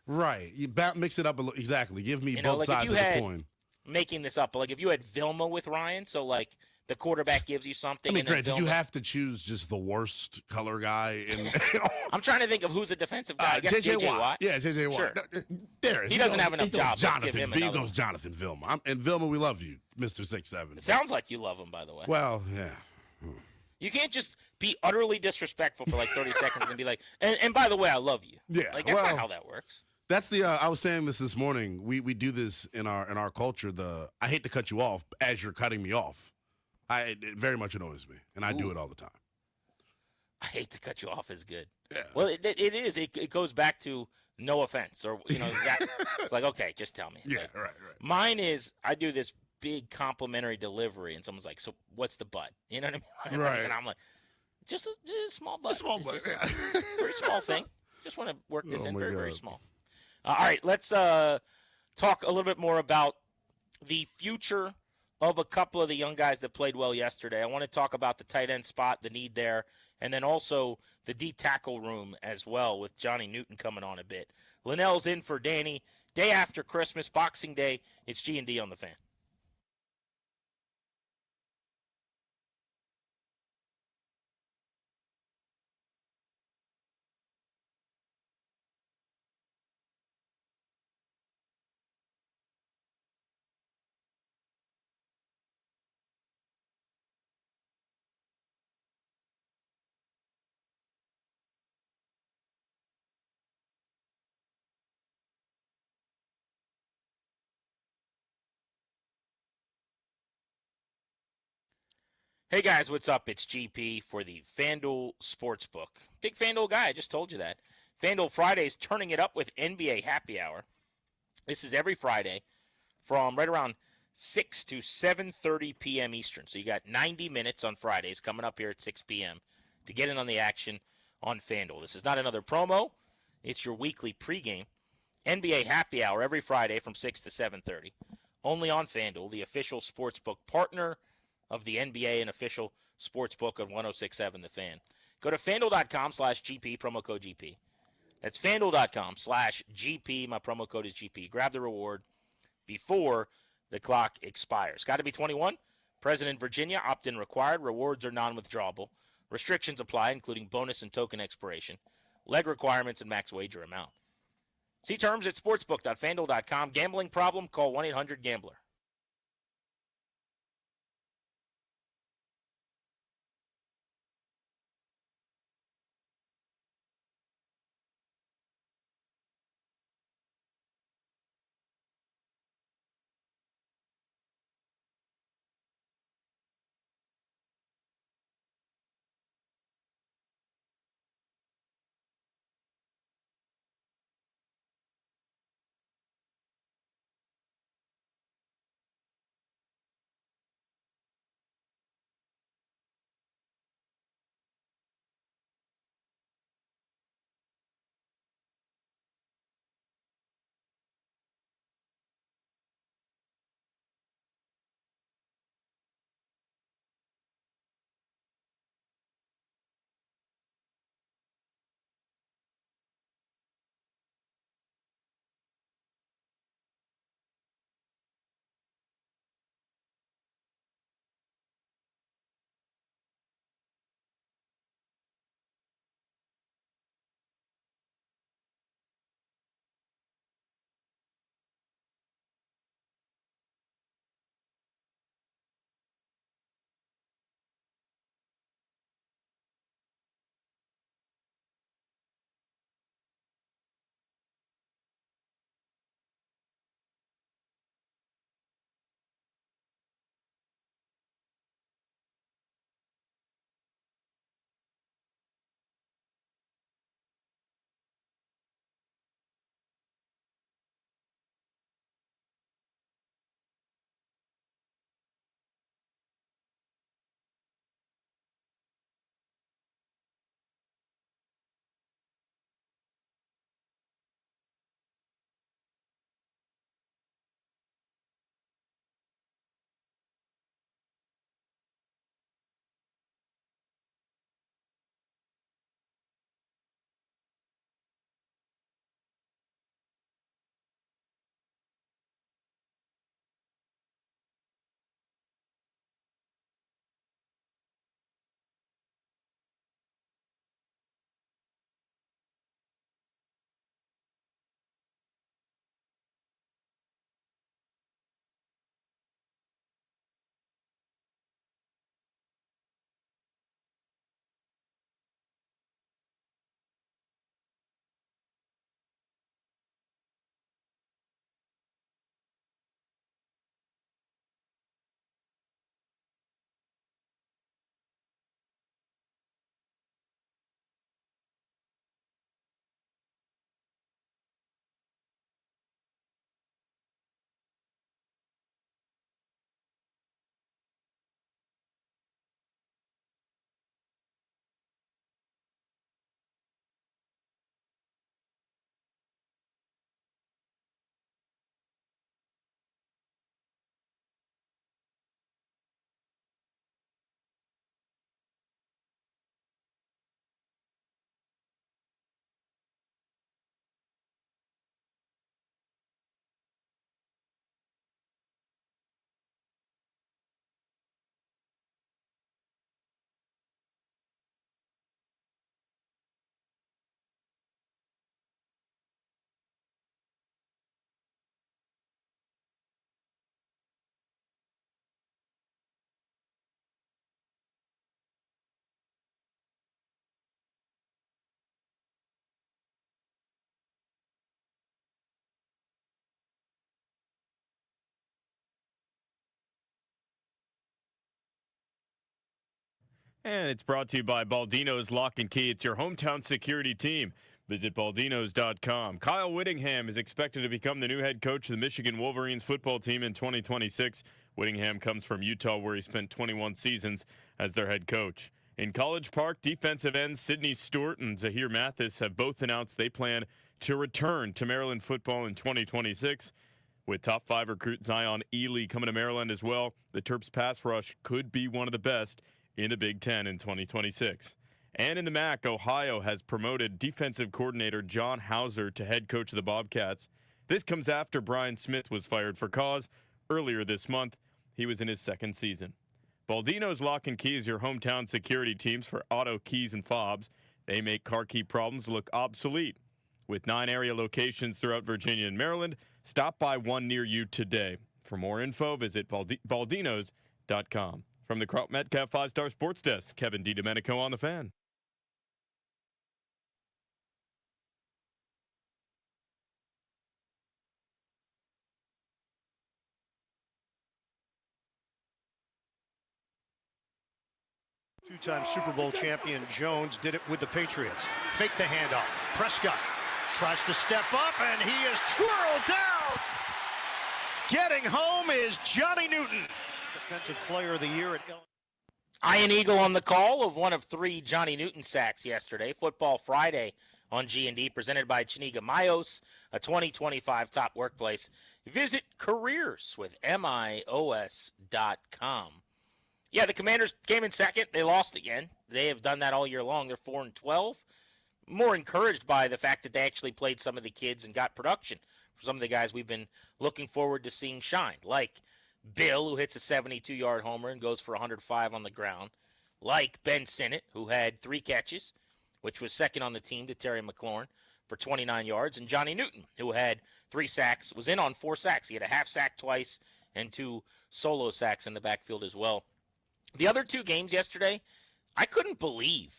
Speaker 18: Right. You mix it up a little. Exactly. Give me both sides of the coin.
Speaker 17: Making this up, but like if you had Vilma with Ryan, so like the quarterback gives you something.
Speaker 18: I mean, great. Did you have to choose just the worst color guy?
Speaker 17: I'm trying to think of who's a defensive guy. I guess J.J. Watt.
Speaker 18: Yeah, J.J. Watt.
Speaker 17: Sure.
Speaker 18: There
Speaker 17: he doesn't have enough jobs.
Speaker 18: Jonathan. Here goes Jonathan Vilma. And Vilma, we love you, Mr. 6'7".
Speaker 17: It sounds like you love him, by the way.
Speaker 18: Well, yeah.
Speaker 17: You can't just be utterly disrespectful for like 30 seconds and be like, and by the way, I love you.
Speaker 18: Yeah.
Speaker 17: Like, that's not how that works.
Speaker 18: That's the I was saying this morning. We do this in our culture. I hate to cut you off as you're cutting me off. It very much annoys me, and I do it all the time.
Speaker 17: I hate to cut you off is good.
Speaker 18: Yeah.
Speaker 17: Well, it is. It goes back to no offense, or that, it's like, okay, just tell me.
Speaker 18: Yeah,
Speaker 17: like,
Speaker 18: right.
Speaker 17: Mine is I do this big complimentary delivery, and someone's like, so what's the butt? You know what I mean?
Speaker 18: Right.
Speaker 17: And I'm like, just a small butt.
Speaker 18: A small butt. Yeah.
Speaker 17: Very small thing. Just want to work this in very,
Speaker 18: God.
Speaker 17: very small. All right, let's talk a little bit more about the future of a couple of the young guys that played well yesterday. I want to talk about the tight end spot, the need there, and then also the D tackle room as well with Johnny Newton coming on a bit. Linnell's in for Danny. Day after Christmas, Boxing Day, it's G&D on the Fan. Hey guys, what's up? It's GP for the FanDuel Sportsbook. Big FanDuel guy, I just told you that. FanDuel Fridays turning it up with NBA Happy Hour. This is every Friday from right around 6 to 7:30 p.m. Eastern. So you got 90 minutes on Fridays coming up here at 6 p.m. to get in on the action on FanDuel. This is not another promo. It's your weekly pregame. NBA Happy Hour every Friday from 6 to 7:30. Only on FanDuel, the official sportsbook partner of the NBA and official sportsbook of 106.7 The Fan. Go to FanDuel.com/GP, promo code GP. That's FanDuel.com/GP. My promo code is GP. Grab the reward before the clock expires. Got to be 21. Present in Virginia. Opt-in required. Rewards are non-withdrawable. Restrictions apply, including bonus and token expiration. Leg requirements and max wager amount. See terms at sportsbook.fanduel.com. Gambling problem? Call 1-800-GAMBLER.
Speaker 15: And it's brought to you by Baldino's Lock and Key. It's your hometown security team. Visit baldinos.com. Kyle Whittingham is expected to become the new head coach of the Michigan Wolverines football team in 2026. Whittingham comes from Utah, where he spent 21 seasons as their head coach. In College Park, defensive ends Sidney Stewart and Zahir Mathis have both announced they plan to return to Maryland football in 2026. With top 5 recruit Zion Ely coming to Maryland as well, the Terps pass rush could be one of the best in the Big Ten in 2026. And in the MAC, Ohio has promoted defensive coordinator John Hauser to head coach of the Bobcats. This comes after Brian Smith was fired for cause earlier this month. He was in his second season. Baldino's Lock and Key is your hometown security teams for auto keys and fobs. They make car key problems look obsolete. With 9 area locations throughout Virginia and Maryland, stop by one near you today. For more info, visit baldinos.com. From the Kraut Metcalf 5-Star Sports Desk, Kevin DiDomenico on the Fan.
Speaker 19: Two-time Super Bowl champion Jones did it with the Patriots. Fake the handoff. Prescott tries to step up, and he is twirled down. Getting home is Johnny Newton. Defensive Player of the Year at Illinois.
Speaker 17: Ian Eagle on the call of one of 3 Johnny Newton sacks yesterday. Football Friday on G&D, presented by Chiniga Mayos, a 2025 top workplace. Visit careers with MIOS.com. Yeah, the Commanders came in second. They lost again. They have done that all year long. They're 4-12. More encouraged by the fact that they actually played some of the kids and got production from some of the guys we've been looking forward to seeing shine, like Bill, who hits a 72-yard homer and goes for 105 on the ground, like Ben Sinnott, who had 3 catches, which was second on the team to Terry McLaurin for 29 yards, and Johnny Newton, who had 3 sacks, was in on 4 sacks. He had a half sack twice and 2 solo sacks in the backfield as well. The other 2 games yesterday, I couldn't believe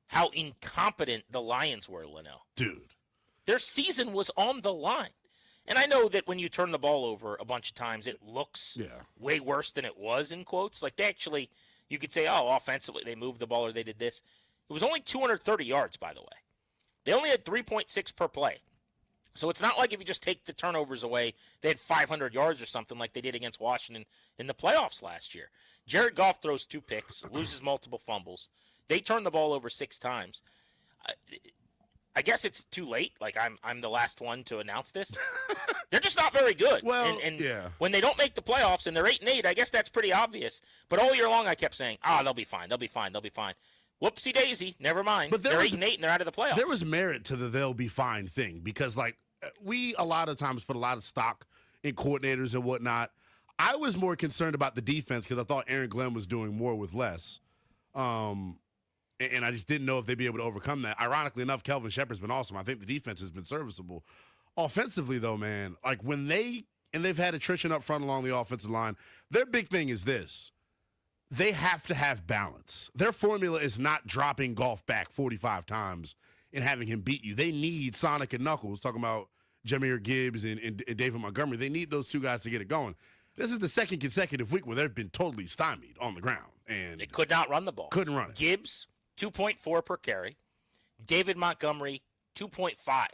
Speaker 17: how incompetent the Lions were, Linnell.
Speaker 18: Dude.
Speaker 17: Their season was on the line. And I know that when you turn the ball over a bunch of times, it looks way worse than it was, in quotes. Like, they actually, you could say, oh, offensively, they moved the ball or they did this. It was only 230 yards, by the way. They only had 3.6 per play. So it's not like if you just take the turnovers away, they had 500 yards or something like they did against Washington in the playoffs last year. Jared Goff throws 2 picks, loses multiple fumbles. They turn the ball over 6 times. I guess it's too late. Like, I'm the last one to announce this. They're just not very good.
Speaker 18: Well,
Speaker 17: and when they don't make the playoffs and they're 8-8, I guess that's pretty obvious. But all year long, I kept saying, they'll be fine. They'll be fine. They'll be fine. Whoopsie daisy. Never mind.
Speaker 18: But
Speaker 17: they're 8-8 and they're out of the playoffs.
Speaker 18: There was merit to the they'll be fine thing because, like, we a lot of times put a lot of stock in coordinators and whatnot. I was more concerned about the defense because I thought Aaron Glenn was doing more with less. And I just didn't know if they'd be able to overcome that. Ironically enough, Kelvin Shepard's been awesome. I think the defense has been serviceable. Offensively, though, man, like when they've had attrition up front along the offensive line, their big thing is this. They have to have balance. Their formula is not dropping Goff back 45 times and having him beat you. They need Sonic and Knuckles, talking about Jahmyr Gibbs and David Montgomery. They need those 2 guys to get it going. This is the second consecutive week where they've been totally stymied on the ground. And
Speaker 17: they could not run the ball.
Speaker 18: Couldn't run it.
Speaker 17: Gibbs, 2.4 per carry. David Montgomery, 2.5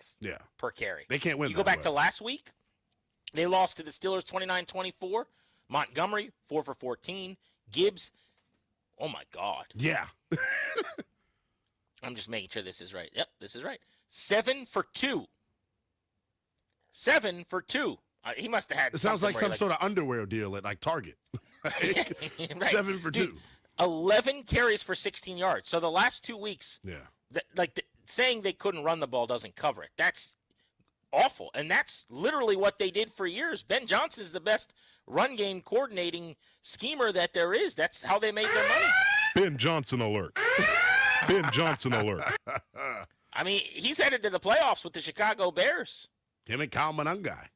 Speaker 17: per carry.
Speaker 18: They can't win.
Speaker 17: You go back to last week, they lost to the Steelers 29-24. Montgomery, 4 for 14. Gibbs, oh my God.
Speaker 18: Yeah.
Speaker 17: I'm just making sure this is right. Yep, this is right. 7 for 2. 7 for 2. He must have had.
Speaker 18: It sounds like some sort of underwear deal at like Target. Right. 7 for 2.
Speaker 17: 11 carries for 16 yards. So the last 2 weeks, saying they couldn't run the ball doesn't cover it. That's awful. And that's literally what they did for years. Ben Johnson is the best run game coordinating schemer that there is. That's how they made their money.
Speaker 20: Ben Johnson alert. Ben Johnson alert.
Speaker 17: I mean, he's headed to the playoffs with the Chicago Bears.
Speaker 18: Him and Kyle Monangai.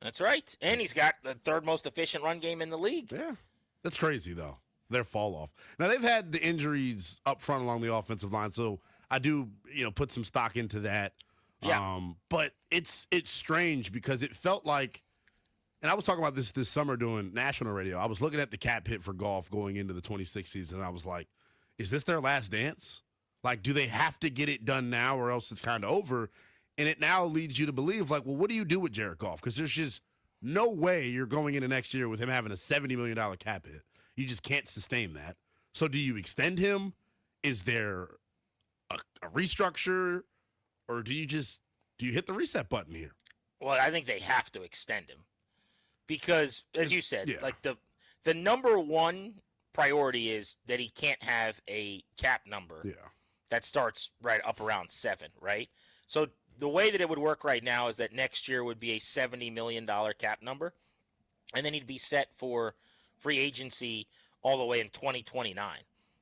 Speaker 17: That's right. And he's got the 3rd most efficient run game in the league.
Speaker 18: Yeah. That's crazy, though. Their fall off. Now, they've had the injuries up front along the offensive line, so I do, put some stock into that.
Speaker 17: Yeah.
Speaker 18: But it's strange because it felt like, and I was talking about this summer doing national radio. I was looking at the cap hit for Goff going into the 26th season, and I was like, is this their last dance? Like, do they have to get it done now or else it's kind of over? And it now leads you to believe, like, well, what do you do with Jared Goff? Because there's just no way you're going into next year with him having a $70 million cap hit. You just can't sustain that. So do you extend him? Is there a restructure? Or do you hit the reset button here?
Speaker 17: Well, I think they have to extend him. Because, as you said, like the number one priority is that he can't have a cap number that starts right up around 7, right? So the way that it would work right now is that next year would be a $70 million cap number, and then he'd be set for free agency all the way in 2029.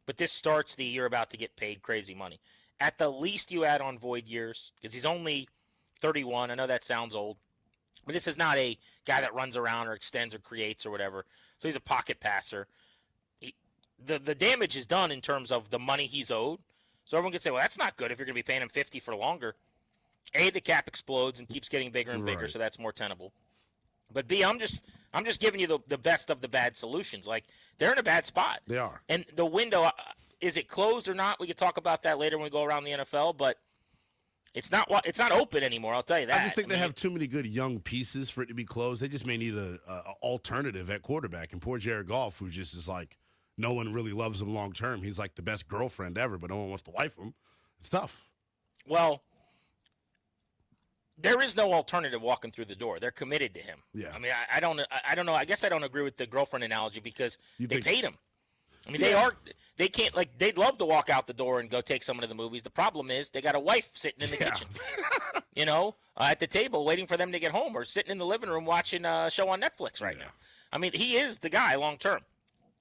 Speaker 17: But this starts the year about to get paid crazy money. At the least, you add on void years because he's only 31. I know that sounds old, but this is not a guy that runs around or extends or creates or whatever. So he's a pocket passer. The damage is done in terms of the money he's owed. So everyone can say, well, that's not good if you're going to be paying him $50 for longer. A, the cap explodes and keeps getting bigger and bigger, so that's more tenable. But B, I'm just giving you the best of the bad solutions. Like, they're in a bad spot.
Speaker 18: They are.
Speaker 17: And the window, is it closed or not? We could talk about that later when we go around the NFL, but it's not open anymore, I'll tell you that.
Speaker 18: I just think they have too many good young pieces for it to be closed. They just may need a alternative at quarterback. And poor Jared Goff, who just is like, no one really loves him long term. He's like the best girlfriend ever, but no one wants to wife him. It's tough.
Speaker 17: Well, there is no alternative walking through the door. They're committed to him.
Speaker 18: Yeah.
Speaker 17: I mean, I don't know. I guess I don't agree with the girlfriend analogy because they paid him. I mean, they can't, like, they'd love to walk out the door and go take someone to the movies. The problem is they got a wife sitting in the kitchen, at the table waiting for them to get home, or sitting in the living room watching a show on Netflix right now. I mean, he is the guy long term.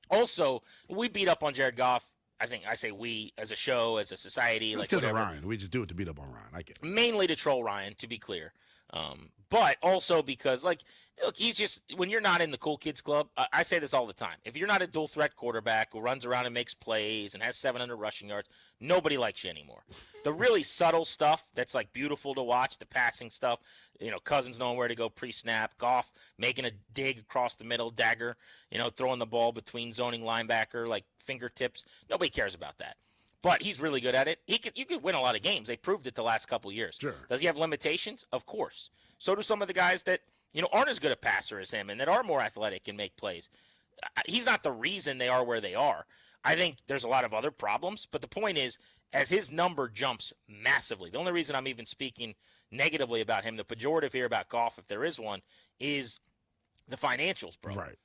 Speaker 17: Also, we beat up on Jared Goff. I say we as a show, as a society.
Speaker 18: It's because of Ryan. We just do it to beat up on Ryan. I get it.
Speaker 17: Mainly to troll Ryan, to be clear. But also because, like, look, he's just, when you're not in the cool kids club, I say this all the time. If you're not a dual threat quarterback who runs around and makes plays and has 700 rushing yards, nobody likes you anymore. The really subtle stuff that's, like, beautiful to watch, the passing stuff, Cousins knowing where to go pre-snap, Goff making a dig across the middle, dagger, throwing the ball between zoning linebacker, like fingertips. Nobody cares about that. But he's really good at it. You could win a lot of games. They proved it the last couple of years.
Speaker 18: Sure.
Speaker 17: Does he have limitations? Of course. So do some of the guys that, aren't as good a passer as him and that are more athletic and make plays. He's not the reason they are where they are. I think there's a lot of other problems. But the point is, as his number jumps massively, the only reason I'm even speaking negatively about him, the pejorative here about Goff, if there is one, is the financials, bro.
Speaker 18: Right.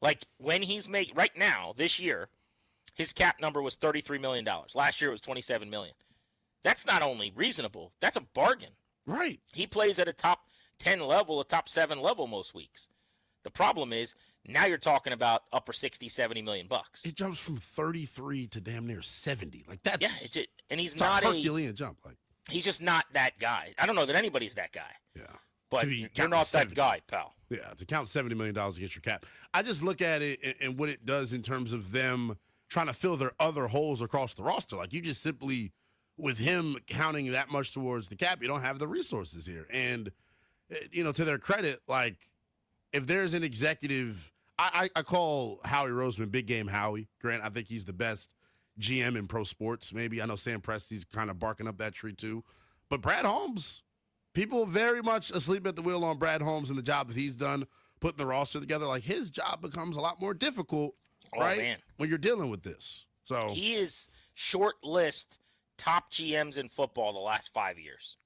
Speaker 17: Like, when he's right now, this year, his cap number was $33 million. Last year it was $27 million. That's not only reasonable, that's a bargain.
Speaker 18: Right.
Speaker 17: He plays at a top 10 level, a top 7 level most weeks. The problem is, now you're talking about upper 60, 70 million bucks.
Speaker 18: It jumps from 33 to damn near 70. Like, that's
Speaker 17: and he's
Speaker 18: it's
Speaker 17: not
Speaker 18: a Herculean jump. Like,
Speaker 17: he's just not that guy. I don't know that anybody's that guy.
Speaker 18: Yeah.
Speaker 17: But you're not that guy, pal.
Speaker 18: Yeah, to count $70 million against your cap. I just look at it and what it does in terms of them trying to fill their other holes across the roster. Like, you just simply, with him counting that much towards the cap, you don't have the resources here. And, to their credit, like, if there's an executive, I call Howie Roseman Big Game Howie. Grant, I think he's the best GM in pro sports. Maybe I know Sam Presti's kind of barking up that tree too. But Brad Holmes, people very much asleep at the wheel on Brad Holmes and the job that he's done putting the roster together. Like, his job becomes a lot more difficult, right? Man. When you're dealing with this. So
Speaker 17: he is short list top GMs in football the last 5 years.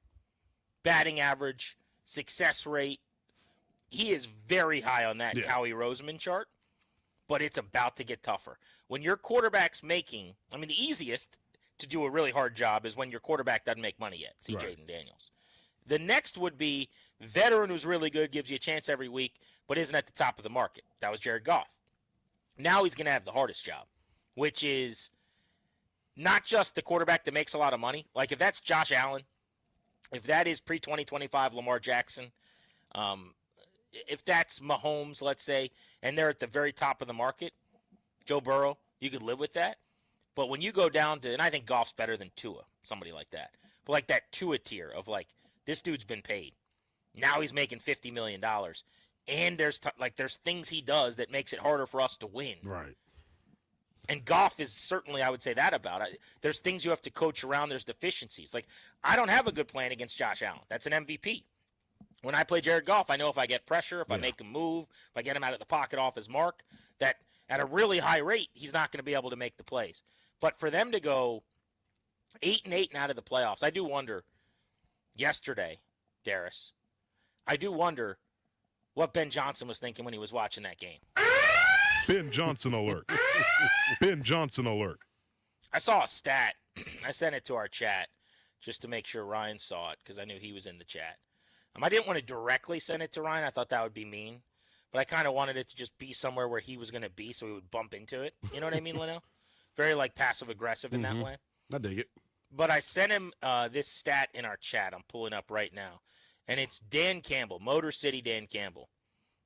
Speaker 17: Batting average, success rate. He is very high on that Howie Roseman chart, but it's about to get tougher. When your quarterback's making, the easiest to do a really hard job is when your quarterback doesn't make money yet. See Jaden Daniels. The next would be veteran who's really good, gives you a chance every week, but isn't at the top of the market. That was Jared Goff. Now he's going to have the hardest job, which is not just the quarterback that makes a lot of money. Like, if that's Josh Allen, if that is pre-2025 Lamar Jackson, if that's Mahomes, let's say, and they're at the very top of the market, Joe Burrow, you could live with that. But when you go down to, and I think Goff's better than Tua, somebody like that, but like that Tua tier of, like, this dude's been paid. Now he's making $50 million. And there's things he does that makes it harder for us to win.
Speaker 18: Right.
Speaker 17: And Goff is certainly, I would say that about it. There's things you have to coach around. There's deficiencies. Like, I don't have a good plan against Josh Allen. That's an MVP. When I play Jared Goff, I know if I get pressure, if I make him move, if I get him out of the pocket off his mark, that at a really high rate, he's not going to be able to make the plays. But for them to go 8-8 and out of the playoffs, I do wonder, yesterday, Darius, I do wonder what Ben Johnson was thinking when he was watching that game.
Speaker 20: Ben Johnson alert. Ben Johnson alert.
Speaker 17: I saw a stat. I sent it to our chat just to make sure Ryan saw it because I knew he was in the chat. I didn't want to directly send it to Ryan. I thought that would be mean. But I kind of wanted it to just be somewhere where he was going to be so he would bump into it. You know what I mean, Leno? Very, like, passive-aggressive in that way.
Speaker 18: I dig it.
Speaker 17: But I sent him this stat in our chat. I'm pulling up right now. and it's Dan Campbell, Motor City Dan Campbell,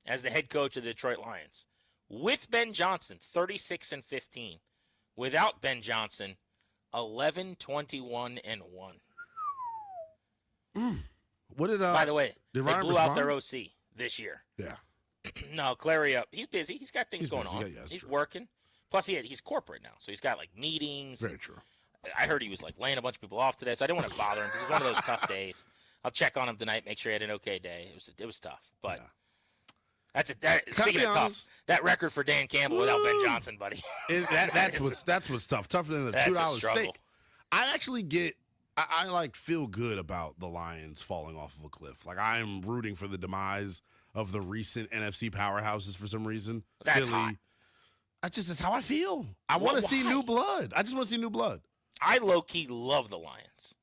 Speaker 17: as the head coach of the Detroit Lions. With Ben Johnson, 36-15. Without Ben Johnson, 11-21-1.
Speaker 18: What did
Speaker 17: By the way,
Speaker 18: did
Speaker 17: they
Speaker 18: Ryan
Speaker 17: blew out
Speaker 18: respond?
Speaker 17: their OC this year.
Speaker 18: Yeah.
Speaker 17: No, Clary up. He's busy. He's got things going
Speaker 18: busy.
Speaker 17: on.
Speaker 18: Yeah,
Speaker 17: he's
Speaker 18: true.
Speaker 17: working. Plus, he's corporate now, so he's got like meetings.
Speaker 18: Very true.
Speaker 17: I heard he was like laying a bunch of people off today, so I didn't want to bother him because it was one of those tough days. I'll check on him tonight, make sure he had an okay day. It was tough, but speaking of tough, that record for Dan Campbell without Ben Johnson, buddy.
Speaker 18: That's what's tough. Tougher than the $2 steak. I actually get. I like feel good about the Lions falling off of a cliff. Like I'm rooting for the demise of the recent NFC powerhouses for some reason.
Speaker 17: That's
Speaker 18: Philly.
Speaker 17: hot.
Speaker 18: That's how I feel. I want to see new blood. I just want to see new blood.
Speaker 17: I low key love the Lions.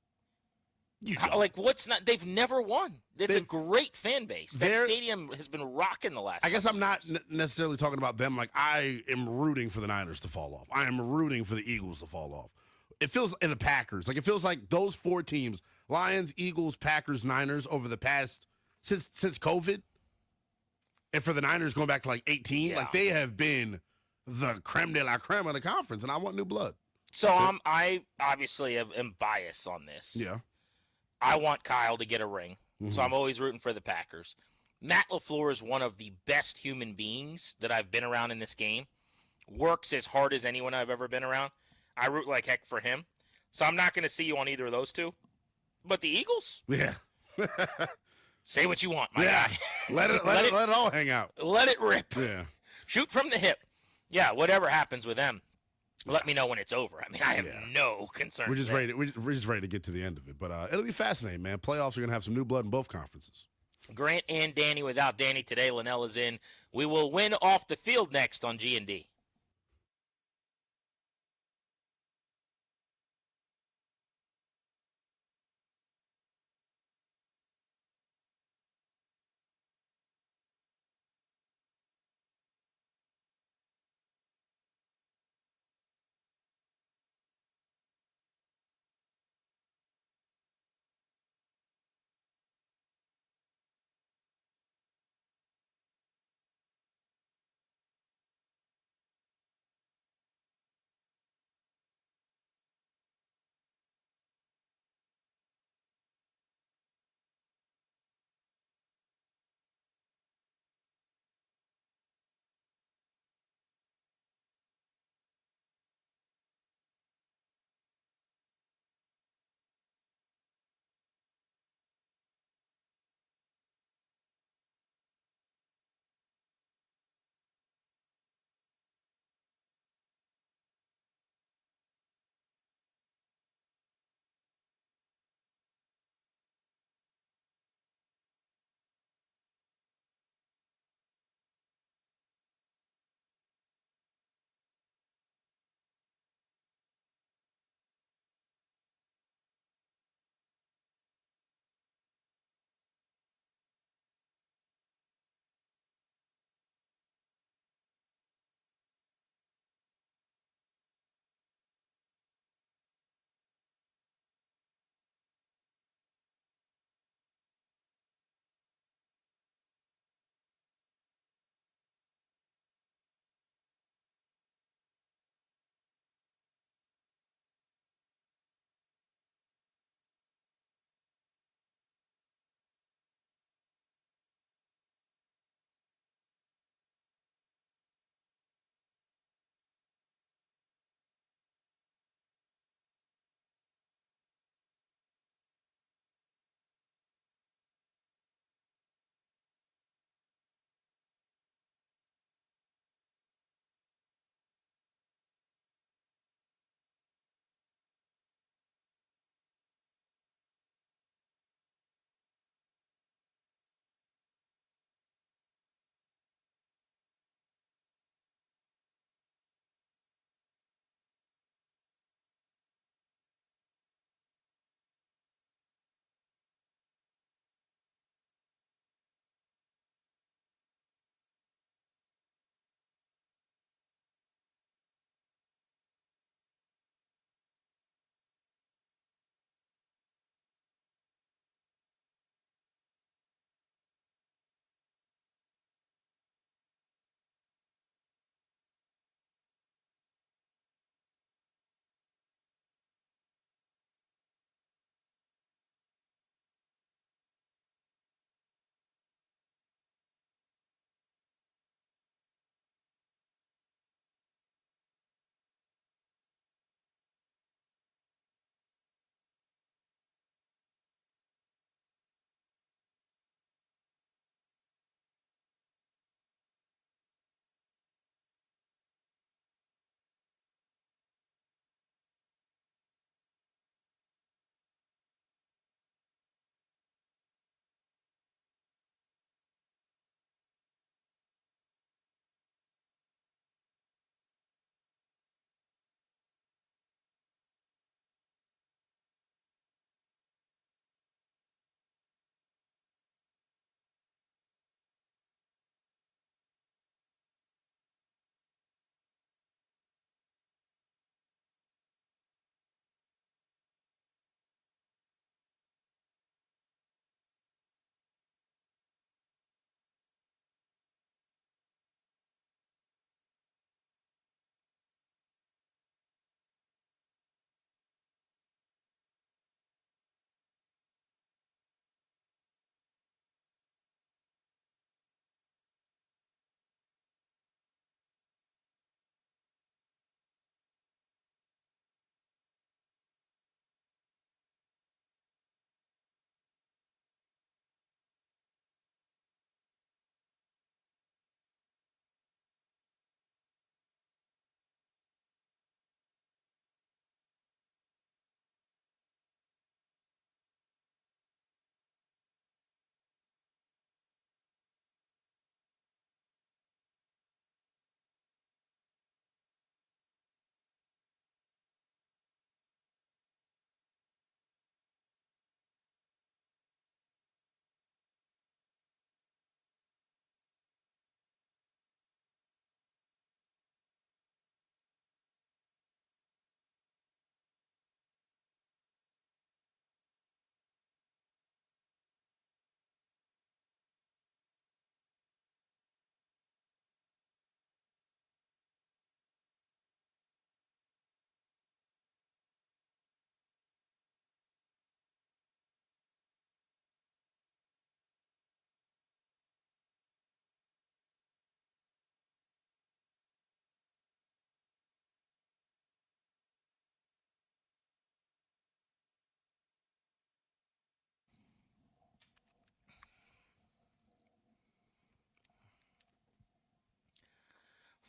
Speaker 17: They've never won. It's a great fan base. That stadium has been rocking the last.
Speaker 18: I guess I'm not necessarily talking about them. Like I am rooting for the Niners to fall off. I am rooting for the Eagles to fall off. It feels in the Packers. Like it feels like those four teams: Lions, Eagles, Packers, Niners over the past since COVID. And for the Niners going back to like 18, like they have been the creme de la creme of the conference, and I want new blood.
Speaker 17: So I obviously am biased on this.
Speaker 18: Yeah.
Speaker 17: I want Kyle to get a ring,
Speaker 18: Mm-hmm.
Speaker 17: so I'm always rooting for the Packers. Matt LaFleur is one of the best human beings that I've been around in this game. Works as hard as anyone I've ever been around. I root like heck for him. So I'm not going to see you on either of those two. But the Eagles?
Speaker 18: Yeah.
Speaker 17: Say what you want, my guy.
Speaker 18: Let it all hang out.
Speaker 17: Let it rip.
Speaker 18: Yeah.
Speaker 17: Shoot from the hip. Yeah, whatever happens with them, let me know when it's over. I mean, I have no concern.
Speaker 18: We're just ready. We're just ready to get to the end of it. But it'll be fascinating, man. Playoffs are going to have some new blood in both conferences.
Speaker 17: Grant and Danny. Without Danny today, Linnell is in. We will win off the field next on G&D.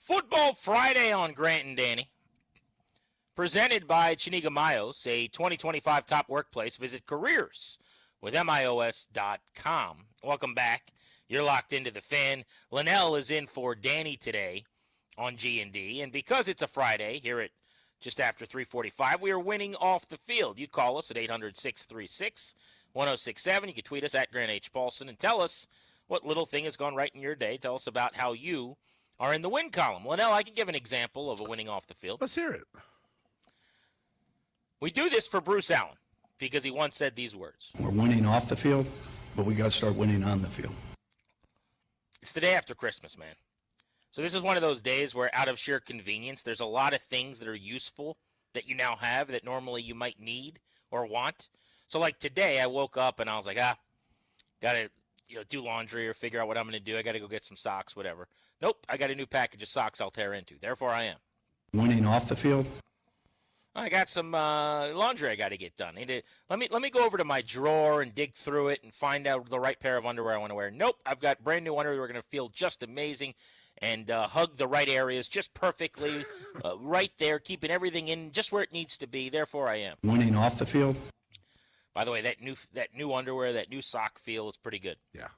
Speaker 17: Football Friday on Grant and Danny. Presented by Chiniga Mayos, a 2025 top workplace. Visit careers with MIOS.com. Welcome back. You're locked into the Fan. Linnell is in for Danny today on G&D. And because it's a Friday here at just after 3:45, we are winning off the field. You call us at 800-636-1067. You can tweet us at Grant H. Paulson and tell us what little thing has gone right in your day. Tell us about how you are in the win column. Linnell, I can give an example of a winning off the field.
Speaker 18: Let's hear it.
Speaker 17: We do this for Bruce Allen because he once said these words.
Speaker 21: We're winning off the field, but we got to start winning on the field.
Speaker 17: It's the day after Christmas, man. So this is one of those days where out of sheer convenience, there's a lot of things that are useful that you now have that normally you might need or want. So like today, I woke up and I was like, got to do laundry or figure out what I'm going to do. I got to go get some socks, whatever. Nope, I got a new package of socks I'll tear into. Therefore, I am.
Speaker 21: Winning off the field?
Speaker 17: I got some laundry I got to get done. Let me go over to my drawer and dig through it and find out the right pair of underwear I want to wear. Nope, I've got brand new underwear. We're going to feel just amazing and hug the right areas just perfectly, right there, keeping everything in just where it needs to be. Therefore, I am.
Speaker 21: Winning off the field?
Speaker 17: By the way, that new underwear, that new sock feel is pretty good.
Speaker 18: Yeah.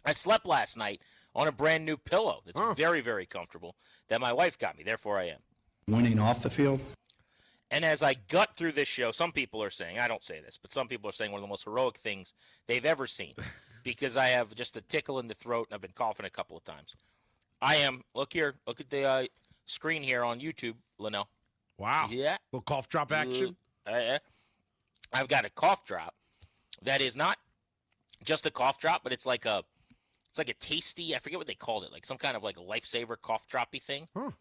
Speaker 17: I slept last night on a brand new pillow that's very, very comfortable that my wife got me. Therefore, I am.
Speaker 21: Winning off the field?
Speaker 17: And as I gut through this show, some people are saying, I don't say this, but some people are saying one of the most heroic things they've ever seen because I have just a tickle in the throat and I've been coughing a couple of times. I am. Look here. Look at the screen here on YouTube, Linnell.
Speaker 18: Wow.
Speaker 17: Yeah.
Speaker 18: Little cough drop action.
Speaker 17: I've got a cough drop that is not just a cough drop, but it's like a tasty, I forget what they called it, like some kind of like a lifesaver cough droppy thing.
Speaker 18: Huh.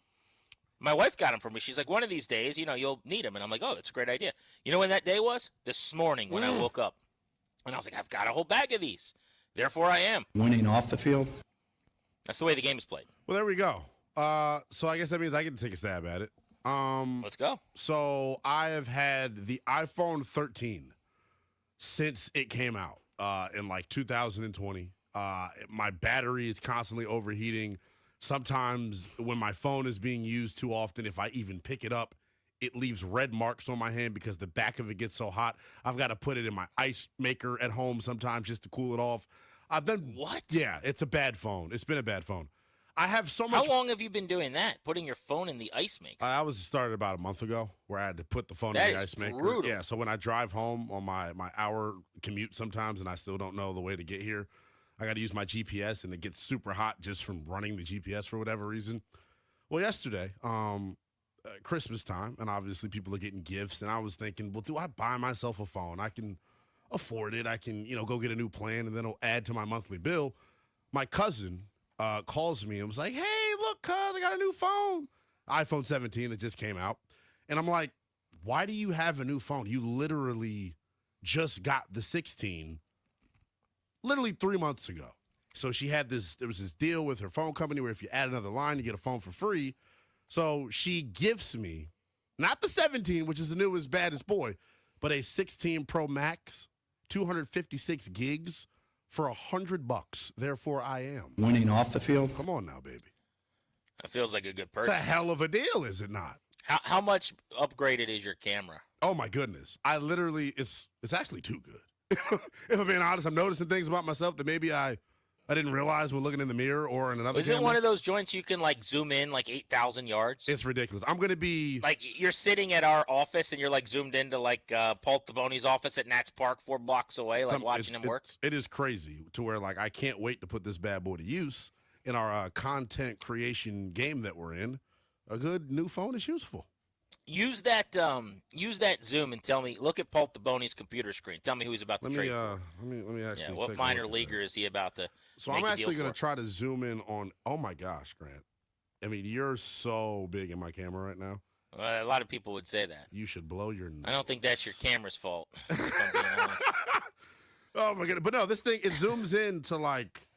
Speaker 17: My wife got them for me. She's like, one of these days, you'll need them. And I'm like, oh, that's a great idea. You know when that day was? This morning when I woke up. And I was like, I've got a whole bag of these. Therefore, I am.
Speaker 21: Winning off the field?
Speaker 17: That's the way the game is played.
Speaker 18: Well, there we go. So I guess that means I get to take a stab at it.
Speaker 17: Let's go.
Speaker 18: So I have had the iPhone 13 since it came out in like 2020. My battery is constantly overheating. Sometimes when my phone is being used too often, if I even pick it up, it leaves red marks on my hand because the back of it gets so hot. I've got to put it in my ice maker at home sometimes just to cool it off. I've done
Speaker 17: what?
Speaker 18: Yeah, it's a bad phone. It's been a bad phone. I have so much.
Speaker 17: How long have you been doing that? Putting your phone in the ice maker?
Speaker 18: I was started about a month ago where I had to put the phone
Speaker 17: That
Speaker 18: in the
Speaker 17: is
Speaker 18: ice maker.
Speaker 17: brutal.
Speaker 18: Yeah, so when I drive home on my hour commute sometimes and I still don't know the way to get here, I got to use my GPS and it gets super hot just from running the GPS for whatever reason. Well, yesterday, Christmas time, and obviously people are getting gifts, and I was thinking, well, do I buy myself a phone? I can afford it. I can, go get a new plan, and then it'll add to my monthly bill. My cousin calls me and was like, hey, look, cuz, I got a new phone. iPhone 17 that just came out. And I'm like, why do you have a new phone? You literally just got the 16 literally 3 months ago. So there was this deal with her phone company where if you add another line, you get a phone for free. So she gifts me, not the 17, which is the newest, baddest boy, but a 16 Pro Max, 256 gigs for $100. Therefore, I am.
Speaker 21: Winning off the field?
Speaker 18: Come on now, baby.
Speaker 17: That feels like a good
Speaker 18: It's
Speaker 17: purchase.
Speaker 18: a hell of a deal, is it not?
Speaker 17: How much upgraded is your camera?
Speaker 18: Oh, my goodness. I literally, it's actually too good. If I'm being honest, I'm noticing things about myself that maybe I didn't realize when looking in the mirror or in another
Speaker 17: Is
Speaker 18: camera.
Speaker 17: it one of those joints you can like zoom in like 8,000 yards?
Speaker 18: It's ridiculous. I'm going to be
Speaker 17: like you're sitting at our office and you're like zoomed into like Paul Taboni's office at Nats Park 4 blocks away, like watching him work.
Speaker 18: It is crazy to where like I can't wait to put this bad boy to use in our content creation game that we're in. A good new phone is useful.
Speaker 17: Use that zoom and tell me. Look at Paul Taboni's computer screen. Tell me who he's about to trade for.
Speaker 18: Let me actually.
Speaker 17: What
Speaker 18: take
Speaker 17: minor
Speaker 18: a look at
Speaker 17: leaguer is he about to?
Speaker 18: So
Speaker 17: make
Speaker 18: I'm
Speaker 17: a deal
Speaker 18: actually going
Speaker 17: for?
Speaker 18: to try to zoom in on. Oh my gosh, Grant! I mean, you're so big in my camera right now.
Speaker 17: A lot of people would say that.
Speaker 18: You should blow your nose.
Speaker 17: I don't think that's your camera's fault. If I'm being honest.
Speaker 18: Oh my goodness! But no, this thing it zooms in to like.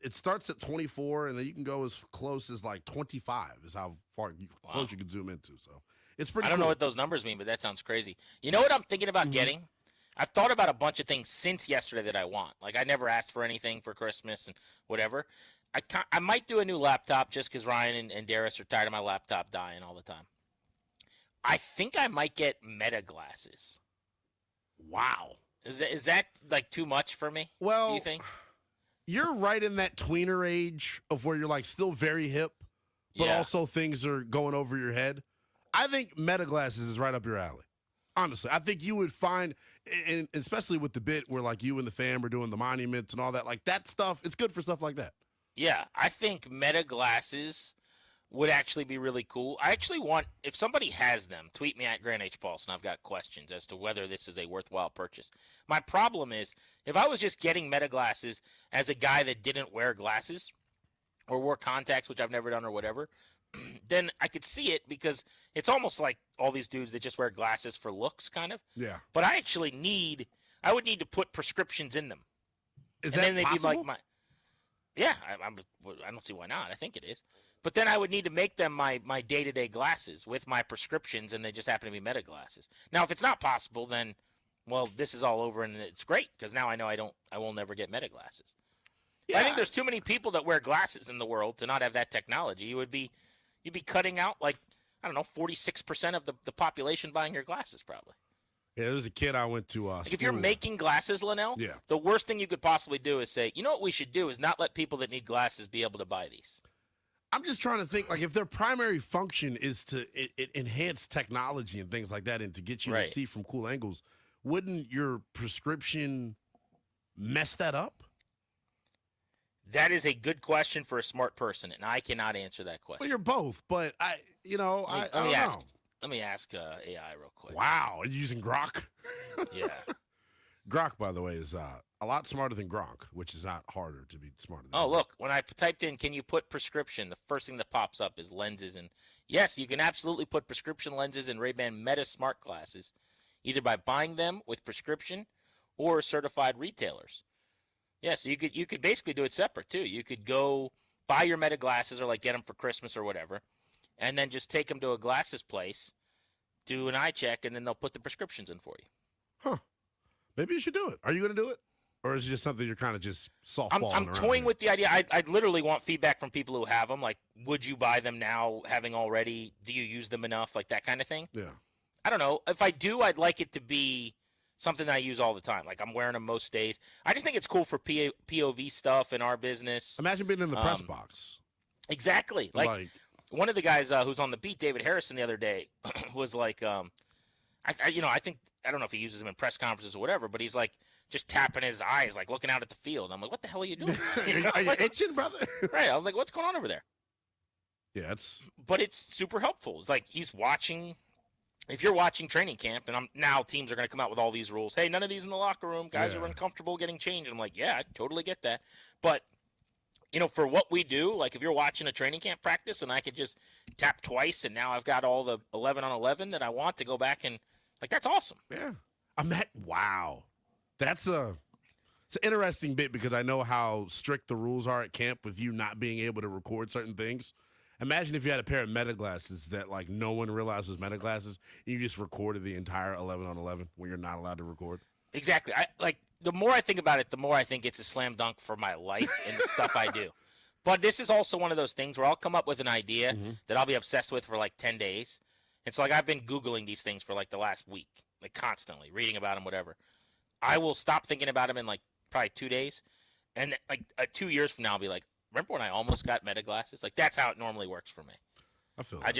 Speaker 18: It starts at 24, and then you can go as close as like 25. Is how close you can zoom into. So it's pretty.
Speaker 17: I don't
Speaker 18: cool.
Speaker 17: know what those numbers mean, but that sounds crazy. You know what I'm thinking about getting? I've thought about a bunch of things since yesterday that I want. Like I never asked for anything for Christmas and whatever. I might do a new laptop just because Ryan and Darius are tired of my laptop dying all the time. I think I might get Meta glasses.
Speaker 18: Wow.
Speaker 17: Is that like too much for me?
Speaker 18: Well,
Speaker 17: do you think?
Speaker 18: You're right in that tweener age of where you're like still very hip, but also things are going over your head. I think Meta glasses is right up your alley. Honestly, I think you would find, and especially with the bit where like you and the fam are doing the monuments and all that, like that stuff, it's good for stuff like that.
Speaker 17: Yeah, I think Meta glasses would actually be really cool. I actually want, if somebody has them, tweet me at Grant H. Paulson. I've got questions as to whether this is a worthwhile purchase. My problem is, if I was just getting Meta glasses as a guy that didn't wear glasses or wore contacts, which I've never done or whatever, then I could see it because it's almost like all these dudes that just wear glasses for looks, kind of.
Speaker 18: Yeah.
Speaker 17: But I actually I would need to put prescriptions in them.
Speaker 18: Is
Speaker 17: and
Speaker 18: that
Speaker 17: then they'd
Speaker 18: possible?
Speaker 17: Be like yeah, I don't see why not. I think it is. But then I would need to make them my day-to-day glasses with my prescriptions, and they just happen to be Meta glasses. Now, if it's not possible, then, well, this is all over, and it's great, because now I know I will never get Meta glasses. Yeah. I think there's too many people that wear glasses in the world to not have that technology. You'd be cutting out, like, I don't know, 46% of the population buying your glasses, probably.
Speaker 18: Yeah, there's a kid I went to
Speaker 17: if you're making glasses, Linnell, the worst thing you could possibly do is say, you know what we should do is not let people that need glasses be able to buy these.
Speaker 18: I'm just trying to think, like, if their primary function is to enhance technology and things like that and to get you to see from cool angles, wouldn't your prescription mess that up?
Speaker 17: That is a good question for a smart person, and I cannot answer that question.
Speaker 18: Well, you're both, but I don't know.
Speaker 17: Let me ask AI real quick.
Speaker 18: Wow, are you using Grok?
Speaker 17: Yeah.
Speaker 18: Grok, by the way, is a lot smarter than Gronk, which is not harder to be smarter than.
Speaker 17: Oh, look, when I typed in, can you put prescription, the first thing that pops up is lenses. And yes, you can absolutely put prescription lenses in Ray-Ban Meta smart glasses, either by buying them with prescription or certified retailers. Yeah, so you could basically do it separate, too. You could go buy your Meta glasses or, like, get them for Christmas or whatever, and then just take them to a glasses place, do an eye check, and then they'll put the prescriptions in for you.
Speaker 18: Huh. Maybe you should do it. Are you going to do it? Or is it just something you're kind of just softballing
Speaker 17: I'm toying with the idea. I literally want feedback from people who have them. Like, would you buy them now, having already? Do you use them enough? Like, that kind of thing.
Speaker 18: Yeah.
Speaker 17: I don't know. If I do, I'd like it to be something that I use all the time. Like, I'm wearing them most days. I just think it's cool for POV stuff in our business.
Speaker 18: Imagine being in the press box.
Speaker 17: Exactly. Like one of the guys who's on the beat, David Harrison, the other day, was like, I think, I don't know if he uses them in press conferences or whatever, but he's like just tapping his eyes, like looking out at the field. I'm like, what the hell are you doing?
Speaker 18: Are you itching, brother?
Speaker 17: Right. I was like, what's going on over there?
Speaker 18: Yeah,
Speaker 17: But it's super helpful. It's like he's watching. If you're watching training camp, and now teams are going to come out with all these rules. Hey, none of these in the locker room. Guys are uncomfortable getting changed. I'm like, yeah, I totally get that. But, for what we do, like if you're watching a training camp practice and I could just tap twice and now I've got all the 11 on 11 that I want to go back and, like, that's awesome.
Speaker 18: Yeah. Wow. It's an interesting bit because I know how strict the rules are at camp with you not being able to record certain things. Imagine if you had a pair of Meta glasses that, like, no one realized was Meta glasses, and you just recorded the entire 11 on 11 when you're not allowed to record.
Speaker 17: Exactly. The more I think about it, the more I think it's a slam dunk for my life and the stuff I do. But this is also one of those things where I'll come up with an idea that I'll be obsessed with for like 10 days. And so, like, I've been Googling these things for like the last week, like constantly reading about them, whatever. I will stop thinking about them in like probably 2 days. And like 2 years from now, I'll be like, remember when I almost got Meta glasses? Like, that's how it normally works for me.
Speaker 18: I feel that.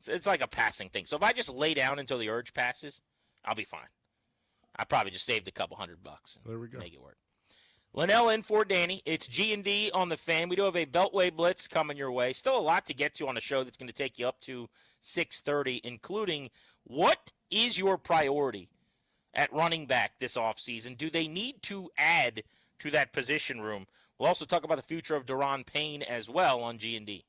Speaker 17: It's like a passing thing. So if I just lay down until the urge passes, I'll be fine. I probably just saved a couple $100 and
Speaker 18: there we go.
Speaker 17: Make it work. Linnell in for Danny. It's G&D on the Fan. We do have a Beltway Blitz coming your way. Still a lot to get to on a show that's going to take you up to 6:30, including what is your priority at running back this offseason? Do they need to add to that position room? We'll also talk about the future of Daron Payne as well on G&D.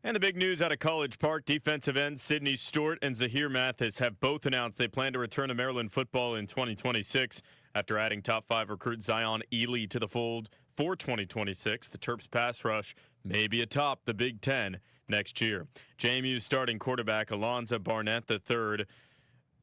Speaker 15: And the big news out of College Park, defensive ends Sidney Stewart and Zahir Mathis have both announced they plan to return to Maryland football in 2026 after adding top 5 recruit Zion Ely to the fold for 2026. The Terps pass rush may be atop the Big Ten next year. JMU's starting quarterback Alonzo Barnett III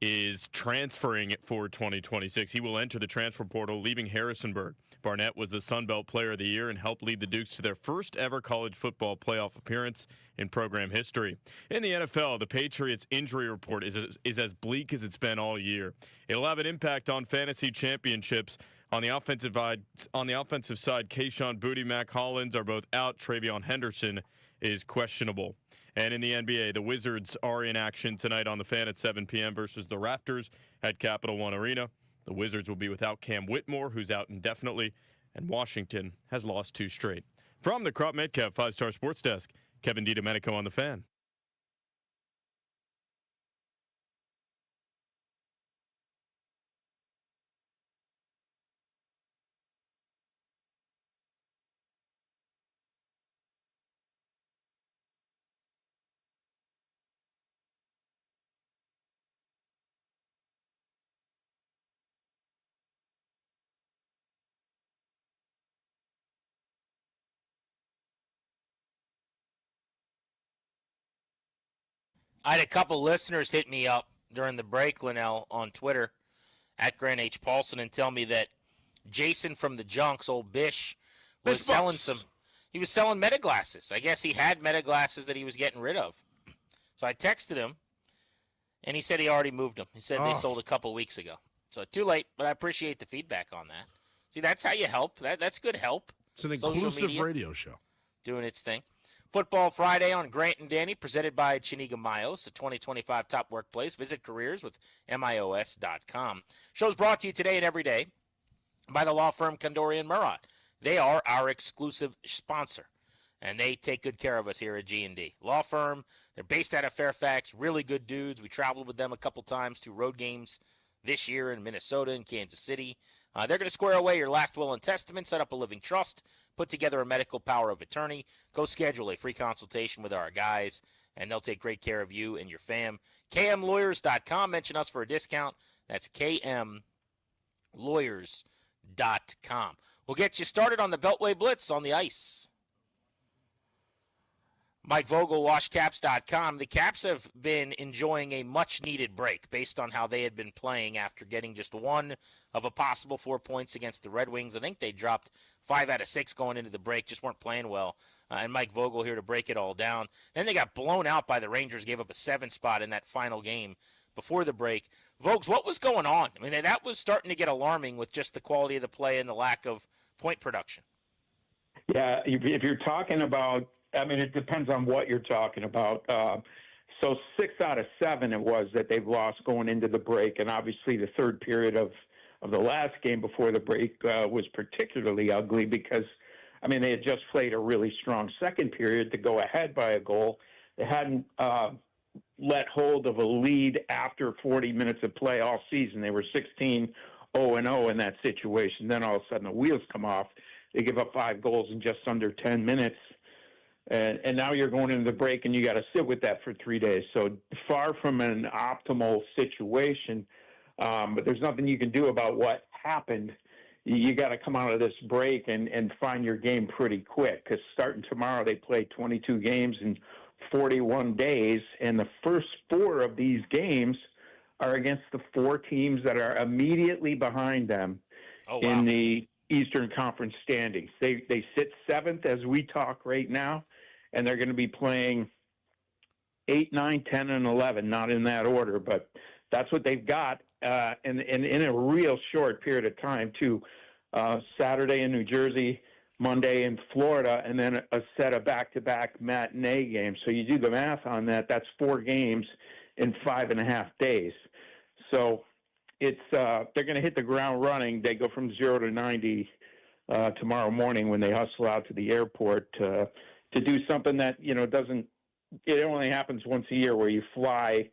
Speaker 15: is transferring for 2026. He will enter the transfer portal, leaving Harrisonburg. Barnett was the Sun Belt Player of the Year and helped lead the Dukes to their first ever college football playoff appearance in program history. In the NFL, the Patriots' injury report is as bleak as it's been all year. It'll have an impact on fantasy championships. On the offensive side, Kayshon Boutte, Mac Hollins are both out. Travion Henderson is questionable. And in the NBA, the Wizards are in action tonight on the Fan at 7 p.m. versus the Raptors at Capital One Arena. The Wizards will be without Cam Whitmore, who's out indefinitely, and Washington has lost 2 straight. From the Crop Metcalf 5-Star Sports Desk, Kevin DiDomenico on the Fan.
Speaker 17: I had a couple listeners hit me up during the break, Linnell, on Twitter at Grant H. Paulson and tell me that Jason from the Junks, old Bish, was selling he was selling meta glasses. I guess he had meta glasses that he was getting rid of. So I texted him, and he said he already moved them. He said they sold a couple weeks ago. So too late, but I appreciate the feedback on that. See, that's how you help. That's good help.
Speaker 18: It's an inclusive radio show.
Speaker 17: Doing its thing. Football Friday on Grant and Danny, presented by Chiniga Mayos, a 2025 top workplace. Visit careers with MIOS.com. Show's brought to you today and every day by the law firm Kandori and Murat. They are our exclusive sponsor, and they take good care of us here at G&D. Law firm, they're based out of Fairfax, really good dudes. We traveled with them a couple times to road games this year in Minnesota and Kansas City. They're going to square away your last will and testament, set up a living trust, put together a medical power of attorney. Go schedule a free consultation with our guys, and they'll take great care of you and your fam. KMLawyers.com. Mention us for a discount. That's KMLawyers.com. We'll get you started on the Beltway Blitz on the ice. Mike Vogel, washcaps.com. The Caps have been enjoying a much-needed break based on how they had been playing after getting just one of a possible 4 points against the Red Wings. I think they dropped 5 out of 6 going into the break, just weren't playing well. And Mike Vogel here to break it all down. Then they got blown out by the Rangers, gave up a 7 spot in that final game before the break. Vogues, what was going on? I mean, that was starting to get alarming with just the quality of the play and the lack of point production.
Speaker 5: Yeah, if you're talking about, I mean, it depends on what you're talking about. So 6 out of 7 it was that they've lost going into the break, and obviously the third period of the last game before the break was particularly ugly because, I mean, they had just played a really strong second period to go ahead by a goal. They hadn't let hold of a lead after 40 minutes of play all season. They were 16-0-0 in that situation. Then all of a sudden the wheels come off. They give up 5 goals in just under 10 minutes. And now you're going into the break, and you got to sit with that for 3 days. So far from an optimal situation, but there's nothing you can do about what happened. You got to come out of this break and find your game pretty quick, because starting tomorrow they play 22 games in 41 days, and the first 4 of these games are against the 4 teams that are immediately behind them in the Eastern Conference standings. They sit 7th as we talk right now, and they're going to be playing 8, 9, 10, and 11, not in that order, but that's what they've got, and in a real short period of time, too. Saturday in New Jersey, Monday in Florida, and then a set of back-to-back matinee games. So you do the math on that, that's 4 games in 5.5 days. So it's they're going to hit the ground running. They go from 0 to 90 tomorrow morning when they hustle out to the airport to do something that, you know, it only happens once a year, where you fly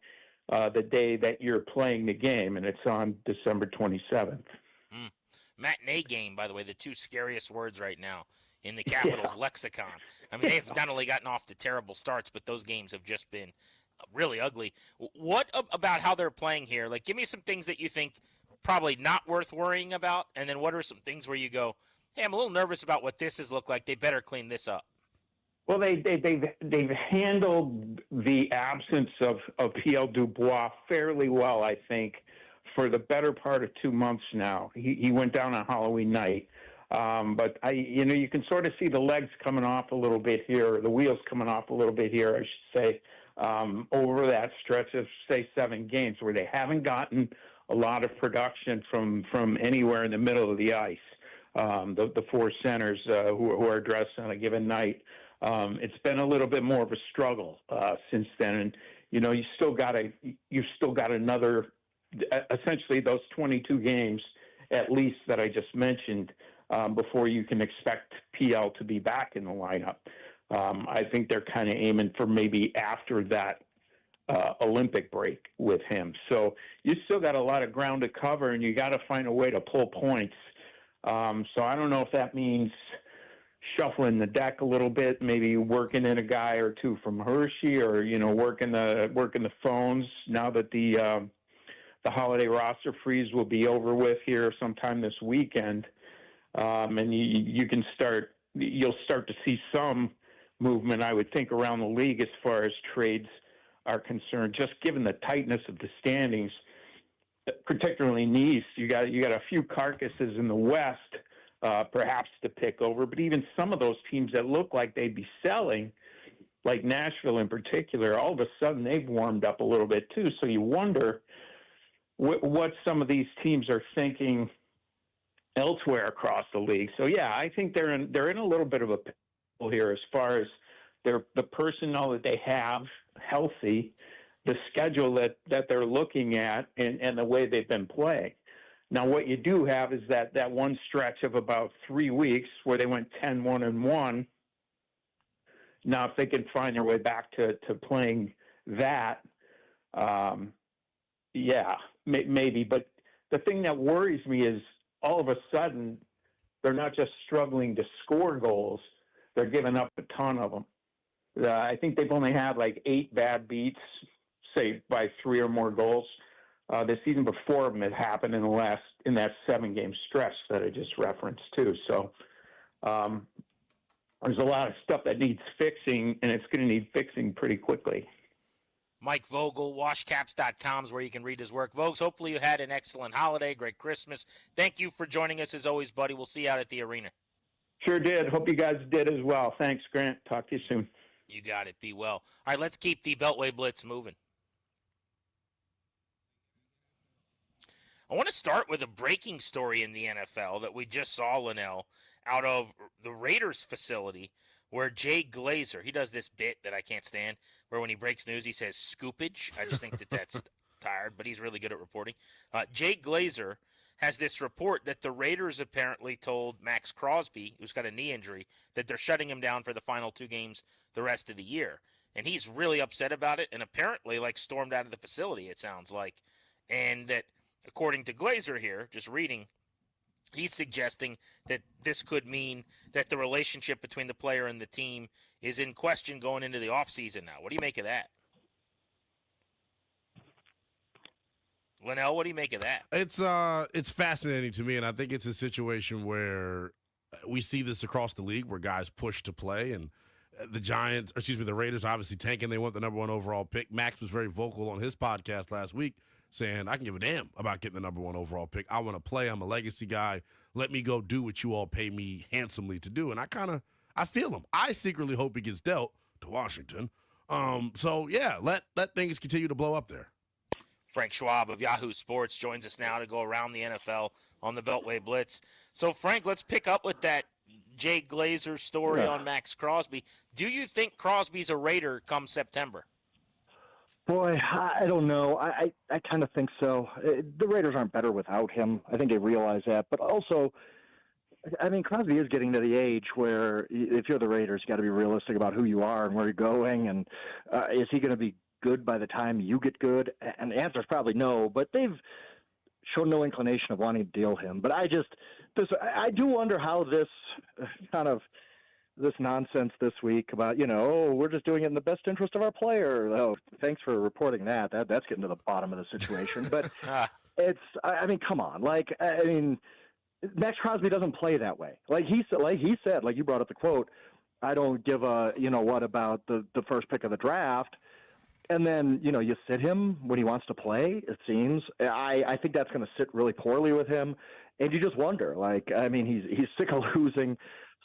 Speaker 5: the day that you're playing the game, and it's on December 27th.
Speaker 17: Matinee game, by the way, the 2 scariest words right now in the Capitals lexicon. I mean, they've not only gotten off to terrible starts, but those games have just been really ugly. What about how they're playing here? Like, give me some things that you think probably not worth worrying about, and then what are some things where you go, hey, I'm a little nervous about what this has looked like. They better clean this up.
Speaker 5: Well, they've handled the absence of Pierre Dubois fairly well, I think, for the better part of 2 months now. He went down on Halloween night, but you can sort of see the legs coming off a little bit here, the wheels coming off a little bit here, I should say, over that stretch of say 7 games where they haven't gotten a lot of production from anywhere in the middle of the ice. The 4 centers who are dressed on a given night. It's been a little bit more of a struggle since then, and you've still got another, essentially those 22 games at least that I just mentioned before you can expect PL to be back in the lineup. I think they're kind of aiming for maybe after that Olympic break with him. So you still got a lot of ground to cover, and you got to find a way to pull points. So I don't know if that means shuffling the deck a little bit, maybe working in a guy or two from Hershey, or working the phones now that the holiday roster freeze will be over with here sometime this weekend, and you'll start to see some movement, I would think, around the league as far as trades are concerned. Just given the tightness of the standings, particularly in the East, you got a few carcasses in the West. Perhaps to pick over, but even some of those teams that look like they'd be selling, like Nashville in particular, all of a sudden they've warmed up a little bit too. So you wonder what some of these teams are thinking elsewhere across the league. So yeah, I think they're in a little bit of a pickle here as far as the personnel that they have healthy, the schedule that they're looking at, and the way they've been playing. Now, what you do have is that one stretch of about 3 weeks where they went 10-1-1. Now, if they can find their way back to playing that, maybe. But the thing that worries me is all of a sudden they're not just struggling to score goals, they're giving up a ton of them. I think they've only had like 8 bad beats, say, by 3 or more goals. The season before them had happened in that 7-game stretch that I just referenced too. So there's a lot of stuff that needs fixing, and it's going to need fixing pretty quickly.
Speaker 17: Mike Vogel, washcaps.com is where you can read his work. Vogues, hopefully you had an excellent holiday, great Christmas. Thank you for joining us as always, buddy. We'll see you out at the arena.
Speaker 5: Sure did. Hope you guys did as well. Thanks, Grant. Talk to you soon.
Speaker 17: You got it. Be well. All right, let's keep the Beltway Blitz moving. I want to start with a breaking story in the NFL that we just saw, Linnell, out of the Raiders facility where Jay Glazer, he does this bit that I can't stand, where when he breaks news, he says scoopage. I just think that's tired, but he's really good at reporting. Jay Glazer has this report that the Raiders apparently told Max Crosby, who's got a knee injury, that they're shutting him down for the final 2 games the rest of the year. And he's really upset about it and apparently stormed out of the facility, it sounds like. And that, according to Glazer here, just reading, he's suggesting that this could mean that the relationship between the player and the team is in question going into the offseason now. What do you make of that? Linnell, what do you make of that?
Speaker 18: It's fascinating to me, and I think it's a situation where we see this across the league where guys push to play, and the Raiders obviously tanking. They want the number 1 overall pick. Max was very vocal on his podcast last week saying, I can give a damn about getting the number 1 overall pick. I want to play. I'm a legacy guy. Let me go do what you all pay me handsomely to do. And I feel him. I secretly hope he gets dealt to Washington. So yeah, let things continue to blow up there.
Speaker 17: Frank Schwab of Yahoo Sports joins us now to go around the NFL on the Beltway Blitz. So Frank, let's pick up with that Jay Glazer story on Max Crosby. Do you think Crosby's a Raider come September?
Speaker 6: Boy, I don't know. I kind of think so. The Raiders aren't better without him. I think they realize that. But also, I mean, Crosby is getting to the age where if you're the Raiders, you got to be realistic about who you are and where you're going. And is he going to be good by the time you get good? And the answer is probably no. But they've shown no inclination of wanting to deal him. But I do wonder how this kind of this nonsense this week about, we're just doing it in the best interest of our player. Oh, thanks for reporting that. That's getting to the bottom of the situation. But come on. Max Crosby doesn't play that way. Like he said, like you brought up the quote, I don't give a, what about the first pick of the draft. And then, you sit him when he wants to play, it seems. I think that's going to sit really poorly with him. And you just wonder, he's sick of losing,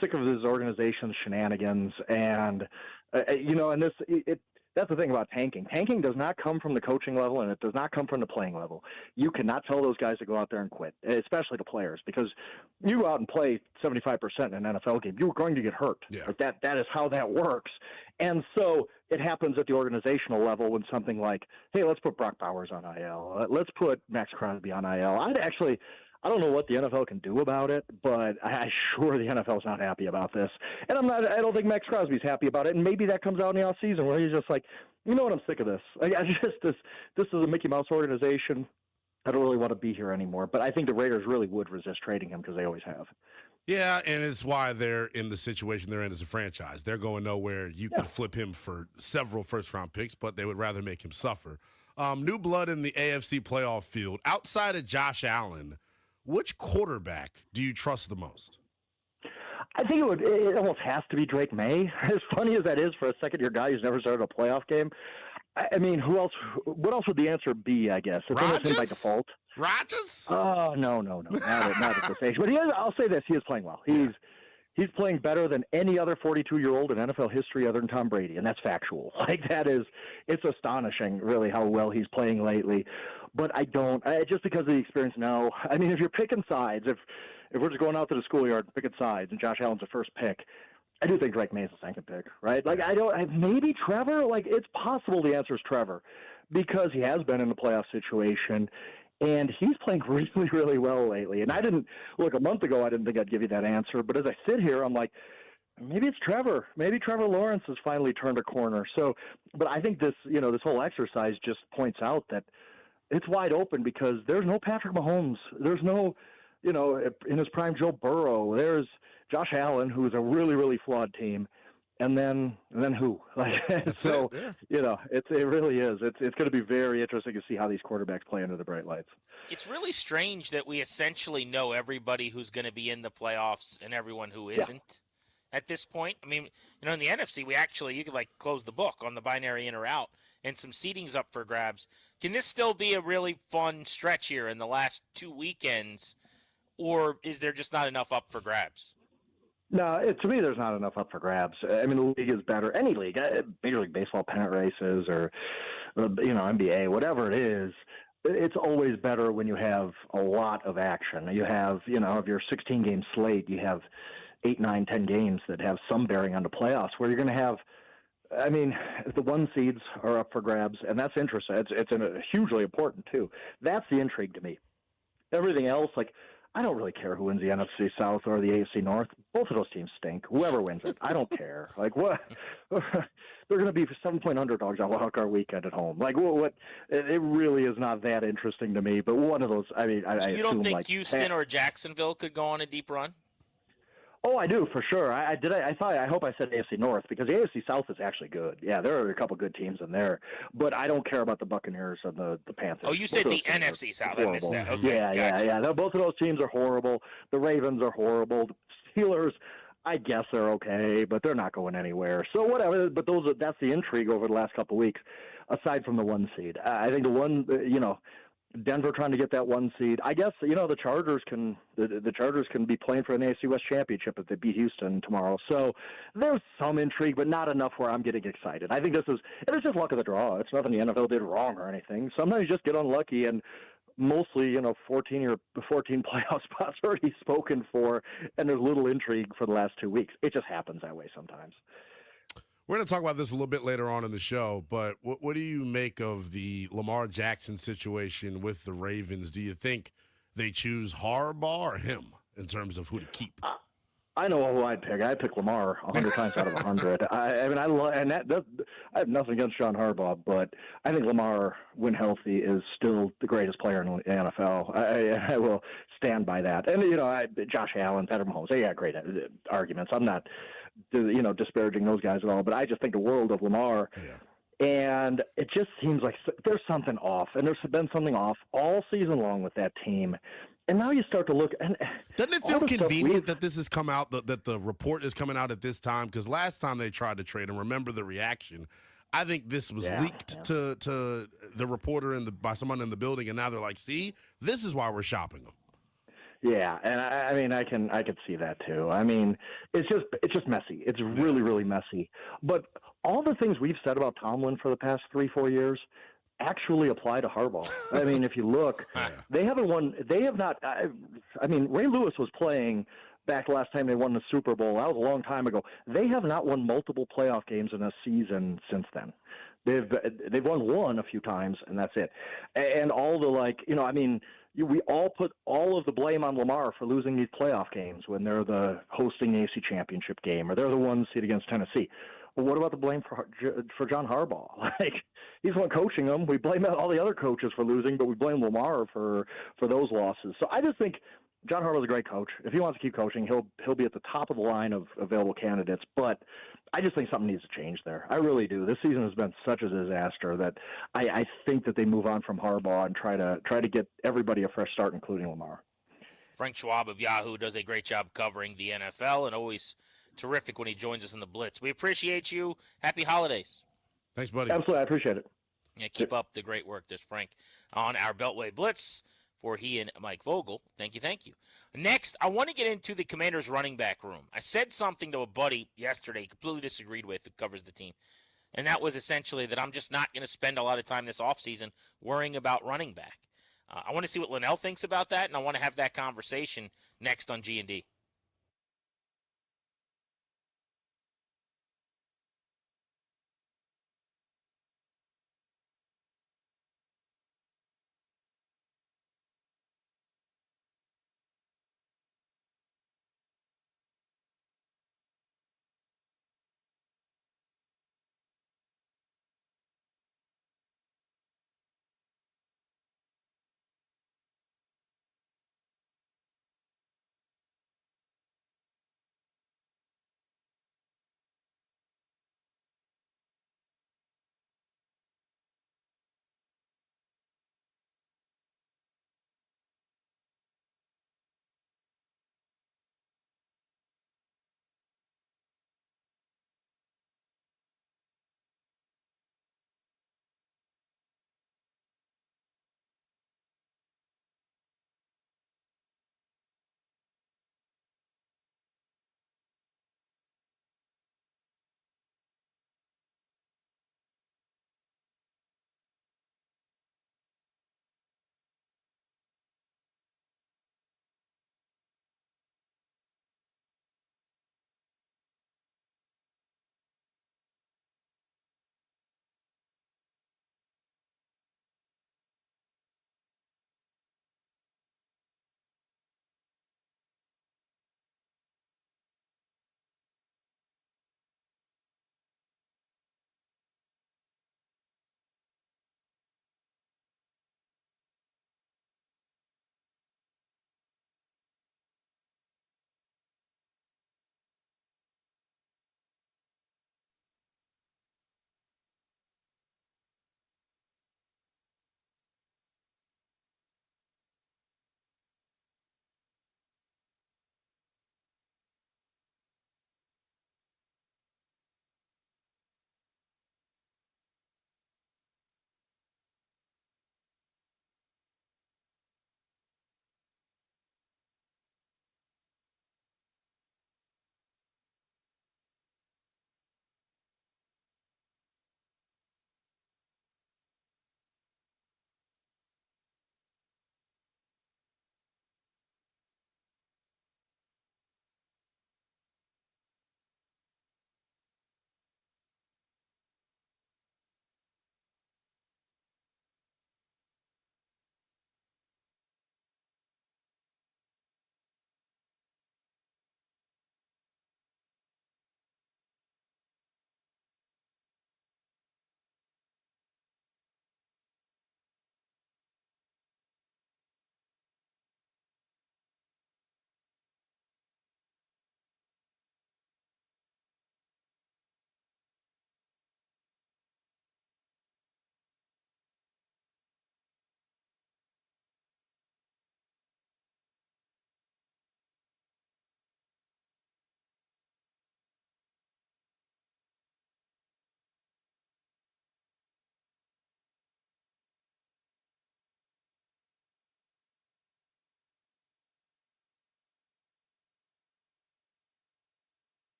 Speaker 6: sick of his organization's shenanigans. And, that's the thing about tanking. Tanking does not come from the coaching level, and it does not come from the playing level. You cannot tell those guys to go out there and quit, especially the players, because you go out and play 75% in an NFL game, you're going to get hurt.
Speaker 18: Yeah.
Speaker 6: Like that is how that works. And so it happens at the organizational level when something like, hey, let's put Brock Bowers on IL. Let's put Max Crosby on IL. I don't know what the NFL can do about it, but I'm sure the NFL is not happy about this. And I don't think Max Crosby's happy about it. And maybe that comes out in the offseason where he's just like, you know what, I'm sick of this. This is a Mickey Mouse organization. I don't really want to be here anymore. But I think the Raiders really would resist trading him because they always have.
Speaker 18: Yeah, and it's why they're in the situation they're in as a franchise. They're going nowhere. You could flip him for several first-round picks, but they would rather make him suffer. New blood in the AFC playoff field. Outside of Josh Allen, which quarterback do you trust the most?
Speaker 6: I think it almost has to be Drake May. As funny as that is for a second-year guy who's never started a playoff game. Who else? What else would the answer be, I guess? It's almost him by default.
Speaker 18: Rodgers?
Speaker 6: Oh, no. Not at this age. But I'll say this, he is playing well. He's playing better than any other 42-year-old in NFL history other than Tom Brady, and that's factual. It's astonishing, really, how well he's playing lately. But just because of the experience, no. If you're picking sides, if we're just going out to the schoolyard and picking sides, and Josh Allen's the first pick, I do think Drake May is the second pick, right? Maybe Trevor? It's possible the answer is Trevor because he has been in a playoff situation, and he's playing really, really well lately. And a month ago, I didn't think I'd give you that answer, but as I sit here, I'm like, maybe it's Trevor. Maybe Trevor Lawrence has finally turned a corner. So, but I think this whole exercise just points out that it's wide open because there's no Patrick Mahomes. There's no, in his prime, Joe Burrow. There's Josh Allen, who's a really, really flawed team. And then who? It really is. It's going to be very interesting to see how these quarterbacks play under the bright lights.
Speaker 17: It's really strange that we essentially know everybody who's going to be in the playoffs and everyone who isn't at this point. In the NFC, you could close the book on the binary in or out, and some seeding's up for grabs. Can this still be a really fun stretch here in the last 2 weekends, or is there just not enough up for grabs?
Speaker 6: No, to me, there's not enough up for grabs. The league is better. Any league, Major League Baseball pennant races or, NBA, whatever it is, it's always better when you have a lot of action. You have, of your 16-game slate, you have 8, 9, 10 games that have some bearing on the playoffs where you're going to have, the one seeds are up for grabs, and that's interesting. It's hugely important, too. That's the intrigue to me. Everything else, I don't really care who wins the NFC South or the AFC North. Both of those teams stink. Whoever wins it, I don't care. What? They're going to be 7-point underdogs on Wild Card Weekend at home. What? It really is not that interesting to me. But one of those,
Speaker 17: you don't think Houston or Jacksonville could go on a deep run?
Speaker 6: Oh, I do for sure. I hope I said AFC North because the AFC South is actually good. Yeah, there are a couple good teams in there, but I don't care about the Buccaneers and the Panthers.
Speaker 17: Oh, you said the NFC South. I missed that. Okay,
Speaker 6: yeah. Both of those teams are horrible. The Ravens are horrible. The Steelers, I guess they're okay, but they're not going anywhere. So whatever. But that's the intrigue over the last couple of weeks. Aside from the one seed, I think the one, Denver trying to get that one seed. I guess the Chargers can be playing for an AFC West championship if they beat Houston tomorrow. So there's some intrigue, but not enough where I'm getting excited. I think it's just luck of the draw. It's nothing the NFL did wrong or anything. Sometimes you just get unlucky, and mostly 14 playoff spots already spoken for, and there's little intrigue for the last 2 weeks. It just happens that way sometimes.
Speaker 18: We're going to talk about this a little bit later on in the show, but what do you make of the Lamar Jackson situation with the Ravens? Do you think they choose Harbaugh or him in terms of who to keep?
Speaker 6: I know who I'd pick. I'd pick Lamar 100 times out of 100. I I have nothing against John Harbaugh, but I think Lamar, when healthy, is still the greatest player in the NFL. I will stand by that. And, Josh Allen, Patrick Mahomes, they got great arguments. I'm not, disparaging those guys at all, but I just think the world of Lamar. Yeah. And it just seems like there's something off, and there's been something off all season long with that team. And now you start to look. And
Speaker 18: doesn't it feel convenient that this has come out, that the report is coming out at this time? Because last time they tried to trade him, remember the reaction. I think this was leaked to the reporter by someone in the building, and now they're like, "See, this is why we're shopping him."
Speaker 6: Yeah, and I could see that too. I mean, it's just messy. It's really, really messy. But all the things we've said about Tomlin for the past 3-4 years actually apply to Harbaugh. I mean, if you look, they haven't won. They have not. I mean, Ray Lewis was playing back last time they won the Super Bowl. That was a long time ago. They have not won multiple playoff games in a season since then. They've won one a few times, and that's it. And all the we all put all of the blame on Lamar for losing these playoff games when they're hosting the AC Championship game or they're the 1 seed against Tennessee. Well, what about the blame for John Harbaugh? He's the one coaching them. We blame all the other coaches for losing, but we blame Lamar for those losses. So I just think John Harbaugh's a great coach. If he wants to keep coaching, he'll be at the top of the line of available candidates. But I just think something needs to change there. I really do. This season has been such a disaster that I think that they move on from Harbaugh and try to get everybody a fresh start, including Lamar.
Speaker 17: Frank Schwab of Yahoo does a great job covering the NFL and always terrific when he joins us in the Blitz. We appreciate you. Happy holidays.
Speaker 18: Thanks, buddy.
Speaker 6: Absolutely. I appreciate it.
Speaker 17: Yeah, keep up the great work, there's Frank, on our Beltway Blitz for he and Mike Vogel. Thank you. Next, I want to get into the Commanders' running back room. I said something to a buddy yesterday, completely disagreed with, who covers the team, and that was essentially that I'm just not going to spend a lot of time this offseason worrying about running back. I want to see what Linnell thinks about that, and I want to have that conversation next on G&D.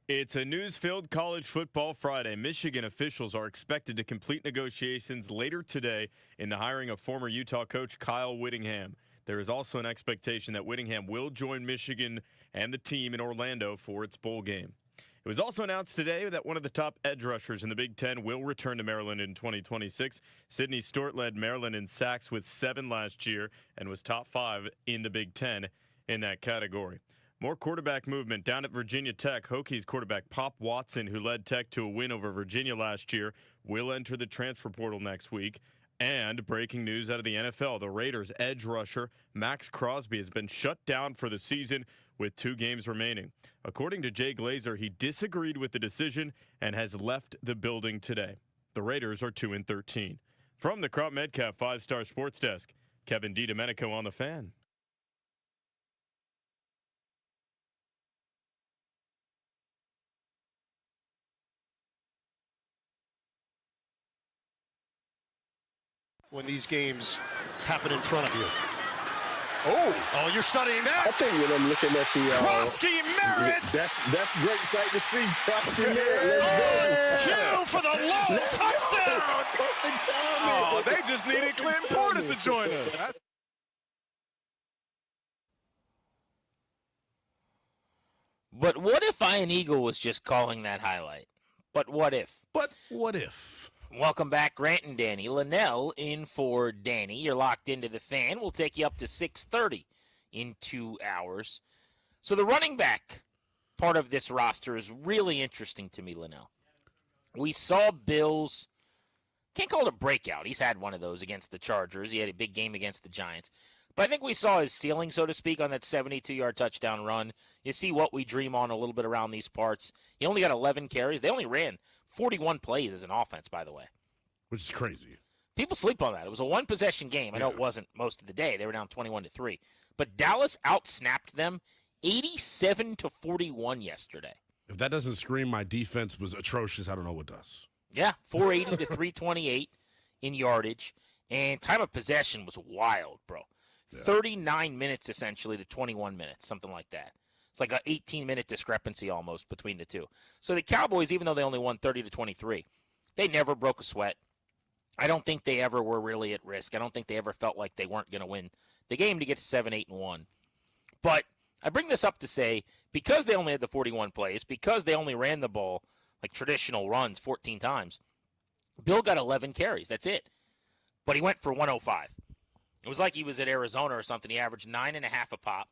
Speaker 15: It's a news-filled college football Friday. Michigan officials are expected to complete negotiations later today in the hiring of former Utah coach Kyle Whittingham. There is also an expectation that Whittingham will join Michigan and the team in Orlando for its bowl game. It was also announced today that one of the top edge rushers in the Big Ten will return to Maryland in 2026. Sidney Stort led Maryland in sacks with 7 last year and was top 5 in the Big Ten in that category. More quarterback movement down at Virginia Tech. Hokies quarterback Pop Watson, who led Tech to a win over Virginia last year, will enter the transfer portal next week. And breaking news out of the NFL, the Raiders edge rusher Max Crosby has been shut down for the season with 2 games remaining. According to Jay Glazer, he disagreed with the decision and has left the building today. The Raiders are 2-13. From the Crop Metcalf 5-Star Sports Desk, Kevin DiDomenico on the Fan.
Speaker 19: When these games happen in front of you. Oh, you're studying that?
Speaker 8: I think when I'm looking at the
Speaker 19: Krosky Merritt.
Speaker 8: That's a great sight to see. Krosky Merritt. Let's go.
Speaker 19: Cue for the long touchdown.
Speaker 8: Perfect timing.
Speaker 7: Oh, they just needed Clint Portis to join us.
Speaker 17: But what if Ian Eagle was just calling that highlight? But what if? Welcome back, Grant and Danny. Linnell in for Danny. You're locked into the Fan. We'll take you up to 6:30 in 2 hours. So the running back part of this roster is really interesting to me, Linnell. We saw Bills, can't call it a breakout. He's had one of those against the Chargers. He had a big game against the Giants. But I think we saw his ceiling, so to speak, on that 72-yard touchdown run. You see what we dream on a little bit around these parts. He only got 11 carries. They only ran 41 plays as an offense, by the way.
Speaker 18: Which is crazy.
Speaker 17: People sleep on that. It was a one-possession game. I know it wasn't most of the day. They were down 21-3. But Dallas out-snapped them 87-41 yesterday.
Speaker 18: If that doesn't scream my defense was atrocious, I don't know what does.
Speaker 17: Yeah, 480 to 328 in yardage. And time of possession was wild, bro. 39 minutes essentially to 21 minutes, something like that. It's like an 18-minute discrepancy almost between the two. So the Cowboys, even though they only won 30-23, they never broke a sweat. I don't think they ever were really at risk. I don't think they ever felt like they weren't going to win the game to get to 7-8-1. But I bring this up to say, because they only had the 41 plays, because they only ran the ball like traditional runs 14 times, Bill got 11 carries. That's it. But he went for 105. It was like he was at Arizona or something. He averaged 9.5 a pop,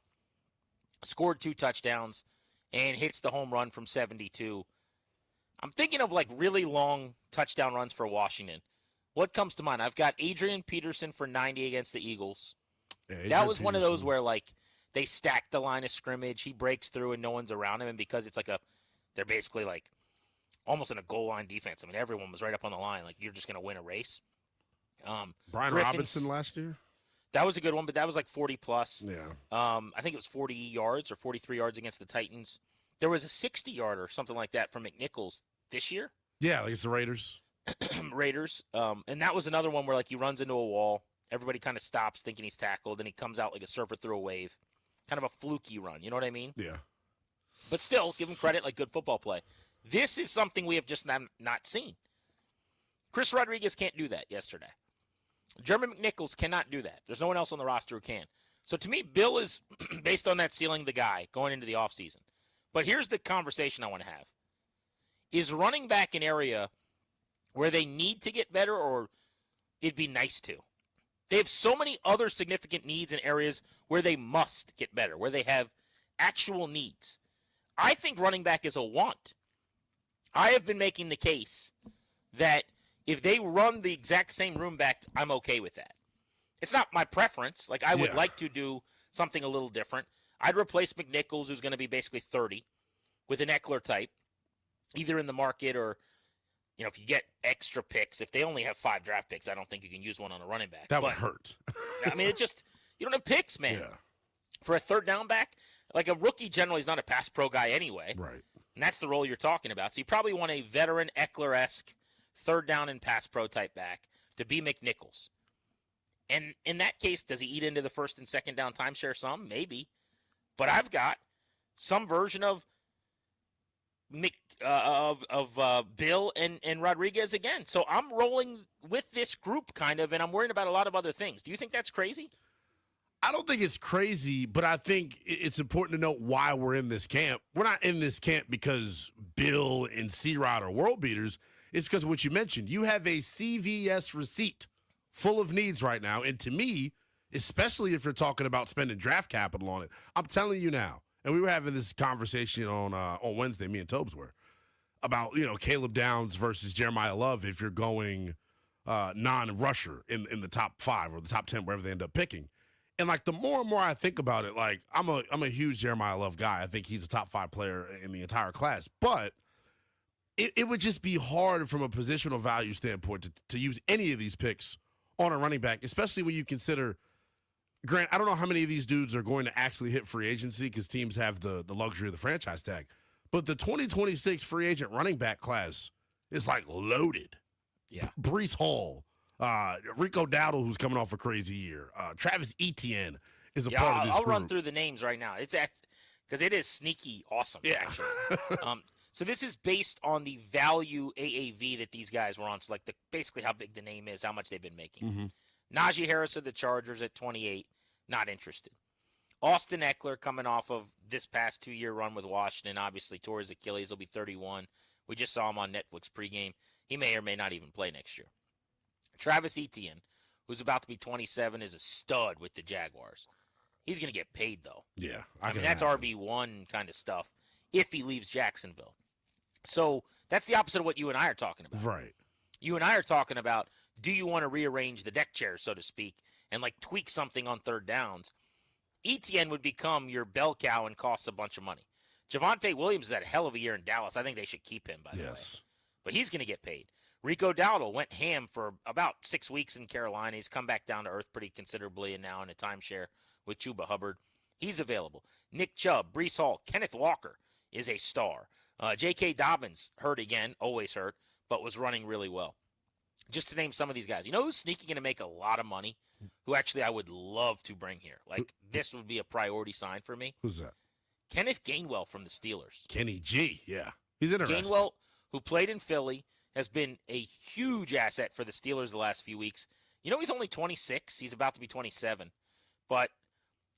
Speaker 17: scored 2 touchdowns, and hits the home run from 72. I'm thinking of like really long touchdown runs for Washington. What comes to mind? I've got Adrian Peterson for 90 against the Eagles.
Speaker 18: Yeah,
Speaker 17: that was one of those where like they stacked the line of scrimmage. He breaks through and no one's around him, and because it's like they're basically like almost in a goal line defense. I mean, everyone was right up on the line. Like you're just going to win a race.
Speaker 18: Brian Robinson last year.
Speaker 17: That was a good one, but that was like 40 plus.
Speaker 18: Yeah.
Speaker 17: I think it was 40 yards or 43 yards against the Titans. There was a 60-yarder or something like that from McNichols this year.
Speaker 18: Yeah, against the Raiders.
Speaker 17: Raiders. And that was another one where like he runs into a wall. Everybody kind of stops thinking he's tackled, and he comes out like a surfer through a wave. Kind of a fluky run. You know what I mean?
Speaker 18: Yeah.
Speaker 17: But still, give him credit, like good football play. This is something we have just not seen. Chris Rodriguez can't do that yesterday. Jeremy McNichols cannot do that. There's no one else on the roster who can. So to me, Bill is, based on that ceiling, the guy going into the offseason. But here's the conversation I want to have. Is running back an area where they need to get better, or it'd be nice to? They have so many other significant needs in areas where they must get better, where they have actual needs. I think running back is a want. I have been making the case that if they run the exact same room back, I'm okay with that. It's not my preference. Like, I would like to do something a little different. I'd replace McNichols, who's going to be basically 30, with an Eckler type, either in the market or, you know, if you get extra picks. If they only have 5 draft picks, I don't think you can use one on a running back.
Speaker 18: That would hurt.
Speaker 17: I mean, you don't have picks, man.
Speaker 18: Yeah.
Speaker 17: For a third down back, like a rookie generally is not a pass pro guy anyway.
Speaker 18: Right.
Speaker 17: And that's the role you're talking about. So you probably want a veteran Eckler-esque third down and pass pro type back to be McNichols. And in that case, does he eat into the first and second down timeshare some? Maybe. But I've got some version of Bill and Rodriguez again. So I'm rolling with this group kind of, and I'm worrying about a lot of other things. Do you think that's crazy?
Speaker 18: I don't think it's crazy, but I think it's important to note why we're in this camp. We're not in this camp because Bill and C-Rod are world beaters. It's because of what you mentioned. You have a CVS receipt full of needs right now, and to me, especially if you're talking about spending draft capital on it, I'm telling you now, and we were having this conversation on Wednesday, me and Tobes were, about, Caleb Downs versus Jeremiah Love if you're going non-rusher in the top 5 or the top 10, wherever they end up picking. And, the more and more I think about it, I'm a huge Jeremiah Love guy. I think he's a top 5 player in the entire class. But it would just be hard from a positional value standpoint to use any of these picks on a running back, especially when you consider – Grant, I don't know how many of these dudes are going to actually hit free agency because teams have the luxury of the franchise tag. But the 2026 free agent running back class is, loaded.
Speaker 17: Yeah.
Speaker 18: Breece Hall. Rico Dowdle, who's coming off a crazy year. Travis Etienne is a part of this
Speaker 17: I'll
Speaker 18: group.
Speaker 17: run through the names right now. It's because it is sneaky awesome, actually. So this is based on the value AAV that these guys were on. So, basically how big the name is, how much they've been making.
Speaker 18: Mm-hmm.
Speaker 17: Najee Harris of the Chargers at 28, not interested. Austin Eckler coming off of this past 2-year run with Washington, obviously tore his Achilles, will be 31. We just saw him on Netflix pregame. He may or may not even play next year. Travis Etienne, who's about to be 27, is a stud with the Jaguars. He's going to get paid, though.
Speaker 18: Yeah.
Speaker 17: I mean, that's RB1 kind of stuff if he leaves Jacksonville. So that's the opposite of what you and I are talking about.
Speaker 18: Right.
Speaker 17: You and I are talking about, do you want to rearrange the deck chair, so to speak, and tweak something on third downs? Etienne would become your bell cow and costs a bunch of money. Javonte Williams had a hell of a year in Dallas. I think they should keep him, by the way. But he's going to get paid. Rico Dowdle went ham for about 6 weeks in Carolina. He's come back down to earth pretty considerably and now in a timeshare with Chuba Hubbard. He's available. Nick Chubb, Breece Hall, Kenneth Walker is a star. J.K. Dobbins, hurt again, always hurt, but was running really well. Just to name some of these guys. You know who's sneaky going to make a lot of money? Who actually I would love to bring here. This would be a priority sign for me.
Speaker 18: Who's that?
Speaker 17: Kenneth Gainwell from the Steelers.
Speaker 18: Kenny G, yeah. He's interesting.
Speaker 17: Gainwell, who played in Philly, has been a huge asset for the Steelers the last few weeks. He's only 26. He's about to be 27. But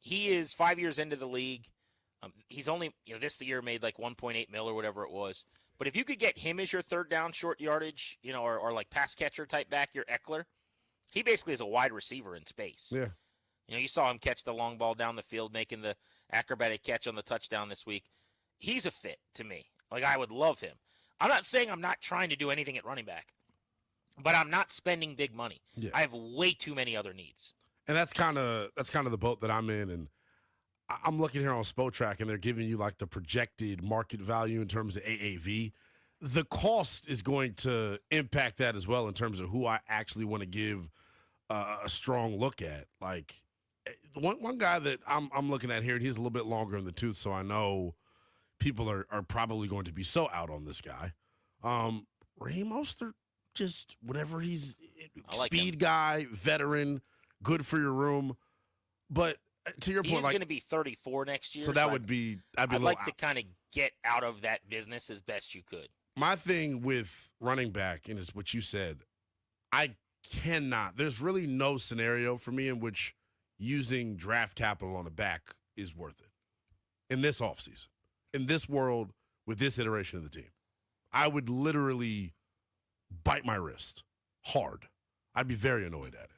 Speaker 17: he is 5 years into the league. He's only, this year made $1.8 million or whatever it was. But if you could get him as your third down short yardage, or pass catcher type back, your Eckler, he basically is a wide receiver in space.
Speaker 18: Yeah.
Speaker 17: You saw him catch the long ball down the field, making the acrobatic catch on the touchdown this week. He's a fit to me. I would love him. I'm not saying I'm not trying to do anything at running back, but I'm not spending big money.
Speaker 18: Yeah.
Speaker 17: I have way too many other needs.
Speaker 18: And that's kind of the boat that I'm in. And I'm looking here on Spotrac, and they're giving you the projected market value in terms of AAV. The cost is going to impact that as well in terms of who I actually want to give a strong look at. One guy that I'm looking at here, and he's a little bit longer in the tooth, so I know people are probably going to be so out on this guy. Raheem Mostert, just whenever he's speed guy, veteran, good for your room. But to your point,
Speaker 17: he's going to be 34 next year.
Speaker 18: So that would be I'd
Speaker 17: like to kind of get out of that business as best you could.
Speaker 18: My thing with running back, and it's what you said, I cannot. There's really no scenario for me in which using draft capital on a back is worth it in this offseason. In this world, with this iteration of the team, I would literally bite my wrist hard. I'd be very annoyed at it.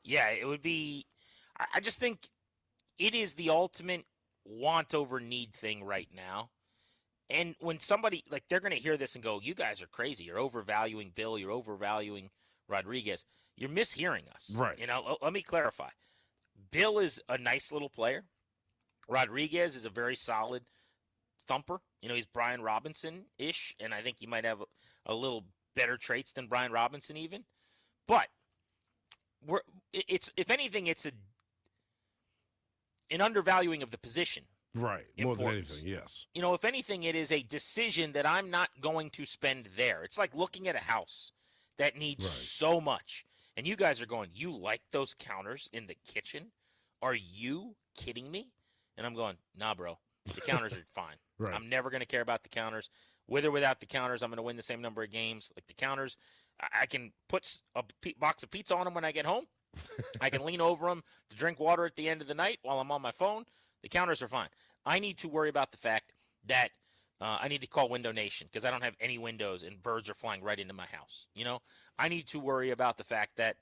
Speaker 17: Yeah, it would be. I just think it is the ultimate want over need thing right now. And when somebody, they're going to hear this and go, you guys are crazy. You're overvaluing Bill. You're overvaluing Rodriguez. You're mishearing us.
Speaker 18: Right.
Speaker 17: Let me clarify. Bill is a nice little player. Rodriguez is a very solid thumper. He's Brian Robinson-ish, and I think he might have a little better traits than Brian Robinson even. But if anything, it's an undervaluing of the position.
Speaker 18: Right. More than anything, yes.
Speaker 17: If anything, it is a decision that I'm not going to spend there. It's like looking at a house that needs so much. And you guys are going, you like those counters in the kitchen? Are you kidding me? And I'm going, nah, bro. The counters are fine.
Speaker 18: Right.
Speaker 17: I'm never going to care about the counters. With or without the counters, I'm going to win the same number of games. Like the counters, I can put a box of pizza on them when I get home. I can lean over them to drink water at the end of the night while I'm on my phone. The counters are fine. I need to worry about the fact that I need to call Window Nation because I don't have any windows and birds are flying right into my house. I need to worry about the fact that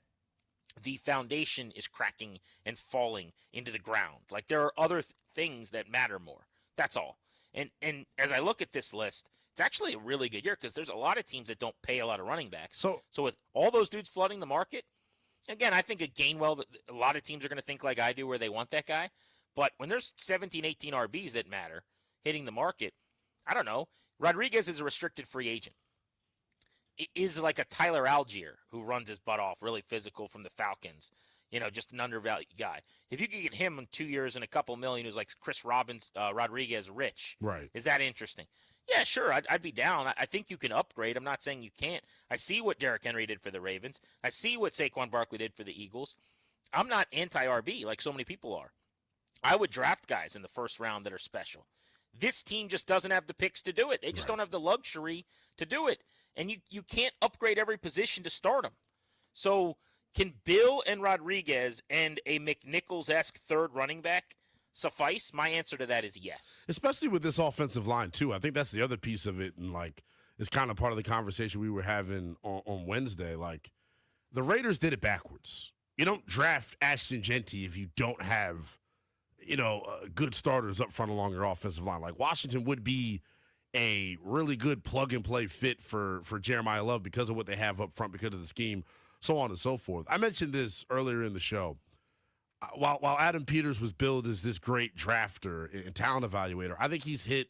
Speaker 17: the foundation is cracking and falling into the ground. Like there are other things that matter more. That's all. And as I look at this list, it's actually a really good year because there's a lot of teams that don't pay a lot of running backs. So with all those dudes flooding the market, again, I think a Gainwell, a lot of teams are going to think like I do where they want that guy. But when there's 17, 18 RBs that matter hitting the market, I don't know. Rodriguez is a restricted free agent. It is like a Tyler Algier who runs his butt off, really physical from the Falcons. Just an undervalued guy. If you could get him in 2 years and a couple million, who's like Chris Rodriguez rich,
Speaker 18: right?
Speaker 17: Is that interesting? Yeah, sure. I'd be down. I think you can upgrade. I'm not saying you can't. I see what Derrick Henry did for the Ravens. I see what Saquon Barkley did for the Eagles. I'm not anti-RB like so many people are. I would draft guys in the first round that are special. This team just doesn't have the picks to do it. They just don't have the luxury to do it. And you can't upgrade every position to start them. So can Bill and Rodriguez and a McNichols-esque third running back suffice? My answer to that is yes.
Speaker 18: Especially with this offensive line, too. I think that's the other piece of it. And, it's kind of part of the conversation we were having on Wednesday. The Raiders did it backwards. You don't draft Ashton Genty if you don't have, good starters up front along your offensive line. Washington would be a really good plug-and-play fit for Jeremiah Love because of what they have up front, because of the scheme, so on and so forth. I mentioned this earlier in the show. While Adam Peters was billed as this great drafter and talent evaluator, I think he's hit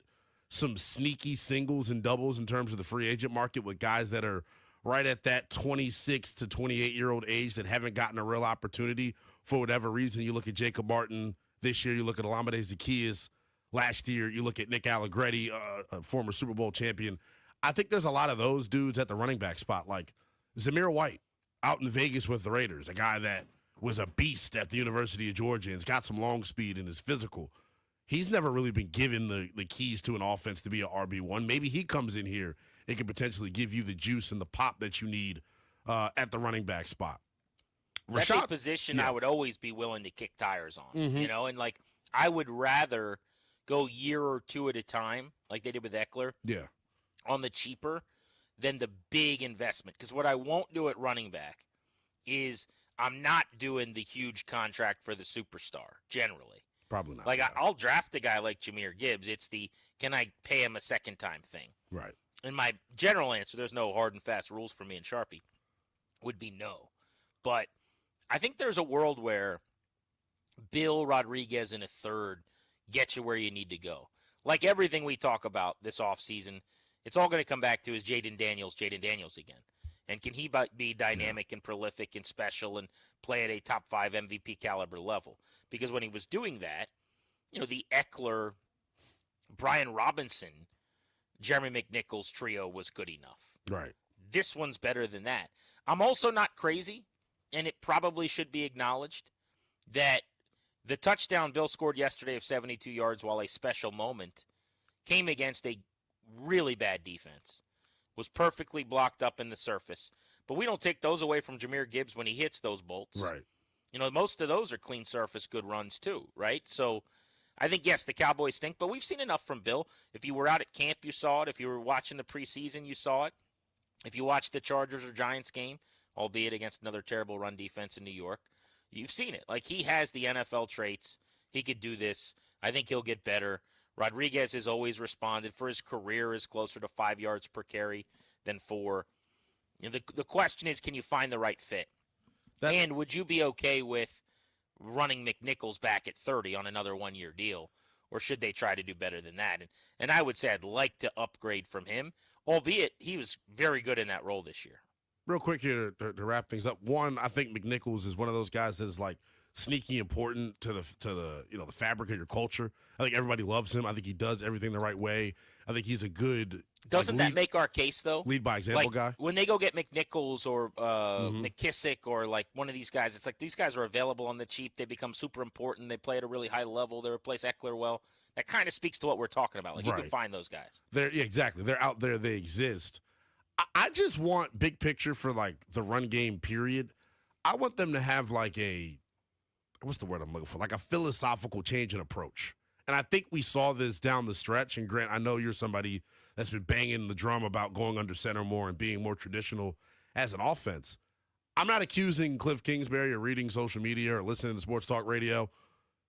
Speaker 18: some sneaky singles and doubles in terms of the free agent market with guys that are right at that 26 to 28-year-old age that haven't gotten a real opportunity for whatever reason. You look at Jacob Martin this year, you look at Olamide Zaccheaus last year, you look at Nick Allegretti, a former Super Bowl champion. I think there's a lot of those dudes at the running back spot, like Zamir White out in Vegas with the Raiders, a guy that was a beast at the University of Georgia and's got some long speed and is physical. He's never really been given the keys to an offense to be an RB1. Maybe he comes in here and can potentially give you the juice and the pop that you need at the running back spot.
Speaker 17: That's a position I would always be willing to kick tires on, and I would rather go year or two at a time, like they did with Eckler, on the cheaper, than the big investment. Because what I won't do at running back is I'm not doing the huge contract for the superstar, generally.
Speaker 18: Probably not.
Speaker 17: I'll draft a guy like Jahmyr Gibbs. It's the can I pay him a second time thing.
Speaker 18: Right.
Speaker 17: And my general answer, there's no hard and fast rules for me and Sharpie, would be no. But I think there's a world where Bill Rodriguez in a third gets you where you need to go. Like everything we talk about this offseason, it's all going to come back to is Jaden Daniels again. And can he be dynamic and prolific and special and play at a top 5 MVP caliber level? Because when he was doing that, the Eckler, Brian Robinson, Jeremy McNichols trio was good enough.
Speaker 18: Right.
Speaker 17: This one's better than that. I'm also not crazy, and it probably should be acknowledged, that the touchdown Bill scored yesterday of 72 yards while a special moment came against a really bad defense, was perfectly blocked up in the surface. But we don't take those away from Jahmyr Gibbs when he hits those bolts.
Speaker 18: Right.
Speaker 17: Most of those are clean surface, good runs too, right? So I think, yes, the Cowboys stink, but we've seen enough from Bill. If you were out at camp, you saw it. If you were watching the preseason, you saw it. If you watched the Chargers or Giants game, albeit against another terrible run defense in New York, you've seen it. He has the NFL traits. He could do this. I think he'll get better. Rodriguez has always responded. For his career is closer to 5 yards per carry than 4. The question is, can you find the right fit? And would you be okay with running McNichols back at 30 on another 1-year deal? Or should they try to do better than that? And I would say I'd like to upgrade from him, albeit he was very good in that role this year.
Speaker 18: Real quick here to wrap things up. One, I think McNichols is one of those guys that is sneaky important to the fabric of your culture. I think everybody loves him. I think he does everything the right way. I think he's a good
Speaker 17: Doesn't that make our case though?
Speaker 18: Lead by example guy.
Speaker 17: When they go get McNichols or McKissick or one of these guys, it's these guys are available on the cheap. They become super important. They play at a really high level. They replace Eckler well. that kind of speaks to what we're talking about. Like, you can
Speaker 18: Right.
Speaker 17: find those guys.
Speaker 18: Yeah, exactly. They're out there. They exist. I just want big picture for like the run game, period. I want them to have like what's the word I'm looking for? Like a philosophical change in approach. And I think we saw this down the stretch. And Grant, I know you're somebody that's been banging the drum about going under center more and being more traditional as an offense. I'm not accusing Cliff Kingsbury or reading social media or listening to sports talk radio,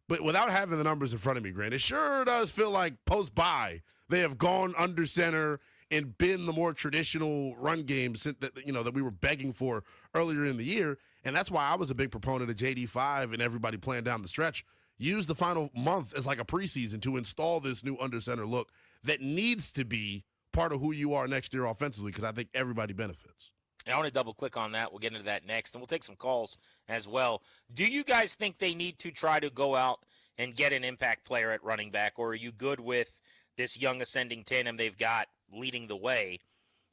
Speaker 18: but without having the numbers in front of me, Grant, it sure does feel like post-bye they have gone under center and been the more traditional run game that we were begging for earlier in the year. And that's why I was a big proponent of JD5 and everybody playing down the stretch. Use the final month as like a preseason to install this new under center look that needs to be part of who you are next year offensively, because I think everybody benefits.
Speaker 17: I want to double click on that. We'll get into that next, and we'll take some calls as well. Do you guys think they need to try to go out and get an impact player at running back, or are you good with this young ascending tandem they've got leading the way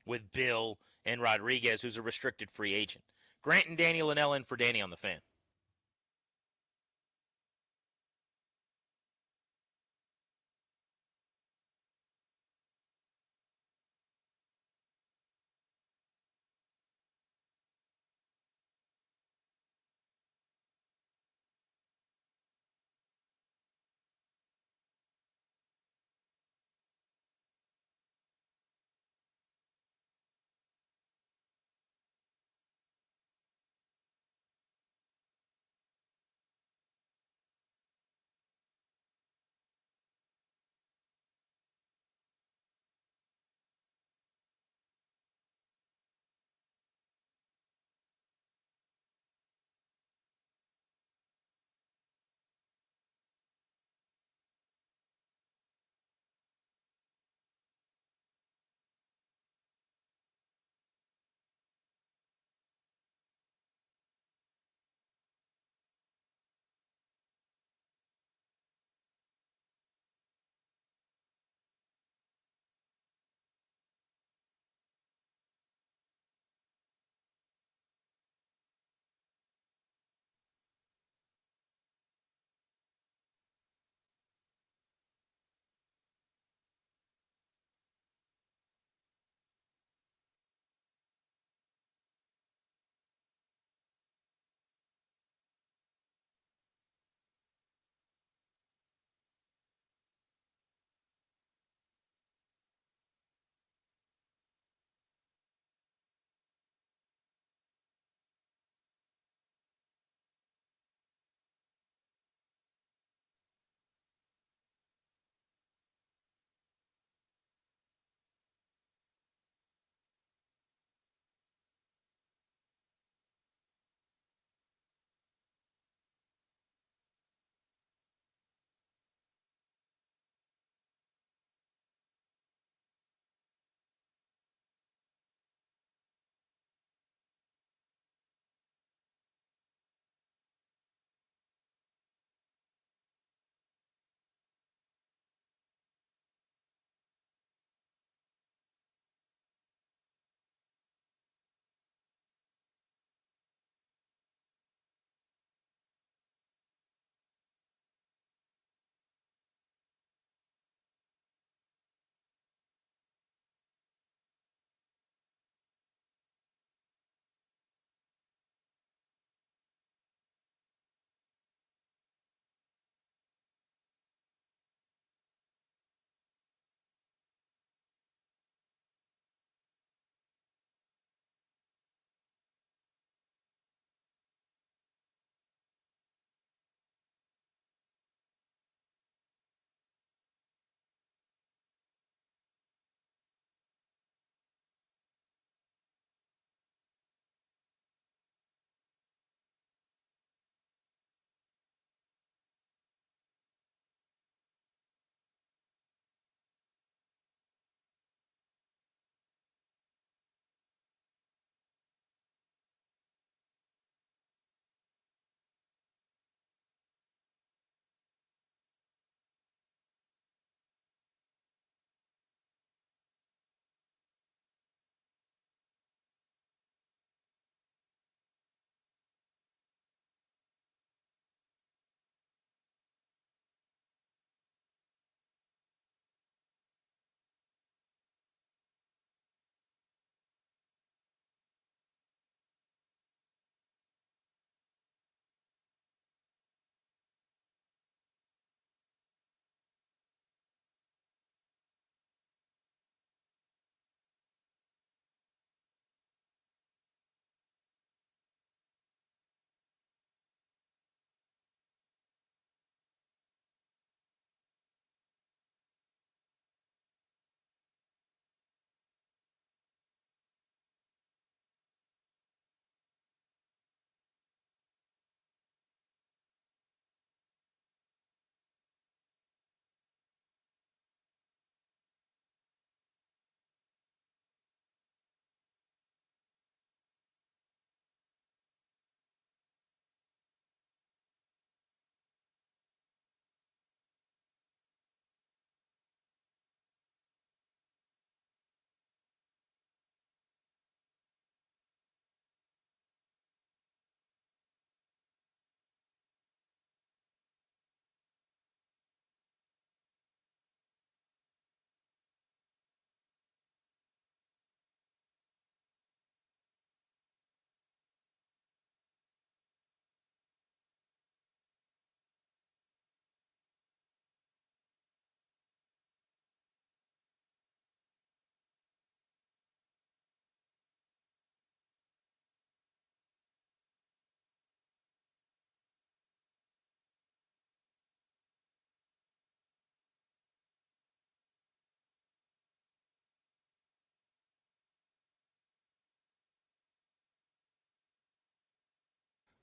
Speaker 17: with Bill and Rodriguez, who's a restricted free agent? Grant and Danny Linnell in for Danny on the Fan.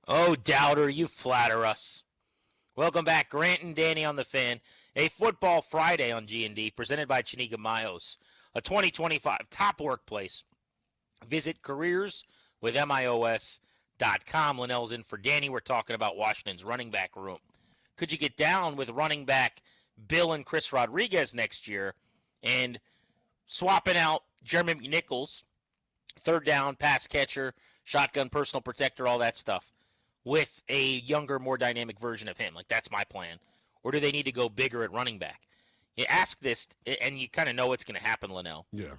Speaker 17: Oh, doubter, you flatter us. Welcome back, Grant and Danny on the Fan. A Football Friday on G&D, presented by Chiniga Mayos, a 2025 top workplace. Visit careerswithmios.com. Linnell's in for Danny. We're talking about Washington's running back room. Could you get down with running back Bill and Chris Rodriguez next year and swapping out Jeremy McNichols, third down, pass catcher, shotgun, personal protector, all that stuff, with a younger, more dynamic version of him? Like, that's my plan. Or do they need to go bigger at running back? You ask this, and you kind of know what's going to happen, Linnell.
Speaker 18: Yeah.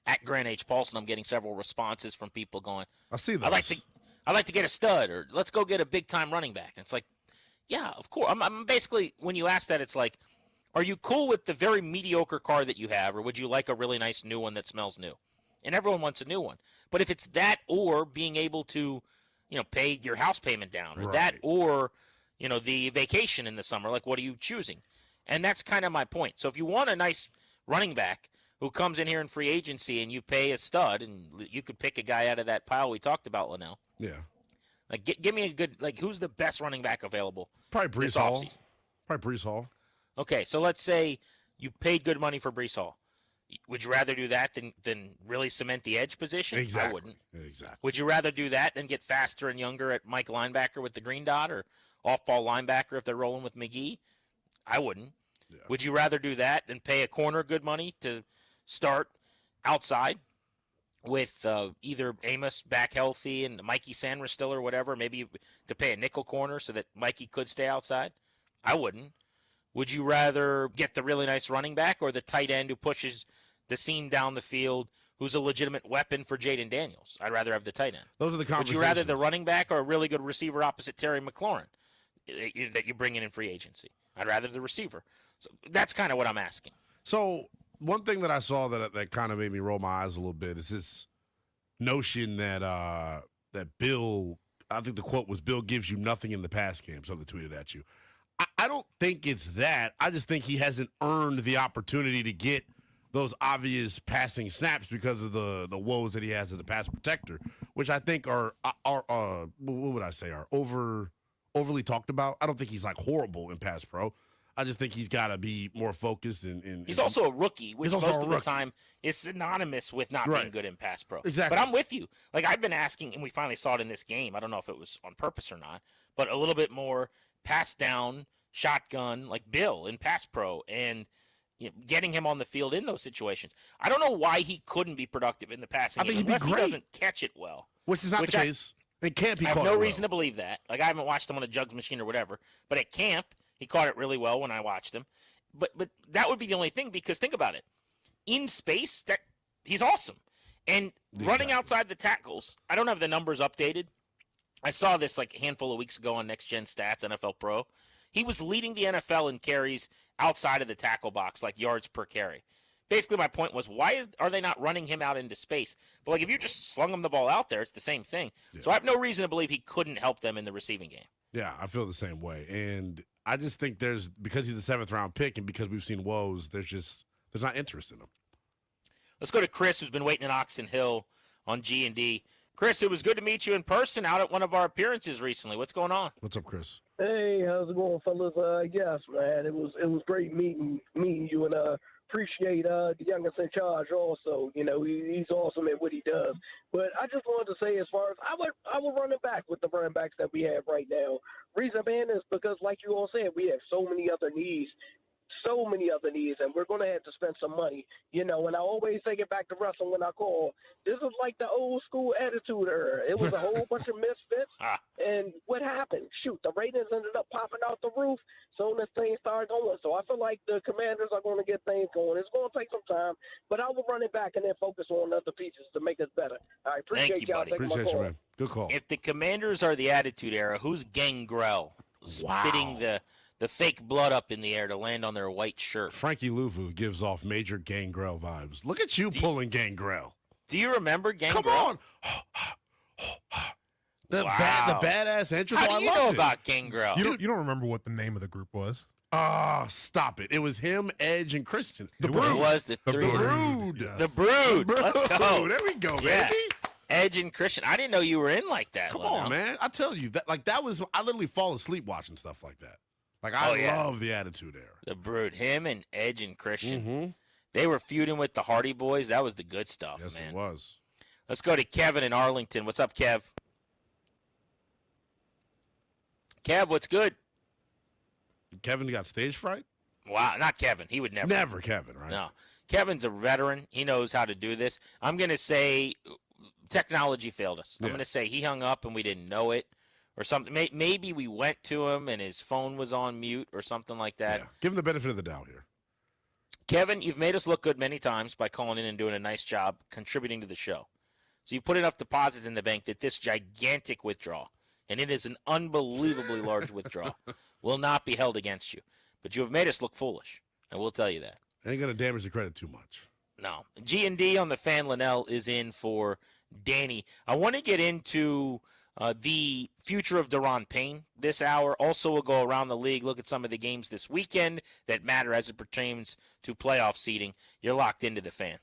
Speaker 17: At Grant H. Paulson, I'm getting several responses from people going,
Speaker 18: I see that.
Speaker 17: I'd like to get a stud, or let's go get a big-time running back. And it's like, yeah, of course. I'm basically, when you ask that, it's like, are you cool with the very mediocre car that you have, or would you like a really nice new one that smells new? And everyone wants a new one. But if it's that or being able to, pay your house payment down, or that or, the vacation in the summer, like, what are you choosing? And that's kind of my point. So if you want a nice running back who comes in here in free agency and you pay a stud, and you could pick a guy out of that pile we talked about, Linnell.
Speaker 18: Yeah.
Speaker 17: Like, give me a good, like, who's the best running back available?
Speaker 18: Probably Breece Hall. Probably Breece Hall.
Speaker 17: Okay, so let's say you paid good money for Breece Hall. Would you rather do that than really cement the edge position?
Speaker 18: Exactly.
Speaker 17: I wouldn't.
Speaker 18: Exactly.
Speaker 17: Would you rather do that than get faster and younger at Mike linebacker with the green dot, or off-ball linebacker if they're rolling with McGee? I wouldn't. Yeah. Would you rather do that than pay a corner good money to start outside with either Amos back healthy and Mikey Sanders still or whatever, maybe to pay a nickel corner so that Mikey could stay outside? I wouldn't. Would you rather get the really nice running back or the tight end who pushes the seam down the field, who's a legitimate weapon for Jaden Daniels? I'd rather have the tight end.
Speaker 18: Those are the conversations.
Speaker 17: Would you rather the running back or a really good receiver opposite Terry McLaurin that you bring in free agency? I'd rather the receiver. So that's kind of what I'm asking.
Speaker 18: So one thing that I saw that kind of made me roll my eyes a little bit is this notion that that Bill, I think the quote was, Bill gives you nothing in the pass game, something tweeted at you. I don't think it's that. I just think he hasn't earned the opportunity to get those obvious passing snaps because of the woes that he has as a pass protector, which I think are what would I say, are overly talked about. I don't think he's like horrible in pass pro. I just think he's got to be more focused.
Speaker 17: He's also a rookie, which most of the time is synonymous with not being good in pass pro.
Speaker 18: Exactly.
Speaker 17: But I'm with you. Like, I've been asking, and we finally saw it in this game. I don't know if it was on purpose or not, but a little bit more pass down, shotgun, like Bill in pass pro, and getting him on the field in those situations. I don't know why he couldn't be productive in the passing game unless he doesn't catch it well.
Speaker 18: Which is not the case. It can't be
Speaker 17: I
Speaker 18: caught
Speaker 17: have no
Speaker 18: well.
Speaker 17: reason to believe that. Like, I haven't watched him on a jugs machine or whatever, but at camp, he caught it really well when I watched him. But that would be the only thing, because think about it. In space, that he's awesome. And running outside the tackles, I don't have the numbers updated. I saw this like a handful of weeks ago on Next Gen Stats, NFL Pro. He was leading the NFL in carries outside of the tackle box, like yards per carry. Basically, my point was, are they not running him out into space? But like, if you just slung him the ball out there, it's the same thing. Yeah. So I have no reason to believe he couldn't help them in the receiving game.
Speaker 18: Yeah, I feel the same way. And I just think because he's a 7th round pick and because we've seen woes, there's not interest in him.
Speaker 17: Let's go to Chris, who's been waiting in Oxon Hill on G&D. Chris, it was good to meet you in person out at one of our appearances recently. What's going on?
Speaker 18: What's up, Chris?
Speaker 9: Hey, how's it going, fellas? Yes, man, it was great meeting you, and appreciate the youngest in charge also. He's awesome at what he does. But I just wanted to say, as far as I would run it back with the running backs that we have right now. Reason being is because, like you all said, we have so many other needs, and we're going to have to spend some money, and I always take it back to Russell when I call. This is like the old school attitude era. It was a whole bunch of misfits, and what happened? Shoot, the ratings ended up popping out the roof soon as things started going. So I feel like the Commanders are going to get things going. It's going to take some time, but I will run it back and then focus on other pieces to make us better. I appreciate
Speaker 17: Thank you,
Speaker 9: y'all
Speaker 17: buddy.
Speaker 9: taking my
Speaker 18: Appreciate
Speaker 9: call.
Speaker 18: you, man. Good call.
Speaker 17: If the Commanders are the attitude era, who's Gangrel spitting the fake blood up in the air to land on their white shirt?
Speaker 18: Frankie Louvu gives off major Gangrel vibes. Look at you pulling Gangrel.
Speaker 17: Do you remember Gangrel?
Speaker 18: Come on. The badass intro.
Speaker 17: How do you know about Gangrel?
Speaker 22: You don't remember what the name of the group was?
Speaker 18: Stop it. It was him, Edge, and Christian.
Speaker 17: It was the Brood.
Speaker 18: Brood.
Speaker 17: The Brood. Let's go.
Speaker 18: There we go,
Speaker 17: Yeah.
Speaker 18: baby.
Speaker 17: Edge and Christian. I didn't know you were in like that.
Speaker 18: Come
Speaker 17: Linnell.
Speaker 18: on, man. I tell you that was I literally fall asleep watching stuff like that. Like I love the Attitude Era.
Speaker 17: The Brood, him and Edge and Christian.
Speaker 18: Mm-hmm.
Speaker 17: They were feuding with the Hardy Boys. That was the good stuff,
Speaker 18: Yes,
Speaker 17: man.
Speaker 18: it was.
Speaker 17: Let's go to Kevin in Arlington. What's up, Kev? Kev, what's good?
Speaker 18: Kevin got stage fright?
Speaker 17: Wow, not Kevin. He would never.
Speaker 18: Never Kevin, right?
Speaker 17: No. Kevin's a veteran. He knows how to do this. I'm going to say technology failed us. I'm going to say he hung up and we didn't know it or something. Maybe we went to him and his phone was on mute or something like that.
Speaker 18: Yeah. Give him the benefit of the doubt here.
Speaker 17: Kevin, you've made us look good many times by calling in and doing a nice job contributing to the show. So you put enough deposits in the bank that this gigantic withdrawal, and it is an unbelievably large withdrawal, will not be held against you. But you have made us look foolish. I will tell you that.
Speaker 18: Ain't going to damage the credit too much.
Speaker 17: No. G&D on the fan. Linnell is in for Danny. I want to get into the future of Deron Payne this hour. Also, we'll go around the league, look at some of the games this weekend that matter as it pertains to playoff seeding. You're locked into the fan.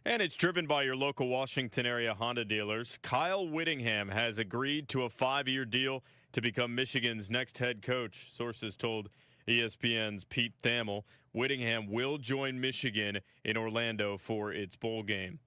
Speaker 15: And it's driven by your local Washington area Honda dealers. Kyle Whittingham has agreed to a 5-year deal to become Michigan's next head coach. Sources told ESPN's Pete Thamel Whittingham will join Michigan in Orlando for its bowl game.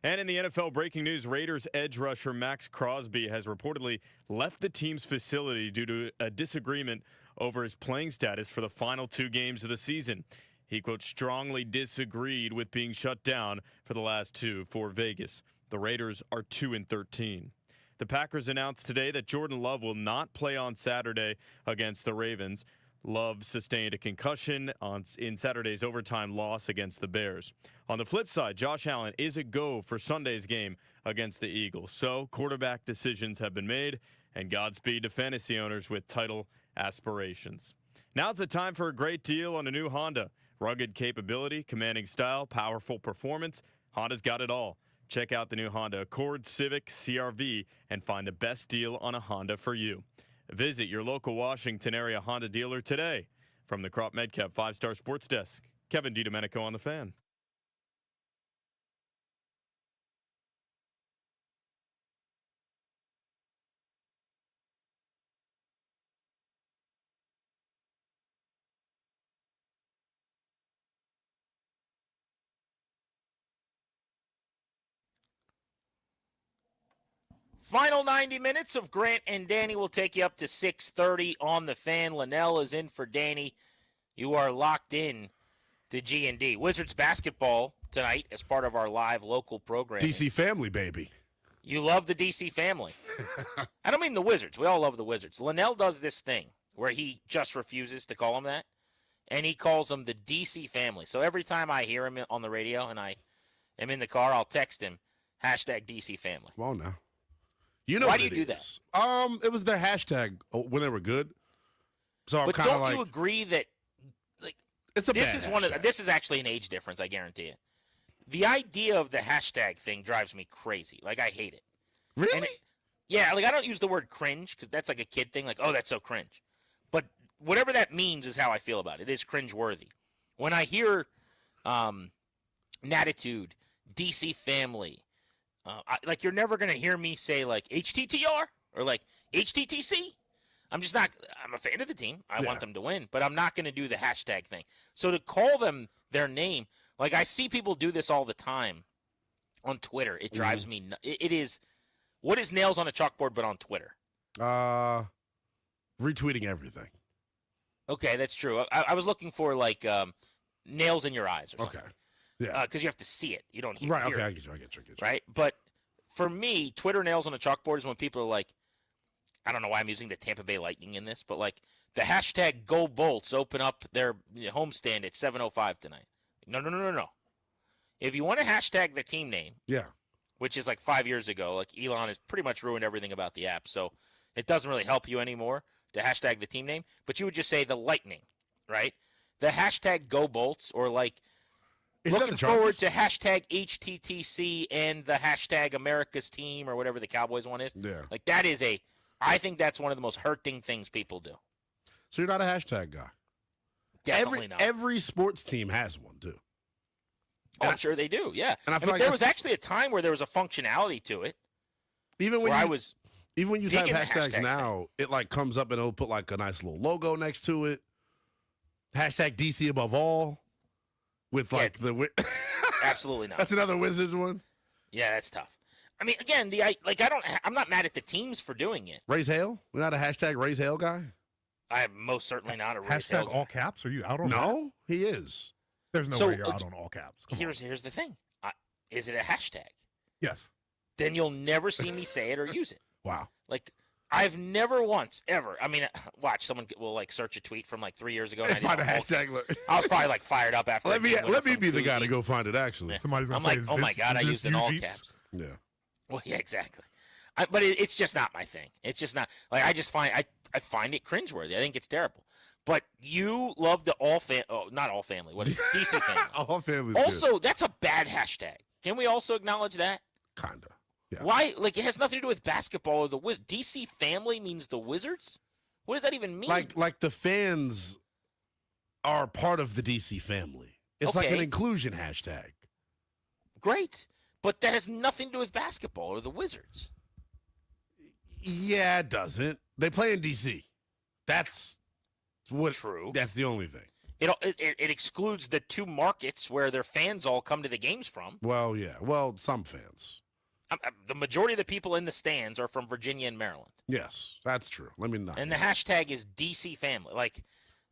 Speaker 15: And in the NFL breaking news, Raiders edge rusher Max Crosby has reportedly left the team's facility due to a disagreement over his playing status for the final 2 games of the season. He, quote, strongly disagreed with being shut down for the last 2 for Vegas. The Raiders are 2-13. The Packers announced today that Jordan Love will not play on Saturday against the Ravens. Love sustained a concussion in Saturday's overtime loss against the Bears. On the flip side, Josh Allen is a go for Sunday's game against the Eagles. So quarterback decisions have been made, and Godspeed to fantasy owners with title aspirations. Now's the time for a great deal on a new Honda. Rugged capability, commanding style, powerful performance. Honda's got it all. Check out the new Honda Accord, Civic, CR-V, and find the best deal on a Honda for you. Visit your local Washington area Honda dealer today. From the Crop Medcap 5-Star Sports Desk, Kevin DiDomenico on the Fan.
Speaker 17: Final 90 minutes of Grant and Danny will take you up to 6:30 on the Fan. Linnell is in for Danny. You are locked in to G&D. Wizards basketball tonight as part of our live local program.
Speaker 18: DC family, baby.
Speaker 17: You love the DC family. I don't mean the Wizards. We all love the Wizards. Linnell does this thing where he just refuses to call them that, and he calls them the DC family. So every time I hear him on the radio and I am in the car, I'll text him, #DC family.
Speaker 18: Come on now. You know
Speaker 17: why
Speaker 18: what
Speaker 17: do you
Speaker 18: it
Speaker 17: do
Speaker 18: is.
Speaker 17: that?
Speaker 18: It was their hashtag when they were good. So I'm
Speaker 17: But
Speaker 18: kind of
Speaker 17: don't
Speaker 18: like,
Speaker 17: you agree that
Speaker 18: it's a
Speaker 17: this
Speaker 18: bad
Speaker 17: is one of
Speaker 18: hashtag.
Speaker 17: this is actually an age difference, I guarantee you. The idea of the hashtag thing drives me crazy. Like, I hate it.
Speaker 18: Really?
Speaker 17: Yeah, like I don't use the word cringe because that's like a kid thing. Like, oh, that's so cringe. But whatever that means is how I feel about it. It is cringe-worthy. When I hear Natitude, DC family, like you're never going to hear me say like HTTR or like HTTC. I'm just not – I'm a fan of the team. I want them to win. But I'm not going to do the hashtag thing. So to call them their name – like I see people do this all the time on Twitter. It drives me it is – what is nails on a chalkboard but on Twitter?
Speaker 18: Retweeting everything.
Speaker 17: Okay, that's true. I was looking for like nails in your eyes or something.
Speaker 18: Okay. Yeah.
Speaker 17: Because you have to see it. You don't hear
Speaker 18: Right,
Speaker 17: hear
Speaker 18: okay,
Speaker 17: it.
Speaker 18: I get you.
Speaker 17: Right? But for me, Twitter nails on a chalkboard is when people are like, I don't know why I'm using the Tampa Bay Lightning in this, but like the hashtag Go Bolts open up their homestand at 7:05 tonight. No. If you want to hashtag the team name, which is like 5 years ago, like Elon has pretty much ruined everything about the app, so it doesn't really help you anymore to hashtag the team name, but you would just say the Lightning, right? The hashtag Go Bolts or like looking forward to hashtag HTTC and the hashtag America's team or whatever the Cowboys one is.
Speaker 18: Yeah.
Speaker 17: Like that is I think that's one of the most hurting things people do.
Speaker 18: So you're not a hashtag guy?
Speaker 17: Definitely not.
Speaker 18: Every sports team has one, too.
Speaker 17: Oh, I'm sure they do, yeah.
Speaker 18: And I feel like
Speaker 17: there was actually a time where there was a functionality to it.
Speaker 18: Even when you type
Speaker 17: digging the
Speaker 18: hashtags
Speaker 17: hashtag
Speaker 18: now, it like comes up and it'll put like a nice little logo next to it. Hashtag DC above all. With like
Speaker 17: absolutely not.
Speaker 18: That's another Wizards one.
Speaker 17: Yeah, that's tough. I mean, again, I'm not mad at the teams for doing it.
Speaker 18: Raise Hale? We're not a hashtag Raise Hale guy?
Speaker 17: I am most certainly not a Raise
Speaker 22: Hashtag
Speaker 17: Hale
Speaker 22: all caps? Are you out on that?
Speaker 18: No, he is.
Speaker 22: There's no way you're out on all caps.
Speaker 17: Here's the thing. Is it a hashtag?
Speaker 22: Yes.
Speaker 17: Then you'll never see me say it or use it.
Speaker 18: Wow.
Speaker 17: Like, I've never once, ever. I mean, watch, someone will like search a tweet from like 3 years ago. And
Speaker 18: Find a hashtag.
Speaker 17: I was probably like fired up after.
Speaker 18: Let me be the guy to go find it. Actually,
Speaker 17: Yeah.
Speaker 18: Somebody's
Speaker 17: I'm like, oh my god, I used it in all caps.
Speaker 18: Yeah.
Speaker 17: Well, yeah, exactly. But it's just not my thing. It's just not like I find it cringeworthy. I think it's terrible. But you love the not all family. What is it? DC family?
Speaker 18: All family.
Speaker 17: Also, that's a bad hashtag. Can we also acknowledge that?
Speaker 18: Kinda. Yeah.
Speaker 17: Why? Like, it has nothing to do with basketball or the Wizards. DC family means the Wizards? What does that even mean?
Speaker 18: Like the fans are part of the DC family. It's like an inclusion hashtag.
Speaker 17: great. But that has nothing to do with basketball or the Wizards.
Speaker 18: Yeah, it doesn't. They play in D.C. That's what.
Speaker 17: True.
Speaker 18: That's the only thing.
Speaker 17: It excludes the 2 markets where their fans all come to the games from.
Speaker 18: Well, yeah. Well, some fans.
Speaker 17: The majority of the people in the stands are from Virginia and Maryland.
Speaker 18: Yes, that's true. Let me not.
Speaker 17: And the hashtag is DC family. Like,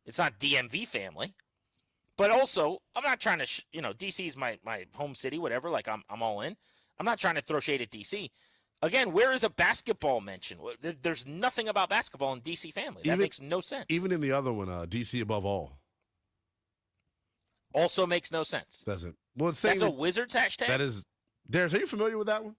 Speaker 17: it's not DMV family. But also, I'm not trying to, DC is my home city, whatever. Like, I'm all in. I'm not trying to throw shade at DC. Again, where is a basketball mention? There's nothing about basketball in DC family. That makes no sense.
Speaker 18: Even in the other one, DC above all.
Speaker 17: Also makes no sense.
Speaker 18: Doesn't. Well, it's
Speaker 17: That's a Wizards hashtag?
Speaker 18: That is. Darius, are you familiar with that one?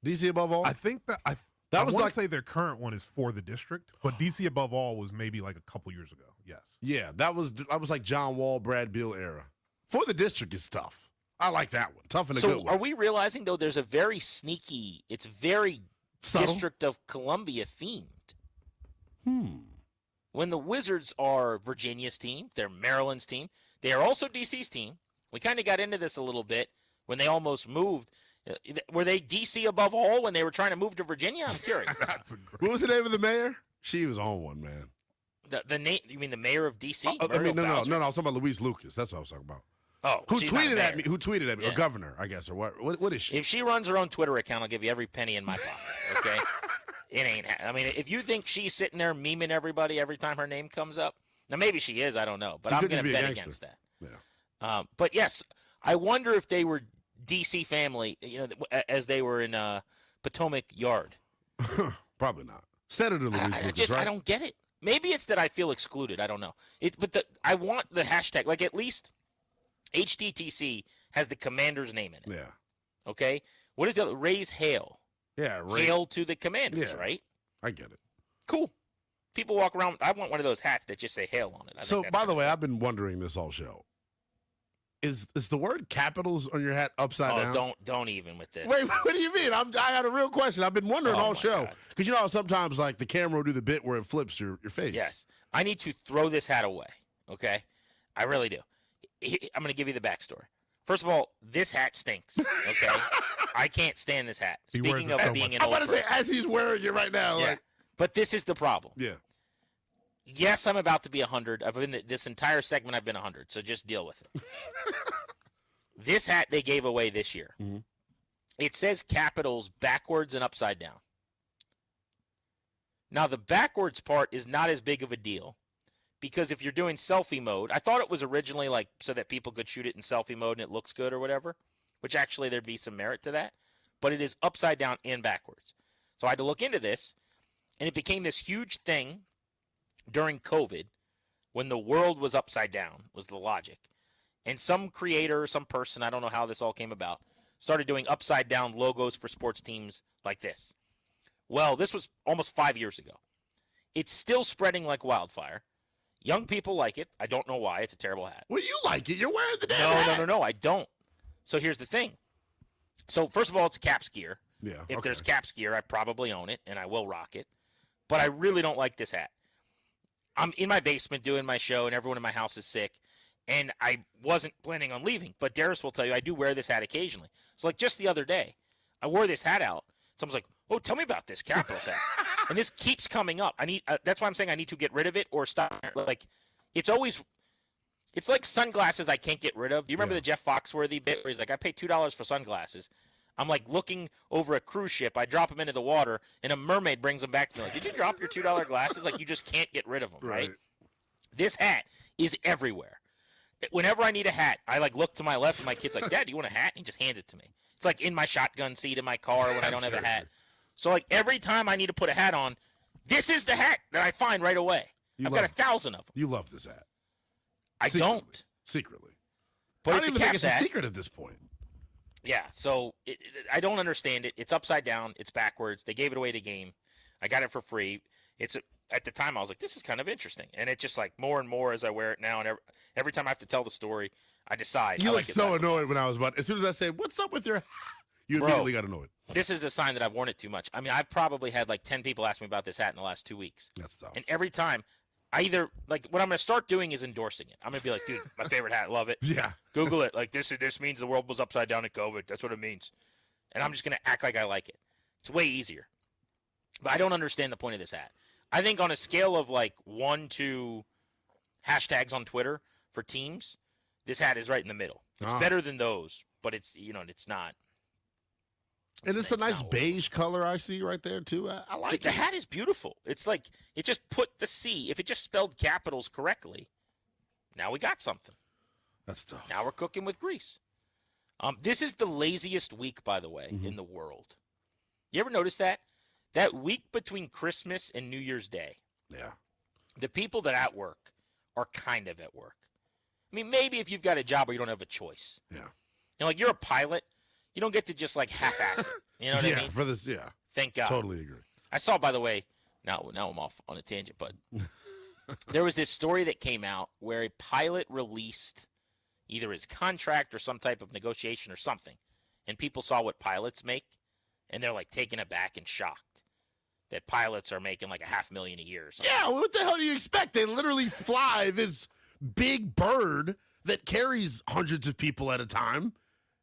Speaker 18: DC above all?
Speaker 22: I think that I
Speaker 18: was
Speaker 22: want
Speaker 18: like,
Speaker 22: to say their current one is for the district, but DC above all was maybe like a couple years ago. Yes.
Speaker 18: Yeah, that was like John Wall, Brad Beal era. For the district is tough. I like that one. Tough in a good way.
Speaker 17: So are we realizing, though, there's a very sneaky, it's very
Speaker 18: Subtle.
Speaker 17: District of Columbia themed. When the Wizards are Virginia's team, they're Maryland's team, they are also DC's team. We kind of got into this a little bit when they almost moved. Were they DC above all when they were trying to move to Virginia? I'm curious.
Speaker 18: What was the name of the mayor? She was on one, man.
Speaker 17: The name? You mean the mayor of DC?
Speaker 18: No. I was talking about Louise Lucas. That's what I was talking about.
Speaker 17: Oh,
Speaker 18: who
Speaker 17: she's
Speaker 18: tweeted
Speaker 17: not
Speaker 18: at me?
Speaker 17: mayor.
Speaker 18: Who tweeted at me?
Speaker 17: Yeah.
Speaker 18: Or governor, I guess, or what? What is she?
Speaker 17: If she runs her own Twitter account, I'll give you every penny in my pocket. Okay. It ain't. I mean, if you think she's sitting there memeing everybody every time her name comes up, now maybe she is. I don't know, but
Speaker 18: She
Speaker 17: I'm
Speaker 18: could
Speaker 17: going to
Speaker 18: just be a
Speaker 17: bet
Speaker 18: gangster.
Speaker 17: against that.
Speaker 18: Yeah.
Speaker 17: But yes, I wonder if they were DC family, as they were in Potomac Yard.
Speaker 18: Probably not. Senator Louise Lucas, right?
Speaker 17: I don't get it. Maybe it's that I feel excluded. I don't know. I want the hashtag. Like, at least HTTC has the commander's name in it.
Speaker 18: Yeah.
Speaker 17: Okay. What is the raise hail?
Speaker 18: Yeah.
Speaker 17: Hail to the commanders,
Speaker 18: Yeah.
Speaker 17: right?
Speaker 18: I get it.
Speaker 17: Cool. People walk around. I want one of those hats that just say hail on it. I think
Speaker 18: So,
Speaker 17: that's
Speaker 18: by the way, I've been wondering this all show. Is the word capitals on your hat upside down?
Speaker 17: Don't even with this.
Speaker 18: Wait, what do you mean? I got a real question. I've been wondering all
Speaker 17: my
Speaker 18: show.
Speaker 17: God.
Speaker 18: Because you know how sometimes like the camera will do the bit where it flips your face.
Speaker 17: Yes. I need to throw this hat away. Okay. I really do. I'm going to give you the backstory. First of all, this hat stinks. Okay. I can't stand this hat.
Speaker 22: He wears
Speaker 17: Speaking
Speaker 22: it
Speaker 17: of
Speaker 22: so
Speaker 17: being
Speaker 22: much.
Speaker 17: an
Speaker 18: I'm
Speaker 17: old
Speaker 18: about to say,
Speaker 17: person.
Speaker 18: as he's wearing it right now.
Speaker 17: Yeah.
Speaker 18: Like,
Speaker 17: But this is the problem.
Speaker 18: yeah.
Speaker 17: Yes, I'm about to be 100. I've been this entire segment. I've been 100. So just deal with it. This hat they gave away this year.
Speaker 18: Mhm.
Speaker 17: It says capitals backwards and upside down. Now the backwards part is not as big of a deal because if you're doing selfie mode, I thought it was originally like so that people could shoot it in selfie mode and it looks good or whatever, which actually there'd be some merit to that. But it is upside down and backwards. So I had to look into this, and it became this huge thing during COVID when the world was upside down, was the logic. And some creator, some person, I don't know how this all came about, started doing upside down logos for sports teams like this. Well, this was almost 5 years ago. It's still spreading like wildfire. Young people like it. I don't know why. It's a terrible hat.
Speaker 18: Well, you like it. You're wearing the damn hat.
Speaker 17: No, I don't. So here's the thing. So first of all, it's Caps gear.
Speaker 18: Yeah.
Speaker 17: If
Speaker 18: okay.
Speaker 17: there's Caps gear, I probably own it, and I will rock it. But I really don't like this hat. I'm in my basement doing my show, and everyone in my house is sick, and I wasn't planning on leaving. But Darius will tell you I do wear this hat occasionally. So, like, just the other day, I wore this hat out. Someone's like, oh, tell me about this Capitals hat. And this keeps coming up. That's why I'm saying I need to get rid of it or stop. Like, it's like sunglasses I can't get rid of. Do you remember the Jeff Foxworthy bit where he's like, I paid $2 for sunglasses. I'm like looking over a cruise ship. I drop them into the water, and a mermaid brings them back to me. Like, did you drop your $2 glasses? Like, you just can't get rid of them, right? This hat is everywhere. Whenever I need a hat, I like look to my left, and my kid's like, Dad, do you want a hat? And he just hands it to me. It's like in my shotgun seat in my car when I don't have a hat. So like every time I need to put a hat on, this is the hat that I find right away. I've got 1,000 of them.
Speaker 18: You love this hat.
Speaker 17: I don't.
Speaker 18: Secretly.
Speaker 17: But
Speaker 18: I
Speaker 17: it's
Speaker 18: don't
Speaker 17: a
Speaker 18: even think
Speaker 17: Caps
Speaker 18: it's a
Speaker 17: hat.
Speaker 18: secret at this point.
Speaker 17: Yeah, so I don't understand it. It's upside down. It's backwards. They gave it away to game. I got it for free. At the time, I was like, this is kind of interesting. And it's just like more and more as I wear it now. And every time I have to tell the story, I decide.
Speaker 18: You
Speaker 17: I
Speaker 18: look
Speaker 17: like it
Speaker 18: so
Speaker 17: less.
Speaker 18: annoyed when I was about. As soon as I said, "What's up with your?" You
Speaker 17: Bro,
Speaker 18: immediately got annoyed.
Speaker 17: This is a sign that I've worn it too much. I mean, I've probably had like 10 people ask me about this hat in the last 2 weeks.
Speaker 18: That's tough.
Speaker 17: And every time, I either what I'm going to start doing is endorsing it. I'm going to be like, dude, my favorite hat, love it.
Speaker 18: Yeah.
Speaker 17: Google it. Like this means the world was upside down in COVID. That's what it means. And I'm just going to act like I like it. It's way easier. But I don't understand the point of this hat. I think on a scale of 1 to hashtags on Twitter for teams, this hat is right in the middle. It's better than those, but it's it's not.
Speaker 18: It's a nice beige color I see right there, too. I like it.
Speaker 17: The hat is beautiful. It's like it just put the C. If it just spelled capitals correctly, now we got something.
Speaker 18: That's tough.
Speaker 17: Now we're cooking with grease. This is the laziest week, by the way, in the world. You ever notice that? That week between Christmas and New Year's Day.
Speaker 18: Yeah.
Speaker 17: The people that are at work are kind of at work. I mean, maybe if you've got a job where you don't have a choice.
Speaker 18: Yeah.
Speaker 17: You're a pilot. You don't get to just half-ass it. You know what I mean?
Speaker 18: For this, yeah.
Speaker 17: Thank God.
Speaker 18: Totally agree.
Speaker 17: I saw, by the way, now I'm off on a tangent, but there was this story that came out where a pilot released either his contract or some type of negotiation or something, and people saw what pilots make, and they're taken aback and shocked that pilots are making $500,000 a year or something.
Speaker 18: Yeah, what the hell do you expect? They literally fly this big bird that carries hundreds of people at a time.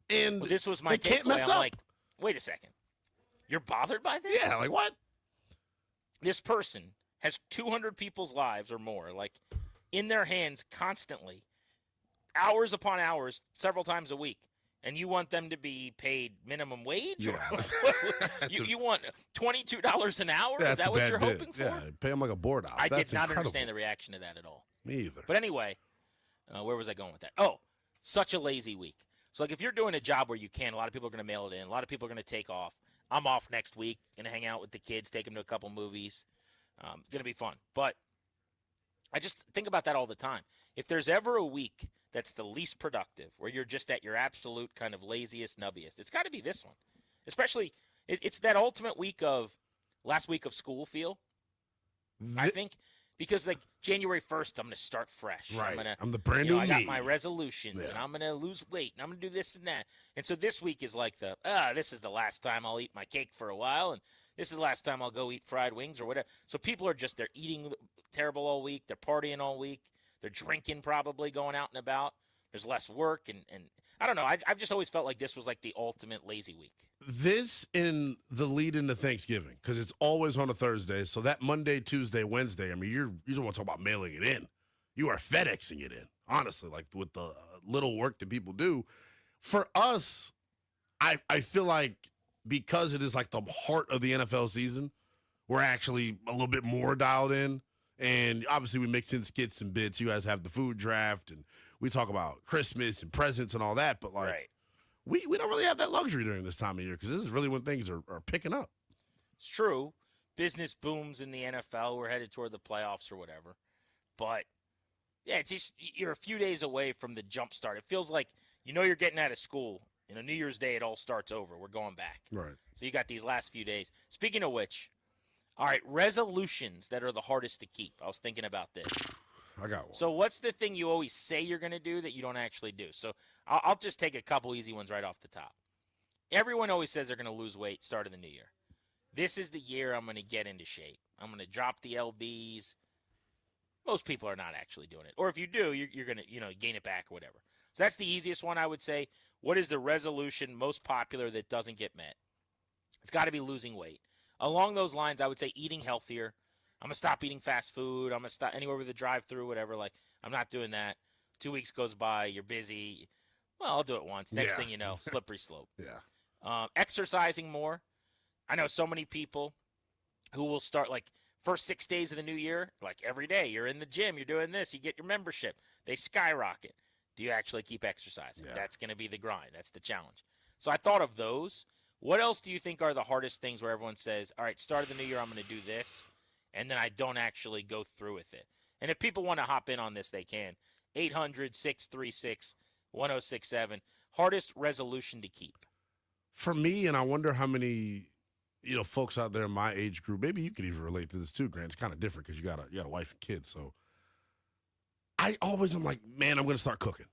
Speaker 18: And
Speaker 17: this was my
Speaker 18: they can't mess up.
Speaker 17: Wait a second. You're bothered by this?
Speaker 18: Yeah, what?
Speaker 17: This person has 200 people's lives or more, in their hands constantly, hours upon hours, several times a week. And you want them to be paid minimum wage?
Speaker 18: Yeah.
Speaker 17: You want $22 an hour? Is that what you're hoping for?
Speaker 18: Yeah, pay them like a board out.
Speaker 17: I
Speaker 18: That's
Speaker 17: did not
Speaker 18: incredible.
Speaker 17: understand the reaction to that at all.
Speaker 18: Me either.
Speaker 17: But anyway, where was I going with that? Oh, such a lazy week. So, if you're doing a job where you can, a lot of people are going to mail it in. A lot of people are going to take off. I'm off next week. Going to hang out with the kids, take them to a couple movies. Going to be fun. But I just think about that all the time. If there's ever a week that's the least productive, where you're just at your absolute kind of laziest, nubbiest, it's got to be this one. Especially, it's that ultimate week of last week of school feel, I think. Because January 1st, I'm going to start fresh.
Speaker 18: Right. I'm the brand new
Speaker 17: I got
Speaker 18: me.
Speaker 17: my resolutions, and I'm going to lose weight, and I'm going to do this and that. And so this week is this is the last time I'll eat my cake for a while, and this is the last time I'll go eat fried wings or whatever. So people are they're eating terrible all week. They're partying all week. They're drinking probably, going out and about. There's less work, and I don't know. I've just always felt like this was the ultimate lazy week.
Speaker 18: This in the lead into Thanksgiving, because it's always on a Thursday. So that Monday, Tuesday, Wednesday, I mean, you don't want to talk about mailing it in. You are FedExing it in, honestly, with the little work that people do. For us, I feel like because it is the heart of the NFL season, we're actually a little bit more dialed in. And obviously we mix in skits and bits. You guys have the food draft, and we talk about Christmas and presents and all that. But
Speaker 17: right.
Speaker 18: we don't really have that luxury during this time of year, because this is really when things are picking up.
Speaker 17: It's true. Business booms in the NFL. We're headed toward the playoffs or whatever. But, yeah, it's just you're a few days away from the jump start. It feels like you're getting out of school. New Year's Day, it all starts over. We're going back.
Speaker 18: Right.
Speaker 17: So you got these last few days. Speaking of which, all right, resolutions that are the hardest to keep. I was thinking about this.
Speaker 18: I got one.
Speaker 17: So what's the thing you always say you're going to do that you don't actually do? So I'll just take a couple easy ones right off the top. Everyone always says they're going to lose weight start of the new year. This is the year I'm going to get into shape. I'm going to drop the LBs. Most people are not actually doing it. Or if you do, you're going to gain it back or whatever. So that's the easiest one, I would say. What is the resolution most popular that doesn't get met? It's got to be losing weight. Along those lines, I would say eating healthier. I'm going to stop eating fast food. I'm going to stop anywhere with a drive-through, whatever. I'm not doing that. 2 weeks goes by. You're busy. Well, I'll do it once. Next thing you know, slippery slope.
Speaker 18: Yeah.
Speaker 17: Exercising more. I know so many people who will start first 6 days of the new year, every day. You're in the gym. You're doing this. You get your membership. They skyrocket. Do you actually keep exercising? Yeah. That's going to be the grind. That's the challenge. So I thought of those. What else do you think are the hardest things where everyone says, all right, start of the new year, I'm going to do this, and then I don't actually go through with it? And if people want to hop in on this, they can. 800-636-1067. Hardest resolution to keep.
Speaker 18: For me, and I wonder how many, folks out there in my age group, maybe you could even relate to this too, Grant. It's kind of different because you got a wife and kids. So I'm like, man, I'm going to start cooking.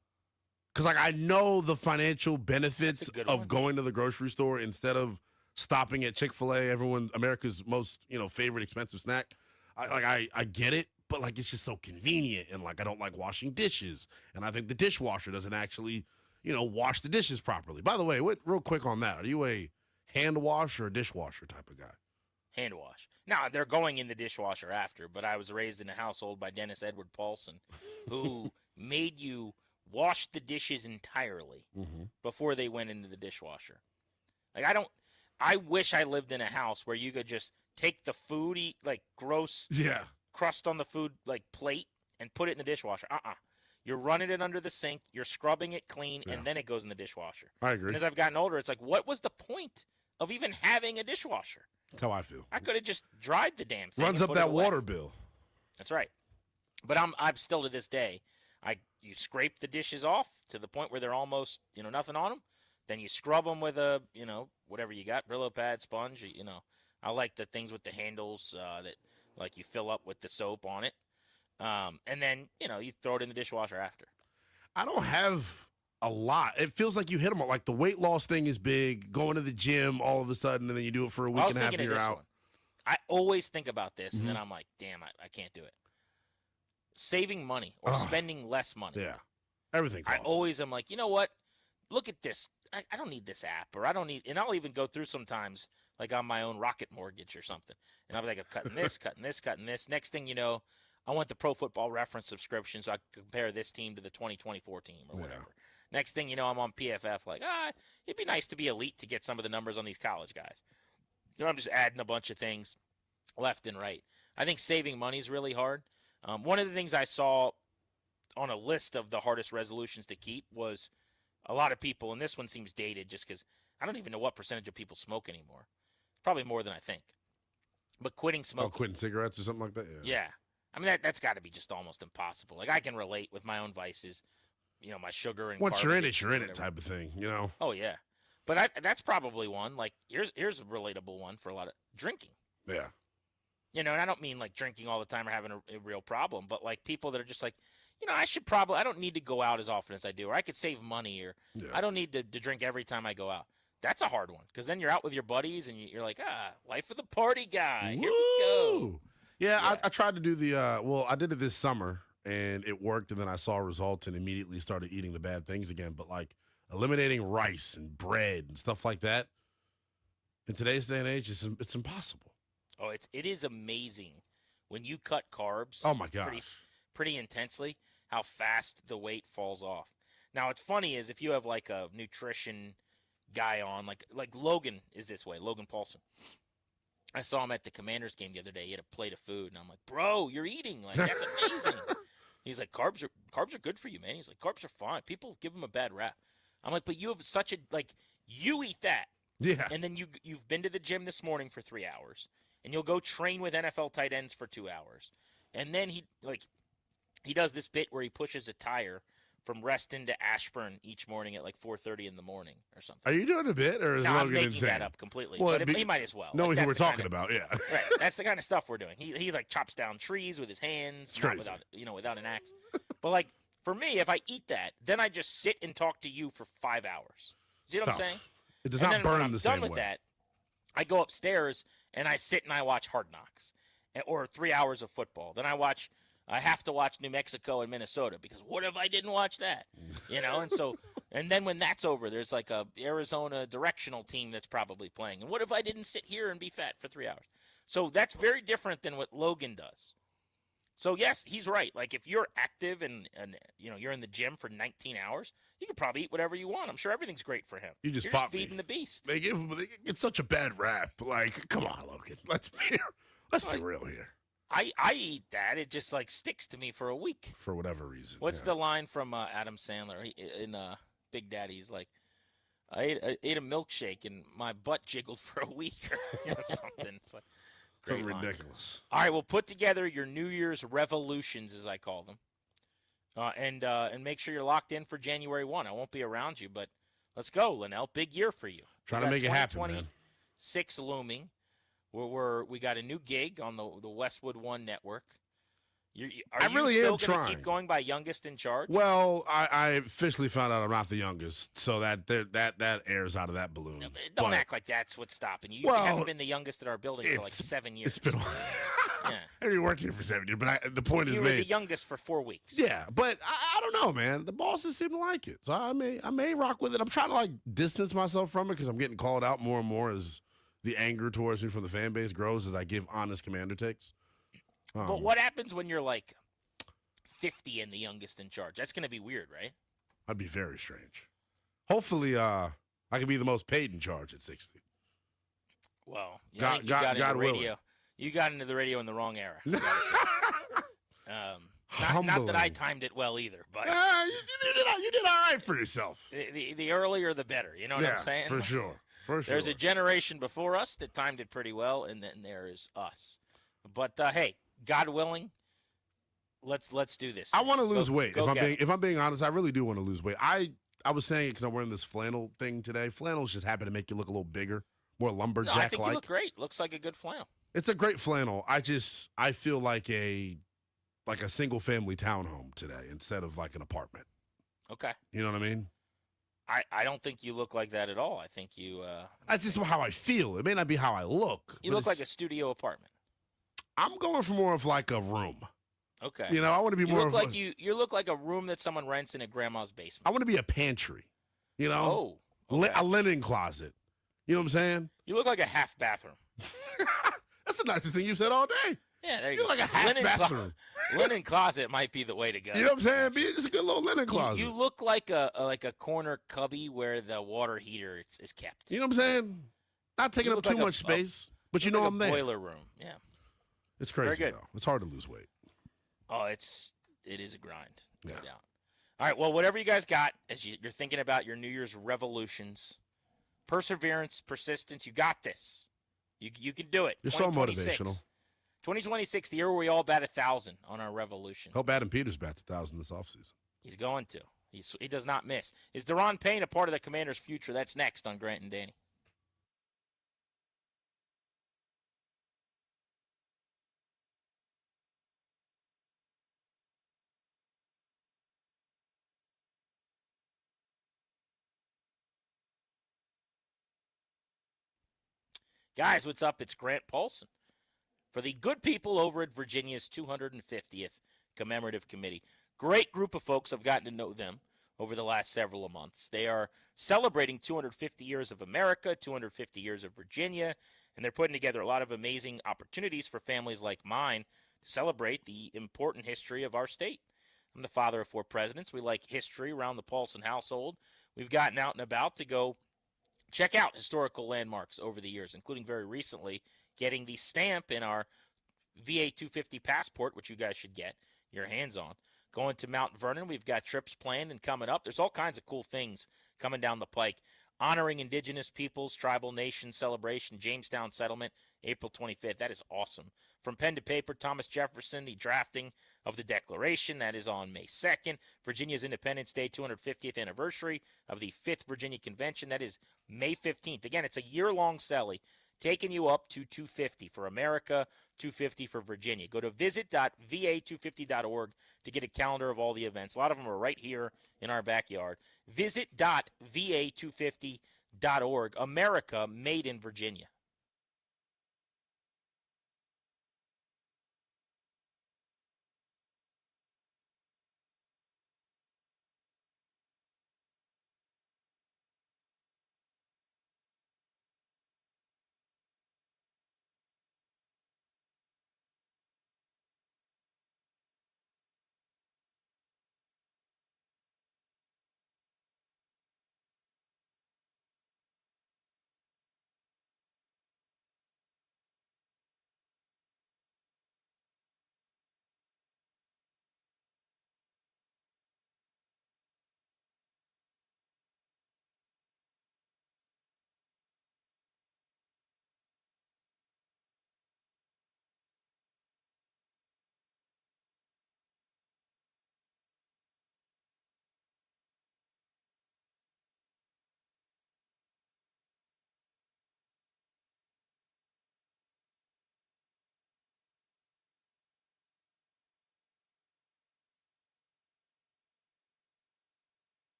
Speaker 18: Because, I know the financial benefits of going to the grocery store instead of stopping at Chick-fil-A, America's most, favorite expensive snack. I get it, but like it's just so convenient, and like I don't like washing dishes, and I think the dishwasher doesn't actually, wash the dishes properly. By the way, real quick on that, are you a hand wash or a dishwasher type of guy?
Speaker 17: Hand wash. Now, they're going in the dishwasher after, but I was raised in a household by Dennis Edward Paulson, who made you wash the dishes entirely before they went into the dishwasher. Like, I wish I lived in a house where you could just take the food, gross crust on the food, plate, and put it in the dishwasher. You're running it under the sink, you're scrubbing it clean, and then it goes in the dishwasher.
Speaker 18: I agree.
Speaker 17: And as I've gotten older, it's like, what was the point of even having a dishwasher?
Speaker 18: That's how I feel.
Speaker 17: I could have just dried the damn thing.
Speaker 18: Runs up that water bill.
Speaker 17: That's right. But I'm still to this day, you scrape the dishes off to the point where they're almost, nothing on them. Then you scrub them with a, whatever you got, Brillo pad, sponge, I like the things with the handles that you fill up with the soap on it. And then, you throw it in the dishwasher after.
Speaker 18: I don't have a lot. It feels like you hit them all. Like the weight loss thing is big, going to the gym all of a sudden, and then you do it for a week and a half and you're out.
Speaker 17: I always think about this, and then I'm like, damn, I can't do it. Saving money or spending less money.
Speaker 18: Yeah. Everything costs.
Speaker 17: I always am like, you know what? Look at this. I don't need this app, or I don't need, and I'll even go through sometimes, like on my own Rocket Mortgage or something. And I'll be like, I'm cutting this, cutting this, cutting this. Next thing you know, I want the Pro Football Reference subscription so I can compare this team to the 2024 team or whatever. Next thing you know, I'm on PFF like, it'd be nice to be elite to get some of the numbers on these college guys. I'm just adding a bunch of things left and right. I think saving money is really hard. One of the things I saw on a list of the hardest resolutions to keep was a lot of people, and this one seems dated just because I don't even know what percentage of people smoke anymore. Probably more than I think. But quitting smoking.
Speaker 18: Oh, quitting cigarettes or something like that?
Speaker 17: Yeah. I mean, that's got to be just almost impossible. Like, I can relate with my own vices, my sugar and
Speaker 18: once you're in it type of thing,
Speaker 17: Oh, yeah. But that's probably one. Like, here's a relatable one for a lot of drinking.
Speaker 18: Yeah.
Speaker 17: And I don't mean, like, drinking all the time or having a real problem, but, like, people that are just like, I don't need to go out as often as I do, or I could save money, or I don't need to drink every time I go out. That's a hard one, because then you're out with your buddies, and you're like, life of the party guy. Here we go.
Speaker 18: Yeah. I tried to do I did it this summer, and it worked, and then I saw results and immediately started eating the bad things again. But, like, eliminating rice and bread and stuff like that, in today's day and age, it's impossible.
Speaker 17: Oh, it is amazing when you cut carbs.
Speaker 18: Oh, my gosh.
Speaker 17: Pretty intensely, how fast the weight falls off. Now, what's funny is if you have like a nutrition guy on, like Logan is this way, Logan Paulson. I saw him at the Commanders game the other day. He had a plate of food, and I'm like, bro, you're eating. Like, that's amazing. He's like, carbs are good for you, man. He's like, carbs are fine. People give them a bad rap. I'm like, but you have such a, you eat that.
Speaker 18: Yeah.
Speaker 17: And then you've been to the gym this morning for 3 hours, and you'll go train with NFL tight ends for 2 hours. And then he does this bit where he pushes a tire from Reston to Ashburn each morning at like 4:30 in the morning or something.
Speaker 18: Are you doing a bit, or is
Speaker 17: No,
Speaker 18: Logan
Speaker 17: I'm making
Speaker 18: insane?
Speaker 17: that up completely.
Speaker 18: Well,
Speaker 17: but he might as well.
Speaker 18: Knowing who we're
Speaker 17: that's the
Speaker 18: talking about, yeah.
Speaker 17: Right, that's the kind of stuff we're doing. He like chops down trees with his hands, not without an axe. But like for me, if I eat that, then I just sit and talk to you for 5 hours. See what I'm saying?
Speaker 18: It does
Speaker 17: And
Speaker 18: not
Speaker 17: then
Speaker 18: burn
Speaker 17: when
Speaker 18: him
Speaker 17: I'm
Speaker 18: the
Speaker 17: done
Speaker 18: same
Speaker 17: with
Speaker 18: way.
Speaker 17: that, I go upstairs and I sit and I watch Hard Knocks, or 3 hours of football. Then I have to watch New Mexico and Minnesota, because what if I didn't watch that? And so, and then when that's over, there's like a Arizona directional team that's probably playing. And what if I didn't sit here and be fat for 3 hours? So that's very different than what Logan does. So yes, he's right. Like if you're active and you're in the gym for 19 hours, you can probably eat whatever you want. I'm sure everything's great for him.
Speaker 18: You're
Speaker 17: just feeding the beast.
Speaker 18: They get such a bad rap. Like, come on, Logan. Let's be real here.
Speaker 17: I eat that. It just like sticks to me for a week.
Speaker 18: For whatever reason.
Speaker 17: What's the line from Adam Sandler in Big Daddy? He's like, I ate a milkshake and my butt jiggled for a week or something. It's like
Speaker 18: Something
Speaker 17: great line.
Speaker 18: ridiculous.
Speaker 17: All right, we'll put together your New Year's revolutions, as I call them, and make sure you're locked in for January 1. I won't be around you, but let's go, Linnell. Big year for you.
Speaker 18: Trying to make it happen, man.
Speaker 17: 2026 looming. We got a new gig on the Westwood One network. Are you
Speaker 18: really
Speaker 17: still
Speaker 18: am
Speaker 17: gonna
Speaker 18: trying.
Speaker 17: keep going by youngest in charge?
Speaker 18: Well, I officially found out I'm not the youngest, so that airs out of that balloon.
Speaker 17: Don't
Speaker 18: But
Speaker 17: act like that's what's stopping you. You
Speaker 18: Well,
Speaker 17: haven't been the youngest at our building for like 7 years.
Speaker 18: It's been.
Speaker 17: Yeah.
Speaker 18: I've been working here for 7 years, but the point is
Speaker 17: You were
Speaker 18: made.
Speaker 17: the youngest for 4 weeks.
Speaker 18: Yeah, but I don't know, man. The bosses seem to like it, so I may rock with it. I'm trying to like distance myself from it because I'm getting called out more and more as the anger towards me from the fan base grows as I give honest commander takes.
Speaker 17: But what happens when you're like 50 and the youngest in charge? That's going to be weird, right?
Speaker 18: That'd be very strange. Hopefully, I can be the most paid in charge at 60.
Speaker 17: Well, I
Speaker 18: God,
Speaker 17: think you got
Speaker 18: God
Speaker 17: into
Speaker 18: willing.
Speaker 17: radio. You got into the radio in the wrong era. Not that I timed it well either, but
Speaker 18: you did all right for yourself.
Speaker 17: The earlier the better. You know what I'm saying?
Speaker 18: For sure.
Speaker 17: There's a generation before us that timed it pretty well, and then there is us. But hey, God willing, let's do this.
Speaker 18: I want to lose weight.
Speaker 17: Go get it.
Speaker 18: If I'm being honest, I really do want to lose weight. I was saying it because I'm wearing this flannel thing today. Flannels just happen to make you look a little bigger, more lumberjack-like.
Speaker 17: No, I think you look great. Looks like a good flannel.
Speaker 18: It's a great flannel. I feel like a single family townhome today instead of like an apartment.
Speaker 17: Okay.
Speaker 18: You know what I mean?
Speaker 17: I don't think you look like that at all. I think you.
Speaker 18: That's just how I feel. It may not be how I look.
Speaker 17: You look like a studio apartment.
Speaker 18: I'm going for more of like a room.
Speaker 17: Okay.
Speaker 18: You know, I want to be more of
Speaker 17: you look like a room that someone rents in a grandma's basement.
Speaker 18: I want to be a pantry. You know?
Speaker 17: Oh. Okay.
Speaker 18: A linen closet. You know what I'm saying?
Speaker 17: You look like a half bathroom.
Speaker 18: That's the nicest thing you said all day.
Speaker 17: Yeah, there you
Speaker 18: You're
Speaker 17: go.
Speaker 18: like a half bathroom.
Speaker 17: Linen closet might be the way to go.
Speaker 18: You know what I'm saying? Be just a good little linen closet.
Speaker 17: You look like a corner cubby where the water heater is kept.
Speaker 18: You know what I'm saying? Not taking
Speaker 17: You
Speaker 18: up
Speaker 17: look
Speaker 18: too
Speaker 17: like
Speaker 18: much space, but you
Speaker 17: look
Speaker 18: know
Speaker 17: like
Speaker 18: I'm
Speaker 17: a
Speaker 18: there.
Speaker 17: Boiler room. Yeah.
Speaker 18: It's crazy
Speaker 17: Very good.
Speaker 18: though. It's hard to lose weight.
Speaker 17: Oh, it is a grind. No
Speaker 18: Yeah.
Speaker 17: doubt. All right. Well, whatever you guys got as you're thinking about your New Year's revolutions, perseverance, persistence, you got this. You can do it.
Speaker 18: You're so
Speaker 17: 2026.
Speaker 18: motivational.
Speaker 17: 2026, the year where we all bat 1,000 on our revolution.
Speaker 18: Hope Adam Peters bats 1,000 this offseason.
Speaker 17: He's going to. He does not miss. Is Deron Payne a part of the Commanders' future? That's next on Grant and Danny. Guys, what's up? It's Grant Paulson for the good people over at Virginia's 250th Commemorative Committee. Great group of folks. I've gotten to know them over the last several months. They are celebrating 250 years of America, 250 years of Virginia, and they're putting together a lot of amazing opportunities for families like mine to celebrate the important history of our state. I'm the father of 4 presidents. We like history around the Paulson household. We've gotten out and about to go check out historical landmarks over the years, including very recently getting the stamp in our VA 250 passport, which you guys should get your hands on. Going to Mount Vernon, we've got trips planned and coming up. There's all kinds of cool things coming down the pike. Honoring Indigenous Peoples, Tribal Nation Celebration, Jamestown Settlement, April 25th. That is awesome. From pen to paper, Thomas Jefferson, the drafting of the Declaration. That is on May 2nd. Virginia's Independence Day, 250th anniversary of the 5th Virginia Convention. That is May 15th. Again, it's a year-long celly taking you up to 250 for America, 250 for Virginia. Go to visit.va250.org to get a calendar of all the events. A lot of them are right here in our backyard. Visit.va250.org. America made in Virginia.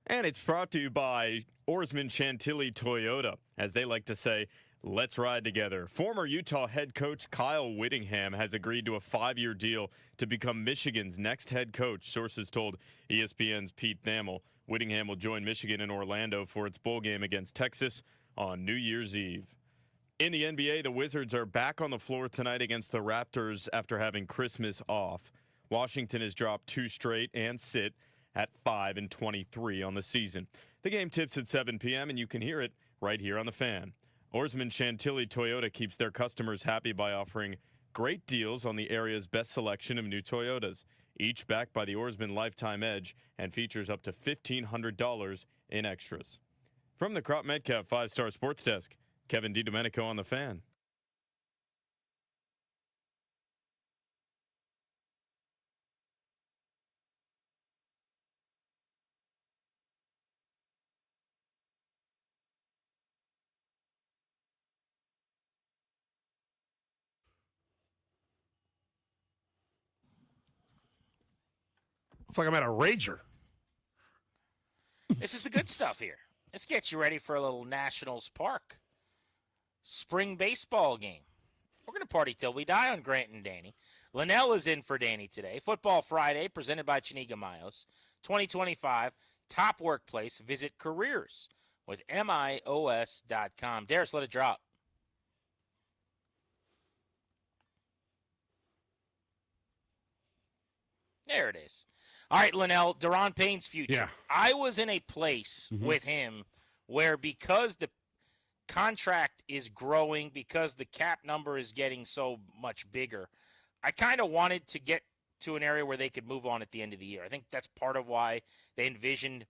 Speaker 15: And it's brought to you by Oarsman Chantilly Toyota. As they like to say, let's ride together. Former Utah head coach Kyle Whittingham has agreed to a 5-year deal to become Michigan's next head coach, sources told ESPN's Pete Thamel. Whittingham will join Michigan in Orlando for its bowl game against Texas on New Year's Eve. In the NBA, the Wizards are back on the floor tonight against the Raptors after having Christmas off. Washington has dropped 2 straight and sit at 5-23 on the season. The game tips at 7 p.m., and you can hear it right here on The Fan. Oarsman Chantilly Toyota keeps their customers happy by offering great deals on the area's best selection of new Toyotas, each backed by the Oarsman Lifetime Edge and features up to $1,500 in extras. From the Crop Metcalf 5-Star Sports Desk, Kevin DiDomenico on The Fan.
Speaker 18: It's like I'm at a rager.
Speaker 17: This is the good stuff here. This gets you ready for a little Nationals Park spring baseball game. We're going to party till we die on Grant and Danny. Linnell is in for Danny today. Football Friday, presented by Chiniga Mayos. 2025, top workplace. Visit careers with MIOS.com. Darius, let it drop. There it is. All right, Linnell, Deron Payne's future.
Speaker 18: Yeah.
Speaker 17: I was in a place with him where because the contract is growing, because the cap number is getting so much bigger, I kind of wanted to get to an area where they could move on at the end of the year. I think that's part of why they envisioned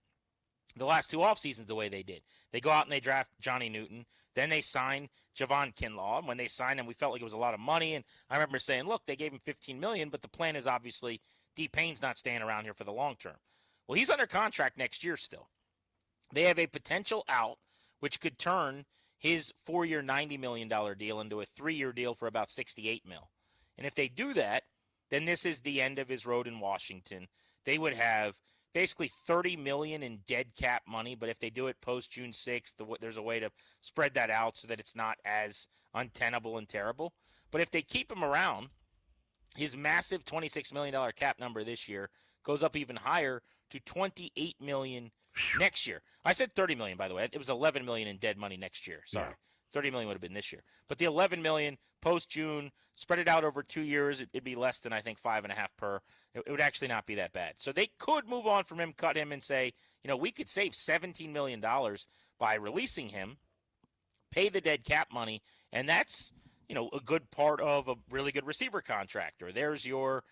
Speaker 17: the last 2 off seasons the way they did. They go out and they draft Johnny Newton. Then they sign Javon Kinlaw. And when they signed him, we felt like it was a lot of money. And I remember saying, look, they gave him $15 million, but the plan is obviously D. Payne's not staying around here for the long term. Well, he's under contract next year still. They have a potential out, which could turn his 4-year, $90 million deal into a 3-year deal for about $68 million. And if they do that, then this is the end of his road in Washington. They would have basically $30 million in dead cap money, but if they do it post June 6th, there's a way to spread that out so that it's not as untenable and terrible. But if they keep him around, his massive $26 million cap number this year goes up even higher to $28 million next year. I said $30 million, by the way. It was $11 million in dead money next year. Sorry. Yeah. $30 million would have been this year. But the $11 million post-June, spread it out over 2 years, it'd be less than, I think, 5.5 per. It would actually not be that bad. So they could move on from him, cut him, and say, we could save $17 million by releasing him, pay the dead cap money, and that's a good part of a really good receiver contract, or there's your,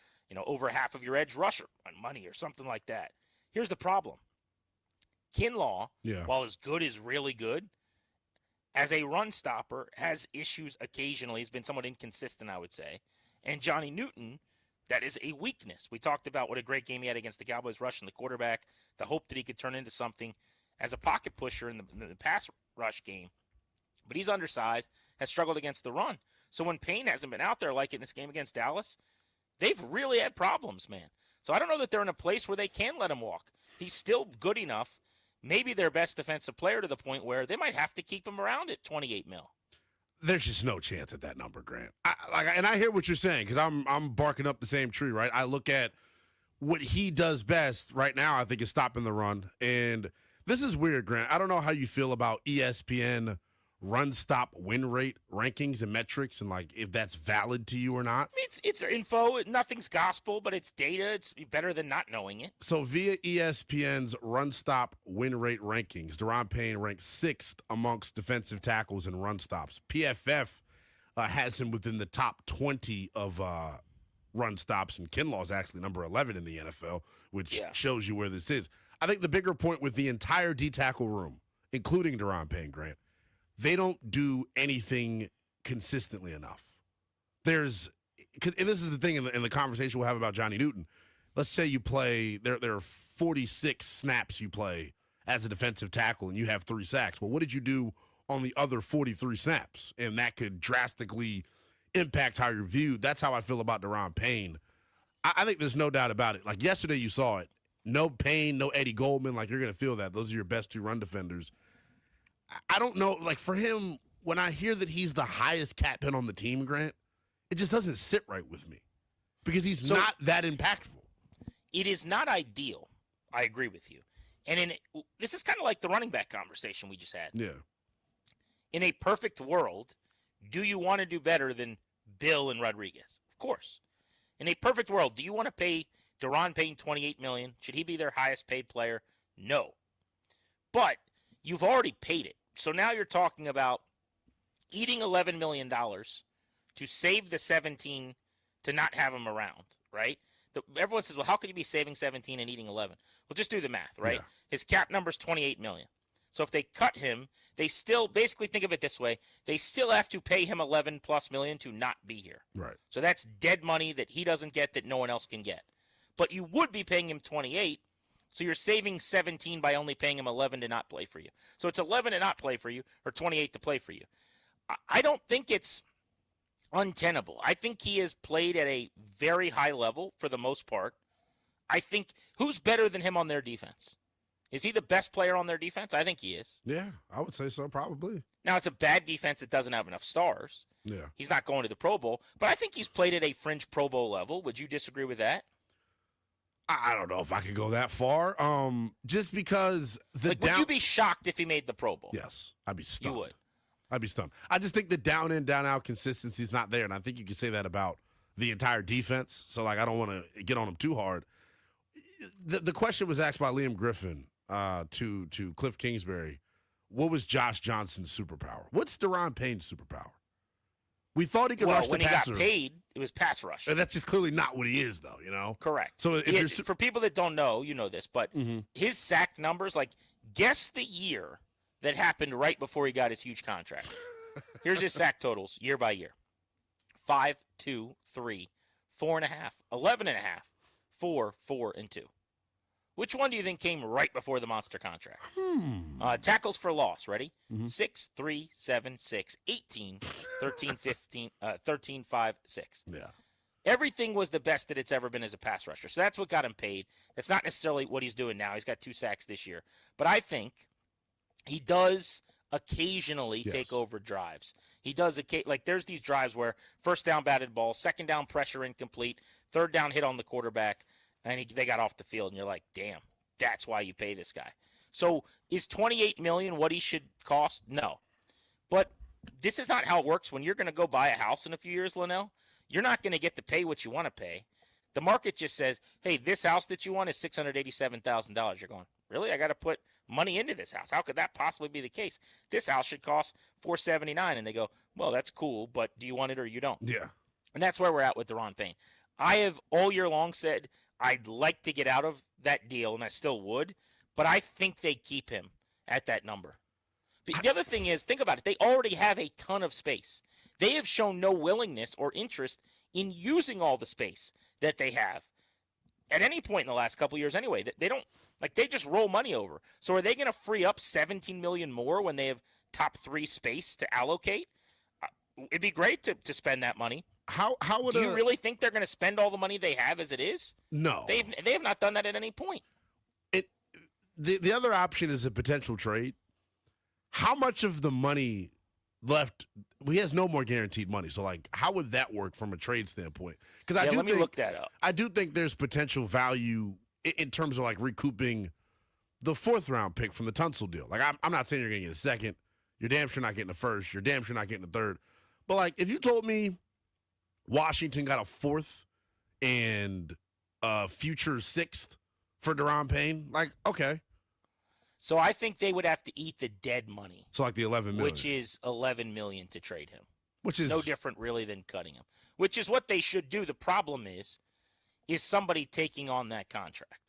Speaker 17: over half of your edge rusher money or something like that. Here's the problem. Kinlaw, while as good is really good, as a run stopper, has issues occasionally. He's been somewhat inconsistent, I would say. And Johnny Newton, that is a weakness. We talked about what a great game he had against the Cowboys rushing the quarterback, the hope that he could turn into something as a pocket pusher in the pass rush game. But he's undersized, has struggled against the run. So when Payne hasn't been out there like in this game against Dallas, they've really had problems, man. So I don't know that they're in a place where they can let him walk. He's still good enough, maybe their best defensive player, to the point where they might have to keep him around at $28 million.
Speaker 18: There's just no chance at that number, Grant. I hear what you're saying because I'm barking up the same tree, right? I look at what he does best right now, I think, is stopping the run. And this is weird, Grant. I don't know how you feel about ESPN run stop win rate rankings and metrics, and if that's valid to you or not.
Speaker 17: It's info. Nothing's gospel, but it's data. It's better than not knowing it.
Speaker 18: So via ESPN's run stop win rate rankings, Deron Payne ranks 6th amongst defensive tackles and run stops. PFF has him within the top 20 of run stops, and Kinlaw is actually number 11 in the NFL, which shows you where this is. I think the bigger point with the entire D tackle room, including Deron Payne, Grant, they don't do anything consistently enough. And this is the thing in the conversation we'll have about Johnny Newton. Let's say you play, there are 46 snaps you play as a defensive tackle and you have 3 sacks. Well, what did you do on the other 43 snaps? And that could drastically impact how you're viewed. That's how I feel about Deron Payne. I think there's no doubt about it. Like yesterday you saw it. No Payne, no Eddie Goldman. Like, you're going to feel that. Those are your best 2 run defenders. I don't know. Like, for him, when I hear that he's the highest cap hit on the team, Grant, it just doesn't sit right with me because he's not that impactful.
Speaker 17: It is not ideal. I agree with you. And this is kind of like the running back conversation we just had.
Speaker 18: Yeah.
Speaker 17: In a perfect world, do you want to do better than Bill and Rodriguez? Of course. In a perfect world, do you want to pay Daron Payne $28 million? Should he be their highest paid player? No. But you've already paid it. So now you're talking about eating $11 million to save the 17 to not have him around, right? Everyone says, well, how could you be saving 17 and eating 11? Well, just do the math, right? Yeah. His cap number is $28 million. So if they cut him, they still basically think of it this way. They still have to pay him $11+ million to not be here.
Speaker 18: Right.
Speaker 17: So that's dead money that he doesn't get that no one else can get. But you would be paying him 28, so you're saving 17 by only paying him 11 to not play for you. So it's 11 to not play for you or 28 to play for you. I don't think it's untenable. I think he has played at a very high level for the most part. I think who's better than him on their defense? Is he the best player on their defense? I think he is.
Speaker 18: Yeah, I would say so, probably.
Speaker 17: Now, it's a bad defense that doesn't have enough stars.
Speaker 18: Yeah.
Speaker 17: He's not going to the Pro Bowl, but I think he's played at a fringe Pro Bowl level. Would you disagree with that?
Speaker 18: I don't know if I could go that far. Just because
Speaker 17: would you be shocked if he made the Pro Bowl?
Speaker 18: Yes, I'd be stunned.
Speaker 17: You would.
Speaker 18: I'd be stunned. I just think the down in, down out consistency is not there, and I think you can say that about the entire defense. So, like, I don't want to get on them too hard. The question was asked by Liam Griffin to Cliff Kingsbury. What was Josh Johnson's superpower? What's Daron Payne's superpower? We thought he could rush the passer.
Speaker 17: When he got paid, it was pass rush.
Speaker 18: And that's just clearly not what he is, though, you know?
Speaker 17: Correct.
Speaker 18: So if
Speaker 17: for people that don't know, you know this, but his sack numbers, like, guess the year that happened right before he got his huge contract. Here's his sack totals year by year. 5, 2, 3, 4.5, 11.5, 4, 4, and 2. Which one do you think came right before the monster contract? Tackles for loss, ready? 6, 3, 7, 6, 18, 13, 15, 13, 5, 6.
Speaker 18: Yeah.
Speaker 17: Everything was the best that it's ever been as a pass rusher. So that's what got him paid. That's not necessarily what he's doing now. He's got 2 sacks this year. But I think he does occasionally take over drives. He does, like there's these drives where first down batted ball, second down pressure incomplete, third down hit on the quarterback, and they got off the field, and you're like, damn, that's why you pay this guy. So is $28 million what he should cost? No. But this is not how it works. When you're going to go buy a house in a few years, Linnell, you're not going to get to pay what you want to pay. The market just says, hey, this house that you want is $687,000. You're going, really? I got to put money into this house. How could that possibly be the case? This house should cost $479, and they go, well, that's cool, but do you want it or you don't?
Speaker 18: Yeah.
Speaker 17: And that's where we're at with Daron Payne. I have all year long said I'd like to get out of that deal, and I still would, but I think they keep him at that number. But the other thing is, think about it. They already have a ton of space. They have shown no willingness or interest in using all the space that they have at any point in the last couple of years anyway. They don't, like, they just roll money over. So are they going to free up $17 million more when they have top 3 space to allocate? It'd be great to spend that money.
Speaker 18: How would
Speaker 17: Do you really think they're going to spend all the money they have as it is?
Speaker 18: No.
Speaker 17: They have not done that at any point.
Speaker 18: The other option is a potential trade. How much of the money left? He has no more guaranteed money. So, like, how would that work from a trade standpoint? Because
Speaker 17: let me look that up.
Speaker 18: I do think there's potential value in terms of, like, recouping the 4th round pick from the Tunsil deal. Like, I'm not saying you're going to get a second. You're damn sure not getting a first. You're damn sure not getting a third. But, like, if you told me Washington got a 4th and a future 6th for Daron Payne, like, okay.
Speaker 17: So I think they would have to eat the dead money.
Speaker 18: So like the $11 million.
Speaker 17: Which is $11 million to trade him.
Speaker 18: Which is
Speaker 17: no different really than cutting him. Which is what they should do. The problem is somebody taking on that contract.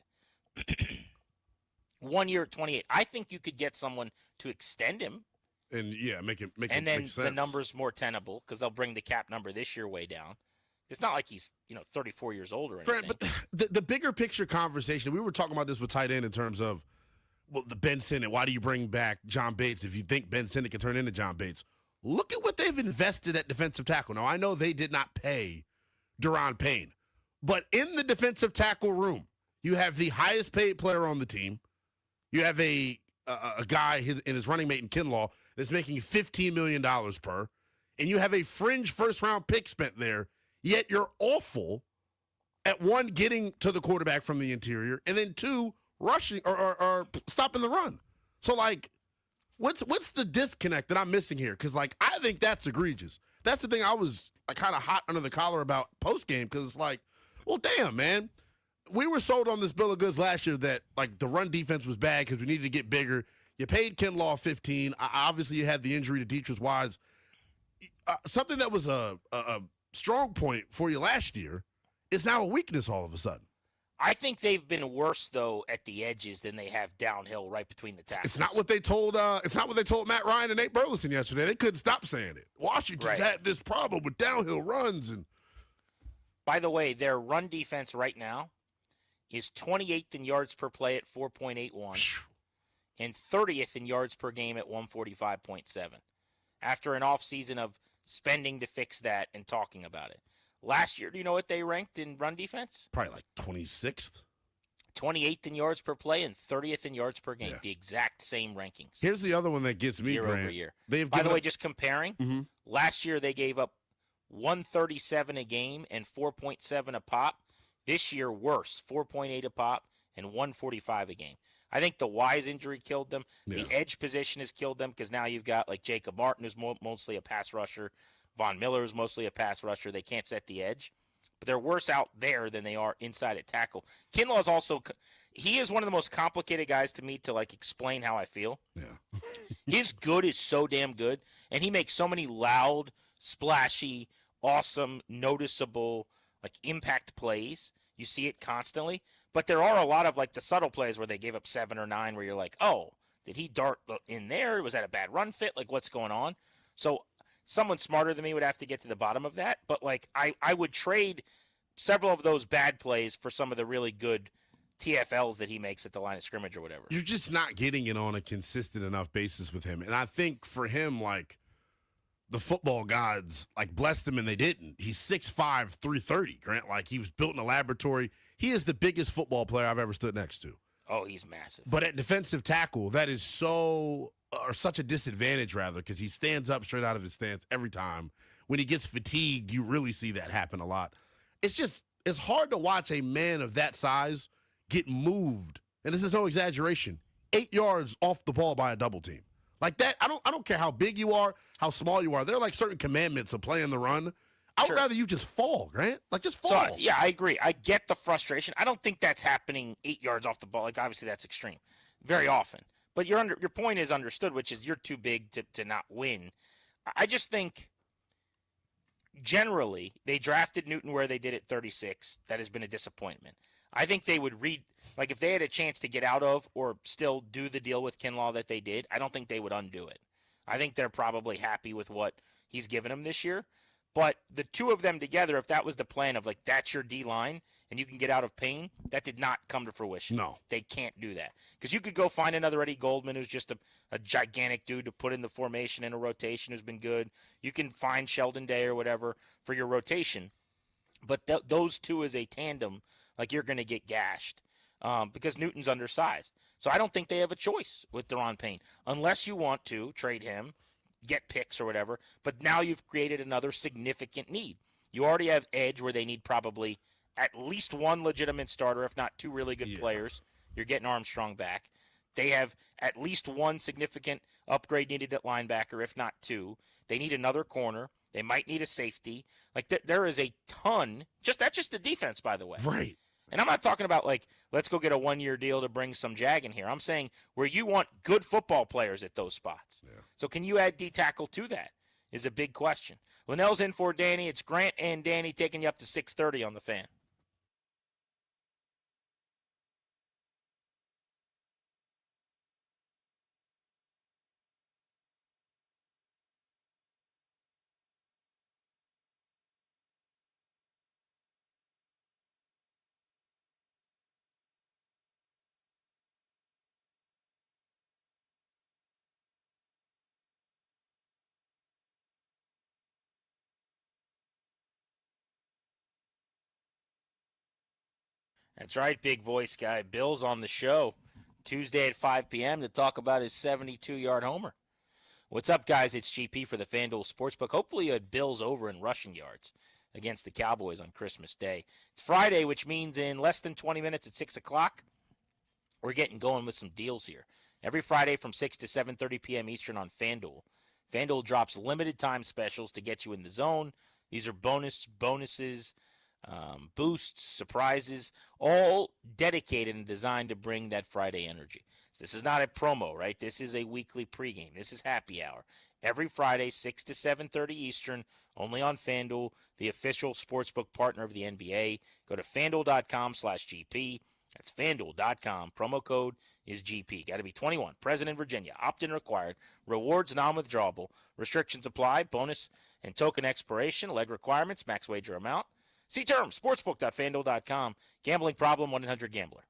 Speaker 17: 1 year at 28. I think you could get someone to extend him.
Speaker 18: And make it
Speaker 17: and then
Speaker 18: make sense.
Speaker 17: The number's more tenable because they'll bring the cap number this year way down. It's not like he's 34 years old or anything.
Speaker 18: Right, but the bigger picture conversation, we were talking about this with tight end in terms of, well, the Ben Sinnott. Why do you bring back John Bates if you think Ben Sinnott can turn into John Bates? Look at what they've invested at defensive tackle. Now, I know they did not pay Daron Payne, but in the defensive tackle room, You have the highest paid player on the team. You have a guy and his running mate in Kinlaw that's making $15 million per. And you have a fringe first-round pick spent there, yet you're awful at one, getting to the quarterback from the interior, and then two, rushing or stopping the run. So, like, what's the disconnect that I'm missing here? Because, like, I think that's egregious. That's the thing I was kind of hot under the collar about post-game, because it's like, well, damn, man. We were sold on this bill of goods last year that, like, the run defense was bad because we needed to get bigger. You paid Kinlaw $15. Obviously, you had the injury to Deatrice Wise. Something that was a strong point for you last year is now a weakness all of a sudden.
Speaker 17: I think they've been worse though at the edges than they have downhill right between the tackles.
Speaker 18: It's not what they told. It's not what they told Matt Ryan and Nate Burleson yesterday. They couldn't stop saying it. Washington's had this problem with downhill runs. And
Speaker 17: by the way, their run defense right now is 28th in yards per play at 4.81 and 30th in yards per game at 145.7. After an offseason of spending to fix that and talking about it. Last year, do you know what they ranked in run defense?
Speaker 18: Probably like 26th.
Speaker 17: 28th in yards per play and 30th in yards per game. Yeah. The exact same rankings.
Speaker 18: Here's the other one that gets me,
Speaker 17: year
Speaker 18: Grant.
Speaker 17: over year. By the way, just comparing, last year they gave up 137 a game and 4.7 a pop. This year, worse, 4.8 a pop and 145 a game. I think the Wise injury killed them. Yeah. The edge position has killed them because now you've got like Jacob Martin, who's mostly a pass rusher. Von Miller is mostly a pass rusher. They can't set the edge. But they're worse out there than they are inside at tackle. Kinlaw is also – he is one of the most complicated guys to me to, like, explain how I feel.
Speaker 18: Yeah.
Speaker 17: His good is so damn good, and he makes so many loud, splashy, awesome, noticeable, like, impact plays. You see it constantly. But there are a lot of, like, the subtle plays where they gave up 7 or 9 where you're like, oh, did he dart in there? Was that a bad run fit? Like, what's going on? So someone smarter than me would have to get to the bottom of that. But, like, I would trade several of those bad plays for some of the really good TFLs that he makes at the line of scrimmage or whatever.
Speaker 18: You're just not getting it on a consistent enough basis with him. And I think for him, like, the football gods, like, blessed him and they didn't. He's 6'5", 330, Grant. Like, he was built in a laboratory. He is the biggest football player I've ever stood next to.
Speaker 17: Oh, he's massive.
Speaker 18: But at defensive tackle, that is such a disadvantage, rather, because he stands up straight out of his stance every time. When he gets fatigued, you really see that happen a lot. It's hard to watch a man of that size get moved, and this is no exaggeration, 8 yards off the ball by a double team. Like that, I don't care how big you are, how small you are. There are like certain commandments of playing the run. I would rather you just fall, Grant. Like, just fall.
Speaker 17: So, yeah, I agree. I get the frustration. I don't think that's happening 8 yards off the ball. Like, obviously, that's extreme very often. But your point is understood, which is you're too big to not win. I just think generally they drafted Newton where they did at 36. That has been a disappointment. I think they would like if they had a chance to get out of or still do the deal with Kinlaw that they did, I don't think they would undo it. I think they're probably happy with what he's given them this year. But the two of them together, if that was the plan of, like, that's your D-line and you can get out of pain, that did not come to fruition.
Speaker 18: No.
Speaker 17: They can't do that. Because you could go find another Eddie Goldman who's just a gigantic dude to put in the formation in a rotation who's been good. You can find Sheldon Day or whatever for your rotation. But those two as a tandem, like, you're going to get gashed because Newton's undersized. So I don't think they have a choice with Daron Payne unless you want to trade him, get picks or whatever, but now you've created another significant need. You already have edge where they need probably at least one legitimate starter, if not two really good players. You're getting Armstrong back. They have at least one significant upgrade needed at linebacker, if not two. They need another corner. They might need a safety. Like, there is a ton. That's just the defense, by the way.
Speaker 18: Right.
Speaker 17: And I'm not talking about, like, let's go get a one-year deal to bring some jag in here. I'm saying where you want good football players at those spots. Yeah. So can you add D-tackle to that is a big question. Linnell's in for Danny. It's Grant and Danny taking you up to 6:30 on the Fan. That's right, big voice guy. Bill's on the show Tuesday at 5 p.m. to talk about his 72-yard homer. What's up, guys? It's GP for the FanDuel Sportsbook. Hopefully you had Bills over in rushing yards against the Cowboys on Christmas Day. It's Friday, which means in less than 20 minutes at 6 o'clock, we're getting going with some deals here. Every Friday from 6 to 7:30 p.m. Eastern on FanDuel. FanDuel drops limited time specials to get you in the zone. These are bonuses, boosts, surprises, all dedicated and designed to bring that Friday energy. This is not a promo, right? This is a weekly pregame. This is happy hour. Every Friday, 6 to 7:30 Eastern, only on FanDuel, the official sportsbook partner of the NBA. Go to FanDuel.com/GP. That's FanDuel.com. Promo code is GP. Got to be 21. Present in Virginia. Opt-in required. Rewards non-withdrawable. Restrictions apply. Bonus and token expiration. Leg requirements. Max wager amount. See terms. Sportsbook.FanDuel.com. Gambling problem. 1-800-GAMBLER.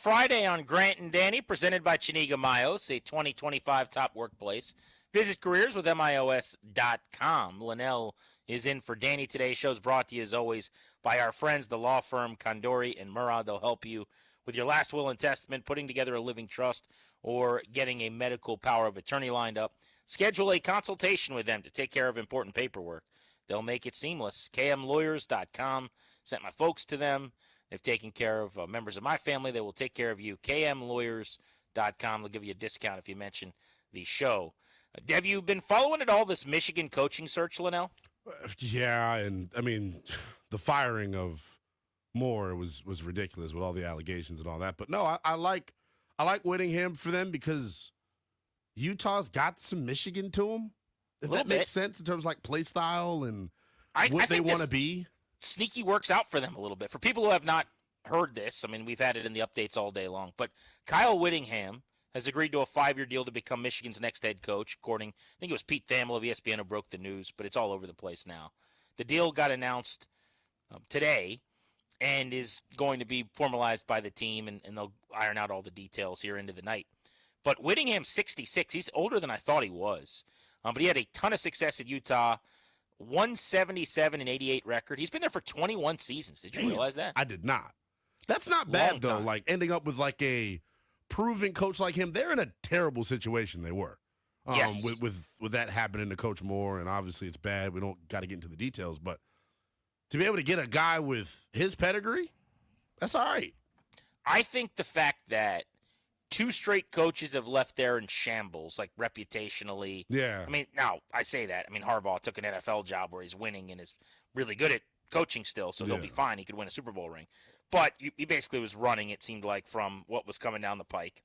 Speaker 17: Friday on Grant and Danny, presented by Chiniga Mayos, a 2025 top workplace. Visit careers with MIOS.com. Linnell is in for Danny today. Show's brought to you, as always, by our friends, the law firm Condori and Murad. They'll help you with your last will and testament, putting together a living trust, or getting a medical power of attorney lined up. Schedule a consultation with them to take care of important paperwork. They'll make it seamless. KMLawyers.com. Sent my folks to them. They've taken care of members of my family. They will take care of you. KMLawyers.com. They'll give you a discount if you mention the show. Have you been following at all this Michigan coaching search, Linnell?
Speaker 18: Yeah, and I mean, the firing of Moore was ridiculous with all the allegations and all that. But no, I like Whittingham for them because Utah's got some Michigan to them. If that makes sense in terms of like play style and what they want to be.
Speaker 17: Sneaky works out for them a little bit. For people who have not heard this, I mean, we've had it in the updates all day long, but Kyle Whittingham has agreed to a 5-year deal to become Michigan's next head coach, according, I think it was Pete Thamel of ESPN who broke the news, but it's all over the place now. The deal got announced today and is going to be formalized by the team, and they'll iron out all the details here into the night. But Whittingham's 66. He's older than I thought he was, but he had a ton of success at Utah. 177-88 record. He's been there for 21 seasons. Did you realize that?
Speaker 18: I did not. That's not bad, though. Like, ending up with, like, a proven coach like him, they're in a terrible situation they were.
Speaker 17: Yes.
Speaker 18: With that happening to Coach Moore, and obviously it's bad. We don't got to get into the details, but to be able to get a guy with his pedigree, that's all right.
Speaker 17: I think the fact that 2 straight coaches have left there in shambles, like reputationally.
Speaker 18: Yeah.
Speaker 17: I mean, now, I say that. I mean, Harbaugh took an NFL job where he's winning and is really good at coaching still, so they'll be fine. He could win a Super Bowl ring. But he basically was running, it seemed like, from what was coming down the pike.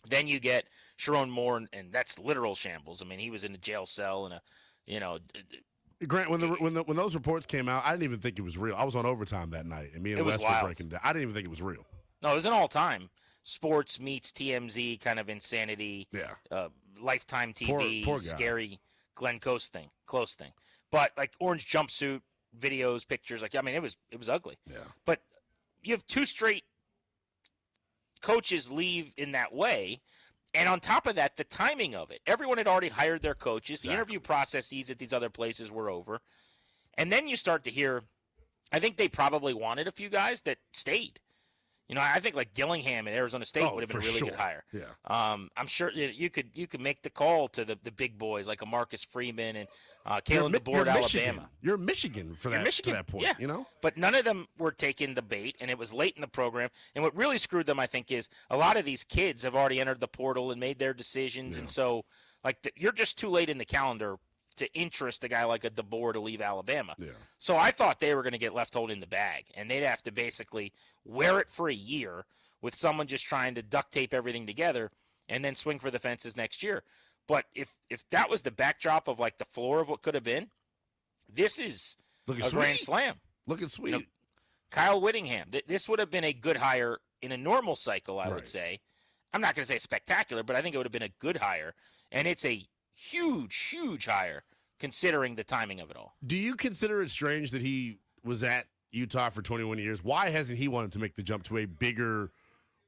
Speaker 17: Then you get Sharon Moore, and that's literal shambles. I mean, he was in a jail cell and
Speaker 18: Grant, when those reports came out, I didn't even think it was real. I was on overtime that night, and me and Wes were breaking down. I didn't even think it was real.
Speaker 17: No, it was an all-time sports meets TMZ kind of insanity.
Speaker 18: Yeah.
Speaker 17: Lifetime TV,
Speaker 18: poor guy.
Speaker 17: scary Glenn Close thing. But like orange jumpsuit videos, pictures, like I mean, it was ugly.
Speaker 18: Yeah.
Speaker 17: But you have 2 straight coaches leave in that way. And on top of that, the timing of it. Everyone had already hired their coaches. Exactly. The interview processes at these other places were over. And then you start to hear, I think they probably wanted a few guys that stayed. You know, I think like Dillingham at Arizona State would have been a really good hire.
Speaker 18: Yeah.
Speaker 17: I'm sure you could make the call to the big boys like a Marcus Freeman and Kalen DeBoer, Alabama.
Speaker 18: You're Michigan to that point,
Speaker 17: yeah.
Speaker 18: you know?
Speaker 17: But none of them were taking the bait, and it was late in the program. And what really screwed them, I think, is a lot of these kids have already entered the portal and made their decisions. And so, like, you're just too late in the calendar to interest a guy like a DeBoer to leave Alabama.
Speaker 18: Yeah.
Speaker 17: So I thought they were going to get left holding the bag, and they'd have to basically wear it for a year with someone just trying to duct tape everything together and then swing for the fences next year. But if that was the backdrop of like the floor of what could have been, this is a grand slam.
Speaker 18: Looking sweet.
Speaker 17: You know, Kyle Whittingham, this would have been a good hire in a normal cycle, I would say. I'm not going to say spectacular, but I think it would have been a good hire. And it's a huge, huge hire considering the timing of it all.
Speaker 18: Do you consider it strange that he was at Utah for 21 years? Why hasn't he wanted to make the jump to a bigger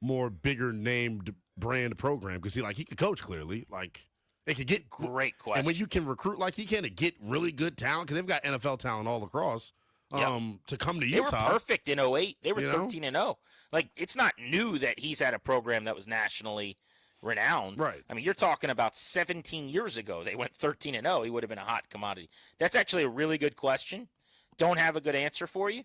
Speaker 18: named brand program? Because he could coach clearly. Like, they could get
Speaker 17: great question.
Speaker 18: And when you can recruit like he can and get really good talent, because they've got NFL talent all across, to come to Utah.
Speaker 17: They were perfect in 08. They were 13-0. Like, it's not new that he's had a program that was nationally renowned.
Speaker 18: Right.
Speaker 17: I mean, you're talking about 17 years ago. They went 13-0. He would have been a hot commodity. That's actually a really good question. Don't have a good answer for you.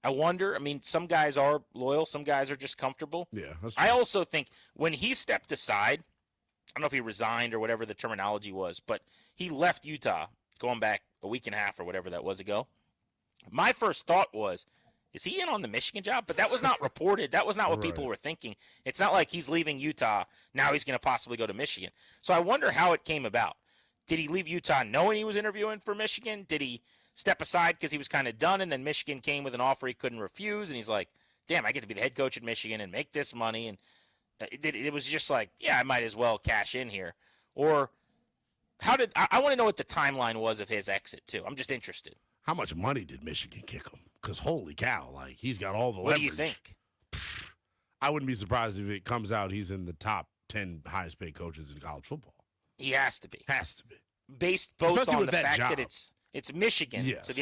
Speaker 17: I wonder. I mean, some guys are loyal. Some guys are just comfortable.
Speaker 18: Yeah, that's true.
Speaker 17: I also think when he stepped aside, I don't know if he resigned or whatever the terminology was, but he left Utah going back a week and a half or whatever that was ago. My first thought was, is he in on the Michigan job? But that was not reported. That was not what people were thinking. It's not like he's leaving Utah. Now he's going to possibly go to Michigan. So I wonder how it came about. Did he leave Utah knowing he was interviewing for Michigan? Did he step aside because he was kind of done, and then Michigan came with an offer he couldn't refuse, and he's like, damn, I get to be the head coach at Michigan and make this money. And it was just like, yeah, I might as well cash in here. Or I want to know what the timeline was of his exit, too. I'm just interested.
Speaker 18: How much money did Michigan kick him? Because holy cow, like, he's got all the leverage.
Speaker 17: What do you think?
Speaker 18: I wouldn't be surprised if it comes out he's in the top 10 highest paid coaches in college football.
Speaker 17: He has to be.
Speaker 18: Has to be.
Speaker 17: Based both
Speaker 18: Especially
Speaker 17: on
Speaker 18: with
Speaker 17: the
Speaker 18: that
Speaker 17: fact
Speaker 18: job.
Speaker 17: that it's Michigan.
Speaker 18: Yes.
Speaker 17: So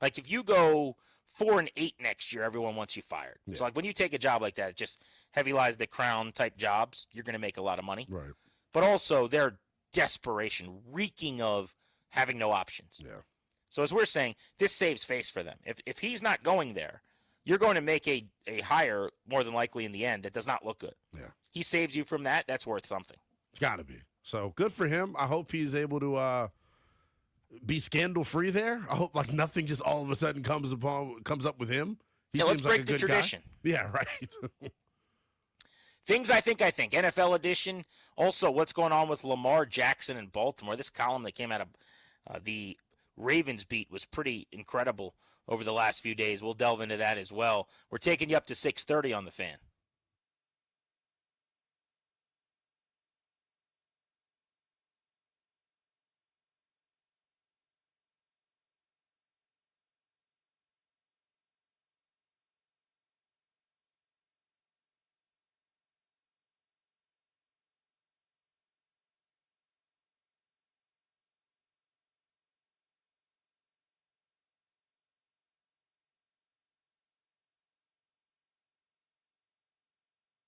Speaker 17: if you go 4-8 next year, everyone wants you fired.
Speaker 18: Yeah.
Speaker 17: So like when you take a job like that, it just heavy lies the crown type jobs, you're going to make a lot of money.
Speaker 18: Right.
Speaker 17: But also their desperation, reeking of having no options.
Speaker 18: Yeah.
Speaker 17: So as we're saying, this saves face for them. If he's not going there, you're going to make a hire more than likely in the end that does not look good.
Speaker 18: Yeah.
Speaker 17: He saves you from that. That's worth something.
Speaker 18: It's got to be. So good for him. I hope he's able to be scandal free there. I hope like nothing just all of a sudden comes up with him. He
Speaker 17: let's
Speaker 18: seems
Speaker 17: break
Speaker 18: like a
Speaker 17: the
Speaker 18: good
Speaker 17: tradition.
Speaker 18: Guy. Yeah, right.
Speaker 17: Things I think. NFL edition. Also, what's going on with Lamar Jackson in Baltimore? This column that came out of the Ravens beat was pretty incredible over the last few days. We'll delve into that as well. We're taking you up to 6:30 on the Fan.